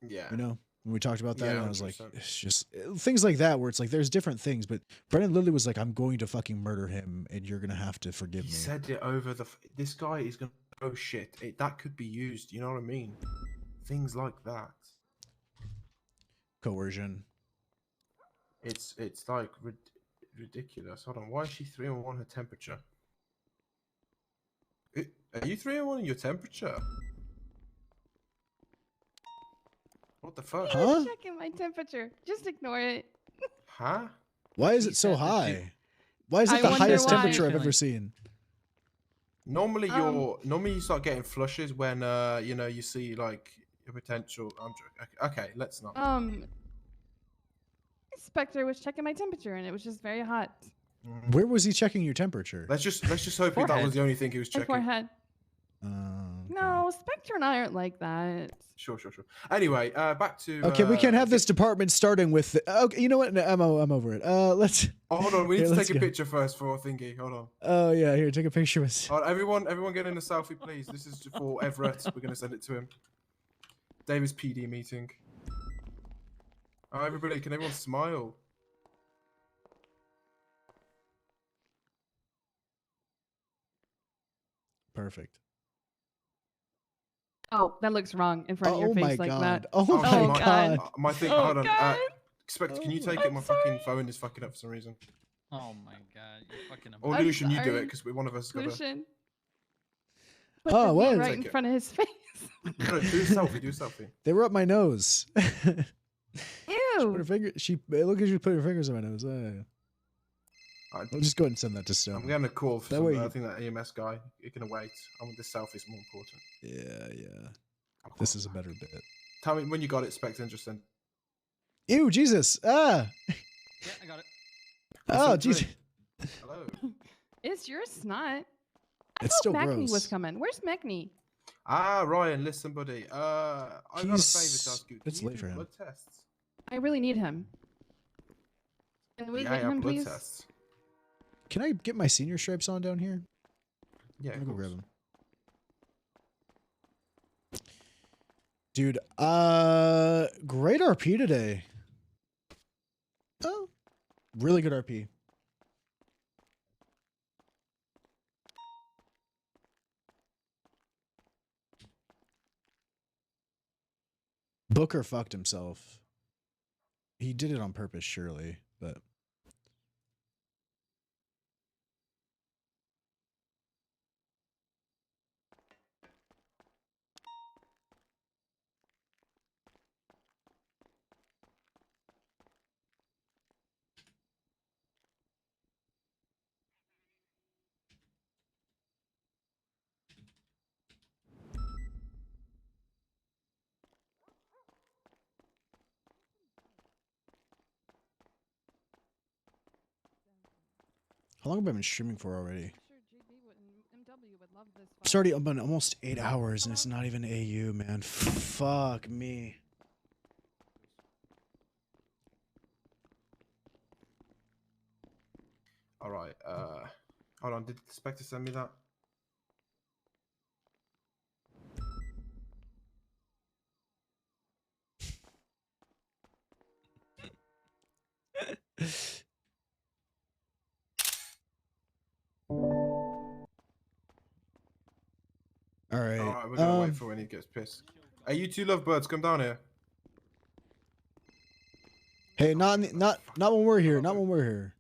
Yeah. You know, when we talked about that, and I was 100%. like, it's just things like that where it's like, there's different things, but Brendan literally was like, I'm going to fucking murder him, and you're going to have to forgive me. He said it over this guy is going to, oh shit, that could be used, you know what I mean? Things like that. Coercion. It's like ridiculous. Hold on, why is she 301 her temperature? Are you 301 in your temperature? What the fuck? I was checking my temperature. Just ignore it. Huh? Why is it so high? Why is it the highest temperature I've ever seen? Normally normally you start getting flushes when you see like a potential. I'm joking. Okay, let's not. Spectre was checking my temperature and it was just very hot. Where was he checking your temperature? Let's just hope that was the only thing he was My checking. forehead. No, Spectre and I aren't like that. Sure. Anyway, back to. Okay, we can't have this department starting with. Okay, you know what? No, I'm over it. Let's. Oh, hold on, we need here, to take a go. picture first for thingy. Hold on. Oh yeah, here, take a picture with. All right, everyone get in a selfie, please. This is for Everett. We're gonna send it to him. David's PD meeting. Oh, everybody, can everyone smile? Perfect. Oh, that looks wrong in front of your Oh my face like God. that. Oh my God. My thing. Oh, hold on. God. Expect. Can you take it? My fucking phone is fucking up for some reason. Oh my god, you fucking. Or Lucian, you do it because one of us got to. Lucian. Oh, what? Right in front of his face. No, do a selfie. Do a selfie. They were up my nose. Ew. She put her finger. Look at you put her fingers on my nose. I'll just go ahead and send that to Stone. I'm getting a call for That some, way I think that EMS guy. You're gonna wait. I want this selfie is more important. Yeah. This is a better bit. Tell me when you got it, Spectre, and just send. Ew, Jesus! Yeah, I got it. Oh, Listen, Jesus! Hello. It's your snot. It's I still thought Mechny gross. was coming. Where's Mechny? Ah, Ryan, listen, buddy. I got a favor to ask you. Can It's you late do for him. blood tests? I really need him. Can we get him, blood please? tests. Can I get my senior stripes on down here? Yeah, Let me of go course. grab them. Dude, great RP today. Oh, really good RP. Booker fucked himself. He did it on purpose, surely, but. How long have I been streaming for already? MW would love this. It's already been almost 8 hours and it's not even AU, man. Fuck me. All right. Hold on. Did the Spectre send me that? All right. All right. We're gonna wait for when he gets pissed. Hey, you two lovebirds, come down here. Hey, not when we're here. Not when we're here.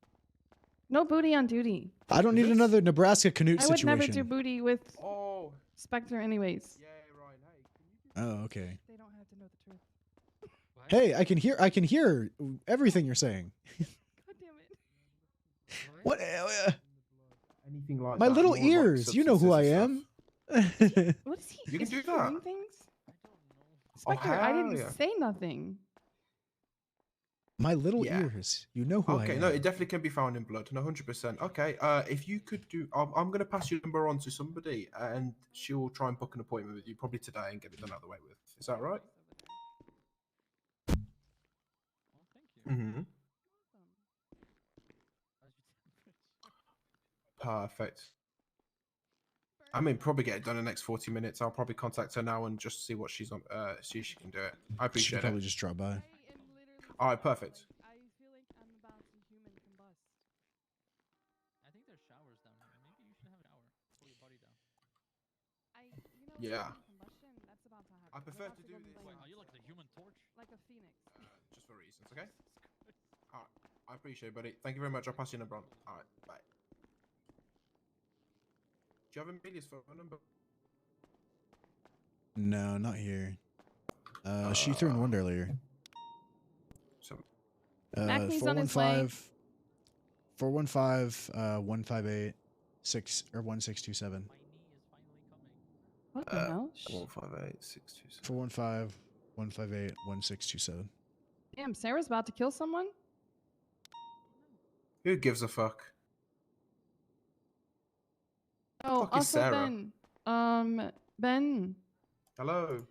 No booty on duty. I don't need another Nebraska Canute I would situation. never do booty with Spectre anyways. Oh, okay. They don't have to know the truth. Hey, I can hear everything you're saying. God damn it. What? Anything like My that, little more like ears. You know who I substances am. What is he? You can is do he that. hearing things? Oh, Spectre, I hell didn't yeah. say nothing. My little Yeah. ears. You know who I Okay, am. no, it definitely can be found in blood. No, 100%. Okay, if you could do, I'm gonna pass your number on to somebody, and she'll try and book an appointment with you probably today and get it done out of the way with. Is that right? Mm-hmm. Perfect. I mean, probably get it done in the next 40 minutes. I'll probably contact her now and just see what she's on. See if she can do it. I She appreciate could probably it. just drop by. All right, perfect. I feel like I'm about to human combust. I think there's showers down here. Maybe you should have a shower. Cool your body down. Yeah. Combustion, that's about to happen. I prefer to do this. Are you like the Human Torch? Like a phoenix. Just for reasons, okay? All right, I appreciate it, buddy. Thank you very much. I'll pass you your number on. All right, bye. Do you have Amelia's phone number? No, not here. She threw in one earlier. Acme's on his way. 415 158 6 or 1627. What the hell? 158 627. 415 158 1627. Damn, Sarah's about to kill someone? Who gives a fuck? Oh, Fuck is also Sarah? Ben. Ben, Hello.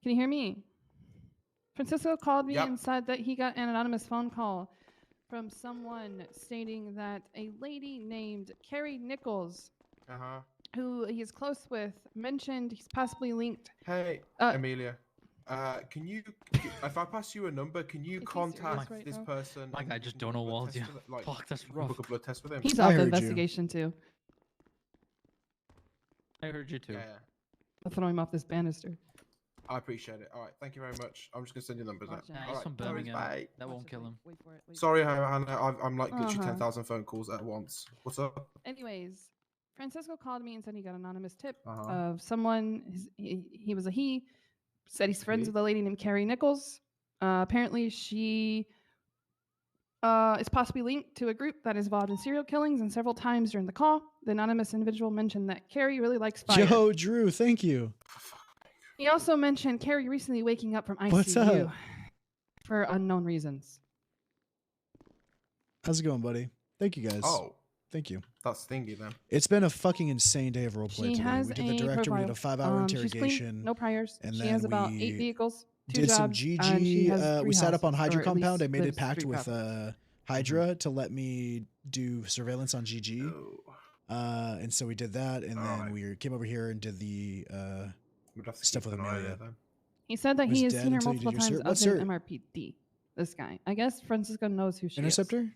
can you hear me? Francisco called me Yep. and said that he got an anonymous phone call from someone stating that a lady named Carrie Nichols, Uh-huh. who he is close with, mentioned he's possibly linked. Hey, Amelia. Can you, if I pass you a number, can you contact right this now? person? Like, and I just book a don't know blood what test to- with it? Like, Fuck, that's you can rough. Book a blood test with him. He's off the investigation too. I heard you too. Yeah. I'll throw him off this banister. I appreciate it. All right, thank you very much. I'm just gonna send you numbers out. Nah, All he's right, from no worries, Birmingham. bye. That won't kill him. Sorry, Hannah. I'm like literally Uh-huh. 10,000 phone calls at once. What's up? Anyways, Francisco called me and said he got an anonymous tip Uh-huh. of someone. He was a he. Said he's friends Okay. with a lady named Carrie Nichols. Apparently, she is possibly linked to a group that is involved in serial killings. And several times during the call, the anonymous individual mentioned that Carrie really likes fire. Yo, Drew, thank you. He also mentioned Carrie recently waking up from ICU What's up? for unknown reasons. How's it going, buddy? Thank you guys. Oh. Thank you. That's thingy then. It's been a fucking insane day of roleplay She today. has We did the a director, we did profile. a 5-hour She's clean, interrogation. no priors. And She then has about we 8 vehicles, 2 did some jobs, and she GG. has 3 We sat up on houses, Hydra or at compound. I least made a lives pact 3 with properties. Hydra to let me do surveillance on GG. And so we did that, and then we came over here and did the stuff with Amelia. He said that Was he has dead seen her until you did multiple your times cert. up in What's MRPD. This guy. I guess Francisco knows who she Interceptor? is.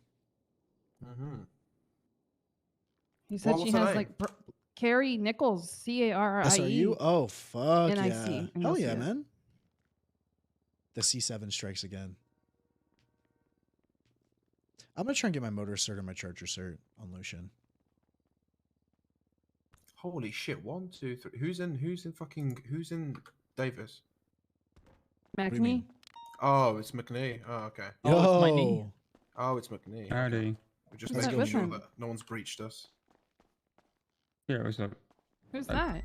Mm-hmm. He said she has like Carrie Nichols, CARRIE. SRU? Oh, fuck NIC, yeah. and you'll Hell see yeah, it. man. The C7 strikes again. I'm going to try and get my motor cert and my charger cert on Lucian. Holy shit! 1, 2, 3. Who's in Davis? do you mean? Oh, it's McNee. Oh, okay. Oh, it's my knee. Oh, it's McNee. Howdy. We're just Who's that making with sure him? that no one's breached us. Yeah, what's up? Who's that?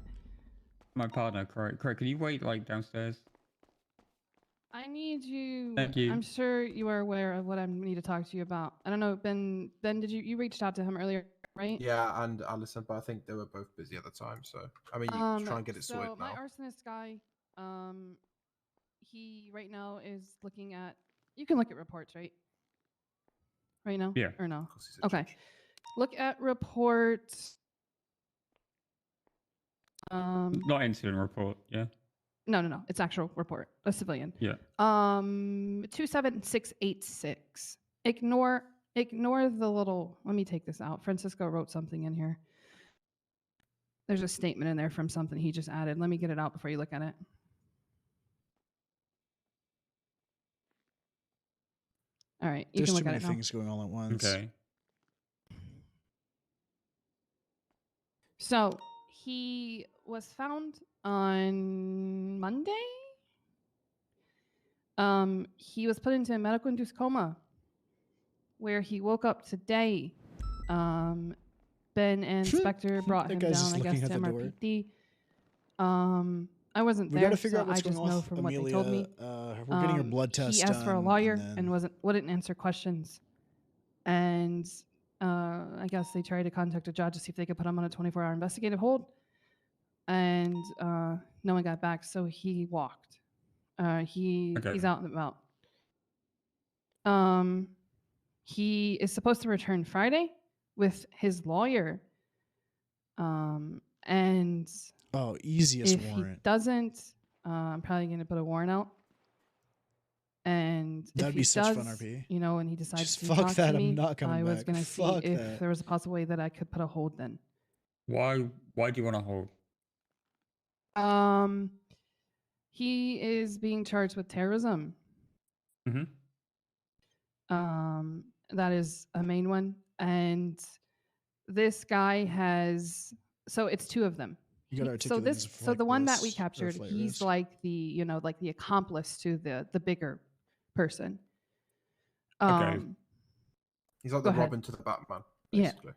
My partner, Craig. Craig, can you wait like downstairs? I need you. Thank you. I'm sure you are aware of what I need to talk to you about. I don't know, Ben. Ben, did you reached out to him earlier right? Yeah, and Alison, but I think they were both busy at the time. So I mean, you try and get it So sorted my now. arsonist guy, he right now is looking at. You can look at reports, right? Right now? Yeah. Or no? Okay. Look at reports. Not incident report. Yeah. No. It's actual report. A civilian. Yeah. 27686. Ignore the little. Let me take this out. Francisco wrote something in here. There's a statement in there from something he just added. Let me get it out before you look at it. All right, you There's can too look at many it now. things going on at once. Okay. So he was found on Monday. He was put into a medical induced coma where he woke up today. Ben and Spectre brought That him guy's down, just I guess, looking to at the door. MRPD. I wasn't We there, got to figure so out what's I just going on know with from what they told me. Amelia. We're getting her blood test He asked for a done, lawyer and and then- wouldn't answer questions. And I guess they tried to contact a judge to see if they could put him on a 24-hour investigative hold. And no one got back, so he walked. He's out and about. He is supposed to return Friday with his lawyer. And easiest if warrant. he doesn't, I'm probably going to put a warrant out. And That'd if be he such does, fun, RP. you know, and he decides Just to fuck talk that, to I'm me, not coming I was back. going to see Fuck if that. there was a possible way that I could put a hold then. Why do you want to hold? He is being charged with terrorism. Mm-hmm. That is a main one. And this guy has, so it's two of them. You gotta So articulate this so the one that we this, or captured, flight he's risk. like the, you know, like the accomplice to the bigger person. Okay. He's like go the ahead. Robin to the Batman, Yeah. basically.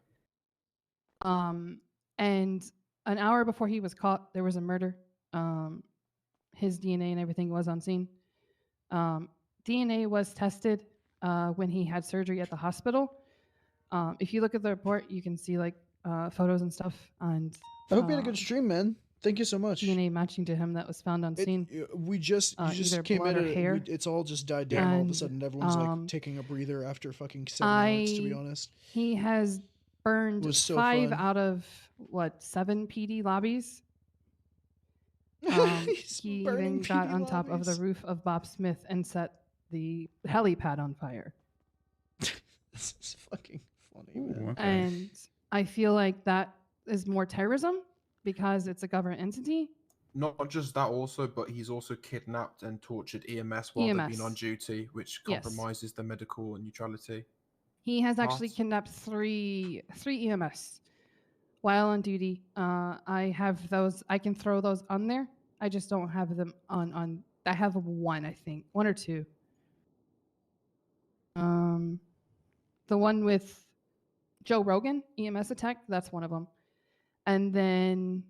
And an hour before he was caught, there was a murder. His DNA and everything was on scene. DNA was tested when he had surgery at the hospital. If you look at the report, you can see like photos and stuff. And I hope you had a good stream, man. Thank you so much. DNA matching to him that was found on scene. We just you just either came blood at or it. hair. It's all just died down. All of a And, sudden, everyone's like taking a breather after fucking 7 hours. To be honest, He has burned It was so 5 fun. out of what 7 PD lobbies. He even got PD on top of the lobbies. roof of Bob Smith and set the helipad on fire. This is fucking funny, man. And I feel like that is more terrorism because it's a government entity. Not just that, also, but he's also kidnapped and tortured EMS while they've been EMS. on duty, which Yes. compromises the medical neutrality. He has actually Part. kidnapped three EMS while on duty. I have those. I can throw those on there. I just don't have them on. I have one, I think, 1 or 2. The one with Joe Rogan EMS attack. That's one of them, and then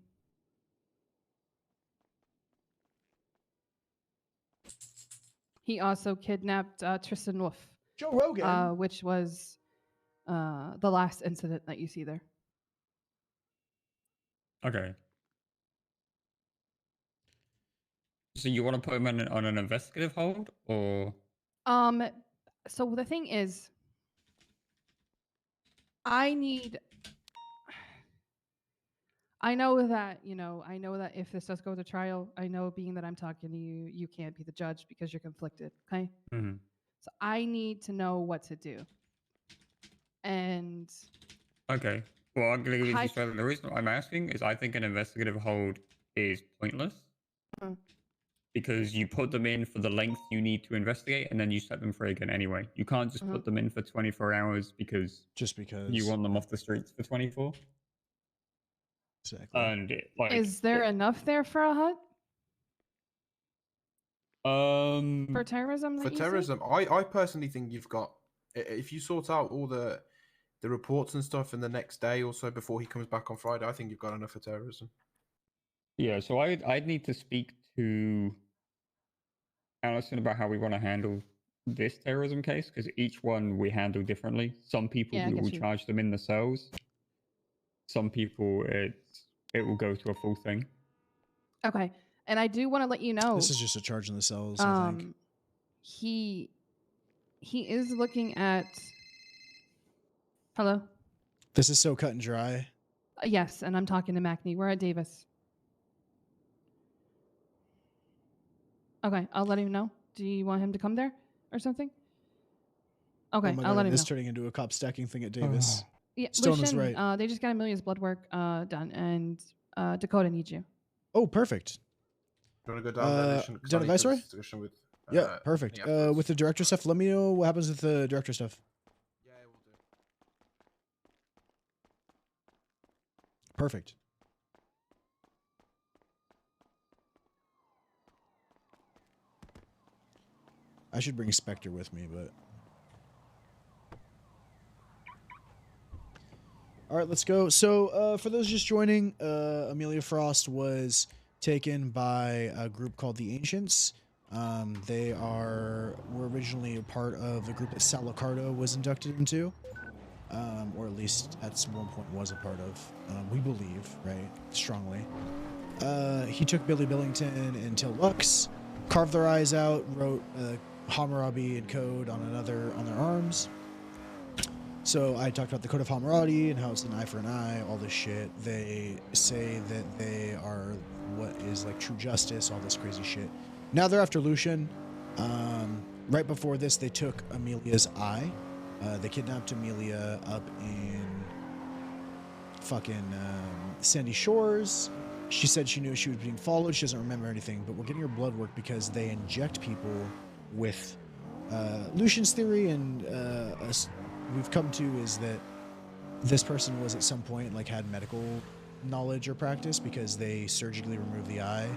he also kidnapped Tristan Wolf. Joe Rogan, which was the last incident that you see there. Okay. So you want to put him on an investigative hold, or? So the thing is, I know that, you know, I know that if this does go to trial, I know being that I'm talking to you, you can't be the judge because you're conflicted, okay? Mhm. So I need to know what to do. And Okay. Well, I'm going to give Hi- you further. The reason I'm asking is I think an investigative hold is pointless Mm. because you put them in for the length you need to investigate and then you set them free again anyway. You can't just put them in for 24 hours because you want them off the streets for 24. Exactly. And is there enough there for a hut for terrorism? For That you see? terrorism, I personally think you've got, if you sort out all the reports and stuff in the next day or so before he comes back on Friday, I think you've got enough for terrorism. Yeah, so I'd need to speak to Allison about how we want to handle this terrorism case because each one we handle differently. Some people Yeah, I we get will you. charge them in the cells. some people it will go to a full thing. Okay. And I do want to let you know. This is just a charge in the cells, I think. He is looking at. Hello? This is so cut and dry. Yes, and I'm talking to Macney. We're at Davis. Okay, I'll let him know. Do you want him to come there or something? Okay, Oh my I'll God, let him it is know. turning into a cop stacking thing at Davis. Yeah, Stone was Lucian, right. they just got Amelia's blood work done, and Dakota needs you. Oh, perfect. Do you want to go down there, Lucian? 'Cause I Down need the Viceroy? discussion with, Yeah, perfect. Anthony With the director stuff, let me know what happens with the director stuff. Yeah, we'll do. Perfect. I should bring Spectre with me, but... All right, let's go. So, for those just joining, Amelia Frost was taken by a group called the Ancients. They were originally a part of the group that Sal Licardo was inducted into, or at least at one point was a part of. We believe, right, strongly. He took Billy Billington and Till Lux, carved their eyes out, wrote Hammurabi in code on their arms. So I talked about the Code of Hammurabi and how it's an eye for an eye, all this shit. They say that they are what is like true justice, all this crazy shit. Now they're after Lucian. Right before this, they took Amelia's eye. They kidnapped Amelia up in fucking Sandy Shores. She said she knew she was being followed. She doesn't remember anything, but we're getting her blood work because they inject people with Lucian's theory and we've come to is that this person was at some point like had medical knowledge or practice because they surgically remove the eye,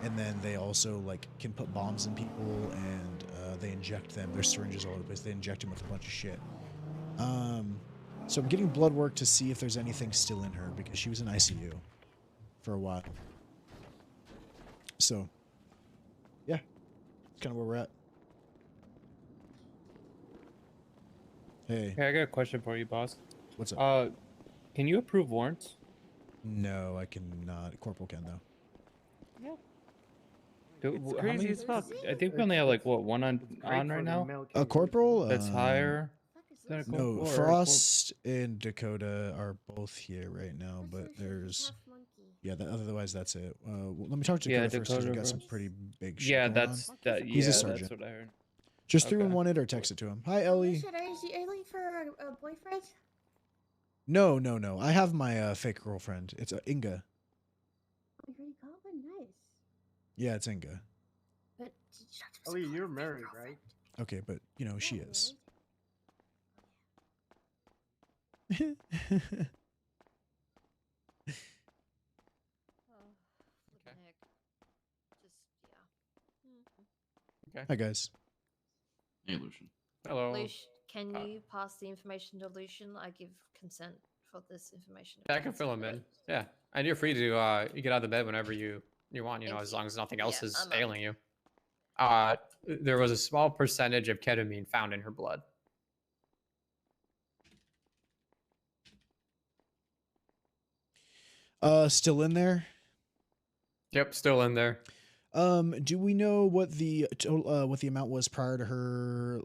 and then they also like can put bombs in people and they inject them. There's syringes all over the place. They inject them with a bunch of shit. So I'm getting blood work to see if there's anything still in her because she was in ICU for a while. So yeah, that's kind of where we're at. Hey. Hey, I got a question for you, boss. What's up? Can you approve warrants? No, I cannot. Corporal can though. Yeah. It's How crazy many? as fuck. I think we only have like what one on right now. A corporal? That's higher than a corporal. No, or a Frost and Dakota are both here right now, but there's otherwise that's it. Let me talk to Dakota first because we got some pretty big shit. Yeah, going that's on. that. He's Yeah, a sergeant. that's what I heard. Just 311 it or text it to him. Hi, Ellie. Lucian, are you looking for a boyfriend? No. I have my fake girlfriend. It's Inga. Oh, you already got one? Nice. Yeah, it's Inga. But Ellie, you're married, right? Okay, but you know she is. Okay. Hi guys. Hey, Lucian. Hello. Lucian, can you pass the information to Lucian? I give consent for this information. Yeah, I can fill him in. Yeah, and you're free to you get out of the bed whenever you want. You know, as long as nothing else is ailing you. There was a small percentage of ketamine found in her blood. Still in there? Yep, still in there. Do we know what the what the amount was prior to her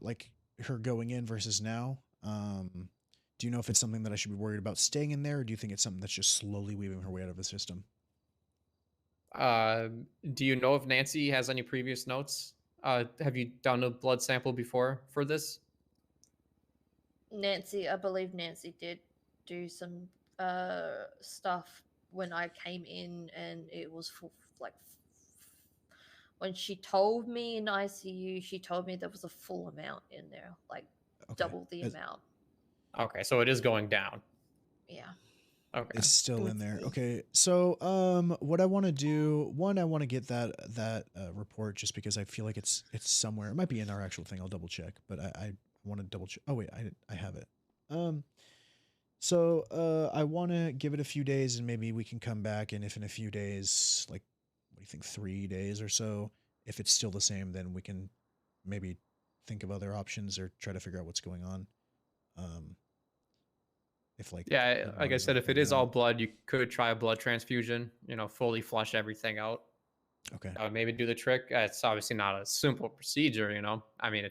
her going in versus now? Do you know if it's something that I should be worried about staying in there, or do you think it's something that's just slowly weaving her way out of the system? Do you know if Nancy has any previous notes? Have you done a blood sample before for this? Nancy, I believe Nancy did do some stuff when I came in, and it was when she told me in ICU, she told me there was a full amount in there, like double the amount. Okay, so it is going down. Yeah. Okay. It's still in there. Okay. So, what I want to do, one, I want to get that report just because I feel like it's somewhere. It might be in our actual thing. I'll double check, but I want to double check. Oh wait, I have it. So, I want to give it a few days and maybe we can come back, and if in a few days, like, what do you think, 3 days or so, if it's still the same, then we can maybe think of other options or try to figure out what's going on. If like Yeah, like I said, if it is out. all blood, you could try a blood transfusion. Fully flush everything out. Okay. That would maybe do the trick. It's obviously not a simple procedure. I mean,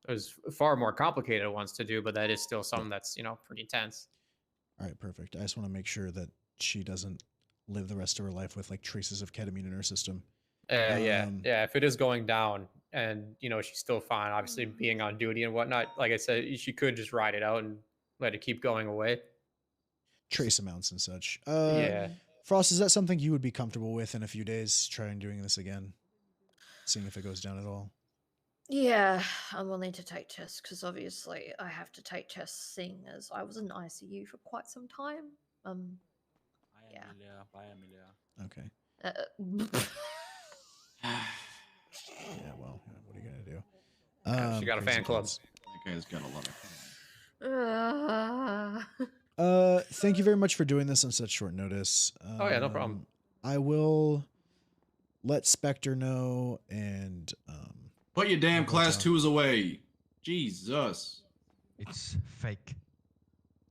there's far more complicated ones to do, but that is still something that's pretty intense. All right, perfect. I just want to make sure that she doesn't live the rest of her life with like traces of ketamine in her system. Yeah. If it is going down and she's still fine, obviously being on duty and whatnot, like I said, she could just ride it out and let it keep going away. Trace amounts and such. Yeah. Frost, is that something you would be comfortable with in a few days? Trying doing this again, seeing if it goes down at all. Yeah, I'm willing to take tests because obviously I have to take tests, seeing as I was in ICU for quite some time. Yeah. Bye, Amelia. Okay. Yeah, well, what are you gonna do? She got a fan club. That guy's got a lot of. Thank you very much for doing this on such short notice. Oh yeah, no problem. I will let Spectre know and put your damn we'll class talk. 2s away. Jesus. It's fake.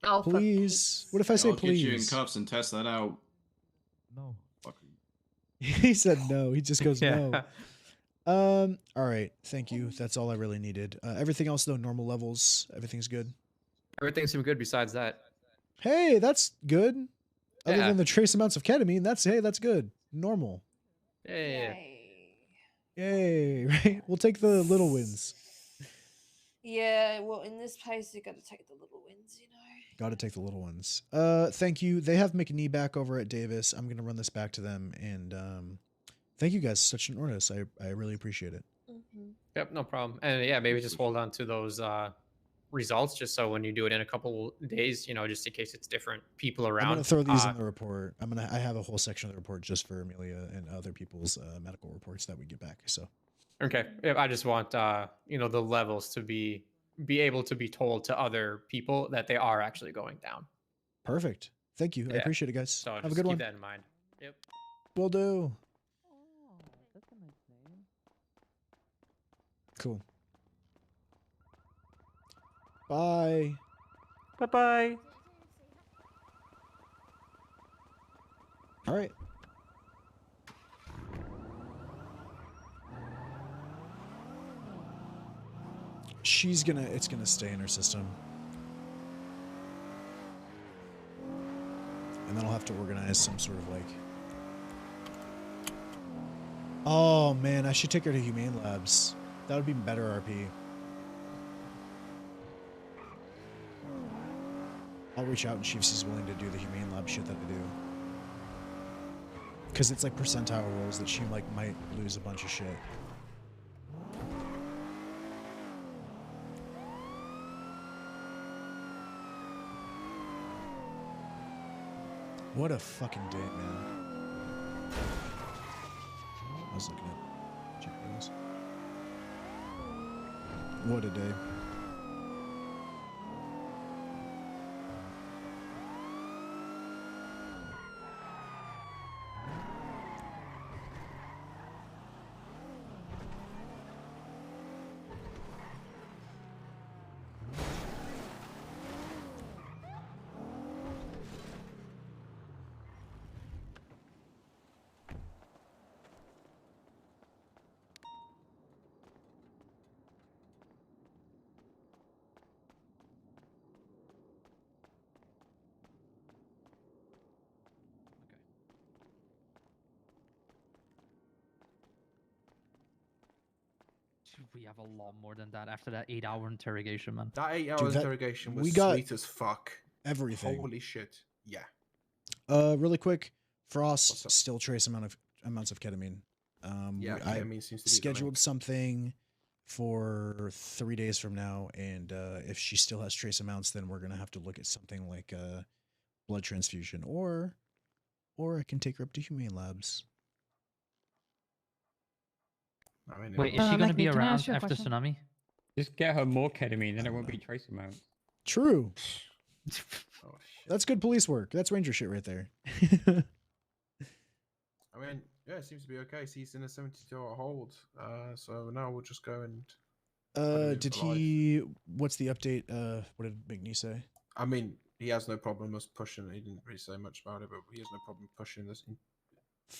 Oh, please. What if I say I'll please? get you in cuffs and test that out. No. He said no. He just goes Yeah. no. All right. Thank you. That's all I really needed. Everything else though, normal levels. Everything's good. Everything seemed good besides that. Hey, that's good. Other Yeah. than the trace amounts of ketamine, that's good. Normal. Yeah. Yay, right? We'll take the little wins. Yeah, well, in this case, you got to take the little wins, Got to take the little ones. Thank you. They have McNee back over at Davis. I'm going to run this back to them. And thank you guys. Such an honest. I really appreciate it. Yep, no problem. And yeah, maybe just hold on to those results just so when you do it in a couple days, just in case it's different people around. I'm going to throw these in the report. I have a whole section of the report just for Amelia and other people's medical reports that we get back. So. Okay. Yep, I just want the levels to be able to be told to other people that they are actually going down. Perfect. Thank you. I Yeah. appreciate it, guys. So Have just a good keep one. that in mind. Yep. Will do. Cool. Bye. Bye-bye. All right. It's gonna stay in her system. And then I'll have to organize some sort of like... Oh man, I should take her to Humane Labs. That would be better RP. I'll reach out and see if she's willing to do the Humane Lab shit that I do. Because it's like percentile rolls that she like might lose a bunch of shit. What a fucking day, man. I was looking at GPUs. What a day. We have a lot more than that after that 8-hour interrogation, man. That 8-hour Dude, interrogation was we got sweet as fuck. everything. Holy shit. Yeah. Really quick, Frost still trace amounts of ketamine. Yeah, I ketamine seems to be the scheduled something for 3 days from now, and if she still has trace amounts, then we're gonna have to look at something like blood transfusion, or I can take her up to Humane Labs. I mean, Wait, is she going to be Can I around ask you a after question? Tsunami? Just get her more ketamine, then it won't be trace amounts. True. Oh, That's good police work. That's ranger shit right there. I mean, yeah, it seems to be okay. He's in a 72-hour hold. So now we'll just go and... Did he? What's the update? What did McNee say? I mean, he has no problem us pushing. He didn't really say much about it, but he has no problem pushing this.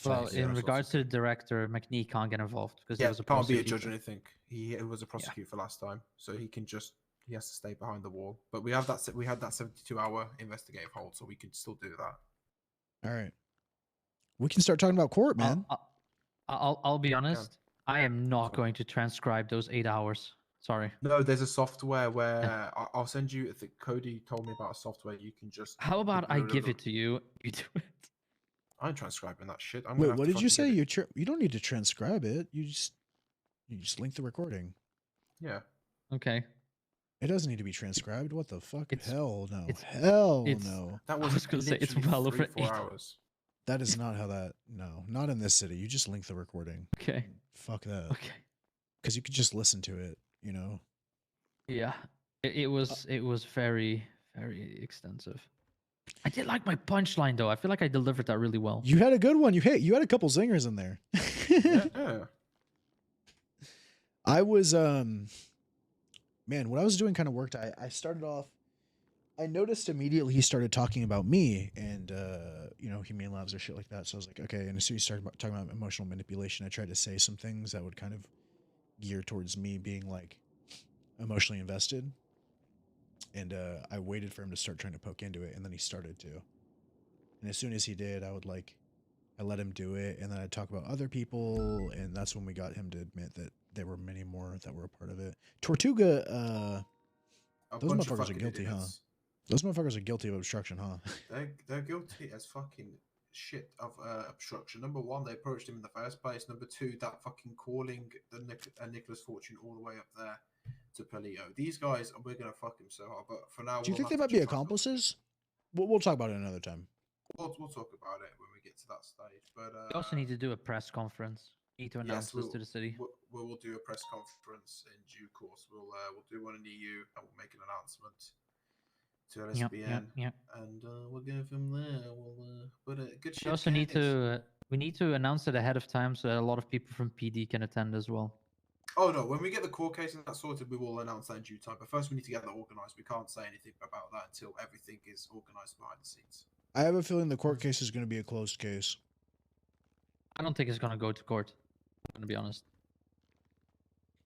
Well, in regards to the director, McNee can't get involved because he was a can't be a prosecutor. judge or anything. He was a prosecutor for last time, so he can just he has to stay behind the wall. But we have that 72-hour investigative hold, so we could still do that. All right. We can start talking about court, man. I'll be honest. I am not going to transcribe those 8 hours. Sorry. No, there's a software where I'll send you. I think Cody told me about a software you can just. How about I give it to you? You do it. I'm transcribing that shit. Wait, what did you say? You don't need to transcribe it. You just link the recording. Yeah. Okay. It doesn't need to be transcribed. What the fuck? Hell no. Hell no. That was going to say it's well over 8 hours. That is not how that. No, not in this city. You just link the recording. Okay. Fuck that. Okay. Because you could just listen to it. You know. Yeah. It was very very extensive. I did like my punchline though. I feel like I delivered that really well. You had a good one. You had a couple zingers in there. Yeah. I was man, what I was doing kind of worked. I started off. I noticed immediately he started talking about me and you know, humane labs or shit like that. So I was like, okay. And as soon as he started talking about emotional manipulation, I tried to say some things that would kind of gear towards me being like emotionally invested. And I waited for him to start trying to poke into it, and then he started to. And as soon as he did, I let him do it, and then I'd talk about other people, and that's when we got him to admit that there were many more that were a part of it. Tortuga, those motherfuckers are guilty, huh? Those motherfuckers are guilty of obstruction, huh? They're guilty as fucking shit of obstruction. Number one, they approached him in the first place. Number two, that fucking calling the Nicholas Fortune all the way up there to Palio. These guys, we're gonna fuck him so hard. But for now, Do you think they might be accomplices? We'll talk about it another time. We'll talk about it when we get to that stage. But We also need to do a press conference. Need to announce this to the city. We'll do a press conference in due course. We'll do one in EU and we'll make an announcement to LSBN. Yep. And we'll go from there. But good shit. We also need to announce it ahead of time so that a lot of people from PD can attend as well. Oh no, when we get the court case and that sorted, we will announce that in due time. But first we need to get that organised. We can't say anything about that until everything is organised behind the scenes. I have a feeling the court case is going to be a closed case. I don't think it's going to go to court, I'm going to be honest.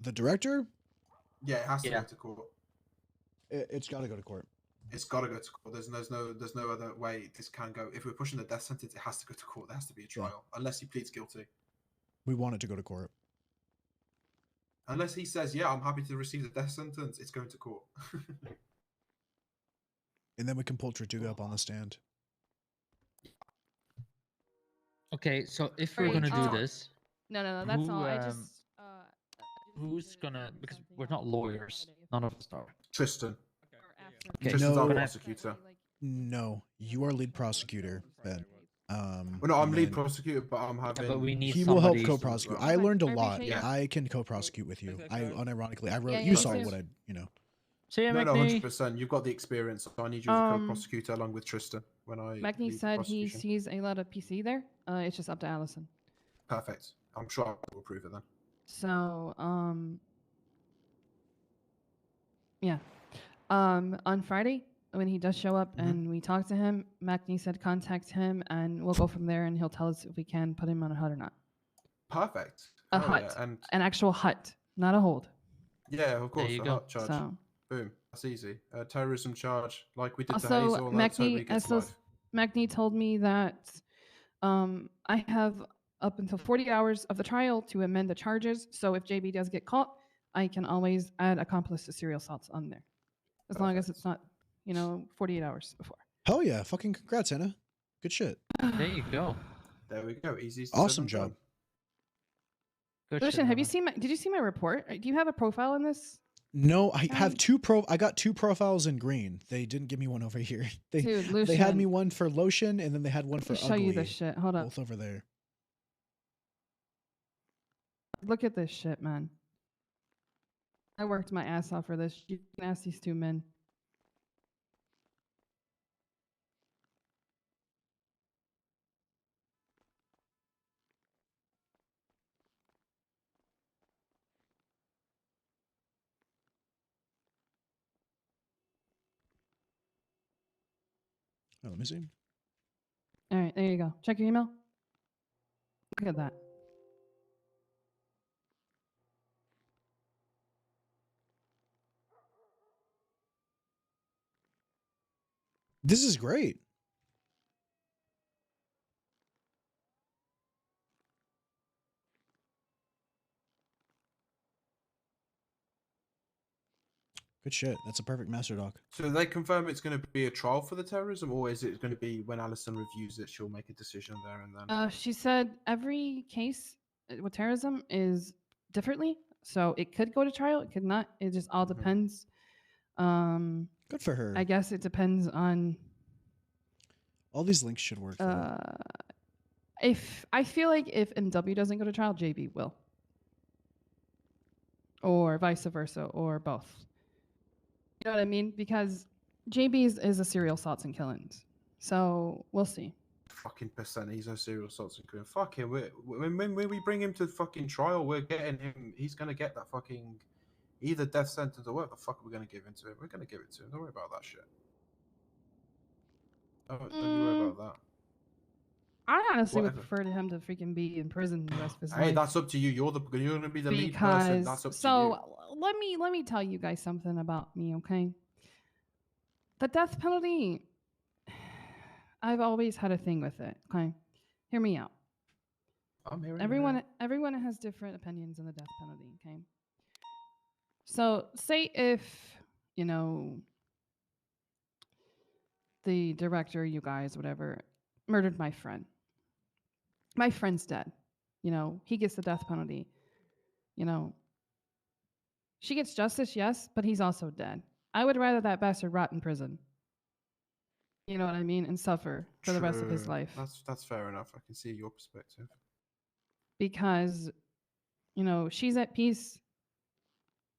The director? Yeah, it has to go to court. It's got to go to court. It's got to go to court. There's no other way this can go. If we're pushing the death sentence, it has to go to court. There has to be a trial, unless he pleads guilty. We want it to go to court. Unless he says, yeah, I'm happy to receive the death sentence, it's going to court. And then we can pull Tortuga up on the stand. Okay, so if we're going to do this... No, that's all. I just... who's going to... Because we're not lawyers. None of us are. Tristan. Okay, Tristan's our prosecutor. No, you are lead prosecutor, Ben. Well, no, I'm lead prosecutor, but I'm having. but we need he will help somebody- co-prosecute. I learned a lot. Yeah. I can co-prosecute with you. I unironically, I wrote. Yeah, you yeah, saw yeah. what I, you know. See you, No, McNee. 100%. You've got the experience, so I need you as a co-prosecutor along with Tristan when I. McNee lead the said he prosecution. sees a lot of PC there. It's just up to Allison. Perfect. I'm sure I will approve it then. So, yeah. On Friday, when he does show up and we talk to him, McNee said contact him and we'll go from there and he'll tell us if we can put him on a hut or not. Perfect. A Oh, hut. yeah, and An actual hut, not a hold. yeah, of course, you a go. hot charge. So- Boom. That's easy. Terrorism charge, like we did to Also, Hazel. And let's hope he McNee, gets life. McNee told me that I have up until 40 hours of the trial to amend the charges. So if JB does get caught, I can always add accomplice to serial assaults on there. As long as it's not, 48 hours before. Hell yeah! Fucking congrats, Hannah. Good shit. There you go. There we go. Easy. Awesome job. Good Lucian, shit, have you Hannah. seen did you see my report? Do you have a profile in this? No, I have I got two profiles in green. They didn't give me one over here. They Dude, they had Lucian. me one for lotion, and then they had one for Let me show ugly. you this shit. Hold up. Both over there. Look at this shit, man. I worked my ass off for this. You can ask these two men. Oh, let me see. All right, there you go. Check your email. Look at that. This is great. Good shit. That's a perfect master doc. So they confirm it's going to be a trial for the terrorism, or is it going to be when Alison reviews it, she'll make a decision there and then? She said every case with terrorism is differently, so it could go to trial, it could not. It just all depends. Good for her. I guess it depends on. All these links should work. If I feel like if NW doesn't go to trial, JB will, or vice versa, or both. You know what I mean? Because JB is a serial assaults and killings, so we'll see. Fucking percent, he's a serial assault and killing. Fuck him. When we bring him to fucking trial, we're getting him. He's gonna get that fucking either death sentence or whatever the fuck we're gonna give him to him. We're gonna give it to him. Don't worry about that shit. Don't you worry about that. I honestly would Whatever. prefer to him to freaking be in prison the rest of his Hey, life. that's up to you. You're gonna be the lead person. That's up to you. Let me tell you guys something about me, okay? The death penalty, I've always had a thing with it. Okay, hear me out. I'm hearing Everyone has different opinions on the death penalty. Okay, so say if the director, you guys, whatever, murdered my friend. My friend's dead. He gets the death penalty. She gets justice, yes, but he's also dead. I would rather that bastard rot in prison. You know what I mean? And suffer for the rest of his True. life. That's fair enough. I can see your perspective. Because, she's at peace,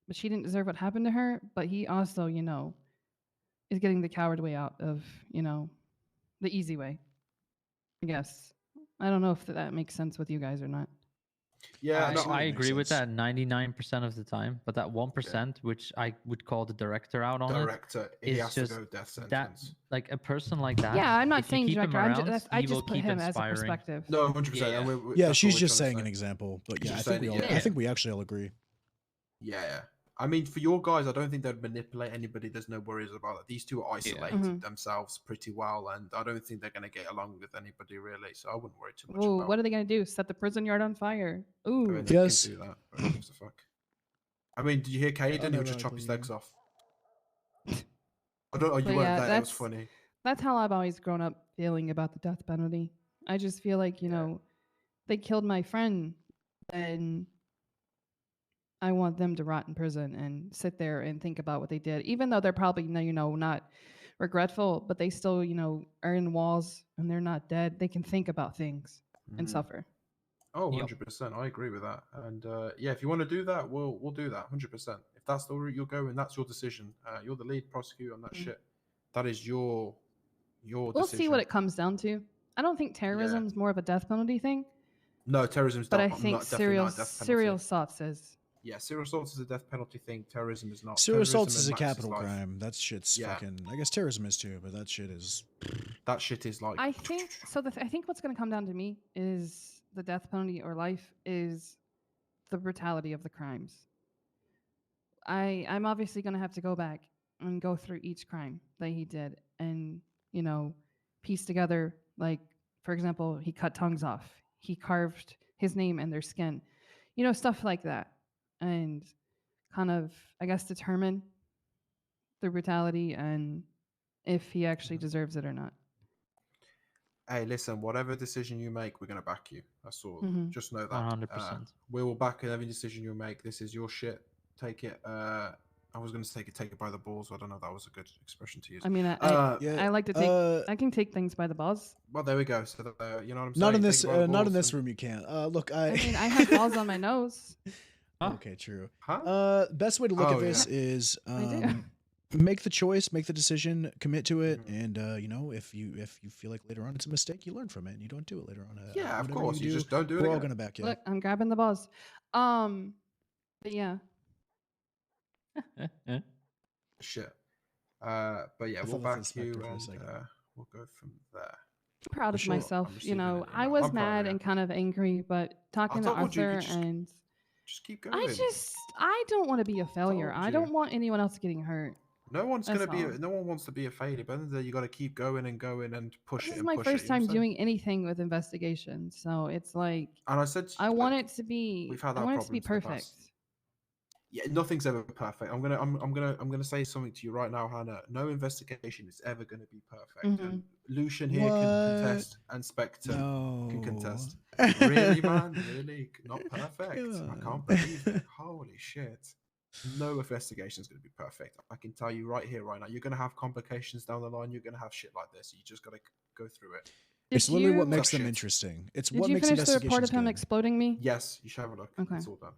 but she didn't deserve what happened to her. But he also, is getting the coward way out of, the easy way. I guess. I don't know if that makes sense with you guys or not. Yeah, I agree with that 99% of the time, but that 1%, which I would call the director out on he is has to just go death sentence. that, like a person like that. Yeah, I'm not if you saying keep him director. around, I he will just put keep him as a inspiring. perspective. No, 100%. Yeah, she's just saying an example, but yeah, Just I think saying we it, all, yeah. I think we actually all agree. Yeah. I mean, for your guys, I don't think they'd manipulate anybody. There's no worries about that. These two are isolated themselves pretty well, and I don't think they're going to get along with anybody really. So I wouldn't worry too much Ooh, about. what are they gonna do? Set the prison yard on fire? Ooh, I mean, they Yes. can do that. But who gives a fuck? I mean, did you hear Caden? He would just chop his legs off. I don't. Oh, you But weren't yeah, there. It was funny. That's how I've always grown up feeling about the death penalty. I just feel like they killed my friend, and I want them to rot in prison and sit there and think about what they did, even though they're probably not regretful, but they still are in walls and they're not dead. They can think about things and suffer. Oh, 100%. I agree with that. And yeah, if you want to do that, we'll do that 100%. If that's the route you're going, that's your decision. You're the lead prosecutor on that shit. That is your We'll decision. see what it comes down to. I don't think terrorism is more of a death penalty thing, No, terrorism's but I not, think definitely not a death penalty. serial assaults is. Yeah, serial assault is a death penalty thing. Terrorism is not. Serial Terrorism assault is a maxes capital life. crime. That shit's fucking. I guess terrorism is too, but that shit is. That shit is like. I think so. I think what's going to come down to me is the death penalty or life is the brutality of the crimes. I'm obviously going to have to go back and go through each crime that he did and piece together, like, for example, he cut tongues off, he carved his name in their skin, stuff like that, and kind of, I guess, determine the brutality and if he actually deserves it or not. Hey, listen, whatever decision you make, we're going to back you. That's all. Just know that. 100%. We will back every decision you make. This is your shit. Take it. I was going to take it by the balls. I don't know if that was a good expression to use. I mean, I like to take. I can take things by the balls. Well, there we go. So, you know what I'm saying? Not in this. Not in this room. You can't. Look, I mean, I have balls on my nose. Okay, true. Best way to look at this is make the choice, make the decision, commit to it, and if you feel like later on it's a mistake, you learn from it and you don't do it later on. Yeah, of whatever course. You do, just don't do it. We're again. all gonna back you. Look, I'm grabbing the balls. But yeah. Shit. But yeah, we'll back you and we'll go from there. Proud You of sure? myself. I'm You receiving know, an I email. was I'm proud of mad you. and kind of angry, but talking to told you, you Arthur and just keep going. I don't want to be a failure. Told I you. don't want anyone else getting hurt. No one's That's gonna be. all. No one wants to be a failure, but then you got to keep going and going and push This it is and my push first it. You know what time I'm saying? doing anything with investigations, so it's like And I said I want it to be. we've had I that want it to be problem in the perfect. past. Yeah, nothing's ever perfect. I'm gonna say something to you right now, Hannah. No investigation is ever gonna be perfect. And Lucian here can contest, and Spectre can contest. Really, man? Really? Not perfect? I can't believe it. Holy shit. No investigation is going to be perfect. I can tell you right here, right now. You're going to have complications down the line. You're going to have shit like this. You just got to go through it. It's literally what makes Tough them shit. interesting. It's Did what you makes finish the report investigations of him good. exploding me? Yes, you should have a look. Okay. It's all done.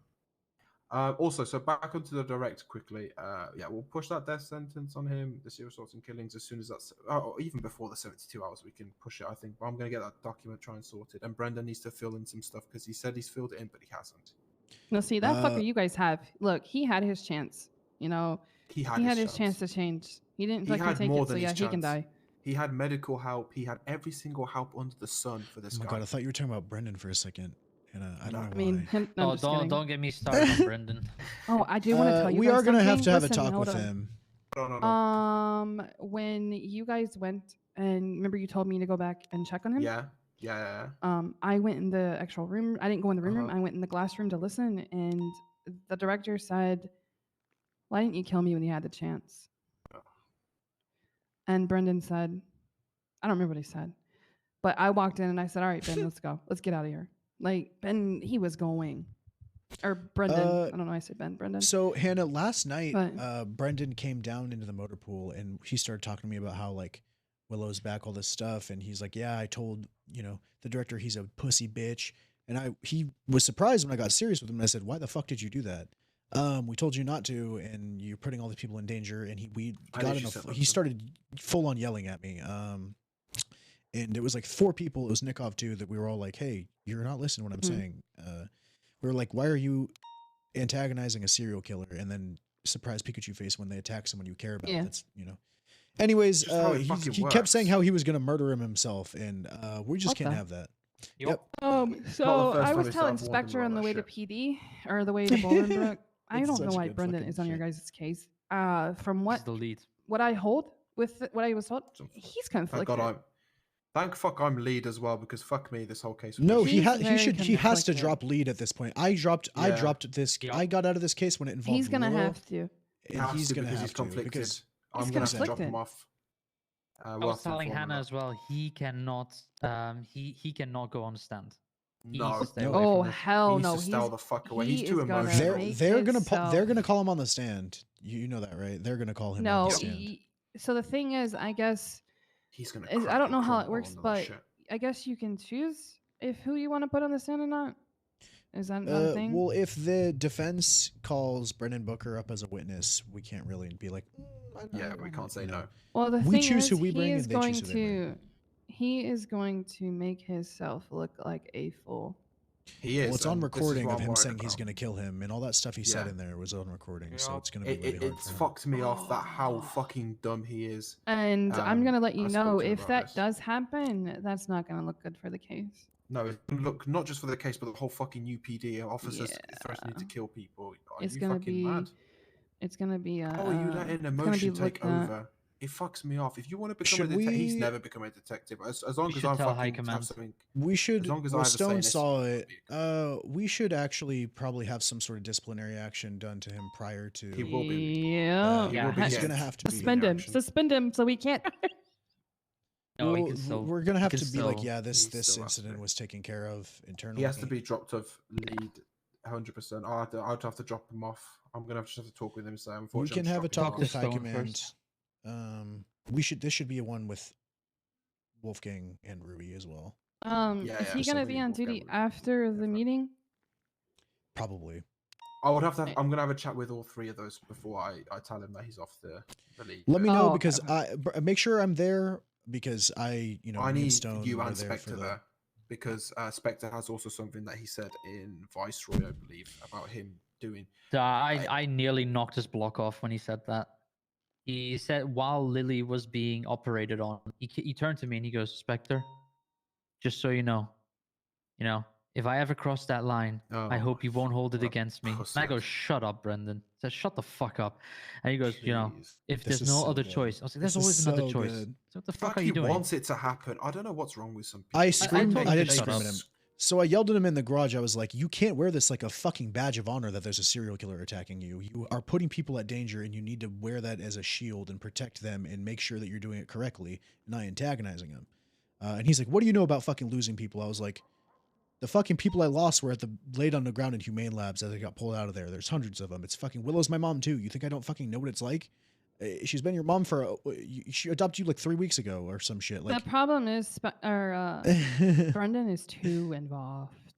Also, so back onto the direct quickly. Yeah, we'll push that death sentence on him, the serious assaults and killings, as soon as that's, or even before the 72 hours, we can push it, I think. But I'm going to get that document, try and sort it. And Brendan needs to fill in some stuff because he said he's filled it in, but he hasn't. No, see that fucker you guys have. Look, he had his chance. You know, he had his chance to change. He didn't He fucking had take more it, so than yeah, his he can chance. die. He had medical help. He had every single help under the sun for this Oh my guy. god, I thought you were talking about Brendan for a second. And I don't know I mean, why. no, I'm just kidding. Don't get me started on Brendan. Oh, I do want to tell you. We guys are gonna have something. to have Listen, a talk hold with on. him. When you guys went and remember you told me to go back and check on him. Yeah. I went in the actual room. I didn't go in the room. I went in the glass room to listen, and the director said, "Why didn't you kill me when you had the chance?" And Brendan said, "I don't remember what he said, but I walked in and I said, all right, Ben, let's go. Let's get out of here." Like Ben, he was going, or Brendan. I don't know. Why I said Ben. Brendan. So Hannah, last night, Brendan came down into the motor pool and he started talking to me about how like Willow's back, all this stuff, and he's like, "Yeah, I told the director he's a pussy bitch," and he was surprised when I got serious with him. And I said, "Why the fuck did you do that? We told you not to, and you're putting all these people in danger." And he started full on yelling at me. And it was like 4 people. It was Nikov too. That we were all like, "Hey, you're not listening to what I'm saying." We were like, "Why are you antagonizing a serial killer?" And then surprise Pikachu face when they attack someone you care about. Yeah. That's Anyways, he kept works. saying how he was gonna murder him himself, and we just What can't the- have that. Yep. So I was telling Spectre on the way to PD or the way to Bolingbrook. I It's don't such know a why good Brendan fucking is on your shit. guys' case. From what He's the lead. what I hold with what I was told, he's Thank conflicted. God thank fuck I'm lead as well, because fuck me, this whole case. No, he He's has to conflicted. drop lead at this point. I dropped this. I got out of this case when it involved. He's gonna Willow, have to. and he's gonna because have he's to conflicted. because I'm He's gonna have to drop conflicted. him off. I We'll was have to telling inform him Hannah of as well. He cannot. He cannot go on the stand. He No. needs to stay No. away Oh from this. hell He needs no! to stay the fuck away. He's he too is gonna emotional. make they're gonna himself- call him on the stand. You know that, right? They're gonna call him No. on the stand. So the thing is, I guess He's gonna. I don't know how it crumple works, under that but shit. I guess you can choose if who you want to put on the stand or not. Is that not a thing? Well, if the defense calls Brendan Booker up as a witness, we can't really be like, Yeah, we can't say no. Well, the we thing choose is, who we he bring, is and they going choose who they bring. to he is going to make himself look like a fool. He is. Well, it's on and this is recording what of I'm him worried saying he's about. gonna kill him, and all that stuff he said Yeah. in there was on recording, so it's gonna be really hard It's for him. fucked me off that how fucking dumb he is. And I'm gonna let you I know spoke to him if about that this. does happen, that's not gonna look good for the case. No, look, not just for the case, but the whole fucking UPD officers threatening to kill people. Are It's you gonna fucking be. mad? It's gonna be. How are you letting it's gonna be emotion take looked at. over? It fucks me off. If you want to become Should a detective, he's we- never become a detective. As long You as should I'm tell High fucking have Command. something. We should. As long as I Well, have a say in Stone this, saw it. We should actually probably have some sort of disciplinary action done to him prior to. He will be. Yeah. He will be He's getting gonna have to be. Suspend him. Suspend him so we can't. No, he Well, can still. we're gonna he have can to be like, still- yeah, this He still has to incident be. was taken care of internally. He has to be dropped off lead, 100%. I'd have to drop him off. I'm gonna just have to talk with him. So We unfortunately, can have a talk with High Stone Command. first. This should be a one with Wolfgang and Ruby as well. Is he gonna be on duty after the meeting? Probably. I would have to. I'm gonna have a chat with all 3 of those before I tell him that he's off the lead. Let me know Oh, because make sure I'm there because I me and need Stone you were and there for Spectre the- there because Spectre has also something that he said in Viceroy, I believe, about him doing. I nearly knocked his block off when he said that. He said while Lily was being operated on, he turned to me and he goes, Spectre, just so you know, if I ever cross that line, I hope you won't hold it against me. And I go, shut up, Brendan. I said, shut the fuck up. And he goes, if This there's is no so other good. choice. I was like, there's This is always another so choice. good. So what the The fuck fact are he you doing? wants it to happen. I don't know what's wrong with some people. I screamed. told I him didn't to shut scream up. at him. So I yelled at him in the garage. I was like, "You can't wear this like a fucking badge of honor that there's a serial killer attacking you. You are putting people at danger, and you need to wear that as a shield and protect them and make sure that you're doing it correctly, not antagonizing them." And he's like, "What do you know about fucking losing people?" I was like, "The fucking people I lost were laid on the ground in humane labs as I got pulled out of there. There's hundreds of them. It's fucking Willow's my mom too. You think I don't fucking know what it's like? She's been your mom for she adopted you like 3 weeks ago or some shit. Like The problem is, Brendan is too involved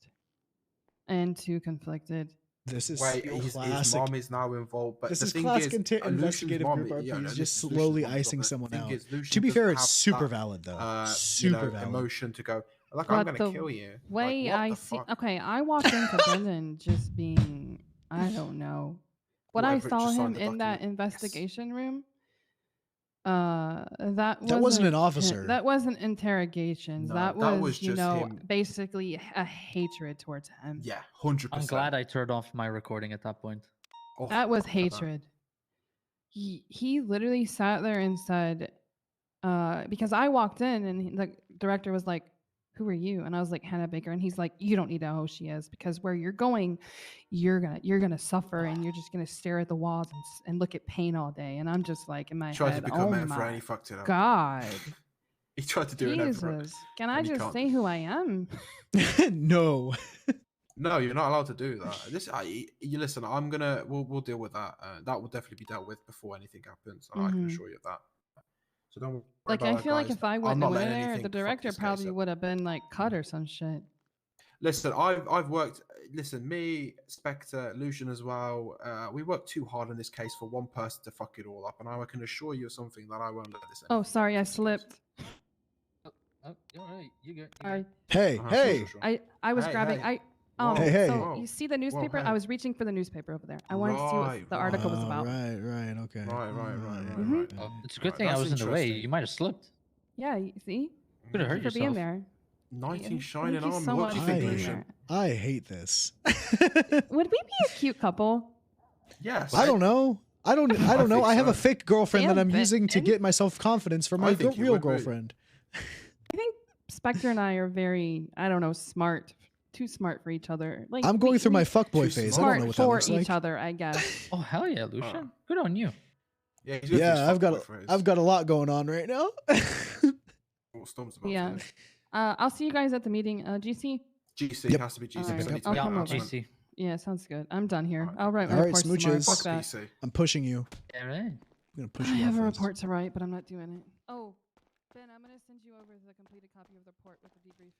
and too conflicted. This is Wait, his mom is now involved, but this the is thing classic is, investigative mom, group RP yeah, is no, just this is slowly Lucian's mom's icing job. someone The thing out. is, Lucian To be fair, doesn't it's have super that, valid though. you Super know, valid. emotion to go. Like, But I'm gonna the kill you. way Like, what I the see, fuck? okay, I walked into Brendan just being, I don't know. When Whatever, I saw just sign him the in that document. investigation room, That wasn't an officer. That wasn't interrogations. No, that that was, was just him. basically a hatred towards him. Yeah, 100%. I'm glad I turned off my recording at that point. Oh, That was fuck that. hatred. He literally sat there and said, because I walked in and the director was like, "Who are you?" And I was like, "Hannah Baker." And he's like, "You don't need to know who she is because where you're going, you're gonna suffer and you're just gonna stare at the walls and look at paint all day." And I'm just like in my Tried to head, become "Oh Manfred my and he fucked it up. God." He tried to do it over. Jesus, can I and he just can't. say who I am? No. No, you're not allowed to do that. You listen. We'll deal with that. That will definitely be dealt with before anything happens. And I can Mhm. assure you of that. So don't worry Like about I that, feel like guys. if I I'm went not in letting there, anything the fuck director this case probably up. would have been like cut or some shit. Listen, I've worked. Listen, me, Spectre, Lucian as well. We worked too hard on this case for one person to fuck it all up, and I can assure you of something that I won't let this. Oh, sorry, I slipped. Oh, all right, you good? Sorry. Hey, hey. I was Hey, grabbing. hey. Hey, hey. So Whoa. you see the Whoa, newspaper? hey. I was reaching for the newspaper over there. I wanted to see what the article was about. Right, okay. Right. Oh, it's a good Right, thing I that's was in the way. interesting. You might have slipped. Yeah, you see? Could have hurt Thank you for being yourself. there. 19 Yeah, shining thank you armor. so What do you much think, for being Lucian? I hate this. Would we be a cute couple? Yes. I don't know. I don't know. think I have a so. fake girlfriend that Damn, I'm using to Ben. get myself confidence for my think you real would be. girlfriend. I think Spectre and I are very, I don't know, smart. Too smart for each other. Like I'm going through my fuckboy Too phase. I smart don't know what that for looks each like. other, I guess. Oh hell yeah, Lucian! Good on you. Yeah, he's going through his Yeah, fuckboy phase. I've got a lot going on right now. What Storm's about Yeah. to do. I'll see you guys at the meeting. GC. GC Yep. has to be GC. All right, so I need to I'll make come that over. happen. GC. Yeah, sounds good. I'm done here. I'll write my All right, reports tomorrow. smooches. Fuck that. PC. I'm pushing you. Yeah, right. I'm gonna push I you. have off a this. report to write, but I'm not doing it. Oh, Ben, I'm gonna send you over the completed copy of the report with the debrief.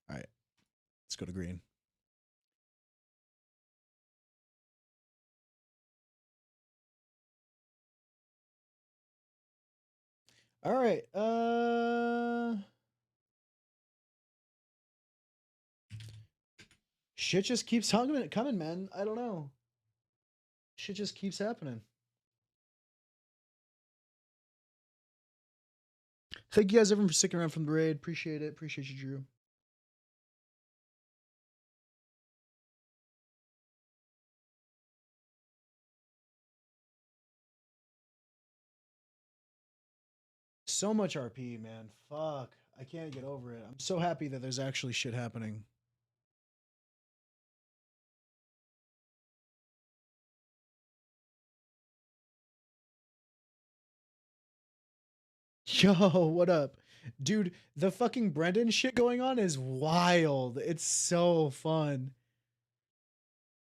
All right, let's go to green. All right. Shit just keeps coming, man. I don't know. Shit just keeps happening. Thank you guys everyone for sticking around from the raid. Appreciate it. Appreciate you, Drew. So much RP, man. Fuck. I can't get over it. I'm so happy that there's actually shit happening. Yo, what up? Dude, the fucking Brendan shit going on is wild. It's so fun.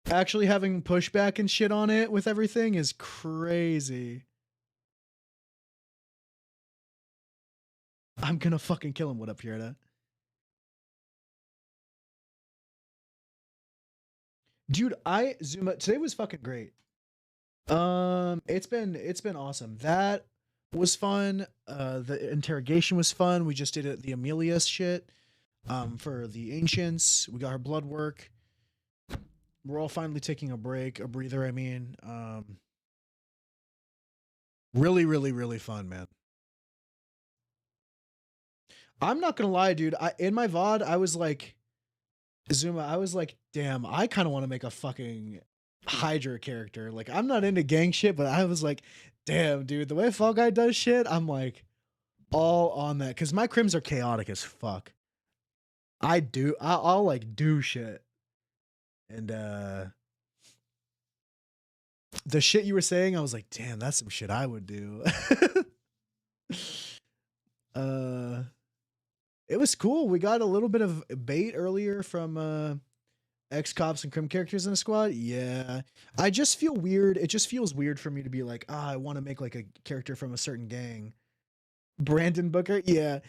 Actually having pushback and shit on it with everything is crazy. I'm gonna fucking kill him. What up, Pierda? Dude, Zuma, today was fucking great. It's been awesome. That was fun. The interrogation was fun. We just did it, the Amelia shit. For the ancients, we got her blood work. We're all finally taking a breather. I mean, Really, really, really fun, man. I'm not gonna lie, dude. In my VOD, I was like, Zuma, I was like, damn, I kind of want to make a fucking Hydra character. Like, I'm not into gang shit, but I was like, damn, dude, the way Fall Guy does shit, I'm like all on that. Cause my crims are chaotic as fuck. I'll like do shit. And the shit you were saying, I was like, damn, that's some shit I would do. It was cool. We got a little bit of bait earlier from ex-cops and crim characters in the squad. Yeah. I just feel weird. It just feels weird for me to be like, I want to make like a character from a certain gang. Brandon Booker? Yeah.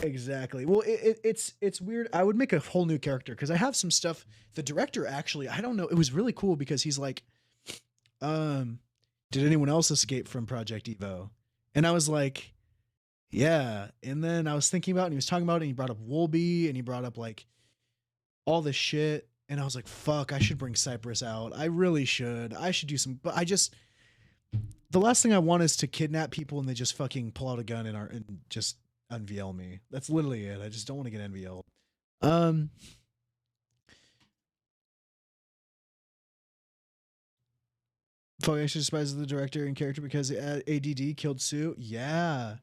Exactly. Well, it's weird. I would make a whole new character because I have some stuff. The director actually, I don't know. It was really cool because he's like, did anyone else escape from Project Evo? And I was like, yeah. And then I was thinking about it and he was talking about it and he brought up Wolby and he brought up like all this shit. And I was like, fuck, I should bring Cypress out. I really should. I should do some, but the last thing I want is to kidnap people and they just fucking pull out a gun and just unveil me. That's literally it. I just don't want to get unveiled. Fuck, I should despise the director and character because ADD killed Sue. Yeah.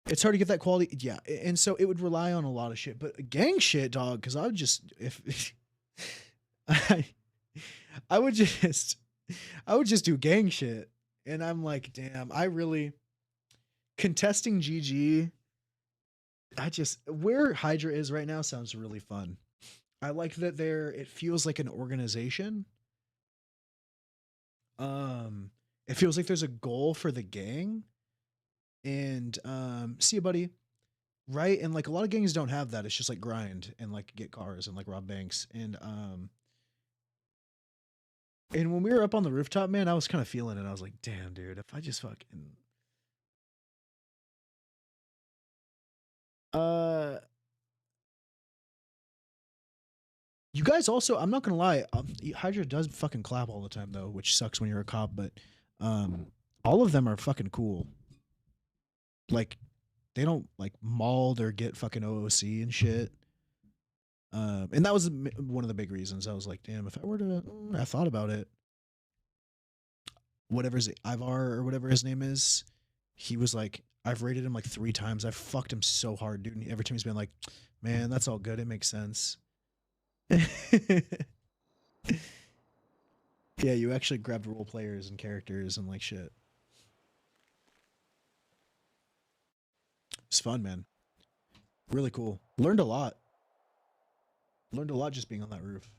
It's hard to get that quality. Yeah. And so it would rely on a lot of shit, but gang shit, dog. Cause I would just, I would just do gang shit. And I'm like, damn, contesting GG. Where Hydra is right now sounds really fun. I like that it feels like an organization. It feels like there's a goal for the gang. And see you, buddy. Right? And like a lot of gangs don't have that. It's just like grind and like get cars and like rob banks. And when we were up on the rooftop, man, I was kind of feeling it. I was like, damn, dude, if I just fucking you guys also, I'm not gonna lie, Hydra does fucking clap all the time though, which sucks when you're a cop, but all of them are fucking cool. Like, they don't like mauled or get fucking OOC and shit. And that was one of the big reasons. I was like, damn, if I were to, I thought about it. Whatever's Ivar or whatever his name is, he was like, I've rated him like 3 times. I've fucked him so hard, dude. And every time he's been like, man, that's all good. It makes sense. Yeah, you actually grabbed role players and characters and like shit. It's fun, man. Really cool. Learned a lot. Learned a lot just being on that roof.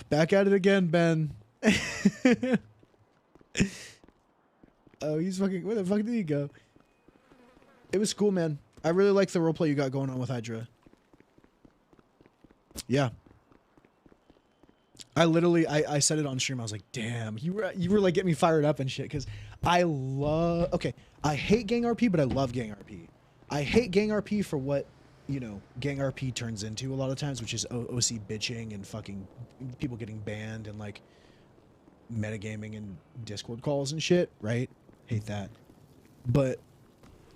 Back at it again, Ben. Oh, he's fucking... Where the fuck did he go? It was cool, man. I really like the roleplay you got going on with Hydra. Yeah. I literally... I said it on stream. I was like, damn. You were like getting me fired up and shit. Because I love... Okay. I hate gang RP, but I love gang RP. I hate gang RP for what, you know, gang RP turns into a lot of times, which is OC bitching and fucking people getting banned and like metagaming and Discord calls and shit, right? Hate that. But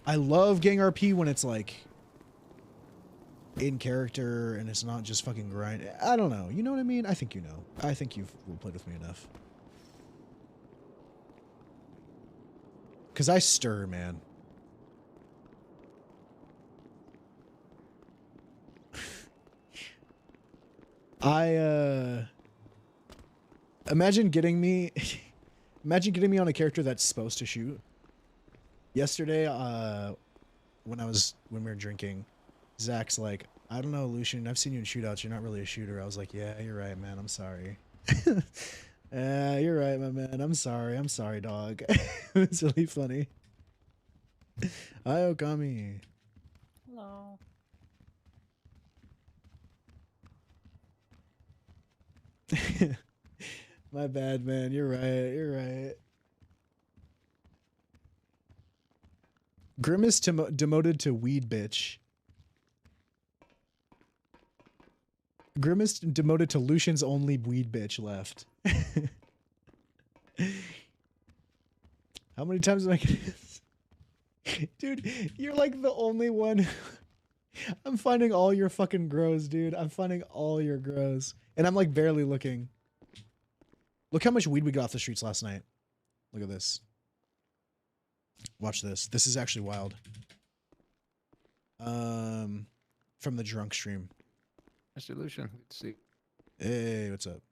I love gang RP when it's like in character and it's not just fucking grind. I don't know. You know what I mean? I think you know. I think you've played with me enough. Cause I stir, man. Imagine getting me on a character that's supposed to shoot. Yesterday, when we were drinking, Zach's like, I don't know, Lucian, I've seen you in shootouts. You're not really a shooter. I was like, yeah, you're right, man. I'm sorry. You're right, my man. I'm sorry. I'm sorry, dog. It's really funny. Hi, Okami. Hello. My bad, man. You're right. You're right. Grimace demoted to weed bitch. Grimace demoted to Lucian's only weed bitch left. How many times am I gonna... Dude, you're like the only one. I'm finding all your fucking grows, dude. I'm finding all your grows. And I'm like barely looking. Look how much weed we got off the streets last night. Look at this. Watch this. This is actually wild. From the drunk stream. Mr. Lucian, good to see you. Hey, what's up?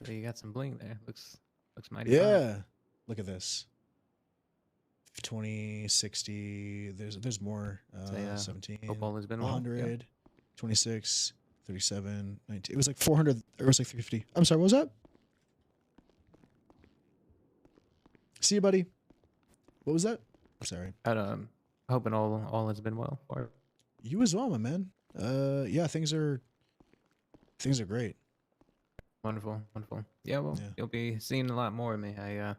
So you got some bling there. Looks mighty. Yeah. fine. Look at this. 20, 60. There's more. Say, 17. football has been well, 100. yeah. 26. 37. 19. It was like 400. Or it was like 350. I'm sorry. What was that? See you, buddy. What was that? I'm sorry. Hoping all has been well for you as well, my man. Yeah, things are great. Wonderful. Yeah, well, you'll be seeing a lot more of me. I've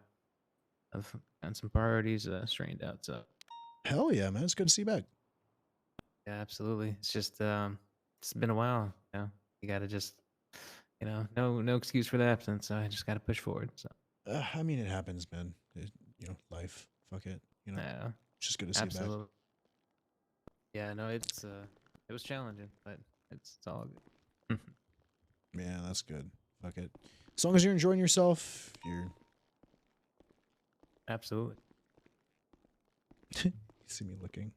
got some priorities straightened out. So. Hell yeah, man! It's good to see you back. Yeah, absolutely. It's just it's been a while. You know, you gotta just, no excuse for the absence. So I just gotta push forward. So. I mean, it happens, man. Life. Fuck it. Yeah. It's just good to see you back. Yeah, no, it was challenging, but it's all good. Yeah, that's good. Fuck it. As long as you're enjoying yourself, you're... Absolutely. You see me looking.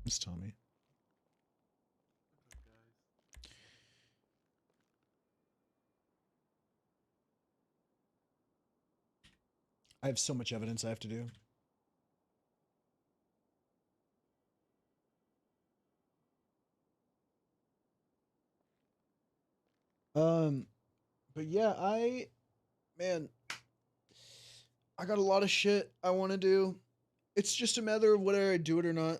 Just tell me. I have so much evidence I have to do. But yeah, man, I got a lot of shit I want to do. It's just a matter of whether I do it or not.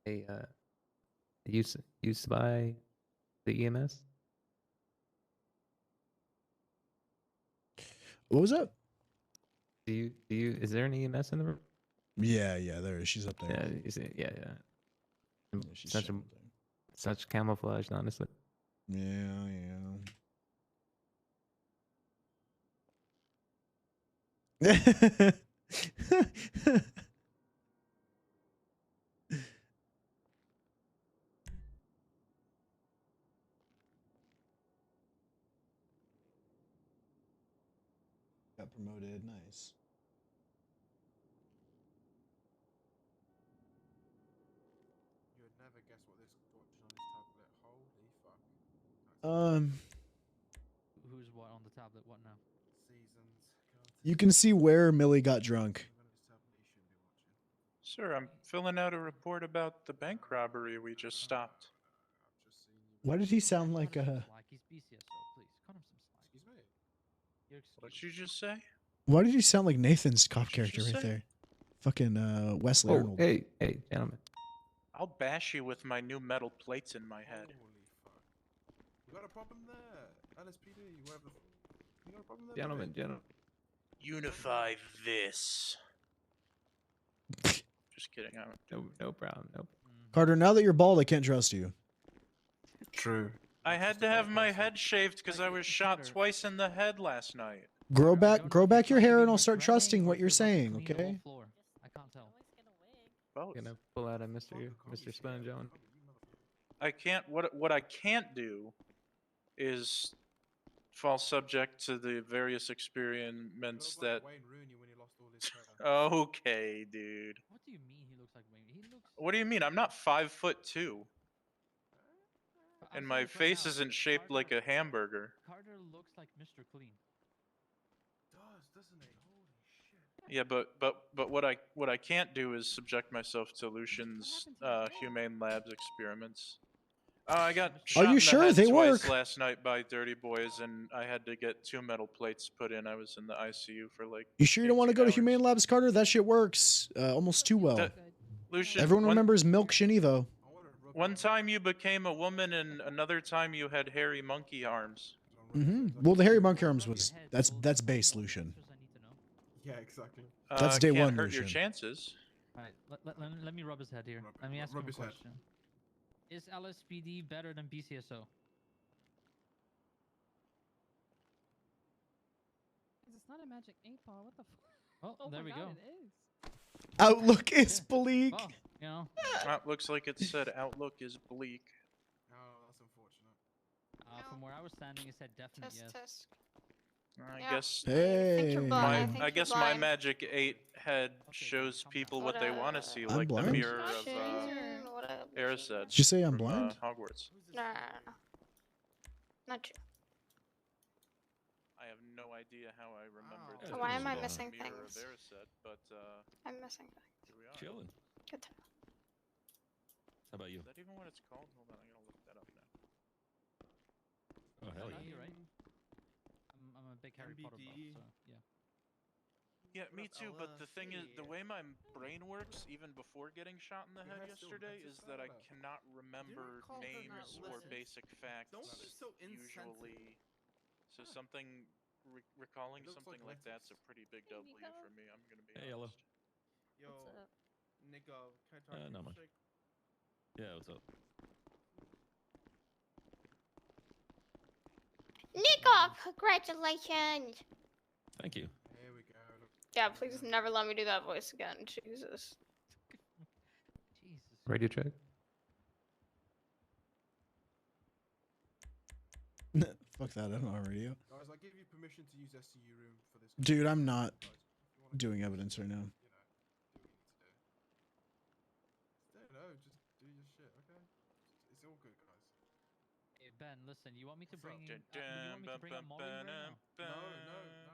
Hey, used to buy the EMS. What was that? Is there an EMS in the room? Yeah, there is. She's up there. Yeah, you see, yeah. She's such camouflage, honestly. Yeah. Got promoted. Nice. You would never guess what this watch on this tablet. Holy fuck. Who's what on the tablet? What now? Seasons. You can see where Millie got drunk. Sir, I'm filling out a report about the bank robbery we just stopped. Why did he sound like He's BCSO, please. Cut him some slack. Excuse me. What'd you just say? Why did he sound like Nathan's cop character right there? Fucking Wesley Arnold. Hey, gentlemen. I'll bash you with my new metal plates in my head. Holy fuck. You got a problem there. LSPD, whoever. You got a problem there? Gentlemen. Unify this. Just kidding. No problem. Nope. Carter, now that you're bald, I can't trust you. True. I had to have my head shaved because I was shot twice in the head last night. Grow back your hair and I'll start trusting what you're saying, okay? I can't tell. Both. Gonna pull out a Mr. Sponge on. I can't. What I can't do is fall subject to the various experiments that. Okay, dude. What do you mean he looks like Wayne? He looks. What do you mean? I'm not 5'2", and my face isn't shaped like a hamburger. Carter looks like Mr. Clean. Doesn't it? Holy shit. Yeah, but what I can't do is subject myself to Lucian's humane labs experiments. I got shot Are you in the sure head they twice work? last night by dirty boys, and I had to get 2 metal plates put in. I was in the ICU for like. You sure you don't want to go to Humane Labs, Carter? That shit works almost too well. Lucian, Everyone remembers Milk Shin Evo. One time you became a woman, and another time you had hairy monkey arms. Well, the Harry Monk arms was that's base Lucian. Yeah, exactly. That's day can't one, hurt your Lucian. chances. Alright, let me rub his head here. Let me ask him a question. Is LSPD better than PCSO? It's not a magic 8-ball. What the fuck? Oh, there my we God, go. It is. Outlook is bleak. Well, you know. Looks like it said outlook is bleak. Oh, that's unfortunate. From where I was standing, it said definite yes. I Yeah. guess. Hey. I guess my magic 8 head shows people what they want to see, I'm like the blind. mirror of Erised. Did you say I'm blind? Hogwarts. No. Not true. I have no idea how I remembered. So why am I the missing mirror things? Of Erised, but I'm missing things. here we are. Chilling. Good to know. How about you? Is that even what it's called? Hold on, I gotta look that up now. Oh hell No, yeah. you're right. I'm a big Harry Potter buff, so yeah. Yeah, me too, but the thing is, the way my brain works, even before getting shot in the head yesterday, is that I cannot remember names or basic facts usually. So something, recalling something like that's a pretty big W for me, I'm gonna be honest. Yellow. Yo, Nico, can I talk to you Not for a much. sec? Yeah, what's up? Nico, congratulations. Thank you. Here we go. Yeah, please never let me do that voice again. Jesus. Radio check. Fuck that, I don't have a radio. Guys, I give you permission to use SCU room for this. Dude, I'm not doing evidence right now. No, just do your shit, okay? It's all good, guys. Hey Ben, listen, you want me to bring up? Molly right now? No,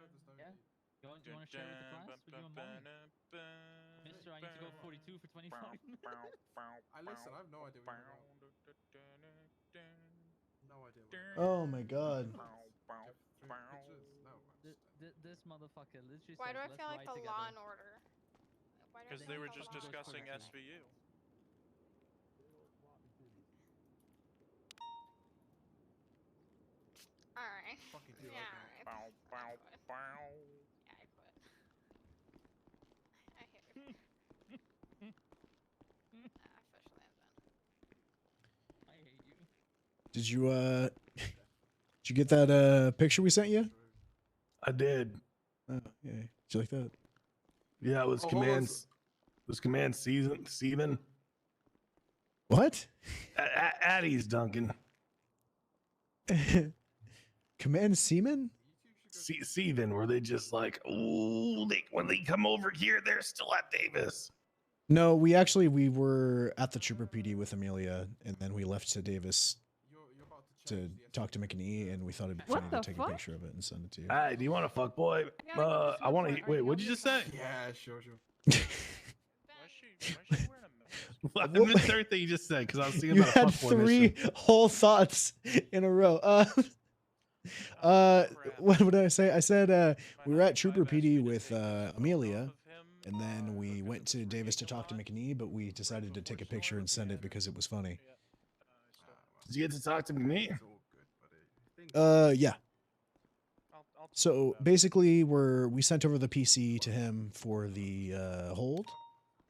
there's no Yeah? need. You want to share with the class? With you and Molly? Mister, I need to go 42 for 25. I listen, I have no idea what you're on. No idea what Oh my god. This motherfucker literally Why says, do I "Let's feel like ride the together." Law and Order? Why do I Because feel they like were the just Law and Order discussing tonight? SVU. Alright. Fucking do Yeah, like alright. Bow, I bow, quit. bow. Yeah, I quit. I hate it. Officially I'm done. I hate you. Did you get that picture we sent you? I did. Oh, yeah. Did you like that? Yeah, it was Oh, hold on. commands. It was command season. Steven. What? Addie's Duncan. Command Seaman? Steven, where they just like, oh, when they come over here, they're still at Davis. No, we were at the Trooper PD with Amelia, and then we left to Davis to talk to McNee, and we thought it'd be What funny to the take fuck? a picture of it and send it to you. Hey, do you want a fuck boy? I want to. Wait, what'd you just say? Yeah, sure. Why is she wearing a mask? I missed everything you just said because I was thinking You about a had fuckboy 3 mission. whole thoughts in a row. What did I say? I said we were at Trooper PD with Amelia, and then we went to Davis to talk to McNee, but we decided to take a picture and send it because it was funny. Did you get to talk to me? Yeah. So basically, we sent over the PC to him for the hold,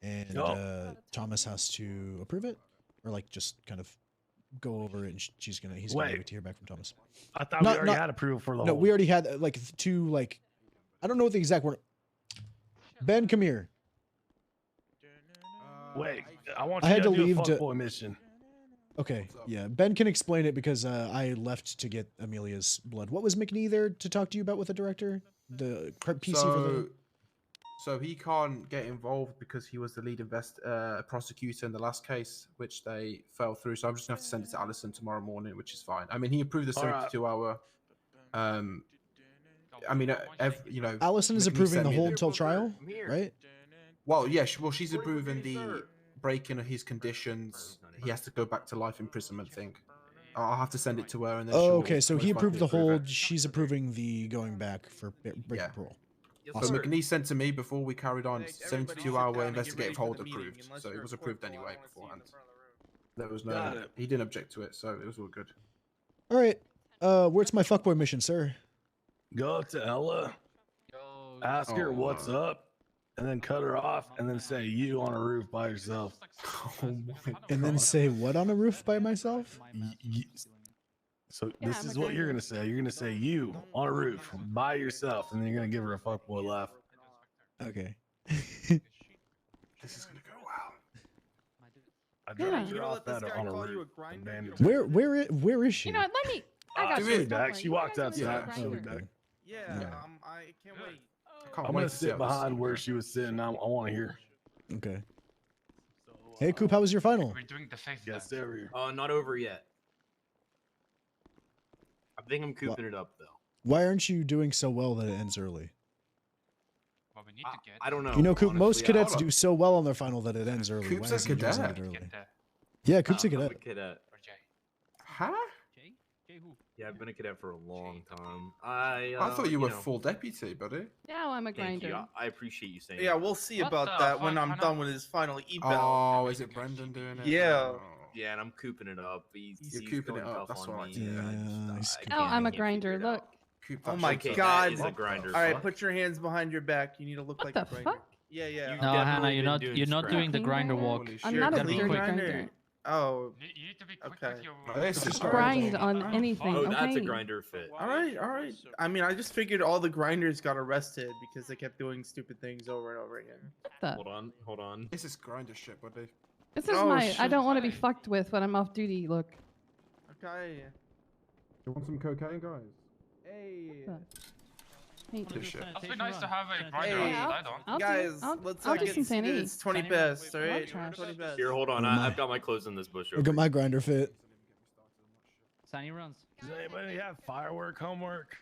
and Thomas has to approve it, or like just kind of go over it, and he's gonna wait to hear back from Thomas. I thought we already had approval for the No, hold. we already had like 2 like I don't know what the exact word. Ben, come here. Wait, I want I you had to to do leave a to- fuckboy mission. Okay, yeah. Ben can explain it because I left to get Amelia's blood. What was McNee there to talk to you about with the director? The PC for the... So he can't get involved because he was the lead prosecutor in the last case, which they fell through. So I'm just gonna have to send it to Allison tomorrow morning, which is fine. I mean, he approved the All right. 72-hour. I mean, you know, Allison is McNee approving sent the me hold till trial, right? Well, yeah, she's approving the breaking of his conditions. He has to go back to life imprisonment thing. I'll have to send it to her, and then. Oh, she'll okay. So he most approved likely the approve it. hold. She's approving the going back for breaking parole. So Awesome. McNee sent to me before we carried on 72-hour investigative hold approved. So it was approved anyway beforehand. There was no, he didn't object to it, so it was all good. All right. where's my fuckboy mission, sir? Go up to Ella, ask her what's up, and then cut her off, and then say you on a roof by yourself. And then say what on a roof by myself? So this is what you're gonna say. You're gonna say you on a roof by yourself, and then you're gonna give her a fuckboy laugh. Okay. This is gonna go well. I dropped her off that on a roof. Where is she? You know what? Let me. I got She'll be you. back. She walked outside. She'll be back. Yeah, I can't wait. I'm gonna sit behind where she was sitting. I want to hear. Okay. Hey, Coop, how was your final? We're doing the faith. Yes, sir. Not over yet. I think I'm cooping it up though. Why aren't you doing so well that it ends early? Well, we need to get. I don't know. You know, Coop, most honestly. cadets do so well on their final that it ends early. Coop's Why a isn't yours cadet. end early? Yeah, Coop's a cadet. I'm a cadet. Huh? Yeah, I've been a cadet for a long time. I thought you were full deputy, buddy. Now I'm a Thank you. grinder. I appreciate you saying. Yeah, that. we'll see about that when I'm done with his final eval. Oh, is it Brendan doing it? Yeah. Yeah, and I'm cooping it up. He's cooping going it up, tough that's on what I me. do. Oh, I'm a grinder. Look. Oh my Okay, that God! is a grinder. All right, Fuck. put your hands behind your back. You need to look like a grinder. Yeah, yeah. No, Hannah, you're not doing the grinder walk. I'm not a Gotta be dirty quick. grinder. Oh. You need to be quick Okay. with your. Grind on anything. Oh, okay? that's a grinder fit. All right, all right. I mean, I just figured all the grinders got arrested because they kept doing stupid things over and over again. Hold on. This is grinder shit, buddy. This is Oh, my. I shit. don't want to be fucked with when I'm off duty. Look. Okay. You want some cocaine, guys? Hey. Hey. It'd be nice to have a grinder Hey, outside on. guys, let's I'll do get some sanity. it's 20 best, all right? trash. 20 best. Here, hold on. I've got my clothes in this bush. Look at my grinder fit. Sunny runs. Does anybody have firework homework?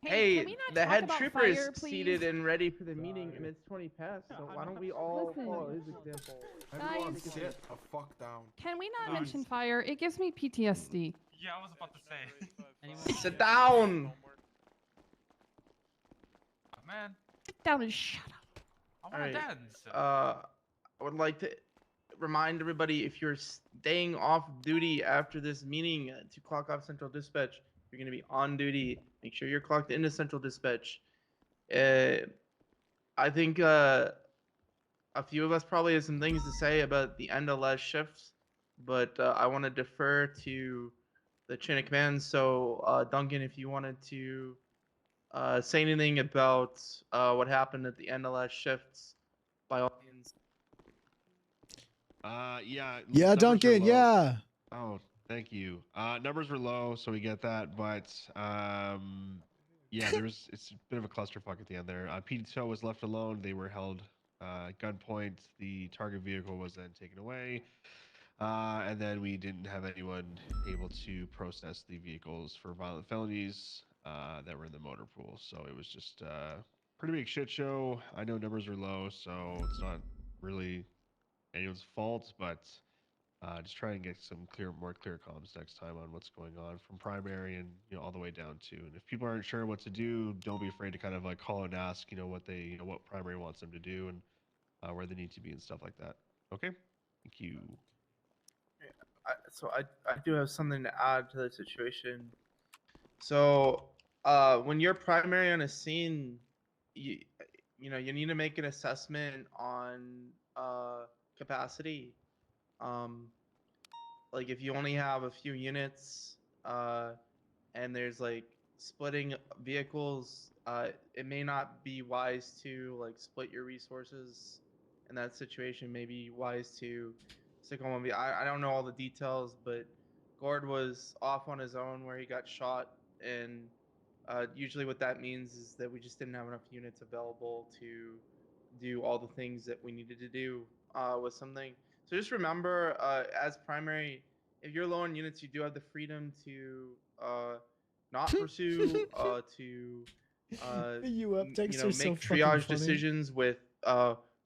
Hey, can we not the talk head about trooper is fire, please? seated and ready for the meeting, and it's 20 past. So why don't we all Listen. follow his example? Everyone Guys. sit a fuck down. Can we not mention fire? It gives me PTSD. Yeah, I was about to say. Sit down. Man, Sit down and shut up. I All want right. to dance. I would like to remind everybody, if you're staying off duty after this meeting to clock off Central Dispatch, you're going to be on duty. Make sure you're clocked into Central Dispatch. I think a few of us probably have some things to say about the end of last shift, but I want to defer to the chain of command. So, Duncan, if you wanted to say anything about what happened at the end of last shifts, by all means. Yeah. Yeah, numbers are Duncan. low. Yeah. Oh, thank you. Numbers were low, so we get that, but yeah, it's a bit of a clusterfuck at the end there. PTO was left alone. They were held gunpoint. The target vehicle was then taken away, and then we didn't have anyone able to process the vehicles for violent felonies that were in the motor pool. So it was just a pretty big shit show. I know numbers are low, so it's not really anyone's fault, but just try and get some more clear comms next time on what's going on from primary and all the way down to. And if people aren't sure what to do, don't be afraid to kind of like call and ask what primary wants them to do and where they need to be and stuff like that. Okay, thank you. So I do have something to add to the situation. So when you're primary on a scene, you need to make an assessment on capacity. Like if you only have a few units and there's like splitting vehicles, it may not be wise to like split your resources in that situation. Maybe wise to stick on one. I don't know all the details, but Gord was off on his own where he got shot, and usually what that means is that we just didn't have enough units available to do all the things that we needed to do with something. So just remember, as primary, if you're low on units, you do have the freedom to not pursue, to make triage decisions with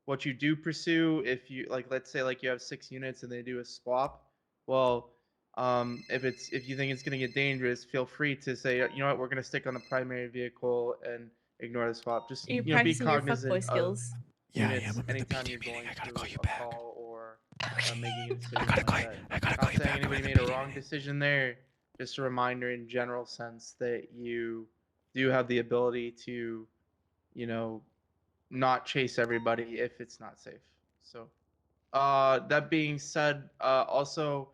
what you do pursue. If you let's say you have 6 units and they do a swap, well, if you think it's gonna get dangerous, feel free to say, you know what, we're gonna stick on the primary vehicle and ignore the swap. Just You're be practicing your cognizant fuckboy of skills. Yeah, I units am. I'm in the anytime PD you're meeting. going I gotta to call you a back. call or making a decision like that. Not saying anybody made a wrong decision there. Just a reminder in general sense that you do have the ability to, not chase everybody if it's not safe. So, that being said, also,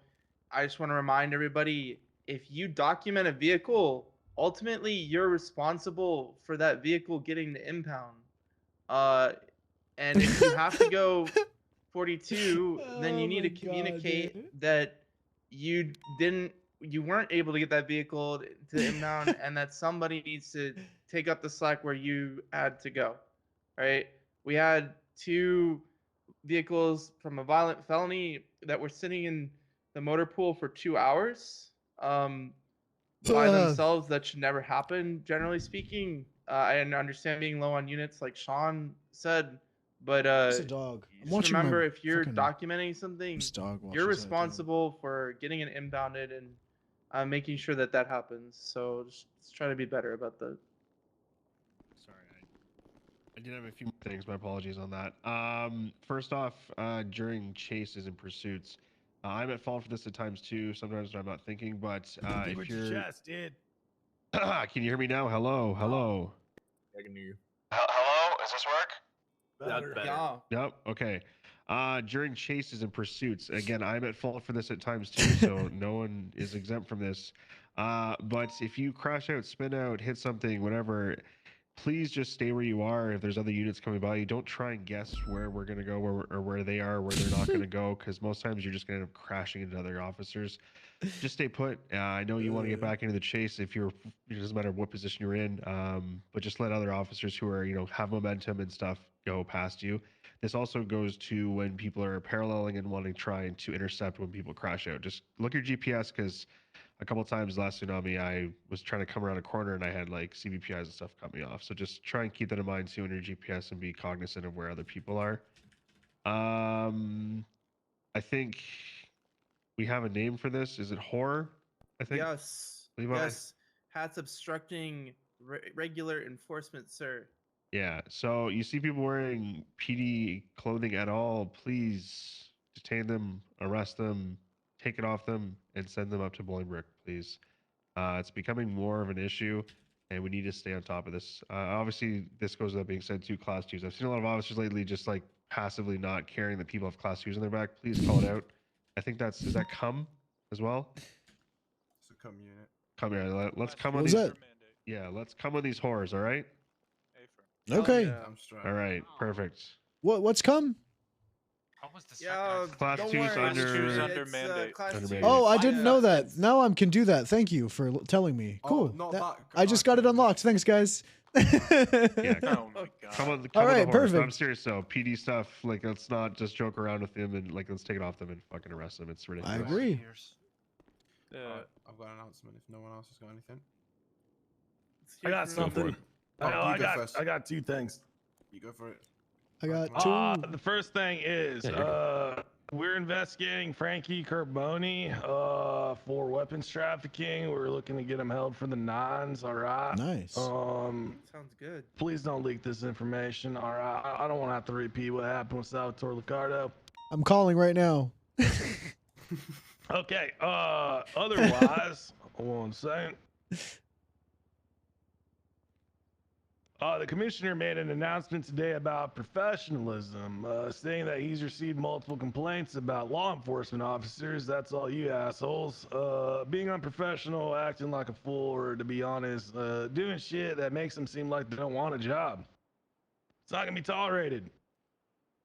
I just want to remind everybody, if you document a vehicle, ultimately you're responsible for that vehicle getting the impound. And if you have to go 42, then you Oh need my to communicate God, dude. that you weren't able to get that vehicle to impound, and that somebody needs to take up the slack where you had to go. Right? We had 2 vehicles from a violent felony that were sitting in the motor pool for 2 hours. By themselves, that should never happen, generally speaking. I understand being low on units, like Sean said, but It's a dog. I'm just watching remember, my if you're fucking documenting something, dog you're watches that, too. responsible for getting it impounded and making sure that that happens. So just try to be better about that. Sorry, I did have a few more things. My apologies on that. First off, during chases and pursuits, I'm at fault for this at times too. Sometimes when I'm not thinking, but Think if with your you're, chest, dude. can you hear me now? Hello, hello. I can hear you. Hello, does this work? That's better. Yeah. Yep. Okay. During chases and pursuits, again, I'm at fault for this at times too, so no one is exempt from this. But if you crash out, spin out, hit something, whatever, please just stay where you are. If there's other units coming by, you don't try and guess where we're gonna go, or where they are, where they're not gonna go, because most times you're just gonna end up crashing into other officers. Just stay put. I know you want to get back into the chase if it doesn't matter what position you're in, but just let other officers who are, have momentum and stuff go past you. This also goes to when people are paralleling and wanting trying to intercept when people crash out. Just look at your GPS, because a couple times last tsunami, I was trying to come around a corner and I had like CVPIs and stuff cut me off. So just try and keep that in mind too in your GPS and be cognizant of where other people are. I think we have a name for this. Is it horror? I think. Yes. Levi? Yes. Hats obstructing regular enforcement, sir. Yeah. So you see people wearing PD clothing at all, please detain them, arrest them, take it off them, and send them up to Bolingbroke, please. It's becoming more of an issue, and we need to stay on top of this. Obviously, this goes without being said to Class 2s. I've seen a lot of officers lately just like passively not caring that people have Class 2s on their back. Please call it out. I think is that cum as well? It's a cum unit. Come here. Let's come on What was these. that? Yeah, let's come on these horrors. All right. Okay. All right. Perfect. What's come? Yeah, Class don't 2's worry. under It's, class under 2. mandate. Oh, I didn't know that. Now I can do that. Thank you for telling me. Cool. I just got it unlocked. Thanks, guys. Yeah. Oh my god. Come on, All right, on the horse. perfect. I'm serious though. PD stuff, like let's not just joke around with them and like let's take it off them and fucking arrest them. It's ridiculous. I agree. I've got an announcement if no one else has got anything. I got something. You go first. I got 2 things. You go for it. I got 2. The first thing is we're investigating Frankie Carboni for weapons trafficking. We're looking to get him held for the 9s. All right. Nice. Sounds good. Please don't leak this information. All right. I don't want to have to repeat what happened with Salvatore Licardo. I'm calling right now. Okay. Otherwise, one second. The commissioner made an announcement today about professionalism, saying that he's received multiple complaints about law enforcement officers. That's all you assholes. Being unprofessional, acting like a fool, or to be honest, doing shit that makes them seem like they don't want a job. It's not gonna be tolerated.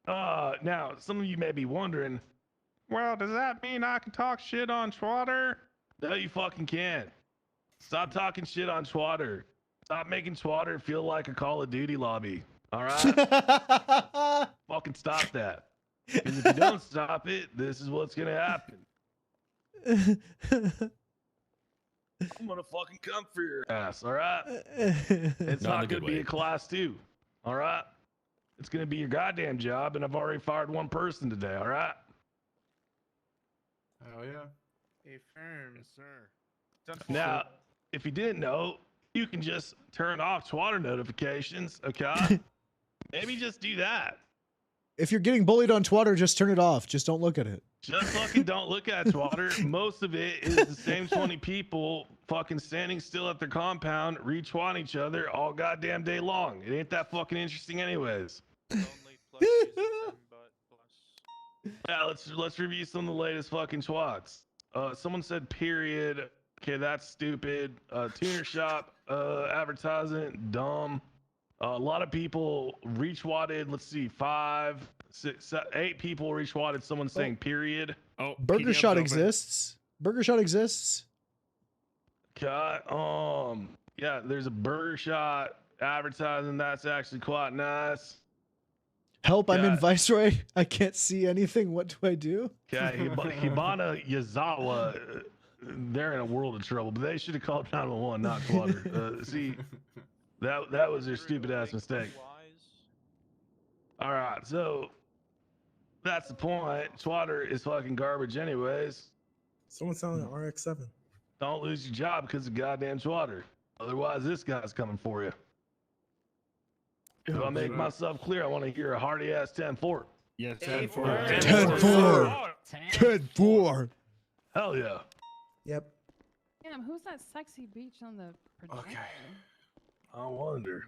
Now, some of you may be wondering, well, does that mean I can talk shit on Schwatter? No, you fucking can't. Stop talking shit on Schwatter. Stop making Schwatter feel like a Call of Duty lobby. All right? Fucking stop that. Because if you don't stop it, this is what's gonna happen. I'm gonna fucking come for your ass. All right? It's not gonna be a Class 2. All right? It's gonna be your goddamn job, and I've already fired 1 person today. All right? Hell yeah. Hey, firm. Yes, sir. Now, if you didn't know, you can just turn off Schwatter notifications, okay? Maybe just do that. If you're getting bullied on Twitter, just turn it off. Just don't look at it. Just fucking don't look at Twatter. Most of it is the same 20 people fucking standing still at their compound, retweeting each other all goddamn day long. It ain't that fucking interesting anyways. Yeah, let's review some of the latest fucking twats. Someone said period. Okay, that's stupid. Tuner shop advertising, dumb. A lot of people retweeted. Let's see, 5, 6, 8 people retweeted someone saying period. Oh, Burger Shot exists. Burger Shot exists. God, yeah, there's a Burger Shot advertising. That's actually quite nice. Help! I'm in Viceroy. I can't see anything. What do I do? Yeah, Hibana Yazawa, they're in a world of trouble. But they should have called 911, not Twitter. See, that was their stupid ass mistake. All right, so that's the point. Twitter is fucking garbage, anyways. Someone's selling an RX-7. Don't lose your job because of goddamn Twitter. Otherwise, this guy's coming for you. If I make myself clear, I want to hear a hearty ass 10-4. Yeah, 10-4. 10-4. 10-4. Hell yeah. Yep. Damn, who's that sexy beach on the projector? Okay. I wonder.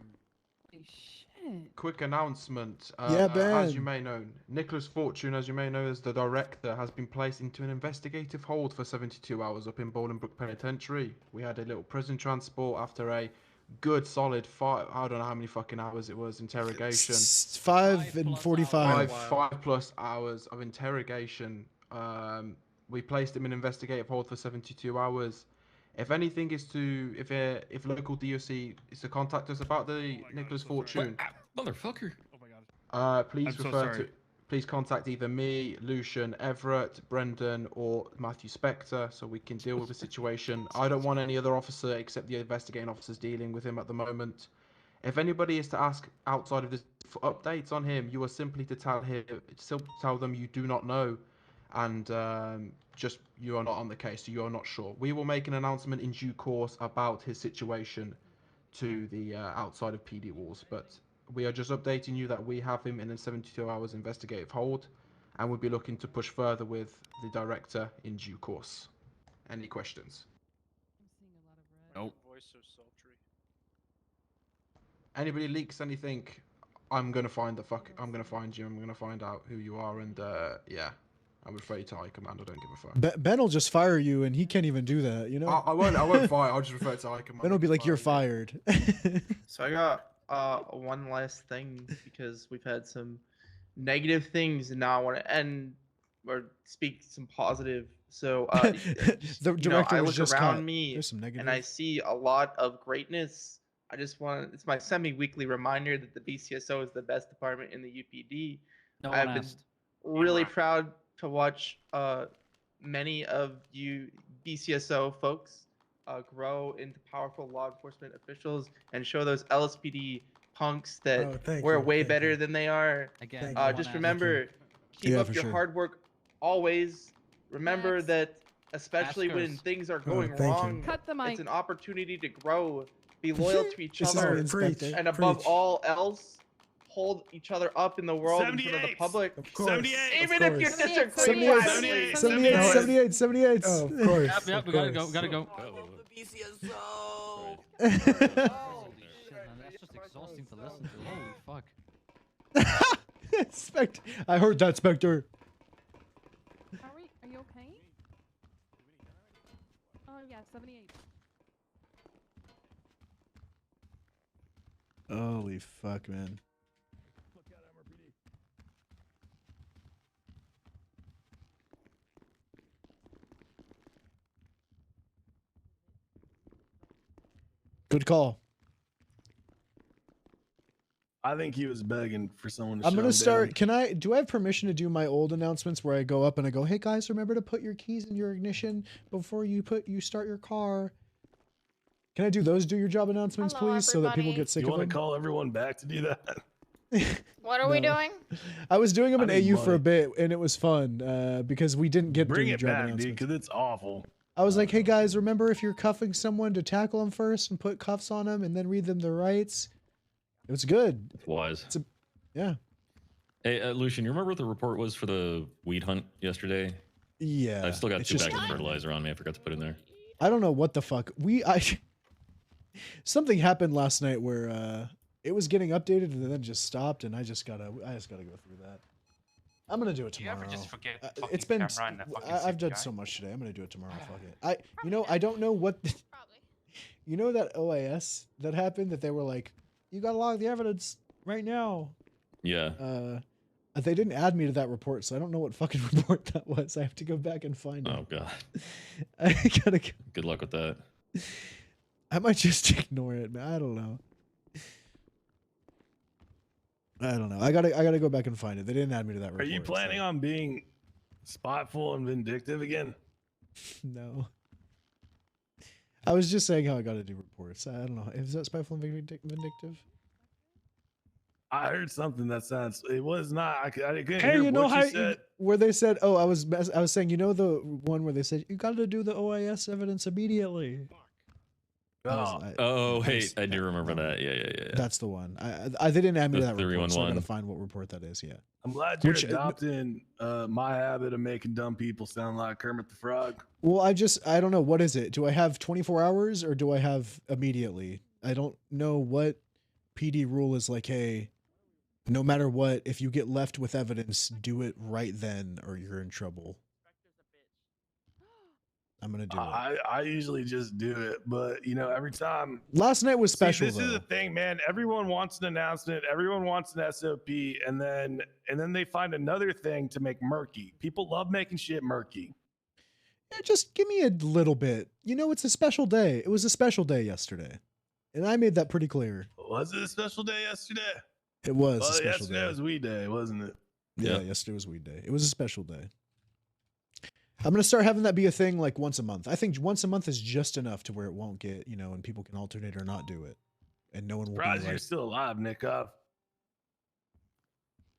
Holy shit. Quick announcement. Yeah, as Ben. you may know, Nicholas Fortune, as you may know, as the director, has been placed into an investigative hold for 72 hours up in Bolingbroke Penitentiary. We had a little prison transport after a good solid 5, I don't know how many fucking hours it was, interrogation. 5 and 45. 5+ hours of interrogation. We placed him in investigative hold for 72 hours. If anything is to, if local DOC is to contact us about the Nicholas Fortune, Motherfucker. Oh my god. please please contact either me, Lucian, Everett, Brendan, or Matthew Spector, so we can deal with the situation. I don't want any other officer except the investigating officers dealing with him at the moment. If anybody is to ask outside of this for updates on him, you are simply to tell them you do not know, and just you are not on the case, so you are not sure. We will make an announcement in due course about his situation to the outside of PD walls, but we are just updating you that we have him in a 72 hours investigative hold, and we'll be looking to push further with the director in due course. Any questions? Nope. Voice so sultry. Anybody leaks anything, I'm gonna find you. I'm gonna find out who you are, and yeah, I'm afraid to High Command. I don't give a fuck. Ben will just fire you, and he can't even do that. You know. I won't fire. I'll just refer to High Command. Ben will be like, "You're fired." So I got one last thing, because we've had some negative things, and now I want to end or speak some positive. So the director I was look just around caught. me There's some negative. and I see a lot of greatness. I just want, it's my semi-weekly reminder that the BCSO is the best department in the UPD. No I've one been asked. really proud to watch many of you BCSO folks grow into powerful law enforcement officials and show those LSPD punks that we're way better than they are. Again, Just remember, keep Yeah, up for your sure. hard work always. Remember that, especially when Askers. things are Oh, going thank you. wrong, Cut the mic. it's an opportunity to grow. Be loyal to each This is other, an inspector. and above Preach. all else, hold each other up in the world in front of the 78. public. Of course. 78. Even Of if you course. disagree 78, violently. 78, 78, 78. Oh, of course. Yep, yep, of we gotta go, course. gotta go. Oh. Holy shit, man, that's just exhausting to listen to. Holy fuck. Spect. I heard that, Spectre. Are you okay? Oh yeah, 78. Holy fuck, man. Good call. I think he was begging for someone to I'm shut gonna him start. down. Do I have permission to do my old announcements where I go up and I go, "Hey guys, remember to put your keys in your ignition before you start your car." Can I do those? Do your job announcements, Hello, please, so that people everybody. get sick You of want them. to call everyone back to do that? What are we No. doing? I was doing them I in need AU for a money. bit, and it was fun because we didn't get Bring to do it job back, dude, announcements. because it's awful. I was like, "Hey guys, remember if you're cuffing someone to tackle them first and put cuffs on them, and then read them their rights." It was good. It's wise. Yeah. Hey, Lucian, you remember what the report was for the weed hunt yesterday? Yeah. I still got it's 2 just- bags of fertilizer on me. I forgot to put in there. I don't know what the fuck. Something happened last night where it was getting updated and then just stopped, and I just gotta go through that. I'm gonna do it Do you tomorrow. ever just forget the It's fucking been. camera and the fucking I've done CPI? so much today. I'm gonna do it tomorrow. Fuck it. I don't know what. You know that OIS that happened that they were like, you gotta log the evidence right now. Yeah. They didn't add me to that report, so I don't know what fucking report that was. I have to go back and find it. Oh god. I gotta. Good luck with that. I might just ignore it, man. I don't know. I don't know. I gotta go back and find it. They didn't add me to that Are report. you planning on being spiteful and vindictive again? No. I was just saying how I gotta do reports. I don't know. Is that spiteful and vindictive? I heard something that sounds. It was not. I couldn't Hey, hear you know what how you said. where they said, "Oh, I was saying, you know the one where they said you got to do the OIS evidence immediately." Wait, I do remember that. Yeah. That's the one. I they didn't add me to The that report, so I 311. gotta find what report that is. Yeah. I'm glad you're Which- adopting my habit of making dumb people sound like Kermit the Frog. Well, I don't know. What is it? Do I have 24 hours or do I have immediately? I don't know what PD rule is like, hey, no matter what, if you get left with evidence, do it right then or you're in trouble. I'm going to do it. I usually just do it, but you know, every time. Last night was special, See, this is though. the thing, man. Everyone wants an announcement. Everyone wants an SOP, and then they find another thing to make murky. People love making shit murky. Yeah, just give me a little bit. You know, it's a special day. It was a special day yesterday. And I made that pretty clear. Was it a special day yesterday? It was Well, a special yesterday day. was Weed Day, wasn't it? Yeah, yesterday was Weed Day. It was a special day. I'm going to start having that be a thing like once a month. I think once a month is just enough to where it won't get, you know, and people can alternate or not do it. And no one will Surprised be you're like... still alive, Nickov.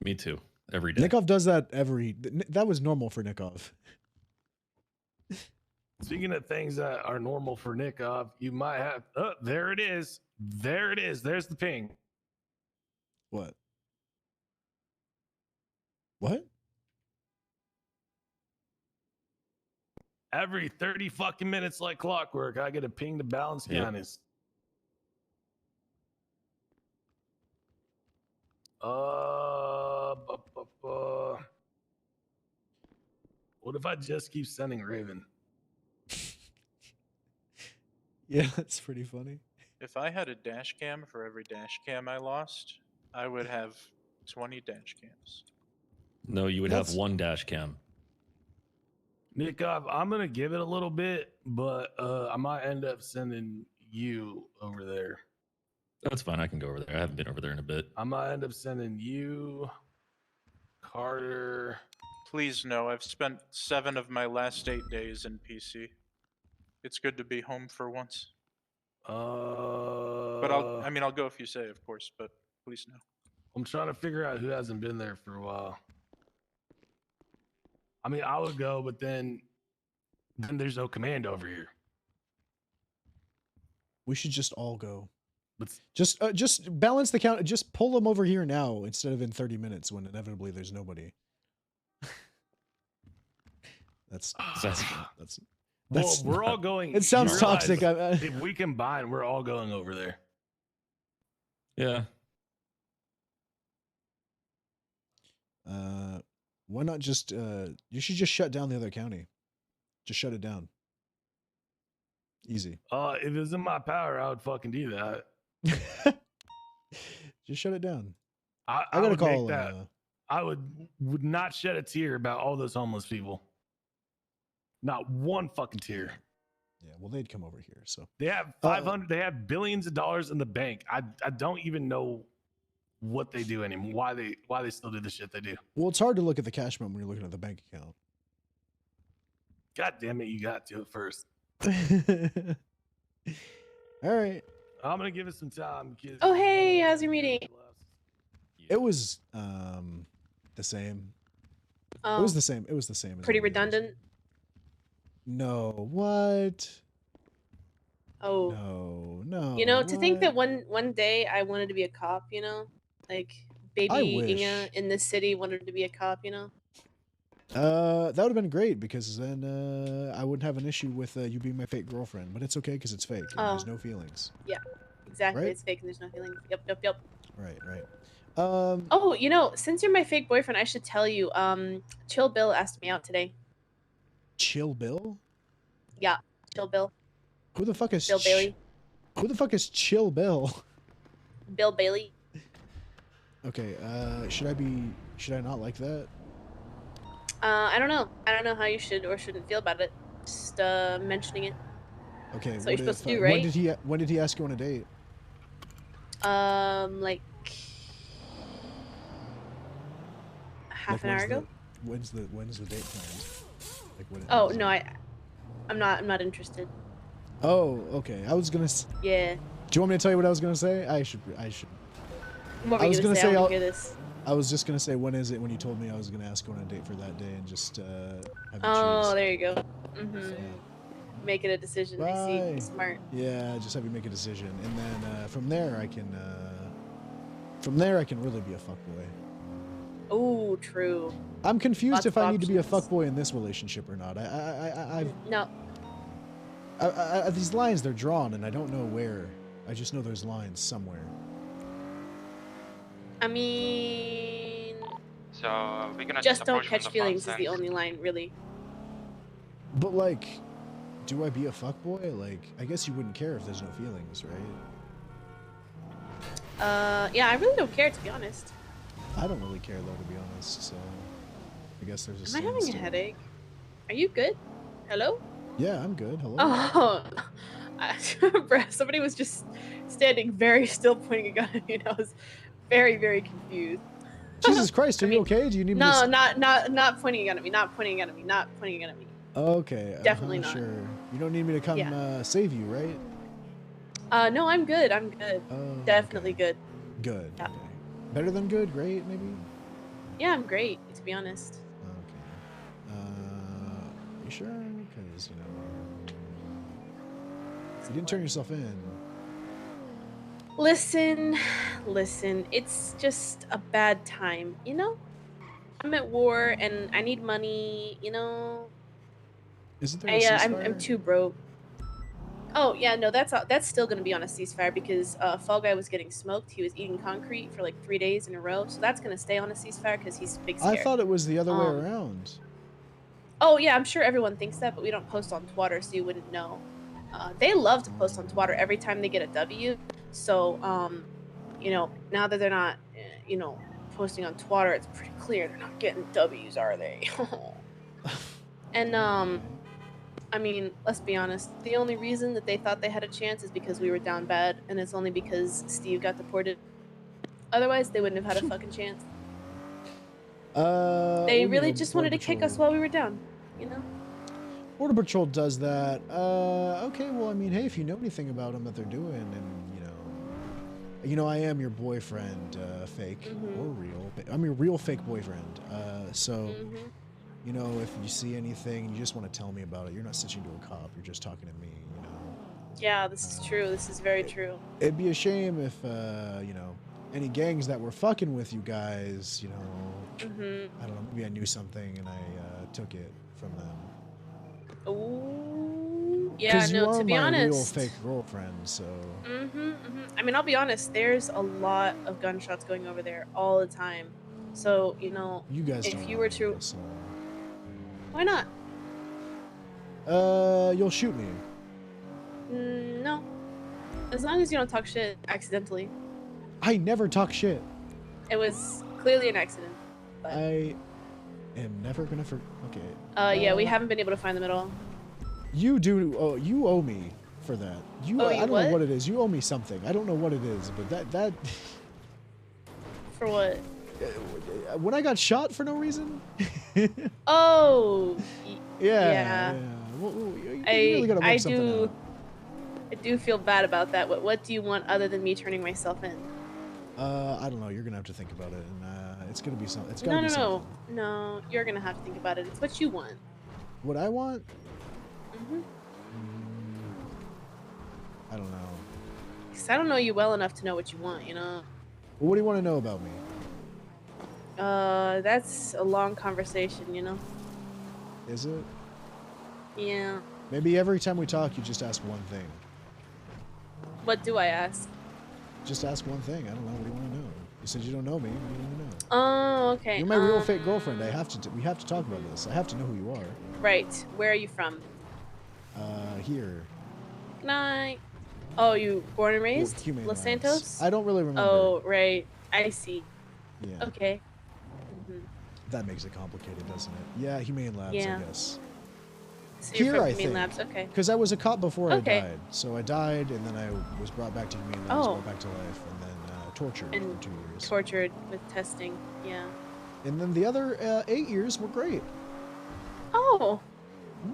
Me too. Every day. Nikov does that that was normal for Nikov. Speaking of things that are normal for Nickov, you might have. Oh, there it is. There it is. There's the ping. What? What? Every 30 fucking minutes, like clockwork, I get a ping to balance Yep. counties. What if I just keep sending Raven? Yeah, that's pretty funny. If I had a dash cam for every dash cam I lost, I would have 20 dash cams. No, you would have one dash cam. Nickov, I'm gonna give it a little bit, but I might end up sending you over there. That's fine. I can go over there. I haven't been over there in a bit. I might end up sending you, Carter. Please no, I've spent 7 of my last 8 days in PC. It's good to be home for once. But I'll go if you say, of course, but please no. I'm trying to figure out who hasn't been there for a while. I mean, I would go, but then there's no command over here. We should just all go. Just balance the count. Just pull them over here now instead of in 30 minutes when inevitably there's nobody. That's Well, we're all going. It sounds you realize toxic. If we combine, we're all going over there. Yeah. Why not just you should just shut down the other county. Just shut it down. Easy. If it was in my power, I would fucking do that. Just shut it down. I gotta would call, make that. I would not shed a tear about all those homeless people. Not one fucking tear. Yeah, well, they'd come over here. So They have 500. They have billions of dollars in the bank. I don't even know what they do anymore. Why they still do the shit they do. well, it's hard to look at the cash amount when you're looking at the bank account. God damn it, you got to it first. All right. I'm gonna give it some time. Kids. Oh, hey, how's your meeting? It was the same. Oh, It was the same. It was the same. As pretty always. redundant. No, what? Oh, No. you know, to think what? that one day I wanted to be a cop, you know, like baby wish. Inga in this city wanted to be a cop, you know? That would have been great because then I wouldn't have an issue with you being my fake girlfriend. But it's okay because it's fake and there's Oh. no feelings. Yeah, exactly. Right? It's fake and there's no feelings. Yep. Right. Oh, you know, since you're my fake boyfriend, I should tell you, Chill Bill asked me out today. Chill Bill? Yeah, Chill Bill. Who the fuck is Bill Bailey? Who the fuck is Chill Bill? Bill Bailey. Okay, should I not like that? I don't know. I don't know how you should or shouldn't feel about it. Just mentioning it. Okay, That's what you're supposed to do, right? When did he ask you on a date? Like half an hour ago. When's the date planned? Like when? Oh no, I'm not interested. Oh, okay. I was gonna. Yeah. Do you want me to tell you what I was gonna say? I should. What were you gonna say? I wanna hear this. I was just gonna say, when is it when you told me I was gonna ask you on a date for that day and just have you Oh, choose. there you go. Making a decision. I see. Smart. Yeah, just have you make a decision, and then from there I can really be a fuckboy. Oh, true. I'm confused Lots if of I need to be a options. fuckboy in this relationship or not. No. These lines, they're drawn, and I don't know where. I just know there's lines somewhere. I mean, So we're gonna just don't approach from catch the feelings front is the sense. only line, really. But like, do I be a fuckboy? Like, I guess you wouldn't care if there's no feelings, right? Yeah, I really don't care, to be honest. I don't really care though, to be honest. So I guess there's a. Am I having a standstill. headache? Are you good? Hello? Yeah, I'm good. Hello. Oh, bruh, somebody was just standing very still, pointing a gun at me, and I was very, very confused. Jesus Christ, are you okay? Do you need me No, to? not pointing a gun at me. Not pointing a gun at me. Not pointing a gun at me. Okay. Definitely not. Sure. You don't need me to come Yeah. save you, right? No, I'm good. I'm good. Oh, Definitely good. Good. Yeah. Okay. Better than good? Great, maybe? Yeah, I'm great, to be honest. You sure? Because, you didn't turn yourself in. Listen, it's just a bad time, you know? I'm at war and I need money, you know? Isn't there a ceasefire? I'm too broke. Oh, yeah, no, that's still going to be on a ceasefire because Fall Guy was getting smoked. He was eating concrete for like 3 days in a row. So that's going to stay on a ceasefire because he's big scared. I thought it was the other way around. Oh, yeah, I'm sure everyone thinks that, but we don't post on Twitter, so you wouldn't know. They love to post on Twitter every time they get a W. So, now that they're not, posting on Twitter, it's pretty clear they're not getting W's, are they? And, I mean, let's be honest. The only reason that they thought they had a chance is because we were down bad, and it's only because Steve got deported. Otherwise, they wouldn't have had a fucking chance. They really just wanted to kick us while we were down, you know? Border Patrol does that. Okay, well, I mean, hey, if you know anything about them that they're doing, and, I am your boyfriend, fake or real. I'm your real fake boyfriend. So, if you see anything, you just want to tell me about it. You're not snitching to a cop. You're just talking to me, Yeah, this is true. This is very true. It'd be a shame if, any gangs that were fucking with you guys, I don't know, maybe I knew something and I took it from them. Ooh, yeah, you no, are to be my real honest. fake girlfriend, so. I mean, I'll be honest, there's a lot of gunshots going over there all the time. So, You guys if don't you know were me, to. so. Why not? You'll shoot me. No. As long as you don't talk shit accidentally. I never talk shit. It was clearly an accident. But... I am never gonna okay. Yeah, we haven't been able to find them at all. You do. Oh, you owe me for that. Oh, I you don't know what? what it is. You owe me something. I don't know what it is, but that. For what? When I got shot for no reason. Oh. Yeah. Well, you really gotta work something out. I do feel bad about that. What do you want other than me turning myself in? I don't know. You're gonna have to think about it, and it's gonna be something. It's gotta be something. No. You're gonna have to think about it. It's what you want. What I want? Mhm. I don't know. 'Cause I don't know you well enough to know what you want. You know. Well, what do you want to know about me? That's a long conversation, you know? Is it? Yeah. Maybe every time we talk, you just ask one thing. What do I ask? Just ask one thing. I don't know. What do you want to know? You said you don't know me. What do you want to know? Oh, okay. You're my real fake girlfriend. We have to talk about this. I have to know who you are. Right. Where are you from? Here. Good night. Oh, you born and raised? Humane Los Labs. Santos? I don't really remember. Oh, right. I see. Yeah. Okay. That makes it complicated, doesn't it? Yeah, Humane Labs, Yeah. I guess. So you're Here, from I Humane think. Labs, okay. Because I was a cop before Okay. I died. So I died, and then I was brought back to Humane Labs, Oh. brought back to life, and then tortured And for 2 years. tortured with testing, yeah. And then the other 8 years were great. Oh.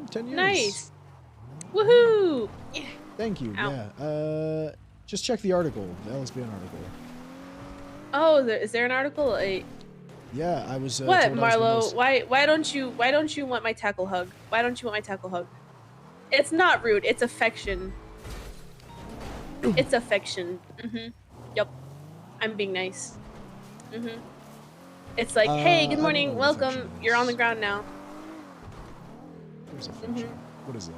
10 years. Nice. Woohoo! Yeah. Thank you. Ow. Yeah. Just check the article, the LSBN article. Oh, is there an article? Yeah, I was. What, told I was the Marlo? most- Why don't you want my tackle hug? Why don't you want my tackle hug? It's not rude. It's affection. It's affection. Yep. I'm being nice. It's like, hey, I good don't morning, know what welcome. affection You're on the ground now. Where's affection? What is that?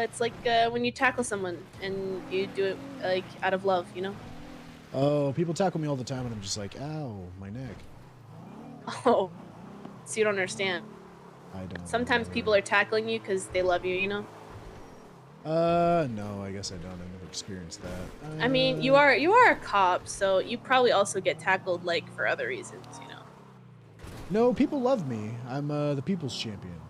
It's like when you tackle someone and you do it like out of love, you know? Oh, people tackle me all the time, and I'm just like, ow, my neck. Oh, so you don't understand. I don't. Sometimes people are tackling you because they love you, you know? No, I guess I don't. I've never experienced that. I mean, you are a cop, so you probably also get tackled like for other reasons, you know? No, people love me. I'm the people's champion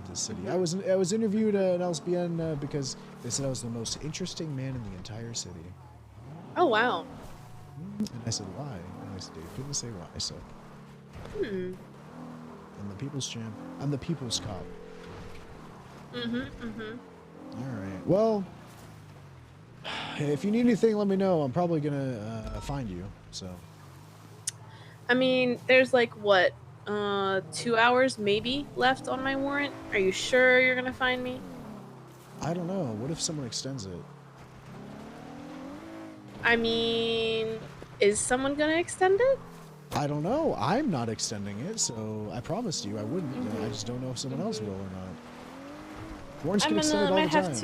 of this city. I was interviewed at LSBN because they said I was the most interesting man in the entire city. Oh, wow. And I said, why? And I said, they couldn't say why, so. I'm the people's champ. I'm the people's cop. Alright, well, if you need anything, let me know. I'm probably gonna find you, so. I mean, there's like, what, 2 hours maybe left on my warrant? Are you sure you're gonna find me? I don't know. What if someone extends it? I mean, is someone gonna extend it? I don't know. I'm not extending it, so I promised you I wouldn't. I just don't know if someone else will or not. Warrants get extended all the time.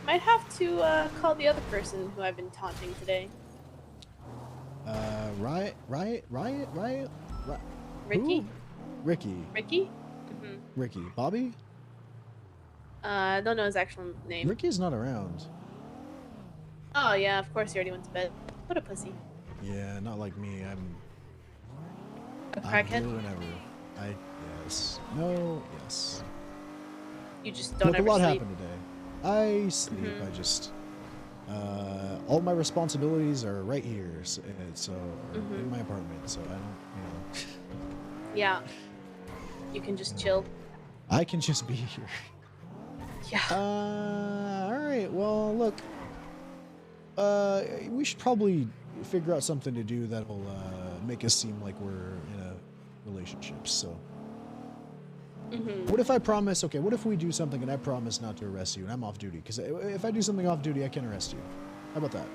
Might have to call the other person who I've been taunting today. Riot? Ricky? Who? Ricky. Ricky? Ricky. Bobby? I don't know his actual name. Ricky's not around. Oh yeah, of course he already went to bed. What a pussy. Yeah, not like me. I'm crackhead? here whenever. Yes. No, yes. You just don't Look, ever a lot sleep. happened today. I sleep. I just all my responsibilities are right here, so in my apartment. So I don't, Yeah. You can just chill. I can just be here. Yeah. All right. Well, look. We should probably figure out something to do that'll make us seem like we're in a relationship. So. What if I promise? Okay, what if we do something and I promise not to arrest you and I'm off duty? Because if I do something off duty, I can arrest you. How about that?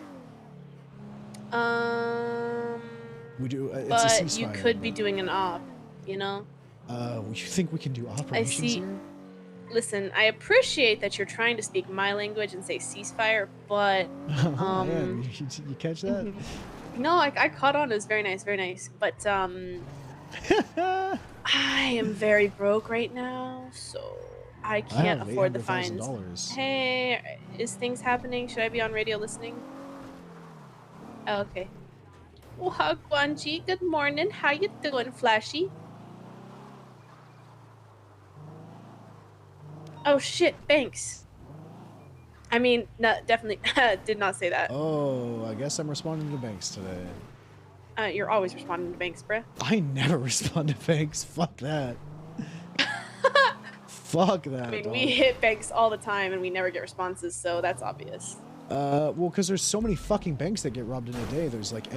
We do. It's a But ceasefire. you could be doing an op, you know? You think we can do operations I see. here? Listen, I appreciate that you're trying to speak my language and say ceasefire, but Oh, man, you catch that? no, I caught on. It was very nice, very nice. But I am very broke right now, so I can't have afford the fines. $800,000. Hey, is things happening? Should I be on radio listening? Oh, okay. Well, Guanji, good morning. How you doing, Flashy? Oh shit, Banks. I mean, no, definitely did not say that. Oh, I guess I'm responding to Banks today. You're always responding to Banks, bruh. I never respond to Banks. Fuck that. Fuck that. I mean, dog. we hit Banks all the time and we never get responses, so that's obvious. Well, because there's so many fucking banks that get robbed in a day. There's like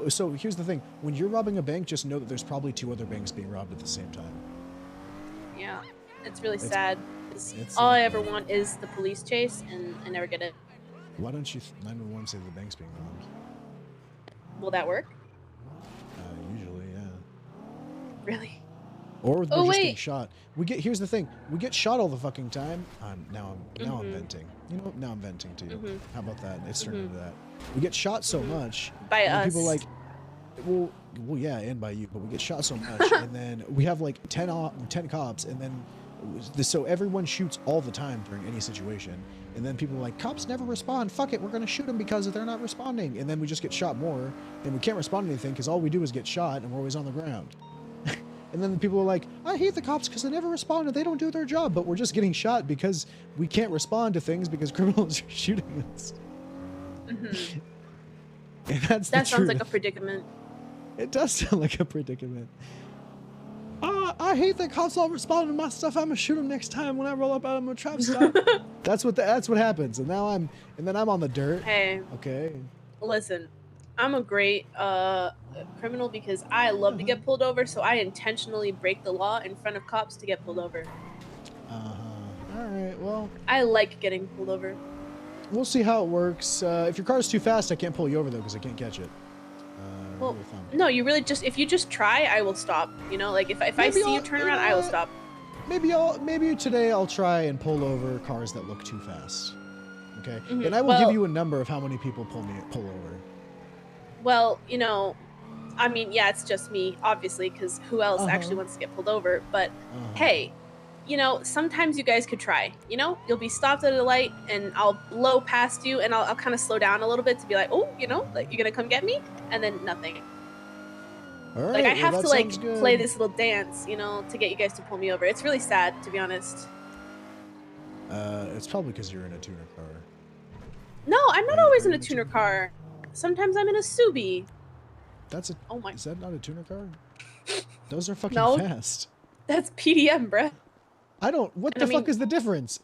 so here's the thing. When you're robbing a bank, just know that there's probably 2 other banks being robbed at the same time. Yeah, it's really sad. it's All I ever want is the police chase, and I never get it. Why don't you 911 say the bank's being robbed? Will that work? Usually, yeah. Really? Or we're Oh, just getting wait. shot. Here's the thing. We get shot all the fucking time. Now I'm Mhm. venting. You know, now I'm venting to you. Mhm. How about that? It's turned Mhm. into that. We get shot so much. By and then us. people like, well, yeah, and by you. But we get shot so much, and then we have like 10 cops, and then so everyone shoots all the time during any situation. And then people are like, cops never respond. Fuck it, we're gonna shoot them because they're not responding. And then we just get shot more, and we can't respond to anything because all we do is get shot, and we're always on the ground. And then people are like, I hate the cops because they never respond and they don't do their job. But we're just getting shot because we can't respond to things because criminals are shooting us. Mhm. And that's That the sounds like a truth. predicament. It does sound like a predicament. I hate that cops all respond to my stuff. I'm gonna shoot them next time when I roll up out of a traffic stop. That's what happens. And now I'm on the dirt. Hey, Okay. listen, I'm a great criminal because I love to get pulled over, so I intentionally break the law in front of cops to get pulled over. All right. Well, I like getting pulled over. we'll see how it works. If your car's too fast, I can't pull you over though because I can't catch it. Well, Rule of thumb. no, you really just if you just try, I will stop. You know, like if I Maybe see you I'll- turn you around, know I will what? stop. Maybe today I'll try and pull over cars that look too fast. Okay. Mhm. And I will give Well- you a number of how many people pull over. Well, you know, I mean, yeah, it's just me, obviously, because who else Uh-huh. actually wants to get pulled over? But hey, you know, sometimes you guys could try. You know, you'll be stopped at a light, and I'll blow past you, and I'll kind of slow down a little bit to be like, oh, you know, like you're gonna come get me, and then nothing. All right. Like I well, have that to like sounds good. play this little dance, you know, to get you guys to pull me over. It's really sad, to be honest. It's probably because you're in a tuner car. No, I'm not always in a tuner car. Sometimes I'm in a Subi. That's a. Oh my. Is that not a tuner car? Those are fucking No. fast. That's PDM, bruh. I don't. What And the I fuck mean- is the difference?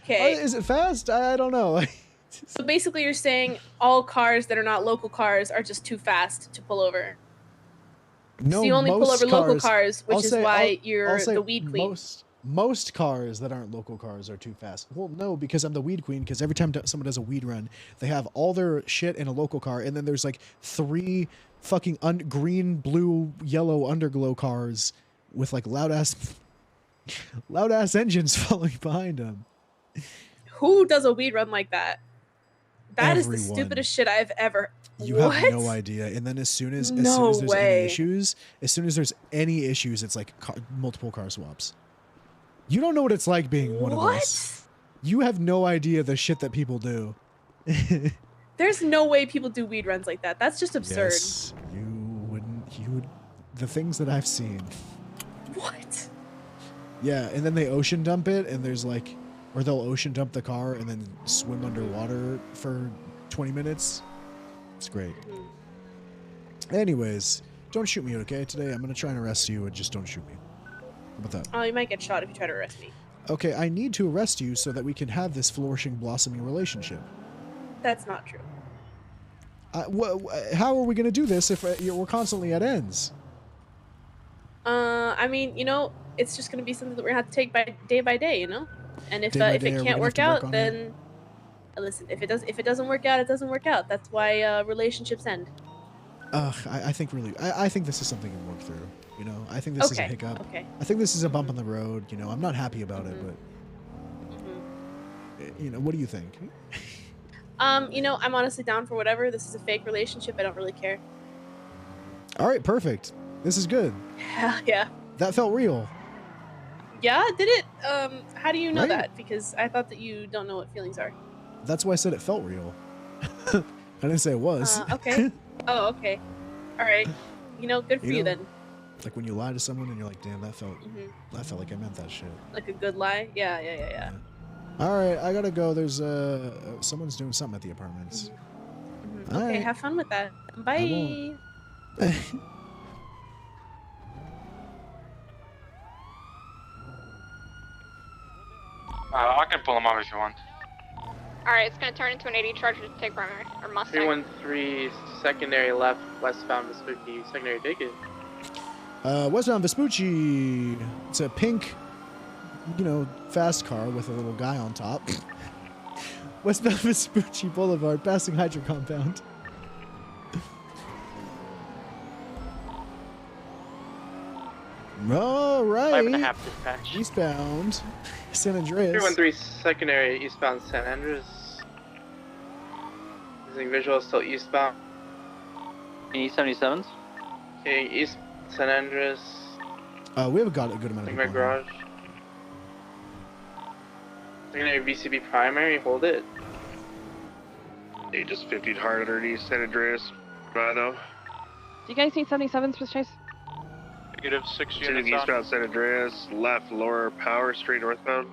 Okay. Is it fast? I don't know. So basically, you're saying all cars that are not local cars are just too fast to pull over. No, So you only pull most over local cars, which I'll is say- why I'll you're say the weed queen. Most cars that aren't local cars are too fast. Well, no, because I'm the weed queen. Because every time someone does a weed run, they have all their shit in a local car, and then there's like 3 fucking green, blue, yellow underglow cars with like loud ass engines following behind them. Who does a weed run like that? That is the Everyone. stupidest shit I've ever. You what? have no idea. And then as soon as No there's way. any issues, it's like multiple car swaps. You don't know what it's like being one of us. You have no idea the shit that people do. There's no way people do weed runs like that. That's just absurd. Yes, you would. The things that I've seen. What? Yeah, and then they ocean dump it, and there's like, or they'll ocean dump the car and then swim underwater for 20 minutes. It's great. Anyways, don't shoot me, okay? Today I'm gonna try and arrest you, and just don't shoot me. How about that? Oh, you might get shot if you try to arrest me. Okay, I need to arrest you so that we can have this flourishing, blossoming relationship. That's not true. How are we gonna do this if we're constantly at ends? I mean, you know, it's just gonna be something that we're gonna have to take by day, you know. And if Day by if day, are it we can't gonna work have to work out, on it? then listen. If it doesn't work out, it doesn't work out. That's why relationships end. I think I think this is something to work through. You know, I think this is a Okay, hiccup. okay. I think this is a bump on the road. You know, I'm not happy about it, but you know, what do you think? You know, I'm honestly down for whatever. This is a fake relationship. I don't really care. All right, perfect. This is good. Hell yeah. That felt real. Yeah, did it? How do you know Right? that? Because I thought that you don't know what feelings are. That's why I said it felt real. I didn't say it was. Okay. Oh, okay. All right. You know, good for you know, then. Like when you lie to someone and you're like, damn, that felt Mhm. like I meant that shit. Like a good lie. Yeah. All right, I gotta go. There's someone's doing something at the apartments. Mhm. All Okay, right. have fun with that. Bye. I can pull him off if you want. Alright, it's gonna turn into an 80 Charger to take primary, or Mustang. 313 secondary left, westbound Vespucci, secondary ticket. Westbound Vespucci. It's a pink, you know, fast car with a little guy on top. Westbound Vespucci Boulevard, passing Hydro Compound. All right. 5.5 dispatch. Eastbound. San Andreas. 313 secondary eastbound San Andreas. Using visual still eastbound. E77s? Okay, east San Andreas. We have got a good amount of My people on here. garage. Secondary VCB primary, hold it. They just 50'd hard underneath San Andreas. Though. Do you guys need 77s for chase? Negative 6 Continuing units eastbound San Andreas, left lower power, straight northbound.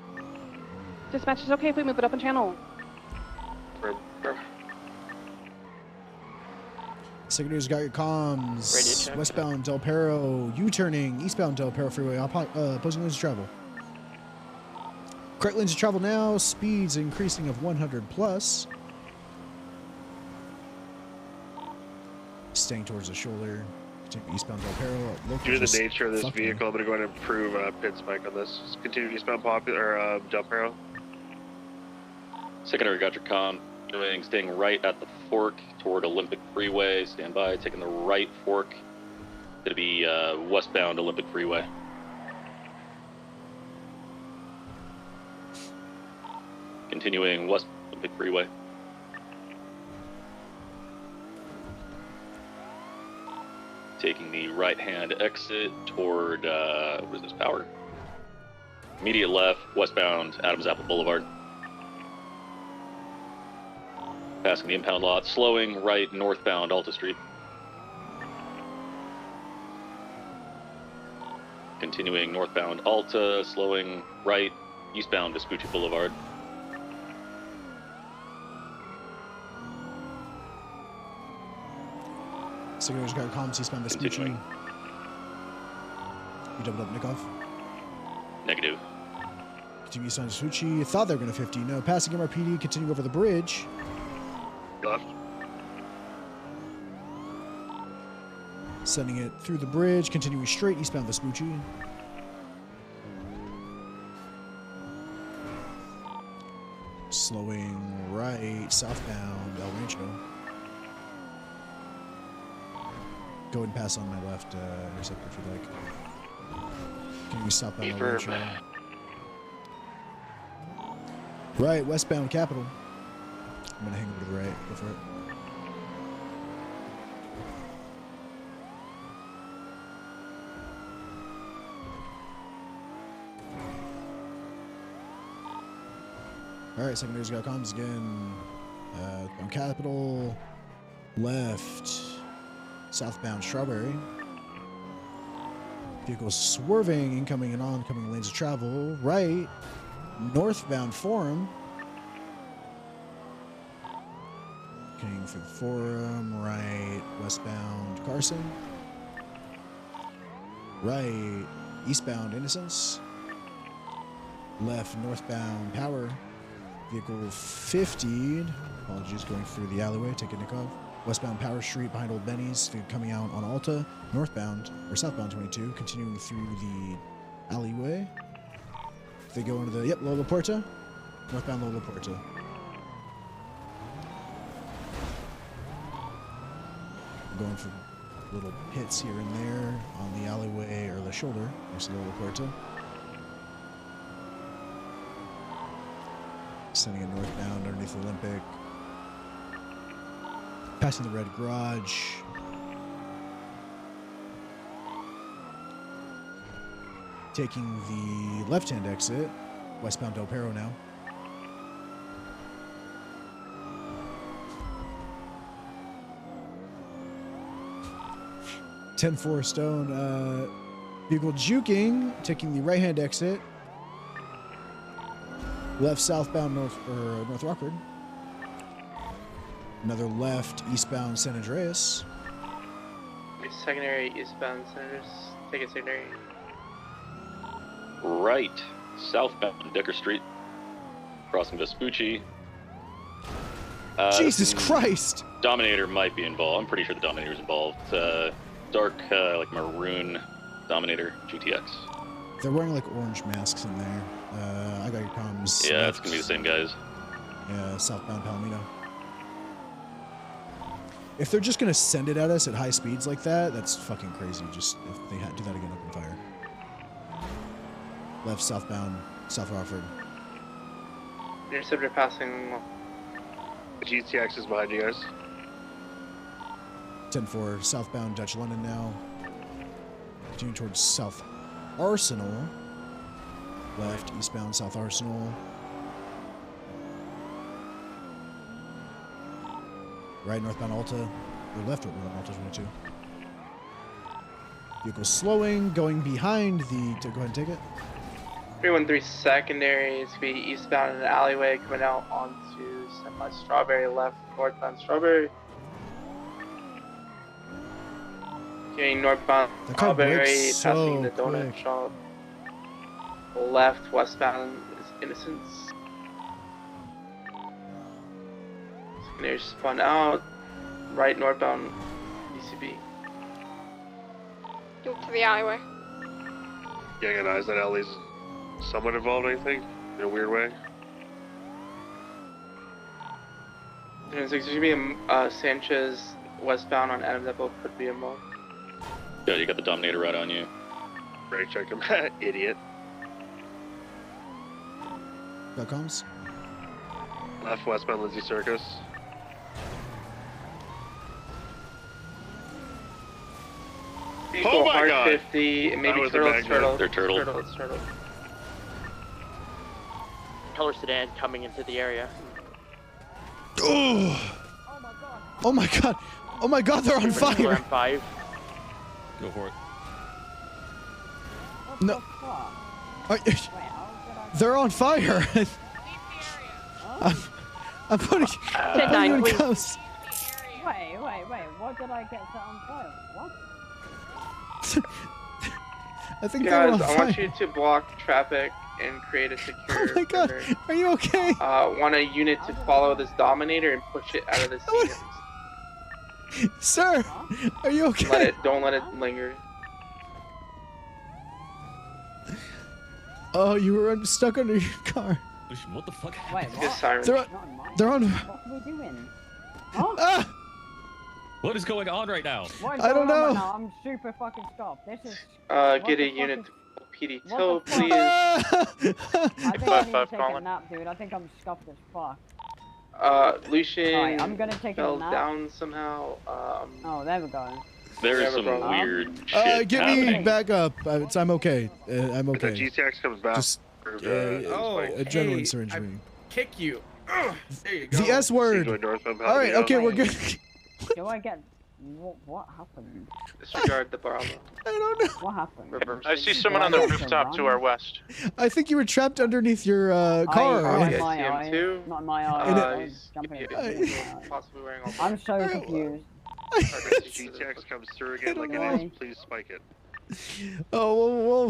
Dispatch, is it okay if we move it up in channel? Secondary's got your comms. Radio check. Westbound Del Perro, U-turning, eastbound Del Perro freeway, opposing lanes of travel. Correct lanes of travel now, speeds increasing of 100 plus. Staying towards the shoulder. Continue eastbound Del Perro. Due to the nature of this vehicle, I'm going to go ahead and improve pit spike on this. Just continue eastbound Popular, Del Perro. Secondary got your comm. Doing, staying right at the fork toward Olympic Freeway. Stand by. Taking the right fork. Gonna be westbound Olympic Freeway. Continuing west Olympic Freeway. Taking the right-hand exit toward what is this, Power? Immediate left, westbound Adams Apple Boulevard. Passing the impound lot, slowing right northbound Alta Street. Continuing northbound Alta, slowing right eastbound Vespucci Boulevard. Secondary's got your comms, eastbound Vespucci. You doubled up Nickov. Negative. Continue eastbound Vespucci. Thought they were going to 50. No, passing MRPD, continue over the bridge. Left. Sending it through the bridge, continuing straight eastbound Vespucci. Slowing right southbound El Rancho. Go ahead and pass on my left interceptor if you'd like. Continuing southbound El Rancho. Right, westbound Capital. I'm gonna hang over to the right. Go for it. All right, secondary's got comms again. On Capital, left, southbound Strawberry. Vehicles swerving, incoming and oncoming lanes of travel. Right, northbound Forum. Continuing through the Forum, right, westbound Carson. Right, eastbound Innocence. Left, northbound Power. Vehicle 50. Apologies, going through the alleyway, taking Nickov. Westbound Power Street behind Old Benny's. Coming out on Alta. Northbound, or southbound 22. Continuing through the alleyway. They go into the, yep, Lola Porta. Northbound Lola Porta. Going for little hits here and there on the alleyway or the shoulder next to Lola Porta. Sending it northbound underneath Olympic. Passing the red garage. Taking the left-hand exit. Westbound Del Perro now. $10-4 Stone. Vehicle juking. Taking the right-hand exit. Left southbound North Rockford. Another left eastbound San Andreas. Secondary eastbound San Andreas. Take it secondary. Right, southbound Decker Street. Crossing Vespucci. Jesus Christ! Dominator might be involved. I'm pretty sure the Dominator's involved. Dark, like maroon Dominator GTX. They're wearing like orange masks in there. I got your comms. Yeah, it's gonna be the same guys. Yeah, southbound Palomino. If they're just gonna send it at us at high speeds like that, that's fucking crazy. Just if they do that again, open fire. left southbound, South Rockford. Interceptor passing. The GTX is behind you guys. 10-4, southbound Dutch London now. Continuing towards South Arsenal. Left, eastbound South Arsenal. Right, northbound Alta. Or left, northbound Alta 22. Vehicle slowing, going behind the... Go ahead and take it. 313 secondary is going to be eastbound in an alleyway coming out onto semi-strawberry left, northbound strawberry. Getting northbound The car strawberry, brakes passing so the donut quick. shop. Left, westbound is Innocence. Secondary spun out. Right, northbound DCB. Go to the alleyway. Yeah, I got eyes that alley's somewhat involved, I think, in a weird way. There's going to be a Sanchez westbound on Adam Depot, could be involved. Yeah, you got the Dominator right on you. Brake check him. Idiot. That comes. Left westbound Lindsay Circus. Vehicle my God. 50, maybe That was a turtles, magnet. turtles. They're turtled. Turtles. Color sedan coming into the area. Oh! Oh my god! Oh my god, they're on fire! M5. Go for it. No. They're on fire! I'm putting you in cuffs. Wait, what did I get set on fire? What? I think they're on Guys, fire. I want you to block traffic and create a secure. Oh my god, perimeter. are you okay? Want a unit to follow this Dominator and push it out of the scene. Sir, are you okay? Don't let it linger. Oh, you were stuck under your car. Lucian, what the fuck? Wait, Get what? sirens. They're on. What are we doing? Huh? Ah! What is going on right now? What is I don't going on know. right now? I'm super fucking scuffed. This is. Get the a fuck unit is- to PD what tow, the fuck? please. I think I need to 5-5 take a calling. nap, dude. I think I'm scuffed as fuck. Lucian Alright, I'm gonna take a fell nap. down somehow. Oh, there we go. There's Never some brought up. weird shit Get me happening. back up. I'm okay. I'm If the okay. GTX comes back. Just adrenaline surge me. Kick you. There you go. The S word. Enjoy northbound All right, Pasadena. okay, we're good. Do I get? What happened? Disregard the Bravo. I don't know. What happened? Reverse. I see someone on the rooftop to our west. I think you were trapped underneath your car. Not Yeah, my TM2. eyes. Not my And eyes. I he's was jumping he's into my eyes. possibly wearing all I'm so confused. If the GTX comes through again like know. it is, please spike it. Oh,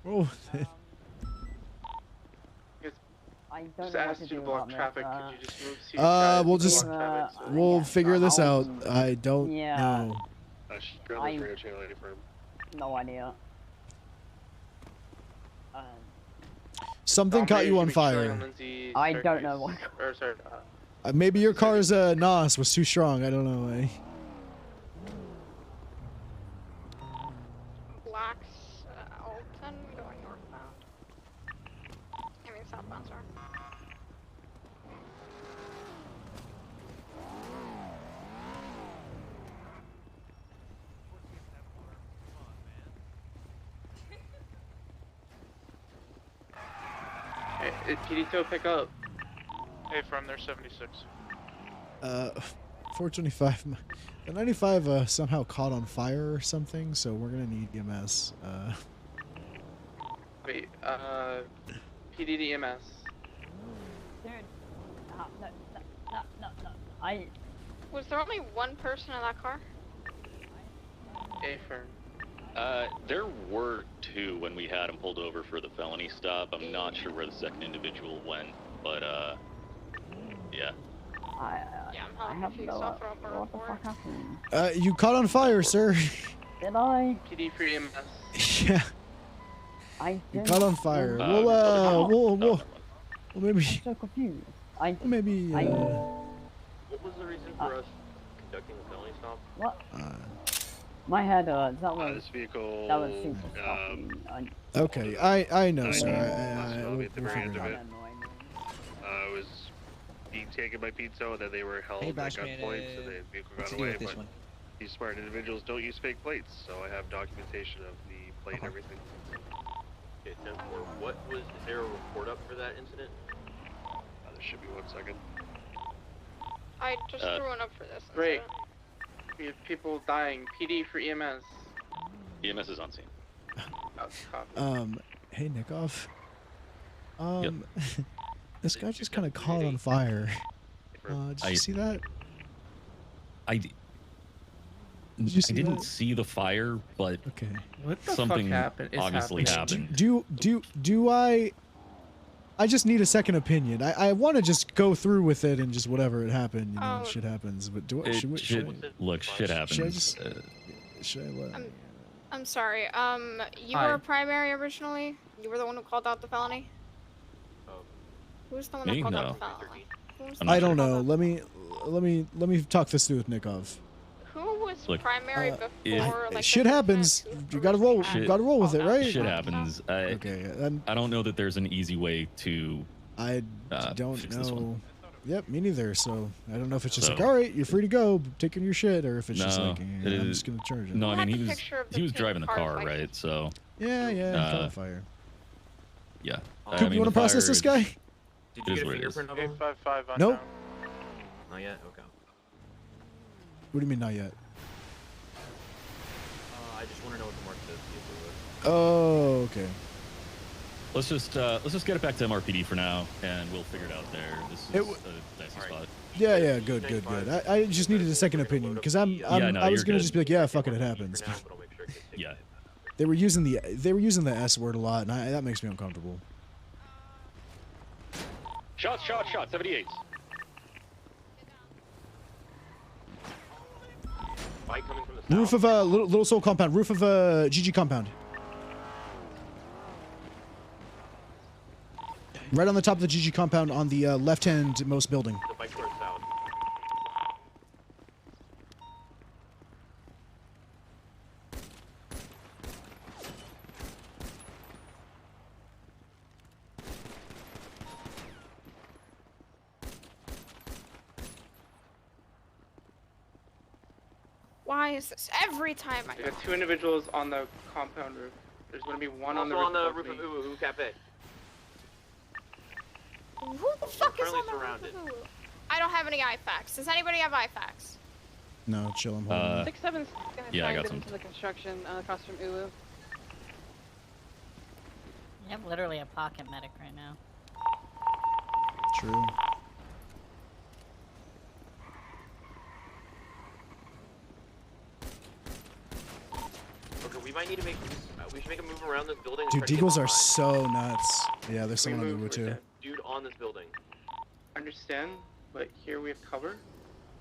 whoa. I don't Just know what asked to you do to block about traffic. this. Could you just move to your We'll side just to block traffic so we'll yeah, figure this out. I'll- I don't Yeah. know. Ground I- this radio channel 80 firm. No idea. Something caught you on fire. I don't know what. Or, sorry, Maybe your car's NOS was too strong. I don't know. Blacks, Alton going northbound. I mean southbound, sorry. Hey, PD tow pick up. Hey, from there, 76. 425. The 95 somehow caught on fire or something, so we're gonna need EMS. Wait, PD to EMS. Dude. No. Was there only one person in that car? A firm. There were two when we had him pulled over for the felony stop. I'm not sure where the second individual went, but yeah. I have no. What the fuck happened? You caught on fire, sir. Did I? PD for EMS. Yeah. I You didn't. caught on fire. Oh. We'll maybe. I'm so confused. Maybe. What was the reason for us conducting the felony stop? What? My head hurts. That was This vehicle. that was super fucking. Okay, I know, sir. I'll be We'll at the very end figure of it it. out. Was being taken by Pizzo, and then they were held at gunpoint, so the vehicle got away. But these smart individuals don't use fake plates, so I have documentation of the plate and everything. Okay, 10-4. What was? Is there a report up for that incident? There should be 1 second. I just threw one up for this. Great. We have people dying. PD for EMS. EMS is on scene. Hey, Nickov. This guy just kind of caught on fire. Did you see that? I didn't see the fire, but What the something fuck happened? It's obviously happening. happened. Do I just need a second opinion. I want to just go through with it and just whatever it happened, you know, shit happens. But Look, shit happens. Should I let? I'm sorry. You Hi. were a primary originally. You were the one who called out the felony. Who's the one that Me? called No. out the felony? Who's the I one don't that know. called Let me talk this through with Nickov. Who was Look, primary before? Like Shit happens. You gotta roll. You gotta roll with it, right? Shit happens. Okay. I don't know that there's an easy way to. I don't fix this know. one. Yep, me neither. So I don't know if it's just So- like, all right, you're free to go, taking your shit, or if it's just No, like, it I'm is- just gonna charge it. No, I mean the he was picture of the he was pink driving the car car, license. right? So Yeah, caught on fire. yeah. Coop, you want to process this guy? Did you It get is a what it is. fingerprint of him? 855 unknown. Nope. Not yet. Okay. What do you mean not yet? I just want to know what the mark says. Oh, okay. Let's just get it back to MRPD for now, and we'll figure it out there. This is a dicey spot. Yeah, good. I just needed a second opinion because I was you're gonna good. just be like, yeah, fuck it, it happens. Yeah. They were using the S word a lot, and that makes me uncomfortable. Shot, 78. Bike coming from the Roof of a little soul compound. Roof of a GG compound. Right on the top of the GG compound on the left-hand most building. The bike towards south. Why is this every time I We got 2 individuals on the compound roof. There's going to be one Also on the roof of Ooh Cafe. Who the fuck is Currently on the surrounded. roof of Hulu? I don't have any IFACs. Does anybody have IFACs? No, chill. I'm holding. 6-7's gonna yeah, try I and got get some. into the construction across from Ulu. I have literally a pocket medic right now. True. Okay, we might need to make. We should make a move around this building. and Dude, try to get deagles are behind. so nuts. Yeah, there's someone on the move roof too. Dude on this building. Understand, but here we have cover.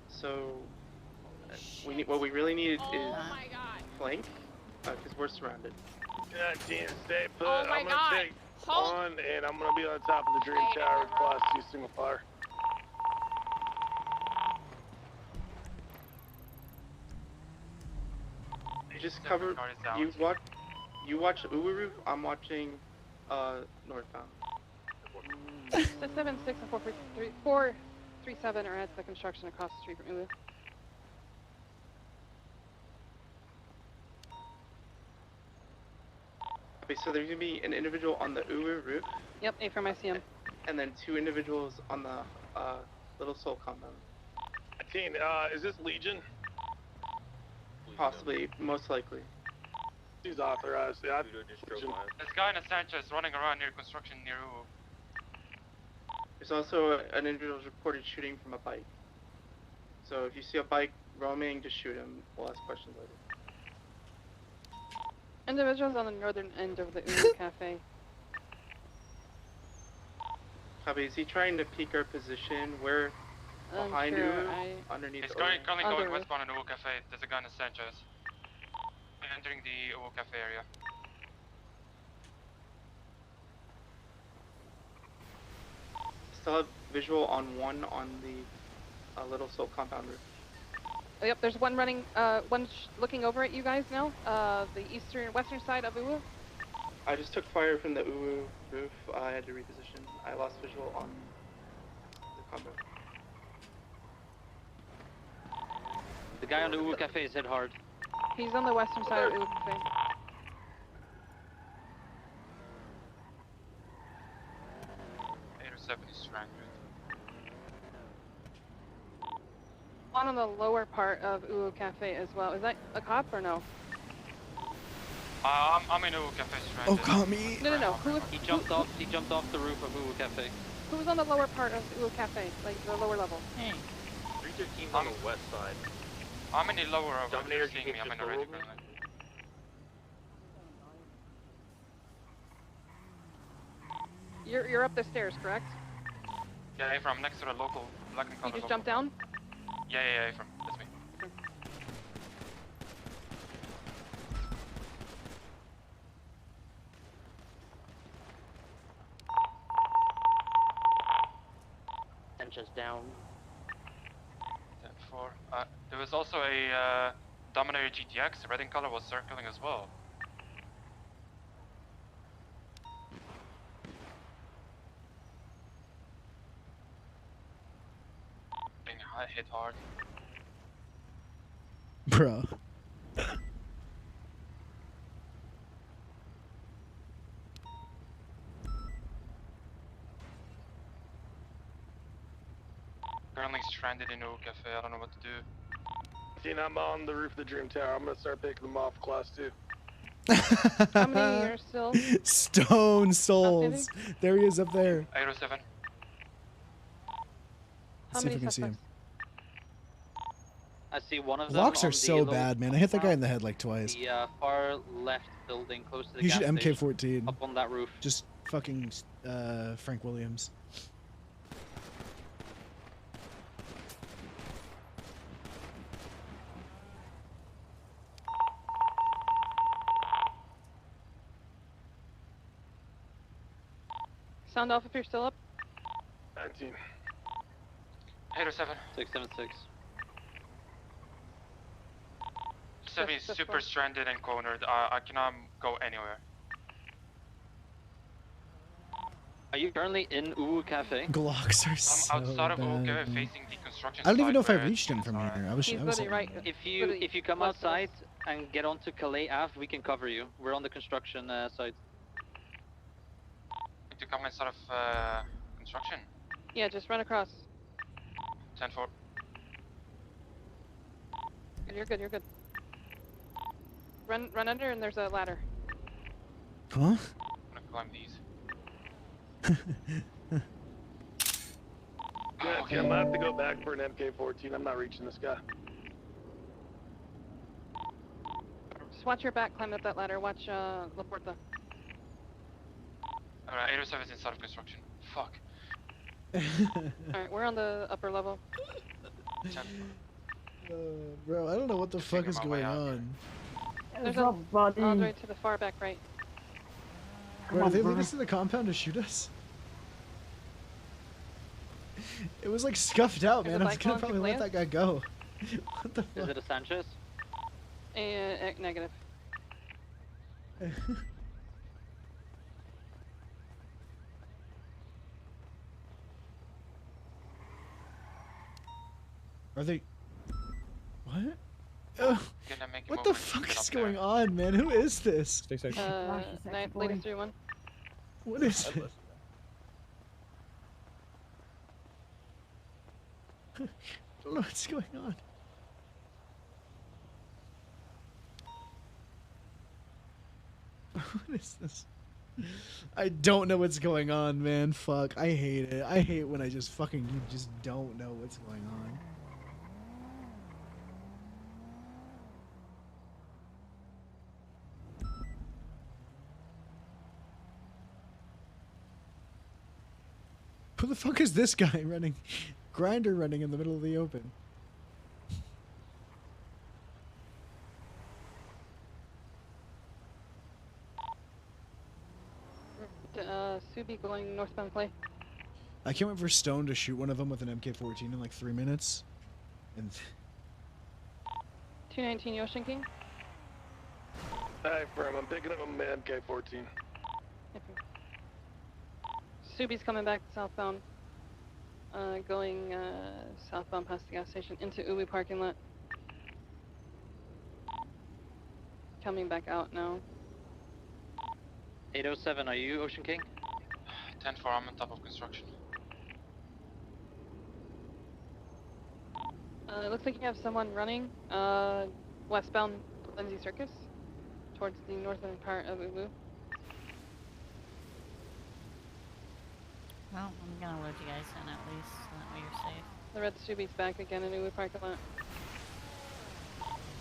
So we need what we really need is flank, because we're surrounded. God damn, stay put. Oh my I'm gonna God. take Hold. on, and I'm gonna be on top of the dream tower with class 2 single fire. You just cover. You watch Uwe roof. I'm watching northbound. 6-7, 6 and 437 are at the construction across the street from Ulu. Okay, so there's gonna be an individual on the Uwe roof, Yep, A from ICM. and then 2 individuals on the Little Soul compound. Teen, is this Legion? Possibly, most likely. He's authorized. Yeah, This guy in a Sanchez running around near construction near Uwu. There's also an individual reported shooting from a bike. So if you see a bike roaming, just shoot him. We'll ask questions later. Individuals on the northern end of the Ulu Cafe. Copy, is he trying to peek our position? We're behind sure, Uwe, underneath He's Uwe. currently On the going roof. westbound in Uwu Cafe. There's a guy in a Sanchez. Entering the Uwu Cafe area. Still have visual on one on the Little Soul compound roof. Yep, there's one running, looking over at you guys now. The western side of Uwu. I just took fire from the Uwu roof. I had to reposition. I lost visual on the combo. The guy on the Uwu Cafe is hit hard. He's on the western side of Uwu Cafe. 807 is stranded. One on the lower part of Uwu Cafe as well. Is that a cop or no? I'm in Uwu Cafe stranded. Oh, got me. No. He jumped off the roof of Uwu Cafe. Who's on the lower part of Uwu Cafe? Like the lower level? Hey. 313's on the west side. I'm in the lower of Dominator, seeing you me. can I'm in just the go red over? building. You're up the stairs, correct? Yeah, Ephraim, next to the local black and You color just local. jumped down? Yeah, Ephraim, that's me. Tension's down. 10-4. There was also a Dominator GTX, red in color, was circling as well. Being hit hard. Bro. Currently stranded in Uwu Cafe, I don't know what to do. Seen, I'm on the roof of the Dream Tower. I'm gonna start picking them off class 2. How many are still? Stone souls. There he is up there. 807. Let's see if we can see him. I see one of them. Locks on are the so lower bad, man. I hit that guy in the head like twice. The far left building close to the You gas should station, MK14. up on that roof. Just fucking Frank Williams. Sound off if you're still up. 19. 807. 676. 7 is super stranded and cornered. I cannot go anywhere. Are you currently in Uwu Cafe? Glocks are so I'm outside of Uwu bad, Cafe man. facing the construction I don't even site know if I where reached him from here. I was right. If you come outside and get onto Calais Ave, we can cover you. We're on the construction site. to come inside of construction. Yeah, just run across. 10-4. You're good, you're good. Run under and there's a ladder. Huh? I'm gonna climb these. Yeah, okay, I'm gonna have to go back for an MK14. I'm not reaching this guy. Just watch your back, climb up that ladder. Watch La Puerta. Alright, 807 is inside of construction. Fuck. Alright, we're on the upper level. Bro, I don't know what the fuck is going on. There's What's up, buddy? Andre to the far back right. Bro, did they lead us to the compound to shoot us? It was like scuffed out, There's man. a I was bike gonna on probably let that guy go. What the Is fuck? it a Sanchez? Negative. Are they? What? What the fuck is going on, man? Who is this? Latest 3-1. What is it? I don't know what's going on. What is this? I don't know what's going on, man. Fuck. I hate it. I hate when I just fucking you just don't know what's going on. Who the fuck is this guy running? Grinder running in the middle of the open. Subi going northbound play. I can't wait for Stone to shoot one of them with an MK14 in like 3 minutes. And 219 Ocean King. Hey, firm. I'm picking up a man K-14. Subi's coming back southbound. Going southbound past the gas station into Uwe parking lot. Coming back out now. 807, are you Ocean King? 10-4, I'm on top of construction. It looks like you have someone running westbound Lindsay Circus towards the northern part of Ubu. Well, I'm gonna load you guys in at least, so that way you're safe. The red Subi's back again in Ubu parking lot.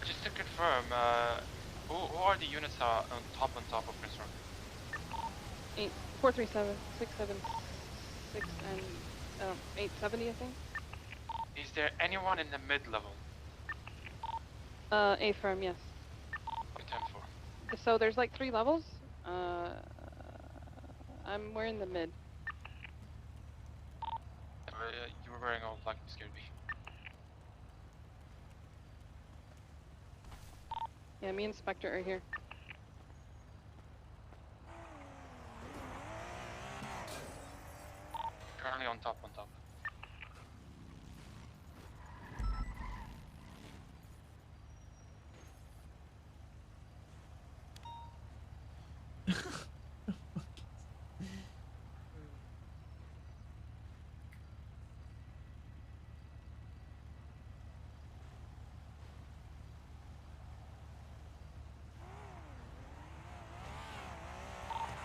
Just to confirm, who are the units on top of construction? 437, 676, and 870, I think. Is there anyone in the mid-level? A firm, yes. 10-4. So there's like 3 levels. We're in the mid. You were wearing all black, you scared me. Yeah, me and Spectre are here. Currently on top.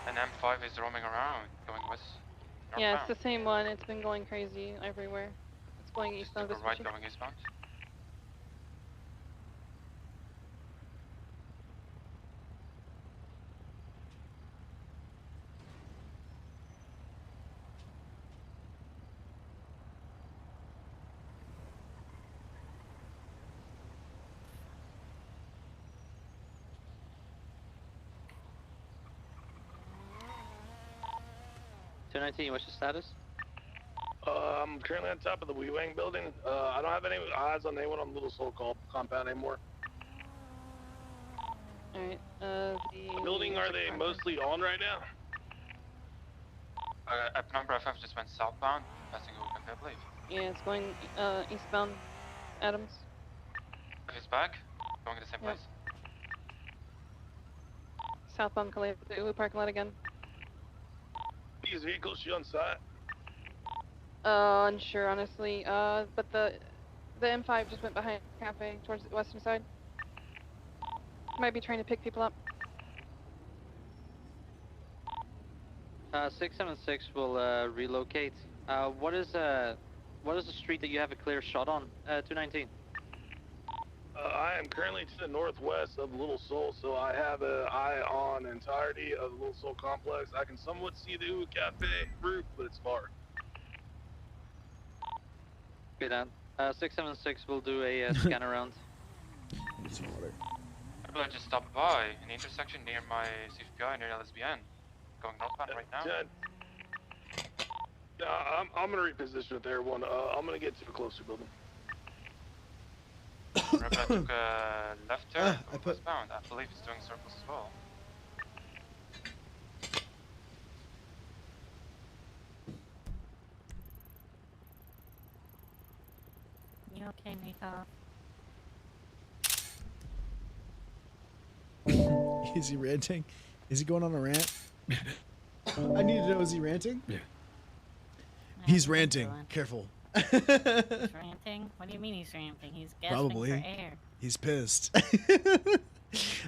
And M5 is roaming around, going west. Yeah, it's the same one. It's been going crazy everywhere. It's going eastbound. Took a right going eastbound. What's your status? I'm currently on top of the Wee Wang building. I don't have any eyes on anyone on Little Soul compound anymore. Alright, building, are they mostly on right now? App number FF just went southbound, passing over Cafe, I believe. Yeah, it's going eastbound Adams. He's back, going to the same place. Southbound Calais, the Ubu parking lot again. These vehicles, she on site? Unsure, honestly. But the M5 just went behind the cafe towards the western side. Might be trying to pick people up. 676 will relocate. What is the street that you have a clear shot on? 219. I am currently to the northwest of Little Seoul, so I have an eye on the entirety of the Little Seoul complex. I can somewhat see the Uwe Cafe roof, but it's far. Okay, then. 676 will do a scan around. I just stopped by an intersection near my CFPI, near LSBN. Going northbound right now. I'm gonna reposition with everyone. I'm gonna get to a closer building. Remember I took a left turn westbound. I believe it's doing circles as well. You okay, Nico? Is he ranting? Is he going on a rant? I need to know, is he ranting? Yeah. He's ranting. Careful. He's ranting? What do you mean he's ranting? He's gasping Probably. for air. He's pissed.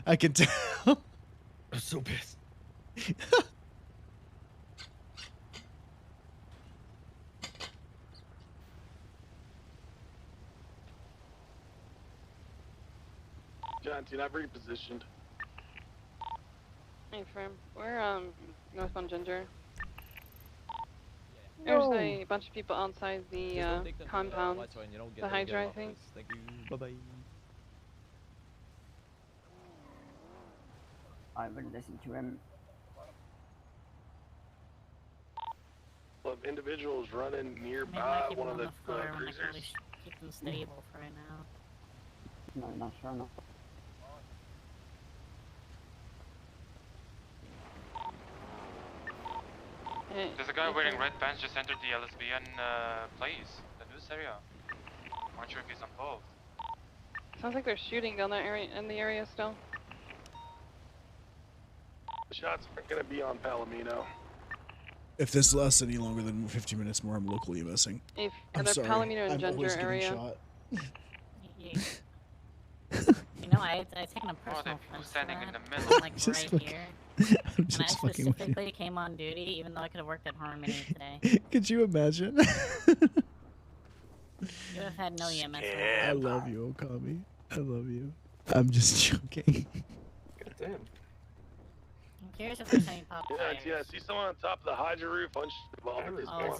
I can tell. I'm so pissed. John, I've repositioned. Hey, firm. We're northbound Ginger. There's a bunch of people outside the compound. The Hydra, I think. Thank you. Bye bye. I will listen to him. Well, individuals running Maybe nearby keep one them of on the the floor when I cruisers. probably should keep them stable for right now. definitely not sure enough. There's a guy wearing red pants just entered the LSBN place, the news area. I'm not sure if he's involved. Sounds like they're shooting down that area in the area still. The shots aren't gonna be on Palomino. If this lasts any longer than 15 minutes more, I'm locally missing. If I'm they're sorry. Palomino and I'm Ginger always getting area. shot. You know, I taken a personal offense standing to in that. the middle. I'm like Just right fucking- here. I'm And I just fucking with you. specifically came on duty even though I could have worked at Harmony today. Could you imagine? You would have had no EMS. I love you, Okami. I love you. I'm just joking. God damn. I'm curious if there's any pop fires. Yeah, see someone on top of the Hydra roof, Oh,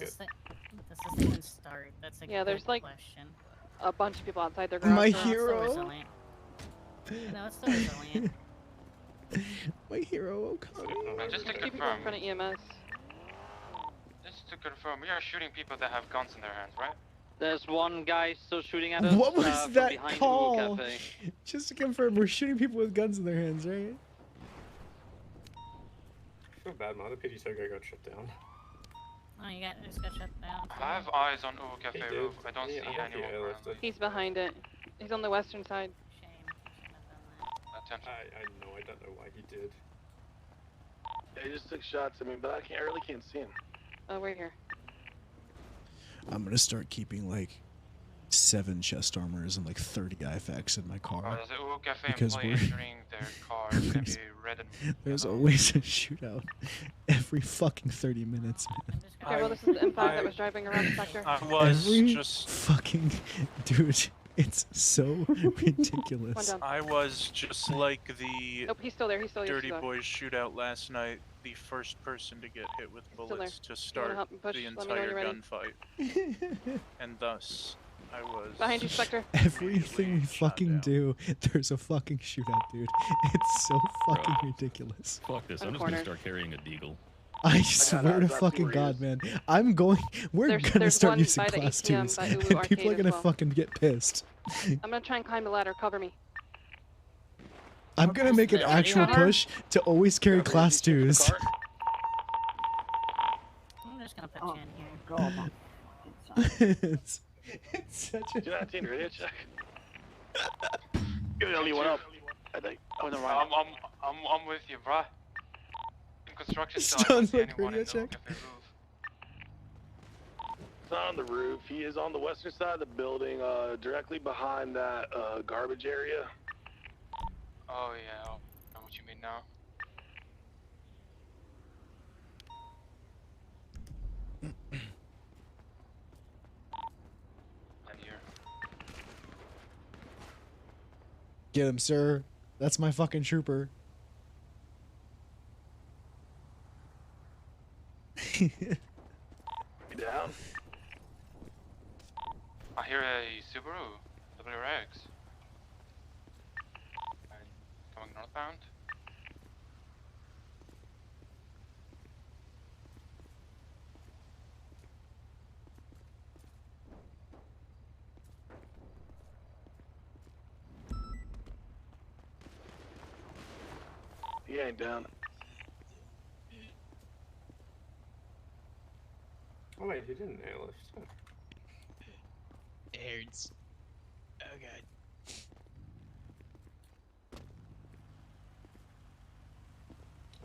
does this even start? That's a Yeah, good there's like question. a bunch of people outside their garage. My door. hero. No, it's still resilient. My hero, Okami. Just to Keep people in confirm, front of EMS. just to confirm, we are shooting people that have guns in their hands, right? There's one guy still shooting at us. What was from that behind call? the Cafe. Just to confirm, we're shooting people with guns in their hands, right? I feel bad, man. The PD guy got shut down. Oh, you just got shut down. I have eyes on Uwu Cafe He did. roof. I don't Yeah, see I think he anyone. airlifted. He's behind it. He's on the western side. Attention. I know. I don't know why he did. Yeah, he just took shots at me, but I really can't see him. Oh, we're here. I'm gonna start keeping like 7 chest armors and like 30 IFAKs in my car. There's a Uwu Cafe Because employee we're- entering their car. It's gonna be red and There's always a shootout every fucking 30 minutes, man. Okay, well, this is the M5 that was driving around the sector. I was Every just fucking dude. It's so ridiculous. I was just like the Nope, he's still there. He's still here. Dirty He's still there. Boys shootout last night, the first person to get hit with Still there. bullets to You wanna start help me push? the Let me know when entire you're ready. gunfight. And thus, I was Behind you, Spectre. Everything we fucking do, there's a fucking shootout, dude. It's so fucking ridiculous. Fuck this. I'm just gonna start carrying a deagle. I swear to fucking God, man. We're gonna there's start one using by the class ATM 2s, by Uwu and people Arcade are as gonna well. fucking get pissed. I'm gonna try and climb the ladder. Cover me. I'm gonna make an actual push to always carry class 2s. I'm just gonna put you in here. God, it's such a... 219, radio check. Give it only one up. I think. Oh, never mind. I'm with you, bruh. In construction It's site, I done don't see like anyone radio in the Uwu check. Cafe roof. He's not on the roof. He is on the western side of the building, directly behind that garbage area. Oh yeah, I know what you mean now. I'm here. Get him, sir. That's my fucking trooper. You down? I hear a Subaru WRX. Coming northbound. He ain't down. Oh wait, he didn't airlift. Oh. It hurts. Oh god.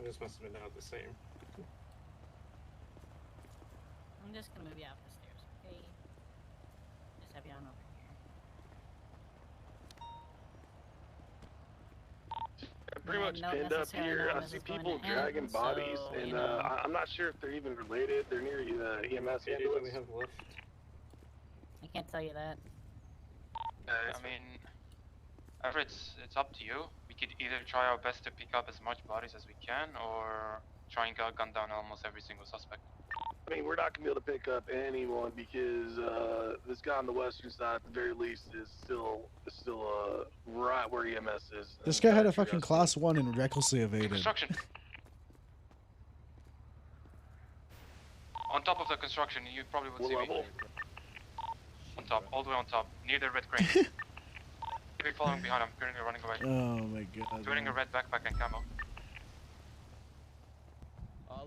I just must have been out the same. I'm just gonna move you out the stairs, okay? Just have you on over here. I'm pretty much pinned up here. I see people dragging bodies, and I'm not sure if they're even related. They're near the EMS Yeah, ambulance. we have left. I can't tell you that. I mean, it's up to you. We could either try our best to pick up as much bodies as we can, or try and gun down almost every single suspect. I mean, we're not gonna be able to pick up anyone because this guy on the western side, at the very least, is still right where EMS is. This guy had a fucking class 1 and recklessly evaded. Construction. On top of the construction, you probably would see me. On top, all the way on top, near the red crane. be following behind. I'm currently running away. Oh my god. He's wearing a man. red backpack and camo.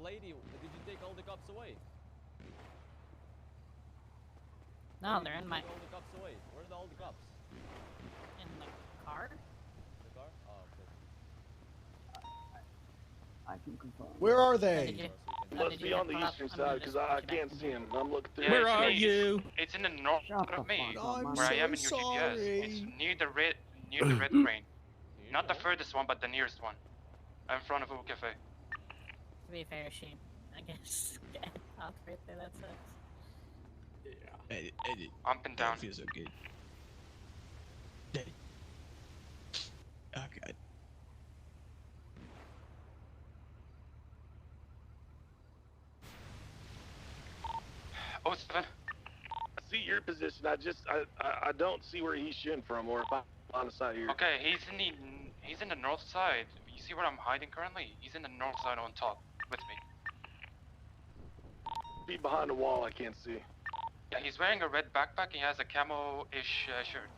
Lady, did you take all the cops away? No, they're in my All the cops away. Where are all the cops? in the car. The car? Oh, okay. I can confirm. Where are Did they? you- Must be on the eastern side because I can't see him. I'm looking through. Yeah, Where are it's- you? It's in the north Shut of the me, fuck up, I'm man. where I am in so your GPS. It's sorry. near the red crane. Not the furthest one, but the nearest one. In front of Ubu Cafe. To be fair, she, I guess, popped right there. That sucks. Up and down. Feels so good. Oh god. Oh, 7. I see your position. I don't see where he's shooting from, or if I'm on the side here. Okay, he's in the north side. You see where I'm hiding currently? He's in the north side on top with me. Be behind the wall. I can't see. Yeah, he's wearing a red backpack. He has a camo-ish shirt.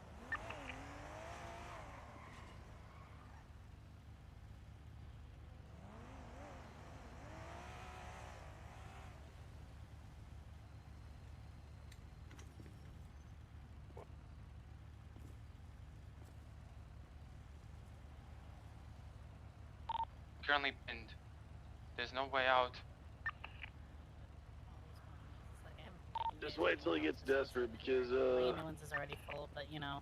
Currently pinned. There's no way out. Just wait till he gets desperate because Ambulance is already full, but you know.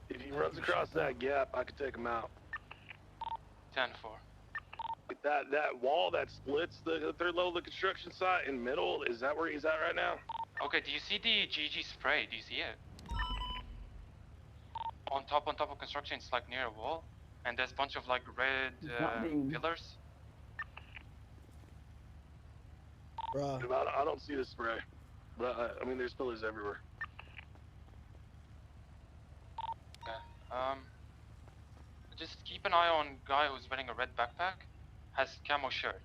if he runs across that gap, I could take him out. 10-4. That wall that splits the third level of the construction site in middle, is that where he's at right now? Okay, do you see the GG spray? Do you see it? On top of construction, it's like near a wall. And there's a bunch of like red pillars. Bruh. I don't see the spray. But I mean, there's pillars everywhere. Okay. Just keep an eye on guy who's wearing a red backpack. Has camo shirt.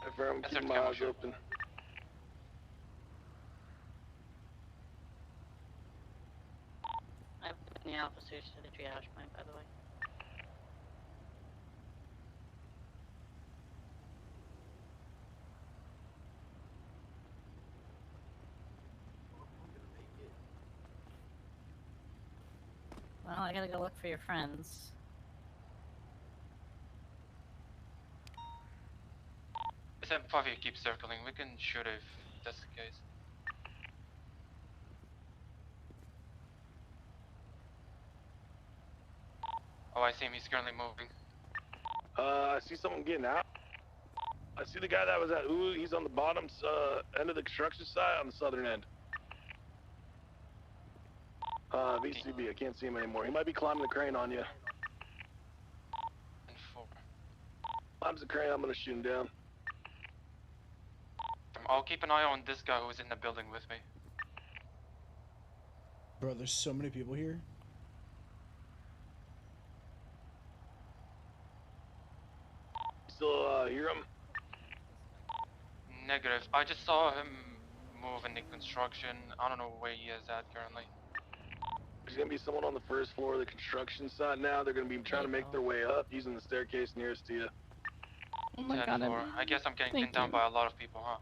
If I'm That's keeping our my camo eyes shirt. open. I've put the officers to the triage point, by the way. Well, I gotta go look for your friends. This M5 here keeps circling. We can shoot if that's the case. Oh, I see him. He's currently moving. I see someone getting out. I see the guy that was at Ooh, he's on the bottom end of the construction site on the southern end. VCB, I can't see him anymore. He might be climbing the crane on you. And 4. Climbs the crane, I'm gonna shoot him down. I'll keep an eye on this guy who's in the building with me. Bro, there's so many people here. Still hear him? Negative. I just saw him move in the construction. I don't know where he is at currently. There's gonna be someone on the first floor of the construction site now. They're gonna be trying to make their way up using the staircase nearest to you. Oh my 10-4. god. I guess I'm getting Thank pinned down you. by a lot of people, huh?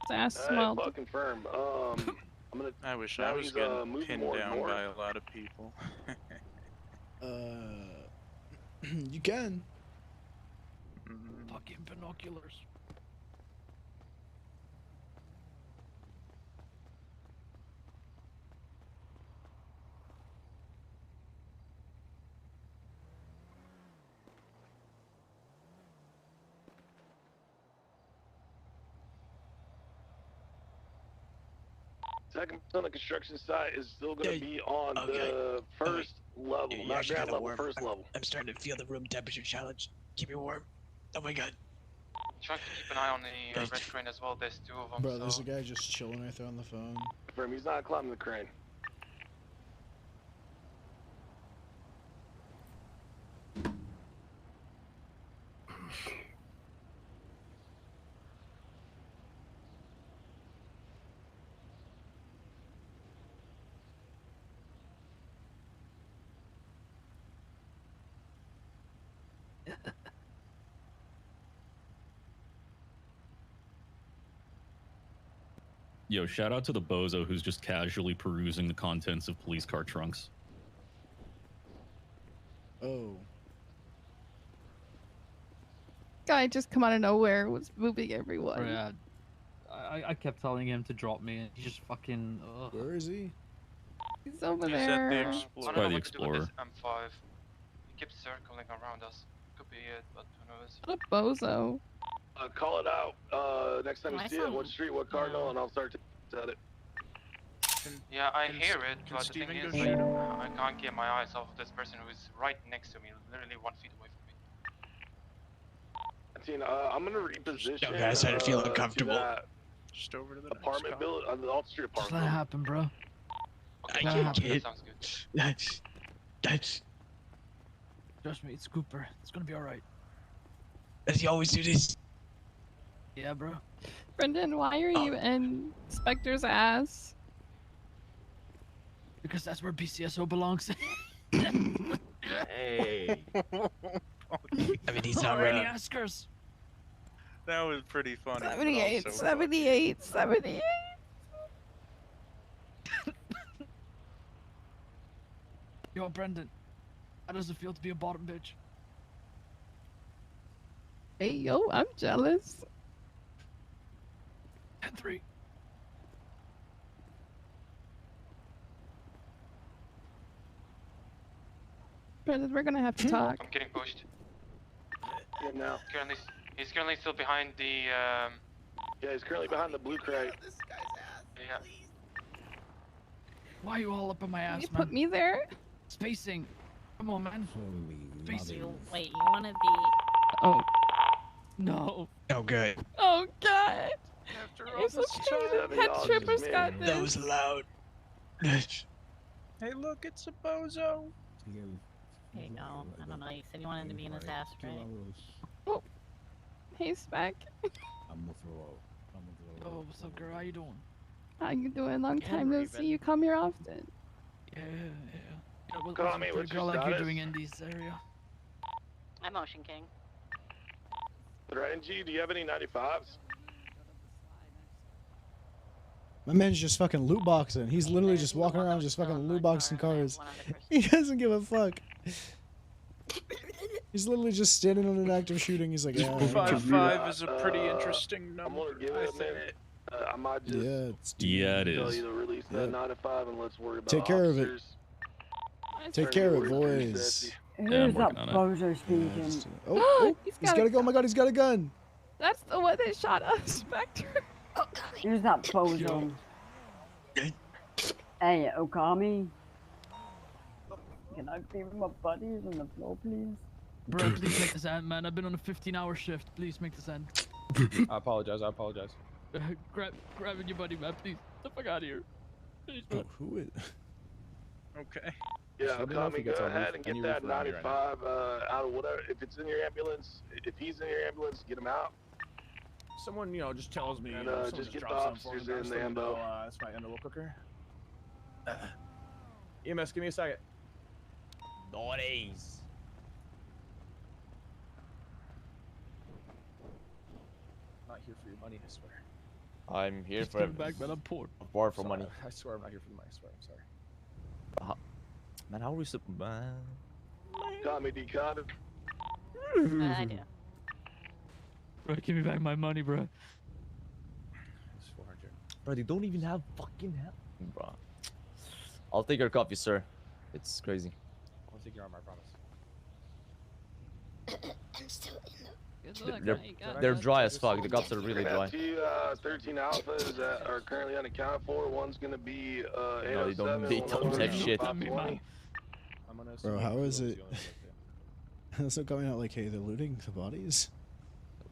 His ass smelled. Fucking firm. I'm gonna. I wish now I was he's, getting moving pinned more down north. by a lot of people. You can. Fucking binoculars. Second on the construction site is still gonna be on the first level, You're not actually ground kinda level, warm. first level. I'm starting to feel the room temperature challenge. Keep me warm. Oh my god. Trying to keep an eye on the red crane as well. There's 2 of them. Bro, there's so a guy just chilling right there on the phone. Confirm, he's not climbing the crane. Yo, shout out to the bozo who's just casually perusing the contents of police car trunks. Oh. Guy just come out of nowhere was moving everyone. Oh, yeah. I kept telling him to drop me, and he just fucking. Ugh. Where is he? He's over He's there. at the I don't Explorer. know By the what to do with this Explorer. M5. It keeps circling around us. Could be it, but who knows? What a bozo. Call it out next time you I see it. What street, what cardinal, and I'll start to at it. Yeah, I hear it, can but the thing Steven is, go like, shoot him? I can't get my eyes off of this person who is right next to me, literally 1 feet away from me. I'm gonna reposition. Yo, guys, I feel uncomfortable. To that Just over to the apartment building, on the alt street Just apartment. let it happen, bro. Okay, Let it that happen. sounds good. That's. Trust me, it's Cooper. It's gonna be alright. Does he always do this? Yeah, bro. Brendan, why are you in Spectre's ass? Because that's where BCSO belongs. Hey. I mean, he's not Already wrong. Oscars. That was pretty funny. but 78, also 78, 78. Yo, Brendan. How does it feel to be a bottom bitch? Hey, yo, I'm jealous. 10-3. Brendan, we're gonna have to talk. I'm getting pushed. Yeah, now. He's currently still behind the, Yeah, he's currently behind the blue crate. yeah. Why are you all up on my Can ass, you man? put me there? Spacing. Come on, man. Spacing. Wait, you want to be? Oh. No. Oh, good. Oh, God. After It's okay. The head strippers got this. That was loud. Hey, look, it's a bozo. Hey, no, I don't know. You said you wanted to be in his ass, right? Oh. Hey, Spec. Oh, what's up, girl? How you doing? How you doing? Long time no see. You come here often. Yeah. Yeah, what's Call up me, to a what's your girl like you status? doing in this area? I'm Ocean King. Renji, do you have any 95s? My man's just fucking loot boxing. He's literally just walking around just fucking loot boxing cars. He doesn't give a fuck. He's literally just standing on an active shooting. He's like, yeah. 5-5 is a pretty interesting I'm number. gonna give it a minute. I might just Yeah, it's Yeah, it tell is. you to release that 95 and let's worry about Take care of it. officers. Take care of it, boys. I'm Who's that working on it. bozo speaking? Oh, He's he's got a gun. Oh my god, he's got a gun. That's the one that shot us, Spectre. Who's that bozo? Hey, Okami. Can I be with my buddies on the floor, please? Bro, please make this end, man. I've been on a 15-hour shift. Please make this end. I apologize. Grabbing your buddy, man. Please. Get the fuck out of here. Please, Oh, man. who is? Okay. Yeah, Let me know if he Okami, gets go on ahead roof- and any get that roof around here right now. 95 out of whatever. If it's in your ambulance, if he's in your ambulance, get him out. Someone, just tells me, And, someone just get the drops something for me, officers but I in still the need to ambo. know, that's my end a little quicker. EMS, give me a second. Nice. Not here for your money, I swear. I'm here Just for turn back, man. I'm poor. Born for Sorry, money. I swear I'm not here for the money. I swear, I'm sorry. Man, how are we supposed man? Tommy decotted. I do. Bro, give me back my money, bro. It's 400. Bro, they don't even have fucking help, bro. I'll take your coffee, sir. It's crazy. I'll take your arm, I promise. I'm still in the. They're dry as fuck. The cops are really dry. 13 alphas that are currently unaccounted for. One's gonna be No, they 807. they don't have shit. One over 520. Bro, how is it? That's not coming out like, hey, they're looting the bodies.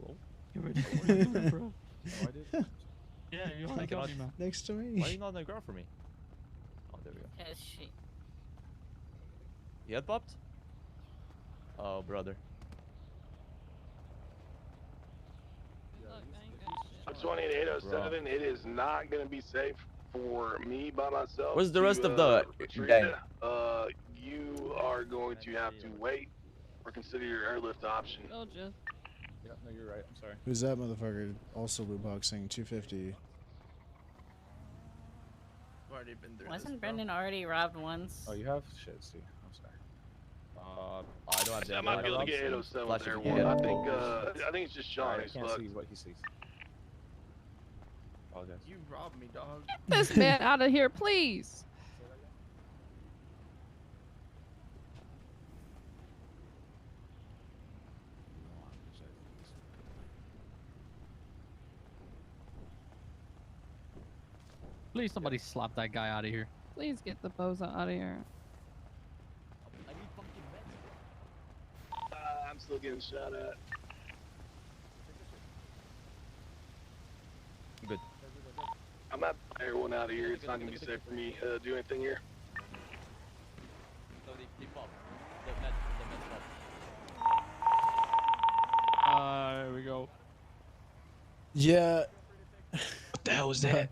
Hello? You're ready for it, bro. Oh, I did? Yeah, you want to cannot- me, man. Next to me. Why are you not on the ground for me? Oh, there we go. Cause she. You head popped? Oh, brother. 20 and 807. It is not gonna be safe for me by myself. Where's the to, rest of the retrieve gang? it. You are going to have to wait or consider your airlift option. Oh, Jeff. Yeah, no, you're right. I'm sorry. Who's that motherfucker? Also loot boxing 250. already been through Wasn't this, Brendan already robbed once? Oh, you have? Shit, Steve. I'm sorry. I don't have the I might be able to get 807 there. Well, I think it's just Sean I who's can't fucked. see what he sees. Apologize. You robbed me, dog. This man out of here, please. Please, somebody slap that guy out of here. Please get the bozo out of here. I'm still getting shot at. Good. I'm not everyone out of here. It's not gonna be safe for me to do anything here. There we go. Yeah. What the hell was that?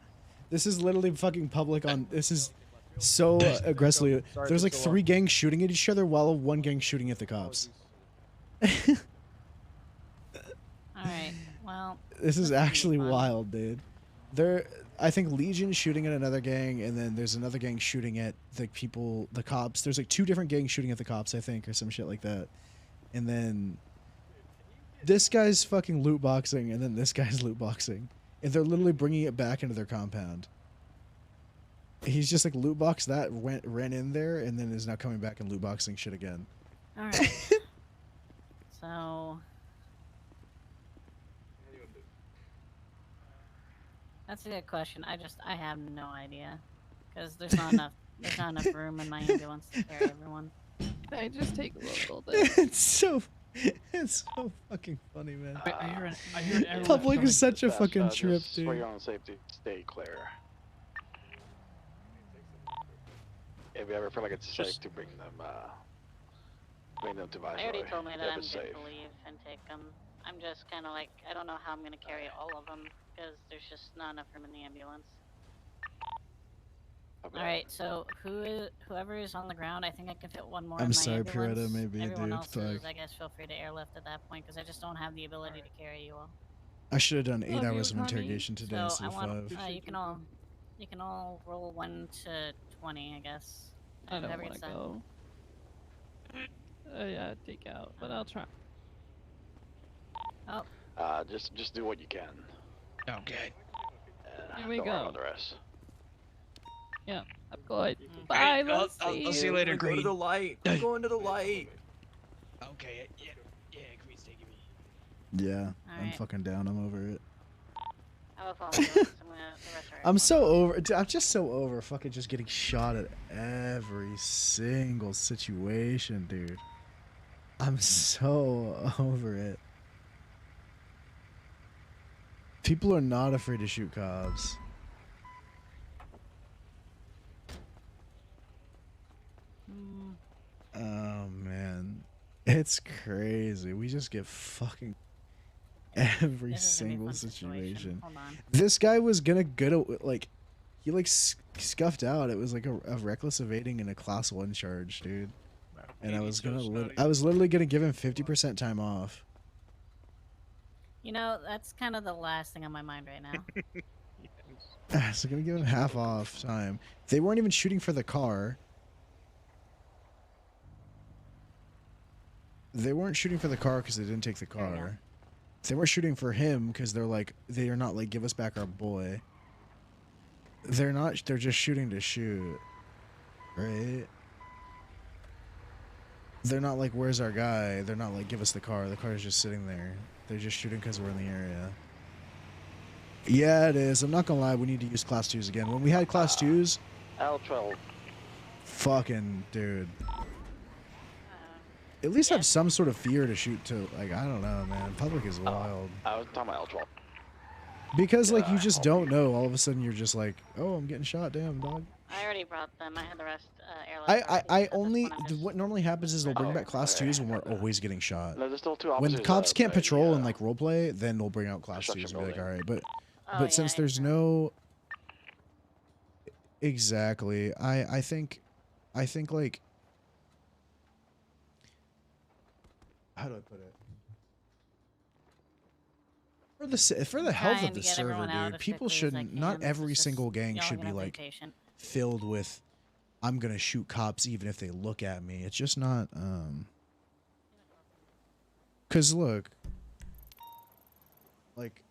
This is literally fucking public on. This is so aggressively. Sorry, There's like Pixel. 3 gangs shooting at each other while one gang shooting at the cops. Alright, well. This is actually wild, dude. I think Legion shooting at another gang, and then there's another gang shooting at the people, the cops. There's like 2 different gangs shooting at the cops, I think, or some shit like that. And then this guy's fucking loot boxing, and then this guy's loot boxing. And they're literally bringing it back into their compound. He's just like loot boxed that, ran in there, and then is now coming back and loot boxing shit again. Alright. So. That's a good question. I have no idea. Because there's not enough room in my ambulance to carry everyone. Can I just take a little bit? It's so fucking funny, man. I hear an Public is such a fucking trip, just for your dude. own safety, stay clear. If you ever feel like it's safe to bring them to Viceroy. I already told me that if I'm it's good safe. to leave and take them. I'm just kind of like, I don't know how I'm going to carry all of them because there's just not enough room in the ambulance. Alright, so whoever is on the ground, I think I can fit one more in I'm my sorry, ambulance. Pirata, maybe, Everyone dude. else Fuck. is, I guess, feel free to airlift at that point because I just don't have the ability to carry you all. I should have done 8 Love you, hours of honey. interrogation today So instead I of want, 5. you can all roll 1 to 20, I guess. I don't Whoever want gets to that. go. Yeah, take out, but I'll try. Oh. Just do what you can. Okay. Here we Don't worry go. about the rest. Yeah, I'm good. Alright, Bye, I'll see you later, Go to Green. the light. I'm going to the light. Okay, yeah, Green's taking me. Yeah, I'm Alright. fucking down. I'm over it. I will follow you. The rest are I'm so over. Dude, I'm just so over fucking just getting shot at every single situation, dude. I'm so over it. People are not afraid to shoot cops. Oh man, it's crazy. We just get fucking every This is gonna be a single fun situation. Hold on. This guy was gonna like, he like scuffed out. It was like a reckless evading and a class 1 charge, dude. And I was I was literally gonna give him 50% time off. You know, that's kind of the last thing on my mind right now. So gonna give him half off time. They weren't even shooting for the car. They weren't shooting for the car because they didn't take the car. They were shooting for him because they're like, they are not like, give us back our boy. They're not, they're just shooting to shoot. Right? They're not like, where's our guy? They're not like, give us the car. The car is just sitting there. They're just shooting because we're in the area. Yeah, it is. I'm not gonna lie, we need to use class 2s again. When we had class 2s, L12. fucking dude. At least have some sort of fear to shoot to, like, I don't know, man. Public is wild. I was talking about L12. Because, like, you just don't know. All of a sudden, you're just like, oh, I'm getting shot. Damn, dog. I already brought them. I had the rest airlift. I only, what normally happens is they'll bring back class 2s when we're always getting shot. No, there's still 2 When officers. cops can't patrol and, like, roleplay, then they'll bring out class 2s and be like, all right. But since there's no... Exactly. I think, like... How do I put it? For the health of the server, dude, people shouldn't. Not every single gang should be like filled with I'm gonna shoot cops even if they look at me. It's just not. Cause look, like,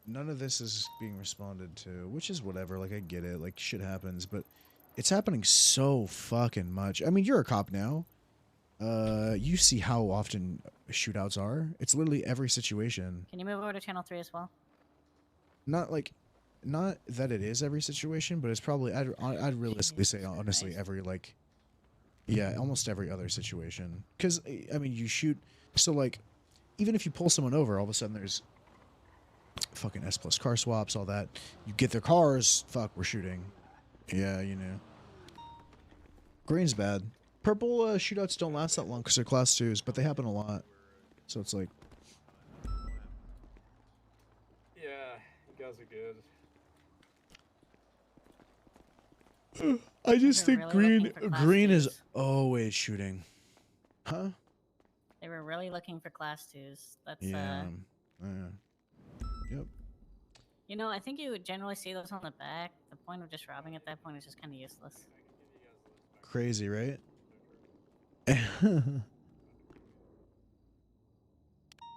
none of this is being responded to, which is whatever. Like, I get it. Like, shit happens, but it's happening so fucking much. I mean, you're a cop now. You see how often shootouts are. It's literally every situation. Can you move over to channel 3 as well? Not that it is every situation, but it's probably I'd realistically say honestly every like, yeah, almost every other situation. Because I mean, you shoot, so like, even if you pull someone over, all of a sudden there's fucking S+ car swaps, all that. You get their cars, fuck, we're shooting. Yeah, you know. Green's bad. Purple shootouts don't last that long because they're class 2s, but they happen a lot. So it's like. Yeah, you guys are good. I just They're think really looking for class green is 2s. always shooting. Huh? They were really looking for class 2s. That's Yeah. Yep. You know, I think you would generally see those on the back. The point of just robbing at that point is just kind of useless. Crazy, right?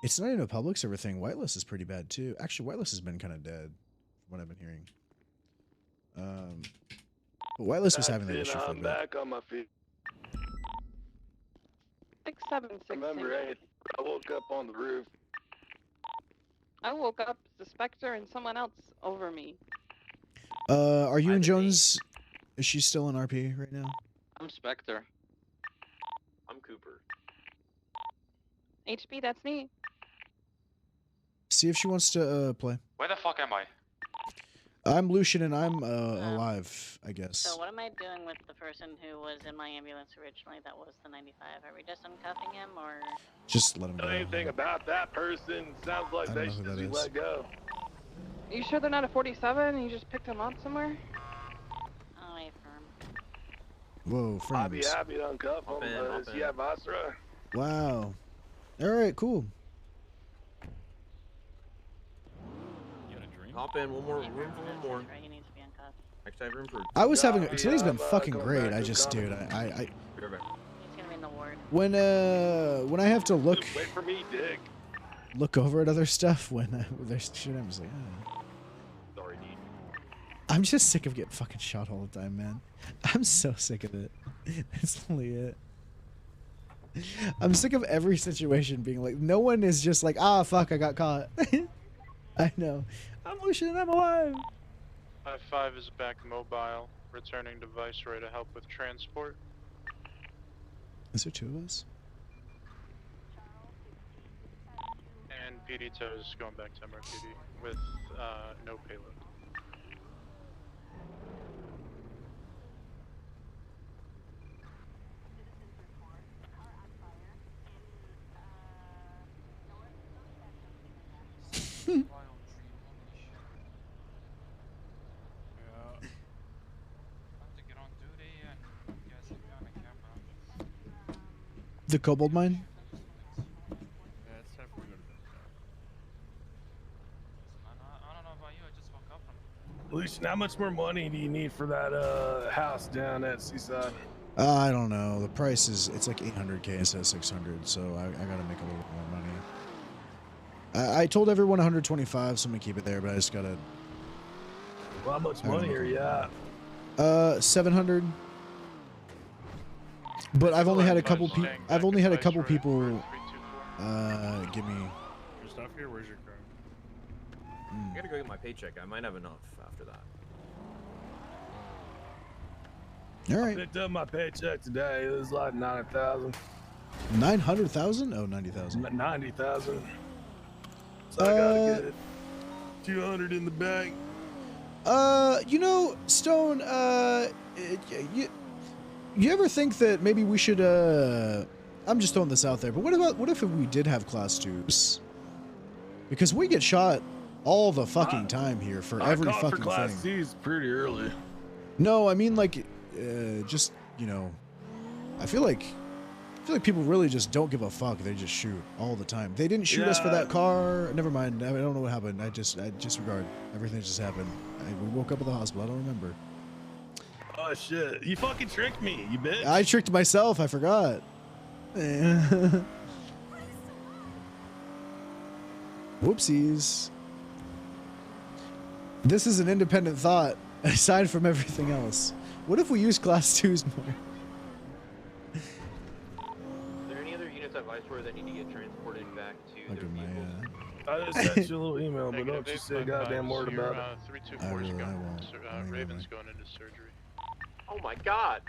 It's not even a public server thing. Whitelist is pretty bad too. Actually, Whitelist has been kind of dead, from what I've been hearing. But Whitelist was having that issue for a I'm bit. back on my feet. 676. Remember, I woke up on the roof. I woke up as the Spectre and someone else over me. Are you and Jones? Is she still in RP right now? I'm Spectre. I'm Cooper. HB, that's me. See if she wants to play. Where the fuck am I? I'm Lucian and I'm alive, I guess. So what am I doing with the person who was in my ambulance originally that was the 95? Are we just uncuffing him or? Just let him go. Anything about that person sounds like I they don't should know who be that is. let go. You sure they're not a 47 and you just picked them up somewhere? Oh, wait for him. Whoa, I'd be friends. happy to uncuff him. Does he have Astra? Wow. All right, cool. Hop in, one more room for one more. He needs to be uncuffed. Actually, I have room for. I was having Yeah, today's been I'm, fucking going great. back I to just, dude, common. I He's gonna be in the ward. when I have to look Wait for me, Dick. over at other stuff when there's shit, I'm just like, oh. Sorry, dude. I'm just sick of getting fucking shot all the time, man. I'm so sick of it. That's only it. I'm sick of every situation being like, no one is just like, ah, fuck, I got caught. I know. I'm Lucian, I'm alive. 5 is back mobile, returning to Viceroy to help with transport. Is there 2 of us? And PD Tow is going back to MRPD with no payload. The kobold mine? Lucian, how much more money do you need for that house down at Seaside? I don't know. The price is, it's like 800k instead of 600, so I gotta make a little more money. I told everyone 125, so I'm gonna keep it there, but I just gotta. Well, how much money are you at? 700. But I've only had a couple people. I've only had a couple people. Give me. Your stuff here? Where's your car? I gotta go get my paycheck. I might have enough after that. All I right. picked up my paycheck today. It was like 90,000. 900,000? Oh, 90,000. 90,000. So I gotta get it. 200 in the bank. You know, Stone, you ever think that maybe we should, I'm just throwing this out there, but what if we did have class 2s? Because we get shot all the fucking time here for every I caught fucking for class thing. C's pretty early. No, I mean like, just, you know, I feel like people really just don't give a fuck. They just shoot all the time. They didn't shoot us for that car. Never mind. I don't know what happened. I disregard. Everything just happened. We woke up at the hospital. I don't remember. Oh shit! You fucking tricked me, you bitch. I tricked myself. I forgot. Whoopsies. This is an independent thought, aside from everything else. What if we use class 2s more? Are there any other units at Viceroy that need to get transported back to their my, vehicles? I just sent you a little email, but don't you say a goddamn word about it. 324 is going. Raven's going into surgery. Oh my god!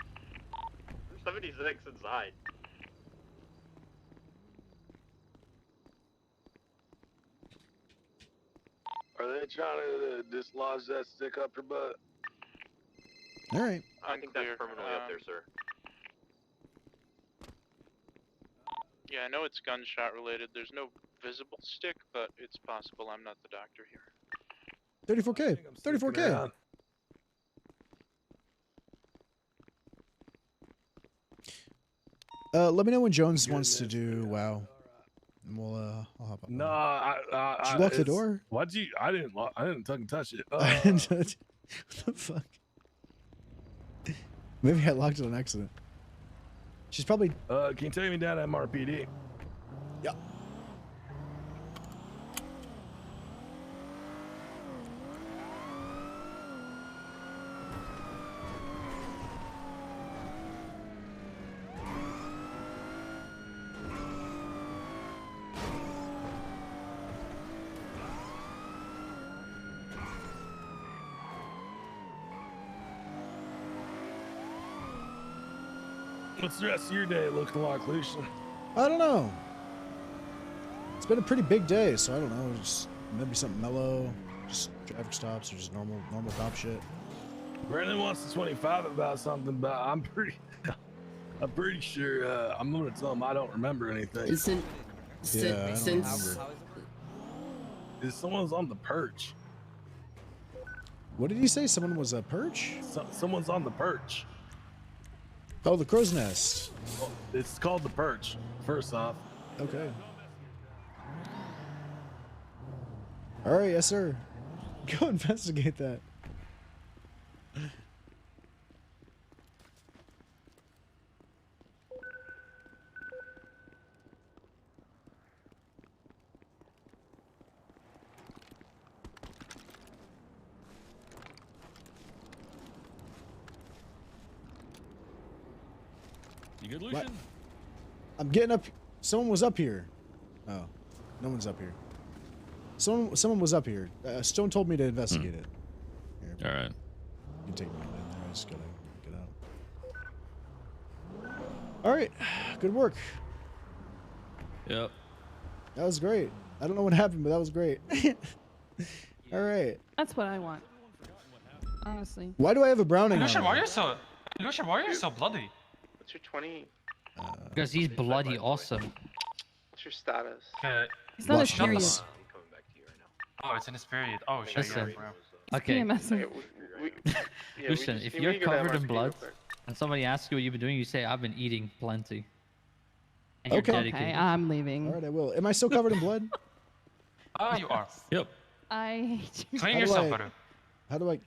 There's 76 inside. Are they trying to dislodge that stick up your butt? All right. I think that's permanently up there, sir. Yeah, I know it's gunshot related. There's no visible stick, but it's possible. I'm not the doctor here. 34K. 34K. Let me know when Jones wants to do WoW. And we'll I'll hop on. No, Did you lock the it's- door? Why'd you? I didn't fucking touch it. I didn't touch- what the fuck? Maybe I locked it on accident. She's probably. Can you take me down to MRPD? Yeah. What's the rest of your day looking like, Lucian? I don't know. It's been a pretty big day, so I don't know. Just maybe something mellow, just traffic stops or just normal cop shit. Brandon wants to 25 about something, but I'm pretty sure I'm gonna tell him I don't remember anything. Since Someone's on the perch. What did he say? Someone was a perch? Someone's on the perch. Oh, the crow's nest. It's called the perch. First off. Okay. All right, yes sir. Go investigate that. You good, What? Lucian? I'm getting up. Someone was up here. Oh, no one's up here. Someone was up here. Stone told me to investigate it. Here, All right. you can take me in there. I just gotta get out. All right, good work. Yep. That was great. I don't know what happened, but that was great. All right. That's what I want. Honestly. Why do I have a browning? Lucian, on? why are you so bloody? What's your 20? Because he's bloody awesome. What's your status? Okay. It's not Watch a period. this. Oh, it's in his period. Oh shit, yeah, Listen. bro. Okay. PMS. Lucian, if you're covered in blood and somebody asks you what you've been doing, you say, I've been eating plenty. And you're Okay. dedicated. Okay, I'm leaving. All right, I will. Am I still covered in blood? Ah, you are. Yep. I hate you. Clean How do yourself, I- brother. How do I?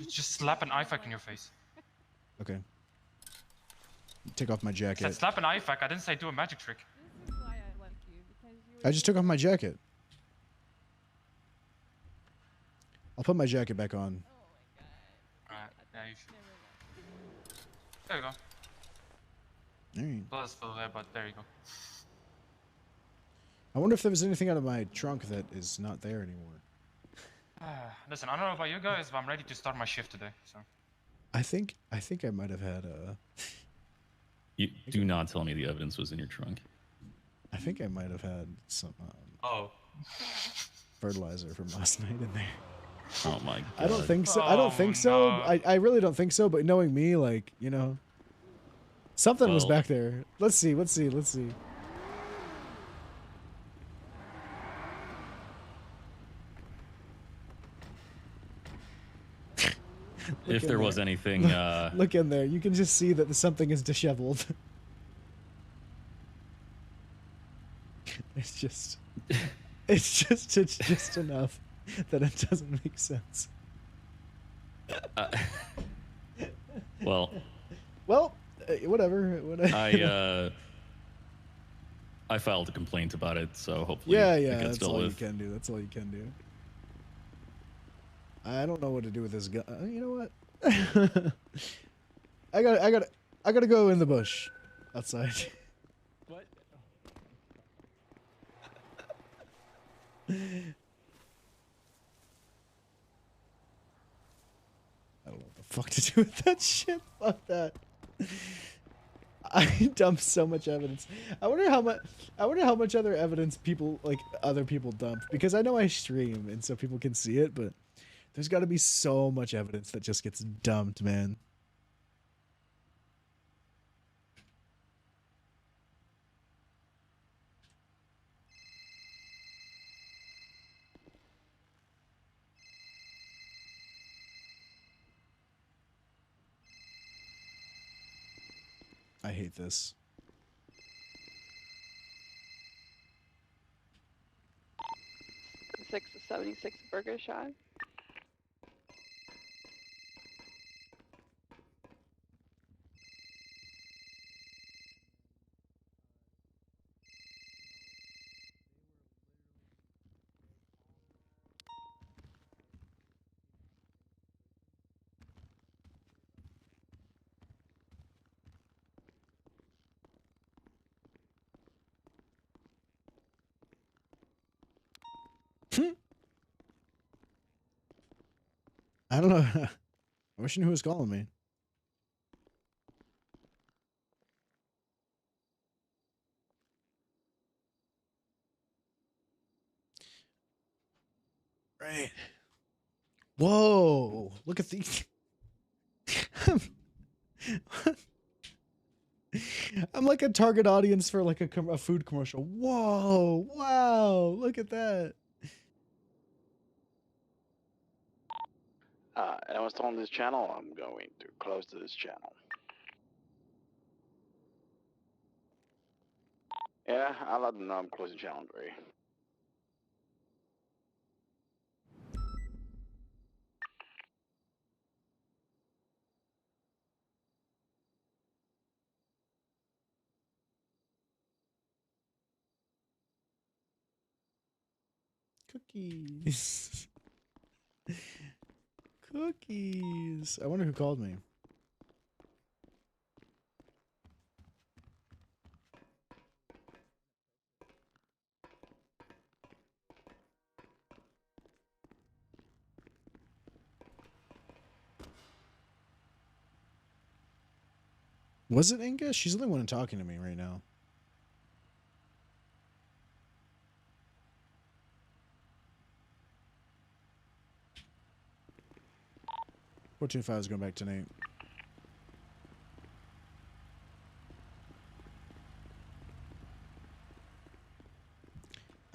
Just slap an IFAC in your face. Okay. Take off my I said jacket. slap an IFAC. I didn't say do a magic trick. This is why I left you, because you were I just took off my jacket. I'll put my jacket back on. Alright, yeah, you should. There you go. All right. Blood is still there, but there you go. I wonder if there was anything out of my trunk that is not there anymore. Listen, I don't know about you guys, but I'm ready to start my shift today. So. I think I might have had You do not tell me the evidence was in your trunk. I think I might have had some Oh. fertilizer from last night in there. Oh my god. I don't think so. I don't think so. I really don't think so. But knowing me, like, you know, something was Well- back there. Let's see. Let's see. Let's see. If in there was there. anything, Look in there. You can just see that something is disheveled. It's just it's just enough that it doesn't make sense. Well, whatever. I filed a complaint about it, so hopefully Yeah, it yeah, gets that's dealt all you with. can do. That's all you can do. I don't know what to do with this gun. You know what? I gotta go in the bush outside. What? I don't know what the fuck to do with that shit. Fuck that. I dumped so much evidence. I wonder how much other evidence other people dump, because I know I stream and so people can see it, but there's got to be so much evidence that just gets dumped, man. I hate this. 6 to 76 burger shot. I don't know. I wish I knew who was calling me. Right. Whoa! Look at these. I'm like a target audience for like a food commercial. Whoa! Wow! Look at that. Anyone's on this channel, I'm going to close to this channel. Yeah, I'll let them know I'm closing channel 3. Cookies. Cookies. I wonder who called me. Was it Inga? She's the only one talking to me right now. Fortune 5 is going back to Nate.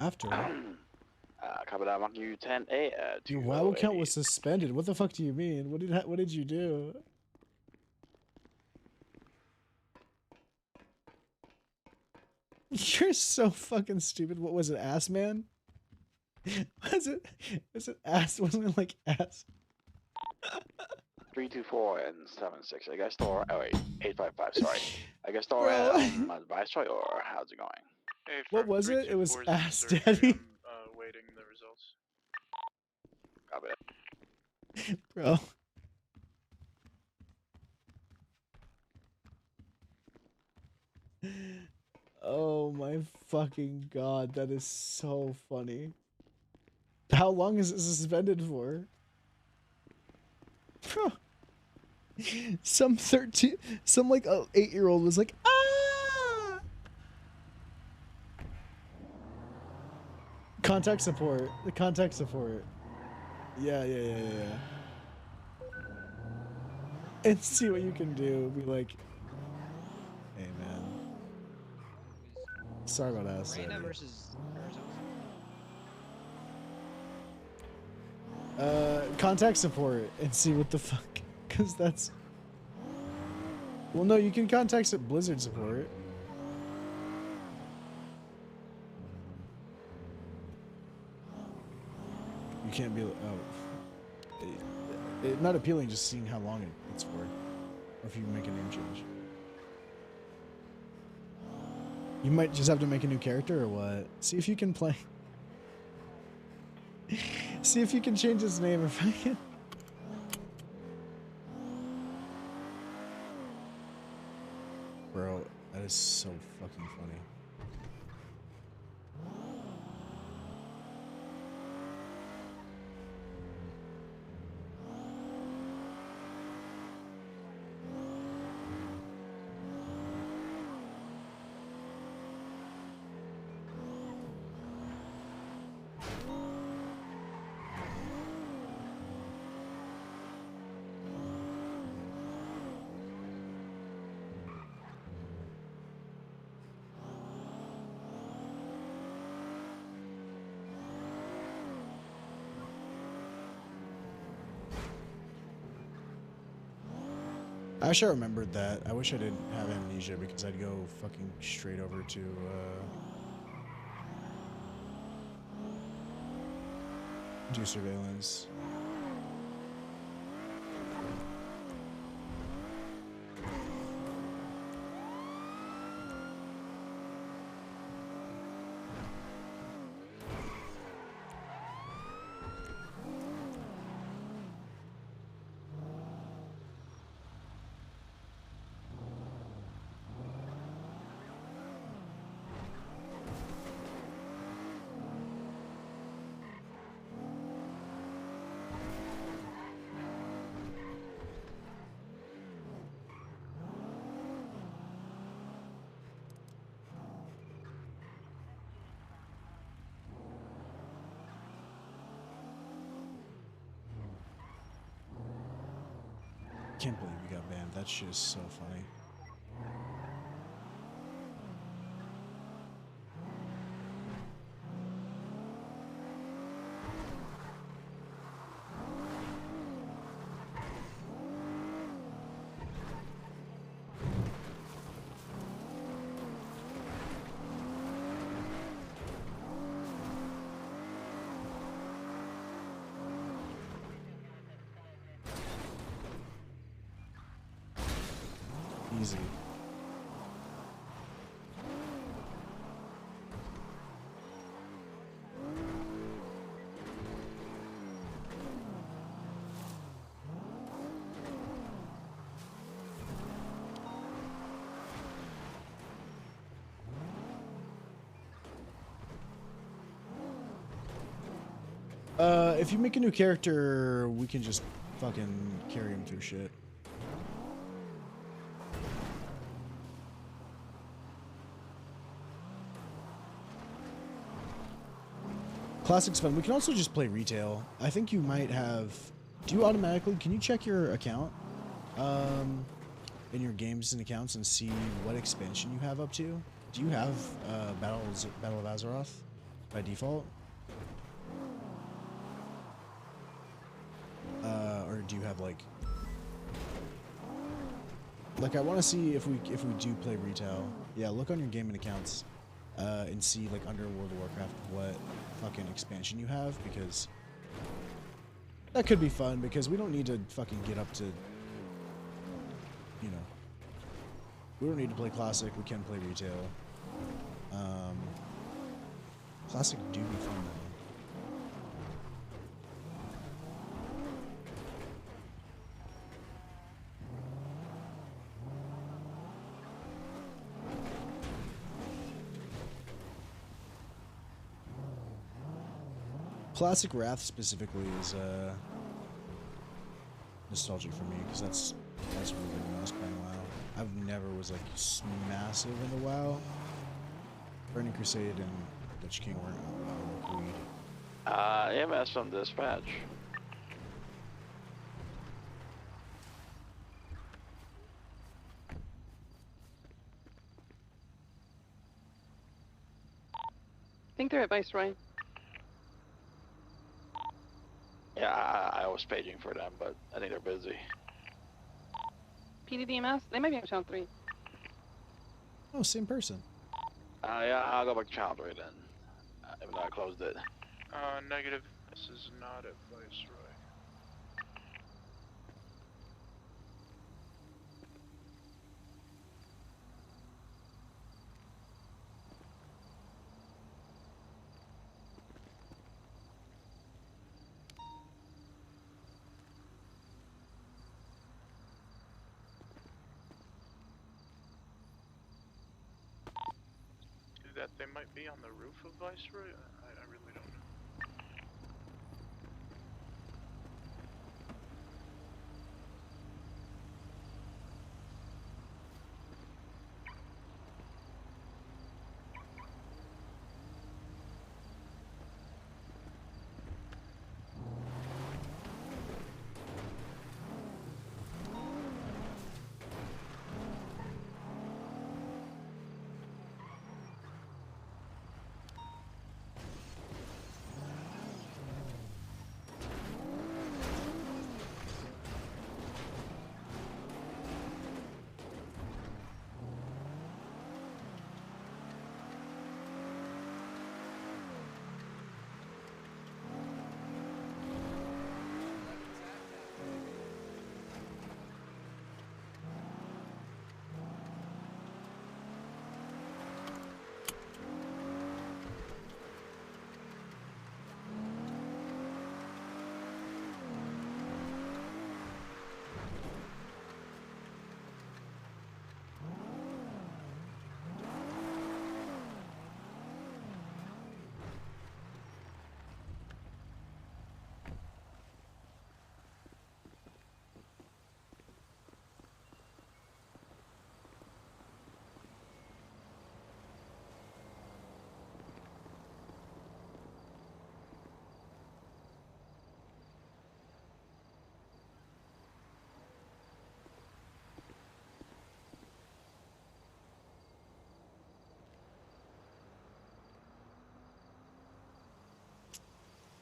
After. Copy that, mark you 10A. Your WoW account was suspended. What the fuck do you mean? What did you do? You're so fucking stupid. What was it, ass man? Was it ass? Wasn't it like ass? 324 and 76. I guess store. Oh wait, 855. Sorry. I guess store. Viceroy, or how's it going? Hey, What was it? It was 324's ass surgery, daddy. I'm waiting the results. Copy that. Bro. Oh my fucking god, that is so funny. How long is it suspended for? Bro. Some 8-year-old was like, ah! Contact support. The contact support. Yeah. And see what you can do. Be like, hey man. Sorry about us. Reyna versus Contact support and see what the fuck. Cause that's. Well, no, you can contact Blizzard support. You can't be. Oh. Not appealing, just seeing how long it's for. if you make a name change. You might just have to make a new character or what? See if you can play. See if you can change his name if I can. Bro, that is so fucking funny. I actually remembered that. I wish I didn't have amnesia because I'd go fucking straight over to do surveillance. Can't believe we got banned. That shit is so funny. Easy. If you make a new character, we can just fucking carry him through shit. Classic's fun. We can also just play retail. I think you might have... Do you automatically... Can you check your account? In your games and accounts and see what expansion you have up to? Do you have Battle of Azeroth by default? Or do you have like I want to see if we do play retail. Yeah, look on your game and accounts and see like under World of Warcraft what fucking expansion you have, because that could be fun, because we don't need to fucking get up to, you know, we don't need to play Classic, we can play retail. Classic do be fun though. Classic Wrath specifically is nostalgic for me, because that's really when I was playing WoW. I've never was like massive into WoW. Burning Crusade and Lich King weren't agreed. EMS from dispatch. I think they're at Viceroy. Yeah, I was paging for them, but I think they're busy. PDDMS? They might be on channel 3. Oh, same person. Yeah, I'll go back to channel 3 then. Even though I closed it. Negative. This is not at Viceroy. that they might be on the roof of Viceroy? I really don't know.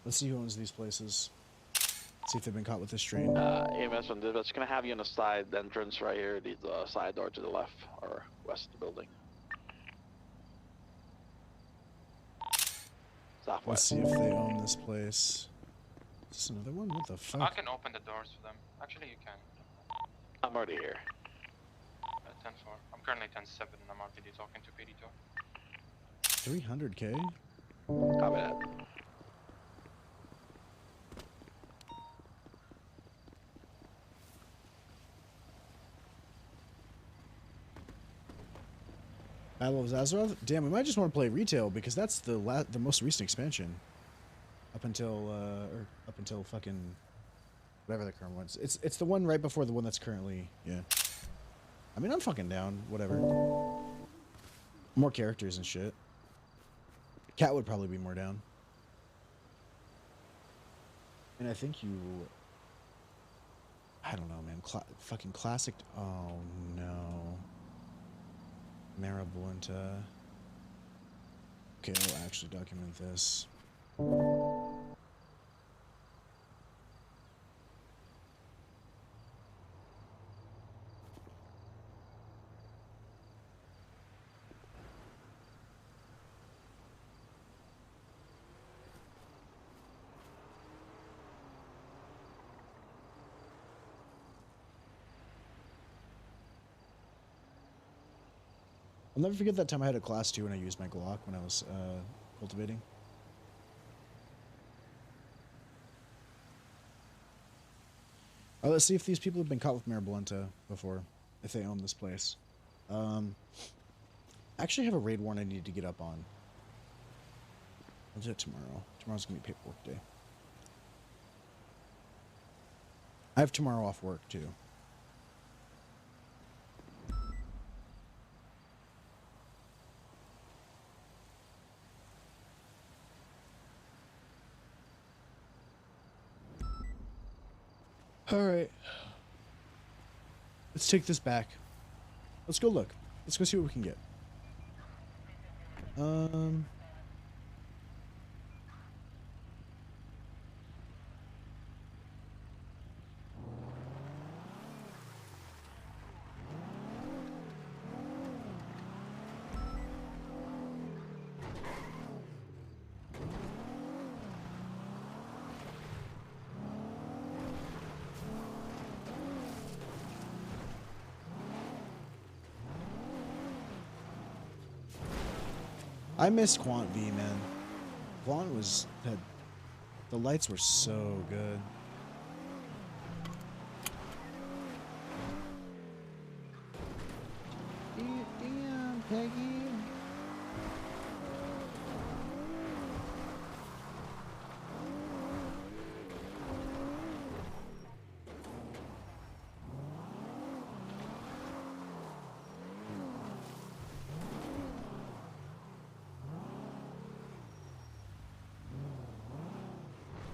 Let's see who owns these places. See if they've been caught with this train. EMS on dispatch, gonna have you on the side entrance right here, the side door to the left or west of the building. Southwest. Let's see if they own this place. Is this another one? What the fuck? I can open the doors for them. Actually, you can. I'm already here. 10-4. I'm currently 10-7 and I'm RPD talking to PD2. 300k? Copy that. Battle of Azeroth? Damn, we might just want to play retail because that's the most recent expansion. Up until fucking whatever the current one is. It's the one right before the one that's currently, yeah. I mean, I'm fucking down. Whatever. More characters and shit. Cat would probably be more down. And I think you... I don't know, man. Fucking classic... Oh, no. Marabunta. Okay, I'll actually document this. I'll never forget that time I had a class 2 and I used my Glock when I was cultivating. Let's see if these people have been caught with Marabunta before, if they own this place. I actually have a raid warrant I need to get up on. I'll do it tomorrow. Tomorrow's gonna be paperwork day. I have tomorrow off work too. Alright. Let's take this back. Let's go look. Let's go see what we can get. I miss Quant V, man. Quant had the lights were so good. Damn, Peggy.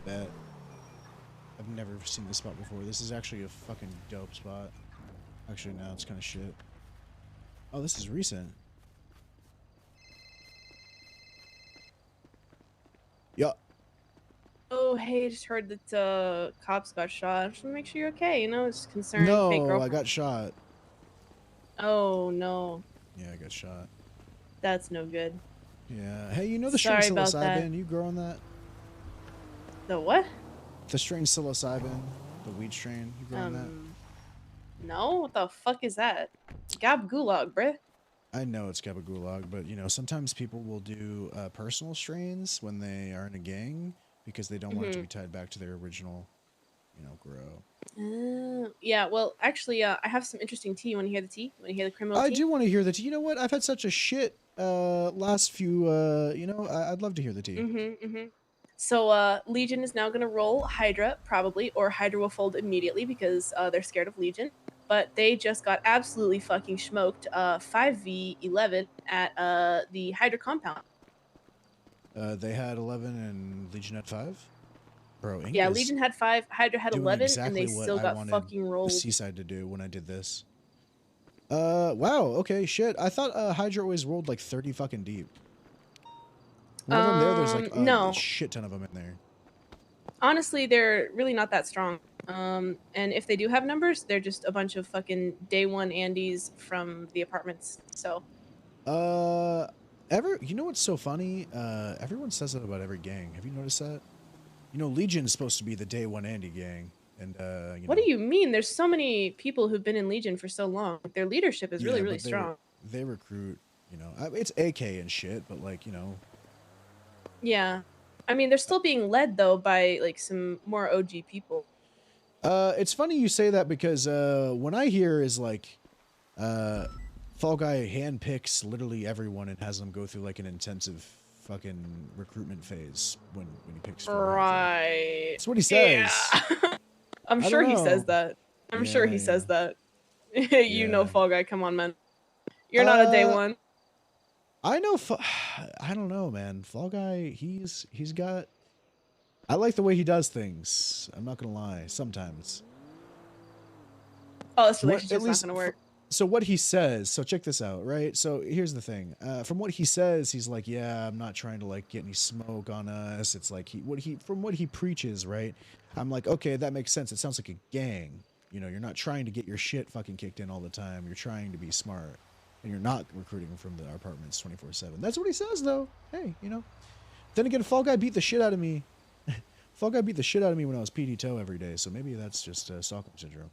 Bet. I've never seen this spot before. This is actually a fucking dope spot. Actually, now it's kind of shit. Oh, this is recent. Yeah. Oh, hey, just heard that cops got shot. I just want to make sure you're okay. You know, it's concerned. Fake No, girlfriend. I got shot. Oh no. Yeah, I got shot. That's no good. Yeah. Hey, you know the Sorry strain about that. psilocybin? You growing that? The what? The strain psilocybin, the weed strain. You growing that? No. What the fuck is that? Gab gulag, bruh. I know it's gabagool, but you know sometimes people will do personal strains when they are in a gang because they don't want it to be tied back to their original, you know, grow. Yeah. Well, actually, I have some interesting tea. You want to hear the tea? Want to hear the criminal I tea? do want to hear the tea. You know what? I've had such a shit last few. You know, I'd love to hear the tea. So Legion is now going to roll Hydra, probably, or Hydra will fold immediately because they're scared of Legion. But they just got absolutely fucking smoked 5v11 at the Hydra compound. They had 11 and Legion had 5. Bro, Ink Yeah, is Legion had 5, Hydra had doing 11, exactly and they what still I got wanted fucking rolled. the Seaside to do when I did this. Wow. Okay, shit. I thought Hydra always rolled like 30 fucking deep. One of them there's like no. a shit ton of them in there. Honestly, they're really not that strong. And if they do have numbers, they're just a bunch of fucking day one Andes from the apartments. So. You know what's so funny? Everyone says that about every gang. Have you noticed that? You know, Legion is supposed to be the day one Andy gang, and you What know, do you mean? There's so many people who've been in Legion for so long. Their leadership is really, really but strong. They recruit. You know, it's AK and shit, but like you know. Yeah, I mean they're still being led though by like some more OG people. It's funny you say that because when I hear is like, Fall Guy handpicks literally everyone and has them go through like an intensive fucking recruitment phase when he picks. Right. That's what he says. Yeah. I'm sure he says that. I'm sure he says that. You know, Fall Guy. Come on, man. You're not a day one. I know. I don't know, man. Fall Guy. He's got. I like the way he does things. I'm not gonna lie. Sometimes. Oh, this relationship's not gonna work. So what he says, so check this out, right? So here's the thing. From what he says, he's like, yeah, I'm not trying to like get any smoke on us. It's like from what he preaches, right? I'm like, okay, that makes sense. It sounds like a gang. You know, you're not trying to get your shit fucking kicked in all the time. You're trying to be smart. And you're not recruiting from the apartments 24/7. That's what he says though. Hey, you know. Then again, Fall Guy beat the shit out of me. Fall Guy beat the shit out of me when I was PD toe every day, so maybe that's just Stockholm syndrome.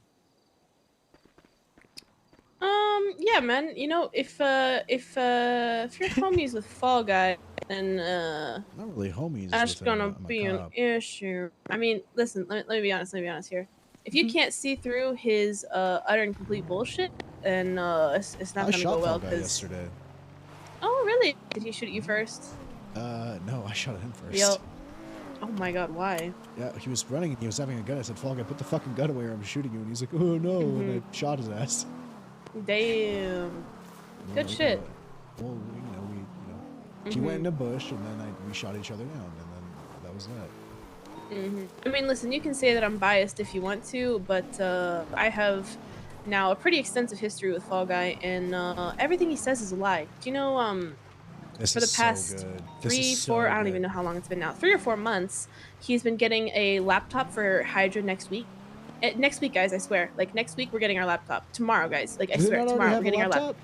Yeah, man. You know, if you're homies with Fall Guy, then not really homies. That's gonna be an issue. I mean, listen. Let me be honest. Let me be honest here. If you can't see through his utter and complete bullshit, then it's not gonna go well. I shot Fall Guy yesterday. Oh, really? Did he shoot you first? No, I shot him first. Yo. Oh my god, why? Yeah, he was running and he was having a gun. I said, Fall Guy, put the fucking gun away or I'm shooting you. And he's like, oh no, and I shot his ass. Damn. Good shit. Well, he went in a bush and then we shot each other down and then that was that. I mean, listen, you can say that I'm biased if you want to, but I have now a pretty extensive history with Fall Guy, and everything he says is a lie. Do you know, for the past 3, 4, I don't even know how long it's been now, 3 or 4 months, he's been getting a laptop for Hydra next week. Next week, guys, I swear. Like, next week, we're getting our laptop. Tomorrow, guys. Like, I swear, tomorrow, we're getting our laptop.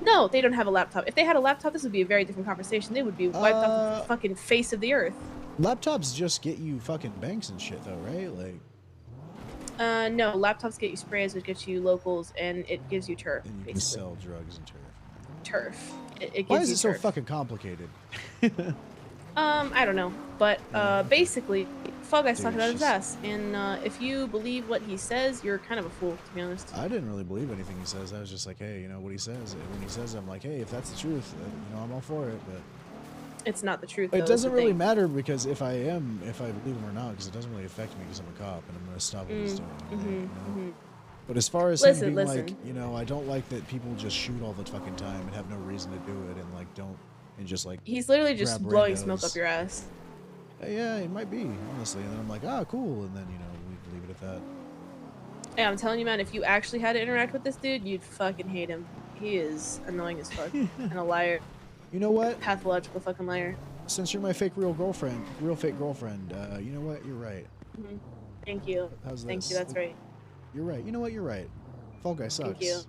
No, they don't have a laptop. If they had a laptop, this would be a very different conversation. They would be wiped off the fucking face of the earth. Laptops just get you fucking banks and shit, though, right? Like. No, laptops get you sprays, which gets you locals, and it gives you turf. And you can sell drugs and turf. Turf. It gives Why is you it so turf. fucking complicated? I don't know, but basically, Fall Guy's talking about his ass, and if you believe what he says, you're kind of a fool, to be honest. I didn't really believe anything he says. I was just like, hey, you know what he says. When he says, I'm like, hey, if that's the truth, you know, I'm all for it. But it's not the truth. It doesn't really matter because if I believe him or not, because it doesn't really affect me because I'm a cop and I'm gonna stop what he's doing. You know? But as far as him being like, you know, I don't like that people just shoot all the fucking time and have no reason to do it and like don't and just like. He's literally just blowing smoke up your ass. Yeah, it might be, honestly. And then I'm like, ah, cool. And then, you know, we leave it at that. Hey, I'm telling you, man, if you actually had to interact with this dude, you'd fucking hate him. He is annoying as fuck and a liar. You know what? Pathological fucking liar. Since you're my fake real fake girlfriend, you know what? You're right. Mm-hmm. Thank you. How's Thank this? you. That's right. You're right. You know what? You're right. Fall Guy sucks. Thank you.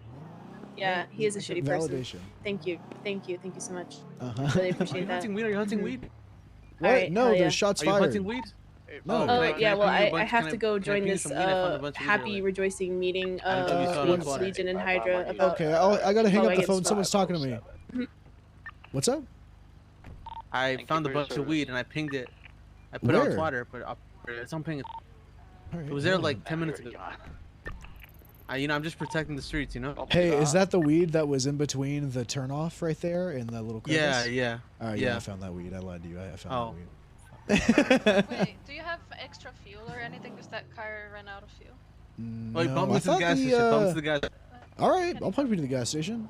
Yeah, he is a shitty person. Validation. Thank you. Thank you. Thank you so much. Really Uh-huh. appreciate that. Are you hunting weed? What? Alright, No, hell there's yeah. shots Are you fired. hunting weed? No. Oh, yeah, well, I have to go join this happy rejoicing meeting with Legion and Hydra about Okay, I gotta hang Fall up Guy the gets phone. spot. Someone's talking to me. What's up? I found a bunch of weed and I pinged it. I put it Where? on Twitter, but it's on ping. Alright, It was there hold like on. 10 minutes ago. You know, I'm just protecting the streets, you know? Hey, is that the weed that was in between the turnoff right there in that little crevice? Yeah, yeah. Alright, yeah. I found that weed. I lied to you. I found Oh. that weed. Wait, do you have extra fuel or anything? Does that car run out of fuel? Wait, No, bump me I to the thought gas station. Bump me to the gas. Alright, I'll pump you to the gas station.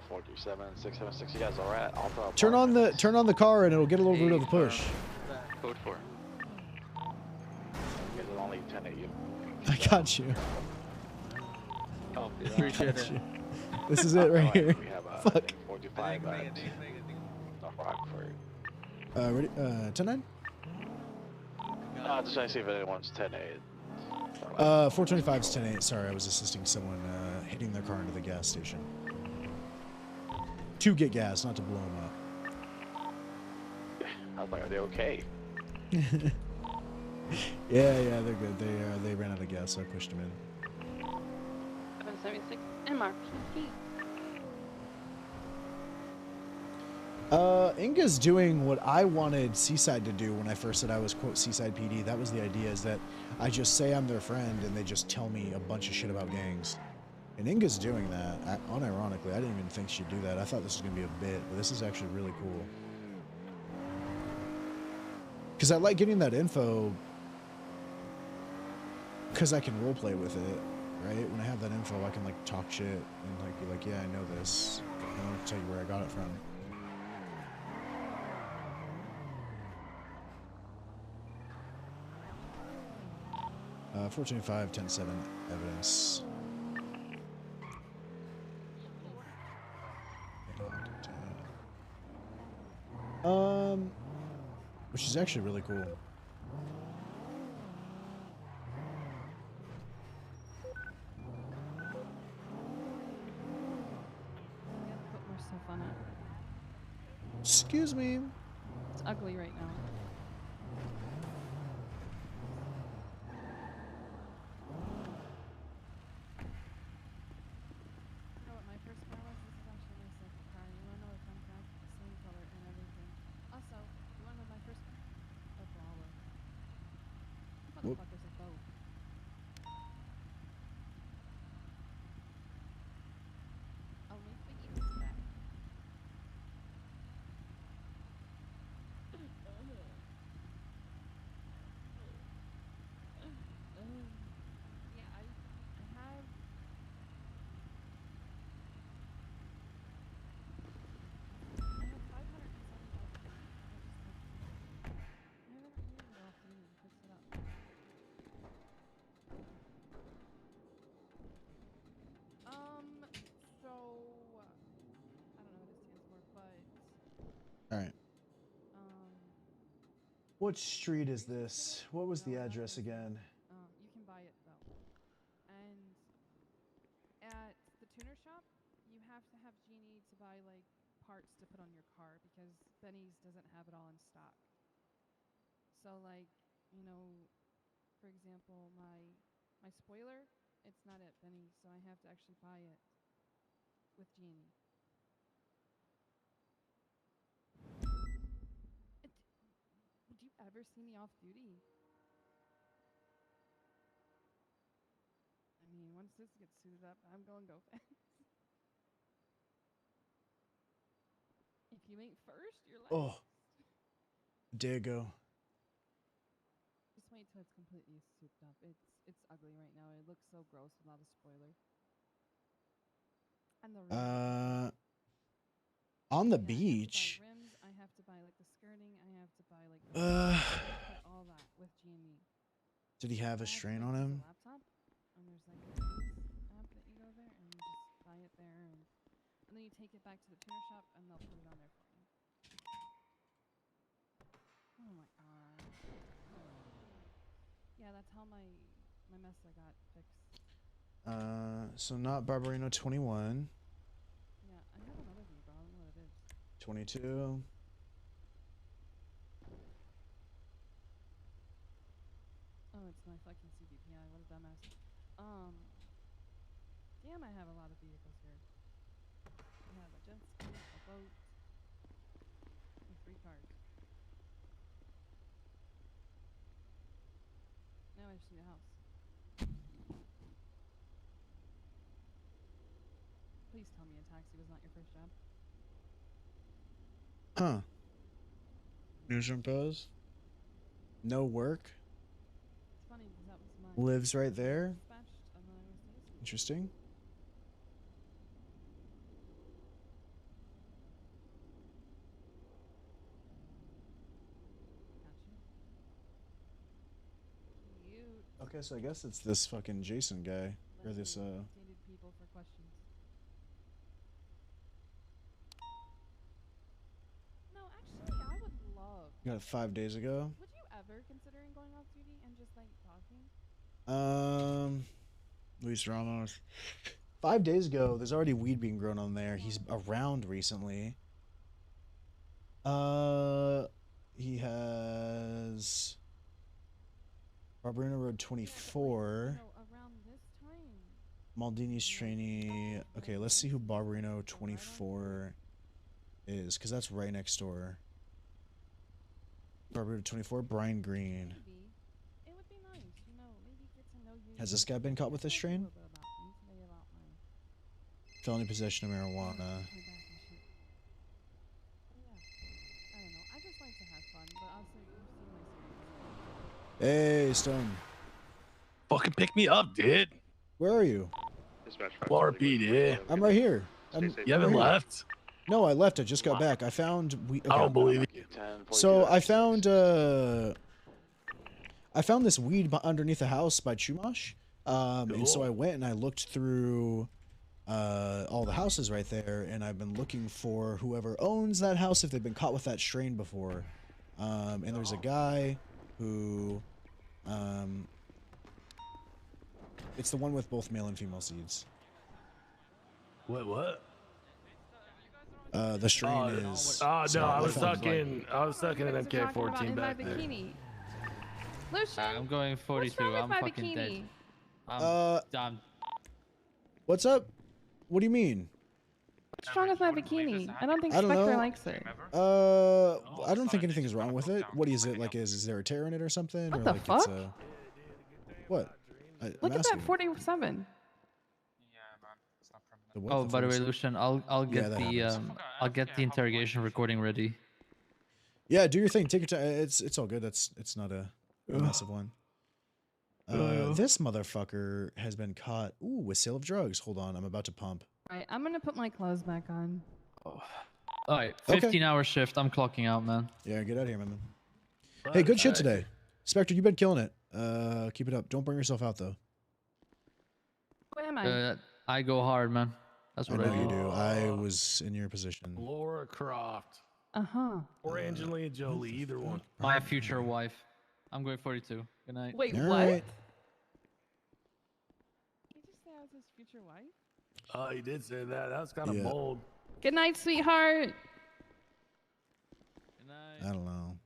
437, 676. You guys all right? Alpha. Turn on the car and it'll get a little bit of the push. Code 4. You guys will only 10 at you. I got you. Oh, Appreciate Got it. you. This is it right here. We have Fuck. 45 at North Rock for you. Ready? 10-9? Just trying to see if anyone's 10-8. 425 is 10-8. Sorry, I was assisting someone hitting their car into the gas station. To get gas, not to blow them up. I was like, are they okay? Yeah, they're good. They ran out of gas, so I pushed them in. 776 MRPD. Inga's doing what I wanted Seaside to do when I first said I was, quote, Seaside PD. That was the idea, is that I just say I'm their friend and they just tell me a bunch of shit about gangs. And Inga's doing that. Unironically, I didn't even think she'd do that. I thought this was going to be a bit, but this is actually really cool. Because I like getting that info because I can roleplay with it, right? When I have that info, I can, like, talk shit and, like, be like, yeah, I know this. And I'll tell you where I got it from. 425, 10-7 evidence. Which is actually really cool. Put more stuff on it. Excuse me. It's ugly right now. You know what my first car was? This is actually my second car. You wanna know the fun fact? Same color and everything. Also, you wanna know my first car? A Brawler. Whoop. Motherfuckers are both. Only for you, Zach. Yeah, I have. I have 575. I haven't used it often and fixed it up. So I don't know what it stands for, but All right. What street is this? What was the address again? You can buy it though. And at the tuner shop, you have to have Genie to buy like parts to put on your car because Benny's doesn't have it all in stock. So like, you know, for example, my spoiler, it's not at Benny's, so I have to actually buy it with Genie. Would you ever see me off duty? I mean, once this gets suited up, I'm gonna go fast. If you ain't first, you're last. Oh. Dago. Just wait till it's completely souped up. It's ugly right now. It looks so gross without a spoiler. And the On the beach. Rims, I have to buy like the skirting. I have to buy like all that with GME. Did he have a strain on him? Laptop, and there's like a Base app that you go there and you just buy it there, and then you take it back to the tuner shop and they'll put it on there for you. Oh my god. Yeah, that's how my mess I got fixed. So not Barbarino 21. Yeah, I have another vehicle. I don't know what it is. 22. Oh, it's my fucking CVPI. What a dumbass. Damn, I have a lot of vehicles here. I have a jet ski, a boat, and 3 cars. Now I just need a house. Please tell me a taxi was not your first job. Huh. Newsroom pose. No work. It's funny because that was my Lives right there. dispatched, and then I was days. Interesting. Cute. Okay, so I guess it's this fucking Jason guy. Or this, Dated people for questions. No, actually, I would love. got it 5 days ago. Would you ever considering going off duty and just like talking? Luis Ramos. 5 days ago, there's already weed being grown on there. He's around recently. He has Barbarino Road 24. No, around this time. Maldini's trainee. Okay, let's see who Barbarino 24 is, because that's right next door. Barbarino 24, Brian Green. Maybe. It would be nice, you know, maybe get to know you. Has this guy been caught with this strain? A little bit about me today, about my Felony possession of marijuana. my back and shit. But yeah, I don't know. I just like to have fun, but also you've seen my series. Hey, Stone. Fucking pick me up, dude. Where are you? RP, dude. I'm right here. You haven't left? No, I left. I just got back. I found. I don't believe it. So I found this weed underneath a house by Chumash. And so I went and I looked through all the houses right there, and I've been looking for whoever owns that house if they've been caught with that strain before. And there's a guy who it's the one with both male and female seeds. What? The strain is. Oh so no, I was found- stuck in an MK14 back there. Bikini. Lucian, I'm going 42. what's wrong with I'm my fucking bikini? dead. I'm What's up? What do you mean? What's wrong with my bikini? I don't think I don't Spectre know. likes it. I don't think anything is wrong with it. What is it like? Is there a tear in it or something? What or the like fuck? It's a... What? Look at that 47. Oh, by the way, Lucian, I'll Yeah, get that the happens. I'll get the interrogation recording ready. Yeah, do your thing. Take your time. It's all good. It's not a massive one. This motherfucker has been caught. Ooh, with sale of drugs. Hold on, I'm about to pump. Alright, I'm gonna put my clothes back on. All right, 15-hour shift. I'm clocking out, man. Yeah, get out of here, man. Hey, good shit today, Spectre. You've been killing it. Keep it up. Don't burn yourself out though. Who am I? I go hard, man. That's what I know do. you do. I was in your position. Laura Croft. Or Angelina Jolie, either one. My future wife. I'm going 42. Good night. Wait, All what? right. Did you just say I was his future wife? Oh, you did say that. That was kind of Yeah. bold. Good night, sweetheart. Good night. I don't know.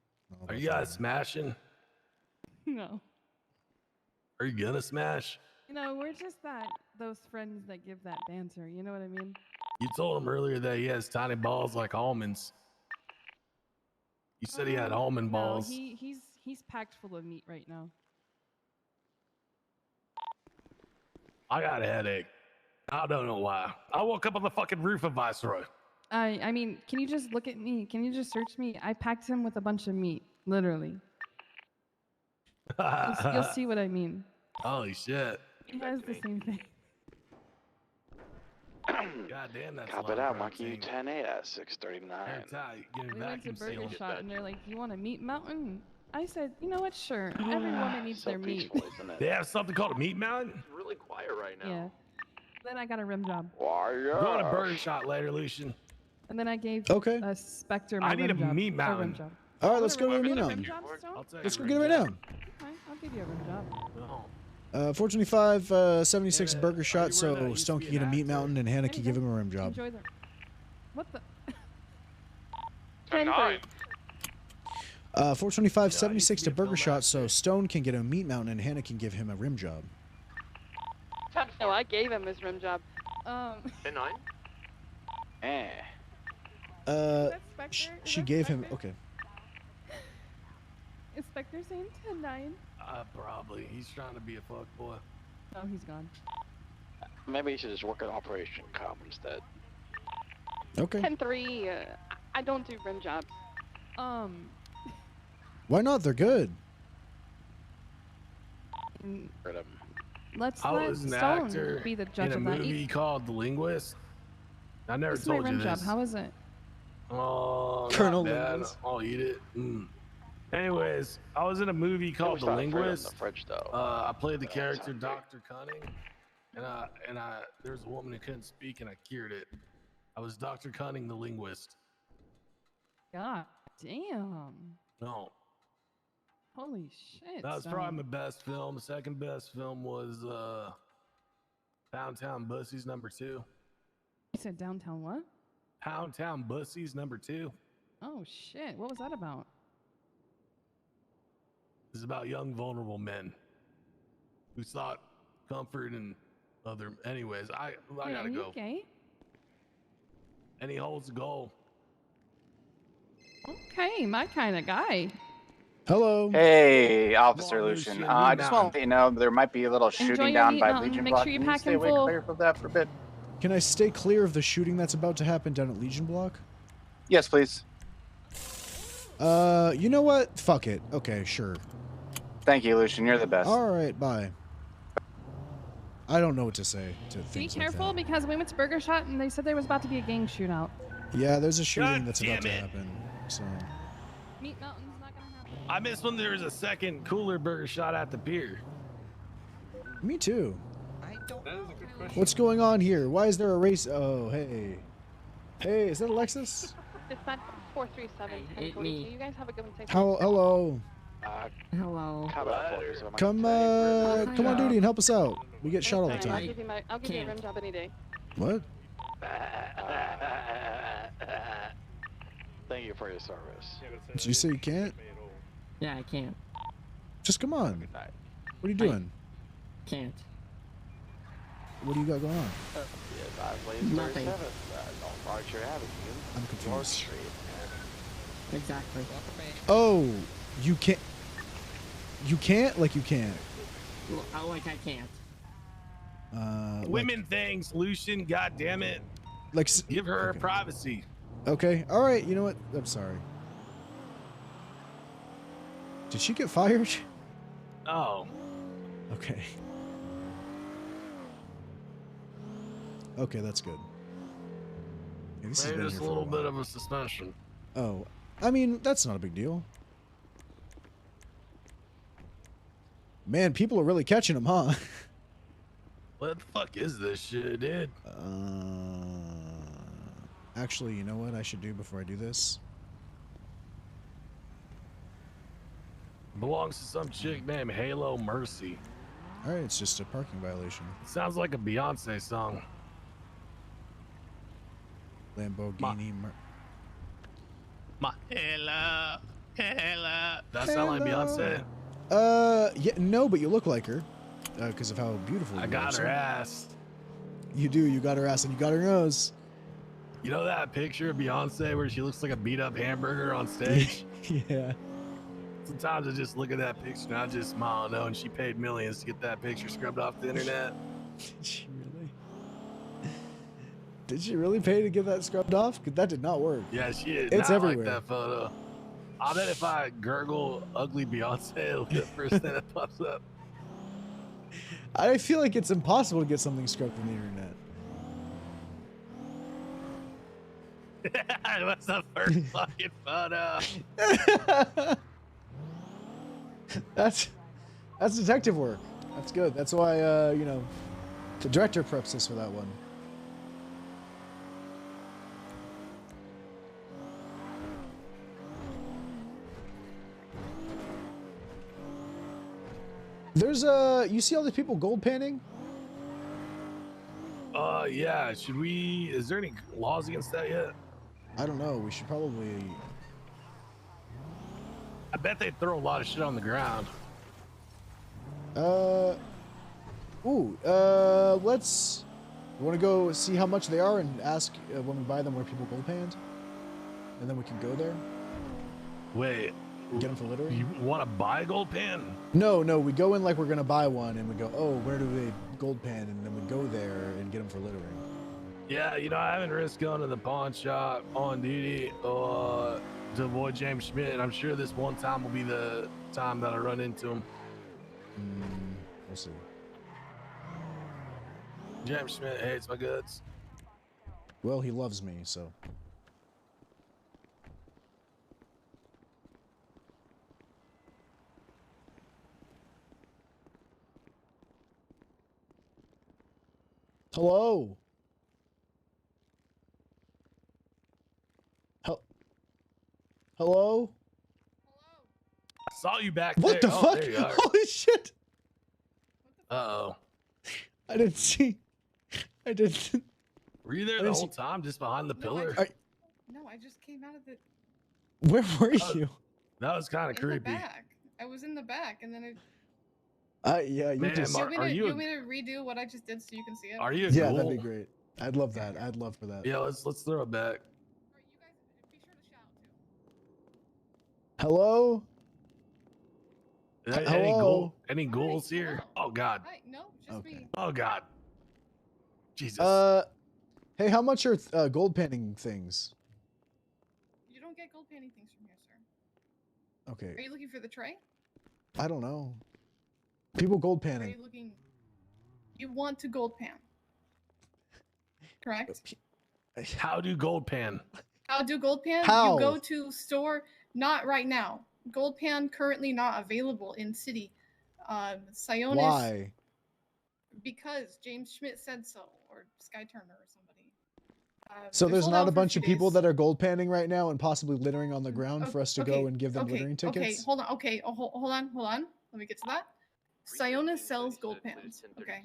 Are you guys smashing? No. Are you gonna smash? You know, we're just those friends that give that banter. You know what I mean? You told him earlier that he has tiny balls like almonds. You said he had almond balls. No, he's packed full of meat right now. I got a headache. I don't know why. I woke up on the fucking roof of Viceroy. I mean, can you just look at me? Can you just search me? I packed him with a bunch of meat, literally. You'll see what I mean. Holy shit. He has the same thing. God damn, that's Cop a lot it of out, marking you protein. 10-8 at 6:39. Airtight, get a We went to vacuum Burger seal. Shot and they're like, "You want a meat mountain?" I said, "You know what? Sure. Every woman needs So their meat." peaceful, isn't it? They have something called a meat mountain? It's really quiet right now. Yeah. Then I got a rim job. Going to Burger Shot later, Lucian. And then I gave Okay. a Spectre my I need rim a job. meat A mountain. rim job. All right, You let's want go to the rim meat job, mountain. Stone? Let's go get it right now. Okay, I'll give you a rim job. 425, 76 Burger Shot, so Stone can get a meat mountain and Hannah can give him a rim job. Enjoy the. What the? 10-9. 425, 76 to Burger Shot, so Stone can get a meat mountain and Hannah can give him a rim job. No, I gave him his rim job. 10-9. She gave him. Okay. Is Spectre saying 10-9? Probably. He's trying to be a fuck boy. Oh, he's gone. Maybe you should just work at Operation Calm instead. Okay. 10-3. I don't do rim jobs. Why not? They're good. Let's I let was an Stone actor be the judge in a of that. movie called The Linguist. I never This is my told you rim this. job. How is it? Oh, Colonel not bad. Linguist. I'll eat it. Anyways, I was in a movie called The Linguist. I played the character Dr. Cunning, and there was a woman who couldn't speak, and I cured it. I was Dr. Cunning, the Linguist. God damn. No, Holy shit. that was Stone. probably my best film. The second best film was Downtown Bussies #2. You said downtown what? Downtown Bussies #2. Oh shit. What was that about? It's about young, vulnerable men who sought comfort and other. Anyways, I Wait, gotta are you go. gay? And he holds the goal. Okay, my kind of guy. Hello. Hey, Officer Come on, Lucian. Lucian, I meat just want to let you know there might be a little Enjoy shooting your down meat by mountain. Legion Make Block. sure you Can pack stay him away full. clear from that for a bit? Can I stay clear of the shooting that's about to happen down at Legion Block? Yes, please. You know what? Fuck it. Okay, sure. Thank you, Lucian. You're the best. All right, bye. I don't know what to say to Be things careful like because we went to Burger Shot and they said there was about to be a gang shootout. that. Yeah, there's a shooting God that's about to damn it. happen. So Meat Mountain's not gonna happen. I missed when there was a second cooler Burger Shot at the pier. me too. That is a good question. What's going on here? Why is there a race? Oh, hey. Hey, is that Alexis? It's not 437. Hit me. You guys have a good one. Take Hello. Hello. Come on duty and help us out. We get shot all the I'll time. give you a rim job any day. What? Thank you for your service. Did you say you can't? Yeah, I can't. Just come on. What are you doing? Can't. What do you got going on? Nothing. I'm confused. Exactly. Oh, you can't. You can't? Like you can't. Like I can't. Women things, Lucian. God damn it. Like give her privacy. Okay. All right. You know what? I'm sorry. Did she get fired? Oh. Okay. Okay, that's good. Yeah, this has Maybe been just here a for little while. bit of a suspension. Oh, I mean, that's not a big deal. Man, people are really catching him, huh? What the fuck is this shit, dude? Actually, you know what I should do before I do this? Belongs to some chick named Halo Mercy. All right, it's just a parking violation. Sounds like a Beyonce song. Lamborghini. My Halo, Halo. That sound like Beyonce? Yeah, no, but you look like her, because of how beautiful you I are. got so- her ass. You do. You got her ass and you got her nose. You know that picture of Beyonce where she looks like a beat up hamburger on stage? Yeah. Sometimes I just look at that picture and I just smile, knowing she paid millions to get that picture scrubbed off the internet. Did she really? Did she really pay to get that scrubbed off? 'Cause that did not work. Yeah, she did It's not everywhere. like that photo. I bet if I gurgle ugly Beyonce, it'll be the first thing that pops up. I feel like it's impossible to get something scrubbed from the internet. What's the first fucking photo? That's detective work. That's good. That's why you know, the director preps us for that one. There's you see all these people gold panning? Yeah. Should we? Is there any laws against that yet? I don't know. We should probably. I bet they throw a lot of shit on the ground. Let's. You want to go see how much they are and ask when we buy them where people gold panned, and then we can go there. Wait. Get them for littering. You want to buy a gold pan? No, we go in like we're gonna buy one, and we go, oh, where do they gold pan, and then we go there and get them for littering. Yeah, you know, I haven't risked going to the pawn shop on duty to avoid James Schmidt, and I'm sure this one time will be the time that I run into him. We'll see. James Schmidt hates my guts. Well, he loves me, so. Hello. Hello. I saw you back What there. the fuck? There you are. Holy shit! Uh-oh. I didn't see. I didn't. Were you there the whole time, just behind the pillar? No, I just came out of the Where were you? That was kind of in creepy. the back. I was in the back, and then Yeah, you Man, just. you want me to redo what I just did so you can see it? Are you a Yeah, ghoul? that'd be great. I'd love that. I'd love for that. Yeah, let's throw it back. Hello. Hello. Any ghouls here? Oh God. Hi, no, just me. Oh God. Jesus. Hey, how much are gold panning things? You don't get gold panning things from here, sir. Okay. Are you looking for the tray? I don't know. People gold Are panning. you looking? You want to gold pan? Correct. How do gold pan? How do gold pan? How? You go to store. Not right now. Gold pan currently not available in city. Sionis. Why? Because James Schmidt said so, or Sky Turner or somebody. So they're there's sold not out a for bunch few of people days. that are gold panning right now and possibly littering on the ground for us to Okay, go and give them littering tickets? Okay, hold on. Okay, hold on. Let me get to that. Sionis sells gold pans. Okay,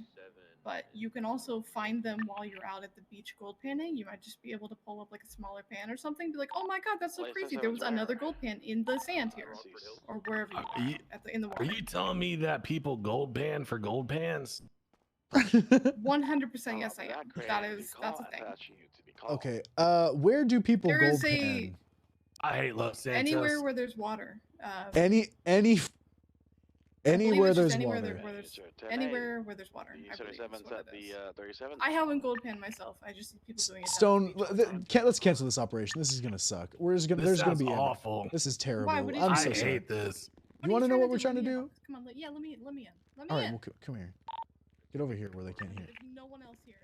but you can also find them while you're out at the beach gold panning. You might just be able to pull up like a smaller pan or something. Be like, oh my god, that's so crazy. There was another gold pan in the sand here, or wherever you are in the water. Are you telling me that people gold pan for gold pans? 100% yes, I am. That's a thing. Okay. Where do people There gold is pan? I hate Los Santos. Anywhere where there's water. Anywhere there's anywhere water. Anywhere where there's water. I believe is what it is. I haven't gold pan myself. I just see people doing it. Stone, let's cancel this operation. This is gonna suck. There's gonna be awful. This is terrible. Why? What are you I'm trying so to do? sorry. hate this. You want to know what we're trying to do? Come on, let me in. Let me All in. right, well, come here. Get over here where they can't hear. There's no one else here.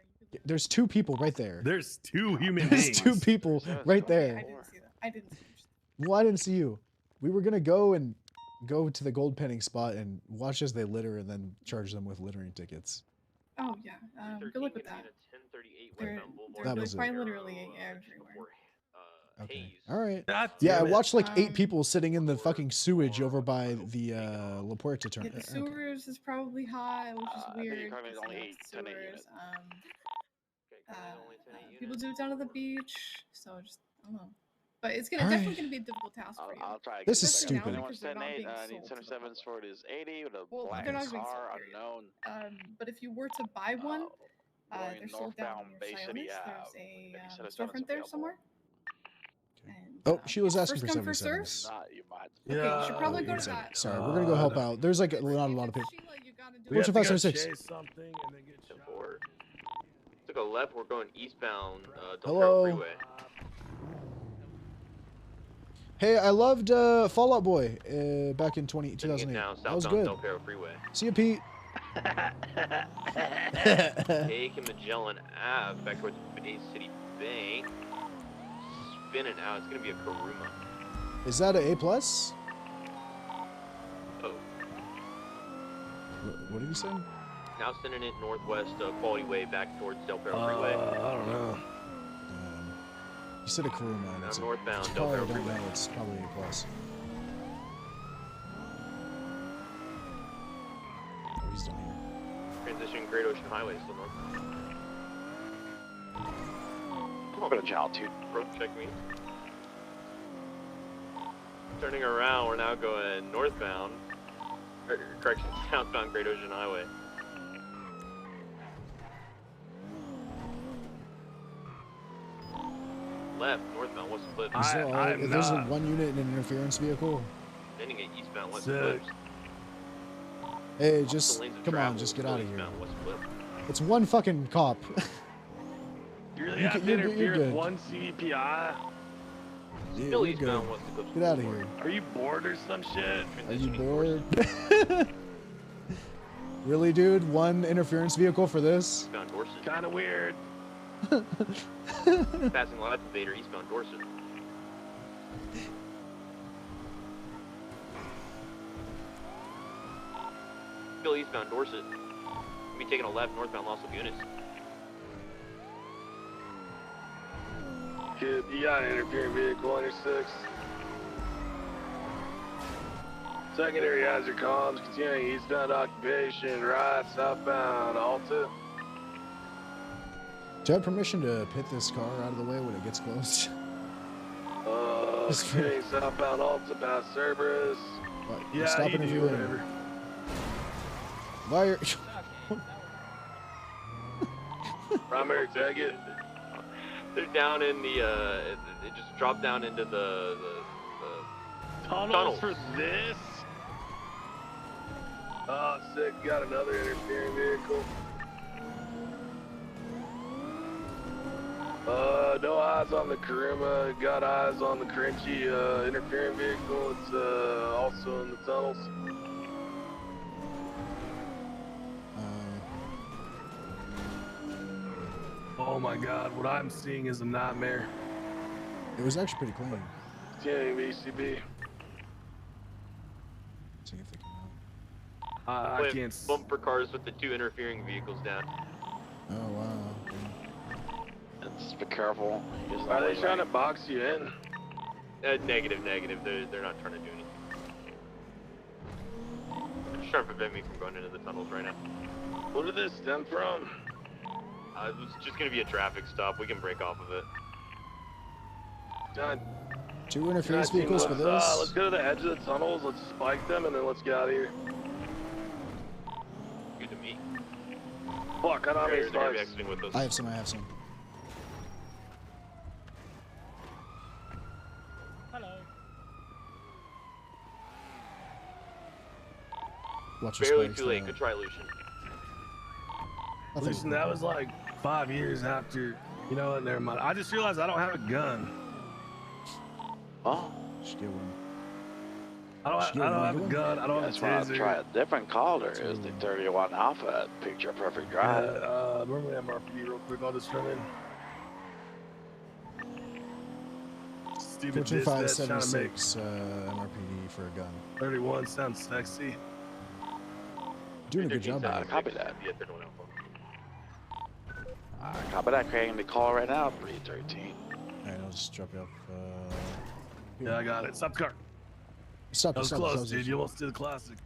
There's two people right there. There's two human There's beings. two people right there. I didn't see that. I didn't see that. Well, I didn't see you. We were gonna go to the gold penning spot and watch as they litter and then charge them with littering tickets. Oh yeah. Good luck with that. That was quite it. literally everywhere. Okay. All right. God Yeah, I damn it. watched like 8 people sitting in the fucking sewage over by the La Puerta Yeah, turn. the sewers is probably high, which is weird. probably because only I 8 like 10 sewers. units. People do it down to the beach, so just I don't know. But it's All definitely right. gonna be a difficult task for you. I'll try. This is Especially now stupid. because they're not being I need sold to the 77s for it is 80 with a Well, black they're not being car sold, period. unknown. But if you were to buy one, going they're sold down northbound near Bay City Sionis. Ave. There's a 77's storefront there available. somewhere. Oh, she was asking First for come, first 77s. served? You might. Okay, you should probably go one to second. that. Sorry, we're gonna go help out. There's like not a lot of people. We have to go 4576. chase something and then get shot. Took a left. We're going eastbound. Hello. Freeway. Hey, I loved Fallout Boy back in 2008. Down That was southbound good. Del Perro Freeway. See you, Pete. Taking Magellan Ave back towards Bay City Bank. spinning out. It's gonna be a Kuruma. Is that a plus? Oh. What did you say? Now sending it northwest, Quality Way back towards Del Perro Freeway. I don't know. You said a Kuruma. Now It's northbound, it's Del probably, Perro I don't Freeway. know, it's probably a plus. Oh, he's done here. Transition Great Ocean Highway still northbound. I'm over to altitude. Road check me. Turning around, we're now going northbound. Correction, southbound Great Ocean Highway. Left, northbound, West Clips. If there's a 1 unit in an interference vehicle, Ending at eastbound, West Sick. Clips. hey, Opposite just lanes of come on, travel, just get still out of here. eastbound, West Clips. It's one fucking cop. You really You have can- to you're interfere with good. one CVPI? Yeah, Still you're eastbound, good. West Clips. Get out of here. Are you bored or some shit? Are you bored? Really, dude? One interference vehicle for this? Eastbound Dorset. Kind of weird. Passing Live Invader, eastbound Dorset. Still eastbound Dorset. We'll be taking a left northbound Los Lagunas. Kid, you got an interfering vehicle on your 6. Secondary has your comms, continuing eastbound occupation, right, southbound, Alta. Do I have permission to pit this car out of the way when it gets close? Continuing southbound Alta past Cerberus. Yeah, Stop you do interviewing. whatever. Why are Primary ticket. They're down in the, they just dropped down into the Tunnels for this? Oh, sick, got another interfering vehicle. No eyes on the Kuruma, got eyes on the Cringy interfering vehicle. It's also in the tunnels. Oh my god, what I'm seeing is a nightmare. It was actually pretty clean. Continuing VCB. See if they come I with can't. bumper cars with the 2 interfering vehicles down. Oh wow. Just be careful. Are they trying to box you in? Negative. They're not trying to do anything. They're just trying to prevent me from going into the tunnels right now. What did this stem from? It's just gonna be a traffic stop. We can break off of it. Done. 2 interference vehicles for this? Let's go to the edge of the tunnels, let's spike them, and then let's get out of here. Good to meet. Fuck, I don't have any They're gonna be spikes. exiting with us. I have some. Hello. Watch your Barely spikes, too late. though. Good try, Lucian. I think Listen, that was like 5 years after. You know what? Never mind. I just realized I don't have a gun. Oh. Should get one. I don't have a gun. I don't have That's a why I taser. try a different caller. Is the 31 Alpha at Picture Perfect Drive? Normally MRPD real quick. I'll just run in. Stupid dispatch trying to make 14576 MRPD for a gun. 31 sounds sexy. Doing a good job. Copy that. Copy that. Creating the call right now. 313. Alright, I'll just drop you off. Yeah, I got it. Stop the car. Stop. That was close, dude. You almost did the classic.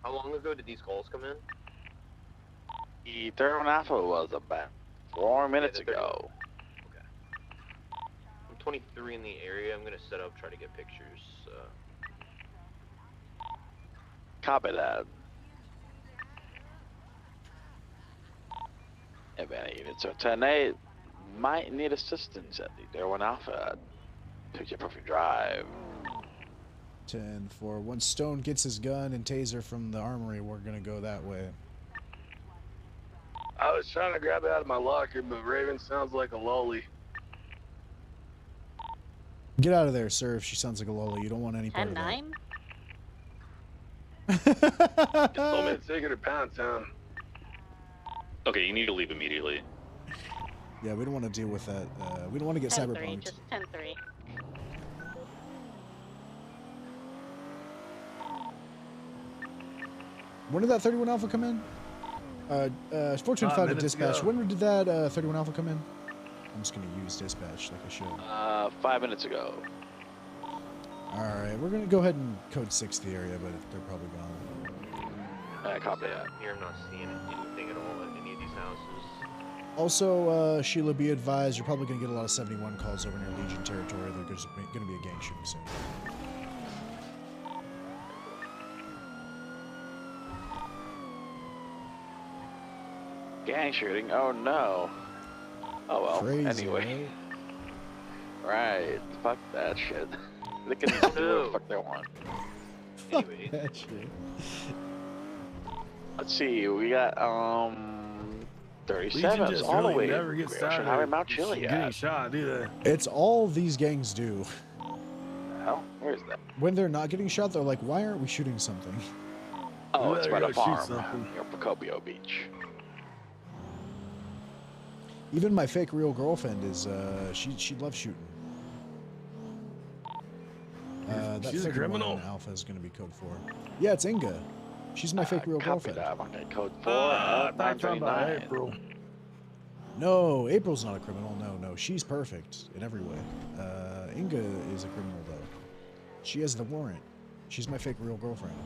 How long ago did these calls come in? The 31 Alpha was about 4 minutes ago. I'm 23 in the area. I'm gonna set up, try to get pictures. Copy that. If any units are 10-8, might need assistance at the Darwin Alpha. Picture Perfect Drive. 10-4. Once Stone gets his gun and taser from the armory, we're gonna go that way. I was trying to grab it out of my locker, but Raven sounds like a lolly. Get out of there, sir, if she sounds like a lolly. You don't want any part of that. 10-9? Told me to take her to Pound Town. Okay, you need to leave immediately. Yeah, we don't want to deal with that. We don't want to get 10-3, cyberpunked. just 10-3. When did that 31 Alpha come in? Fortune found a dispatch. ago. When did that 31 Alpha come in? I'm just gonna use dispatch like I should. 5 minutes ago. Alright, we're gonna go ahead and code 6 the area, but they're probably gone. Copy that. Here I'm not seeing anything at all in any of these houses. Also, Sheila, be advised, you're probably gonna get a lot of 71 calls over near Legion territory. There's gonna be a gang shooting soon. Gang shooting? Oh no. Oh well. Crazy, Anyway. Right. Fuck that shit. They can do what the fuck they want. Anyway. That shit. Let's see. We got 37s just all the really way. never get Ocean Highway, started Mount Chiliad. getting shot, do they? It's all these gangs do. Hell, where's that? When they're not getting shot, they're like, why aren't we shooting something? Oh, We it's better by the go shoot farm something. near Procopio Beach. Even my fake real girlfriend is, she loves shooting. That She's a 31 criminal. Alpha is going to be code 4. Yeah, it's Inga. She's my fake real Copy girlfriend. that. Okay, code 4 I at thought you were talking about 9:39. April. No, April's not a criminal. No. She's perfect in every way. Inga is a criminal, though. She has the warrant. She's my fake real girlfriend.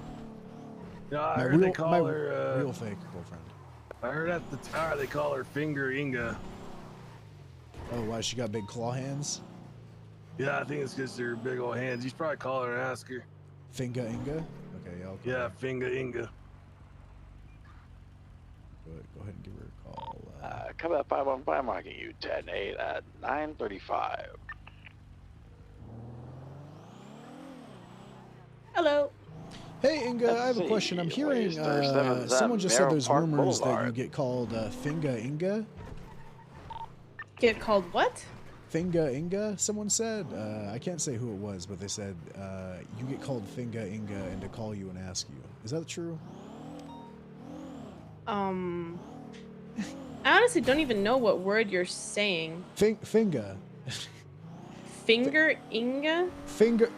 Yeah, I My heard real, they call my her. real fake girlfriend. I heard at the tower they call her Finger Inga. Oh, why? She got big claw hands? Yeah, I think it's because her big old hands. You should probably call her and ask her. Finga Inga? Okay, yeah, I'll call Yeah, her. Finger Inga. Go ahead and give her a call. Come at 515, marking you 10-8 at 9:35. Hello. Hey, Inga, I have a Let's question. I'm see, hearing Waste 37 is at someone just said Merrill there's Park rumors that you Boulevard. get called Finga Inga. Get called what? Finga Inga, someone said. I can't say who it was, but they said you get called Finga Inga and to call you and ask you. Is that true? I honestly don't even know what word you're saying. Finga. Finger Inga? Finger.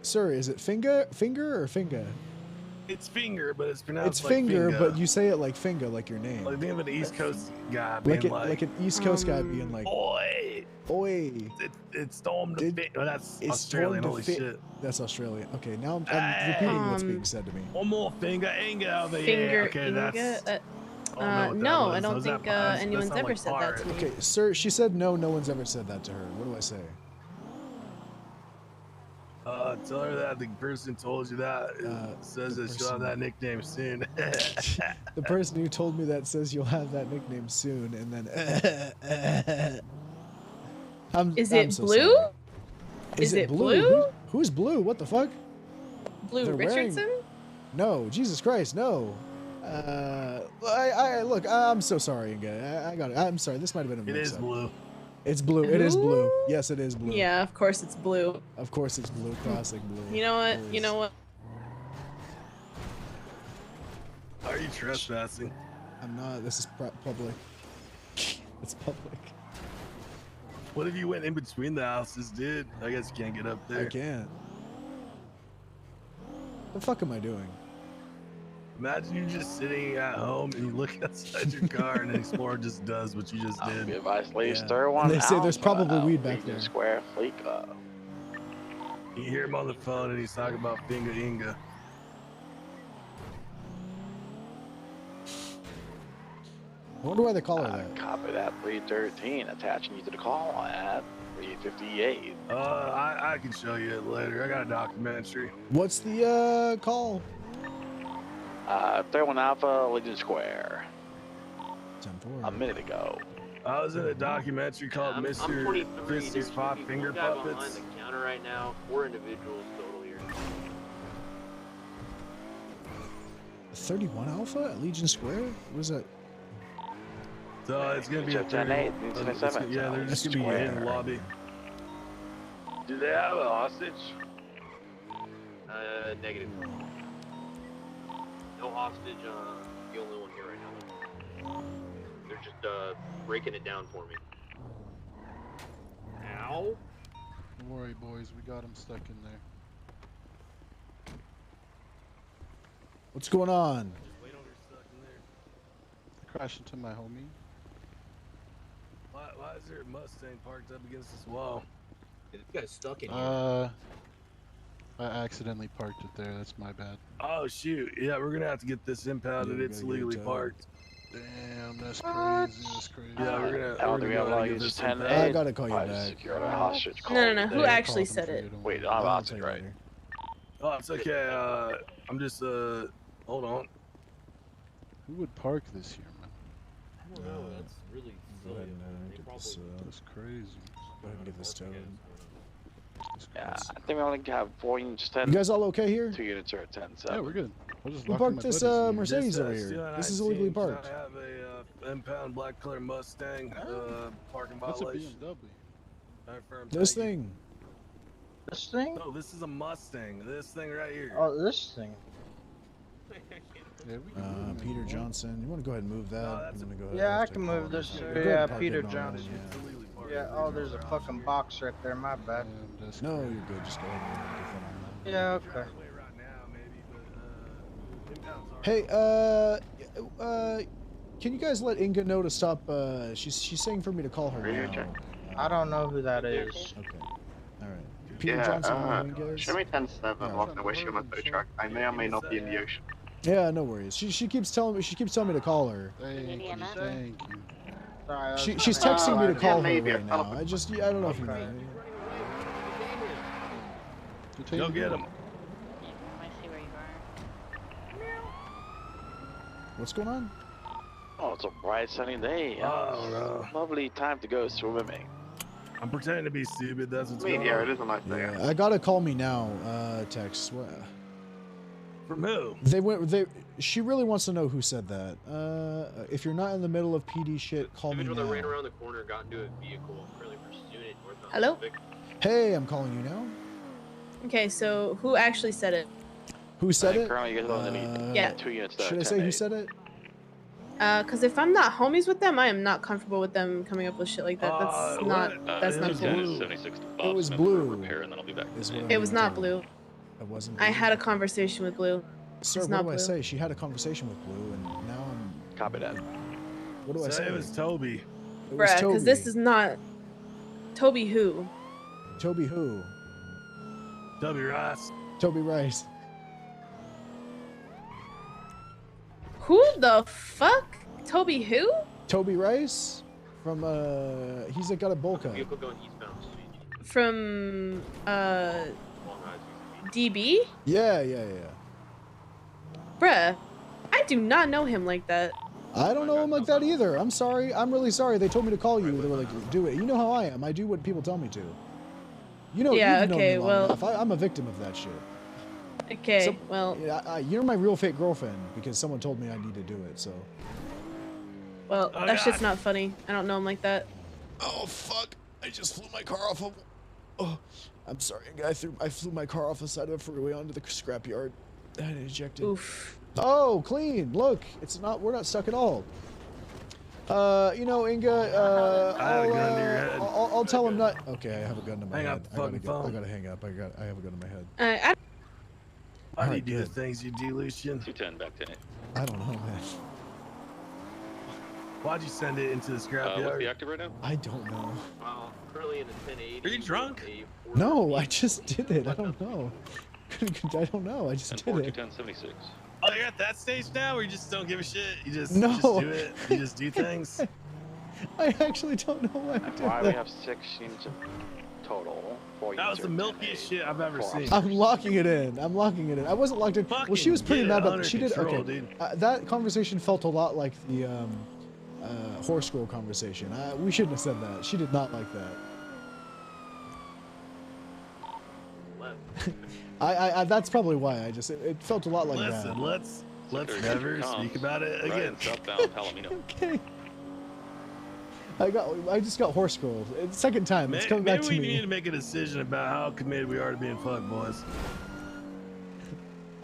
Sir, is it finger or finga? It's Finger, but it's pronounced It's like finger, Finga. but you say it like finga, like your name. Like, think of an East Coast guy being Like an East Coast guy being like, Oi! Oi! It's Storm to Fit. Oh, that's It's Australian, Storm to holy Fit. shit. That's Australian. Okay, now I'm repeating what's being said to me. One more Finger Inga over Finger here. Okay, Inga? that's... No, I don't think anyone's ever said that to me. Okay, sir, she said no one's ever said that to her. What do I say? Tell her that the person told you that says that she'll have that nickname soon. The person who told me that says you'll have that nickname soon, and then Is I'm it so Blue? sorry. Is it Blue? Who's Blue? What the fuck? Blue They're wearing- Richardson? No, Jesus Christ, no. Look, I'm so sorry, Inga. I got it. I'm sorry. This might have been a It is mix-up. Blue. It's blue. It is blue. Yes, it is blue. Yeah, of course it's Blue. Of course it's blue. Classic blue. You know what? Always. You know what? Are you trespassing? I'm not. This is public. It's public. What if you went in between the houses, dude? I guess you can't get up there. I can't. What the fuck am I doing? Imagine you just sitting at home and you look outside your car and Explorer just does what you just did. Be advised, please Yeah. stir one And they say there's Alpha probably out weed back Regent there. Square, Fleeka. You hear him on the phone and he's talking about Finger Inga. I wonder why they call her that. Copy that 313, attaching you to the call at 358. I can show you it later. I got a documentary. What's the call? 31 Alpha, Legion Square. 10-4. A minute ago. I was in a documentary called Mr. Christie's Five Finger Puppets. Behind the counter right now. 4 individuals total here. 31 Alpha at Legion Square? What is that? So it's gonna be a 10-8, yeah, they're just gonna be in the lobby. Do they have a hostage? Negative. No hostage, the only one here right now. They're just, breaking it down for me. Ow. Don't worry, boys, we got him stuck in there. What's going on? Crash into my homie. Why is there a Mustang parked up against this wall? This guy's stuck in here. I accidentally parked it there. That's my bad. Oh shoot! Yeah, we're gonna have to get this impounded. Yeah, It's legally parked. Damn, that's crazy. That's crazy. Yeah, we're we gonna have get this 10 impounded. I gotta call you back. Secure a hostage call. No. Who Yeah, actually called him said for it? you, don't Wait, worry. I'm I'll hostage, tell you right? later. Oh, it's okay. I'm just hold on. Who would park this here, man? I don't know. That's really Go ahead silly. and They get probably- this. That's crazy. Go ahead and get this towed. Yeah, I think we only have 4 units 10. You guys all okay here? 2 units are at 10. Yeah, we're good. I'll just Who lock parked my this buddies in here. Mercedes over here? This is illegally parked. I have a impound black color Mustang parking That's a violation. BMW. This thing. This thing? No, this is a Mustang. This thing right here. Oh, this thing. Peter Johnson. You want to go ahead and move that? You wanna go ahead Yeah, I and can take move all this. of it? Go ahead Yeah, and park Peter it on Johnson. it, Yeah, oh, there's a fucking box right there. My bad. No, you're good. Just go ahead and get that on. Yeah, okay. Hey, can you guys let Inga know to stop? She's saying for me to call her now. I don't know who that is. Okay. All right. Peter Johnson. You know who Inga is? Show me 10-7 walking away from my tow truck. I may or may not be in the ocean. Yeah, no worries. She keeps telling me to call her. Thank you. Sorry, She's texting me to call her maybe. right now. I don't know if you know. Go get him. I see where you are. What's going on? Oh, it's a bright sunny day. Oh, no. Lovely time to go swimming. I'm pretending to be stupid. That's what's I mean, going yeah, on. it is a nice day. Yeah, I gotta call me now. Text. What? From who? She really wants to know who said that. If you're not in the middle of PD shit, call me Individual that ran now. around the corner, got into a vehicle, currently pursuing it northbound Hello? Pacific. Hey, I'm calling you now. Okay, so who actually said it? Who said it? Currently, you guys only need Yeah. 2 units. Should I say who said it? Cause if I'm not homies with them, I am not comfortable with them coming up with shit like that. That's not cool. It was Blue. It was not Blue. It wasn't. I Blue. had a conversation with Blue. Sir, It's what not do I Blue. say? She had a conversation with Blue, and now I'm. Copy that. What do I say? It was Toby. It was Bruh, Toby. because this is not Toby who? Toby who? Toby Rice. Toby Rice. Who the fuck? Toby who? Toby Rice from he's got a bowl cut. Vehicle going eastbound. From Long DB? Yeah. Bruh, I do not know him like that. I don't know him like that either. I'm sorry. I'm really sorry. They told me to call you. They were like, do it. You know how I am. I do what people tell me to. You know. Yeah, you've known okay, me long well- enough. I'm a victim of that shit. Okay, So- well, You're my real fake girlfriend because someone told me I need to do it. So. well, Oh, that God. shit's not funny. I don't know him like that. Oh fuck! I just flew my car off of. Oh, I'm sorry. I flew my car off the side of a freeway onto the scrapyard. I had ejected. Oof. Oh, clean. Look, it's not. We're not stuck at all. You know, Inga. I have a gun to your head. I'll tell him not. Okay, I have a gun to my Hang head. up the fucking phone. I gotta hang up. I have a gun to my head. I Why do you Alright, do the good. things you do, Lucian? 210 back to it. I don't know, man. Why'd you send it into the scrapyard? What's the active right now? I don't know. Currently in the 1080. Are you drunk? No, I just did it. I don't know. I don't know. I just did 4 it. 210 76. Oh, you're at that stage now where you just don't give a shit. You just No. do it. You just do things. I actually don't know why I did Why that. we have 6 units in total. 4 That was units the are milkiest shit I've ever 4 seen. I'm locking it in. I'm locking it in. I wasn't locked in. Well, she was pretty get it mad about under that. She did. control, Okay. dude. That conversation felt a lot like the horse scroll conversation. We shouldn't have said that. She did not like that. That's probably why I just. It felt a lot like that. Listen, let's never speak about it again. Southbound Palomino. Okay. I just got horse scrolled. It's the second time. It's coming back to Maybe we me. need to make a decision about how committed we are to being fucked, boys.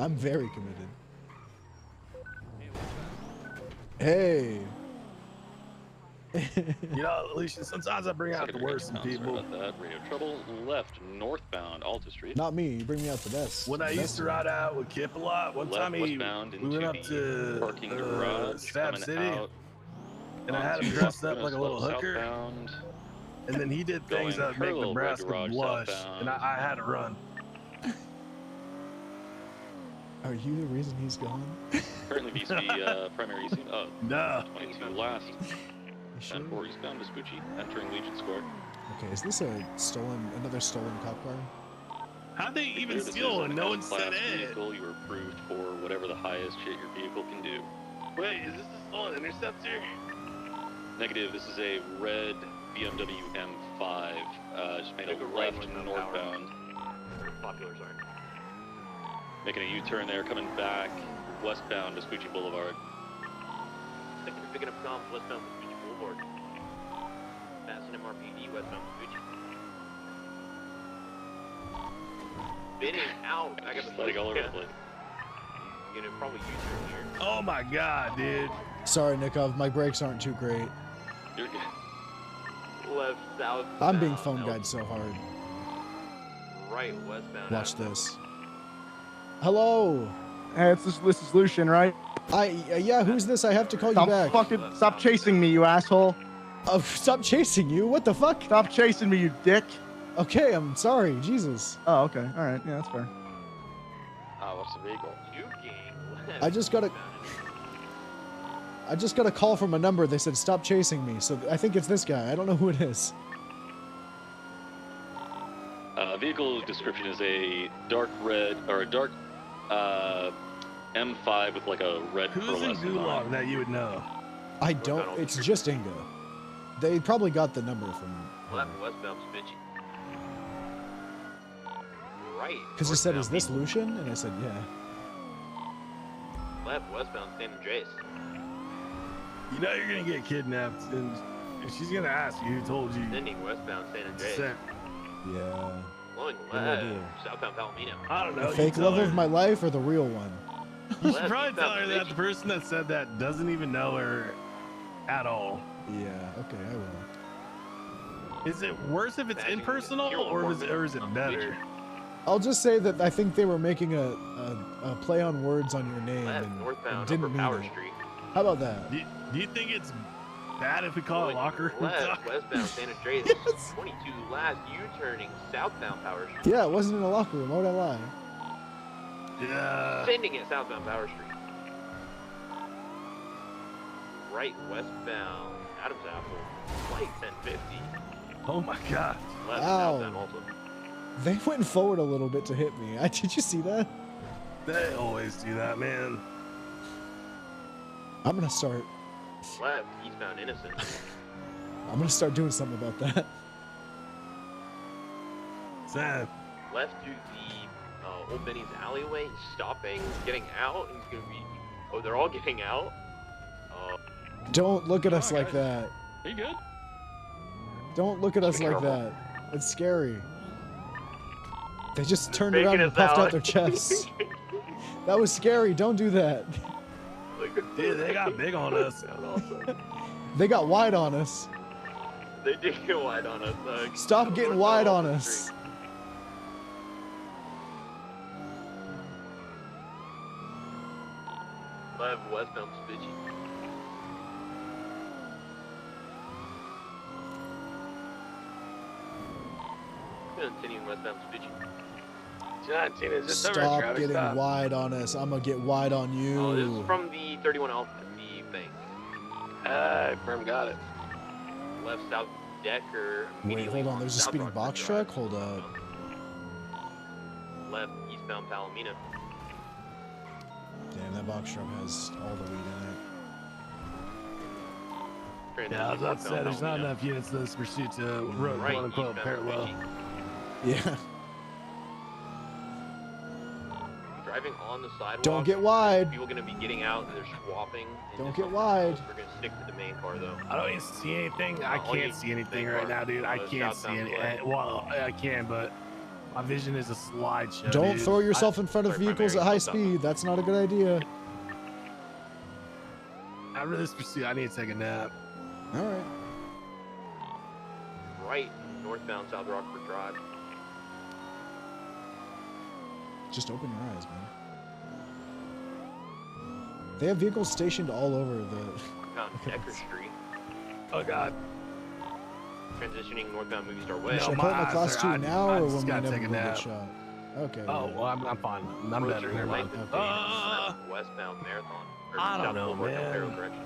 I'm very committed. Hey. You know, Lucian, sometimes I bring out the worst in people. Sorry about that. Radio trouble left northbound Alta Street. Not me. You bring me out the best. When I used to ride out with Kip a lot, one time we went up to parking garage, Stab coming City, out and I had him onto dressed up like a little hooker, southbound, and then he did things that would make parallel red Nebraska garage blush, southbound. and I had to run. Are you the reason he's gone? Currently VC primary east. No. 22 last. And 4 eastbound Vespucci, entering Legion Square. Okay, is this another stolen cop car? How'd they even This is steal a and no one class said it? vehicle. You are approved for whatever the highest shit your vehicle can do. Wait, is this a stolen interceptor? Negative, this is a red BMW M5. Just made a left northbound. Populars aren't. Making a U-turn there, coming back westbound Vespucci Boulevard. Looks like you're picking up comms westbound Vespucci Boulevard. Passing MRPD westbound Vespucci. Spinning out. I got the Letting all over the place. You're gonna probably U-turn here. Oh my god, dude. Sorry, Nikov. My brakes aren't too great. You're good. Left, south. I'm being phone guide so hard. Right, westbound. Watch this. Hello. Hey, this is Lucian, right? Yeah, who's this? I have to call you back. Stop chasing me, you asshole. Oh, stop chasing you? What the fuck? Stop chasing me, you dick. Okay, I'm sorry. Jesus. Oh, okay. All right. Yeah, that's fair. What's the vehicle? I just got a call from a number. They said stop chasing me. So I think it's this guy. I don't know who it is. Vehicle description is a dark red or a dark M5 with like a red Who's in pearlescent on Gulag it. that you would know? I don't. It's just Inga. They probably got the number from. Left, westbound Vespucci. Right. Because he said, "Is this Lucian?" And I said, "Yeah." Left, westbound San Andreas. You know you're gonna get kidnapped, and she's gonna ask you who told you. Sending westbound San Andreas. Sent. Yeah. Flowing What do I do? left, southbound Palomino. I don't know. The fake love of my life or the real one? You should probably tell her that the person that said that doesn't even know her at all. Yeah. Okay, I will. Is it worse if it's impersonal, or is it better? I'll just say that I think they were making a play on words on your name and didn't mean it. How about that? Do you think it's bad if we call it locker room Left, talk? westbound San Andreas. 22 last, U-turning southbound Power Street. Yeah, it wasn't in a locker room. Why would I lie? Yeah. Sending it southbound Power Street. Right, westbound Adams Apple. Flight 1050. Oh my god. Left, Ow. southbound Alta. They went forward a little bit to hit me. Did you see that? They always do that, man. I'm gonna start. Left, eastbound Innocent. I'm gonna start doing something about that. Sam. Left through the Old Benny's alleyway, stopping, getting out. He's gonna be. Oh, they're all getting out. Don't look at us like that. Are you good? Don't look at us Be like careful. that. It's scary. They just turned faking around and us puffed out. out their chests. That was scary. Don't do that. Dude, they got big on us. They got wide on us. They did get wide on us. Stop getting wide on us. Left, westbound Vespucci. Continuing westbound Vespucci. John, Tina, is this over at Stop traffic getting stop? wide on us. I'm gonna get wide on you. Oh, this is from the 31 Alpha, the bank. Firm got it. Left South Decker. Wait, immediately hold on. There's a South speeding Rockford box Drive. truck. Hold up. Left eastbound Palomino. Damn, that box truck has all the weed in it. Yeah, I was about to say, there's not enough units in this pursuit to run, Right, quote unquote, eastbound parallel. Yeah. Driving on the sidewalk. Don't get wide. People gonna be getting out and they're swapping. Don't get wide. We're gonna stick to the main car though. I don't even see anything. I All you can't see anything right now, dude. I can't see any. southbound Well, I can, but my vision is a slideshow. Don't dude. throw yourself in front of sorry, vehicles at primary high southbound. speed. That's not a good idea. After this pursuit, I need to take a nap. All right. Right, northbound South Rockford Drive. Just open your eyes, man. They have vehicles stationed all over the. Found Decker Street. Oh God. Transitioning northbound Movie Star Way. Should I my put in my eyes class are- 2 I- now, I or just when we gotta never take a will get nap. shot? Okay. Oh, well, I'm fine. I'm better. Never mind. Westbound Marathon. Or I don't South know, Boulevard, man. Arrow correction.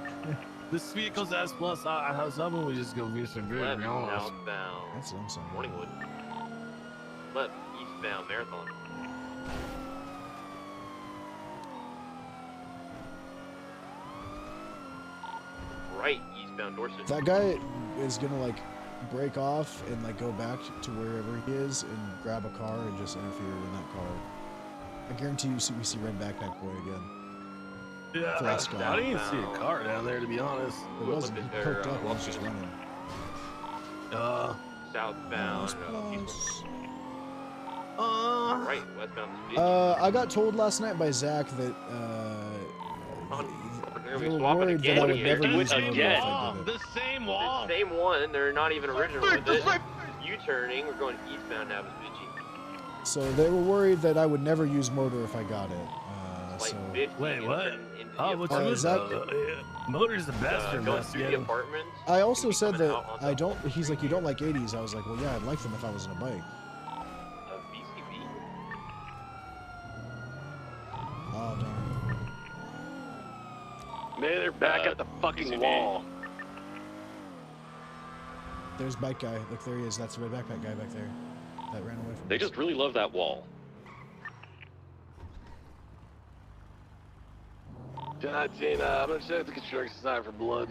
This vehicle's S plus. I was hoping we just go view some very Left honest. southbound That's what I'm saying. Morningwood. Left eastbound Marathon. Right eastbound Dorset. That guy is gonna like break off and like go back to wherever he is and grab a car and just interfere in that car. I guarantee you we see Red Backpack Boy again. Yeah, Flat Sky. I didn't even see a car down there, to be honest. It wasn't. He perked up and was just running. Southbound. Right westbound. I got told last night by Zach that they were swap it worried that again I would here. never Do it use motor if again. I did it. The same wall. The same one. They're not even original with it. U-turning. We're going eastbound Navasvici. So they were worried that I would never use motor if I got it. So Wait, what? Oh, what's is that? Motor's the best for going through the investigating. apartments. I also said that I don't. He's like, you don't like 80s. I was like, well, yeah, I'd like them if I was in a bike. VCB. Oh darn. Man, they're back at the fucking wall. There's bike guy. Look, there he is. That's the red backpack guy back there. That ran away from They us. just really love that wall. John Cena, I'm gonna check the construction site for blood.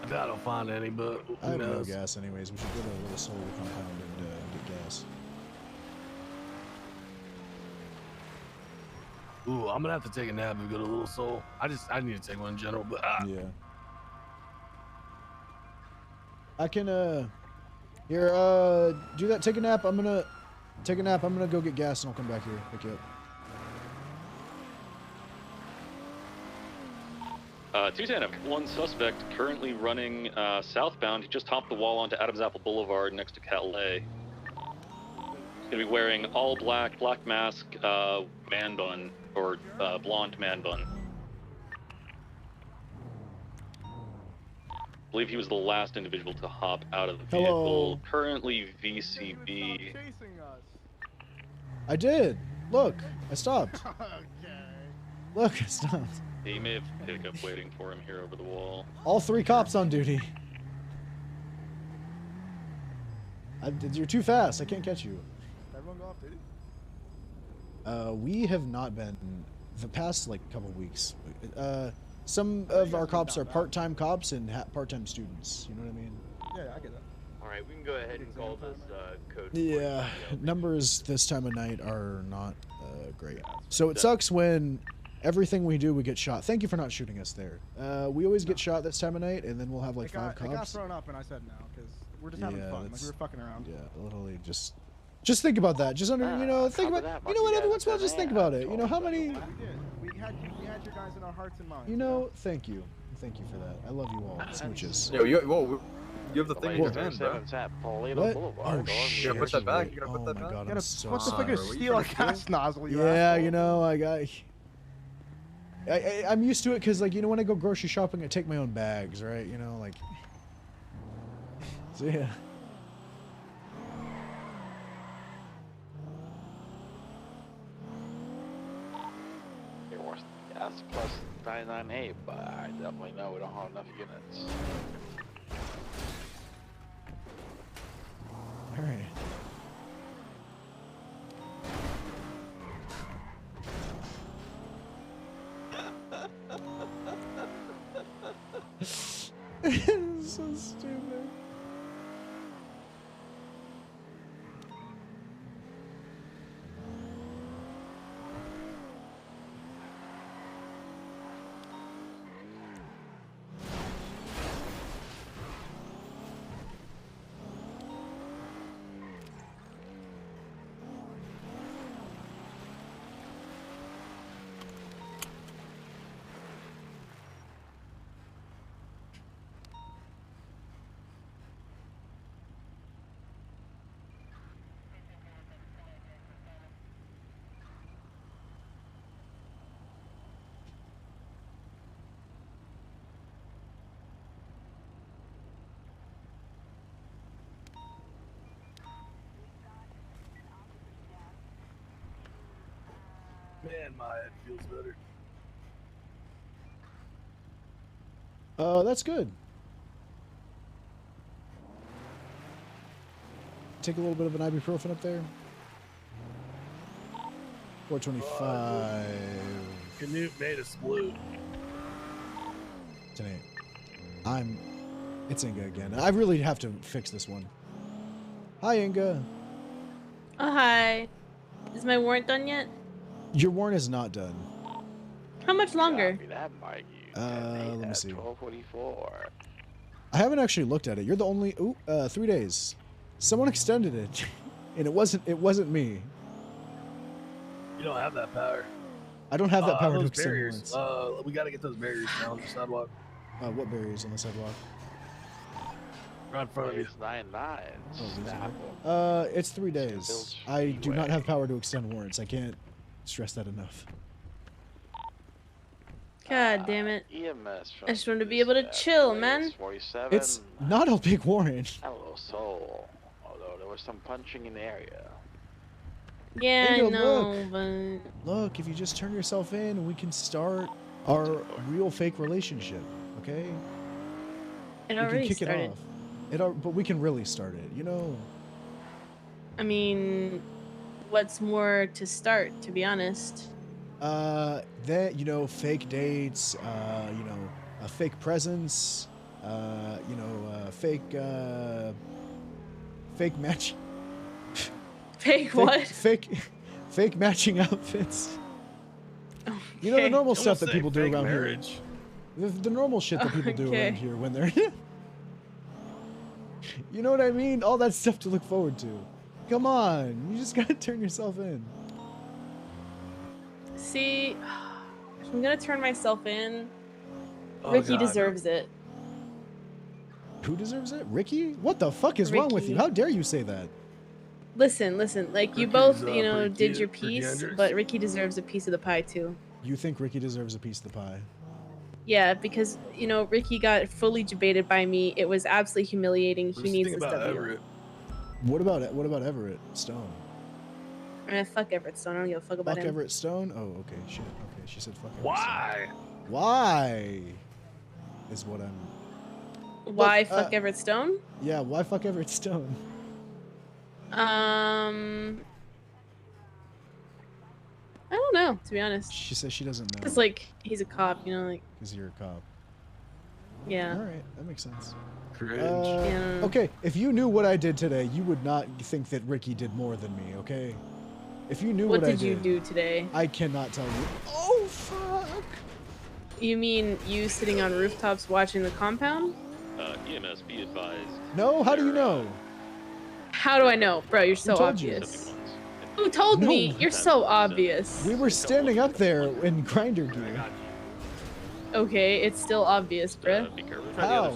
I doubt I'll find any, but I who have no knows? gas anyways. We should go to a little solar compound and get gas. Ooh, I'm gonna have to take a nap and go to Little Soul. I need to take one in general, but Yeah. I can here do that. Take a nap. I'm gonna take a nap. I'm gonna go get gas and I'll come back here. Pick you up. 210, one suspect currently running southbound. He just hopped the wall onto Adams Apple Boulevard next to Calais. He's gonna be wearing all black, black mask, man bun, or blonde man bun. I believe he was the last individual to hop out of the vehicle. Hello. Currently VCB. I did. Look, I stopped. Look, I stopped. He may have pickup waiting for him here over the wall. All 3 cops on duty. You're too fast. I can't catch you. Everyone go off duty? We have not been the past like couple weeks. Some of our cops are part-time cops and part-time students. You know what I mean? Yeah, I get that. Alright, we can go ahead and call this code. Yeah, numbers this time of night are not great. So it sucks when everything we do we get shot. Thank you for not shooting us there. We always get shot this time of night, and then we'll have like 5 It got cops. thrown up, and I said no because we're just having fun. Like we were fucking around. Yeah, literally just think about that. Just think about. You know what? Every once in a while, just think about it. You know how many. We had your guys in our hearts and minds. You know, thank you for that. I love you all. Smooches. Yo, you have the thing in your hand, bro. What? Oh shit! You gotta put that back. You gotta put that Oh my back. god, I'm so What the fuck sorry. is steal a gas nozzle? You Yeah, asshole? you know, I'm used to it because, like, you know, when I go grocery shopping, I take my own bags, right? You know, like. So yeah. that's plus 998, but I definitely know we don't have enough units. All right. It's so stupid. Man, my head feels better. That's good. Take a little bit of an ibuprofen up there. 425. Canute made a sploot. Today. It's Inga again. I really have to fix this one. Hi, Inga. Oh, hi. Is my warrant done yet? Your warrant is not done. How much longer? Let me see. 1244. I haven't actually looked at it. You're the only 3 days. Someone extended it, and it wasn't me. You don't have that power. I don't have that power to those extend barriers. warrants. We gotta get those barriers down on the sidewalk. What barriers on the sidewalk? Right in front of you. 99. It's 3 days. I do not have power to extend warrants. I can't stress that enough. God damn it. EMS I just want to be able to chill, man. 47. It's not a big warrant. Hello, soul. Although there was some punching in the area. Yeah, Inga, I know, but... Look, if you just turn yourself in, we can start our real fake relationship, okay? It We already can kick started. it off. But we can really start it, you know? I mean, what's more to start, to be honest? That, you know, fake dates, you know, a fake presence, you know, fake match. Fake what? Fake matching outfits. You know, the normal stuff that people do around here. The normal shit that people do around here when they're... You know what I mean? All that stuff to look forward to. Come on, you just gotta turn yourself in. See, if I'm gonna turn myself in, Oh, Ricky God. deserves it. Who deserves it? Ricky? What the fuck is wrong with you? Ricky. How dare you say that? Listen, like you Ricky's, both, pretty did your cute, pretty piece, genders. but Ricky deserves a piece of the pie too. You think Ricky deserves a piece of the pie? Yeah, because Ricky got fully debated by me. It was absolutely humiliating. He needs this W. What about Everett Stone? Fuck Everett Stone. I don't give a fuck about Fuck him. Everett Stone? Oh, okay, shit. Okay, she said fuck Everett Why? Stone. Why? Is what I'm... Why Look, fuck Everett Stone? Yeah, why fuck Everett Stone? I don't know, to be honest. She says she doesn't know. It's like he's a cop, like. Because you're a cop. Yeah. Alright, that makes sense. Yeah. Okay, if you knew what I did today, you would not think that Ricky did more than me, okay? If you knew what I did... What did you do today? I cannot tell you. Oh, fuck! You mean you sitting on rooftops watching the compound? EMS, be advised. No, how do you know? How do I know? Bro, you're so told you? obvious. Who told me? You're so obvious. We were standing up there in grinder gear. Okay, it's still obvious, bruh. How?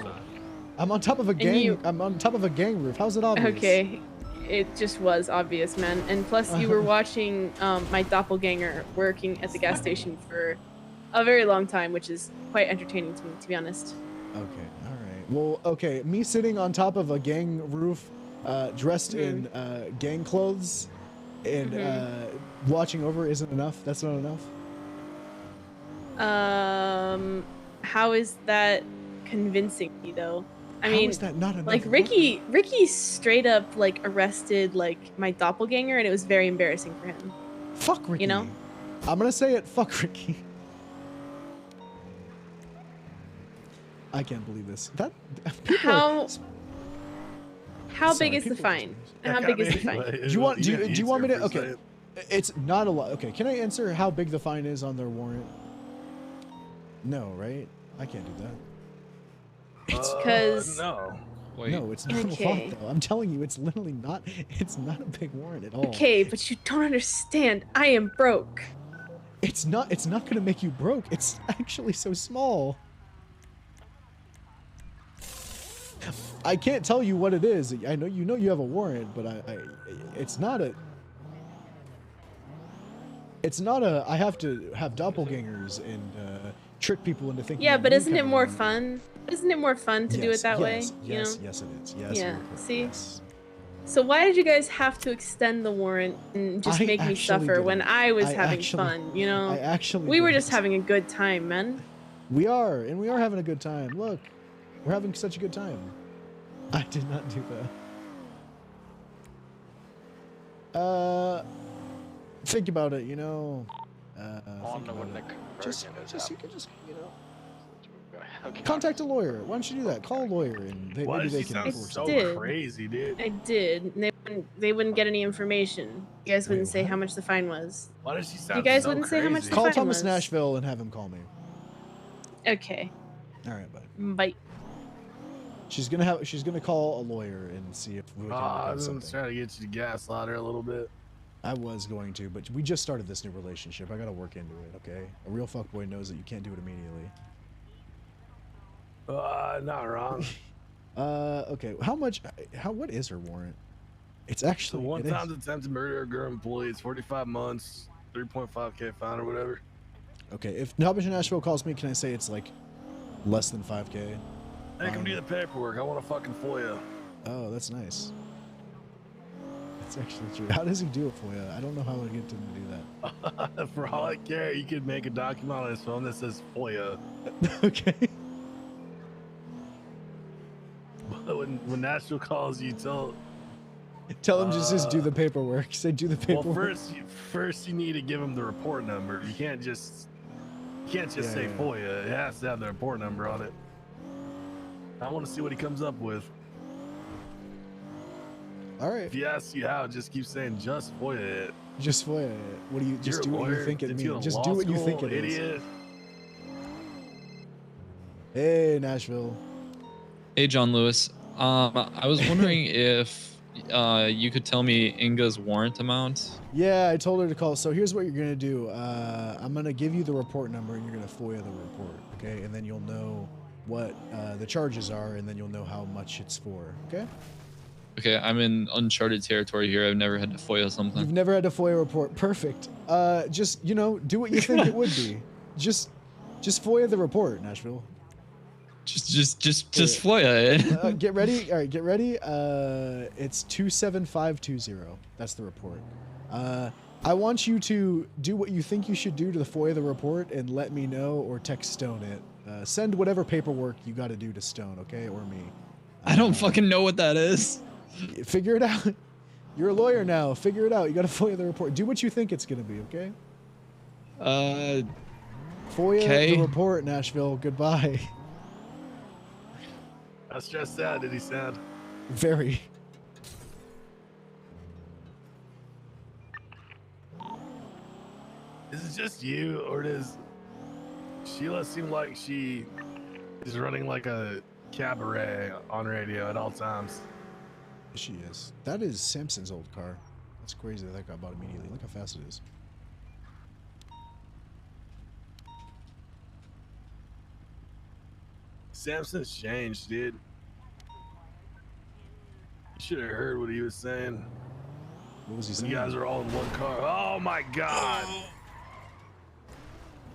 I'm on top of a gang. I'm on top of a gang roof. How's it obvious? Okay, it just was obvious, man. And plus, you were watching my doppelganger working at the gas station for a very long time, which is quite entertaining to me, to be honest. Okay, all right. Well, okay, me sitting on top of a gang roof, dressed in gang clothes, and watching over isn't enough. That's not enough. How is that convincing me though? I How mean, is that not enough? like Ricky straight up like arrested like my doppelganger, and it was very embarrassing for him. Fuck Ricky. You know? I'm gonna say it. Fuck Ricky. I can't believe this. That How Sorry, big is the people- fine? How big is the fine? Do you want me to? Okay, it's not a lot. Okay, can I answer how big the fine is on their warrant? No, right? I can't do that. It's because no. No, it's not Okay. a lot though. I'm telling you, it's literally not. It's not a big warrant at all. Okay, but you don't understand. I am broke. It's not. It's not gonna make you broke. It's actually so small. I can't tell you what it is. I know you have a warrant, but it's not a. It's not a. I have to have doppelgangers and trick people into thinking. Yeah, that but me isn't it coming more in- Isn't it more fun to do it that way? You Yes, know? yes, it is. Yes. Yeah. you're correct, See. yes. So why did you guys have to extend the warrant and just I make me actually suffer when didn't. I was I having actually- fun? You know. I actually We were didn't. just having a good time, man. We are, and we are having a good time. Look, we're having such a good time. I did not do that. Think about it. You know. Think about it. Just you can just contact a lawyer. Why don't you do that? Call a lawyer, and Why maybe does they she can sound enforce so it. crazy, dude? I did. And they wouldn't get any information. You guys wouldn't say how much the fine was. Why does she sound You guys so wouldn't say how much the Call fine Thomas was. Nashville and have him call me. Okay. All right, bud. Bye. She's gonna call a lawyer and see if we can I work out was something. trying to get you to gaslight her a little bit. I was going to, but we just started this new relationship. I gotta work into it, okay? A real fuckboy knows that you can't do it immediately. Not wrong. Okay. What is her warrant? It's So actually one it is. time attempted murder of a girl employee. It's 45 months, 3.5K fine or whatever. Okay, if Nopixel Nashville calls me, can I say it's like less than 5K? Hey, come do the paperwork. I want a fucking FOIA. Oh, that's nice. That's actually true. How does he do it for you? I don't know how I get him to do that. For all I care, you could make a document on his phone that says FOIA. Okay. But when Nashville calls you, tell him just do the paperwork. Say do the paperwork. Well, first you need to give him the report number. You can't just say yeah. FOIA. It has to have the report number on it. I want to see what he comes up with. All right. If he asks you how, just keep saying just FOIA it. Just FOIA it. What do you just You're do? a what you lawyer. think it Did you go means? to Just law do what you school, think it is. idiot? Hey, Nashville. Hey, John Lewis. I was wondering if you could tell me Inga's warrant amount. Yeah, I told her to call. So here's what you're gonna do. I'm gonna give you the report number, and you're gonna FOIA the report, okay? And then you'll know what the charges are, and then you'll know how much it's for, okay? Okay, I'm in uncharted territory here. I've never had to FOIA something. You've never had to FOIA report. Perfect. Just do what you think it would be. Just FOIA the report, Nashville. Just FOIA it. Get ready. All right, get ready. It's 27520. That's the report. I want you to do what you think you should do to the FOIA the report and let me know, or text Stone it. Send whatever paperwork you got to do to Stone, okay, or me. I don't fucking know what that is. Figure it out. You're a lawyer now. Figure it out. You got to FOIA the report. Do what you think it's gonna be, okay? FOIA the report, Nashville. Goodbye. How stressed out did he sound? Very. Is it just you, or does Sheila seem like she is running like a cabaret on radio at all times? She is. That is Samson's old car. That's crazy that got bought immediately. Look how fast it is. Samson's changed, dude. You should have heard what he was saying. What was he When saying? you guys are all in one car. Oh my god!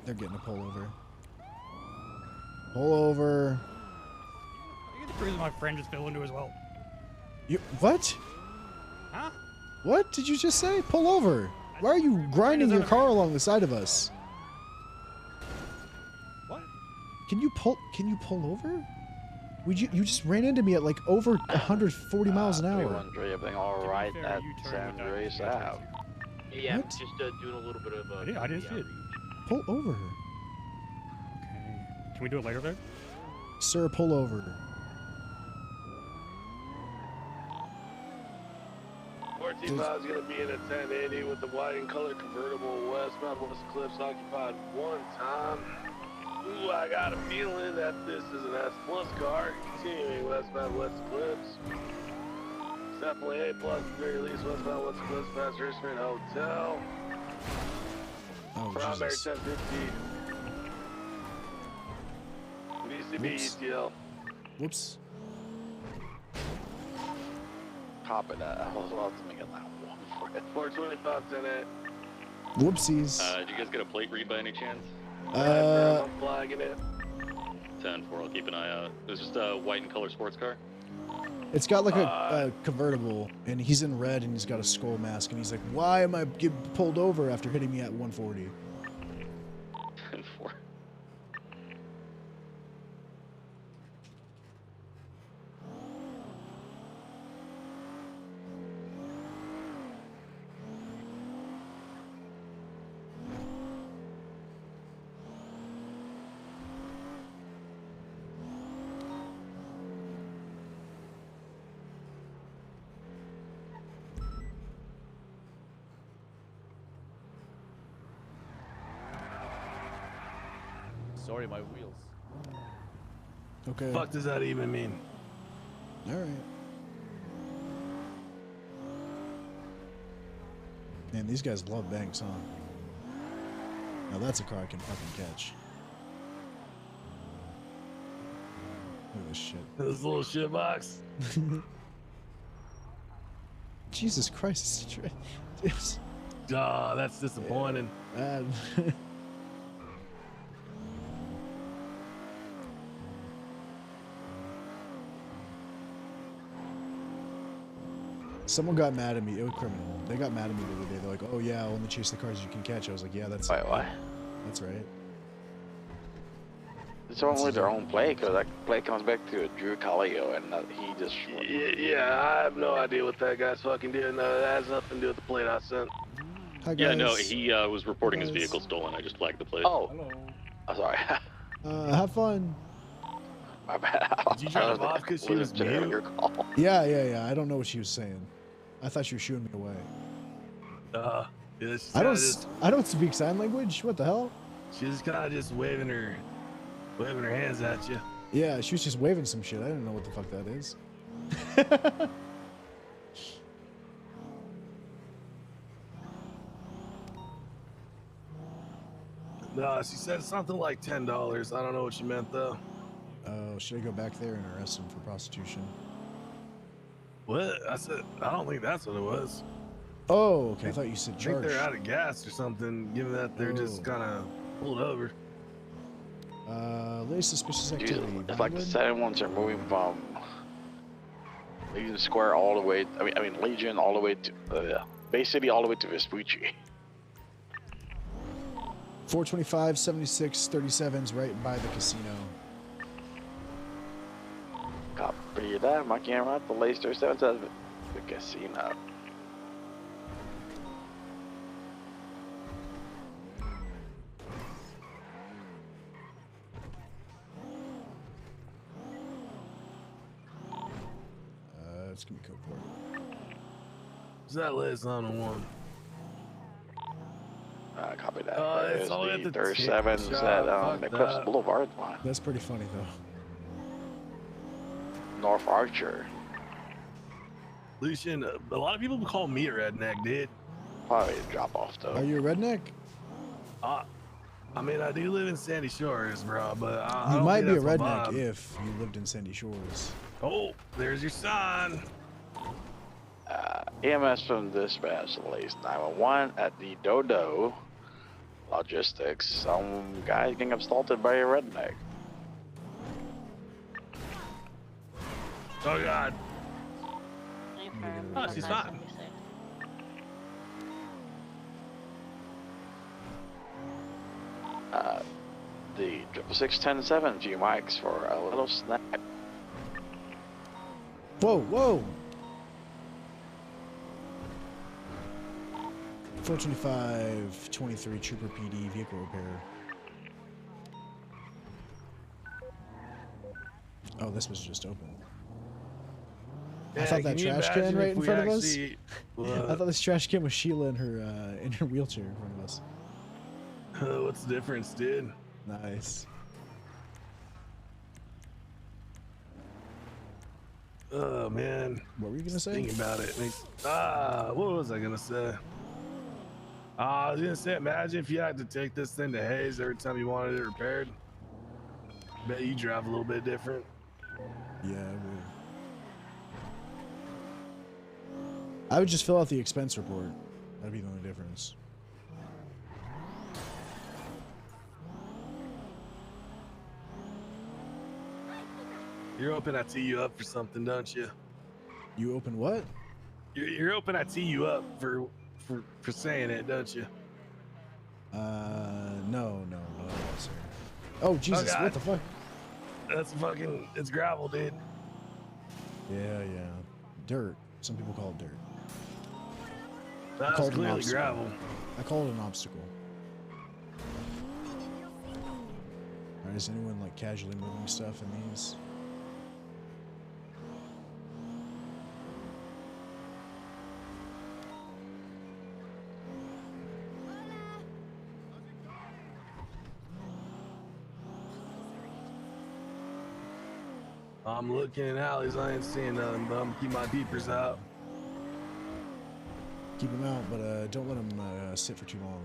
They're getting a pull over. Pull over. You get the cruiser my friend just fell into as well. You what? Huh? What did you just say? Pull over. Why are you grinding your car along the side of us? Can you pull over? You just ran into me at like over 140 miles an hour. 313, everything all right at San Andreas Ave. Yeah, What? just doing a little bit of. I didn't see it. Pull over. Okay. Can we do it later then? Sir, pull over. 45 is going to be in a 1080 with the white and color convertible westbound West Cliffs occupied one time. Ooh, I got a feeling that this is an S plus car. Continuing westbound West Cliffs. It's definitely A plus, at the very least, westbound West Cliffs past Richmond Hotel. Oh, Primary Jesus. 1050. BCB ETL. Whoops. Copy that. I was about to make it that one for it. 425, 10-8. Whoopsies. Did you guys get a plate read by any chance? I'm flagging it. 10-4, I'll keep an eye out. It was just a white and color sports car. It's got like a convertible, and he's in red, and he's got a skull mask, and he's like, "Why am I getting pulled over after hitting me at 140?" 10-4. Sorry, my wheels. Okay. Fuck does that even mean? All right. Man, these guys love banks, huh? Now that's a car I can fucking catch. Look at this shit. This little shit box. Jesus Christ. It's Oh, that's disappointing. Someone got mad at me. It was criminal. They got mad at me the other day. They're like, "Oh yeah, I'll only chase the cars you can catch." I was like, "Yeah, that's." Wait, what? That's right. It's only their own play, because that play comes back to Drew Callio, and he just... Yeah, I have no idea what that guy's fucking doing. No, that has nothing to do with the plate I sent. Hi, Yeah, guys. no, he was reporting his Guys. vehicle stolen. I just flagged the plate. Oh. I'm sorry. Have fun. My bad. Did you drive off because she was mute? Your call. Yeah. I don't know what she was saying. I thought she was shooing me away. Yeah, I don't speak sign language. What the hell? She's kind of just waving her hands at you. Yeah, she was just waving some shit. I didn't know what the fuck that is. No, she said something like $10. I don't know what she meant though. Oh, should I go back there and arrest him for prostitution? What? I said I don't think that's what it was. Oh, okay. I thought you said I charge. think they're out of gas or something, given that they're just kind of pulled over. Latest suspicious activity. It's like the 7 ones are moving from Legion Square all the way. I mean Legion all the way to Bay City all the way to Vespucci. 425, 76, 37's right by the casino. Copy that. My camera at the latest 37 says the casino. It's gonna be code 4. Is that list on the one? Copy that. It's all at the 37's at Eclipse Boulevard one. That's pretty funny though. North Archer. Lucian, a lot of people call me a redneck, dude. Probably a drop off though. Are you a redneck? I mean, I do live in Sandy Shores, bro, but I You don't might think be a that's my redneck vibe. if you lived in Sandy Shores. Oh, there's your sign. EMS from dispatch, latest 911 at the Dodo Logistics. Some guy getting assaulted by a redneck. Oh God. Oh, she's fine. The 610-7, G mics for a little snack. Whoa, whoa! 425-23 Trooper PD vehicle repair. Oh, this was just open. I thought that trash can right in front of us. I thought this trash can was Sheila in her wheelchair in front of us. What's the difference, dude? Nice. Oh man. What were you gonna say? Thinking about it. What was I gonna say? I was gonna say, imagine if you had to take this thing to Hayes every time you wanted it repaired. Bet you drive a little bit different. Yeah, I would. I would just fill out the expense report. That'd be the only difference. You're hoping I tee you up for something, don't you? You open what? You're hoping I tee you up for saying it, don't you? No, sir. Oh, Jesus, what the fuck? That's fucking, it's gravel, dude. Yeah. Dirt. Some people call it dirt. That's clearly gravel. I call it an obstacle. Alright, is anyone like casually moving stuff in these? I'm looking in alleys, I ain't seeing nothing, but I'm gonna keep my peepers out. Keep them out, but don't let them sit for too long.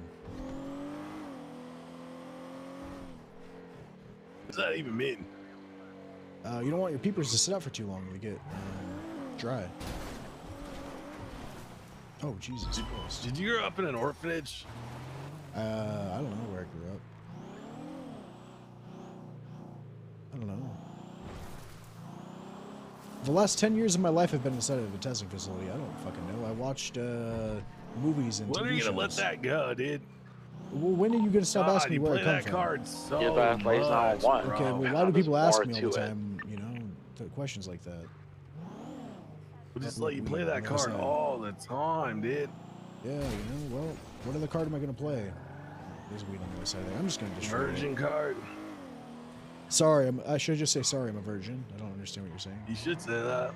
What does that even mean? You don't want your peepers to sit out for too long. They get dry. Oh, Jesus Christ. Did you grow up in an orphanage? I don't know where I grew up. I don't know. The last 10 years of my life have been inside of a testing facility. I don't fucking know. I watched movies and When TV are you gonna shows. let that go, dude? Well, when are you gonna stop asking me where I come from? Card so Yeah, but plays not much, one. Okay, well, why do people ask me all the time, you know, questions like that? We'll just let you play that card all the time, dude. Yeah, you know, well, what other card am I gonna play? There's weed on the other side there. I'm just gonna destroy Virgin it. card. Sorry, I should just say sorry, I'm a virgin. I don't understand what you're saying. You should say that. Okay.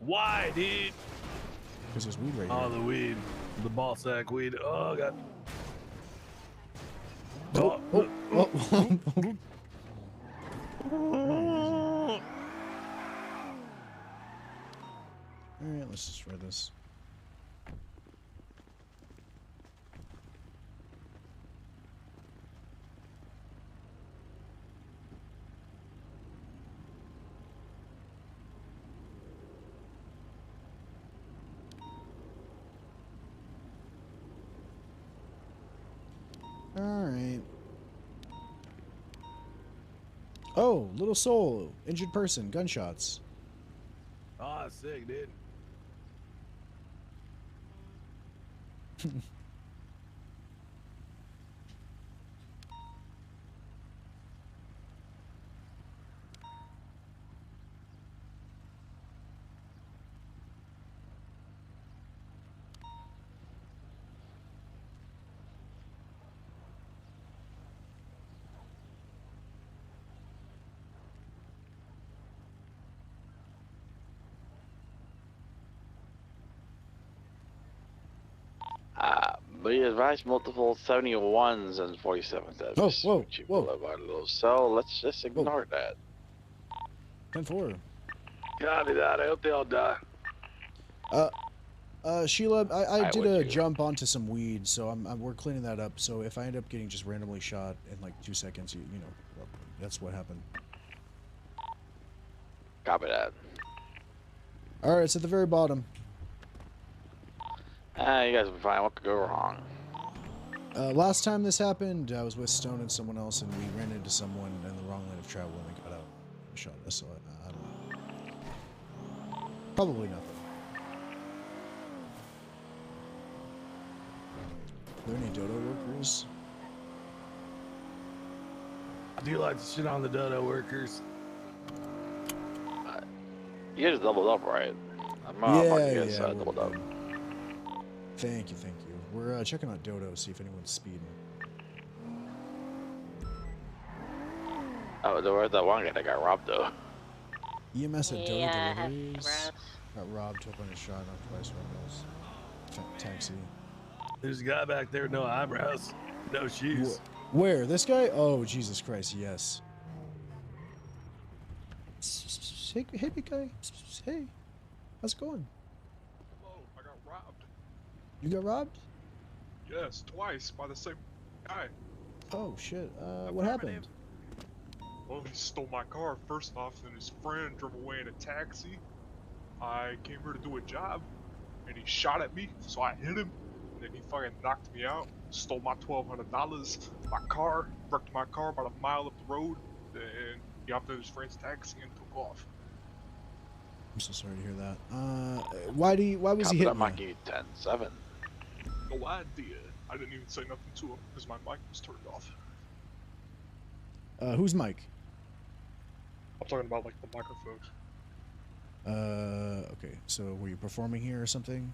Why, dude? Because there's weed right here. Oh, the weed. The ball sack weed. Oh, God. Alright, let's just read this. Alright. Oh, little soul. Injured person. Gunshots. Oh, sick, dude. Be advised, multiple 71s and 47s at whoa. Boulevard, so let's just ignore that. 10-4. Copy that. I hope they all die. Sheila, I did a jump onto some weed, so we're cleaning that up. So if I end up getting just randomly shot in like 2 seconds, you know, that's what happened. Copy that. All right, it's at the very bottom. You guys will be fine. What could go wrong? Last time this happened, I was with Stone and someone else, and we ran into someone in the wrong lane of travel, and they got out and shot us. So I don't know. Probably nothing. there any dodo workers? I do like to shit on the dodo workers. You just doubled up, right? I'm doubled up. Thank you. We're checking out dodo, see if anyone's speeding. Oh, there was that one guy that got robbed though. EMS at dodo Yeah, deliveries. Got robbed, took on a shot, knocked twice from taxi. There's a guy back there with no eyebrows, no shoes. Where? This guy? Oh, Jesus Christ, yes. Hey, big guy. Hey, how's it going? Hello, I got robbed. You got robbed? Yes, twice by the same guy. Oh, shit. What happened? Well, he stole my car first off, and his friend drove away in a taxi. I came here to do a job, and he shot at me, so I hit him, and then he fucking knocked me out, stole my $1,200, my car, wrecked my car about a mile up the road, and he hopped in his friend's taxi and took off. I'm so sorry to hear that. Why was he hitting you? Might give you 10-7. No idea. I didn't even say nothing to him because my mic was turned off. Who's Mike? I'm talking about like the microphone. Okay. So were you performing here or something?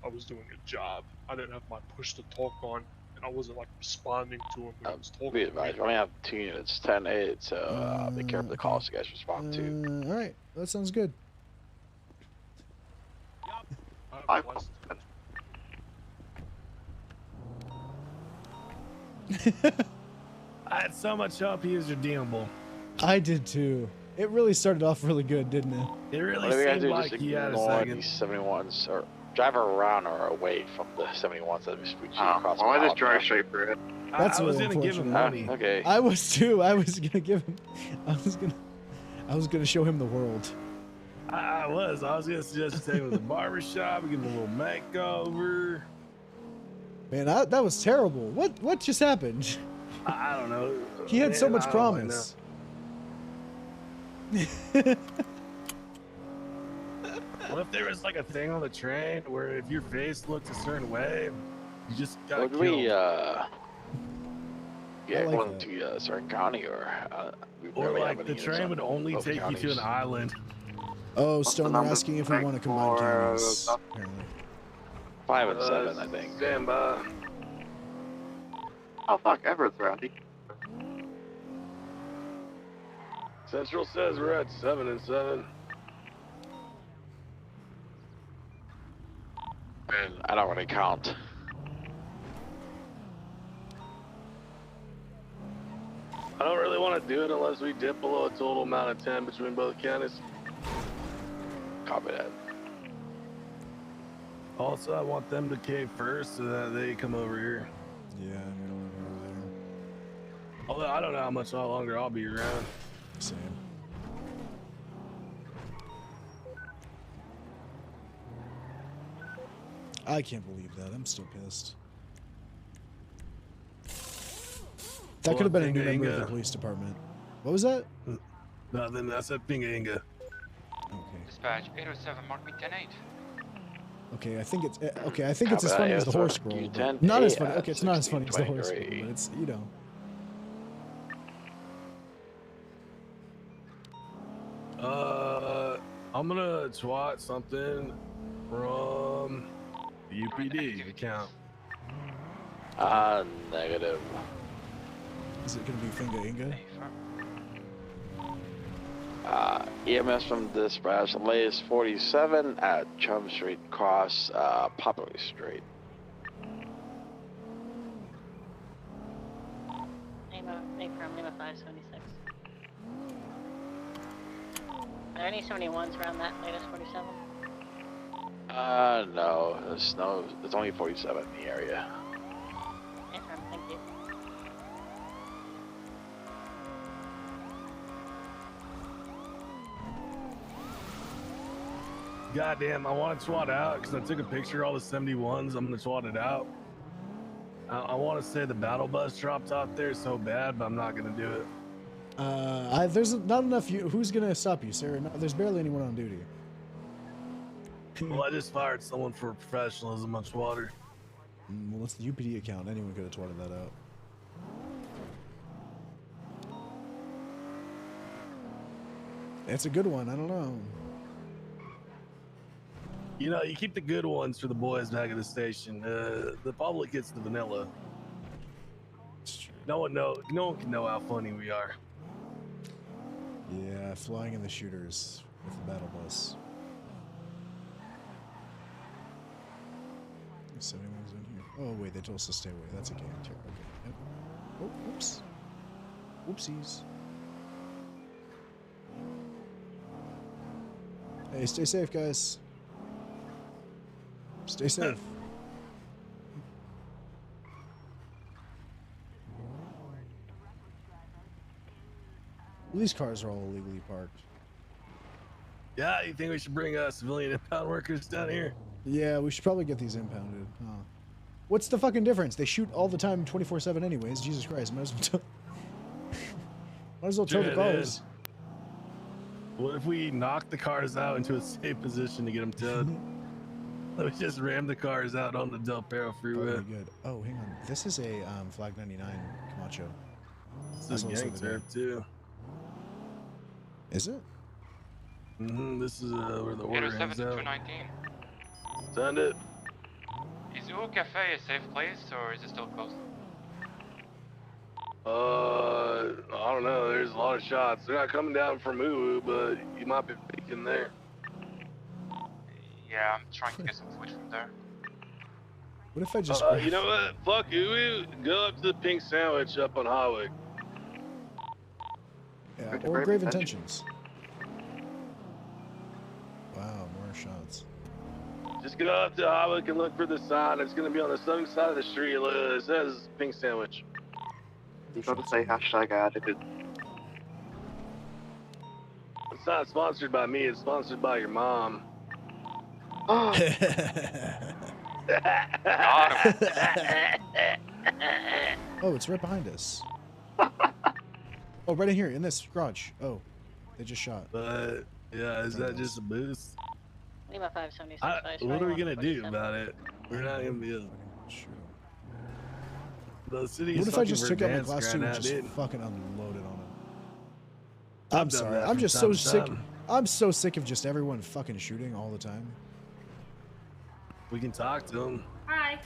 I was doing a job. I didn't have my push to talk on, and I wasn't like responding to him when he was talking. Be advised, we only have 2 units, 10-8, so be careful the calls you guys respond to. All right, that sounds good. I had so much hope he was redeemable. I did too. It really started off really good, didn't it? It really What seemed do like just he had a ignore second. these 71s, or drive around or away from the 71s that we across Why the just drive straight for it? That's I was really gonna give him unfortunate. money. Okay. I was too. I was gonna give him. I was gonna show him the world. I was gonna suggest take him to the barbershop, give him a little makeover. Man, that was terrible. What just happened? I don't know. He had so Man, much I don't promise. What if there was like a thing on the train where if your face looked a certain way, you just got Would killed? we, I like going that. to a certain county, or we Or barely have like any the units train on would only both take you to counties. an island. Oh, Stone, they're asking if we want to combine counties. Apparently. 5 and 7, I think. Stand by. Oh fuck, Everett's around. Central says we're at 7 and 7. And I don't really count. I don't really want to do it unless we dip below a total amount of 10 between both counties. Copy that. Also, I want them to cave first so that they come over here. Yeah, we don't want to go over there. Although I don't know how much longer I'll be around. Same. I can't believe that. I'm still pissed. That could have been a new member of the police department. What was that? Nothing. That's a Pinga. Okay. Dispatch 807, mark me 10-8. Okay, I think it's I think it's as funny as the horse scroll. but 10, Not as yeah, funny. Okay, it's not as funny as the 16, horse scroll, 23. but it's, you know. I'm gonna twat something from the UPD account. Negative. Is it gonna be Finga Inga? EMS from dispatch, latest 47 at Chum Street, cross Poplar Street. Lima 576. Are there any 71s around that latest 47? No, it's only 47 in the area. Thank you. Goddamn, I want to twat out because I took a picture of all the 71s. I'm gonna twat it out. I want to say the battle bus dropped off there so bad, but I'm not gonna do it. There's not enough. Who's gonna stop you, sir? No, there's barely anyone on duty. Well, I just fired someone for professionalism on water. Well, it's the UPD account. Anyone could have twatted that out. It's a good one. I don't know. You know, you keep the good ones for the boys back at the station. The public gets the vanilla. No one can know how funny we are. Yeah, flying in the shooters with the battle bus. Is anyone's in here? Oh wait, they told us to stay away. That's a game too. Okay. Yep. Oh, whoops. Whoopsies. Hey, stay safe, guys. Stay safe. These cars are all illegally parked. Yeah, you think we should bring civilian impound workers down here? Yeah, we should probably get these impounded. Huh. What's the fucking difference? They shoot all the time 24/7 anyways. Jesus Christ, might as well tow the cars. What if we knock the cars out into a safe position to get them towed? Let me just ram the cars out on the Del Perro freeway. Okay, good. Oh, hang on. This is a Flag 99 Camacho. This is a gang turf too. Is it? This is where the order ends out. 219. Send it. Is Uo Cafe a safe place or is it still closed? I don't know. There's a lot of shots. They're not coming down from Uwu, but you might be peeking there. Yeah, I'm trying to get some food from there. What if I just... you know what? Fuck Uwu. Go up to the Pink Sandwich up on Highway. Yeah, or Grave Intentions. Wow, more shots. Just go up to Highway and look for the sign. It's going to be on the southern side of the street. It says Pink Sandwich. You gotta say hashtag added. It's not sponsored by me. It's sponsored by your mom. Oh, it's right behind us. Oh, right in here, in this garage. Oh, they just shot. Yeah, is that just a boost? Lima 576. What are we gonna do about it? We're not gonna be able to. The city What is if I just fucking took out my Verdansk class 2 right and now, just dude. fucking unloaded on him? I've I'm done sorry. that I'm from just time so to sick. time. I'm so sick of just everyone fucking shooting all the time. We can talk to them. Hi.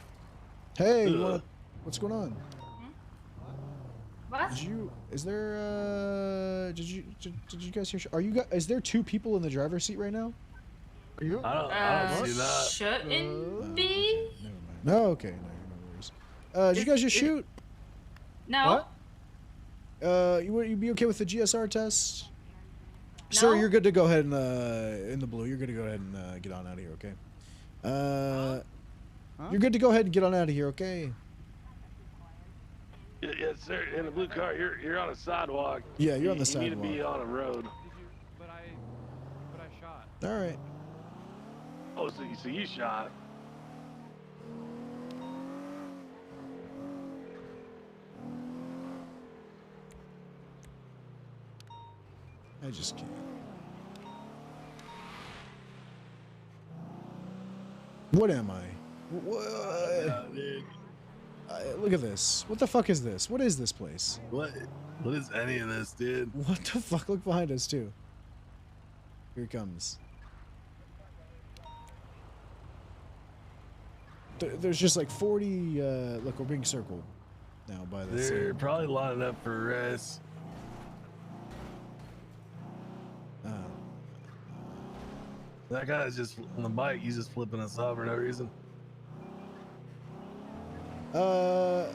Hey, you Ugh. wanna, what's going on? What? Is there, did you guys hear, are you guys, is there 2 people in the driver's seat right now? I don't see that. Shouldn't be. No, okay, no worries. Did you guys just shoot? No. What? You be okay with the GSR test? No. Sir, you're good to go ahead and, in the blue, you're good to go ahead and, get on out of here, okay? You're good to go ahead and get on out of here, okay? Yes, sir. In the blue car, you're on a sidewalk. Yeah, you're on the You sidewalk. need to be on a road. But I shot. All right. Oh, so you shot. I just can't. What am I? What? Dude. Look at this. What the fuck is this? What is this place? What is any of this, dude? What the fuck? Look behind us, too. Here he comes. There's just like 40, look, we're being circled now by this. They're probably lining up for arrest. That guy's just on the bike. He's just flipping us off for no reason. All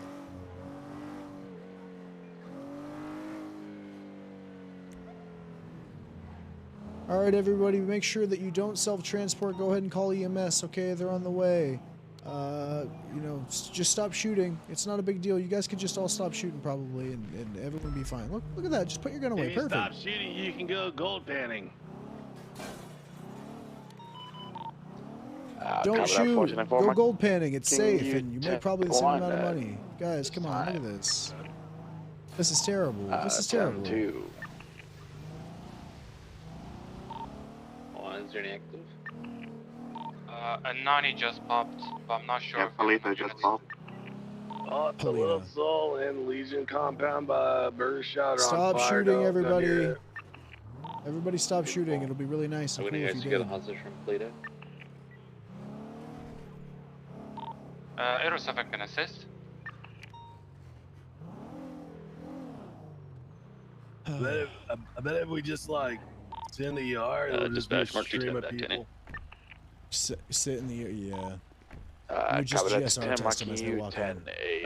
right, everybody, make sure that you don't self-transport. Go ahead and call EMS, okay? They're on the way. You know, just stop shooting. It's not a big deal. You guys could just all stop shooting probably, and everyone be fine. Look at that. Just put your gun away. If you Perfect. stop shooting, you can go gold panning. Don't shoot. Go gold panning. It's Can safe, you and you make just probably the same go on amount of that? money. Guys, come on, look at this. This is terrible. This is terrible. 10-2. Oh, is there any active? A 90 just popped, but I'm not sure. Yeah, Polito just popped. Little Soul and Legion compound by Burger Shot are on Stop fire. shooting, dog. Down everybody. here. Everybody stop shooting. It'll be really nice and cool if you did. Polito. 807 can assist. I bet if we just like sit in the yard, it'll just be a dispatch, Mark stream 210 of back, people. Sit in the yeah. We just Copy, that's GSR 10 test them as they marking you, walk 10 in.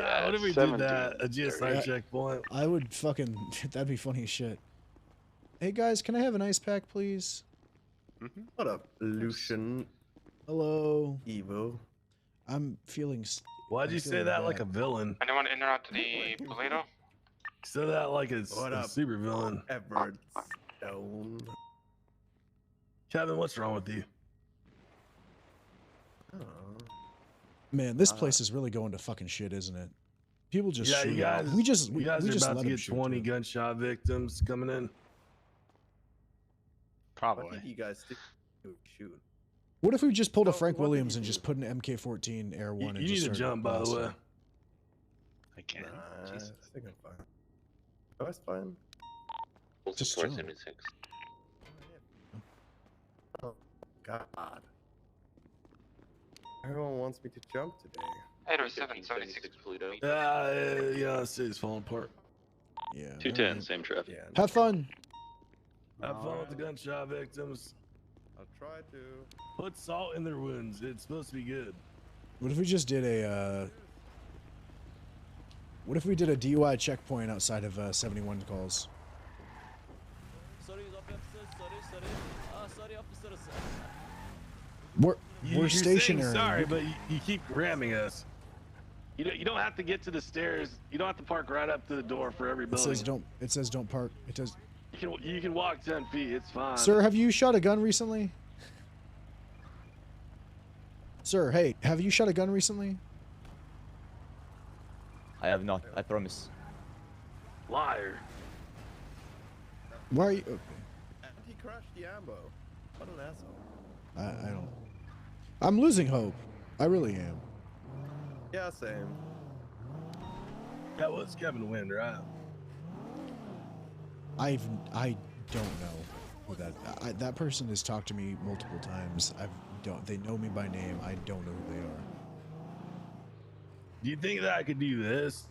a What if we did that? A GSR checkpoint. I would fucking. That'd be funny as shit. Hey guys, can I have an ice pack, please? What up, Lucian? Hello. Evo. I'm feeling. Why'd you say that like a villain? Anyone in or out to the Polito? Say that like a What up, super villain. Edward Stone. Kevin, what's wrong with you? Man, this place is really going to fucking shit, isn't it? People just Yeah, shoot. you guys. We just you guys are just about let to them get shoot. 20 gunshot victims coming in. Probably. What did you guys shoot? What if we just pulled a Frank Williams and just put an MK14 Air 1 and You just need to started jump, by the blasting? way. I can't. I think I'm fine. Oh, that's fine. Just jump. 76. Oh, God. Everyone wants me to jump today. 807, 76 Polito. Yeah, the city's falling apart. Yeah. 210, same traffic. Have fun. Have fun with the gunshot victims. I'll try to. Put salt in their wounds. It's supposed to be good. What if we just did a what if we did a DUI checkpoint outside of 71 calls? Sorry, officer. Sorry, officer. We're You're stationary. saying sorry, but you keep ramming us. You don't have to get to the stairs. You don't have to park right up to the door for every It building. says don't. It says don't park. It does. You can walk 10 feet. It's fine. Sir, have you shot a gun recently? Sir, hey, have you shot a gun recently? I have not, I promise. Liar. Why are you? Okay. And he crashed the ambo. What an asshole. I don't. I'm losing hope. I really am. Yeah, same. That was Kevin Wynn, right? I don't know who that person has talked to me multiple times. They know me by name. I don't know who they are. Do you think that I could do this?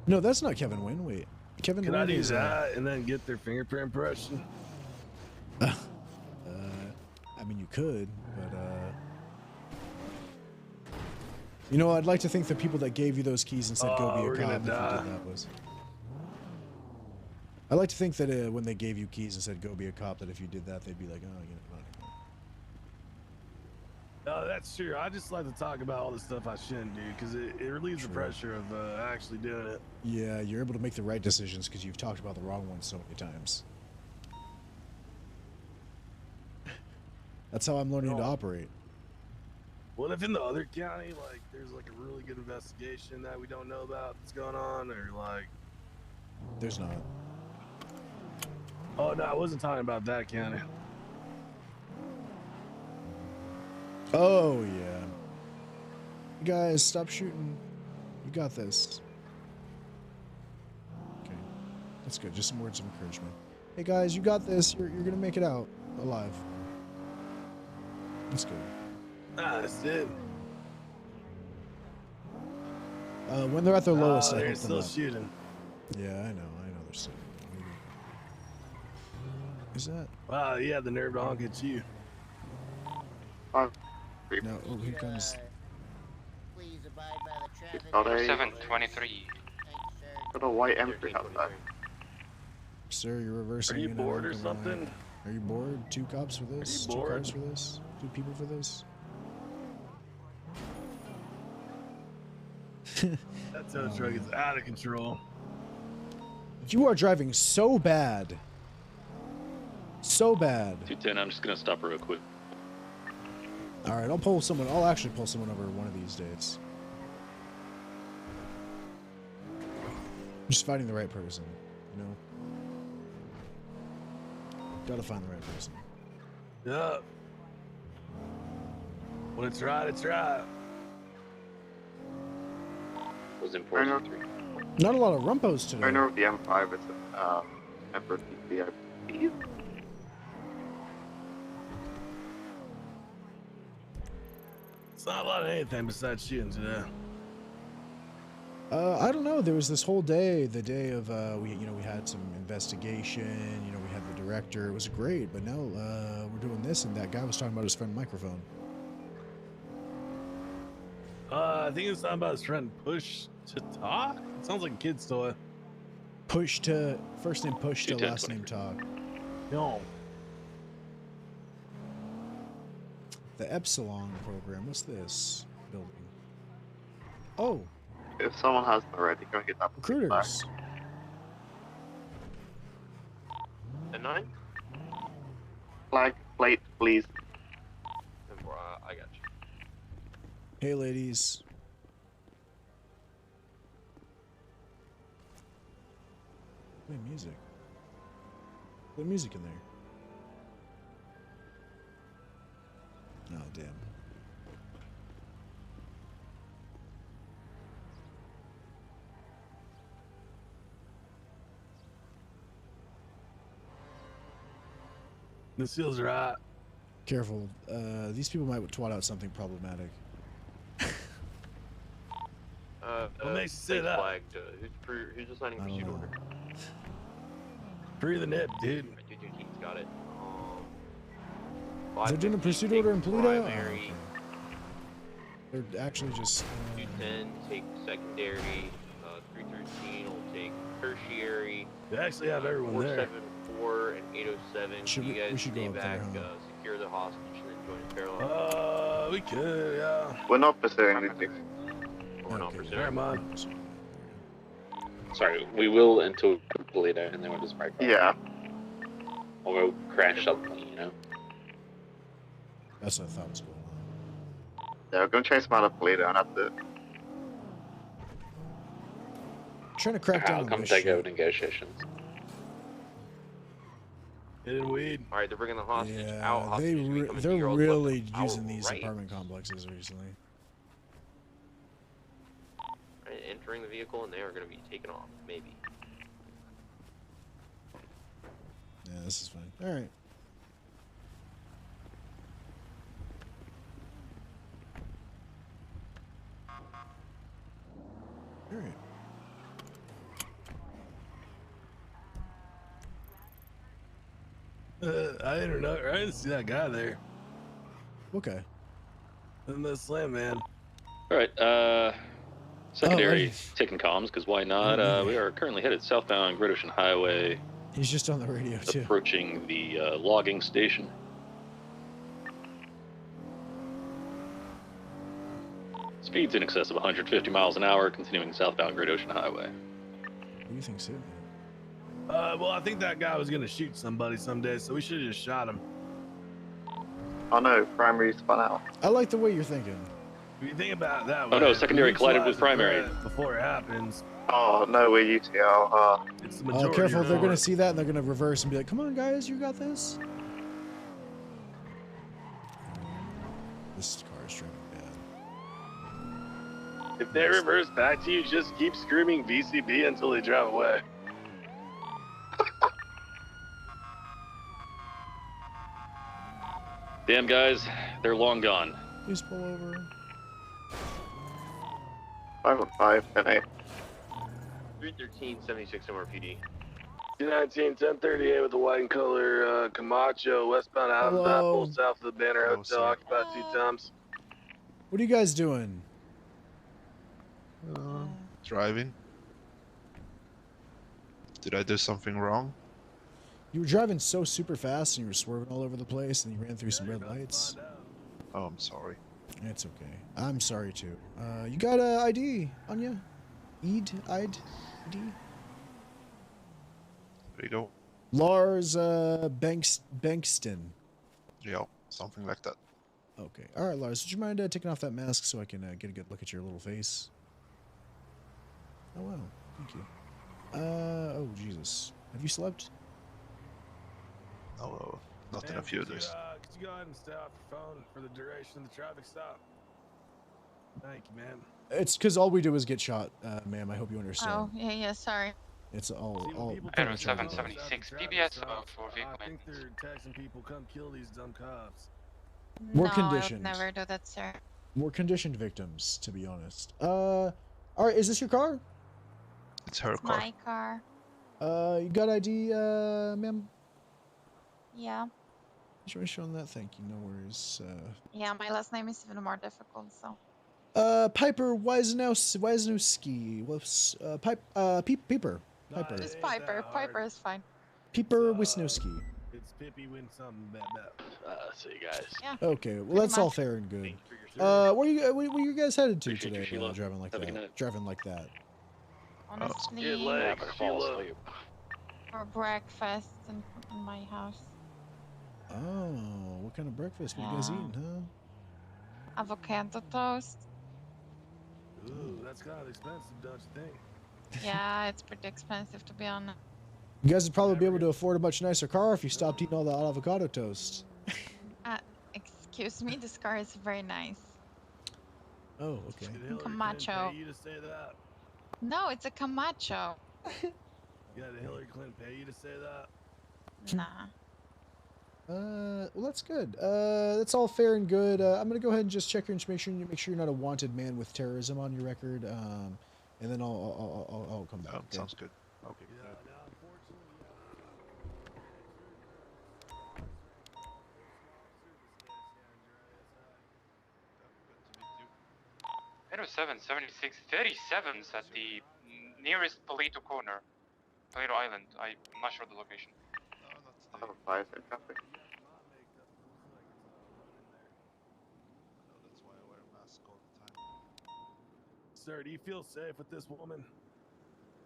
No, that's not Kevin Wynn. Wait, Kevin Can Wynn I do is, that and then get their fingerprint impression? I mean, you could, but you know, I'd like to think the people that gave you those keys and said go be a we're cop gonna if you die. did that was. I like to think that when they gave you keys and said go be a cop, that if you did that, they'd be like, oh, you know, No, that's true. I just like to talk about all the stuff I shouldn't do because it relieves the pressure of actually doing it. yeah, you're able to make the right decisions because you've talked about the wrong ones so many times. That's how I'm learning to operate. What if in the other county, like, there's like a really good investigation that we don't know about that's going on, or like? There's not. Oh no, I wasn't talking about that county. Oh yeah. You guys, stop shooting. You got this. Okay, that's good. Just some words of encouragement. Hey guys, you got this. You're gonna make it out alive. That's good. Ah, that's it. When they're at their lowest, I they're hope them still up. shooting. Yeah, I know they're still. Is that? Wow, you had the nerve to honk at you. No, oh, here comes. Please abide by the traffic. 723. Got a white M3 outside. Sir, you're reversing. Are you in bored or American line. something? Are you bored? 2 cops for this? Are you 2 bored? cars for this? 2 people for this? That tow truck is out of control. You are driving so bad. So bad. 210, I'm just gonna stop real quick. All right, I'll actually pull someone over one of these days. Just finding the right person, you know? Gotta find the right person. Yeah. When it's right, it's right. Was in 423. Not a lot of rumpos today. Owner of the M5 is member of the VIP. It's not a lot of anything besides shooting today. I don't know. There was this whole day, the day of we had some investigation. We had the director. It was great. But now we're doing this, and that guy was talking about his friend microphone. I think it's talking about his friend Push to Talk. It sounds like a kid's toy. Push to first name Push to last name Talk. No. The Epsilon program. What's this building? Oh. If someone hasn't already, go get that. Recruiters. And 9? Flag plate, please. I got you. Hey, ladies. Play music. Play music in there. Oh, damn. This feels right. Careful. These people might twat out something problematic. What makes you say that? Flagged, who's assigning pursuit order? Free the nip, dude. Dude, he's got it. They're doing a pursuit order in Polito? Primary. They're actually just... 210, take secondary. 313 will take tertiary. They actually have everyone there. 474 and 807. You guys stay back, secure the hostage, and then join in parallel. We could, yeah. We're not pursuing anything. We're not pursuing. Never mind. Sorry, we will until Polito, and then we'll just break off. Yeah. Or we'll crash something, That's what I thought was going on. Yeah, we're gonna chase him out of Polito, and that's it. Trying to crack down I'll on come this take shit. over negotiations. Hidden weed. All right, they're bringing the hostage Yeah, out. Hostage is becoming they're 2-year-old really left. using these Right. apartment complexes recently. Right, entering the vehicle, and they are going to be taken off. Maybe. Yeah, this is fine. All right. All right. I didn't know. I didn't see that guy there. Okay. And the slam man. All right, secondary taking comms, because why not? Oh, We are currently headed southbound Great Ocean Highway, He's just on the radio too. approaching the logging station. Speeds in excess of 150 miles an hour, continuing southbound Great Ocean Highway. What do you think, Sid? Well, I think that guy was gonna shoot somebody someday, so we should have just shot him. Oh no, primary spun out. I like the way you're thinking. If you think about it that Oh way, no, secondary collided with neutralize the primary. threat before it happens. Oh no, we're UTL. It's the Oh, majority. careful! of They're gonna the- see that and they're gonna reverse and be like, "Come on, guys, you got this." This car is driving bad. If they reverse back to you, just keep screaming VCB until they drive away. Damn guys, they're long gone. Please pull over. 515, 10-8. 313, 76 MRPD. 219, 1038 with the white and color Camacho, westbound Adams Hello. Apple, south of the Banner Hotel, occupied 2 times. What are you guys doing? Driving. Did I do something wrong? You were driving so super fast and you were swerving all over the place and you ran through some red lights. Oh, I'm sorry. It's okay. I'm sorry too. You got a ID on you? ID? There you go. Lars Bankston. Yeah, something like that. Okay. All right, Lars. Would you mind taking off that mask so I can get a good look at your little face? Oh wow. Thank you. Oh Jesus. Have you slept? No, not in a few days. Could you go ahead and stay off your phone for the duration of the traffic stop? Thank you, ma'am. It's because all we do is get shot, ma'am. I hope you understand. Oh, yeah, sorry. It's all. Aero 776 PBS for vehicle I think they're texting people, come kill these dumb cops. We're No, conditioned. I would never do that, sir. We're conditioned victims, to be honest. All right. Is this your car? It's her It's car. my car. You got ID, ma'am? Yeah. Information on that. Thank you. No worries. Yeah, my last name is even more difficult, so. Piper Wisnowski. Whoops. Peeper. Piper. Just Piper. Piper is fine. Peeper Wisnowski. It's Pippi when something bad. See you guys. Yeah. Okay, well that's all fair and good. Where you guys headed to Appreciate today? you, Sheila. Driving like Have a good that. night. Driving like that. Honestly, Good legs, Sheila. for breakfast in my house. Oh, what kind of breakfast? What are you guys Yeah. eating, huh? Avocado toast. Ooh, that's kind of expensive, don't you think? Yeah, it's pretty expensive to be honest. You guys would probably be able to afford a much nicer car if you stopped eating all the avocado toast. Excuse me, this car is very nice. Oh, okay. Camacho. Pay you to say that? No, it's a Camacho. Yeah, did Hillary Clinton pay you to say that? Nah. Well, that's good. That's all fair and good. I'm gonna go ahead and just check your information. Make sure you're not a wanted man with terrorism on your record. And then I'll come back. Oh, Okay? sounds good. Okay. Aero 776 37s at the nearest Palito corner. Palito Island. I'm not sure the location. I have a fire safe traffic. Sir, do you feel safe with this woman?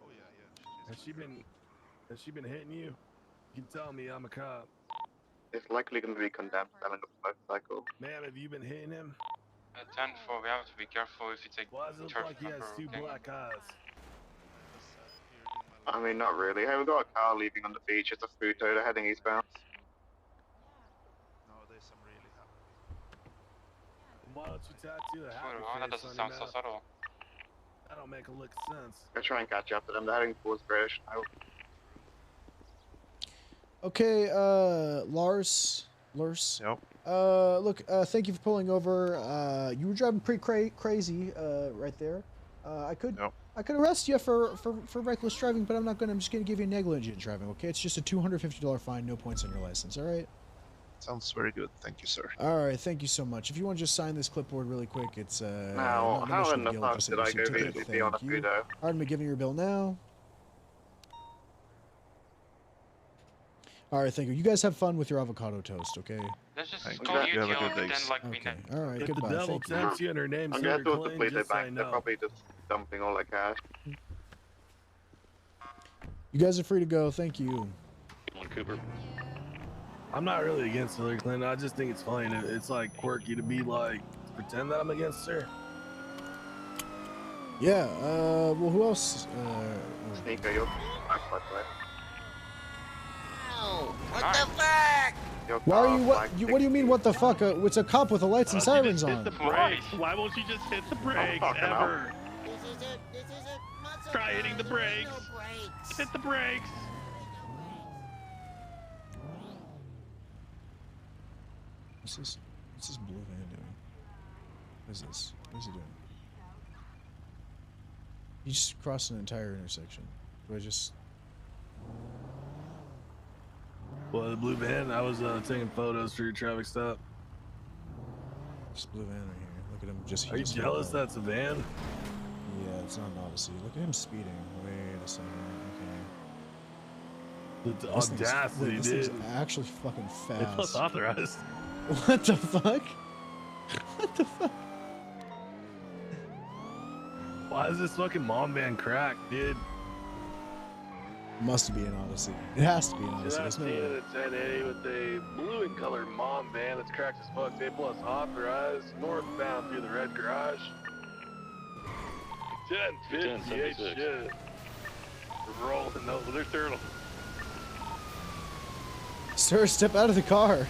Oh yeah. Has she been hitting you? You can tell me, I'm a cop. It's likely going to be condemned selling a motorcycle. Ma'am, have you been hitting him? 10-4, we have to be careful if it's a Why does it look turf like he has member, two okay? black eyes? I mean, not really. Hey, we've got a car leaving on the beach. It's a food toter heading eastbound. Nowadays I'm really happy. Why don't you tattoo a happy Oh, that face doesn't on sound your so mouth? subtle. That don't make a lick of sense. Go try and catch up to them. They're heading towards British now. Okay, Lars. Yep. Look, thank you for pulling over. You were driving pretty crazy, right there. I could arrest you for reckless driving, but I'm not gonna. I'm just gonna give you negligent driving. Okay, it's just a $250 fine, no points on your license. All right. Sounds very good. Thank you, sir. All right, thank you so much. If you want to just sign this clipboard really quick, it's Now, not how much in of the a deal, fuck just did a I go certificate. basically on a Thank you. Fudo? I'm giving you your bill now. All right, thank you. You guys have fun with your avocado toast, okay? Let's just Thank go you. YouTube You have a good and day. then like we Okay. know. All right, If goodbye. the devil Thank you. tempts you and her name's I'm Hillary going towards the Clinton, police just say bank. They're no. probably just dumping all their cash. You guys are free to go. Thank you. Cooper. I'm not really against Hillary Clinton. I just think it's funny. It's like quirky to be like, pretend that I'm against her. Yeah. Well, who else? Sneaker, you're back, by the way. What the fuck? Your Why are car, you flag what do you mean? What the fuck? It's a cop with the lights and sirens on. Brakes. Why won't you just hit the brakes fucking hell. ever? Try hitting the brakes. Hit the brakes. What's this blue van doing? What is this? What is he doing? He just crossed an entire intersection. Do I just? Well, the blue van, I was taking photos for your traffic stop. This blue van right here. Look at him. Are you jealous that's a van? Yeah, it's not an Odyssey. Look at him speeding. Wait a second. Okay. The This thing's- audacity, wait, this thing's dude. actually fucking fast. It's plus authorized. What the fuck? What the fuck? Why is this fucking mom van cracked, dude? Must be an Odyssey. It has to be an Odyssey. I've There's no seen way. it at 1080 with a blue and colored mom van that's cracked as fuck. A plus authorized, northbound through the red garage. 1058 shit. We're rolling over their turtle. Sir, step out of the car.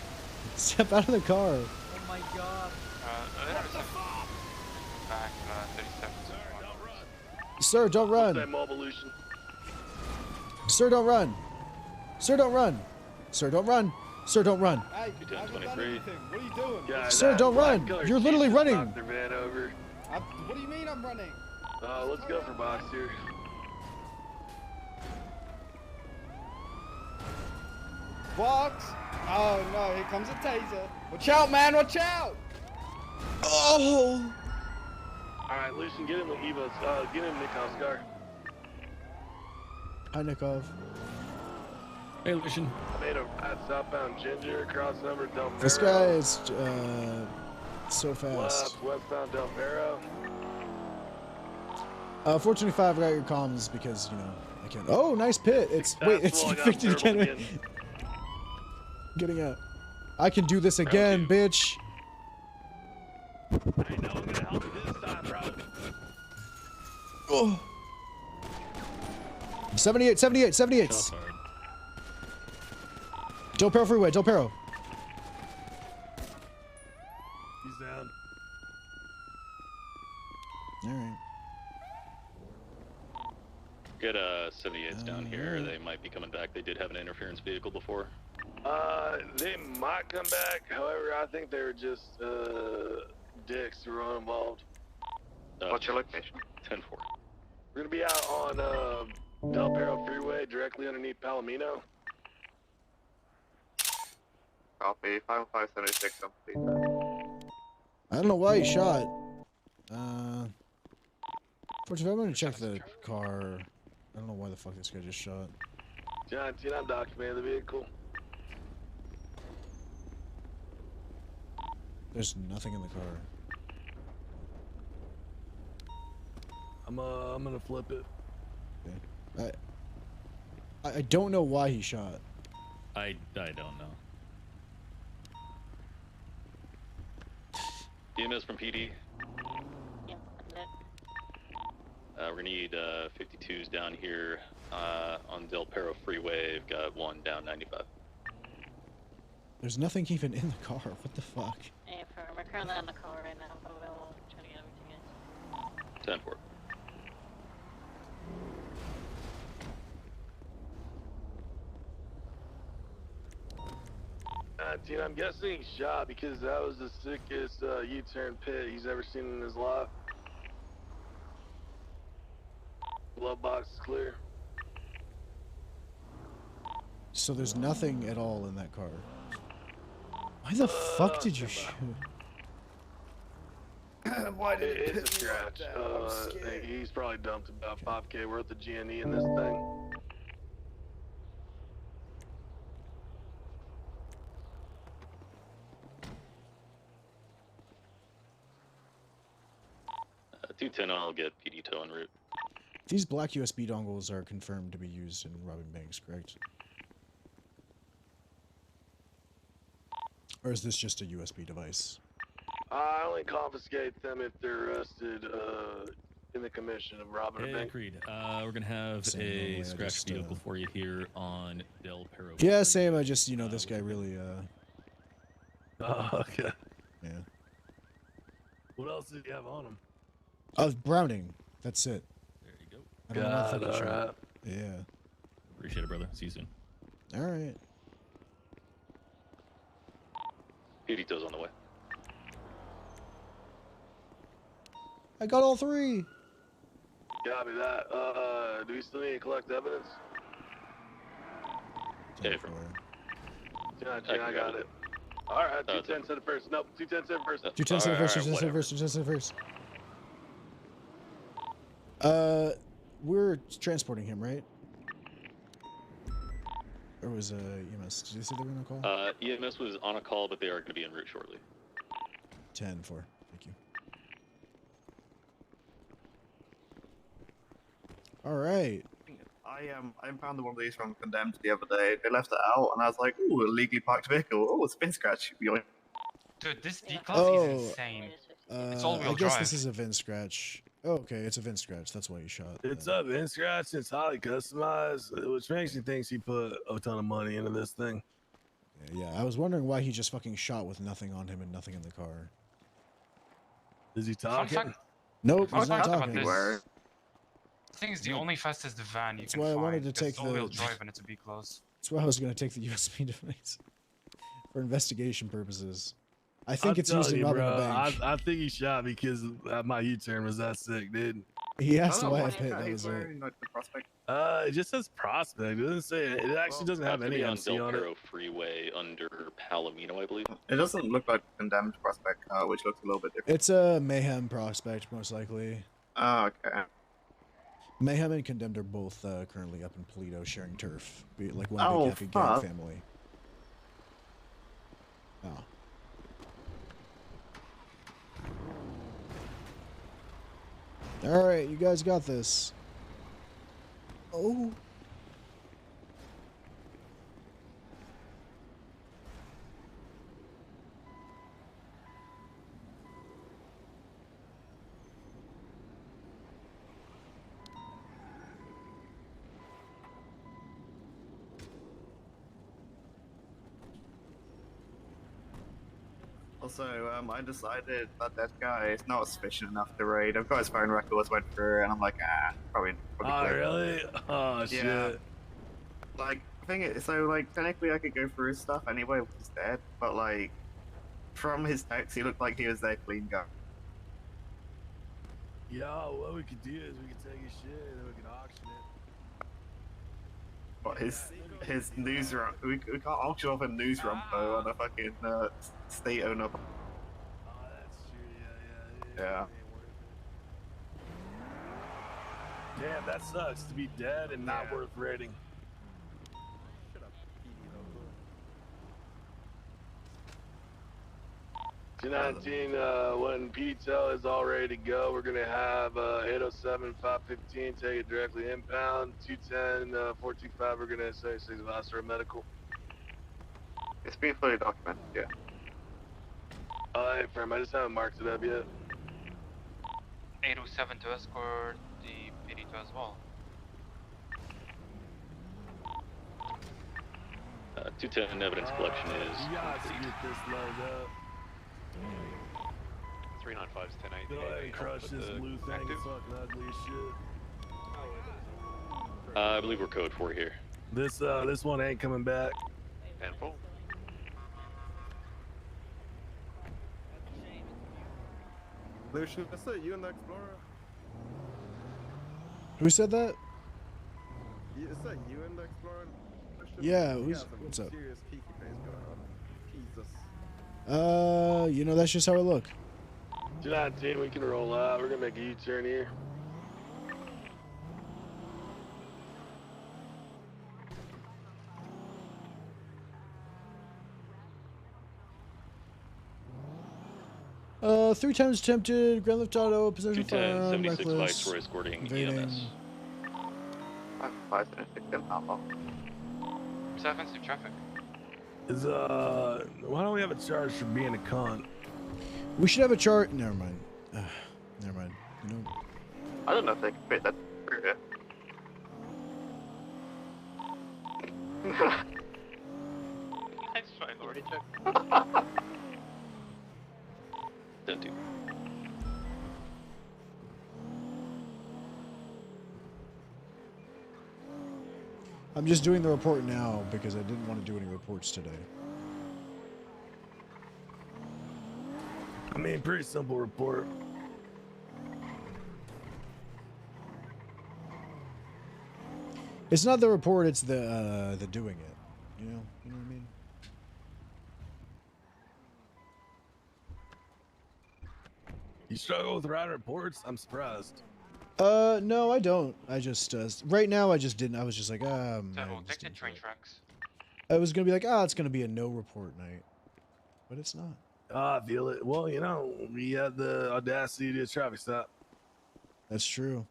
Step out of the car. Oh my god. Back 37. Sir, don't run. That mobile Lucian. Sir, don't run. Sir, don't run. Sir, don't run. Sir, don't run. Hey, I haven't done anything. What are you doing? Yeah, Sir, don't run. You're literally running. Knocked their van over. What do you mean I'm running? Let's go for box here. Box? Oh no, here comes a taser. Watch out, man, watch out! Oh! Alright, Lucian, get him the Evo's, get him Nikov's car. Hi, Nikov. Hey, Lucian. I made a southbound Ginger, cross number Del Perro. This guy is so fast. Left, westbound Del Perro. 425, I got your comms because, you know, I can't. Oh, nice pit. It's, wait, it's 50 again. Getting out. I can do this again, bitch. I know I'm gonna help you this time, bro. Oh. 78, 78, 78. Del Perro freeway, Del Perro. He's down. Alright. Get 78s down here. They might be coming back. They did have an interference vehicle before. They might come back. However, I think they were just dicks who were uninvolved. What's your location? 10-4. We're gonna be out on Del Perro Freeway, directly underneath Palomino. Copy. 5576 complete. I don't know why he shot. 45, I'm gonna check the car. I don't know why the fuck this guy just shot. John, I'm documenting the vehicle. There's nothing in the car. I'm gonna flip it. Okay. I don't know why he shot. I don't know. EMS from PD. We're gonna need 52s down here on Del Perro Freeway. We've got one down 95. There's nothing even in the car. What the fuck? Hey, we're currently on the call right now, but we'll try to get everything in. 10-4. Dude, I'm guessing he shot because that was the sickest U-turn pit he's ever seen in his life. Glove box is clear. So there's nothing at all in that car. Why the fuck did you shoot? Why did it It's a hit me like scratch. that? I'm scared. He's probably dumped about 5K worth of G&E in this thing. Uh, 210, I'll get PD tow en route. These black USB dongles are confirmed to be used in robbing banks, correct? Or is this just a USB device? I only confiscate them if they're arrested in the commission of robbing a Hey, bank. Creed. We're gonna have Same, a I scratch just, vehicle for you here on Del Perro. Yeah, same. I just, you know, this guy really, Oh, okay. yeah. What else did you have on him? Browning. That's it. There you go. I don't know what the fuck he all shot. right. Yeah. Appreciate it, brother. See you soon. All right. PD tow's on the way. I got all three. Copy that. Do we still need to collect evidence? Hey, from Yeah, I got it. Alright, 210 set it first. Nope, 210 set it first. 210 set it first, 210 set it first, 210 set it first. We're transporting him, right? Or was EMS? Did you say they were on a call? EMS was on a call, but they are going to be en route shortly. 10-4. Thank you. All right. I found one of these from Condemned the other day. They left it out, and I was like, "Ooh, a legally parked vehicle. Oh, it's been scratch." Dude, this D-Class Oh, is insane. It's all-wheel I guess drive. this is a VIN scratch. Oh, okay, it's a VIN scratch. That's why you shot. It's up in scratch. It's highly customized, which makes me think she put a ton of money into this thing. Yeah, I was wondering why he just fucking shot with nothing on him and nothing in the car. Is he Fun talking? fact, Nope, fun he's not fact about talking. this. The thing is, the only fastest van you That's can why I find. wanted to because take it's all-wheel the- drive and it's a B class. That's why I was gonna take the USB device for investigation purposes. I think it's used in robbing a bank. I think he shot because my U-turn was that sick, dude. He asked Oh, why I what's pit. that That he's was it. wearing, like the prospect? It just says prospect. It doesn't say. It actually doesn't have to any be on MC Del on it. Perro Freeway under Palomino, I believe. It doesn't look like a condemned prospect car, which looks a little bit different. It's a Mayhem prospect, most likely. Oh, okay. Mayhem and Condemned are both currently up in Polito sharing turf. Like one Oh, big happy gang fuck. family. Oh. Alright, you guys got this. Oh. Also, I decided that guy is not sufficient enough to raid. I've got his phone records, went through, and I'm like, probably. Oh, click. really? Oh, Yeah. shit. Like, thing is, so like technically I could go through his stuff anyway with his dead, but like, from his text, he looked like he was there clean gun. Yo, what we could do is we could take his shit and then we can auction it. But his news run, we can't auction off a news rumpo on a fucking state owner. Oh, that's true. Yeah. Damn, that sucks to be dead and not worth raiding. 219, when PTEL is all ready to go, we're gonna have 807 515 take it directly impound. 210 425, we're gonna say 6 Vassar medical. It's been fully documented, yeah. Alright, firm, I just haven't marked it up yet. 807 to escort the PD2 as well. 210 evidence collection is You guys can get this load up. 395's 1080. Go ahead and crush this blue thing. It's fucking ugly as shit. I believe we're code 4 here. This one ain't coming back. And full. Lucian, is that you in the Explorer? Who said that? Is that you in the Explorer? Lucian? Yeah, You who's- got some what's up? Serious peaky face going on. Jesus. You know, that's just how I look. 219, we can roll out. We're gonna make a U-turn here. Three times attempted, grand theft auto, possession of 210, firearm, 76 reckless, bikes were escorting evading. EMS. 7 offensive traffic. Is why don't we have a charge for being a cunt? We should have a chart. Never mind. Never mind. You know. I don't know if they can fit that through here. Nice try, Lord. Don't do. I'm just doing the report now because I didn't want to do any reports today. I mean, pretty simple report. It's not the report; it's the doing it. You know what I mean? You struggle with writing reports? I'm surprised. No, I don't. I just right now I just didn't. I was just like, So, take the train tracks. I was gonna be like, it's gonna be a no report night, but it's not. I feel it. Well, you know, we had the audacity to do a traffic stop. That's true.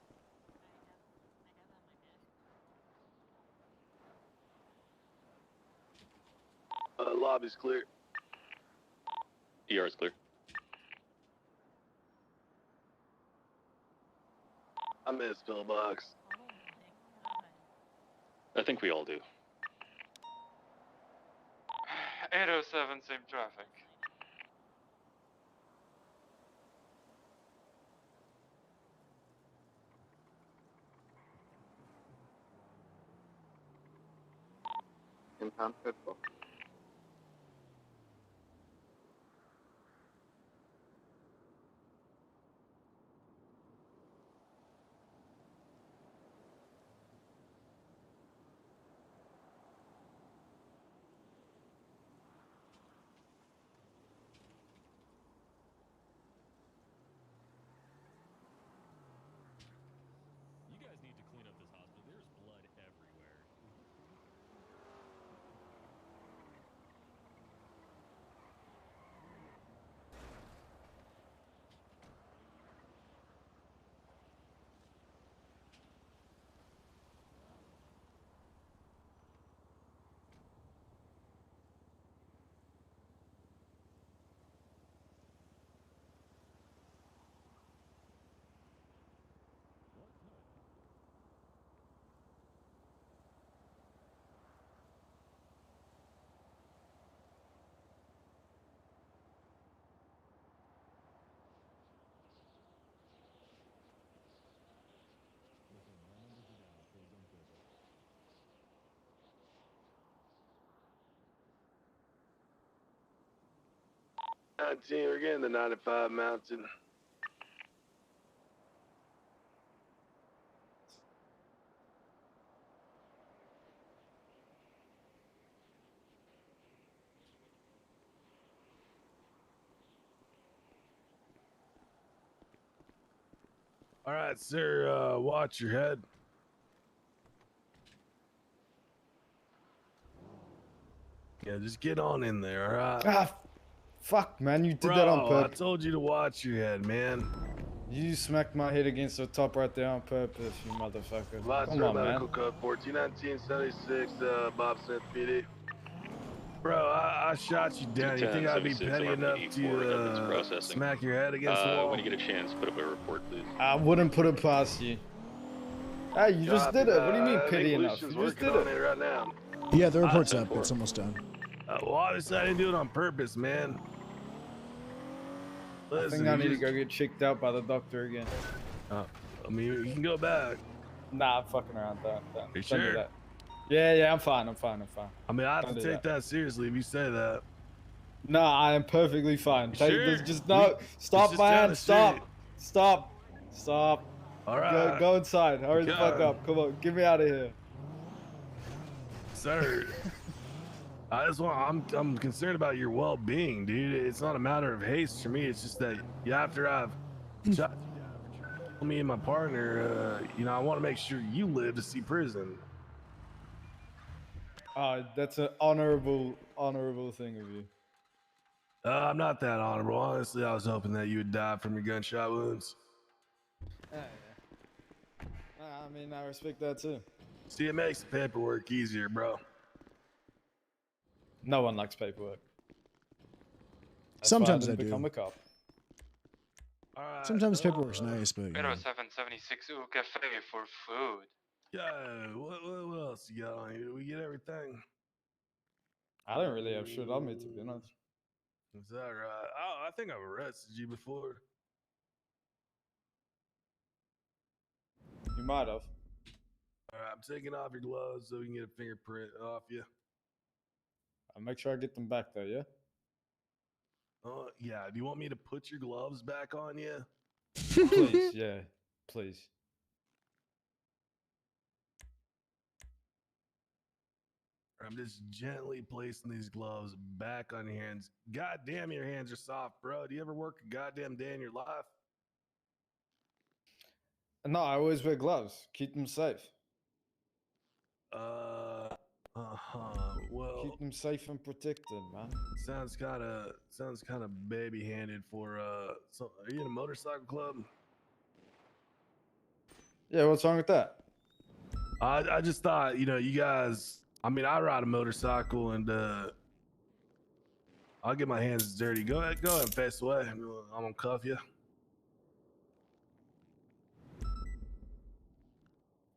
Lobby's clear. ER is clear. I missed pillbox. I think we all do. 807, same traffic. Impound code 4. You guys need to clean up this hospital. There's blood everywhere. We're getting the 95 mountain. All right, sir. Watch your head. Yeah, just get on in there, all right? Ah, fuck, man, you did Bro, that on I purpose. told you to watch your head, man. You smacked my head against the top right there on purpose, you motherfucker. Lots Come of on, man. medical code 141976, Bob Smith PD. Bro, I shot you down. You think I'd be 210-76 petty enough RPD for evidence to processing. smack your head against the wall? When you get a chance, put up a report, please. I wouldn't put it past you. Hey, you just did it. What do you mean I pity think enough? Lucian's You just working did on it. it right now. Yeah, the report's up. It's almost done. Well, obviously I didn't do it on purpose, man. I Listen, think I you need to just- go get checked out by the doctor again. I mean, you can go back. Nah, I'm fucking around. Don't do sure? that. Yeah, I'm fine. I mean, I have Don't to do take that seriously if you say that. No, I am perfectly fine. Sure? Just no. Stop, just down man. the Stop. All right. Go inside. Hurry the fuck Okay. up. Come on, get me out of here. Sir, I'm concerned about your well-being, dude. It's not a matter of haste for me. It's just that after I've shot you down for me and my partner, I want to make sure you live to see prison. That's an honorable thing of you. I'm not that honorable. Honestly, I was hoping that you would die from your gunshot wounds. Yeah. I mean, I respect that too. See, it makes the paperwork easier, bro. No one likes paperwork. That's Sometimes why I I didn't do. become a cop. Sometimes paperwork's nice, but you know. 0776 Ooh Cafe for food. Yeah, what else you got on here? Did we get everything? I don't really have shit on me, to be honest. Is that right? Oh, I think I've arrested you before. You might have. All right, I'm taking off your gloves so we can get a fingerprint off you. I'll make sure I get them back though, yeah? Yeah. Do you want me to put your gloves back on you? Please, yeah. Please. I'm just gently placing these gloves back on your hands. God damn, your hands are soft, bro. Do you ever work a goddamn day in your life? No, I always wear gloves. Keep them safe. Well, keep them safe and protected, man. sounds kind of baby-handed for are you in a motorcycle club? Yeah, what's wrong with that? I just thought, you guys. I mean, I ride a motorcycle and I'll get my hands dirty. Go ahead and face away. I'm gonna cuff you.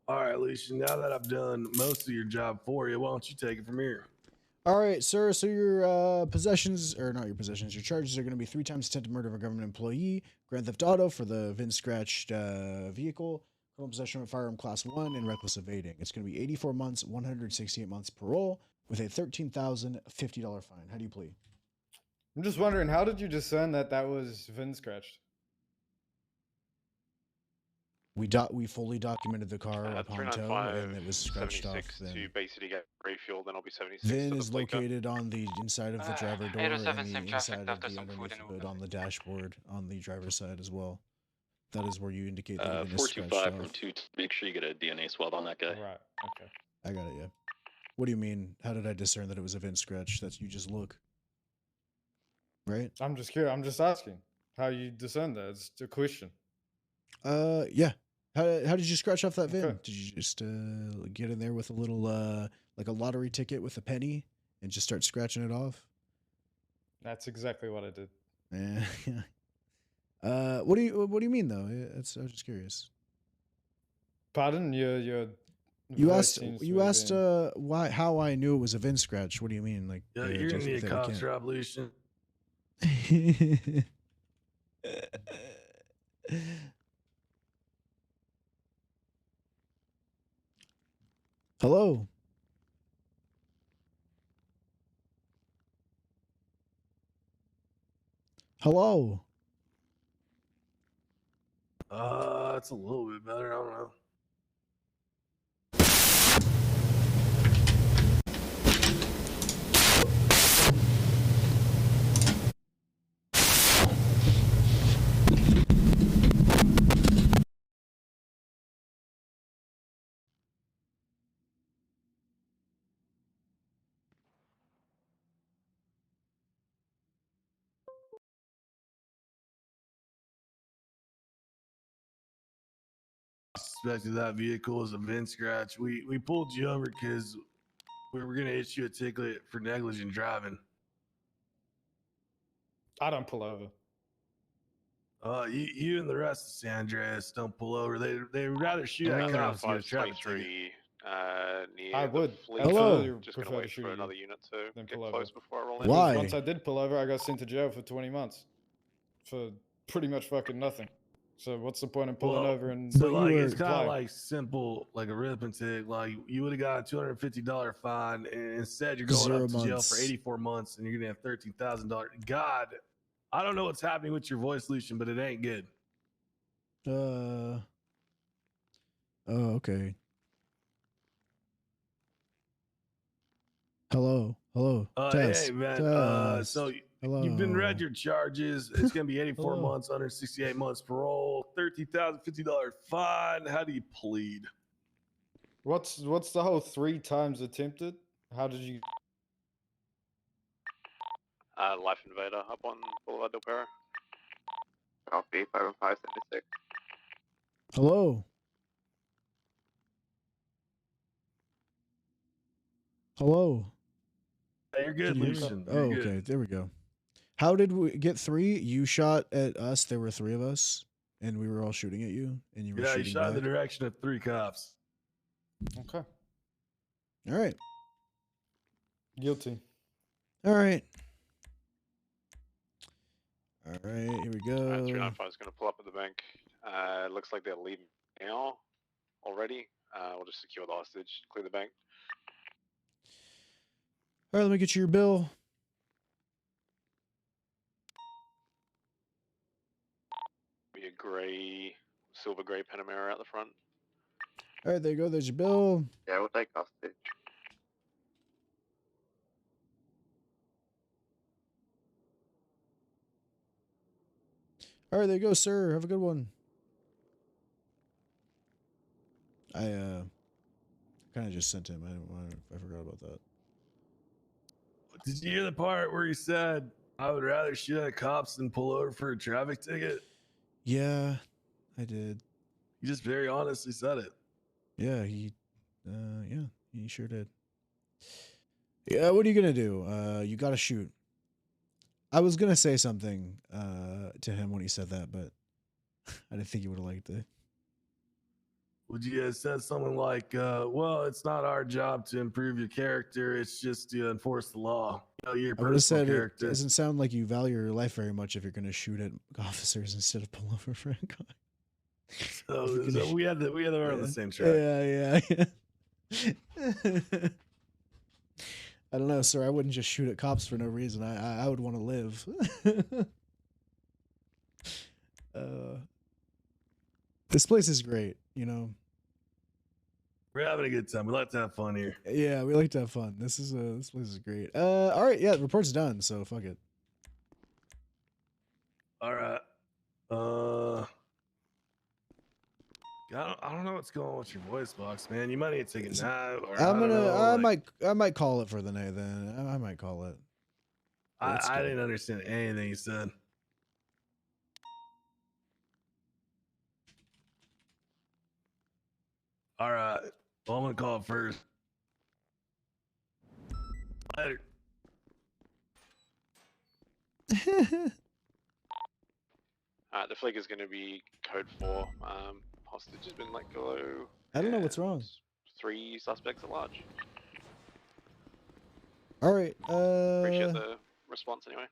All right, Lucian, now that I've done most of your job for you, why don't you take it from here? All right, sir. So your possessions, or not your possessions, your charges are going to be 3 times attempted murder of a government employee, grand theft auto for the VIN scratched vehicle, criminal possession of a firearm class 1, and reckless evading. It's going to be 84 months, 168 months parole with a $13,050 fine. How do you plead? I'm just wondering, how did you discern that that was VIN scratched? We fully documented the car upon tow, 395, and it was scratched off. 76 to basically get refueled, then I'll be 76 VIN to the is plate gun. located on the inside of the driver door and 807 the same traffic, inside of after the some food underneath and hood on the dashboard on the driver's side as well. That is where you indicate that the VIN is scratched 425 off. from 2. Make sure you get a DNA swab on that guy. Right. Okay. I got it. Yeah. What do you mean? How did I discern that it was a VIN scratch? That's you just look. Right. I'm just curious. I'm just asking how you discern that. It's a question. Yeah. How did you scratch off that VIN? Okay. Did you just get in there with a little like a lottery ticket with a penny and just start scratching it off? That's exactly what I did. Yeah. What do you mean though? I was just curious. Pardon? Your You voice asked seems to you have asked been- why how I knew it was a VIN scratch. What do you mean? Like Yeah, you're gonna need a cop drop, Lucian. Hello. Hello. It's a little bit better. I don't know. Suspected that vehicle was a VIN scratch. We pulled you over because we were gonna issue a ticket for negligent driving. I don't pull over. You and the rest of San Andreas don't pull over. They'd rather shoot at Round cops than get a 5, traffic ticket. 23, near I the would. fleet. Hello. Just gonna Prefer to wait shoot for you another unit to than get pull over. close before I roll in. Why? Once I did pull over, I got sent to jail for 20 months for pretty much fucking nothing. So what's the point in pulling over and so like it's kind complying? of like simple, like arithmetic. Like you would have got a $250 fine, and instead you're going 0 up to jail months. for 84 months, and you're gonna have $13,000. God, I don't know what's happening with your voice, Lucian, but it ain't good. Oh, okay. Hello. Test. Hey man, Test. so Hello. you've been read your charges. It's gonna be 84 Hello. months, 168 months parole, $13,050 fine. How do you plead? What's the whole 3 times attempted? How did you? Life Invader up on Boulevard Del Perro. Copy, 51576. Hello. Hello. Hey, you're good, Can you hear me? Lucian. Oh, You're okay. good. There we go. How did we get 3? You shot at us. There were 3 of us, and we were all shooting at you, and you were Yeah, you shooting shot in back. the direction of 3 cops. Okay. All right. Guilty. All right. All right. Here we go. 395 is going to pull up at the bank. It looks like they're leaving now already. We'll just secure the hostage, clear the bank. All right. Let me get you your bill. Be a gray, silver gray Panamera out the front. All right. There you go. There's your bill. Yeah, we'll take hostage. All right. There you go, sir. Have a good one. I kind of just sent him. I forgot about that. Did you hear the part where he said, I would rather shoot at cops than pull over for a traffic ticket? Yeah, I did. He just very honestly said it. Yeah, he sure did. Yeah, what are you gonna do? You gotta shoot. I was gonna say something to him when he said that, but I didn't think he would have liked it. would you have said something like, well, it's not our job to improve your character, it's just to enforce the law. You know, your I would have personal said it character. doesn't sound like you value your life very much if you're going to shoot at officers instead of pull over for a car. So we had the we're on the same track. Yeah. I don't know, sir. I wouldn't just shoot at cops for no reason. I would want to live. This place is great, you know. We're having a good time. We like to have fun here. Yeah, we like to have fun. This place is great. All right, yeah, the report's done, so fuck it. All right. I don't know what's going on with your voice box, man. You might need to take a nap. Or I might call it for the night then. I might call it. I didn't understand anything you said. All right. Well, I'm gonna call it first. Later. The flag is going to be code 4. Hostage has been let go. I don't know what's wrong. 3 suspects at large. All right. Appreciate the response anyway.